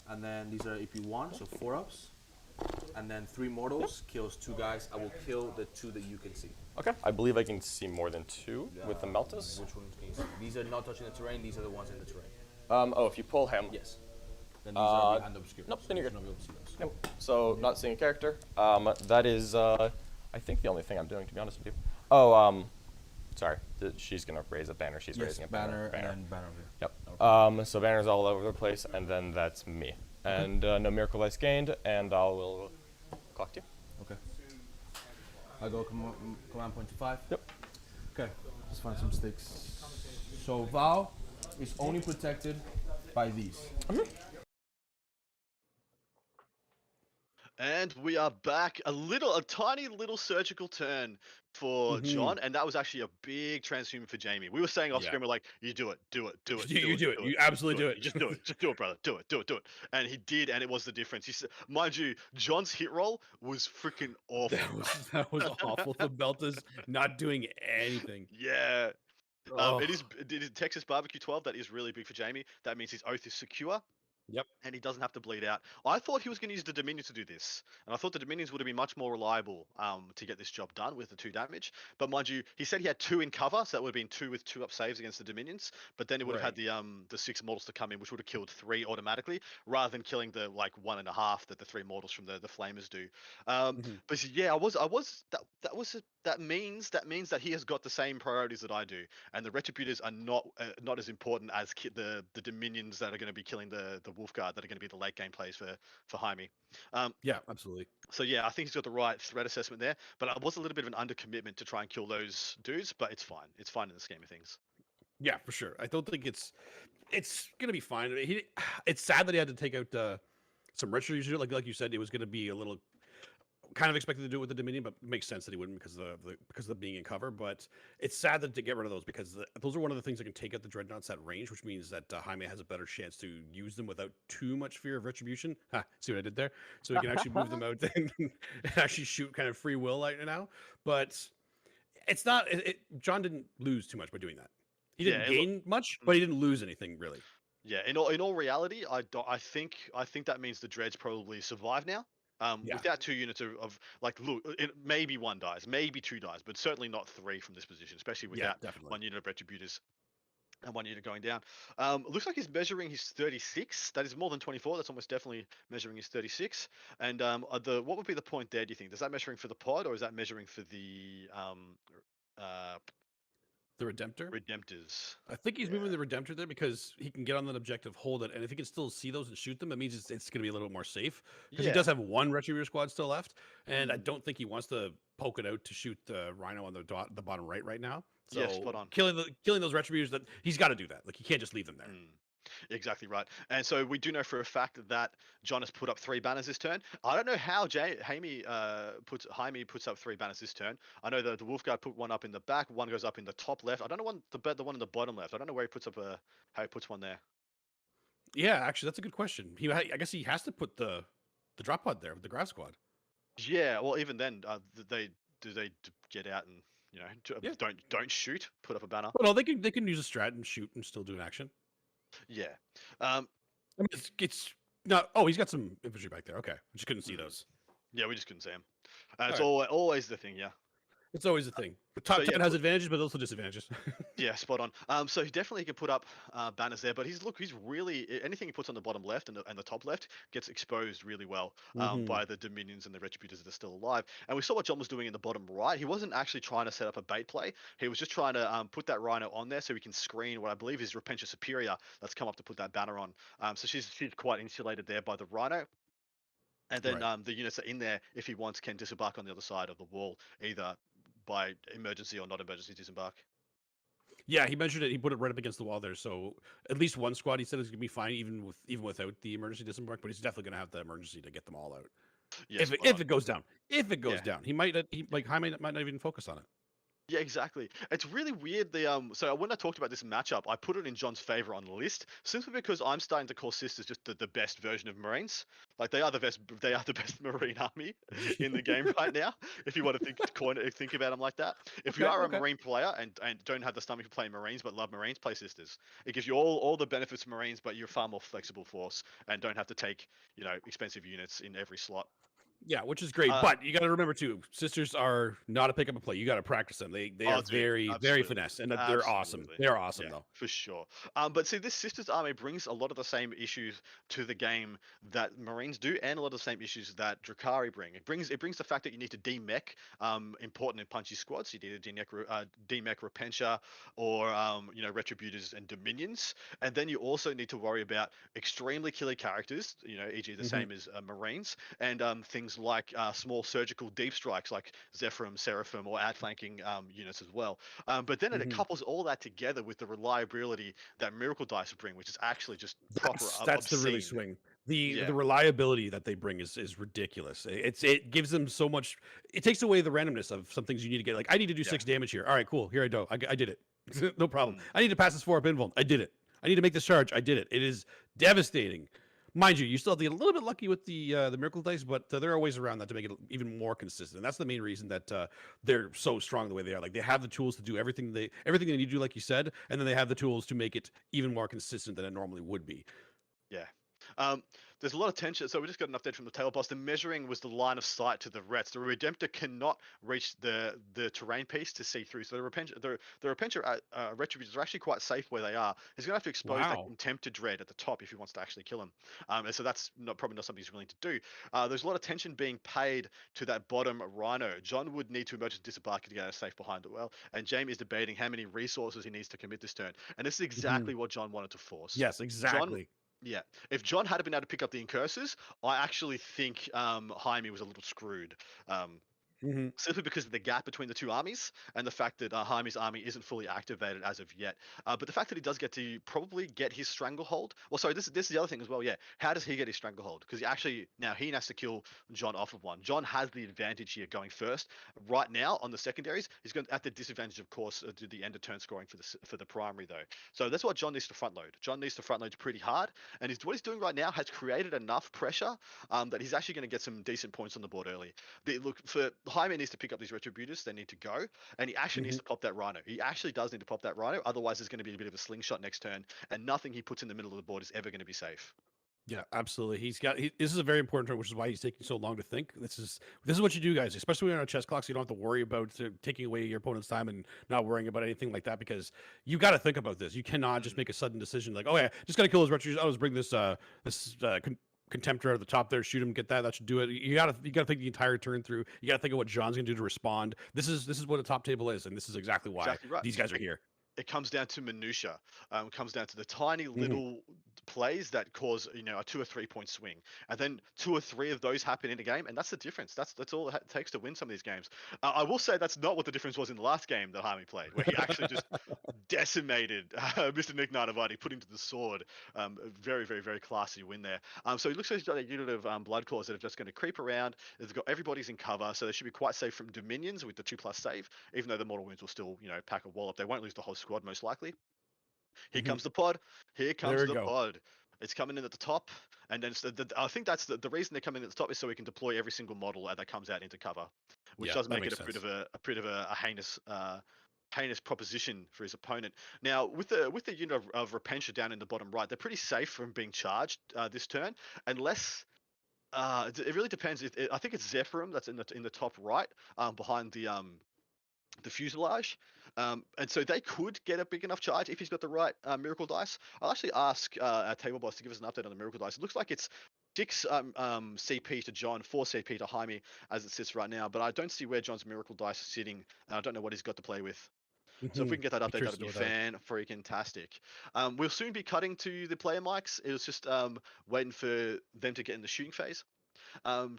And then these are AP1, so 4 ups. And then 3 mortals kills 2 guys. I will kill the 2 that you can see. Okay. I believe I can see more than 2 with the meltas. Which ones can you see? These are not touching the terrain. These are the ones in the terrain. Oh, if you pull him. Yes. Then these are behind obscure. Nope, So then you're you good. should not be able to see those. Nope. So, not seeing a character. That is, I think the only thing I'm doing, to be honest with you. Oh, sorry. She's going to raise a banner. She's raising a banner. And banner over here. Yep. So banners all over the place, and then that's me. And no miracle dice gained, and I will clock you. Okay. I go command point to 5. Yep. Okay. Let's find some sticks. So Val is only protected by these. And we are back. A tiny little surgical turn for John, and that was actually a big transhuman for Jamie. We were saying off screen, we're like, "You do it, do it, do it, You do it. You absolutely do it. Just do it, just do it, brother. Do it, do it, do it." And he did, and it was the difference. He said, mind you, John's hit roll was freaking awful. That was awful. The belt is not doing anything. Yeah. Oh. It is Texas Barbecue 12. That is really big for Jamie. That means his oath is secure. Yep. And he doesn't have to bleed out. I thought he was going to use the Dominions to do this. And I thought the Dominions would have been much more reliable to get this job done with the 2 damage. But mind you, he said he had 2 in cover, so that would have been 2 with 2 up saves against the Dominions. But then it would have had the 6 mortals to come in, which would have killed 3 automatically, rather than killing the 1.5 that the 3 mortals from the Flamers do. But yeah, that means that he has got the same priorities that I do, and the Retributors are not as important as the Dominions that are going to be killing the Wolf Guard that are going to be the late game plays for Jaime. Yeah, absolutely. So yeah, I think he's got the right threat assessment there, but I was a little bit of an undercommitment to try and kill those dudes, but it's fine. It's fine in the scheme of things. Yeah, for sure. I don't think it's gonna be fine. It's sad that he had to take out some retro user. Like you said, it was gonna be a little kind of expected to do it with the Dominion, but it makes sense that he wouldn't because of the being in cover. But it's sad that to get rid of those because those are one of the things that can take out the Dreadnoughts at range, which means that Jaime has a better chance to use them without too much fear of retribution. See what I did there? So he can actually move them out and actually shoot kind of free will right now. But it's not. John didn't lose too much by doing that. He didn't gain much, but he didn't lose anything really. Yeah, in all reality, I think that means the Dreads probably survive now. Without 2 units of look, maybe 1 dies, maybe 2 dies, but certainly not 3 from this position, especially without 1 unit of Retributors and 1 unit going down. Looks like he's measuring his 36. That is more than 24. That's almost definitely measuring his 36. And what would be the point there? Do you think? Is that measuring for the pod or is that measuring for the Redemptor? Redemptors. I think he's moving the Redemptor there because he can get on that objective, hold it, and if he can still see those and shoot them, it means it's going to be a little bit more safe. Because he does have 1 Retributor squad still left, and I don't think he wants to poke it out to shoot the Rhino on the bottom right now. So yeah, spot on. Killing those Retributors, that he's got to do that. Like he can't just leave them there. Exactly right. And so we do know for a fact that John has put up 3 banners this turn. I don't know how Jaime puts up 3 banners this turn. I know that the Wolfguard put 1 up in the back, 1 goes up in the top left. I don't know the one in the bottom left. I don't know where he puts up how he puts 1 there. Yeah, actually, that's a good question. I guess he has to put the drop pod there with the Grav Squad. Yeah, well, even then, they get out and don't shoot. Put up a banner. Well, no, they can use a strat and shoot and still do an action. Yeah. I mean, it's not. Oh, he's got some infantry back there. Okay, I just couldn't see those. Yeah, we just couldn't see him. It's always the thing. Yeah. It's always a thing. But top So, yeah, 10 has advantages, but also disadvantages. Yeah, spot on. So he definitely can put up banners there, but he's really anything he puts on the bottom left and the top left gets exposed really well Mhm. by the dominions and the retributors that are still alive. And we saw what John was doing in the bottom right. He wasn't actually trying to set up a bait play. He was just trying to put that rhino on there so he can screen what I believe is Repentia Superior that's come up to put that banner on. So she's quite insulated there by the rhino. And then Right. the units that are in there, if he wants, can disembark on the other side of the wall, either by emergency or not emergency disembark. Yeah, he mentioned it. He put it right up against the wall there. So at least one squad, he said, is gonna be fine, even without the emergency disembark. But he's definitely gonna have the emergency to get them all out. Yes, If it goes down, if it goes Yeah. down, he might Jaime might not even focus on it. Yeah, exactly. It's really weird. So when I talked about this matchup, I put it in John's favor on the list simply because I'm starting to call Sisters just the best version of Marines. Like they are the best. They are the best Marine army in the game right now. If you want to think about them like that. If you Okay, are a okay. Marine player and don't have the stomach for playing Marines but love Marines, play Sisters. It gives you all the benefits of Marines, but you're a far more flexible force and don't have to take expensive units in every slot. Yeah, which is great. Uh, But you got to remember too, sisters are not a pick up and play. You got to practice them. They are Oh, dude, very absolutely, finesse, and that they're awesome. absolutely, They're awesome yeah, though. for sure. But see, this Sisters Army brings a lot of the same issues to the game that Marines do, and a lot of the same issues that Drakari bring. It brings the fact that you need to demech important and punchy squads. You need to demech Repentia or Retributors and Dominions, and then you also need to worry about extremely killer characters. E.g. the Mhm. same as Marines, and things like small surgical deep strikes like Zephyrim, Seraphim, or outflanking units as well. But then it Mhm. couples all that together with the reliability that Miracle Dice bring, which is actually just proper That's the really obscene. swing. The Yeah. reliability that they bring is ridiculous. It gives them so much. It takes away the randomness of some things you need to get. Like I need to do Yeah. 6 damage here. All right, cool. Here I go. I did it. No problem. Mm. I need to pass this 4-up invuln. I did it. I need to make this charge. I did it. It is devastating. Mind you, you still have to get a little bit lucky with the miracle dice, but there are ways around that to make it even more consistent. And that's the main reason that they're so strong the way they are. Like they have the tools to do everything they need to do, like you said, and then they have the tools to make it even more consistent than it normally would be. Yeah. Um, there's a lot of tension. So we just got an update from the tail boss. The measuring was the line of sight to the Rets. The Redemptor cannot reach the terrain piece to see through. So the Repentia Retributors are actually quite safe where they are. He's gonna have to expose that Wow. contempt to dread at the top if he wants to actually kill him. And so that's probably not something he's willing to do. There's a lot of tension being paid to that bottom Rhino. John would need to emergency disembark to get out safe behind the well, and Jamie is debating how many resources he needs to commit this turn. And this is exactly what John wanted to force. Yes, John exactly. Yeah, if John had been able to pick up the incurses, I actually think Jaime was a little screwed. Mhm. Simply because of the gap between the two armies and the fact that Jaime's army isn't fully activated as of yet. But the fact that he does get to probably get his stranglehold. Well, sorry, this is the other thing as well. Yeah, how does he get his stranglehold? Because he has to kill John off of one. John has the advantage here going first. Right now on the secondaries, he's going at the disadvantage, of course, to the end of turn scoring for the primary though. So that's what John needs to front load. John needs to front load pretty hard, and what he's doing right now has created enough pressure that he's actually going to get some decent points on the board early. Look, for Jaime needs to pick up these retributors. They need to go, and he actually needs Mhm. to pop that rhino. He actually does need to pop that rhino. Otherwise, there's going to be a bit of a slingshot next turn, and nothing he puts in the middle of the board is ever going to be safe. Yeah, absolutely. This is a very important turn, which is why he's taking so long to think. This is what you do, guys, especially when you're on a chess clock, so you don't have to worry about taking away your opponent's time and not worrying about anything like that, because you got to think about this. You cannot just make a sudden decision like, oh yeah, just got to kill his retribution. I'll just bring this contemptor at the top there, shoot him, get that should do it. You gotta think the entire turn through. You gotta think of what John's gonna do to respond. This is what a top table is, and this is exactly why Exactly right. these guys are here. It comes down to minutia. It comes down to the tiny Mhm. little plays that cause a 2 or 3 point swing, and then 2 or 3 of those happen in a game, and that's the difference. That's all it takes to win some of these games. I will say that's not what the difference was in the last game that Jaime played, where he actually just decimated Mr. Nick Narvati, put him to the sword. A very, very, very classy win there. So it looks like he's got a unit of blood claws that are just going to creep around. They've got everybody's in cover, so they should be quite safe from dominions with the 2+ save, even though the mortal wounds will still pack a wallop. They won't lose the whole squad most likely. Here Mhm. comes the pod. Here There comes we the go. pod. It's coming in at the top, and then I think that's the reason they're coming in at the top is so we can deploy every single model that comes out into cover, which Yeah, does that make it makes a bit sense. of a heinous proposition for his opponent. Now, with the unit of Repentia down in the bottom right, they're pretty safe from being charged this turn, unless it really depends. I think it's Zephyrim that's in the top right, behind the fuselage. And so they could get a big enough charge if he's got the right miracle dice. I'll actually ask our table boss to give us an update on the miracle dice. It looks like it's 6 CP to John, 4 CP to Jaime as it sits right now, but I don't see where John's miracle dice is sitting, and I don't know what he's got to play with. So if we can get that update, that'd be fan-freaking-tastic. We'll soon be cutting to the player mics. It was just waiting for them to get in the shooting phase.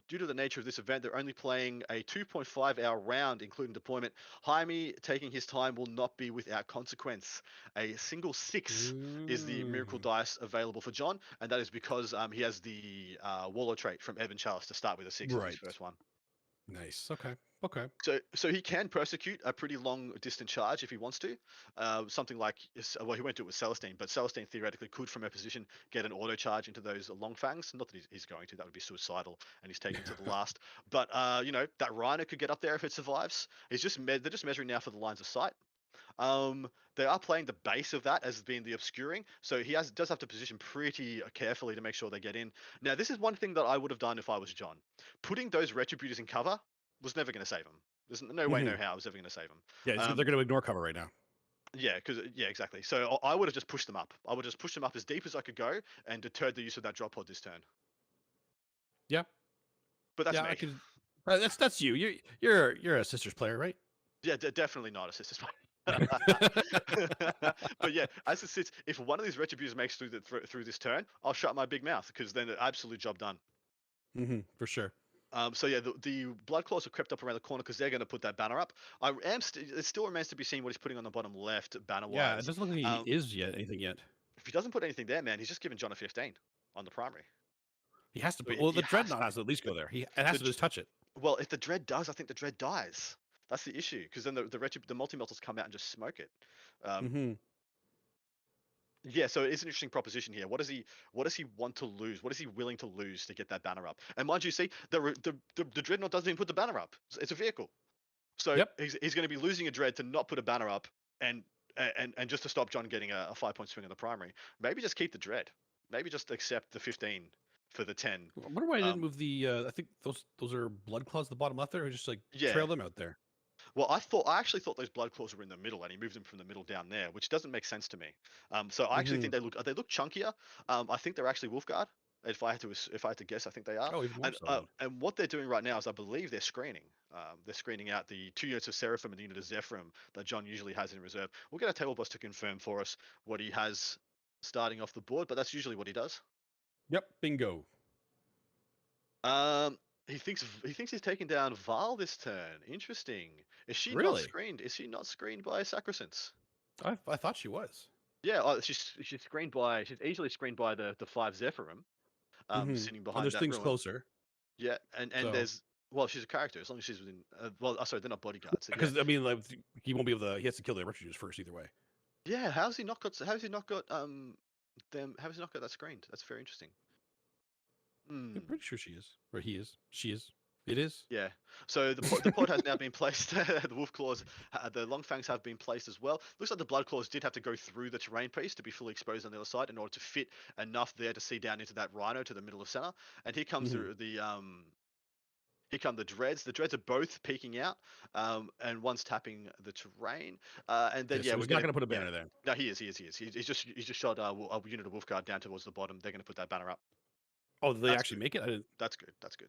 Due to the nature of this event, they're only playing a 2.5-hour round, including deployment. Jaime taking his time will not be without consequence. A single 6 is the miracle dice available for John, and that is because he has the Warlord trait from Evan Chalice to start with a 6 on his first one. Nice. Okay. Okay. So he can persecute a pretty long distance charge if he wants to. Something like, well, he went to it with Celestine, but Celestine theoretically could, from a position, get an auto charge into those long fangs. Not that he's going to. That would be suicidal, and he's taken to the last. But that Rhino could get up there if it survives. They're just measuring now for the lines of sight. They are playing the base of that as being the obscuring, so he does have to position pretty carefully to make sure they get in. Now, this is one thing that I would have done if I was John. Putting those Retributors in cover was never going to save him. There's no way, no how I was ever going to save him. Yeah, they're going to ignore cover right now. Yeah, exactly. So I would have just pushed them up. I would just push them up as deep as I could go and deterred the use of that drop pod this turn. Yeah, but that's yeah, me. I could, that's you. You're a Sisters player, right? Yeah, definitely not a Sisters player. But yeah, as it sits, if one of these Retributors makes through this turn, I'll shut my big mouth because then the absolute job done. For sure. So yeah, the Blood Claws have crept up around the corner because they're going to put that banner up. It still remains to be seen what he's putting on the bottom left banner-wise. Yeah, it doesn't look like he is anything yet. If he doesn't put anything there, man, he's just giving John a 15 on the primary. He has to put. Well, the Dreadnought has to at least go there. It has to just touch it. Well, if the Dread does, I think the Dread dies. That's the issue, because then the multi-melters come out and just smoke it. Yeah, so it's an interesting proposition here. What does he want to lose? What is he willing to lose to get that banner up? And mind you, see, the Dreadnought doesn't even put the banner up. It's a vehicle. So he's going to be losing a Dread to not put a banner up and just to stop John getting a 5-point swing on the primary. Maybe just keep the Dread. Maybe just accept the 15 for the 10. I wonder why I didn't move the. I think those are Blood Claws, the bottom left there, or just like trail them out there. Well, I actually thought those Blood Claws were in the middle, and he moved them from the middle down there, which doesn't make sense to me. So I actually think they look chunkier. I think they're actually Wolfguard. If I had to guess, I think they are. Oh, even more so. And what they're doing right now is, I believe they're screening. They're screening out the 2 units of Seraphim and the unit of Zephyrim that John usually has in reserve. We'll get a table boss to confirm for us what he has starting off the board, but that's usually what he does. Yep, bingo. He thinks he's taking down Val this turn. Interesting. Is she not Really? screened? Is she not screened by Sacrosanct? I thought she was. Yeah, she's screened by. She's easily screened by the 5 Zephyrim, sitting behind. And there's that things ruin. closer. Yeah, and So- there's she's a character as long as she's within. Sorry, they're not bodyguards. So Because I mean, like, he won't be able to. He has to kill the Refugees first, either way. yeah, how's he not got them? How has he not got that screened? That's very interesting. I'm pretty sure she is, or he is. She is. It is. Yeah. So the pod has now been placed. The Wolf Claws, the Long Fangs have been placed as well. Looks like the Blood Claws did have to go through the terrain piece to be fully exposed on the other side in order to fit enough there to see down into that Rhino to the middle of center. And here comes here come the Dreads. The Dreads are both peeking out, and one's tapping the terrain. And then So he's not going to put a banner there. No, he is. He's just shot a unit of Wolfguard down towards the bottom. They're going to put that banner up. Oh, did they actually make it? I didn't. That's good. That's good.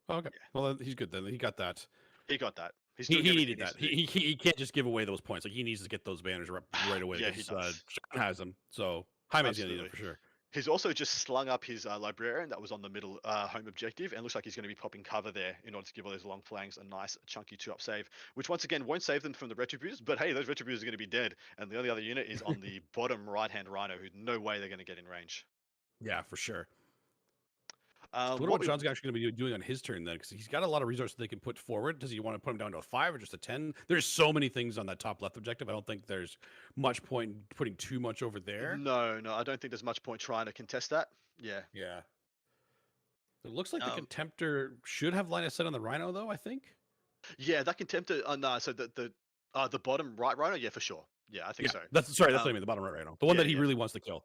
Oh, okay. Yeah. Well, he's good then. He got that. He got that. He needed that. He can't just give away those points. Like, he needs to get those banners right away. Yeah, he does. Sean has them. So Jaime's going to need them for sure. He's also just slung up his Librarian that was on the middle home objective, and looks like he's going to be popping cover there in order to give all those long flanks a nice chunky 2-up save, which once again won't save them from the Retributors, but hey, those Retributors are going to be dead, and the only other unit is on the bottom right-hand Rhino, who no way they're going to get in range. Yeah, for sure. What John's actually going to be doing on his turn then? Because he's got a lot of resources they can put forward. Does he want to put him down to a 5 or just a 10? There's so many things on that top left objective. I don't think there's much point in putting too much over there. No, I don't think there's much point trying to contest that. Yeah. Yeah. It looks like the Contemptor should have line of sight on the Rhino, though, I think. Yeah, that Contemptor. No, so the bottom right Rhino. Yeah, for sure. Yeah, I think so. That's what I mean. The bottom right Rhino, the one that he really wants to kill.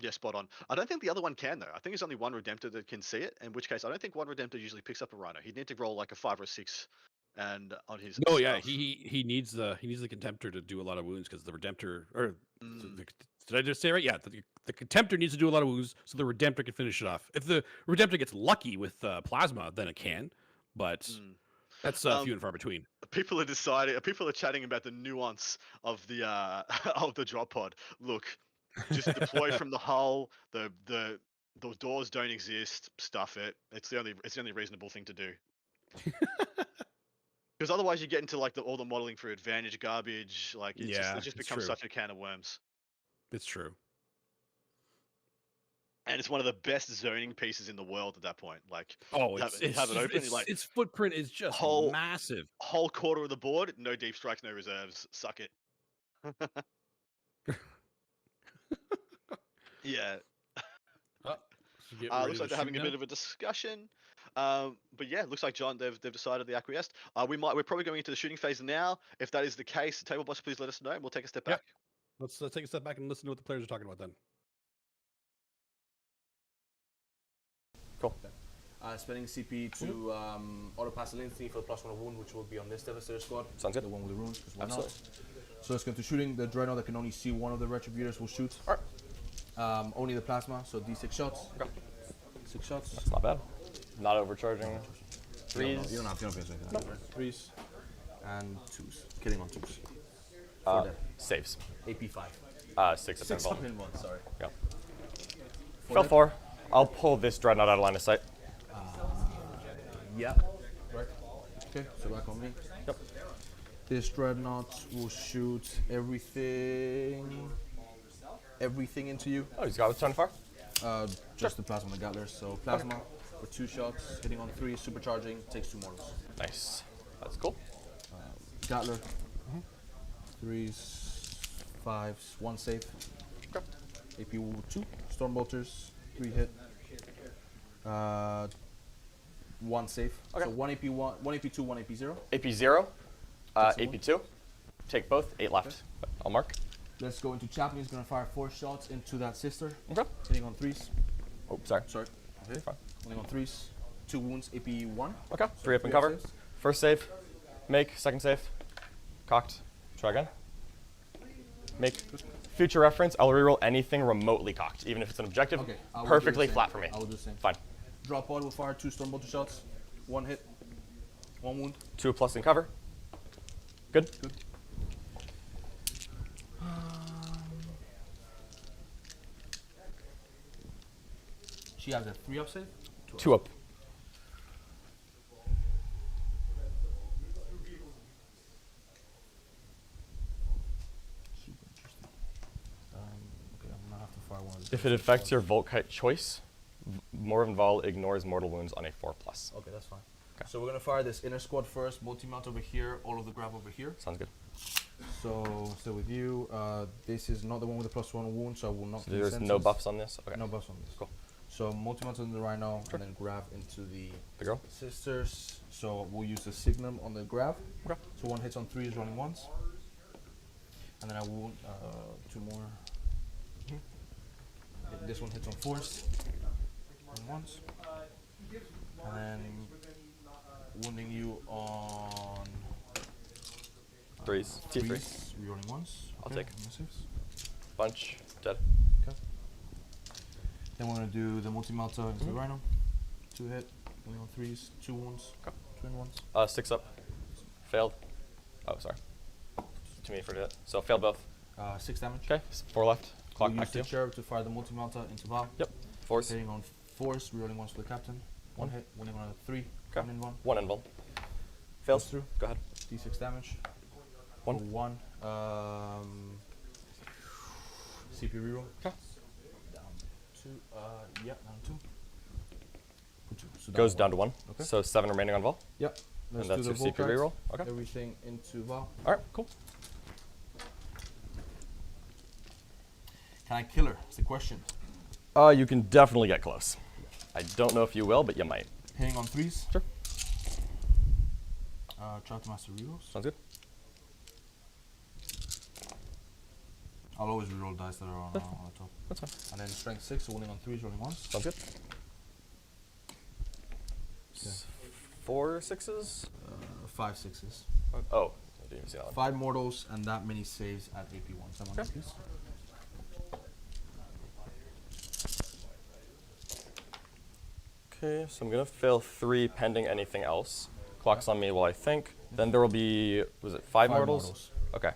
Yeah, spot on. I don't think the other one can, though. I think there's only one Redemptor that can see it, in which case I don't think one Redemptor usually picks up a Rhino. He'd need to roll like a 5 or a 6 and on his. No, yeah, stuff. he needs the Contemptor to do a lot of wounds because the Redemptor Mm. did I just say right? Yeah, the Contemptor needs to do a lot of wounds so the Redemptor can finish it off. If the Redemptor gets lucky with plasma, then it can, but that's few and far between. People are deciding. People are chatting about the nuance of the of the drop pod. Look, just deploy from the hull. Those doors don't exist. Stuff it. It's the only reasonable thing to do. Because otherwise you get into like all the modeling for advantage garbage. Like it just becomes true. such a can of worms. It's true. And it's one of the best zoning pieces in the world at that point. Like, Oh, have it open. Like its footprint is just whole massive. Whole quarter of the board, no deep strikes, no reserves. Suck it. Yeah. Looks like they're having a bit of a discussion. But yeah, looks like John, they've decided they acquiesced. We're probably going into the shooting phase now. If that is the case, table boss, please let us know, and we'll take a step back. Let's take a step back and listen to what the players are talking about then. Cool. Spending CP to auto pass the Lindsay for the +1 wound, which will be on this Devastator squad. Sounds good. The one with the runes, because why not? Absolutely. So let's go to shooting. The Dreadnought that can only see one of the Retributors will shoot. Only the plasma, so D6 shots. Okay. 6 shots. That's not bad. Not overcharging. Threes. You don't have to face anything. Nope. Threes and 2s. Killing on 2s. Saves. AP 5. 6 up 6 in up in 1, sorry. Yeah. Fell 4. I'll pull this Dreadnought out of line of sight. Yeah. Right. Okay, so back on me. Yep. This Dreadnought will shoot everything into you. Oh, he's got what's on far? Just the plasma and the Gatler. So plasma for 2 shots, hitting on 3, supercharging, takes 2 mortals. Nice. That's cool. Gatler. 3s, 5s, 1 save. Okay. AP 2, Stormbolters, 3 hit. 1 save. Okay. So 1 AP 1 AP 2, 1 AP 0. AP 0. AP 2. Take both. 8 left. Okay. I'll mark. Let's go into Chaplain. He's going to fire 4 shots into that sister. Okay. Hitting on 3s. Oh, sorry. Okay. Fine. Hitting on 3s. 2 wounds, AP 1. Okay. So 3 up and 3 cover. saves. First save. Make. Second save. Cocked. Try again. Make. Future reference, I'll reroll anything remotely cocked, even if it's an objective. Okay. Perfectly flat for me. I will do the same. Fine. Drop pod will fire 2 Stormbolter shots. 1 hit. 1 wound. 2 plus in cover. Good. Good. She has a 3 up save? 2 up. Super interesting. Okay, I'm gonna have to fire one of these. If it affects your Volkite choice, Morven Vol ignores mortal wounds on a 4+. Okay, that's fine. Okay. So we're gonna fire this inner squad first, multi-mount over here, all of the grab over here. Sounds good. So still with you. This is not the one with the +1 wound, so I will not. So there's no buffs on this? Okay. No buffs on this. Cool. So multi-mount on the Rhino, and then grab into the girl. sisters. So we'll use the Signum on the grab. Okay. So 1 hits on 3 is running once. And then I wound 2 more. This one hits on 4s. Running once. And then wounding you on 3s. T3. Rerolling once. I'll Okay, take. and the 6. Bunch. Dead. Okay. Then we're gonna do the multi-melta into the Rhino. 2 hit. Only on 3s. 2 wounds. Okay. Twin ones. 6 up. Failed. Oh, sorry. Too many for that. So failed both. 6 damage. Okay. 4 left. Clock We'll back use to the you. cherub to fire the multi-melta into Val. Yep. 4s. Hitting on 4s. Rerolling once for the captain. 1 hit. Winning on a 3. Okay. 1 in 1. 1 invul. Fails. Goes through. Go ahead. D6 damage. 1. For 1. CP reroll. Okay. Down 2. Yeah, down 2. Put 2. So Goes down to 1. Okay. So 7 remaining on Vol. Yep. And Let's that's do your the CP Volkite. reroll. Okay. Everything into Val. Alright, cool. Can I kill her? That's the question. You can definitely get close. I don't know if you will, but you might. Hitting on 3s. Sure. Try to master rerolls. Sounds good. I'll always reroll dice that are on the top. That's fine. And then strength 6, so winning on 3s, rolling once. Sounds good. Okay. 4 6s? 5 sixes. Oh, I didn't even see that one. 5 mortals and that many saves at AP1. Someone else, please. Okay, so I'm gonna fail 3 pending anything else. Clock's on me while I think. Then there will be, was it 5 mortals? Okay.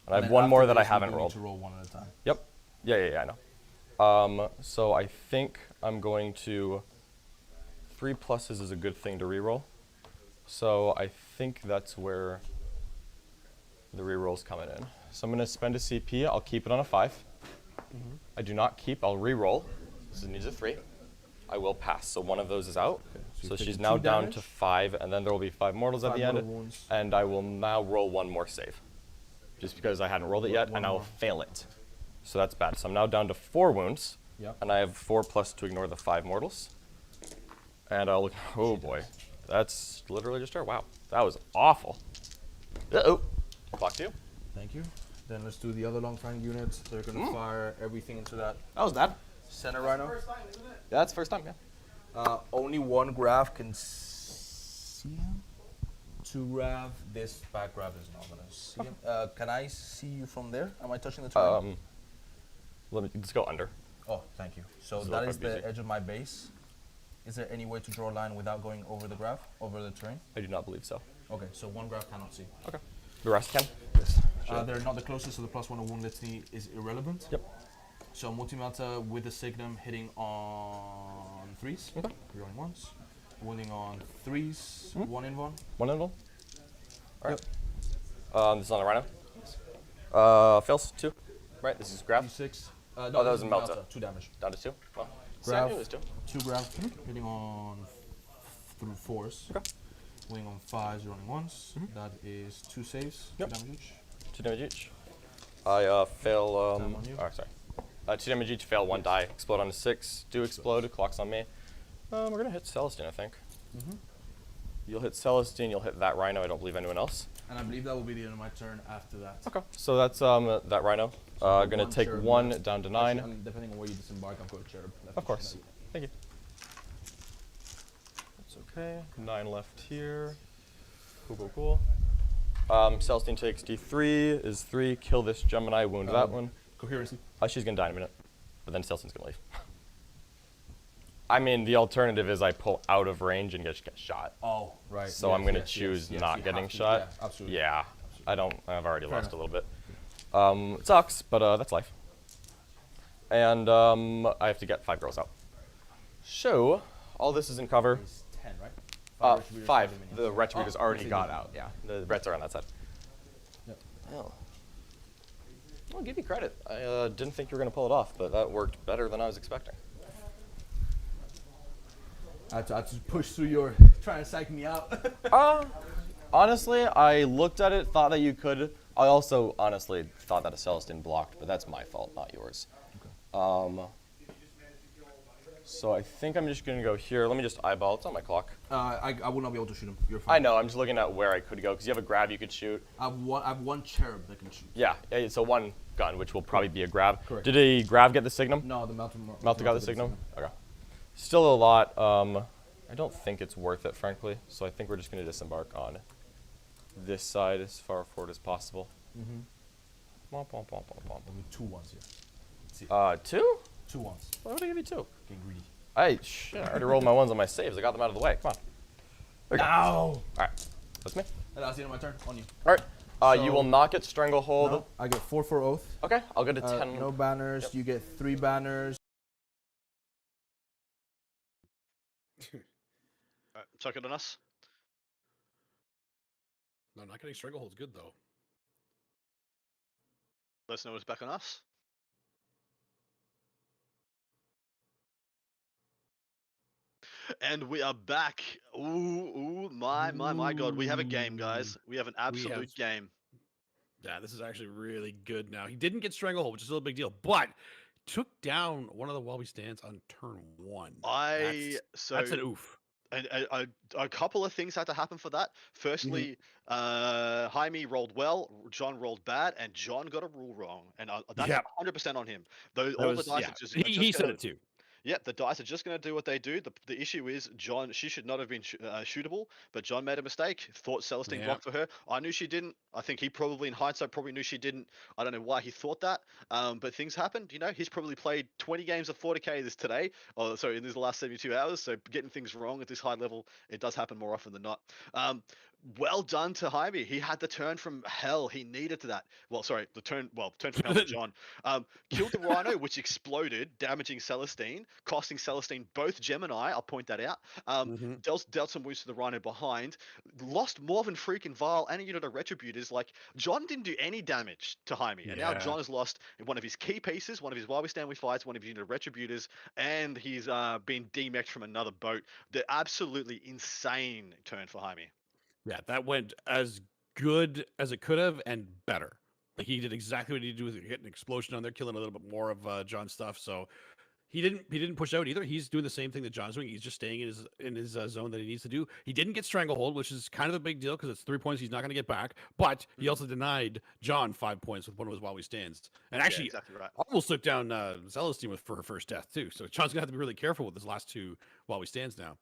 And I have one more that I haven't rolled. To roll one at a time. Yep. Yeah, I know. So I think I'm going to 3 pluses is a good thing to reroll. So I think that's where the reroll's coming in. So I'm gonna spend a CP. I'll keep it on a 5. I do not keep. I'll reroll. This needs a 3. I will pass. So one of those is out. Okay, So you've she's taken now 2 down damage. to 5, and then there will be 5 mortals at 5 the end. mortal wounds. And I will now roll one more save, just because I hadn't rolled it yet, One and I'll more. fail it. So that's bad. So I'm now down to 4 wounds, Yep. and I have 4 plus to ignore the 5 mortals. And I'll look. Oh boy, that's literally just her. Wow, that was awful. Uh-oh. Clock to you. Thank you. Then let's do the other long fang units. They're gonna fire everything into that. That was bad. Center rhino. Yeah, that's the first time. Yeah. Only one grav can see him. 2 grav. This back grav is not gonna see him. Can I see you from there? Am I touching the terrain? Let's go under. Oh, thank you. So This is that what is I'm the busy. edge of my base. Is there any way to draw a line without going over the grav, over the terrain? I do not believe so. Okay, so one grav cannot see. Okay. The rest can. They're not the closest, so the +1 to wound litany is irrelevant. Yep. So multi-melta with the signum hitting on 3s. Okay. Rerolling once. Wounding on 3s. 1 invuln. 1 invuln. All right. This is on the rhino. Fails 2. Right. This is grab. 6. No, that was a melta. 2 damage. Down to 2. Well, Grav. it was 2. 2 grav hitting on through 4s. Okay. Wounding on 5s, rolling once. That is 2 saves. Yep. 2 damage each. 2 damage each. I fail. Time on you. Oh, sorry. 2 damage each. Fail 1 die. Explode on a 6. Do explode. Clock's on me. We're gonna hit Celestine, I think. You'll hit Celestine. You'll hit that rhino. I don't believe anyone else. And I believe that will be the end of my turn after that. Okay. So that's that rhino. Gonna take cherub 1 left. down to 9. Actually, depending on where you disembark, I've got a cherub left. Of course. Thank you. That's okay. 9 left here. Cool. Celestine takes D3, is 3. Kill this Gemini, wound that one. Coherency. She's gonna die in a minute. But then Celestine's gonna leave. I mean, the alternative is I pull out of range and get shot. Oh, right. So I'm gonna choose not you getting have to, shot. yeah, absolutely. Yeah. I've already Fair lost enough. a little bit. It sucks, but that's life. And I have to get 5 girls out. So, all this is in cover. It's 10, right? 5. Retributor's The Retributor's already okay. got out. Yeah, the Rets are on that side. Yep. Oh. I'll give you credit. I didn't think you were going to pull it off, but that worked better than I was expecting. I had to push through your trying to psych me out. Honestly, I looked at it, thought that you could. I also honestly thought that a Celestine blocked, but that's my fault, not yours. Okay. So I think I'm just gonna go here. Let me just eyeball. It's on my clock. I will not be able to shoot him. You're fine. I know. I'm just looking at where I could go because you have a grab you could shoot. I have one cherub that can shoot. Yeah, it's a 1 gun, which will probably be a grab. Correct. Did a grab get the signum? No, the Melta got the signum. Okay. Still a lot. I don't think it's worth it, frankly. So I think we're just gonna disembark on this side as far forward as possible. There'll be 2 ones here. Let's see. 2? 2 ones. Why would I give you 2? Getting greedy. Hey, shit, I already rolled my 1s on my saves. I got them out of the way. Come on. There you go. No! Alright, that's me. And that's the end of my turn. On you. Alright, you will not get Stranglehold. No, I get 4 for Oath. Okay, I'll get a 10. No banners. Yep. You get 3 banners. Chuck it on us. No, not getting Stranglehold's good though. Let us know it's back on us. And we are back. Ooh, my God. We have a game, guys. We have an absolute game. Yeah, this is actually really good now. He didn't get Stranglehold, which is still a big deal, but took down one of the Welby stands on turn 1. That's an oof. And a couple of things had to happen for that. Firstly, Jaime rolled well, John rolled bad, and John got a rule wrong, and that's 100% on him. All the dice are just he said it too. Yeah, the dice are just going to do what they do. The issue is John. She should not have been shootable, but John made a mistake. Thought Celestine Yeah. blocked for her. I knew she didn't. I think he probably, in hindsight, probably knew she didn't. I don't know why he thought that. But things happened. You know, he's probably played 20 games of 40k this today. Or sorry, in these last 72 hours. So getting things wrong at this high level, it does happen more often than not. Well done to Jaime. He had the turn from hell. He needed that. Well, sorry, the turn from hell to John. Killed the Rhino, which exploded, damaging Celestine, costing Celestine both Gemini. I'll point that out. Dealt some wounds to the Rhino behind. Lost more than freaking Vile and a unit of Retributors. Like, John didn't do any damage to Jaime. And now John has lost one of his key pieces, one of his While We Stand We Fights, one of his unit of Retributors, and he's been demeched from another boat. The absolutely insane turn for Jaime. Yeah, that went as good as it could have and better. Like, he did exactly what he needed to do with hitting an explosion on there, killing a little bit more of John's stuff. So he didn't push out either. He's doing the same thing that John's doing. He's just staying in his zone that he needs to do. He didn't get Stranglehold, which is kind of a big deal because it's 3 points he's not going to get back. But he also denied John 5 points with one of his While We Stands, and actually exactly right. almost took down Celestine for her first death too. So John's gonna have to be really careful with his last 2 While We Stands now.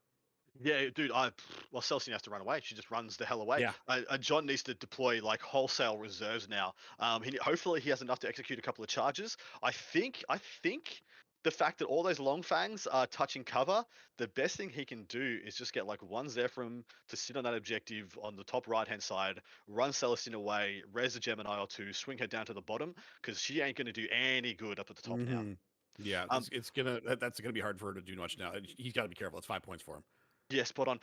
Yeah, dude. Well, Celestine has to run away. She just runs the hell away. Yeah. John needs to deploy like wholesale reserves now. Hopefully he has enough to execute a couple of charges. I think the fact that all those long fangs are touching cover, the best thing he can do is just get like one Zephyrim to sit on that objective on the top right hand side, run Celestine away, res a Gemini or 2, swing her down to the bottom because she ain't gonna do any good up at the top now. Yeah, that's gonna be hard for her to do much now. He's got to be careful. It's 5 points for him. Yeah, spot on.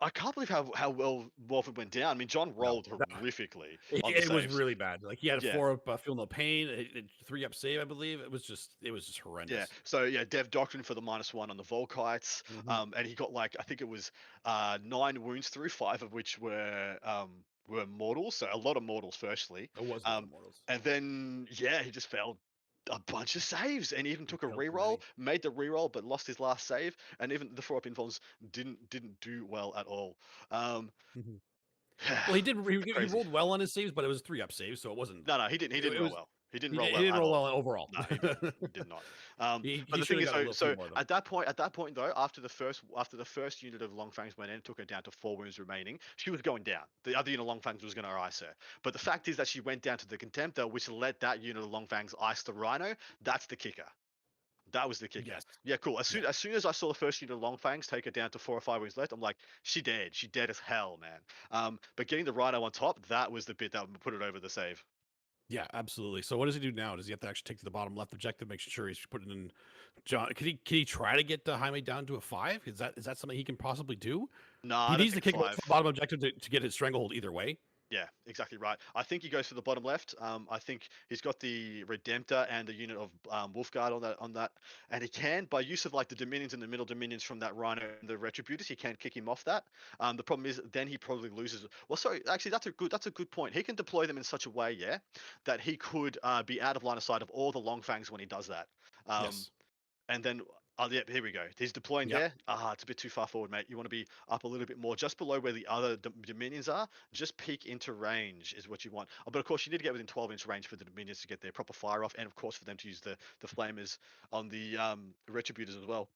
I can't believe how well Wolford went down. I mean, John rolled horrifically. It was really bad. Like, he had a 4 up, feel no pain, a 3 up save, I believe. It was just horrendous. Yeah. So yeah, Dev Doctrine for the -1 on the Volkites. And he got like, I think it was 9 wounds through, 5 of which were mortals. So a lot of mortals firstly. It was a lot of mortals. And then yeah, he just failed a bunch of saves and even took a reroll, made the reroll, but lost his last save. And even the 4-up involves didn't do well at all. Well, he did. He rolled well on his saves, but it was 3-up saves, so it wasn't. No, he didn't roll well. He didn't roll well. He didn't roll well overall. No, he did not. But the thing is, so at that point though, after the first unit of Longfangs went in, took her down to 4 wounds remaining. She was going down. The other unit of Longfangs was going to ice her. But the fact is that she went down to the Contemptor, which let that unit of Longfangs ice the Rhino. That's the kicker. That was the kicker. Yes. Yeah, cool. As soon as I saw the first unit of Longfangs take her down to 4 or 5 wounds left, I'm like, she dead. She dead as hell, man. But getting the Rhino on top, that was the bit that put it over the save. Yeah, absolutely. So what does he do now? Does he have to actually take to the bottom left objective, make sure he's putting in John? Can he try to get Jaime down to a 5? Is that something he can possibly do? No, he needs to kick off the bottom objective to get his stranglehold either way. Yeah, exactly right. I think he goes for the bottom left. I think he's got the Redemptor and the unit of Wolfguard on that, and he can, by use of like the Dominions and the middle Dominions from that Rhino and the Retributors, he can kick him off that. The problem is then he probably loses. Well, sorry, actually that's a good point. He can deploy them in such a way, yeah, that he could be out of line of sight of all the Longfangs when he does that. Yes. And then. Oh, yeah, here we go. He's deploying there. It's a bit too far forward, mate. You want to be up a little bit more, just below where the other Dominions are. Just peek into range is what you want. But of course, you need to get within 12-inch range for the Dominions to get their proper fire off, and of course for them to use the flamers on the Retributors as well.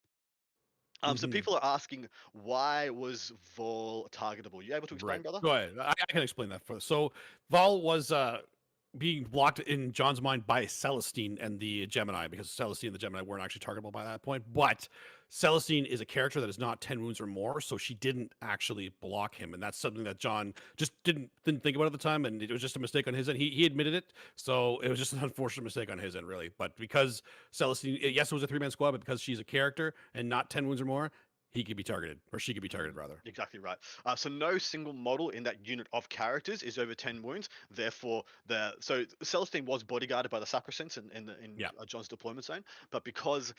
So people are asking, why was Vol targetable? You able to explain, brother? Go ahead. I can explain that for. So Vol was being blocked in John's mind by Celestine and the Gemini, because Celestine and the Gemini weren't actually targetable by that point. But Celestine is a character that is not 10 wounds or more, so she didn't actually block him, and that's something that John just didn't think about at the time, and it was just a mistake on his end. He admitted it, so it was just an unfortunate mistake on his end, really. But because Celestine, yes, it was a 3-man squad, but because she's a character and not 10 wounds or more, he could be targeted, or she could be targeted, rather. Exactly right. So no single model in that unit of characters is over 10 wounds. Therefore, so Celestine was bodyguarded by the Sacrosancts in John's deployment zone, but because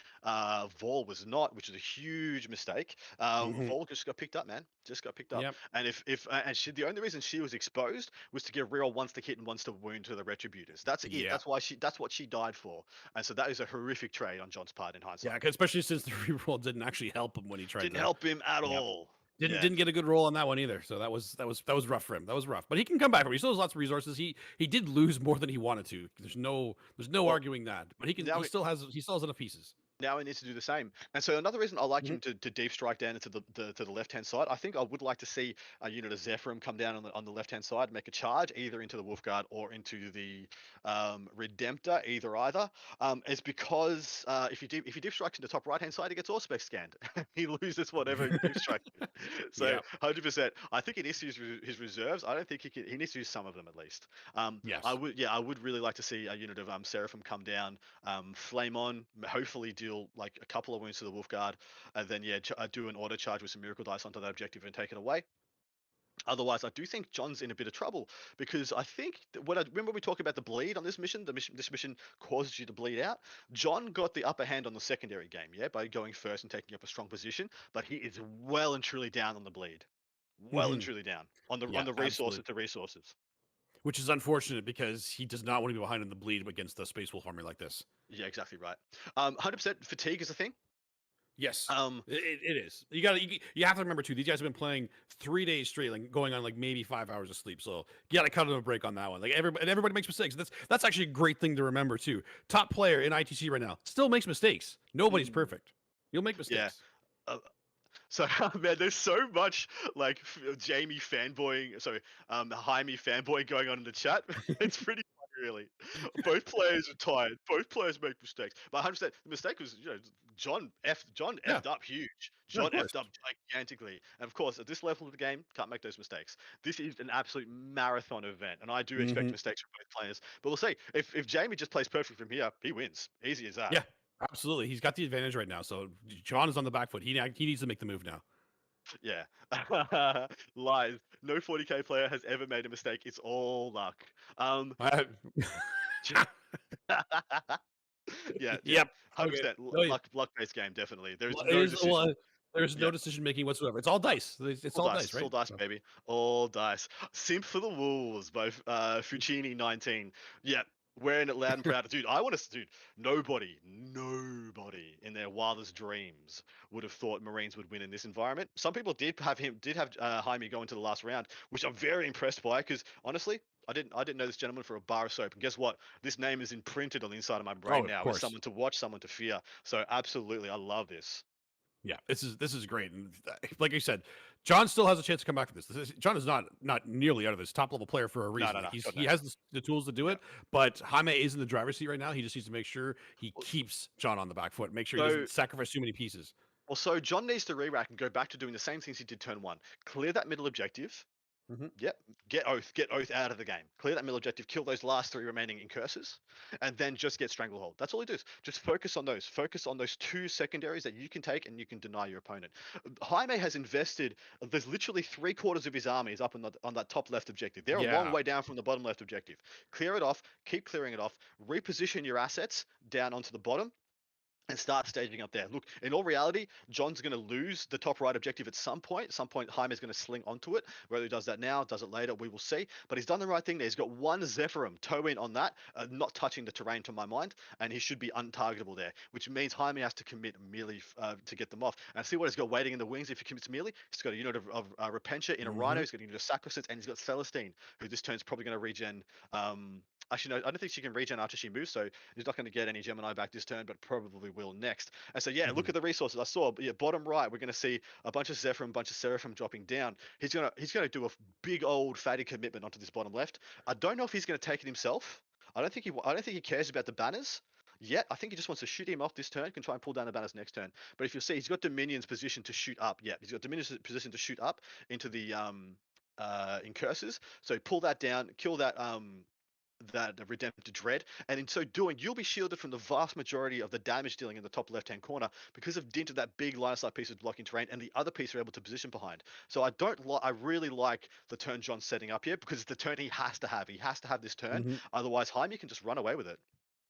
Vol was not, which is a huge mistake, Vol just got picked up, man. Just got picked up. Yep. And the only reason she was exposed was to get reroll once to hit and once to wound to the Retributors. That's it. Yeah. That's what she died for. And so that is a horrific trade on John's part in hindsight. Yeah, especially since the reroll didn't actually help him when he tried. Didn't help him at all. Didn't get a good roll on that one either. So that was rough for him. That was rough. But he can come back from it. He still has lots of resources. He did lose more than he wanted to. There's no arguing that. But he still has enough pieces. Now he needs to do the same. And so another reason I like Mm-hmm. him to deep strike down into the left hand side, I think I would like to see a unit of Zephyrim come down on the left hand side, make a charge either into the Wolfguard or into the Redemptor, either. Is because if you deep strike to the top right hand side, he gets Auspex scanned. He loses whatever he deep strikes. So Yeah. 100%. I think he needs to use his reserves. I don't think he can. He needs to use some of them at least. Yes. I would really like to see a unit of Seraphim come down, flame on, hopefully deal like a couple of wounds to the Wolfguard, and then do an auto charge with some miracle dice onto that objective and take it away. Otherwise, I do think John's in a bit of trouble because I think when I remember we talked about the bleed on this mission. This mission causes you to bleed out. John got the upper hand on the secondary game, by going first and taking up a strong position. But he is well and truly down on the bleed, well and Mhm. truly down on the Yeah, resources absolutely. to resources. Which is unfortunate because he does not want to be behind in the bleed against the Space Wolf army like this. Yeah, exactly right. 100% fatigue is a thing. Yes, it is. You have to remember too. These guys have been playing 3 days straight, like going on like maybe 5 hours of sleep. So you got to cut them a break on that one. Like everybody makes mistakes. That's actually a great thing to remember too. Top player in ITC right now still makes mistakes. Nobody's perfect. You'll make mistakes. Yeah. So man, there's so much like Jamie fanboying, Jaime fanboy going on in the chat. It's pretty funny, really. Both players are tired. Both players make mistakes. But 100%, the mistake was, John effed up huge. Yeah, John of course. effed up gigantically. And of course, at this level of the game, can't make those mistakes. This is an absolute marathon event, and I do expect Mhm. mistakes from both players. But we'll see. If Jamie just plays perfect from here, he wins. Easy as that. Yeah, absolutely. He's got the advantage right now. So John is on the back foot. He needs to make the move now. Yeah. Lies. No 40k player has ever made a mistake. It's all luck. Yeah. Yep. 100%. Okay. Luck-based game, definitely. There's Well, no there's decision. no decision making whatsoever. It's all dice. It's all dice, right? All dice, baby. All dice. Simp for the Wolves by Fucini 19. Yeah, wearing it loud and proud. Dude, nobody in their wildest dreams would have thought Marines would win in this environment. Some people did have Jaime go into the last round, which I'm very impressed by because honestly, I didn't know this gentleman for a bar of soap. And guess what? This name is imprinted on the inside of my brain of now. As course. someone to watch, someone to fear. So absolutely, I love this. Yeah, this is great, and like I said, John still has a chance to come back from this. John is not nearly out of this. Top level player for a reason. No, Like, he has the tools to do it, but Jaime is in the driver's seat right now. He just needs to make sure he keeps John on the back foot. Make sure he doesn't sacrifice too many pieces. Well, so John needs to re-rack and go back to doing the same things he did turn one. Clear that middle objective. Yep. Get Oath out of the game. Clear that middle objective. Kill those last 3 remaining incurses, and then just get Stranglehold. That's all he does. Just focus on those. Focus on those 2 secondaries that you can take and you can deny your opponent. Jaime has invested. There's literally 3/4 of his army is up on that top left objective. They're a long way down from the bottom left objective. Clear it off. Keep clearing it off. Reposition your assets down onto the bottom. And start staging up there. Look, in all reality, John's going to lose the top right objective at some point. At some point, Jaime's going to sling onto it. Whether he does that now, does it later, we will see. But he's done the right thing there. He's got 1 Zephyrim toe in on that, not touching the terrain to my mind, and he should be untargetable there, which means Jaime has to commit melee to get them off. And see what he's got waiting in the wings if he commits melee? He's got a unit of Repentia in a Rhino, he's got a unit of Sacrifice, and he's got Celestine, who this turn's probably going to regen. Actually, no, I don't think she can regen after she moves, so he's not going to get any Gemini back this turn, but probably will next. And so, look at the resources. I saw, bottom right, we're going to see a bunch of Zephyrim, a bunch of Seraphim dropping down. He's going to do a big old fatty commitment onto this bottom left. I don't know if he's going to take it himself. I don't think he cares about the banners yet. I think he just wants to shoot him off this turn, can try and pull down the banners next turn. But if you'll see, he's got Dominion's position to shoot up. Yeah, he's got Dominion's position to shoot up into the incurses. So pull that down, kill that Redemptor Dread, and in so doing, you'll be shielded from the vast majority of the damage dealing in the top left-hand corner because of dint of that big line of sight piece of blocking terrain, and the other piece are able to position behind. So I really like the turn John's setting up here because it's the turn he has to have. He has to have this turn, otherwise Jaime can just run away with it.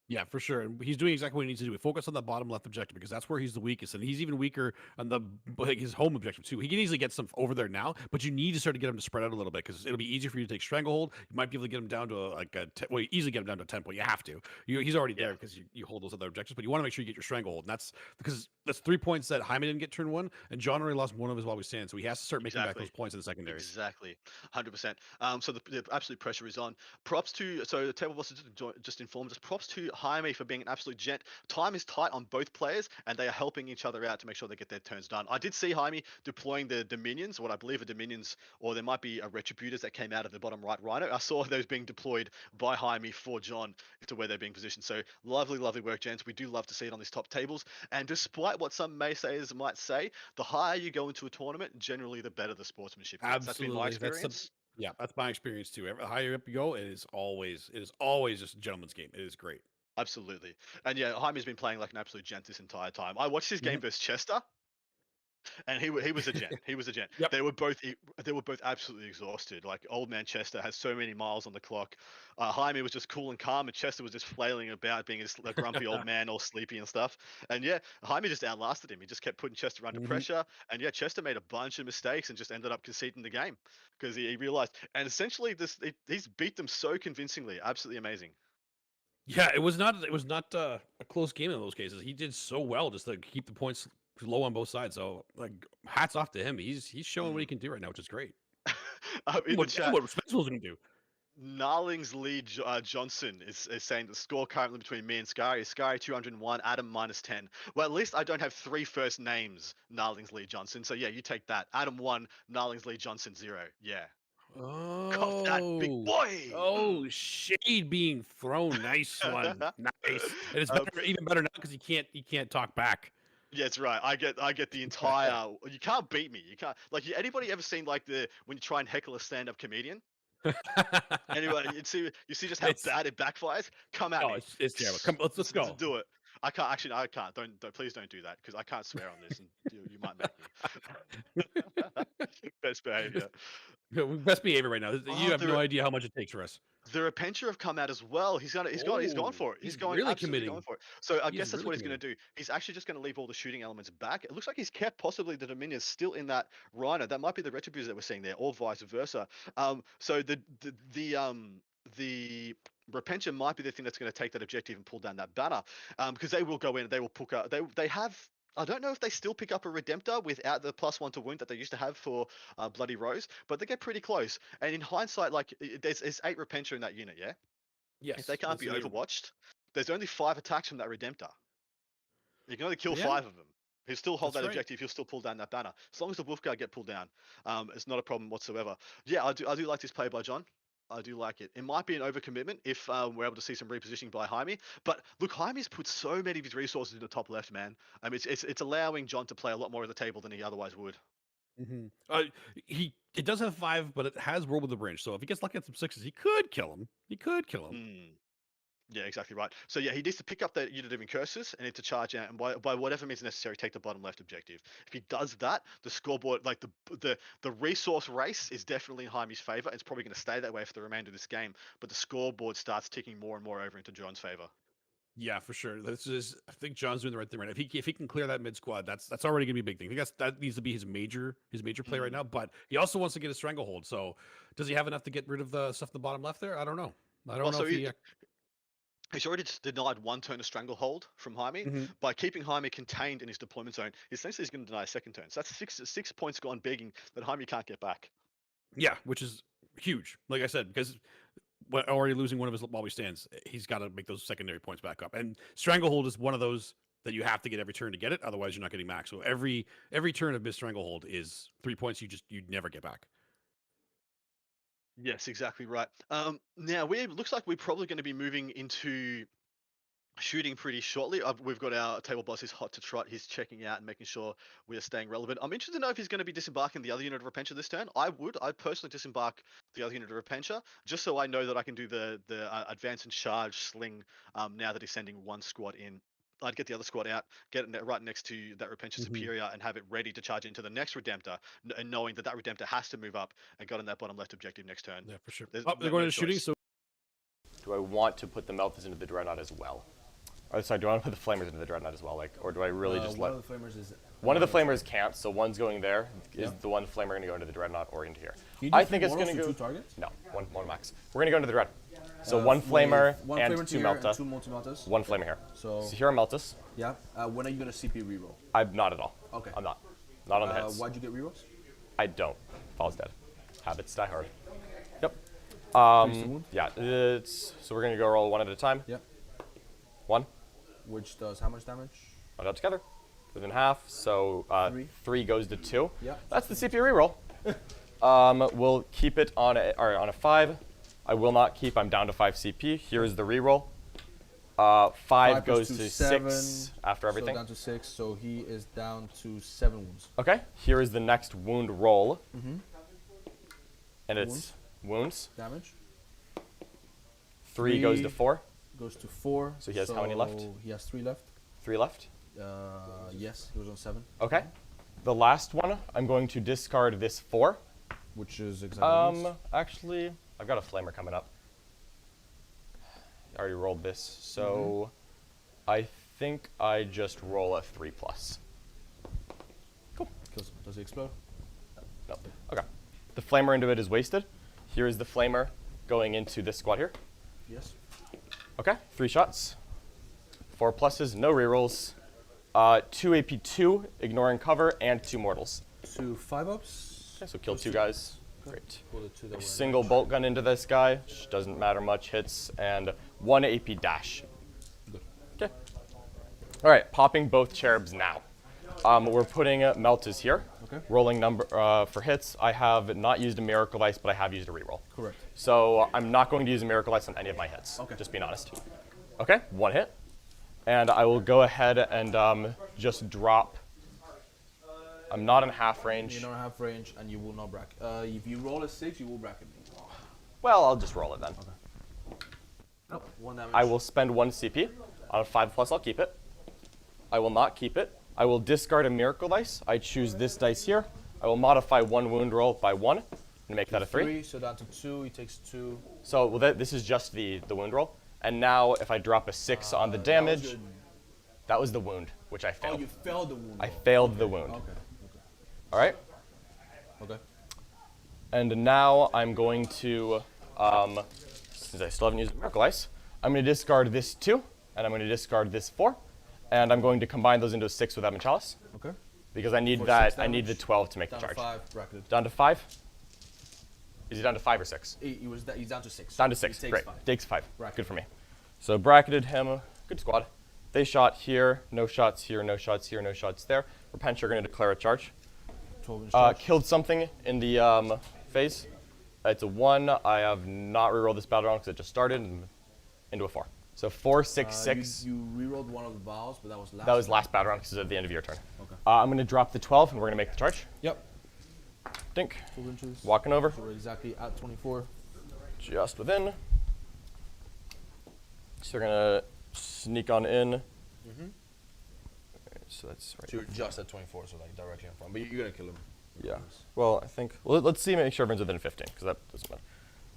Yeah, for sure. And he's doing exactly what he needs to do. Focus on that bottom left objective because that's where he's the weakest, and he's even weaker on his home objective too. He can easily get some over there now, but you need to start to get him to spread out a little bit because it'll be easier for you to take Stranglehold. You might be able to get him down to easily get him down to a 10 point. You have to. He's already there because you hold those other objectives, but you want to make sure you get your Stranglehold, and that's because that's 3 points that Jaime didn't get turn 1, and John already lost 1 of his while we stand, so he has to start making back those points in the secondary. Exactly, 100%. So the absolute pressure is on. Props to the table boss just informed us. Props to Jaime for being an absolute gent. Time is tight on both players, and they are helping each other out to make sure they get their turns done. I did see Jaime deploying the Dominions, what I believe are Dominions, or there might be a Retributors that came out of the bottom right Rhino. I saw those being deployed by Jaime for John to where they're being positioned. So lovely, lovely work, gents. We do love to see it on these top tables. And despite what some naysayers might say, the higher you go into a tournament, generally the better the sportsmanship gets. That's been my Absolutely. experience. Yeah, that's my experience too. The higher up you go, it is always just a gentleman's game. It is great. Absolutely. And yeah, Jaime's been playing like an absolute gent this entire time. I watched his game versus Chester, and he was a gent. He was a gent. Yep. They were both absolutely exhausted. Like old man Chester has so many miles on the clock. Jaime was just cool and calm, and Chester was just flailing about, being a grumpy old man, all sleepy and stuff. And yeah, Jaime just outlasted him. He just kept putting Chester under pressure, and yeah, Chester made a bunch of mistakes and just ended up conceding the game because he realized. And essentially, he's beat them so convincingly. Absolutely amazing. Yeah, it was not a close game in those cases. He did so well just to keep the points low on both sides. So like, hats off to him. He's showing what he can do right now, which is great. In the What chat, Spencer's gonna do? Narlings Lee Johnson is saying the score currently between me and Sky is Sky 201, Adam -10. Well, at least I don't have 3 first names, Narlings Lee Johnson. So yeah, you take that. Adam 1, Narlings Lee Johnson 0. Yeah. Cop that, big boy. Oh, shade being thrown. Nice one. Nice. And it's even better now because he can't talk back. Yeah, that's right. I get the entire. You can't beat me. You can't. Like, anybody ever seen like when you try and heckle a stand-up comedian? Anyway, you see just how bad it backfires. Come at me. It's terrible. Come, let's go. Do it. I can't actually. I can't. Don't please don't do that because I can't swear on this, and you might make me. Best behavior. Best behavior right now. You have no idea how much it takes for us. The Repentia have come out as well. He's gone for it. He's going really absolutely committing. going for it. So I guess that's really what he's going to do. He's actually just going to leave all the shooting elements back. It looks like he's kept possibly the Dominions still in that Rhino. That might be the Retributors that we're seeing there, or vice versa. So the Repentia might be the thing that's going to take that objective and pull down that banner. Because they will go in. They will pick up. They have. I don't know if they still pick up a Redemptor without the +1 to wound that they used to have for Bloody Rose, but they get pretty close. And in hindsight, like there's 8 Repentia in that unit, yeah? Yes. If they can't be overwatched, there's only 5 attacks from that Redemptor. You can only kill 5 of them. He'll still hold that objective. He'll still pull down that banner. As long as the Wolfguard get pulled down, it's not a problem whatsoever. Yeah, I do like this play by John. I do like it. It might be an overcommitment if we're able to see some repositioning by Jaime. But look, Jaime's put so many of his resources in the top left, man. I mean, it's allowing John to play a lot more of the table than he otherwise would. It does have 5, but it has roll with the branch. So if he gets lucky at some 6s, he could kill him. Yeah, exactly right. So yeah, he needs to pick up that unit of incursus and need to charge out, and by whatever means necessary, take the bottom left objective. If he does that, the scoreboard, like the resource race, is definitely in Jaime's favor. It's probably going to stay that way for the remainder of this game. But the scoreboard starts ticking more and more over into John's favor. Yeah, for sure. I think John's doing the right thing right now. If he can clear that mid squad, that's already gonna be a big thing. I think that needs to be his major play right now. But he also wants to get a stranglehold. So does he have enough to get rid of the stuff in the bottom left there? I don't know. I don't know if he's already denied 1 turn of stranglehold from Jaime. By keeping Jaime contained in his deployment zone, essentially he's going to deny a 2nd turn. So that's 6 points gone begging that Jaime can't get back. Yeah, which is huge. Like I said, because already losing one of his while he stands, he's got to make those secondary points back up. And stranglehold is one of those that you have to get every turn to get it. Otherwise, you're not getting max. So every turn of missed stranglehold is 3 points you'd never get back. Yes, exactly right. Now looks like we're probably going to be moving into shooting pretty shortly. We've got our table boss is hot to trot. He's checking out and making sure we are staying relevant. I'm interested to know if he's going to be disembarking the other unit of Repentia this turn. I'd personally disembark the other unit of Repentia just so I know that I can do the advance and charge sling now that he's sending 1 squad in. I'd get the other squad out, get it right next to that Repentia Superior, and have it ready to charge into the next Redemptor, and knowing that Redemptor has to move up and got on that bottom left objective next turn. Yeah, for sure. They're going to shooting. So, do I want to put the Meltas into the Dreadnought as well? Or sorry, do I want to put the Flamers into the Dreadnought as well? Or do I really just let... One of the Flamers is... One of the Flamers can't, so one's going there. Is the one Flamer going to go into the Dreadnought or into here? I think it's going to go... 2 targets? No, one max. We're going to go into the Dreadnought. So 1 Flamer and 2 Melta. 2 multi-Meltas. 1 Flamer here. So here are Meltas. Yeah. When are you going to CP reroll? I'm not at all. Okay. I'm not. Not on the hits. Why'd you get rerolls? I don't. Fall's dead. Habits die hard. Yep. Yeah, so we're going to go roll 1 at a time. Yep. 1. Which does how much damage? Put it up together. Split in half. So 3 goes to 2. Yep. That's the CPU reroll. We'll keep it on a 5. I will not keep. I'm down to 5 CP. Here is the reroll. 5 goes to 6 after everything. So down to 6. So he is down to 7 wounds. Okay. Here is the next wound roll. Mm-hmm. And it's wounds. Damage. 3 goes to 4. Goes to 4. So he has how many left? He has 3 left. 3 left? Yes, he was on 7. Okay. The last one, I'm going to discard this 4. Which is exactly actually, I've got a flamer coming up. I already rolled this, so I think I just roll a 3+. Cool. Does it explode? No. Okay. The flamer into it is wasted. Here is the flamer going into this squad here. Yes. Okay, 3 shots. 4 pluses, no rerolls. 2 AP2, ignoring cover, and 2 mortals. 2 5-ups. Okay, so kill 2 guys. Great. Pull the 2 that were in Single bolt gun into this guy, which doesn't matter much, hits, and 1 AP dash. Good. Okay. All right, popping both cherubs now. We're putting Meltas here. Okay. Rolling number for hits. I have not used a Miracle Ice, but I have used a reroll. Correct. So I'm not going to use a Miracle Ice on any of my hits. Okay. Just being honest. Okay, 1 hit. And I will go ahead and just drop. I'm not in half range. You're not in half range, and you will not bracket. If you roll a 6, you will bracket me. Well, I'll just roll it then. Okay. Oh, 1 damage. I will spend 1 CP. On a 5+, I'll keep it. I will not keep it. I will discard a Miracle Dice. I choose this dice here. I will modify 1 wound roll by 1 and make that a 3. So down to 2, he takes 2. So well, this is just the wound roll. And now if I drop a 6 on the damage, that was the wound, which I failed. Oh, you failed the wound. I failed the wound. Okay. All right? Okay. And now I'm going to, since I still haven't used Miracle Ice, I'm going to discard this 2, and I'm going to discard this 4, and I'm going to combine those into a 6 with Admin Chalice. Okay. Because I need that. I need the 12 to make the Down charge. to 5, bracketed. Down to 5? Is he down to 5 or 6? He's down to 6. Down to 6. He takes Great. 5. Takes 5. Bracketed. Good for me. So bracketed him. Good squad. They shot here. No shots here. No shots here. No shots there. Repent, you're going to declare a charge. 12-inch charge. Killed something in the phase. It's a 1. I have not rerolled this battle round because it just started and into a 4. So 4, 6, 6. You rerolled one of the vowels, but that was last. That was last battle round because it's at the end of your turn. Okay. I'm going to drop the 12 and we're going to make the charge. Yep. Dink. 12 inches. Walking over. So we're exactly at 24. Just within. So we're going to sneak on in. Mm-hmm. So that's right. So you're just at 24, so like directly in front. But you're going to kill him. Yeah. Well, I think. Well, let's see. Make sure everyone's within 15, because that doesn't matter.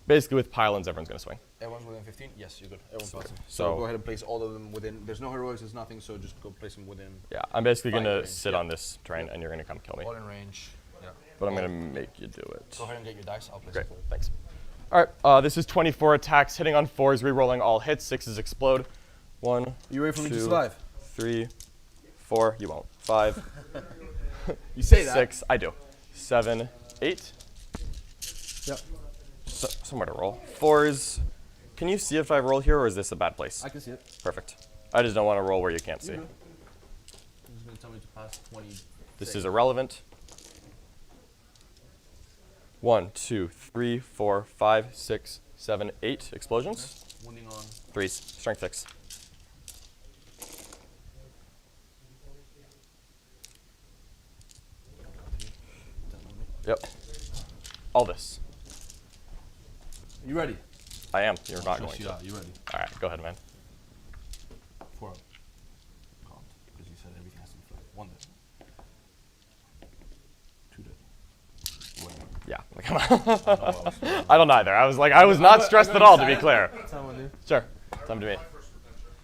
Basically, with pylons, everyone's going to swing. Everyone's within 15? Yes, you're good. Everyone's passing. So So go ahead and place all of them within. There's no heroics, there's nothing, so just go place them within. Yeah, I'm basically going to range. sit on this terrain, and you're going to come kill me. All in range. Yeah. But I'm going to make you do it. Go ahead and get your dice. I'll place Great. it for you. Thanks. All right. This is 24 attacks, hitting on 4s, re-rolling all hits. 6s explode. 1. You ready for me to 2, survive? 3, 4. You won't. 5. You say that. 6. I do. 7, 8. Yep. Somewhere to roll. 4s. Can you see if I roll here, or is this a bad place? I can see it. Perfect. I just don't want to roll where you can't see. You're good. He's going to tell me to pass 20. This is irrelevant. 1, 2, 3, 4, 5, 6, 7, 8 explosions. Okay. Wounding on. 3s. Strength 6. Yep. All this. You ready? I am. You're not going you to. out. You ready? All right. Go ahead, man. 4 up. Count. Because you said everything has to be flat. 1 dead. 2 dead. Yeah. Come on. I don't either. I was like, I was not stressed at all, to be clear. Someone do. Sure. Time to me.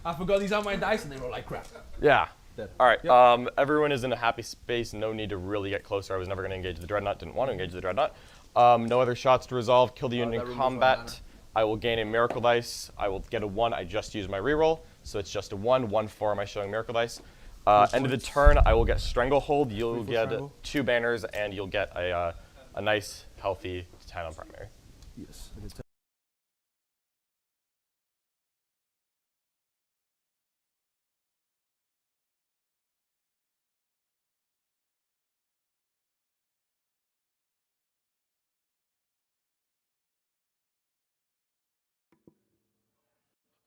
I forgot these are my dice and they roll like crap. Yeah. Dead. All right. Yep. Everyone is in a happy space. No need to really get closer. I was never going to engage the Dreadnought. Didn't want to engage the Dreadnought. No other shots to resolve. Kill the unit in combat. I will gain a Miracle Dice. I will get a 1. I just used my reroll. So it's just a 1. 1, 4 am I showing Miracle Dice. End of the turn, I will get Stranglehold. You'll get 2 banners, and you'll get a nice, healthy 10 on primary. Yes.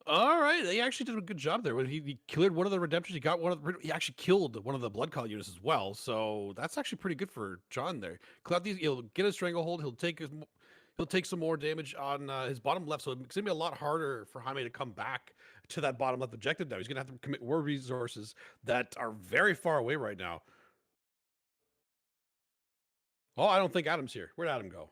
All right, he actually did a good job there. When he cleared one of the redemptions, he got one of the, he actually killed one of the blood call units as well. So that's actually pretty good for John there. Cloud these, he'll get a stranglehold. He'll take some more damage on his bottom left. So it's gonna be a lot harder for Jaime to come back to that bottom left objective now. He's gonna have to commit more resources that are very far away right now. Oh, I don't think Adam's here. Where'd Adam go?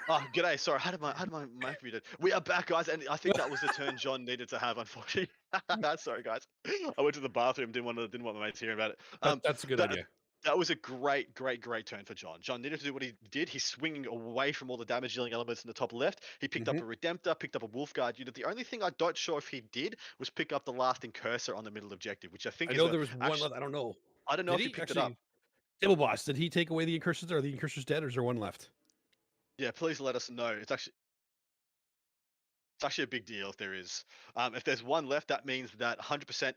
Oh, g'day. Sorry, how did my mic muted? We are back, guys, and I think that was the turn John needed to have. Unfortunately, sorry, guys. I went to the bathroom. Didn't want my mates hearing about it. That's a good that, idea. That was a great turn for John. John needed to do what he did. He's swinging away from all the damage dealing elements in the top left. He picked up a Redemptor, picked up a Wolfguard unit. The only thing I don't sure if he did was pick up the lasting cursor on the middle objective, which I think I is know there was one left. I don't know. I don't know Did if he he picked it up. actually? Table boss, did he take away the incursors? Are the incursors dead, or is there one left? Yeah, please let us know. It's actually a big deal if there is. If there's one left, that means that 100%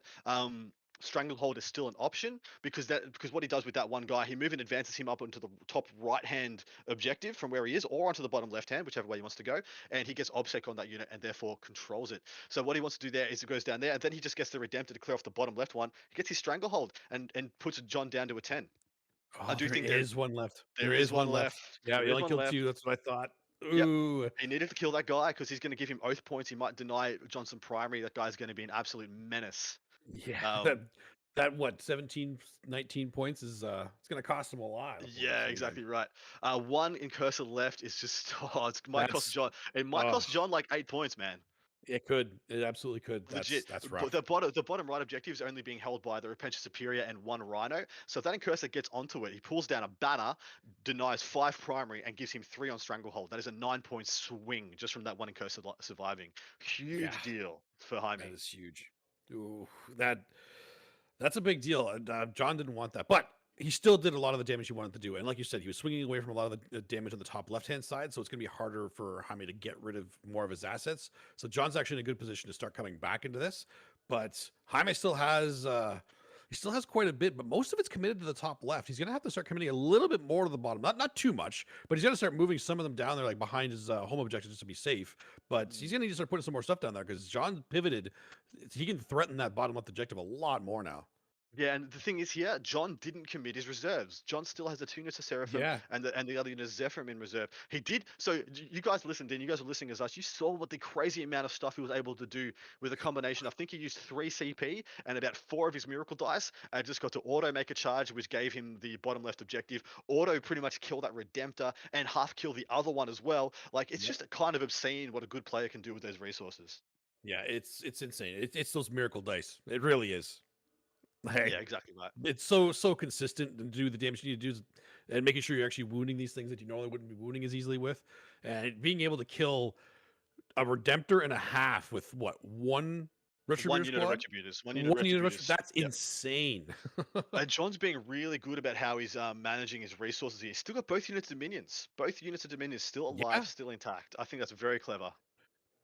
Stranglehold is still an option because what he does with that one guy, he move and advances him up onto the top right hand objective from where he is, or onto the bottom left hand, whichever way he wants to go, and he gets obsec on that unit and therefore controls it. So what he wants to do there is it goes down there, and then he just gets the Redemptor to clear off the bottom left one. He gets his Stranglehold and puts John down to a 10. Oh, I do think there is one left. There is one left. Yeah, There he is only one killed left. two. That's what I thought. Yep. Ooh. He needed to kill that guy because he's going to give him oath points. He might deny Johnson primary. That guy's going to be an absolute menace. Yeah. That what 17, 19 points is it's going to cost him a lot. Yeah, exactly right. One in cursor left is just it might cost John. It might cost John like 8 points, man. It could. It absolutely could. Legit. That's rough. The bottom right objective is only being held by the Repentia Superior and one Rhino. So if that Incursor gets onto it, he pulls down a banner, denies 5 primary, and gives him 3 on Stranglehold. That is a 9-point swing just from that one Incursor surviving. Huge deal for Jaime. That is huge. Ooh, that's a big deal. And John didn't want that, but he still did a lot of the damage he wanted to do. And like you said, he was swinging away from a lot of the damage on the top left-hand side, so it's going to be harder for Jaime to get rid of more of his assets. So John's actually in a good position to start coming back into this. But Jaime still has quite a bit, but most of it's committed to the top left. He's going to have to start committing a little bit more to the bottom. Not too much, but he's going to start moving some of them down there, like behind his home objectives, just to be safe. But he's going to need to start putting some more stuff down there because John pivoted. He can threaten that bottom left objective a lot more now. Yeah, and the thing is here, John didn't commit his reserves. John still has the 2 units of Seraphim and the other unit of Zephyrim in reserve. He did. So you guys listened in. You guys were listening as us. You saw what the crazy amount of stuff he was able to do with a combination. I think he used 3 CP and about 4 of his miracle dice. And just got to auto make a charge, which gave him the bottom left objective. Auto pretty much kill that Redemptor and half kill the other one as well. Like it's just kind of obscene what a good player can do with those resources. Yeah, it's insane. It's those miracle dice. It really is. Hey, yeah, exactly right. It's so consistent to do the damage you need to do, and making sure you're actually wounding these things that you normally wouldn't be wounding as easily with, and being able to kill a Redemptor and a half with what one Retributor One unit of squad? Retributors. One unit of Retributors. That's insane. And John's being really good about how he's managing his resources here. He's still got both units of Dominions. Both units of Dominions still alive, still intact. I think that's very clever.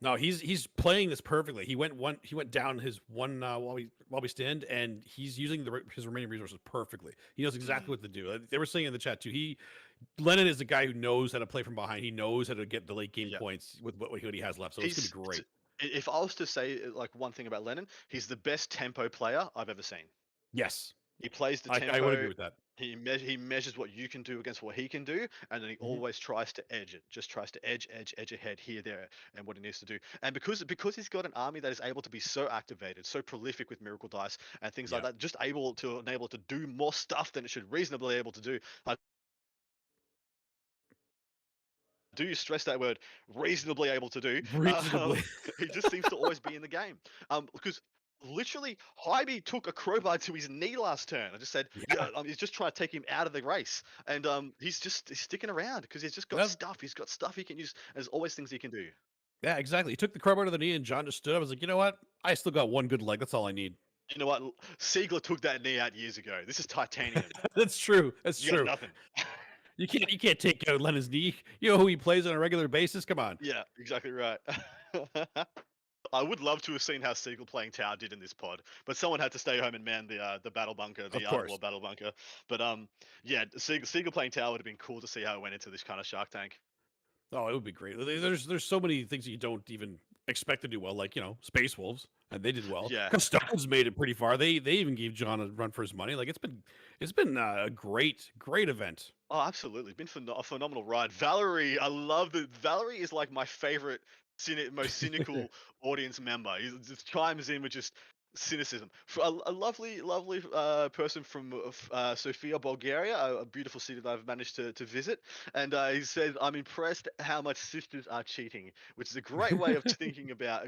No, he's playing this perfectly. He went down his one while we stand, and he's using his remaining resources perfectly. He knows exactly what to do. They were saying in the chat too. Lennon is the guy who knows how to play from behind. He knows how to get the late game points with what he has left. So it's gonna be great. If I was to say like one thing about Lennon, he's the best tempo player I've ever seen. Yes, he plays the tempo. I would agree with that. He measures what you can do against what he can do, and then he always tries to edge it. Just tries to edge ahead here, there, and what he needs to do. And because he's got an army that is able to be so activated, so prolific with miracle dice and things like that, just able to enable it to do more stuff than it should reasonably able to do. Do you stress that word? Reasonably able to do. Reasonably. He just seems to always be in the game. Because literally, Jaime took a crowbar to his knee last turn. I just said, he's just trying to take him out of the race. And he's sticking around because he's just got stuff. He's got stuff he can use. There's always things he can do. Yeah, exactly. He took the crowbar to the knee, and John just stood up. I was like, you know what? I still got one good leg. That's all I need. You know what? Siegler took that knee out years ago. This is titanium. That's true. That's you true. Got nothing. You can't take out Lennon's knee. You know who he plays on a regular basis? Come on. Yeah, exactly right. I would love to have seen how Siegel playing Tower did in this pod, but someone had to stay home and man the battle bunker, the Underworld battle bunker. But yeah, Siegel playing Tower would have been cool to see how it went into this kind of Shark Tank. Oh, it would be great. There's so many things that you don't even expect to do well, like Space Wolves, and they did well. Yeah. Custodes made it pretty far. They even gave John a run for his money. Like it's been a great event. Oh, absolutely. Been a phenomenal ride. Valerie, I love that. Valerie is like my favorite, most cynical audience member. He just chimes in with just cynicism. A lovely, lovely person from Sofia, Bulgaria, a beautiful city that I've managed to visit. And he said, "I'm impressed how much sisters are cheating," which is a great way of thinking about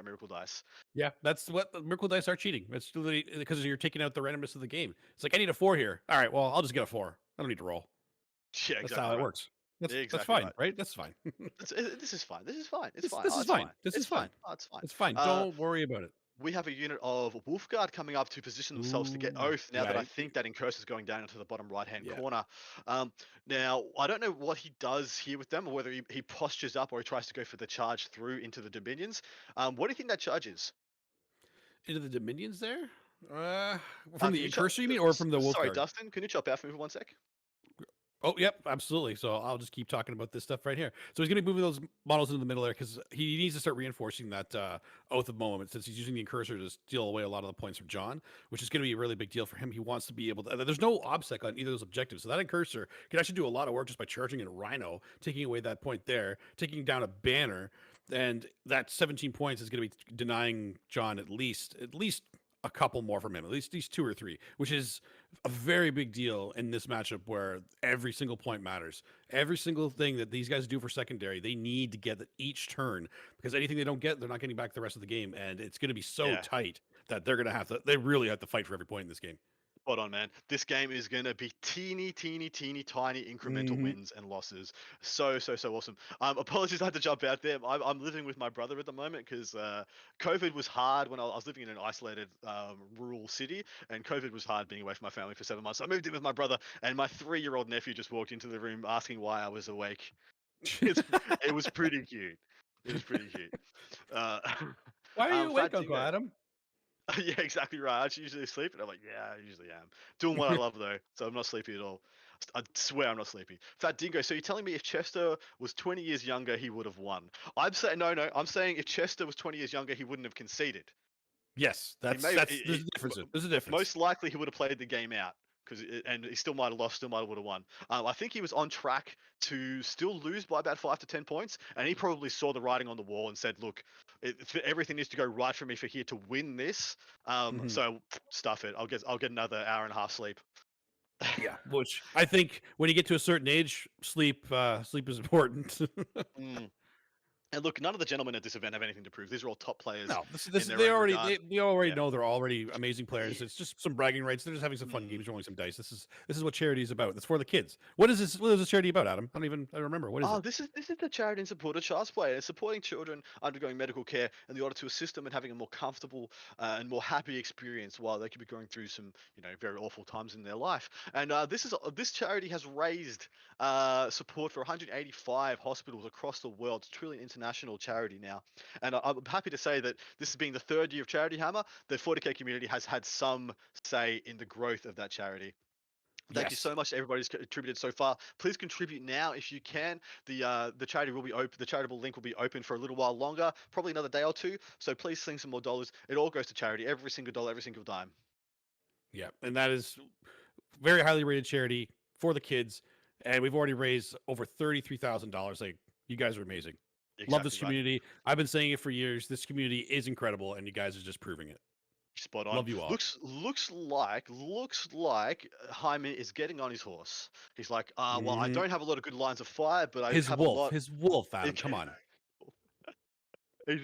Miracle Dice. Yeah, that's what the Miracle Dice are cheating. It's literally because you're taking out the randomness of the game. It's like I need a 4 here. All right, well I'll just get a 4. I don't need to roll. Yeah, That's exactly how it right. works. That's Exactly fine, right. right? That's fine. This is fine. This is fine. It's This fine. this Oh, is it's fine. fine. This It's is fine. fine. Oh, it's fine. It's fine. Don't worry about it. We have a unit of Wolfguard coming up to position themselves to get Oath now that I think that Incurse is going down into the bottom right-hand corner. Now, I don't know what he does here with them, or whether he postures up or he tries to go for the charge through into the Dominions. What do you think that charge is? Into the Dominions there? From the Incurser, you mean, or from the Sorry, Wolfguard? Dustin, can you chop out for me for 1 sec? Oh, yep, absolutely. So I'll just keep talking about this stuff right here. So he's going to be moving those models into the middle there because he needs to start reinforcing that Oath of Moment since he's using the Incursor to steal away a lot of the points from John, which is going to be a really big deal for him. He wants to be able to. There's no obsec on either of those objectives. So that Incursor can actually do a lot of work just by charging in a Rhino, taking away that point there, taking down a banner, and that 17 points is going to be denying John at least a couple more from him, at least these 2 or 3, which is a very big deal in this matchup where every single point matters. Every single thing that these guys do for secondary, they need to get each turn because anything they don't get, they're not getting back the rest of the game. And it's going to be so tight that they really have to fight for every point in this game. Spot on, man. This game is going to be teeny, tiny incremental wins and losses. So awesome. Apologies, I had to jump out there. I'm living with my brother at the moment because COVID was hard when I was living in an isolated rural city, and COVID was hard being away from my family for 7 months. So I moved in with my brother, and my 3-year-old nephew just walked into the room asking why I was awake. It was pretty cute. It was pretty cute. Why are you awake, Uncle Adam? Yeah, exactly right. I usually sleep, and I'm like, yeah, I usually am. Doing what I love, though, so I'm not sleepy at all. I swear I'm not sleepy. Fat Dingo, so you're telling me if Chester was 20 years younger, he would have won? I'm saying, no, I'm saying if Chester was 20 years younger, he wouldn't have conceded. Yes, there's a difference. There's a difference. Most likely, he would have played the game out. And he still might have lost, still might have would have won. I think he was on track to still lose by about 5 to 10 points, and he probably saw the writing on the wall and said, "Look, everything needs to go right for me for here to win this. So stuff it. I'll get another hour and a half sleep." Yeah, which I think when you get to a certain age, sleep is important. And look, none of the gentlemen at this event have anything to prove. These are all top players. No, they already know they're already amazing players. It's just some bragging rights. They're just having some fun games, rolling some dice. This is what charity is about. It's for the kids. What is this? What is this charity about, Adam? I don't remember. What is it? This is the charity in support of child's play. It's supporting children undergoing medical care in the order to assist them in having a more comfortable and more happy experience while they could be going through some very awful times in their life. And this charity has raised support for 185 hospitals across the world. It's truly an international charity now, and I'm happy to say that this being the 3rd year of Charity Hammer, the 40k community has had some say in the growth of that charity. Thank you so much to everybody who's contributed so far. Please contribute now if you can. The charity will be open. The charitable link will be open for a little while longer, probably another day or 2. So please sling some more dollars. It all goes to charity. Every single dollar, every single dime. Yeah, and that is very highly rated charity for the kids, and we've already raised over $33,000. Like, you guys are amazing. Love this community. I've been saying it for years. This community is incredible, and you guys are just proving it. Spot on. Love you all. Looks like Jaime is getting on his horse. He's like, well, I don't have a lot of good lines of fire, but I have a lot. His wolf, Adam. Come on. He's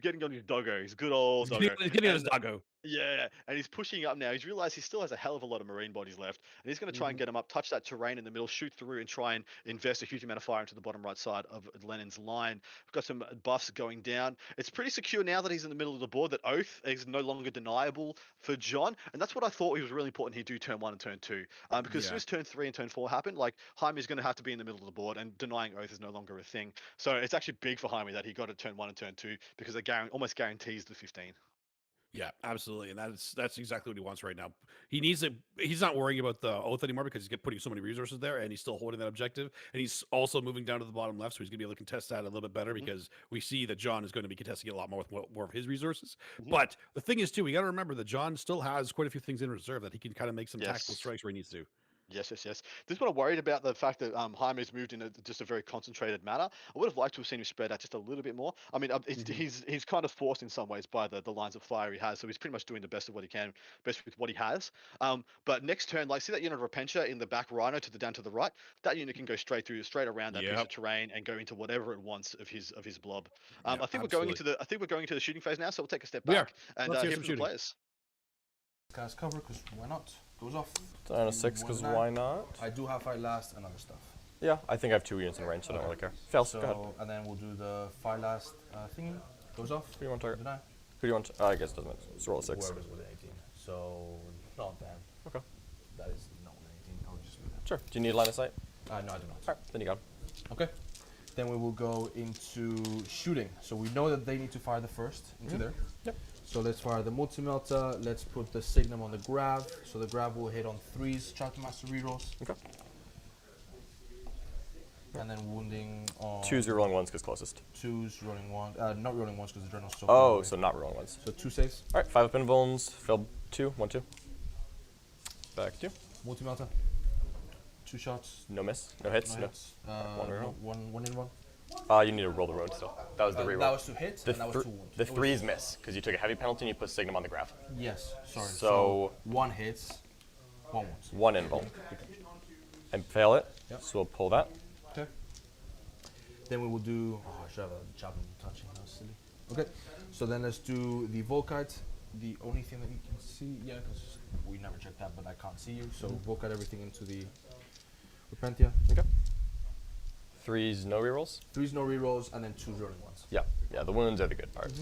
getting on his doggo. He's good old doggo. He's getting on his doggo. Yeah, and he's pushing up now. He's realized he still has a hell of a lot of marine bodies left, and he's going to try and get him up, touch that terrain in the middle, shoot through, and try and invest a huge amount of fire into the bottom right side of Lennon's line. We've got some buffs going down. It's pretty secure now that he's in the middle of the board, that Oath is no longer deniable for John, and that's what I thought was really important. He do turn 1 and turn 2, because as soon as turn 3 and turn 4 happen, like, Jaime's going to have to be in the middle of the board, and denying Oath is no longer a thing. So it's actually big for Jaime that he got to turn 1 and turn 2, because it almost guarantees the 15. Yeah, absolutely, and that's exactly what he wants right now. He needs to. He's not worrying about the oath anymore because he's putting so many resources there, and he's still holding that objective. And he's also moving down to the bottom left, so he's going to be able to contest that a little bit better because we see that John is going to be contesting it a lot more with more of his resources. But the thing is, too, we got to remember that John still has quite a few things in reserve that he can kind of make some tactical strikes where he needs to. Yes. This is what I'm worried about, the fact that Jaime's moved in just a very concentrated manner. I would have liked to have seen him spread out just a little bit more. I mean, he's kind of forced in some ways by the lines of fire he has, so he's pretty much doing the best of what he can, best with what he has. But next turn, like, see that unit of Repentia in the back Rhino down to the right? That unit can go straight around that piece of terrain and go into whatever it wants of his blob. I think we're going into the shooting phase now, so we'll take a step back and Let's hear hear some from the shooting. players. Cast cover, because why not? Goes off. On a 6, because why not? I do have fire last and other stuff. Yeah, I think I have 2 units in range, so I don't really care. Fails, So, go ahead. and then we'll do the fire last thingy. Goes off. Who do you want to target? Deny. Who do you want to, I guess it doesn't matter. Let's roll a 6. Whoever's within 18. So, not them. Okay. That is not within 18. I'll just do that. Sure. Do you need line of sight? No, I do not. Alright, then you got him. Okay. Then we will go into shooting. So we know that they need to fire the first into there. Yep. So let's fire the multi-melta. Let's put the signum on the grab. So the grab will hit on 3s, Charter Master rerolls. Okay. And then wounding on 2s, you're rolling 1s because closest. 2s, rolling 1. Not rolling 1s because the journal's so Oh, so not rolling 1s. So 2 saves. Alright, 5 up invulns, failed 2, 1, 2. Back 2. Multi-melta. 2 shots. No miss, no hits. No hits. One reroll. One in one. You need to roll the wound still. That was the reroll. That was 2 hits, and that was 2 wounds. The 3s miss, because you took a heavy penalty and you put signum on the graph. Yes, sorry. So 1 hits, 1 wounds. 1 invuln. And fail it, so we'll pull that. Okay. Then we will do. Oh, I should have a javelin touching. That was silly. Okay. So then let's do the Volkite. The only thing that you can see, yeah, because we never checked that, but I can't see you. So Volkite everything into the Repentia. Okay. 3s, no rerolls? 3s, no rerolls, and then 2 rolling 1s. Yeah, the wounds are the good part.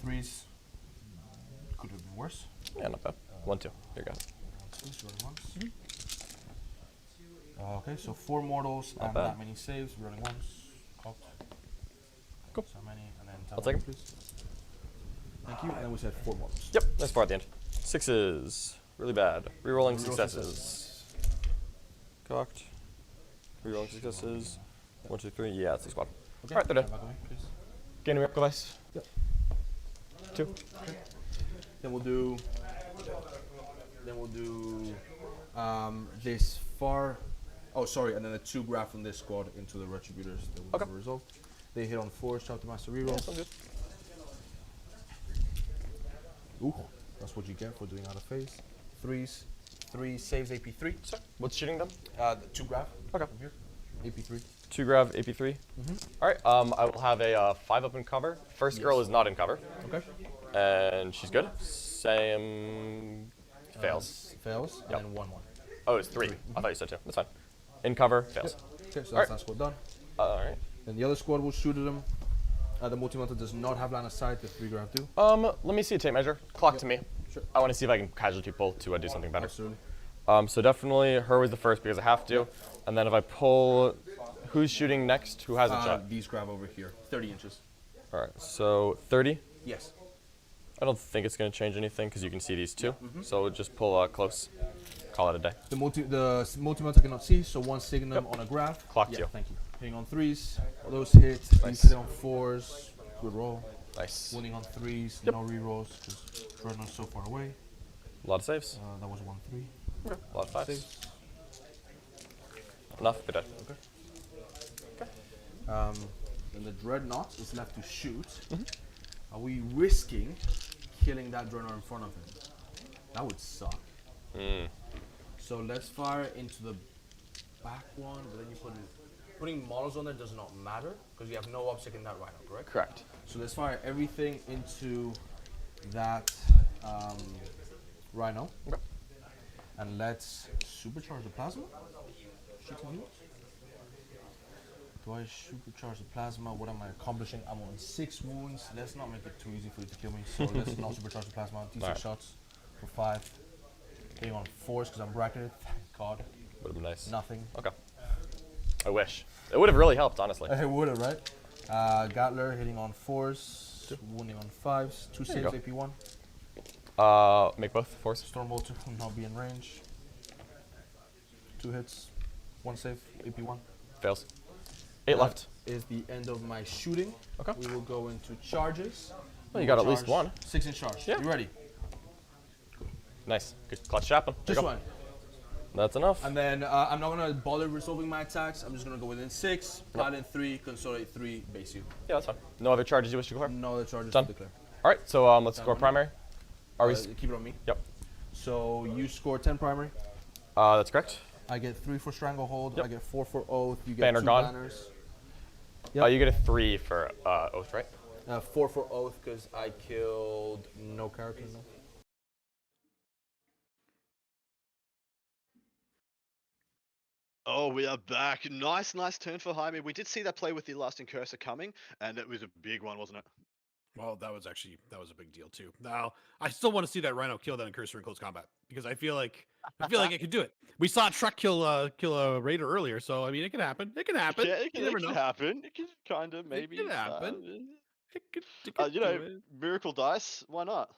3s could have been worse. Yeah, not bad. 1, 2. Here you go. 2s, rolling 1s. Okay, so 4 mortals Not and bad. that many saves, rolling 1s. Cocked. Cool. So many, and then I'll take 'em. please. Thank you, and then we said 4 mortals. Yep, that's 4 at the end. 6s, really bad. Rerolling Reroll successes. Cocked. Rerolling successes. 1, 2, 3. Yeah, it's the squad. Okay, Alright, they're dead. come back away, please. Gain a miracle device. Yep. 2. Okay. Then we'll do. This far. Oh, sorry, and then the 2 grab from this squad into the retributors that will never resolve. They hit on 4, shout to master reroll. Yeah, sounds good. Ooh, that's what you get for doing out of phase. 3s, 3 saves AP3. Sorry, what's shooting them? The 2 grab. Okay. From here. AP3. 2 grab, AP3. Alright, I will have a 5 up in cover. First girl is not in cover. Okay. And she's good. Same. Fails. Fails, and then 1-1. Oh, it's 3. I thought you said 2. That's fine. In cover, fails. Okay, so that's that squad done. Alright. Then the other squad will shoot at them. The multi-melta does not have line of sight, the 3 grab do. Let me see a tape measure. Clock to me. Sure. I want to see if I can casualty pull to do something better. Absolutely. So definitely her was the first because I have to. And then if I pull, who's shooting next? Who hasn't shot? These grab over here, 30 inches. Alright, so 30. Yes. I don't think it's going to change anything because you can see these 2. So we'll just pull close. Call it a day. The multi-melta cannot see, so 1 signum on a grab. Clocked you. Thank you. Hitting on 3s, all those hit. Nice. These hit on 4s, good roll. Nice. Winning on 3s, no rerolls because Dreadnought's so far away. A lot of saves. That was 1-3. Okay. A lot of 5s. Saves. Enough, they're dead. Okay. Then the Dreadnought is left to shoot. Are we risking killing that Dreadnought in front of him? That would suck. So let's fire into the back one, but then you putting models on there does not matter because you have no obstacle in that rhino, correct? Correct. So let's fire everything into that rhino. Okay. And let's supercharge the plasma. Shooting units. Do I supercharge the plasma? What am I accomplishing? I'm on 6 wounds. Let's not make it too easy for you to kill me. So let's not supercharge the plasma. D6 shots for 5. Hitting on 4s because I'm bracketed. Thank God. Would have been nice. Nothing. Okay. I wish. It would have really helped, honestly. It would have, right? Gatler hitting on 4s. Wounding on 5s. 2 There you saves, go. AP1. Make both force. Stormbolter will not be in range. 2 hits. 1 save, AP1. Fails. 8 left. Is the end of my shooting. Okay. We will go into charges. Well, you got at least one. 6-inch charge. Yeah. You ready? Nice. Good clutch Chaplain. Just one. That's enough. And then I'm not gonna bother resolving my attacks. I'm just gonna go within 6, Paladin 3, Consolidate 3, base you. Yeah, that's fine. No other charges you wish to declare? No other charges Done. to declare. All right, so let's score primary. Are we? Keep it on me. Yep. So you score 10 primary. That's correct. I get 3 for Stranglehold. Yep. I get 4 for Oath. You get Banner 2 gone. banners. You get a 3 for Oath, right? 4 for Oath because I killed no character. No. Oh, we are back. Nice turn for Jaime. We did see that play with the Lasting Cursor coming, and it was a big one, wasn't it? Well, that was a big deal too. Now, I still want to see that Rhino kill that Cursor in close combat because I feel like it could do it. We saw Truck kill a Raider earlier, so I mean, it can happen. It can happen. Yeah, it You never can know. happen. It can kind of maybe. It can happen. It could You know, Miracle Dice. Why not?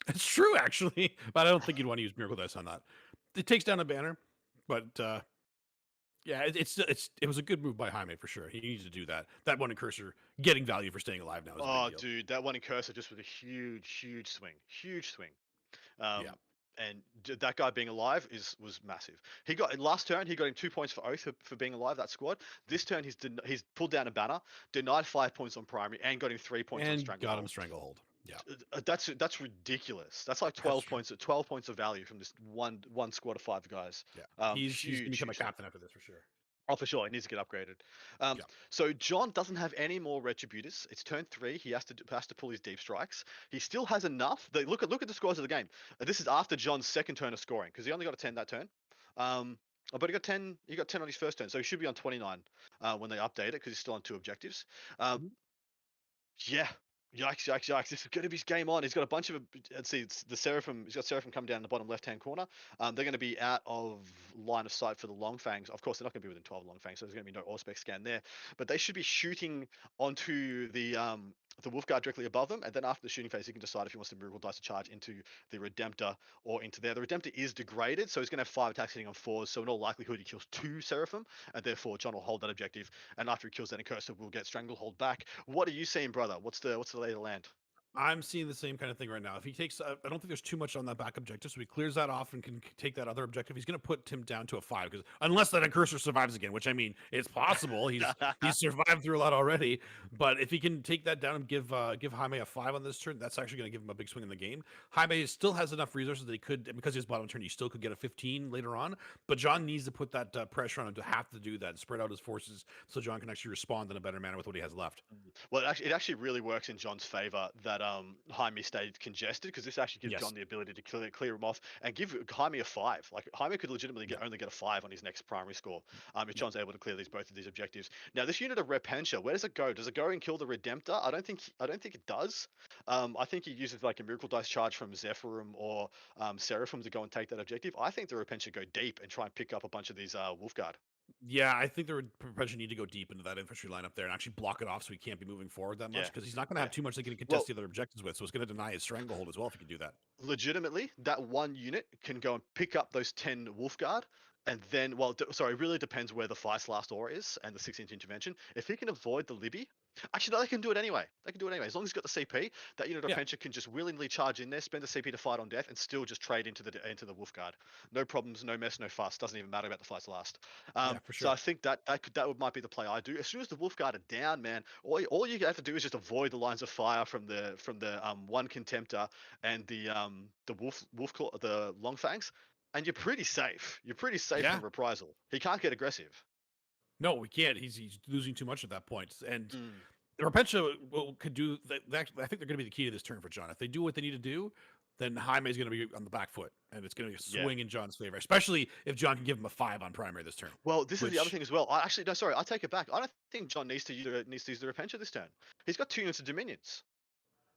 It's true, actually, but I don't think you'd want to use Miracle Dice on that. It takes down a banner, but yeah, it was a good move by Jaime for sure. He needs to do that. That one in Cursor getting value for staying alive now is a Oh, big deal. dude, that one in Cursor just was a huge swing. Yeah. And that guy being alive was massive. He got last turn. He got him 2 points for Oath for being alive. That squad. This turn he's pulled down a banner, denied 5 points on primary, and got him 3 points on And stranglehold. got him Stranglehold. Yeah, that's ridiculous. That's like 12 points. 12 points of value from this one squad of 5 guys. Yeah, he's gonna become a captain after this for sure. Oh, for sure, he needs to get upgraded. So John doesn't have any more Retributors. It's turn 3. He has to pull his deep strikes. He still has enough. Look at the scores of the game. This is after John's second turn of scoring because he only got a 10 that turn. But he got 10. He got 10 on his first turn, so he should be on 29 when they update it because he's still on 2 objectives. Yeah. Yikes. This is going to be his game on. He's got a bunch of, let's see, it's the Seraphim. He's got Seraphim coming down in the bottom left-hand corner. They're going to be out of line of sight for the Long Fangs. Of course, they're not going to be within 12 Long Fangs, so there's going to be no Auspex scan there. But they should be shooting onto the Wolf Guard directly above them. And then after the shooting phase, he can decide if he wants to Miracle Dice to charge into the Redemptor or into there. The Redemptor is degraded, so he's going to have 5 attacks hitting on 4s. So in all likelihood, he kills 2 Seraphim. And therefore, John will hold that objective. And after he kills that Cursor, we'll get Stranglehold back. What are you seeing, brother? What's the lay of the land? I'm seeing the same kind of thing right now. If he takes, I don't think there's too much on that back objective, so he clears that off and can take that other objective. He's going to put him down to a 5 because unless that Cursor survives again, which I mean, it's possible. He's survived through a lot already. But if he can take that down and give Jaime a 5 on this turn, that's actually going to give him a big swing in the game. Jaime still has enough resources that he could, because his bottom turn, he still could get a 15 later on. But John needs to put that pressure on him to have to do that and spread out his forces so John can actually respond in a better manner with what he has left. Well, it actually really works in John's favor that Jaime stayed congested because this actually gives John the ability to clear him off and give Jaime a 5. Like Jaime could legitimately only get a 5 on his next primary score if John's able to clear both of these objectives. Now, this unit of Repentia, where does it go? Does it go and kill the Redemptor? I don't think it does. I think he uses like a Miracle Dice charge from Zephyrum or Seraphim to go and take that objective. I think the Repentia go deep and try and pick up a bunch of these Wolfguard. Yeah, I think there would potentially need to go deep into that infantry line up there and actually block it off so he can't be moving forward that much because he's not going to have too much they can contest the other objectives with, so it's going to deny his Stranglehold as well if he can do that. Legitimately, that one unit can go and pick up those 10 Wolfguard. And then, it really depends where the Feist Last Ore is and the 6-inch intervention. If he can avoid the Libby, actually, no, they can do it anyway. As long as he's got the CP, that unit of Repentia can just willingly charge in there, spend the CP to fight on death, and still just trade into the Wolfguard. No problems, no mess, no fuss. Doesn't even matter about the Feist Last. For sure. So I think that might be the play I do. As soon as the Wolfguard are down, man, all you have to do is just avoid the lines of fire from the one Contemptor and the Wolf Claw, the Long Fangs. And you're pretty safe. From reprisal. He can't get aggressive. No, we can't. He's losing too much at that point. And the Repentia could do that. I think they're going to be the key to this turn for John. If they do what they need to do, then Jaime is going to be on the back foot, and it's going to swing in John's favor, especially if John can give him a 5 on primary this turn. Well, this is the other thing as well. I take it back. I don't think John needs to use the Repentia this turn. He's got 2 units of Dominions.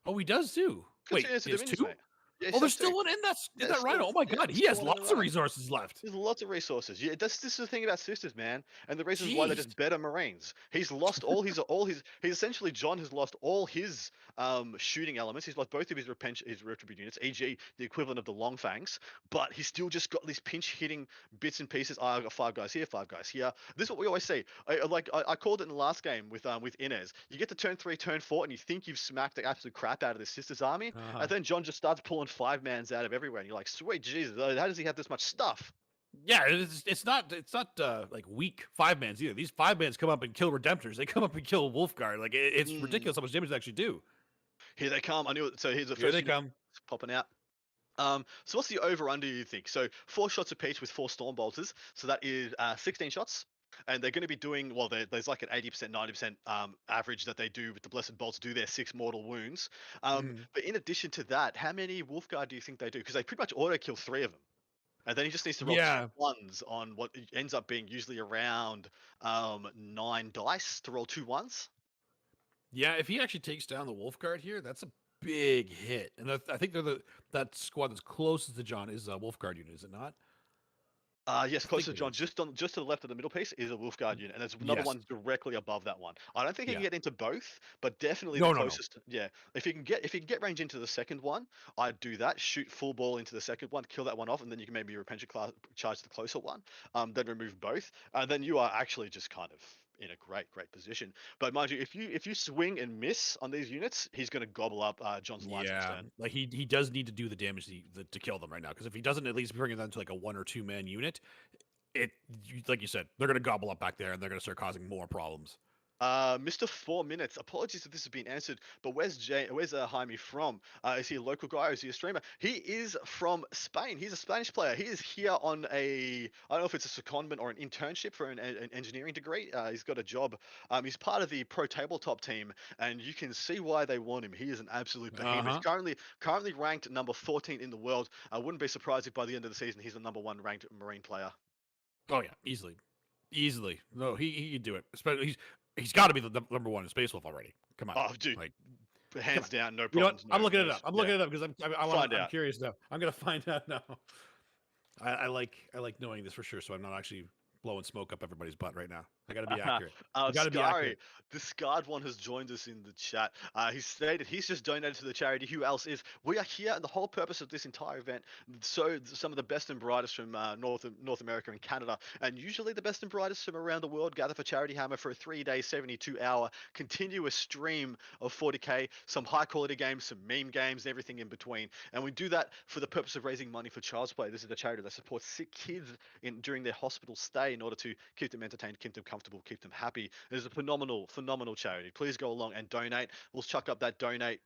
Oh, he does too. Wait, he has 2? Mate. Yeah, Oh, there's has to. still one in that Yeah, in that Rhino. Oh my yeah, God, he still has one in the lots of Rhino. resources left. There's lots of resources. Yeah, this is the thing about sisters, man, and the reasons why they're Jeez. just better Marines. He's lost all his. He's essentially John has lost all his shooting elements. He's lost both of his retribute units, e.g., the equivalent of the long fangs. But he's still just got these pinch hitting bits and pieces. Oh, I got 5 guys here, 5 guys here. This is what we always say. I called it in the last game with Inez. You get to turn 3, turn 4, and you think you've smacked the absolute crap out of the sisters army, and then John just starts pulling 5-mans out of everywhere, and you're like, sweet Jesus, how does he have this much stuff? Yeah, it's not like weak 5-mans either. These 5-mans come up and kill Redemptors. They come up and kill Wolfguard. Like it's ridiculous how much damage they actually do. Here they come. I knew it. So here's the Here first they unit come. popping out. So what's the over/under you think? So 4 shots apiece with 4 storm bolters. So that is 16 shots. And they're going to be doing, well, there's like an 80%, 90% average that they do with the Blessed Bolts, do their 6 mortal wounds. But in addition to that, how many Wolfguard do you think they do? Because they pretty much auto kill 3 of them. And then he just needs to roll 2 ones on what ends up being usually around 9 dice to roll 2 ones. Yeah, if he actually takes down the Wolfguard here, that's a big hit. And I think they're that squad that's closest to John is a Wolfguard unit, is it not? Yes, close to John, just to the left of the middle piece is a Wolfguard unit, and there's another one directly above that one. I don't think he can get into both, but definitely the closest. Yeah, if he can get range into the second one, I'd do that. Shoot full ball into the second one, kill that one off, and then you can maybe charge the closer one. Then remove both, and then you are actually just kind of in a great position. But mind you, if you swing and miss on these units, he's going to gobble up John's lines of Yeah, defense. like he does need to do the damage to kill them right now. Because if he doesn't at least bring it down to like a 1 or 2 man unit, like you said, they're going to gobble up back there and they're going to start causing more problems. Mr. 4 minutes. Apologies if this has been answered, but where's Jaime from? Is he a local guy or is he a streamer? He is from Spain. He's a Spanish player. He is here on I don't know if it's a secondment or an internship for an engineering degree. He's got a job. He's part of the pro tabletop team, and you can see why they want him. He is an absolute behemoth. Currently ranked number 14 in the world. I wouldn't be surprised if by the end of the season he's the number 1 ranked Marine player. Oh yeah, easily. No, he can do it. Especially he's got to be the number 1 in Space Wolf already. Come on. Oh, dude. Like, hands down, no You know problems. what? I'm looking it up. I'm looking it up because I'm out. curious now. I'm gonna find out now. I like knowing this for sure, so I'm not actually blowing smoke up everybody's butt right now. I gotta be accurate. I gotta be accurate. The Scarred one has joined us in the chat. He stated he's just donated to the charity. Who else is? We are here, and the whole purpose of this entire event. So some of the best and brightest from North America and Canada, and usually the best and brightest from around the world gather for Charity Hammer for a 3-day, 72-hour continuous stream of 40k, some high quality games, some meme games, everything in between. And we do that for the purpose of raising money for Child's Play. This is a charity that supports sick kids during their hospital stay in order to keep them entertained, keep them comfortable, keep them happy. It is a phenomenal charity. Please go along and donate. We'll chuck up that donate.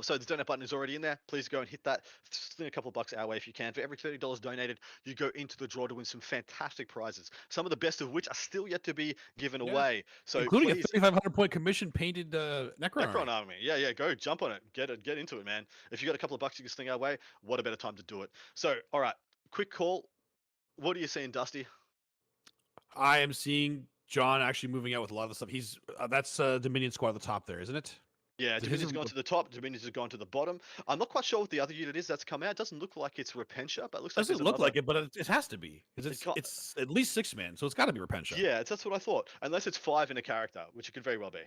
So the donate button is already in there. Please go and hit that. Sling a couple of bucks our way if you can. For every $30 donated, you go into the draw to win some fantastic prizes. Some of the best of which are still yet to be given away. So including a 3,500 point commission painted Necron army. Yeah, go jump on it. Get into it, man. If you got a couple of bucks you can sling our way, what a better time to do it. So, all right, quick call. What are you seeing, Dusty? I am seeing John actually moving out with a lot of the stuff. He's that's Dominion squad at the top there, isn't it? Yeah, Dominion's gone to the top. Dominion's has gone to the bottom. I'm not quite sure what the other unit is that's come out. It doesn't look like it's Repentia, but it looks like doesn't look like it, but it has to be. It's at least 6 man, so it's got to be Repentia. Yeah, that's what I thought. Unless it's 5 in a character, which it could very well be.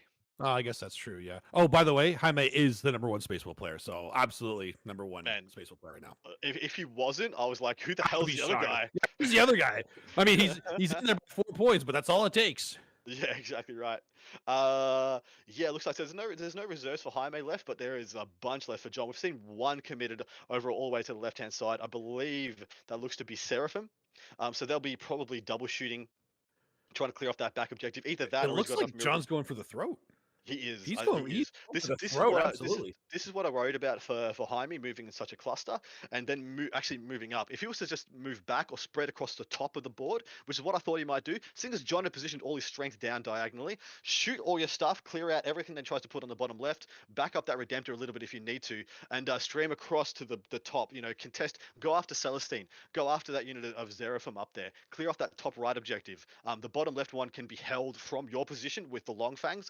Oh, I guess that's true. Yeah. Oh, by the way, Jaime is the number 1 Space Wolf player, so absolutely number 1 Space Wolf player right now. If he wasn't, I was like, who the hell's the other guy? Yeah, who's the other guy? I mean, he's in there by 4 points, but that's all it takes. Yeah, exactly right. Yeah, it looks like there's no reserves for Jaime left, but there is a bunch left for John. We've seen 1 committed over all the way to the left-hand side. I believe that looks to be Seraphim. So they'll be probably double shooting, trying to clear off that back objective. Either that, it or looks like John's going for the throat. He is. He's going. This is what I worried about for Jaime moving in such a cluster, and then actually moving up. If he was to just move back or spread across the top of the board, which is what I thought he might do, seeing as John had positioned all his strength down diagonally, shoot all your stuff, clear out everything that tries to put on the bottom left, back up that Redemptor a little bit if you need to, and stream across to the top. You know, contest, go after Celestine, go after that unit of Seraphim up there, clear off that top right objective. The bottom left one can be held from your position with the long fangs.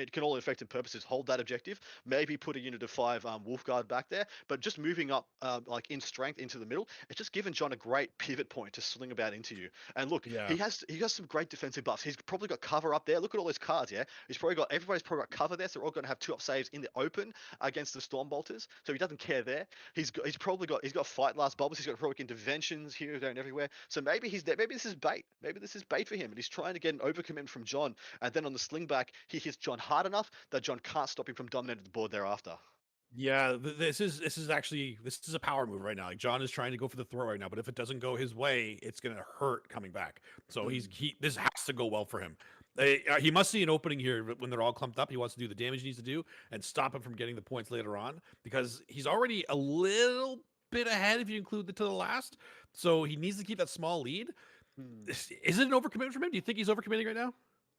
it can all effective purposes hold that objective. Maybe put a unit of 5 Wolf Guard back there, but just moving up like in strength into the middle, it's just given John a great pivot point to sling about into you. And look, he has some great defensive buffs. He's probably got cover up there. Look at all those cards, yeah. Everybody's probably got cover there, so they're all going to have 2-up saves in the open against the Storm Bolters. So he doesn't care there. He's got fight last bubbles. He's got heroic interventions here, there, and everywhere. So maybe he's there. Maybe this is bait. Maybe this is bait for him, and he's trying to get an overcommit from John. And then on the sling back, he hits John hard enough that John can't stop him from dominating the board thereafter. Yeah, this is a power move right now. Like John is trying to go for the throw right now, but if it doesn't go his way, it's gonna hurt coming back. So this has to go well for him. He must see an opening here when they're all clumped up. He wants to do the damage he needs to do and stop him from getting the points later on because he's already a little bit ahead if you include to the last. So he needs to keep that small lead. Is it an overcommitment from him? Do you think he's overcommitting right now?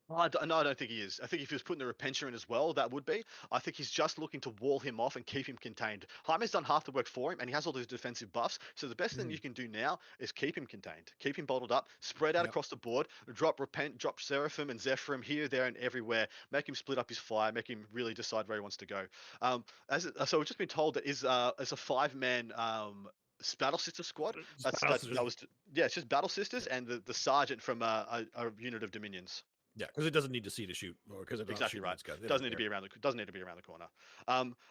No, I don't think he is. I think if he was putting the Repentia in as well, that would be. I think he's just looking to wall him off and keep him contained. Jaime's done half the work for him, and he has all those defensive buffs. So the best thing you can do now is keep him contained, keep him bottled up, spread out across the board, drop Seraphim and Zephyrim here, there, and everywhere. Make him split up his fire, make him really decide where he wants to go. So we've just been told that is a 5-man Battle Sister squad. It's just Battle Sisters and the sergeant from a unit of Dominions. Yeah, because it doesn't need to see to shoot, or because it's exactly right. Doesn't need to be around the corner.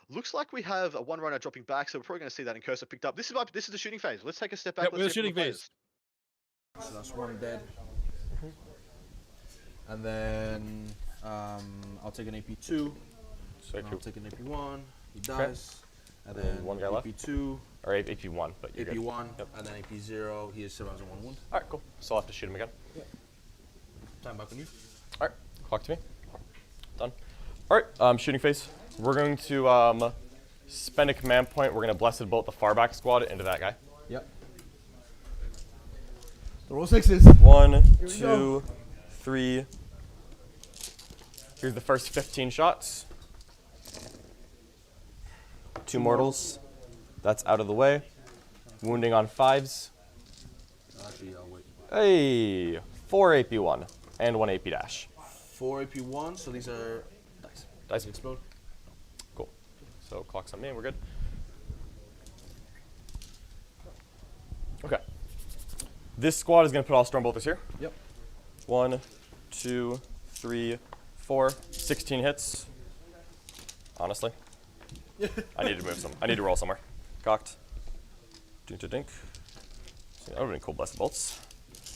Looks like we have a 1 runner dropping back, so we're probably going to see that in cursor picked up. This is the shooting phase. Let's take a step back. We're the shooting phase. So that's 1 dead. And then I'll take an AP2. I'll take an AP1. He dies. And then 1 guy left. AP2. Or AP1, but you're AP1, good. and then AP0. He has 7 rounds and 1 wound. All right, cool. So I'll have to shoot him again. Yeah. Time back on you. All right, clock to me. Done. All right, shooting phase. We're going to spend a command point. We're going to Blessed Bolt the far back squad into that guy. Yep. The roll 6s. 1, 2, 3. Here's the first 15 shots. 2 mortals. That's out of the way. Wounding on 5s. Actually, I'll wait. Hey, 4 AP1 and 1 AP dash. 4 AP1, so these are dice. Dice explode. Cool. So clock's on me, we're good. Okay. This squad is going to put all Storm Bolters here. Yep. 1, 2, 3, 4, 16 hits. Honestly. I need to move some. I need to roll somewhere. Cocked. Dink. So that would have been cool, Blessed Bolts.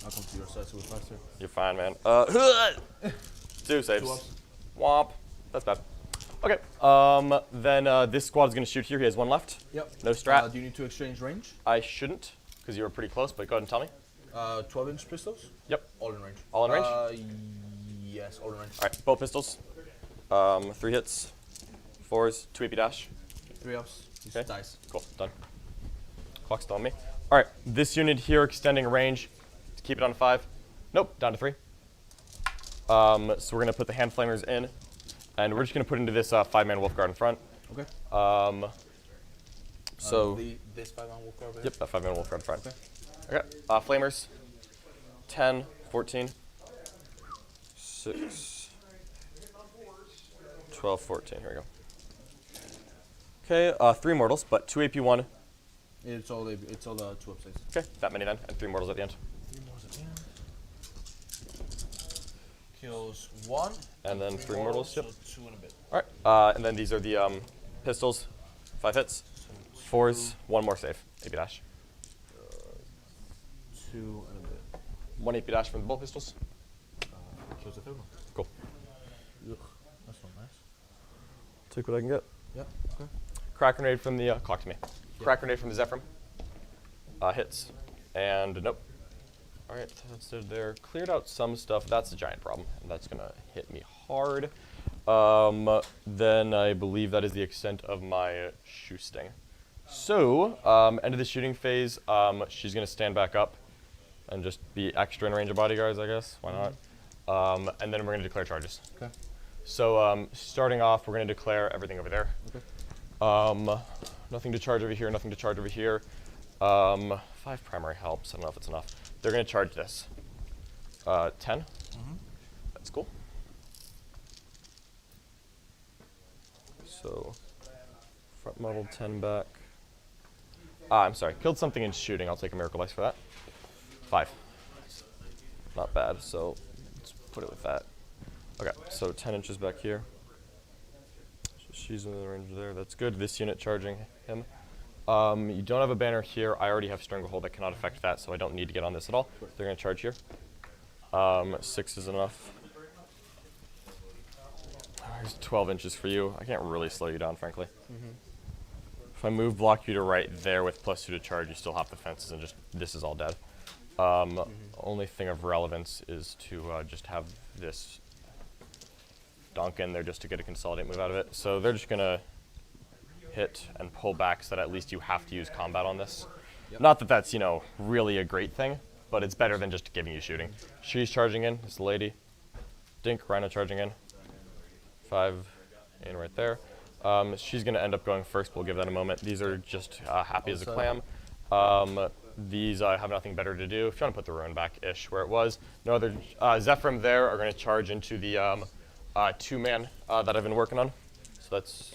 I'll come to your side so we're faster. You're fine, man. 2 saves. Womp. That's bad. Okay. Then this squad is going to shoot here. He has 1 left. Yep. No strat. Do you need to exchange range? I shouldn't, because you were pretty close, but go ahead and tell me. 12-inch pistols? Yep. All in range. All in range? Yes, all in range. All right, both pistols. 3 hits. 4s, 2 AP dash. 3 ups. Okay. Dice. Cool, done. Clock's still on me. All right, this unit here extending range to keep it on 5. Nope, down to 3. So we're gonna put the hand flamers in, and we're just gonna put into this 5-man wolf guard in front. Okay. This 5-man wolf guard. Yep, that 5-man wolf guard in front. Okay. Flamers. 10, 14, 6, 12, 14. Here we go. Okay, 3 mortals, but 2 AP1. It's all the 2 up saves. Okay, that many then, and 3 mortals at the end. 3 mortals at the end. Kills 1. And then 3 mortals, yep. So 2 and a bit. All right, and then these are the pistols. 5 hits. 4s, 1 more save. AP dash. 2 and a bit. 1 AP dash from the bolt pistols. Kills the 3rd one. Cool. Ugh, that's not nice. Take what I can get. Yep. Okay. Crack grenade from the clock to me. Crack grenade from the Zephyrim. Hits. And nope. All right, that's it there. Cleared out some stuff. That's a giant problem. And that's gonna hit me hard. Then I believe that is the extent of my shoe sting. So, end of the shooting phase, she's gonna stand back up and just be extra in range of bodyguards, I guess. Why not? And then we're gonna declare charges. Okay. So, starting off, we're gonna declare everything over there. Okay. Nothing to charge over here, nothing to charge over here. 5 primary helps, I don't know if it's enough. They're gonna charge this. 10. That's cool. So front model 10 back. I'm sorry, killed something in shooting. I'll take a miracle dice for that. 5. Not bad, so let's put it with that. Okay, so 10 inches back here. So she's in the range there. That's good. This unit charging him. You don't have a banner here. I already have Stranglehold that cannot affect that, so I don't need to get on this at all. They're going to charge here. 6 is enough. There's 12 inches for you. I can't really slow you down, frankly. If I move block you to right there with +2 to charge, you still have the fences and just, this is all dead. Only thing of relevance is to just have this dunk in there just to get a consolidate move out of it. So they're just gonna hit and pull back so that at least you have to use combat on this. Not that that's, you know, really a great thing, but it's better than just giving you shooting. She's charging in, this lady. Dink, Rhino charging in. 5 in right there. She's going to end up going first. We'll give that a moment. These are just happy as a clam. These have nothing better to do. If you want to put the ruin back-ish where it was. No other Zephyrim there are going to charge into the 2-man that I've been working on. So that's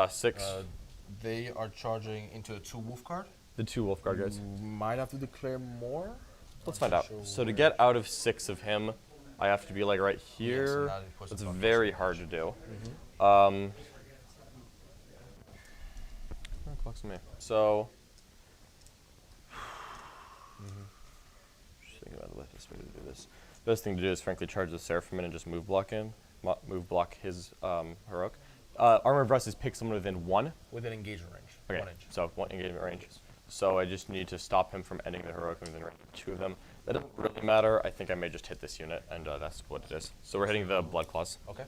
6. They are charging into the 2 wolf guard. The 2 wolf guard guys. Might have to declare more. Let's find out. So to get out of 6 of him, I have to be like right here. It's very hard to do. Clocks me. So, just thinking about the best way to do this. Best thing to do is frankly charge the Seraphim in and just move block him, move block his heroic. Armor of Rust is pick someone within 1. Within engagement range. Okay, 1 inch. so 1 engagement range. So I just need to stop him from ending the heroic within range of 2 of them. That doesn't really matter. I think I may just hit this unit, and that's what it is. So we're hitting the Blood Claws. Okay.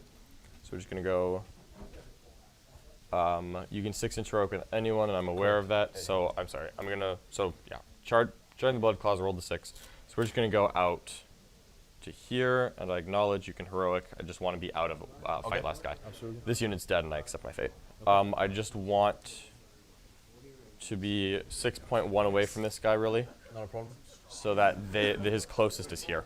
So we're just gonna go. You can 6-inch heroic with anyone, and I'm aware of that. So I'm sorry. I'm gonna. So yeah, charging the Blood Claws. Rolled the 6. So we're just gonna go out to here, and I acknowledge you can heroic. I just want to be out of fight last guy. Absolutely. This unit's dead, and I accept my fate. I just want to be 6.1 away from this guy, really. Not a problem. So that his closest is here.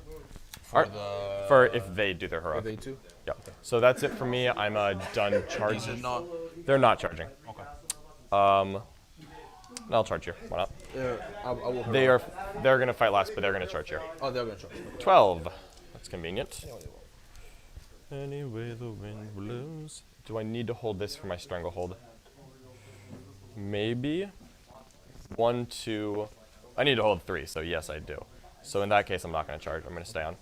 For if they do their heroic. They too? Yeah. Okay. So that's it for me. I'm done charging. These are not. They're not charging. Okay. I'll charge here. Why not? I will They're gonna fight last, but they're gonna charge here. Oh, they're gonna charge. 12. That's convenient. Anyway, the wind blows. Do I need to hold this for my stranglehold? Maybe. 1, 2. I need to hold 3, so yes, I do. So in that case, I'm not going to charge. I'm going to stay on.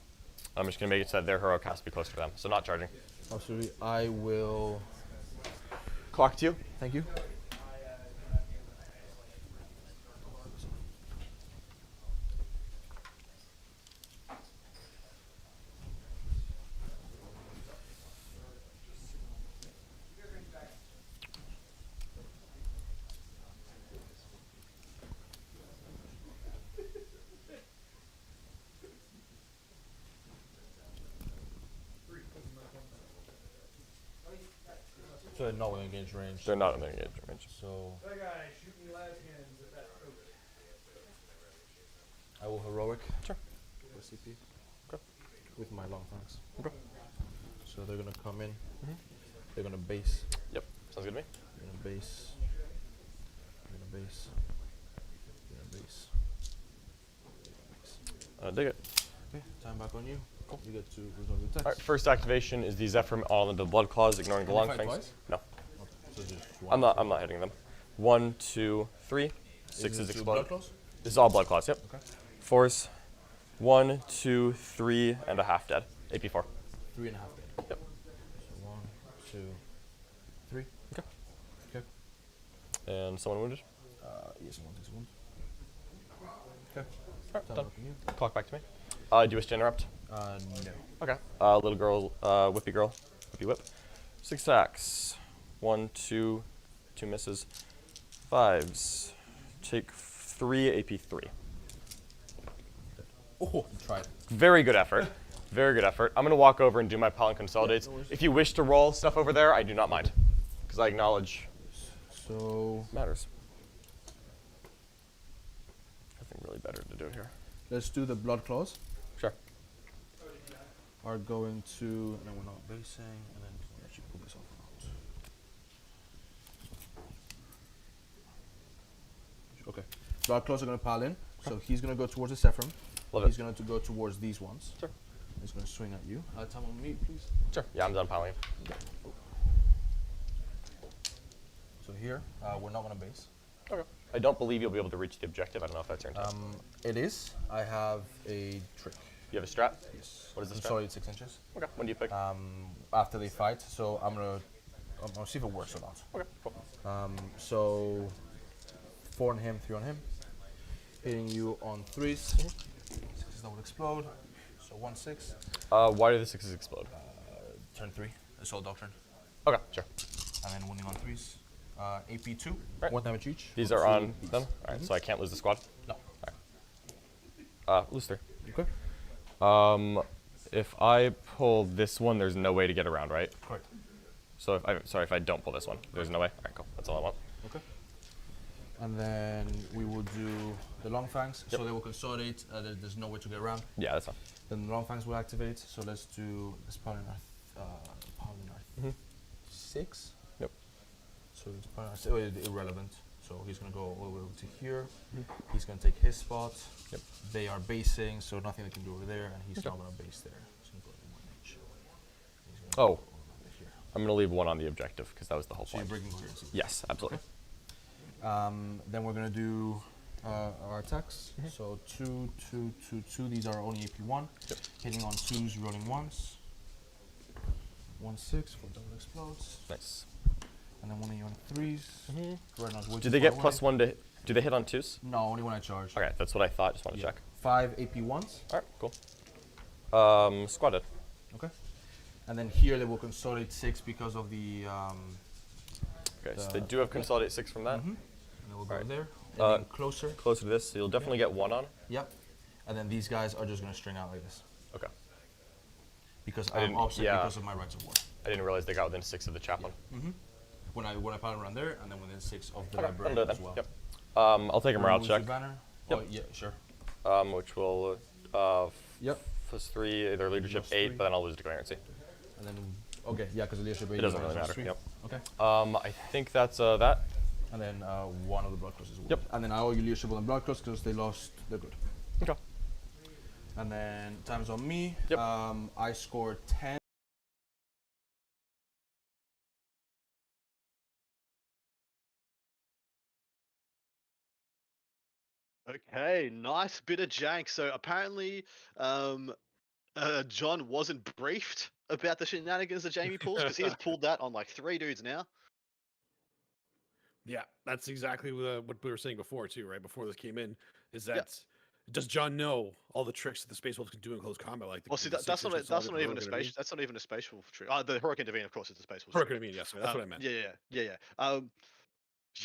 I'm just going to make it so that their heroic has to be close to them. So not charging. Absolutely. I will clock to you. Thank you. So they're not within engaged range. They're not within engaged range. So That guy shoot me last hands at that coach. I will heroic. Sure. For CP. Okay. With my long flanks. Okay. So they're gonna come in. They're gonna base. Yep. Sounds good to me. They're gonna base. They're gonna base. They're gonna base. Dig it. Okay. Time back on you. Cool. You get to resolve your attacks. All right. First activation is the Zephyrim all into the Blood Claws, ignoring the Can they long fight fangs. twice? No. Okay. So just one. I'm not hitting them. 1, 2, 3. 6 is it two explode. Blood Claws? This is all Blood Claws. Yep. Okay. 4s. 1, 2, 3, and a half dead. AP 4. 3.5 dead. Yep. So 1, 2, 3. Okay. Okay. And someone wounded. Yes, someone takes a wound. Okay. Alright, Time done. back on you. Clock back to me. Do you wish to interrupt? No. Okay. Little girl, whippy whip. 6 attacks. 1, 2, 2 misses. 5s. Take 3 AP 3. Oh, try it. Very good effort. Very good effort. I'm gonna walk over and do my Pollen Consolidates. Yeah, no worries. If you wish to roll stuff over there, I do not mind, because I acknowledge. So Matters. Nothing really better to do here. let's do the Blood Claws. Sure. Are going to, and then we're not basing, and then we'll actually pull this off out. Blood Claws are going to pile in. So he's going to go towards the Sephram. Love He's it. going to go towards these ones. Sure. He's going to swing at you. Time on me, please. Sure. Yeah, I'm done piling. So here, we're not going to base. Okay. I don't believe you'll be able to reach the objective. I don't know if that's your intent. It is. I have a trick. You have a strat? Yes. What is the strat? Consolidate 6 inches. Okay. When do you pick? After they fight. So I'm gonna see if it works or not. Okay. Cool. So 4 on him, 3 on him. Hitting you on 3s. 6s that will explode. So 1 6. Why do the 6s explode? Turn 3. Assault Doctrine. Okay. Sure. And then winning on 3s. AP 2. Right. 1 damage each. These are on them. All right. So I can't lose the squad. No. All right. Lose 3. Okay. If I pull this one, there's no way to get around, right? Correct. So if I don't pull this one, there's no way. All right, cool. That's all I want. Okay. And then we will do the Long Fangs. So they will consolidate. There's no way to get around. Yeah, that's fine. Then the Long Fangs will activate. So let's pile in our 6. Yep. So it's probably irrelevant. So he's gonna go all the way over to here. He's gonna take his spot. Yep. They are basing, so nothing they can do over there, and he's not gonna base there. So he's gonna go 1 inch. He's gonna Oh. go over here. I'm gonna leave 1 on the objective because that was the whole So point. you're breaking coherency. Yes, absolutely. Then we're gonna do our attacks. So 2, 2, 2, 2. These are only AP1. Yep. Hitting on 2s, rolling 1s. 1 6 for double explodes. Nice. And then one of you on 3s. Right now, it's way Do too they far get away. +1 to? Do they hit on 2s? No, only when I charge. Okay, that's what I thought. Just want to check. 5 AP1s. All right, cool. Squad it. Okay. And then here they will consolidate 6 because of the. Okay, so they do have consolidate 6 from that. And then we'll go Alright. there. And then closer. Closer to this, so you'll definitely get 1 on. Yep. And then these guys are just going to string out like this. Okay. Because I I'm didn't- offset yeah. because of my rights of war. I didn't realize they got within 6 of the chaplain. When I pile around there, and then within 6 of the Okay, library I'll do it as then. well. Yep. I'll take a morale Remove your check. Banner. Yep. Oh, yeah, sure. Which will Yep. +3, either leadership Plus 8, 3. but then I'll lose to coherency. And then, okay, yeah, because the leadership It doesn't really matter. Yep. Okay. I think that's that. And then 1 of the blood crosses. Yep. And then I owe you leadership on the blood cross because they lost. They're good. Okay. And then times on me. Yep. I scored 10. Okay, nice bit of jank. So apparently, John wasn't briefed about the shenanigans that Jamie pulls because he has pulled that on like 3 dudes now. Yeah, that's exactly what we were saying before too, right? Before this came in, is that does John know all the tricks that the Space Wolves can do in close combat? Like, Well, see, that's not even a space. That's not even a spatial trick. The Hurricane Divine, of course, is the spatial. Hurricane Divine, yes, that's what I meant. Yeah.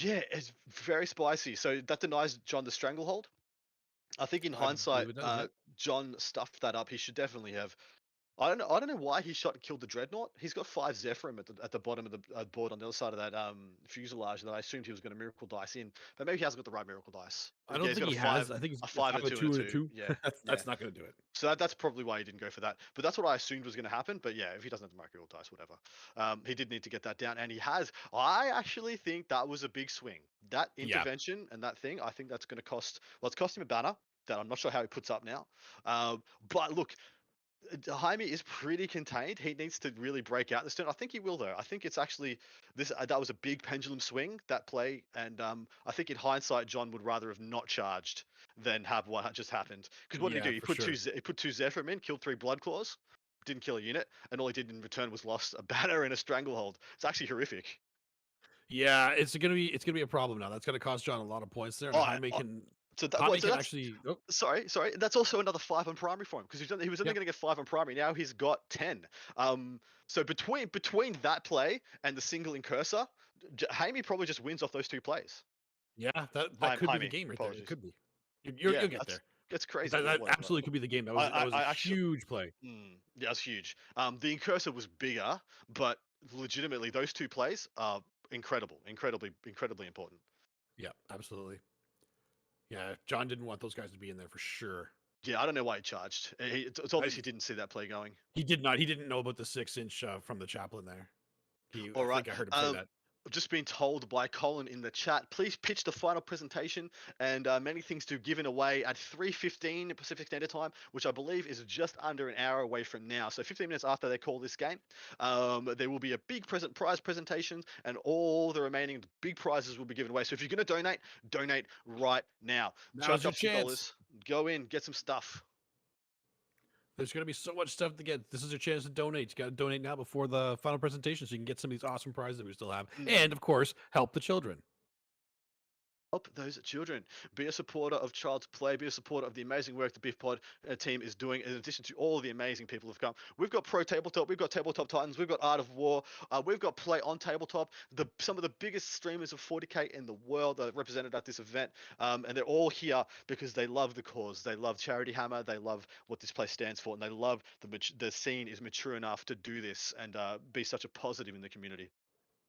Yeah, it's very spicy. So that denies John the stranglehold. I think in hindsight, believe it does, yeah. John stuffed that up. He should definitely have. I don't know why he shot and killed the Dreadnought. He's got 5 Zephyrim at the bottom of the board on the other side of that fuselage that I assumed he was going to miracle dice in, but maybe he hasn't got the right miracle dice. I don't think he has. I think he's a 5 and a 2 and a 2. Yeah, that's not going to do it. So that's probably why he didn't go for that. But that's what I assumed was going to happen. But yeah, if he doesn't have the miracle dice, whatever. He did need to get that down, and he has. I actually think that was a big swing. That intervention and that thing, I think that's going to cost. Well, it's cost him a banner that I'm not sure how he puts up now. But look. Jaime is pretty contained. He needs to really break out this turn. I think he will though. I think it's actually this. That was a big pendulum swing, that play, and I think in hindsight, John would rather have not charged than have what had just happened. Because what did he do? He put 2 Zephyrim in, killed 3 Blood Claws, didn't kill a unit, and all he did in return was lost a banner and a stranglehold. It's actually horrific. Yeah, it's gonna be a problem now. That's gonna cost John a lot of points there. And Jaime can. So Jaime so can that's, actually. Sorry. That's also another 5 on primary for him because he was only going to get 5 on primary. Now he's got 10. So between that play and the single incursor, Jaime probably just wins off those 2 plays. Yeah, that could be the game right there. It could be. You'll get there. It's crazy. That absolutely could be the game. That was a huge play. Yeah, it was huge. The incursor was bigger, but legitimately those 2 plays are incredibly important. Yeah, absolutely. Yeah, John didn't want those guys to be in there for sure. Yeah, I don't know why he charged. It's obvious he didn't see that play going. He did not. He didn't know about the 6-inch from the chaplain there. I think I heard him say that. just been told by Colin in the chat, please pitch the final presentation and many things to given away at 3:15 Pacific Standard Time, which I believe is just under an hour away from now. So 15 minutes after they call this game, there will be a big prize presentation, and all the remaining big prizes will be given away. So if you're going to donate right now. Now's Chuck your up some chance. dollars, go in, get some stuff. There's going to be so much stuff to get. This is your chance to donate. You got to donate now before the final presentation so you can get some of these awesome prizes that we still have. And, of course, help the children. Help those children. Be a supporter of Child's Play. Be a supporter of the amazing work the Biff Pod team is doing, in addition to all the amazing people who've come. We've got Pro Tabletop, we've got Tabletop Titans, we've got Art of War, we've got Play on Tabletop. Some of the biggest streamers of 40k in the world are represented at this event, and they're all here because they love the cause. They love Charity Hammer. They love what this place stands for, and they love the scene is mature enough to do this and be such a positive in the community.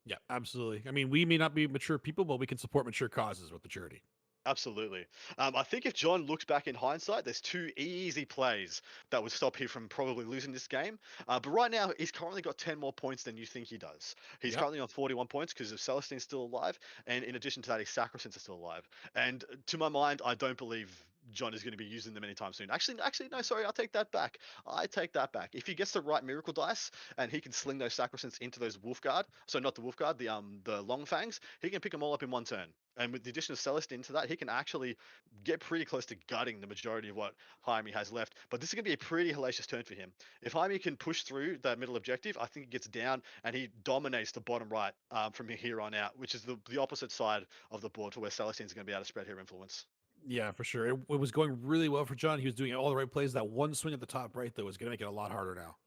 Yeah, absolutely. I mean, we may not be mature people, but we can support mature causes with the charity. Absolutely. I think if John looks back in hindsight, there's 2 easy plays that would stop him from probably losing this game. But right now, he's currently got 10 more points than you think he does. He's currently on 41 points because of Celestine's still alive. And in addition to that, his Sacrosanct is still alive. And to my mind, I don't believe John is going to be using them anytime soon. Actually, no, sorry, I'll take that back. I take that back. If he gets the right miracle dice and he can sling those Sacrosancts into those Wolfguard, so not the Wolfguard, the Long Fangs, he can pick them all up in one turn. And with the addition of Celestine to that, he can actually get pretty close to gutting the majority of what Jaime has left. But this is going to be a pretty hellacious turn for him. If Jaime can push through that middle objective, I think he gets down and he dominates the bottom right from here on out, which is the opposite side of the board to where Celestine's going to be able to spread her influence. Yeah, for sure. It was going really well for John. He was doing all the right plays. That one swing at the top right, though, is going to make it a lot harder now.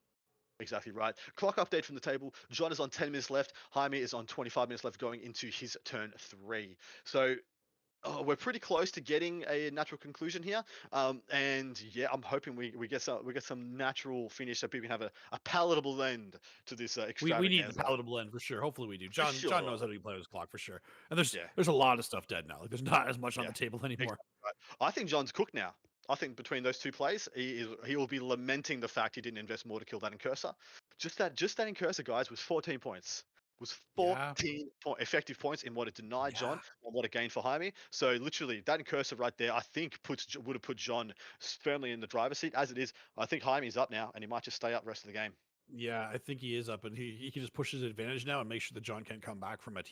Exactly right. Clock update from the table. John is on 10 minutes left. Jaime is on 25 minutes left going into his turn 3. So we're pretty close to getting a natural conclusion here, and yeah, I'm hoping we get some natural finish so people can have a palatable end to this extravaganza. We need the palatable end for sure. Hopefully we do. John knows how to play his clock for sure. And there's a lot of stuff dead now. Like there's not as much on the table anymore. Right. I think John's cooked now. I think between those 2 plays, he will be lamenting the fact he didn't invest more to kill that Incurser. Just that Incurser, guys, was 14 points. Was 14 effective points in what it denied John and what it gained for Jaime. So literally that Incurser right there, I think would have put John firmly in the driver's seat. As it is, I think Jaime's up now, and he might just stay up the rest of the game. Yeah, I think he is up, and he can just push his advantage now and make sure that John can't come back from it.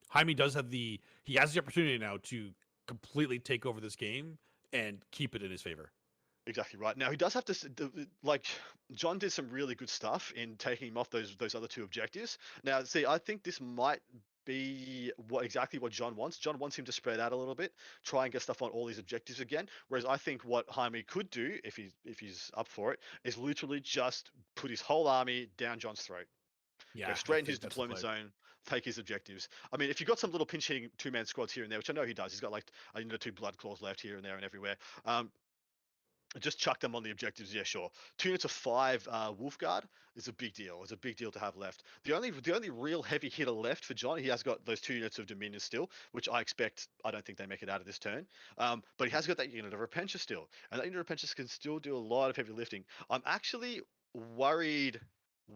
Jaime has the opportunity now to completely take over this game and keep it in his favor. Exactly right. Now he does have to John did some really good stuff in taking him off those other 2 objectives. Now, see, I think this might be exactly what John wants. John wants him to spread out a little bit, try and get stuff on all these objectives again. Whereas I think what Jaime could do, if he's up for it, is literally just put his whole army down John's throat. Yeah, go straight into his deployment zone, take his objectives. I mean, if you've got some little pinch hitting 2-man squads here and there, which I know he does, he's got like 2 blood claws left here and there and everywhere. Just chuck them on the objectives, yeah, sure. 2 units of 5 Wolfguard is a big deal. It's a big deal to have left. The only real heavy hitter left for John, he has got those 2 units of Dominion still, which I don't think they make it out of this turn. But he has got that unit of Repentia still. And that unit of Repentia can still do a lot of heavy lifting. I'm actually worried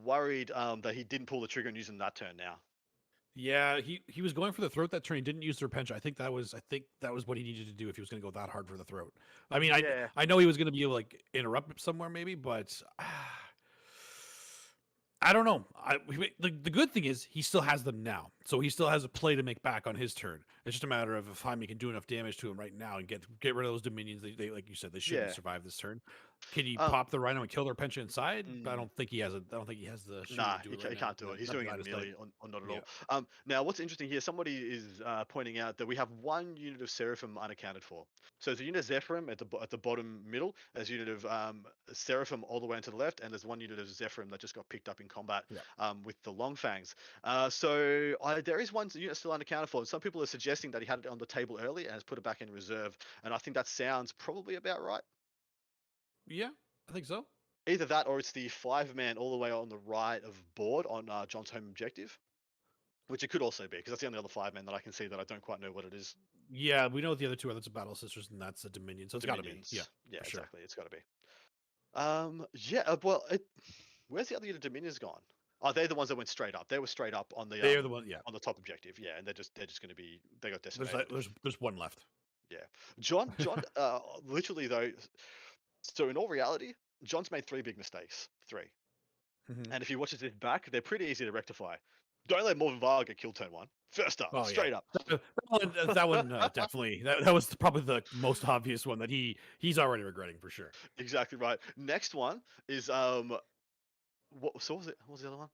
that he didn't pull the trigger and use them that turn now. Yeah, he was going for the throat that turn. He didn't use the Repentia. I think that was what he needed to do if he was going to go that hard for the throat. I mean, I know he was going to be able to like interrupt somewhere maybe, but I don't know. The good thing is he still has them now, so he still has a play to make back on his turn. It's just a matter of if Jaime can do enough damage to him right now and get rid of those dominions. They like you said, they shouldn't survive this turn. Can he pop the Rhino and kill their Repentia inside? I don't think he has the. Nah, he can't do it. He's doing it melee or not at all. Now, what's interesting here, somebody is pointing out that we have 1 unit of Seraphim unaccounted for. So there's a unit of Zephyrim at the bottom middle. There's a unit of Seraphim all the way into the left, and there's 1 unit of Zephyrim that just got picked up in combat with the Long Fangs. So there is 1 unit still unaccounted for. Some people are suggesting that he had it on the table early and has put it back in reserve, and I think that sounds probably about right. Yeah, I think so. Either that or it's the 5-man all the way on the right of board on John's home objective, which it could also be, because that's the only other 5-man that I can see that I don't quite know what it is. Yeah, we know the other 2 are that's a Battle Sisters, and that's a Dominion, so it's got to be. Yeah, exactly. Sure. It's got to be. Well, where's the other unit of Dominion's gone? Oh, they're the ones that went straight up. They were straight up on the They're the one, yeah. on the top objective, yeah, and they're just going to be they got There's decimated. there's one left. Yeah, John, literally though. So in all reality, John's made 3 big mistakes. 3. Mhm. And if he watches it back, they're pretty easy to rectify. Don't let Morven Vile get killed turn 1. First up, Oh, straight yeah. up. That one definitely. That was probably the most obvious one that he's already regretting for sure. Exactly right. Next one is what was it? What was the other one?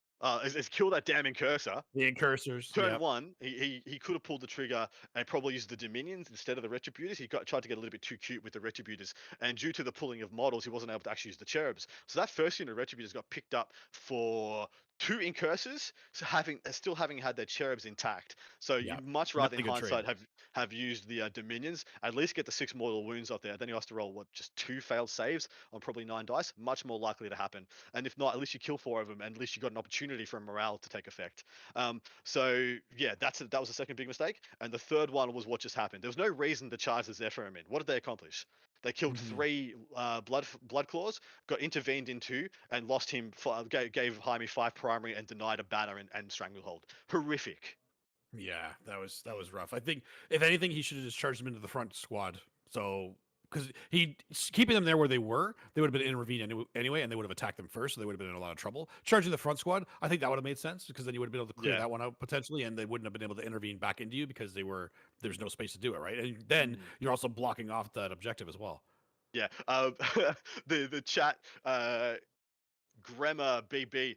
Is kill that damn incursor. The incursors. Turn Yep. 1, he could have pulled the trigger and probably used the Dominions instead of the Retributors. Tried to get a little bit too cute with the Retributors, and due to the pulling of models, he wasn't able to actually use the Cherubs. So that first unit of Retributors got picked up for 2 incursors, so still having had their Cherubs intact. So Yeah. you much rather in Really good hindsight trade. have used the Dominions, at least get the 6 mortal wounds up there. Then he has to roll just 2 failed saves on probably 9 dice. Much more likely to happen. And if not, at least you kill 4 of them, and at least you got an opportunity for morale to take effect. So yeah, that was the second big mistake, and the third one was what just happened. There was no reason to charge the Zephyrim. What did they accomplish? They killed 3 blood claws, got intervened into, and lost him. Gave Jaime 5 primary and denied a banner and stranglehold. Horrific. Yeah, that was rough. I think if anything, he should have just charged them into the front squad. So because keeping them there where they were, they would have been intervened anyway, and they would have attacked them first, so they would have been in a lot of trouble. Charging the front squad, I think that would have made sense because then you would have been able to clear that one out potentially, and they wouldn't have been able to intervene back into you because there's no space to do it, right? And then you're also blocking off that objective as well. Yeah. The chat. Gremmer BB.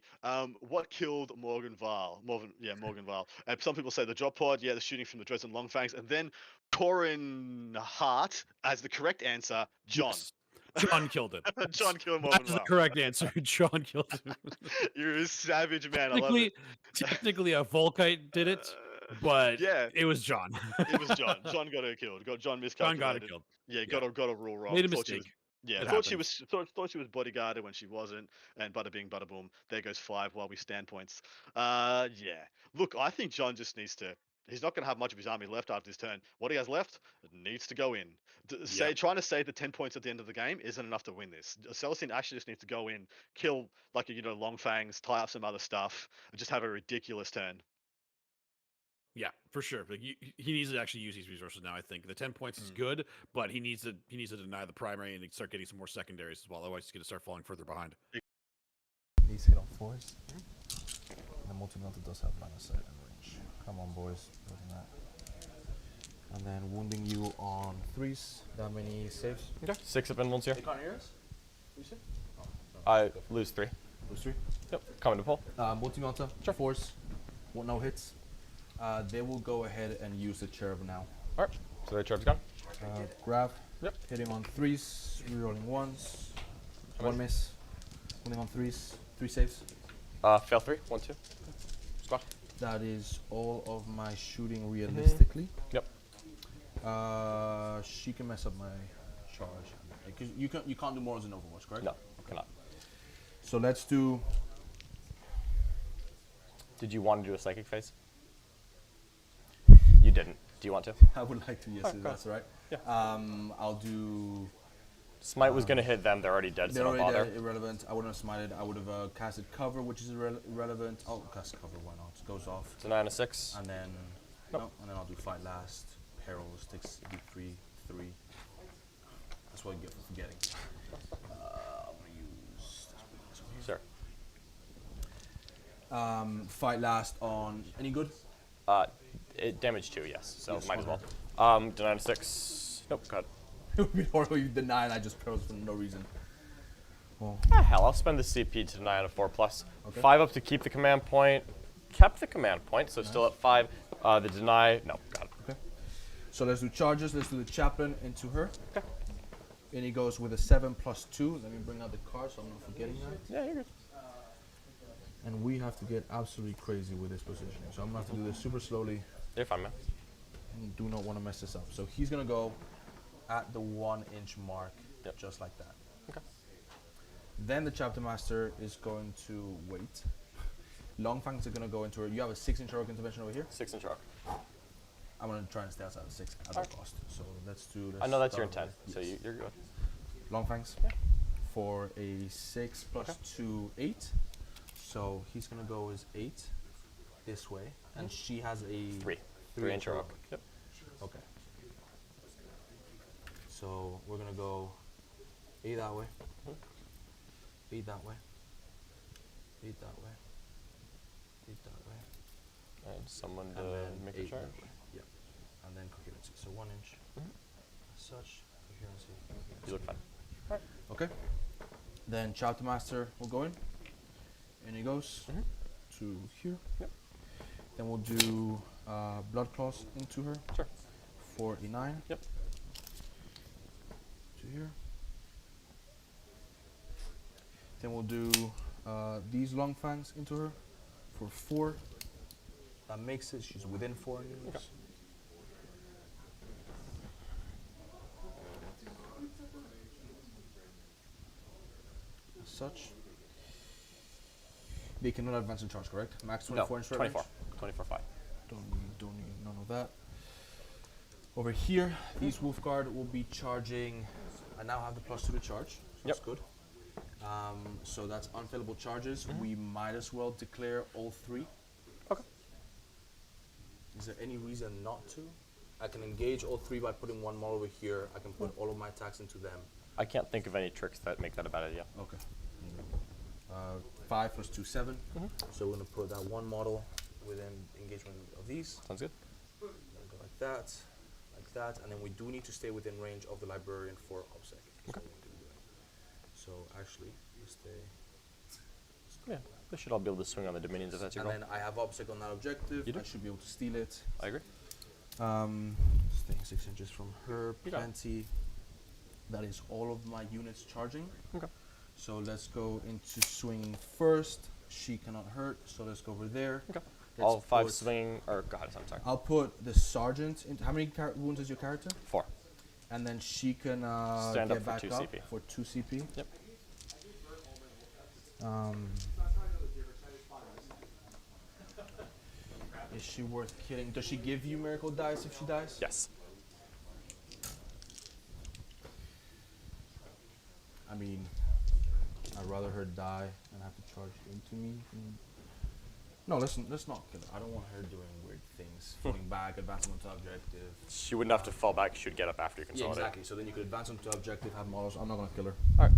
What killed Morgan Vile? Morgan Vile. And some people say the drop pod. Yeah, the shooting from the Dresden Longfangs, and then Corin Hart as the correct answer. John. Yes. John killed it. John killed Morgan That's Vile. the correct answer. John killed him. You're a savage man. I love it. Technically, a Volkite did it, but yeah, it was John. It was John. John got her killed. John miscalculated. John got her killed. Yeah, got a rule wrong. Made a mistake. Thought she was bodyguarded when she wasn't, and bada bing, bada boom. There goes 5 while we stand points. Yeah. Look, I think John just needs to. He's not going to have much of his army left after this turn. What he has left needs to go in. Trying to save the 10 points at the end of the game isn't enough to win this. Celestine actually just needs to go in, kill Longfangs, tie up some other stuff, and just have a ridiculous turn. Yeah, for sure. Like he needs to actually use these resources now. I think the 10 points is good, but he needs to deny the primary and start getting some more secondaries as well. Otherwise, he's going to start falling further behind. These hit on 4s. And the multi-melter does have line of sight and range. Come on, boys. Better than that. And then wounding you on 3s. That many saves? Okay. 6 up in wounds here. They can't hear us? You said? I lose 3. Lose 3? Yep. Coming to pull. Multi-melter. Sure. 4s. No hits. They will go ahead and use the cherub now. Alright, so their cherub's gone. Grab. Yep. Hitting on 3s, rerolling 1s. 1 miss. Hitting on 3s. 3 saves. Fail 3. 1, 2. Squad. That is all of my shooting realistically. Yep. She can mess up my charge. Like, you can't do more as an Overwatch, correct? No, cannot. So let's do. Did you want to do a psychic phase? You didn't. Do you want to? I would like to, yes, if that's all right. Yeah. I'll do. Smite was going to hit them. They're already dead, so don't bother. They're irrelevant. I wouldn't have smited. I would have casted cover, which is irrelevant. Oh, cast cover, why not? It goes off. It's a 9 and a 6. And then, no, and then I'll do fight last. Perils takes D3, 3. That's what you get for forgetting. I'm going to use this one here. Sure. Fight last on any good? It damage 2, yes. So Yes, might as well. okay. Deny to 6. Nope, cut. It would be horrible if you deny and I just perils for no reason. Well, Hell, I'll spend the CP to deny on a 4+. Okay. 5 up to keep the command point. Kept the command point, so still at 5. The deny, no, got it. Okay. So let's do charges. Let's do the chaplain into her. Okay. And he goes with a 7+2. Let me bring out the card so I'm not forgetting that. Yeah, you're good. And we have to get absolutely crazy with this positioning. So I'm going to have to do this super slowly. You're fine, man. And do not want to mess this up. So he's going to go at the 1-inch mark, just like that. Okay. Then the chapter master is going to wait. Longfangs are going to go into her. You have a 6-inch arc intervention over here? 6-inch arc. I'm going to try and stay outside of 6 at all cost. So let's do this. I know that's your intent, so you're good. Longfangs for a 6+2, 8. So he's gonna go as 8 this way, and she has a 3 inch rock. Yep. Okay. So we're gonna go 8 that way, 8 that way, 8 that way, 8 that way. And someone to then make a 8 charge. that way. Yep. And then coherency. So 1 inch. As such, coherency. You look fine. Okay. Then Chapter Master will go in. And he goes to here. Yep. Then we'll do Blood Claws into her. Sure. 49. Yep. To here. Then we'll do these Long Fangs into her for 4. That makes it, she's within 4 units. Okay. As such. They cannot advance in charge, correct? Max 24 inch range? 24. 24/5. Don't need none of that. Over here, these Wolf Guard will be charging. I now have the +2 to charge, so that's good. So that's unfailable charges. We might as well declare all 3. Okay. Is there any reason not to? I can engage all 3 by putting 1 model over here. I can put all of my attacks into them. I can't think of any tricks that make that a bad idea. Okay. 5 + 2, 7. So we're going to put that 1 model within engagement of these. Sounds good. Go like that, and then we do need to stay within range of the librarian for OBSEC. Okay. So actually, let's stay. Yeah, they should all be able to swing on the dominions if that's your goal. And then I have OBSEC on that objective. You do? I should be able to steal it. I agree. Staying 6 inches from her, You got it. plenty. That is all of my units charging. Okay. So let's go into swinging first. She cannot hurt, so let's go over there. Okay. Let's All 5 put- swinging, or go ahead, I'm sorry. I'll put the sergeant in. How many wounds is your character? 4. And then she can Stand up get for back 2 up CP. for 2 CP. Yep. Is she worth killing? Does she give you miracle dice if she dies? Yes. I mean, I'd rather her die and have to charge into me. No, let's not kill her. I don't want her doing weird things. Falling back, advancing onto objective. She wouldn't have to fall back, she would get up after you Yeah, consolidate. exactly. So then you could advance onto objective, have models. I'm not gonna kill her. Alright.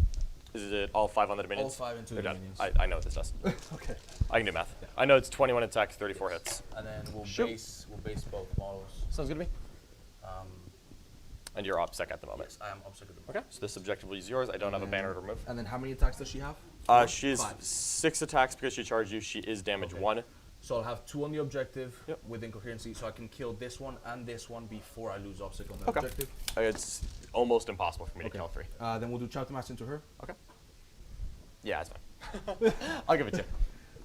Is it all 5 on the dominions? All 5 into They're the done. dominions. I know what this does. Okay. I can do math. I know it's 21 attack, 34 hits. And then we'll Shoot. base both models. Sounds good to me. And you're OBSEC at the moment. Yes, I am OBSEC at the moment. Okay, so this objective is yours. I don't have a banner to remove. And then how many attacks does she have? She has 5. 6 attacks because she charged you. She is damage 1. So I'll have 2 on the objective within coherency, so I can kill this one and this one before I lose obstacle on the objective. It's almost impossible for me to kill 3. Then we'll do Chapter Master into her. Okay. Yeah, that's fine. I'll give it to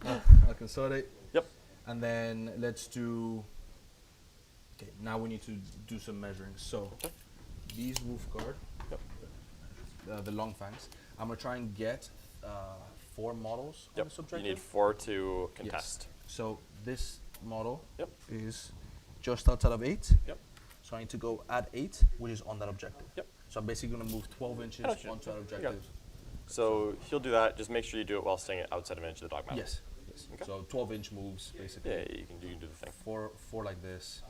you. I'll consolidate. Yep. And then let's do. Okay, now we need to do some measuring. So these Wolf Guard, the Long Fangs, I'm gonna try and get 4 models on this objective. You need 4 to contest. Yes. So this model Yep. is just outside of 8. Yep. So I need to go at 8, which is on that objective. Yep. So I'm basically gonna move 12 inches onto that objective. So he'll do that. Just make sure you do it while staying outside of an inch of the dogmat. Yes. Yes. Okay. So 12-inch moves basically. Yeah, you can do the thing. 4 like this.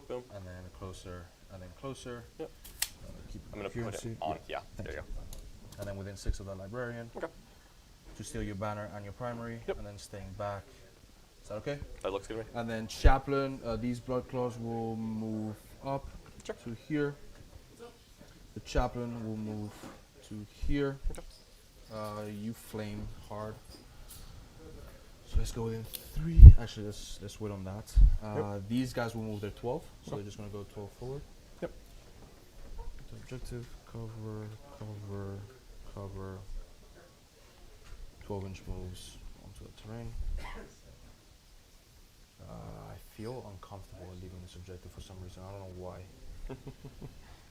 Boom. And then closer, and then closer. Yep. Keep I'm gonna put it accuracy. on. Yeah. Thank There you go. And then within 6 of that librarian. Okay. To steal your banner and your primary. Yep. And then staying back. Is that okay? That looks good to me. And then chaplain, these blood claws will move up to here. The chaplain will move to here. You flame hard. So let's go within 3. Actually, let's wait on that. These guys will move their 12, so they're just gonna go 12 forward. Yep. The objective, cover, cover, cover. 12-inch moves onto the terrain. I feel uncomfortable leaving this objective for some reason. I don't know why.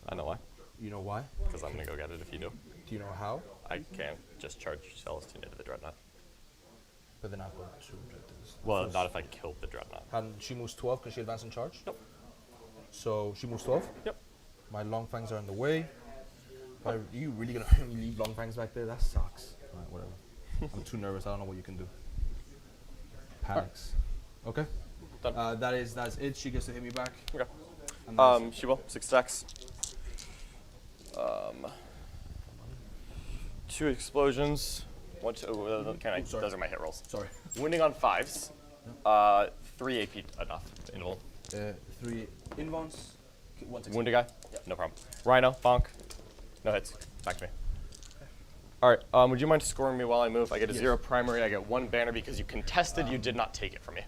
I know why. You know why? Because I'm gonna go get it if you do. Do you know how? I can't just charge Celestine into the Dreadnought. But then I've got 2 objectives. Well, First- not if I killed the Dreadnought. And she moves 12 because she advanced in charge? Yep. So she moves 12? Yep. My long fangs are in the way. Are you really gonna leave long fangs back there? That sucks. Alright, whatever. I'm too nervous. I don't know what you can do. Panics. Okay. Done. That's it. She gets to hit me back. Okay. She will. 6 attacks. 2 explosions. 1, 2. Those are my hit rolls. Sorry. Wounding on 5s. 3 AP enough. Invul. 3 invulns. Wounded guy? Yep. No problem. Rhino, bonk. No hits. Back to me. Alright, would you mind scoring me while I move? I get a 0 primary, I get 1 banner because you contested, you did not take it from me.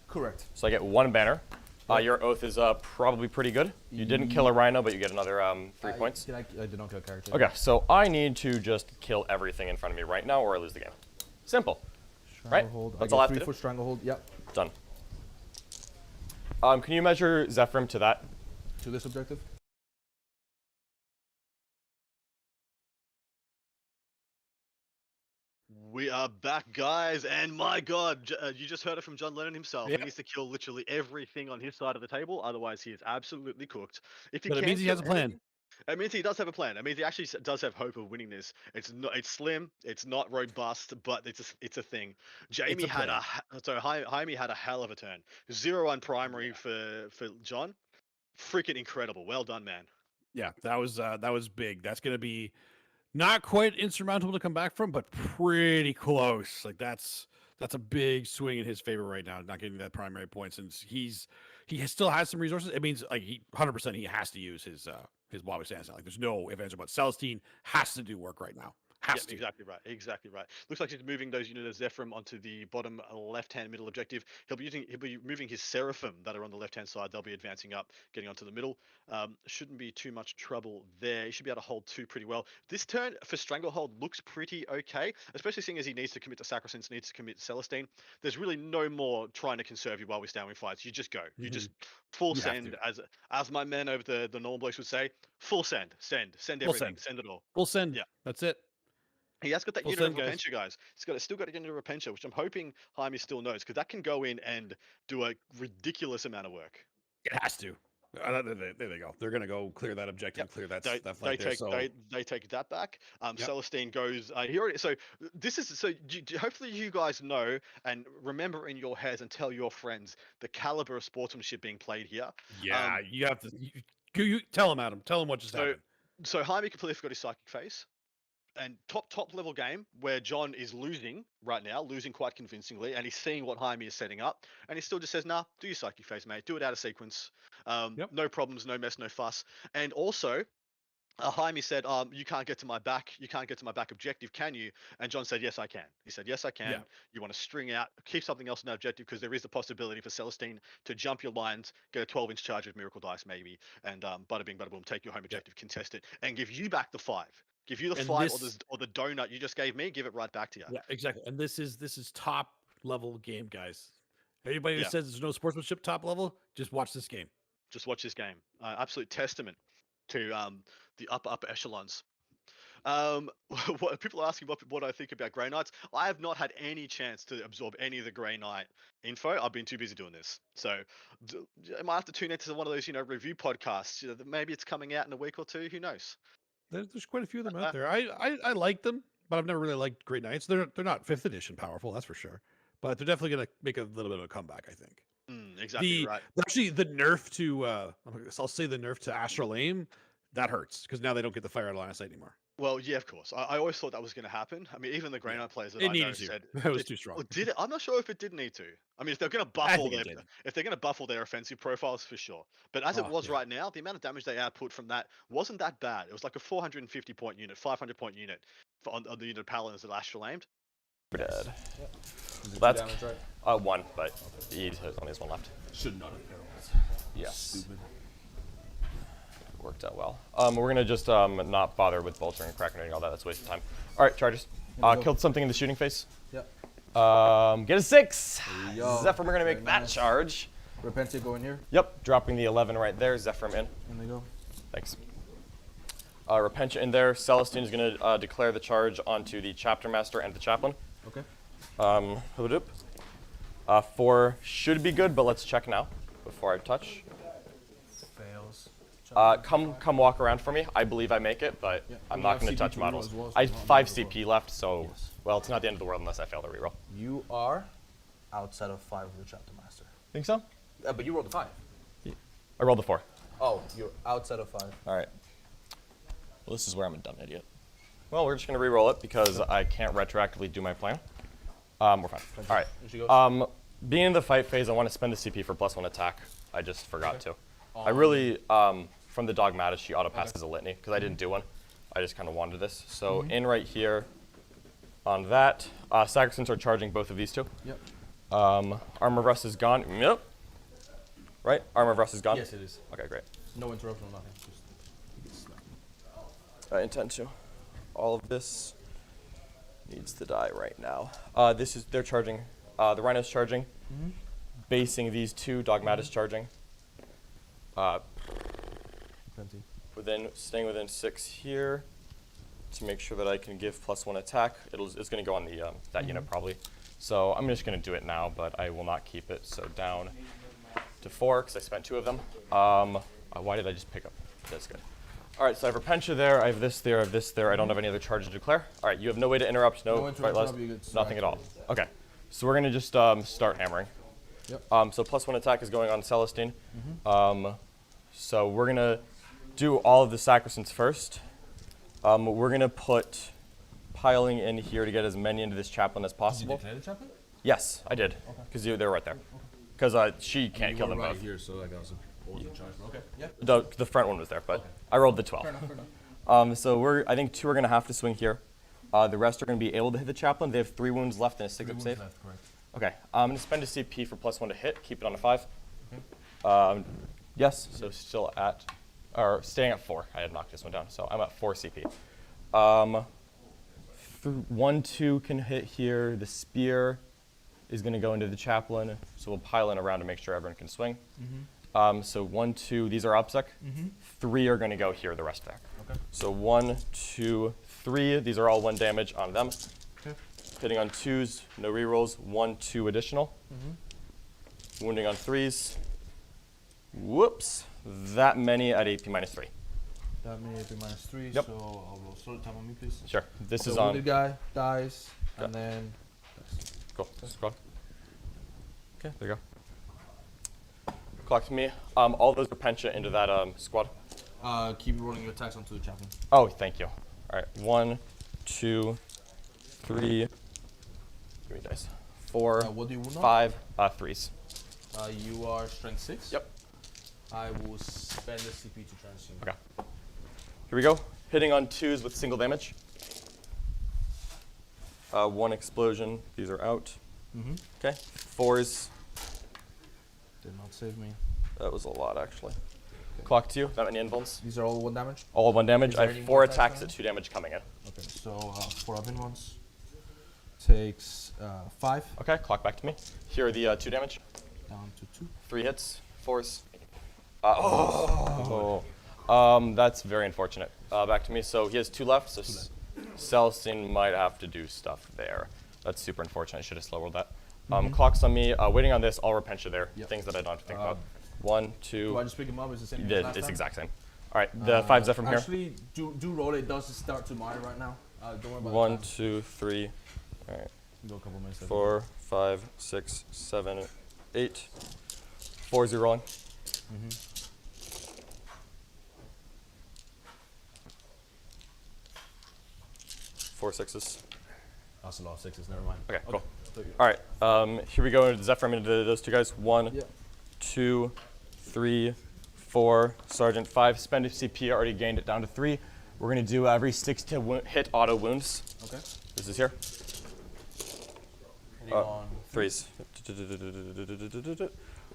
Correct. So I get 1 banner. Your oath is probably pretty good. You didn't kill a rhino, but you get another 3 points. I did not kill a character. Okay, so I need to just kill everything in front of me right now or I lose the game. Simple. Right? That's all I have to do. 3 for stranglehold, yep. Done. Can you measure Zephyrim to that? To this objective? We are back, guys, and my God, you just heard it from John Lennon himself. He needs to kill literally everything on his side of the table, otherwise he is absolutely cooked. If he But it means he has a plan. It means he does have a plan. It means he actually does have hope of winning this. It's not. It's slim. It's not robust, but it's a thing. Jaime had Jaime had a hell of a turn. 0 on primary for John. Freaking incredible. Well done, man. Yeah, that was big. That's gonna be not quite insurmountable to come back from, but pretty close. Like that's a big swing in his favor right now, not getting that primary point since he still has some resources. It means like 100% he has to use his Wobbly stance now. Like there's no ifs, ands, or buts. Celestine has to do work right now. Has to. Exactly right. Exactly right. Looks like he's moving those units of Zephyrim onto the bottom left-hand middle objective. He'll be moving his Seraphim that are on the left-hand side. They'll be advancing up, getting onto the middle. Shouldn't be too much trouble there. He should be able to hold 2 pretty well. This turn for Stranglehold looks pretty okay, especially seeing as he needs to commit to Sacrosanct, needs to commit to Celestine. There's really no more trying to conserve you while we stand in fights. You just go. You just full send, as my men over the normal blokes would say, full send. Send everything. Send it all. Full send. Yeah. That's it. He has got that unit of Repentia, guys. He's still got a unit of Repentia, which I'm hoping Jaime still knows, because that can go in and do a ridiculous amount of work. It has to. There they go. They're gonna go clear that objective, clear that stuff They take that back. Celestine goes. Hopefully you guys know and remember in your heads and tell your friends the caliber of sportsmanship being played here. Yeah, you have to. You tell him, Adam. Tell him what just happened. So Jaime completely forgot his psychic face. And top level game where John is losing right now, losing quite convincingly, and he's seeing what Jaime is setting up, and he still just says, "Nah, do your psychic phase, mate. Do it out of sequence. No problems, no mess, no fuss." And also, Jaime said, "You can't get to my back. You can't get to my back objective, can you?" And John said, "Yes, I can." He said, "Yes, I can." Yeah. You want to string out, keep something else in that objective because there is the possibility for Celestine to jump your lines, get a 12-inch charge of Miracle Dice maybe, and bada bing, bada boom, take your home objective, contest it, and give you back the 5. Give you the 5 or the donut you just gave me, give it right back to you. Yeah, exactly. And this is top level game, guys. Anybody who says there's no sportsmanship top level, just watch this game. Just watch this game. Absolute testament to the upper echelons. What people are asking what I think about Grey Knights. I have not had any chance to absorb any of the Grey Knight info. I've been too busy doing this. So I might have to tune into one of those, review podcasts. Maybe it's coming out in a week or 2. Who knows? There's quite a few of them out there. I like them, but I've never really liked Grey Knights. They're not 5th edition powerful, that's for sure. But they're definitely going to make a little bit of a comeback, I think. Exactly right. Actually, the nerf to I'll say the nerf to Astral Aim, that hurts because now they don't get the fire out of line of sight anymore. Well, yeah, of course. I always thought that was going to happen. I mean, even the Grey Knight players that I know said it was too strong. Did it? I'm not sure if it did need to. I mean, if they're going to buff all their offensive profiles, for sure. But as it was right now, the amount of damage they output from that wasn't that bad. It was like a 450 point unit, 500 point unit on the unit of Paladins that Astral aimed. We're dead. Yep. That's damage, right? 1, but he only has 1 left. Should not have paralyzed. Yes. Stupid. Worked out well. We're gonna just not bother with boltering and cracking and all that. That's a waste of time. All right, charges. Killed something in the shooting phase. Yep. Get a 6. Zephyr, we're gonna make that charge. Repentia go in here. Yep. Dropping the 11 right there. Zephyr in. In they go. Thanks. Repentia in there. Celestine is gonna declare the charge onto the chapter master and the chaplain. Okay. 4 should be good, but let's check now before I touch. Fails. Come walk around for me. I believe I make it, but I'm not going to touch models. I have 5 CP left, so well, it's not the end of the world unless I fail to reroll. You are outside of 5 of the chapter master. Think so? But you rolled a 5. I rolled a 4. Oh, you're outside of 5. All right. Well, this is where I'm a dumb idiot. Well, we're just going to re-roll it because I can't retroactively do my plan. We're fine. All right. Being in the fight phase, I want to spend the CP for +1 attack. I just forgot to. I really, from the Dogmatis, she auto-passes a litany because I didn't do one. I just kind of wanted this. So in right here, on that, Sacristans are charging both of these two. Yep. Armor of Rust is gone. Yep. Right? Armor of Rust is gone? Yes, it is. Okay, great. No interruption or nothing. Just I intend to. All of this needs to die right now. They're charging. The Rhino's charging. Basing these two, Dogmatis charging. Staying within 6 here to make sure that I can give +1 attack. It's going to go on the that unit probably. So I'm just going to do it now, but I will not keep it. So down to 4 because I spent 2 of them. Why did I just pick up? That's good. All right, so I have Repentia there. I have this there. I have this there. I don't have any other charge to declare. All right, you have no way to interrupt. No fight last. Nothing at all. Okay, so we're going to just start hammering. Yep. So +1 attack is going on Celestine. So we're going to do all of the Sacristans first. We're going to put piling in here to get as many into this chaplain as possible. Did you declare the chaplain? Yes, I did, because they were right there. Because she can't kill them right both. Here, so I got some charge. Okay. Yeah. The front one was there, but I rolled the 12. Fair enough. So I think 2 are going to have to swing here. The rest are going to be able to hit the chaplain. They have 3 wounds left and a 6-up save. Left, correct. Okay, I'm going to spend a CP for +1 to hit. Keep it on a 5. Okay. Yes, so still at, or staying at 4. I had knocked this one down, so I'm at 4 CP. 1, 2 can hit here. The spear is going to go into the chaplain, so we'll pile in around to make sure everyone can swing. So 1, 2, these are OBSEC. 3 are going to go here, the rest back. Okay. So 1, 2, 3, these are all 1 damage on them. Okay. Hitting on 2s, no rerolls, 1, 2 additional. Wounding on 3s. Whoops, that many at AP -3. That many AP -3, Yep. so I'll roll sword time on me, please. Sure, this so is on. The guy dies, and then. Cool, go. Okay, there you go. Clock to me. All those Repentia into that squad. Keep rolling your attacks onto the chaplain. Oh, thank you. All right, 1, 2, 3. Give me dice. 4, what do you wound on? 5, 3s. You are strength 6. Yep. I will spend the CP to try and see. Okay. Here we go. Hitting on 2s with single damage. 1 explosion. These are out. Okay. 4s. Did not save me. That was a lot, actually. Clock to you. That many invulns. These are all 1 damage? All 1 damage. Is I there have any 4 more attacks attacks at 2 damage coming in. Okay, so 4 of invulns. Takes 5. Okay, clock back to me. Here are the 2 damage. Down to 2. 3 hits. 4s. That's very unfortunate. Back to me. So he has 2 left. So Celestine might have to do stuff there. That's super unfortunate. I should have slow rolled that. Clock's on me. Waiting on this. I'll Repentia there. Yep. Things that I don't have to think about. 1, 2. Do I just pick him up? Is the same? It's exact same. All right, the 5 Zephyr from here. Actually, do roll it. It does start to mine right now. Don't worry about 1, 2, 3. All right. Go a couple minutes. 4, 5, 6, 7, 8. 4 0 rolling. 4 6s. That's a lot of 6s. Never mind. Okay, cool. All right, here we go into Zephyr. I'm into those 2 guys. 1, 2, 3, 4. Sergeant 5. Spend CP. Already gained it down to 3. We're gonna do every 6 to hit auto wounds. Okay. This is here. On 3s.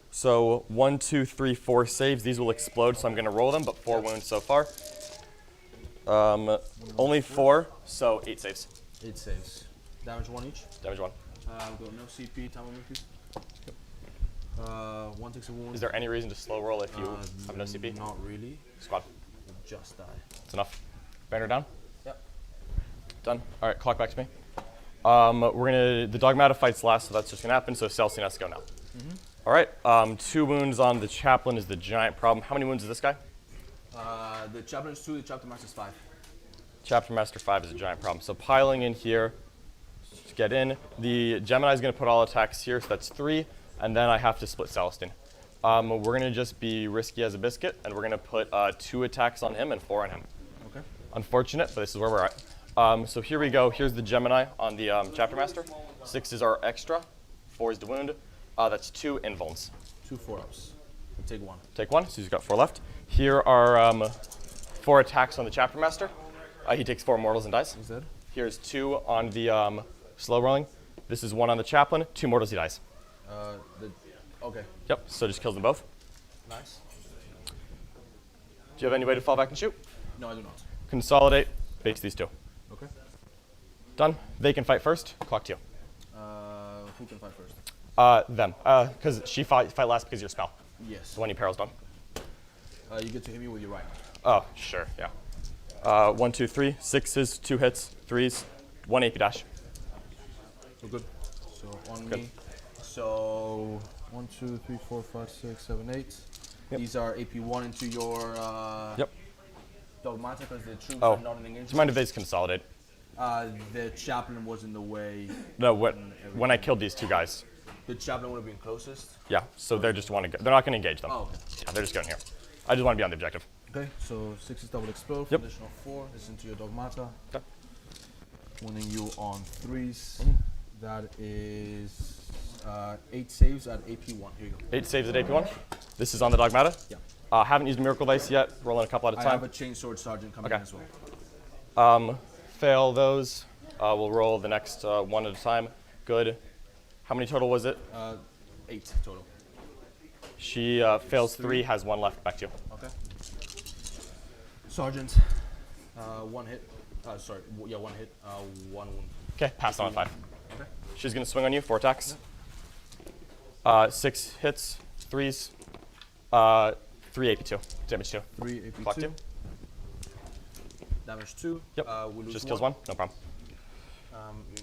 So 1, 2, 3, 4 saves. These will explode, so I'm gonna roll them, but 4 wounds so far. Only 4, so 8 saves. 8 saves. Damage 1 each? Damage 1. I've got no CP. Time on me, please. 1 takes a wound. Is there any reason to slow roll if you have no CP? Not really. Squad. You'll just die. That's enough. Banner down? Yep. Done. All right, clock back to me. The Dogmata fights last, so that's just gonna happen, so Celestine has to go now. All right, 2 wounds on the chaplain is the giant problem. How many wounds is this guy? The chaplain is 2, the chapter master is 5. Chapter Master 5 is a giant problem. So piling in here, to get in. The Gemini is going to put all attacks here, so that's 3, and then I have to split Celestine. We're going to just be risky as a biscuit, and we're going to put 2 attacks on him and 4 on him. Okay. Unfortunate, but this is where we're at. So here we go. Here's the Gemini on the Chapter Master. 6 is our extra, 4 is the wound. That's 2 invulns. 2 4-ups. Take 1. Take 1, so he's got 4 left. Here are 4 attacks on the Chapter Master. He takes 4 mortals and dies. He's dead. Here's 2 on the slow rolling. This is 1 on the Chaplain, 2 mortals, he dies. Okay. Yep, so just kills them both. Nice. Do you have any way to fall back and shoot? No, I do not. Consolidate, baits these 2. Okay. Done. They can fight first. Clock 2. Who can fight first? Them. Because she fight last because of your spell. Yes. The one you perils done. You get to hit me with your right. Oh, sure, yeah. 1, 2, 3, 6s, 2 hits, 3s, 1 AP dash. So good. So on Good. me. So 1, 2, 3, 4, 5, 6, 7, 8. Yep. These are AP1 into your Yep. Dogmata because the troops Oh, are not an do engagement. you mind if they just consolidate? The chaplain was in the way. No, when I killed these 2 guys. The chaplain would have been closest. Yeah, so they just want to go. They're not going to engage them. Oh. Yeah, they're just going here. I just want to be on the objective. Okay, so 6 is double explode, Yep. additional 4. This is into your Dogmata. Okay. Winning you on 3s. Mm-hmm. That is 8 saves at AP1. Here you go. 8 saves at AP1. This is on the Dogmata. Yeah. Haven't used Miracle Dice yet. Rolling a couple at a I time. have a Chainsword Sergeant coming Okay. in as well. Fail those. We'll roll the next 1 at a time. Good. How many total was it? 8 total. She fails 3, has 1 left. Back to you. Okay. Sergeant, 1 hit. Sorry, 1 hit, 1 wound. Okay, pass on 5. Okay. She's going to swing on you, 4 attacks. 6 hits, 3s, 3 AP2. Damage 2. 3 AP2. Clock 2. Damage 2. Yep. We lose Just kills 1. No problem.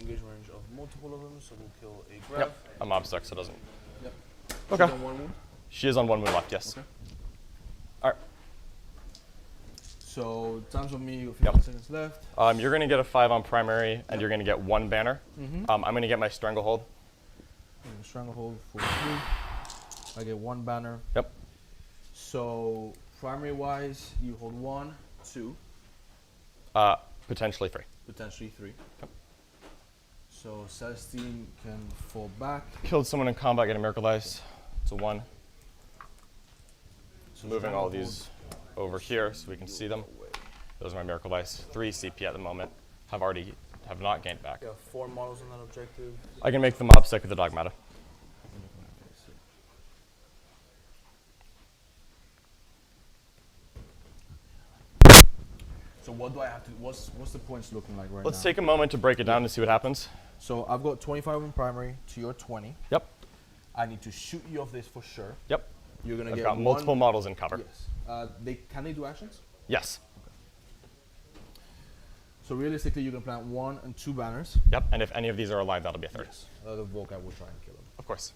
Engage range of multiple of them, so we'll kill a grab. Yep. I'm obstacle, so it doesn't. Yep. Okay. She's on 1 wound? She is on 1 wound left, yes. Okay. All right. So, times on me, 15 seconds left. You're going to get a 5 on primary, and you're going to get 1 banner. Mhm. I'm going to get my Stranglehold. Stranglehold for 3. I get 1 banner. Yep. So, primary wise, you hold 1, 2. Potentially 3. Potentially 3. Yep. So, Celestine can fall back. Killed someone in combat, get a Miracle Dice. It's a 1. So moving all these over here so we can see them. Those are my Miracle Dice. 3 CP at the moment. Have not gained back. You have 4 models on that objective. I can make them obsec with the Dogmata. So what do I have to? What's the points looking like right Let's now? take a moment to break it down and see what happens. So I've got 25 in primary to your 20. Yep. I need to shoot you off this for sure. Yep. You're gonna I've get got multiple models in cover. Yes. Can they do actions? Yes. So realistically, you can plant 1 and 2 banners. Yep. And if any of these are alive, that'll be a 3rd. Yes. The Volkite will try and kill them. Of course.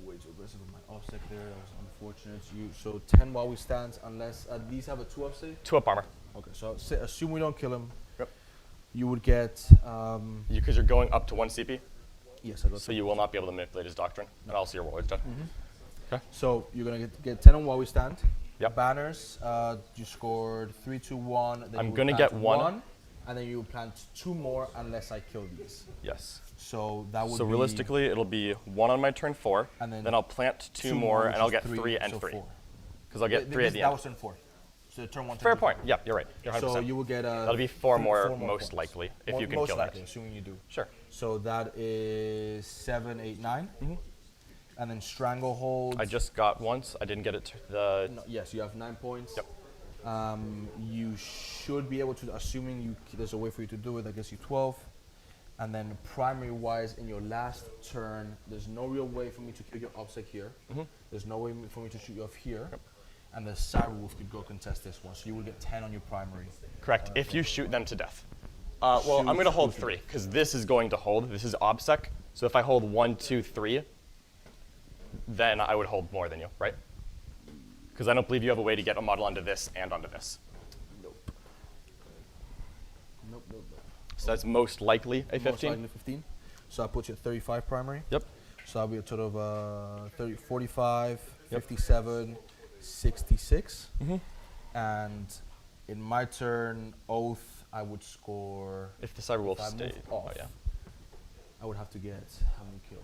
Way too aggressive with my offset there. That was unfortunate. So 10 while we stand, unless these have a 2-up save. 2-up armor. Okay. So assume we don't kill him. Yep. You would get. Because you're going up to 1 CP. Yes, I got. So you will not be able to manipulate his doctrine, and also your warlord's dead. Okay. So you're gonna get 10 on while we stand. Yep. Banners. You scored 3, 2, 1. Then I'm you would gonna plant get 1. And then you would plant 2 more unless I kill these. Yes. So that would. So realistically, it'll be 1 on my turn 4, and then I'll plant 2 more, and I'll get 3 and 3. Because I'll get 3 at the end. That was turn 4. So turn 1. Fair point. Yeah, you're right. You're 100%. So you will get That'll be 4 more, most points. likely, if you can most kill likely, that. assuming you do. Sure. So that is 7, 8, 9. And then Stranglehold. I just got once. I didn't get it to the. No, yes, you have 9 points. Yep. You should be able to, assuming there's a way for you to do it, that gets you 12. And then primary wise, in your last turn, there's no real way for me to kill your obstacle here. There's no way for me to shoot you off here. Yep. And the Cyrewolf could go contest this one, so you will get 10 on your primary. Correct, if you shoot them to death. Well, I'm going to hold 3, because this is going to hold. This is obsec. So if I hold 1, 2, 3, then I would hold more than you, right? Because I don't believe you have a way to get a model onto this and onto this. Nope. Nope, nope, nope. So that's most likely a 15? Most likely 15. So I put you at 35 primary. Yep. So I'll be a total of 30, 45, 57, 66. And in my turn, Oath, I would score. If the Cyberwolf if I stayed. move off, Oh, yeah. I would have to get how many kills?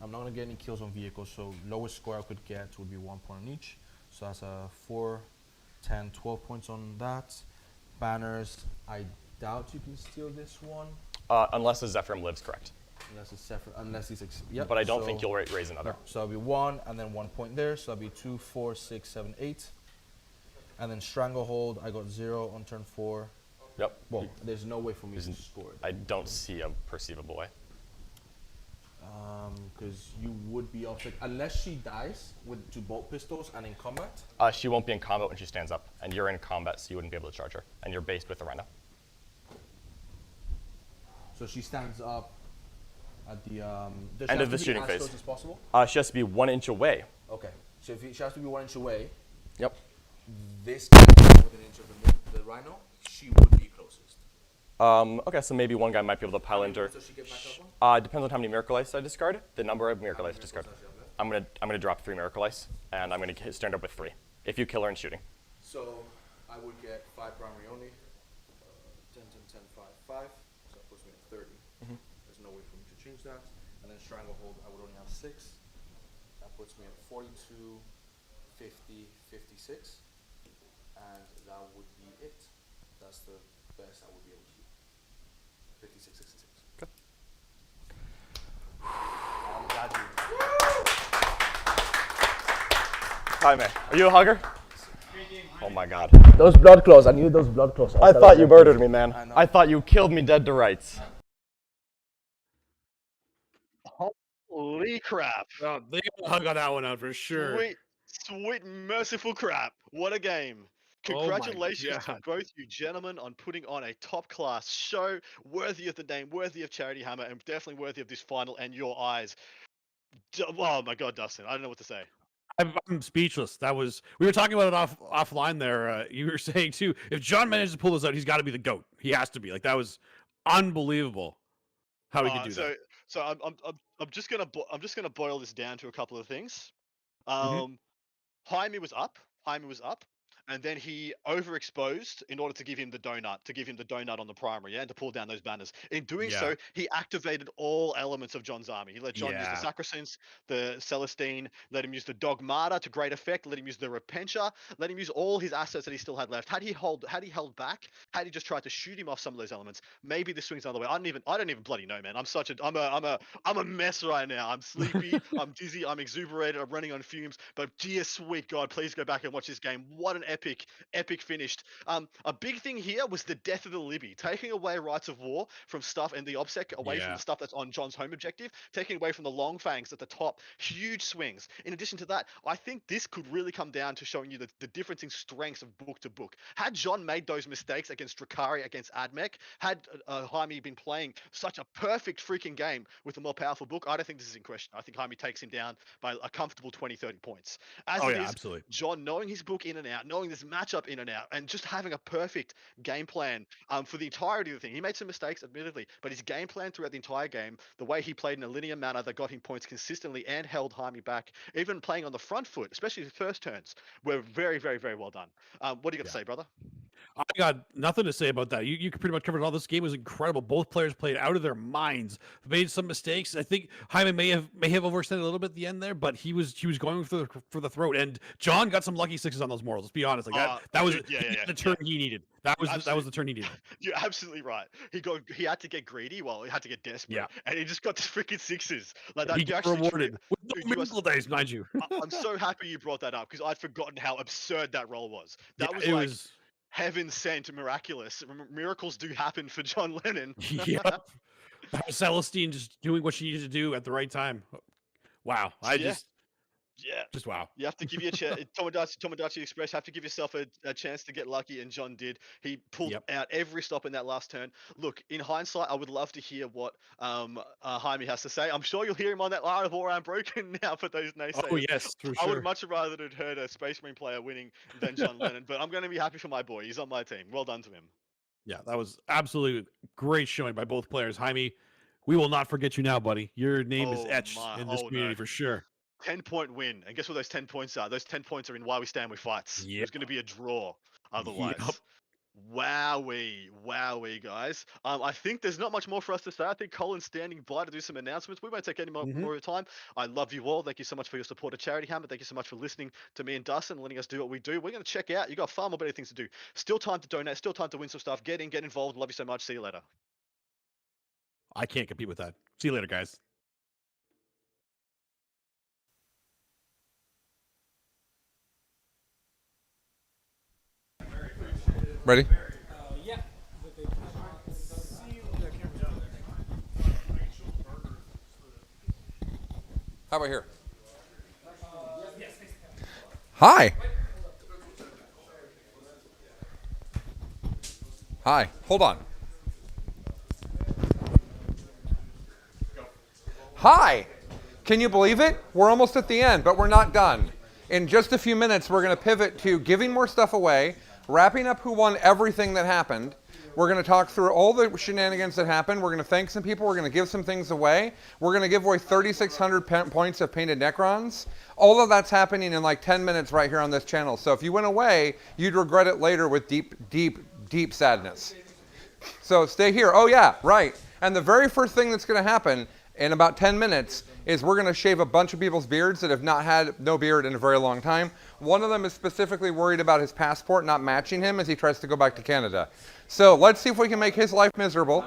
I'm not going to get any kills on vehicles, so lowest score I could get would be 1 point on each. So that's 4, 10, 12 points on that. Banners, I doubt you can steal this one. Unless the Zephyrim lives, correct. Unless it's Zephyr, unless he's yep. But I don't think you'll raise another. No, so that'll be 1 and then 1 point there. So that'll be 2, 4, 6, 7, 8. And then Stranglehold, I got 0 on turn 4. Yep. Well, there's no way for me to score it. I don't see a perceivable way. Because you would be off, unless she dies with 2 bolt pistols and in combat. She won't be in combat when she stands up, and you're in combat, so you wouldn't be able to charge her, and you're based with the Rhino. So she stands up at the end of the shooting phase. As close as possible? She has to be 1 inch away. Okay. So if she has to be 1 inch away. Yep. This guy within an inch of the Rhino, she would be closest. Okay, so maybe one guy might be able to pile into her. So she get back up Depends on how many Miracle Ice I discard. The number of Miracle Ice I discard. I'm gonna drop 3 Miracle Ice, and I'm gonna stand up with 3. If you kill her in shooting. So I would get 5 primary only. 10, 10, 10, 5, 5. So that puts me at 30. There's no way for me to change that. And then Stranglehold, I would only have 6. That puts me at 42, 50, 56. And that would be it. That's the best I would be able to do. 56, 66. Okay. I'm glad you. Jaime, are you a hugger? Oh my god. Those blood claws, I knew those blood claws. I thought you murdered me, man. I thought you killed me dead to rights. Holy crap. Oh, they got a hug on that one out for sure. Sweet, sweet, merciful crap. What a game. Oh my Congratulations to God. both you gentlemen on putting on a top-class show, worthy of the name, worthy of Charity Hammer, and definitely worthy of this final and your eyes. Oh my god, Dustin, I don't know what to say. I'm speechless. That was we were talking about it offline there. You were saying too, if John manages to pull this out, he's got to be the GOAT. He has to be. Like that was unbelievable how he could do that. So I'm just gonna boil this down to a couple of things. Mhm. Jaime was up. And then he overexposed in order to give him the donut on the primary, yeah, and to pull down those banners. In doing so, he activated all elements of John's army. He let John use the Sacrosaints, the Celestine, let him use the Dogmata to great effect, let him use the Repentia, let him use all his assets that he still had left. Had he held back, had he just tried to shoot him off some of those elements, maybe this swings another way. I don't even bloody know, man. I'm a mess right now. I'm sleepy, I'm dizzy, I'm exuberated, I'm running on fumes. But dear sweet God, please go back and watch this game. What an epic finished. A big thing here was the death of the Libby, taking away rights of war from stuff and the OBSEC away from the stuff that's on John's home objective, taking away from the long fangs at the top. Huge swings. In addition to that, I think this could really come down to showing you the difference in strengths of book to book. Had John made those mistakes against Drakari, against Admech, had Jaime been playing such a perfect freaking game with a more powerful book, I don't think this is in question. I think Jaime takes him down by a comfortable 20, 30 points. As it is, absolutely. John knowing his book in and out, knowing this matchup in and out, and just having a perfect game plan for the entirety of the thing. He made some mistakes, admittedly, but his game plan throughout the entire game, the way he played in a linear manner that got him points consistently and held Jaime back, even playing on the front foot, especially the first turns, were very, very, very well done. What do you got to say, brother? I got nothing to say about that. You pretty much covered all. This game was incredible. Both players played out of their minds. Made some mistakes. I think Jaime may have overextended a little bit at the end there, but he was going for the throat. And John got some lucky sixes on those morals. Let's be honest. Like that was the turn he needed. That was the turn he needed. You're absolutely right. He had to get greedy. Well, he had to get desperate. And he just got the freaking sixes. Like that. He got rewarded with no miracle days, mind you. I'm so happy you brought that up because I'd forgotten how absurd that roll was. That it was was heaven sent, miraculous. Miracles do happen for John Lennon. Yep. Celestine just doing what she needed to do at the right time. Wow. Just wow. You have to give you a chance. Tomodachi Express have to give yourself a chance to get lucky, and John did. He pulled out every stop in that last turn. Look, in hindsight, I would love to hear what Jaime has to say. I'm sure you'll hear him on that Art of War Unbroken now for those naysayers. Oh yes, for I sure. would much rather have heard a Space Marine player winning than John Lennon, but I'm going to be happy for my boy. He's on my team. Well done to him. Yeah, that was absolutely great showing by both players. Jaime, we will not forget you now, buddy. Your name is etched in this community for sure. 10-point win. And guess what those 10 points are? Those 10 points are in Why We Stand With Fights. It was going to be a draw otherwise. Yep. Wowee, guys. I think there's not much more for us to say. I think Colin's standing by to do some announcements. We won't take any more of your time. I love you all. Thank you so much for your support of Charity Hammer. Thank you so much for listening to me and Dustin, letting us do what we do. We're going to check out. You got far more better things to do. Still time to donate. Still time to win some stuff. Get in, get involved. Love you so much. See you later. I can't compete with that. See you later, guys. Ready? Yeah. How about here? Hi. Hi. Hold on. Hi. Can you believe it? We're almost at the end, but we're not done. In just a few minutes, we're going to pivot to giving more stuff away, wrapping up who won everything that happened. We're going to talk through all the shenanigans that happened. We're going to thank some people. We're going to give some things away. We're going to give away 3,600 points of painted Necrons. All of that's happening in like 10 minutes right here on this channel. So if you went away, you'd regret it later with deep sadness. So stay here. Oh yeah, right. And the very first thing that's going to happen in about 10 minutes is we're going to shave a bunch of people's beards that have not had no beard in a very long time. One of them is specifically worried about his passport not matching him as he tries to go back to Canada. So let's see if we can make his life miserable.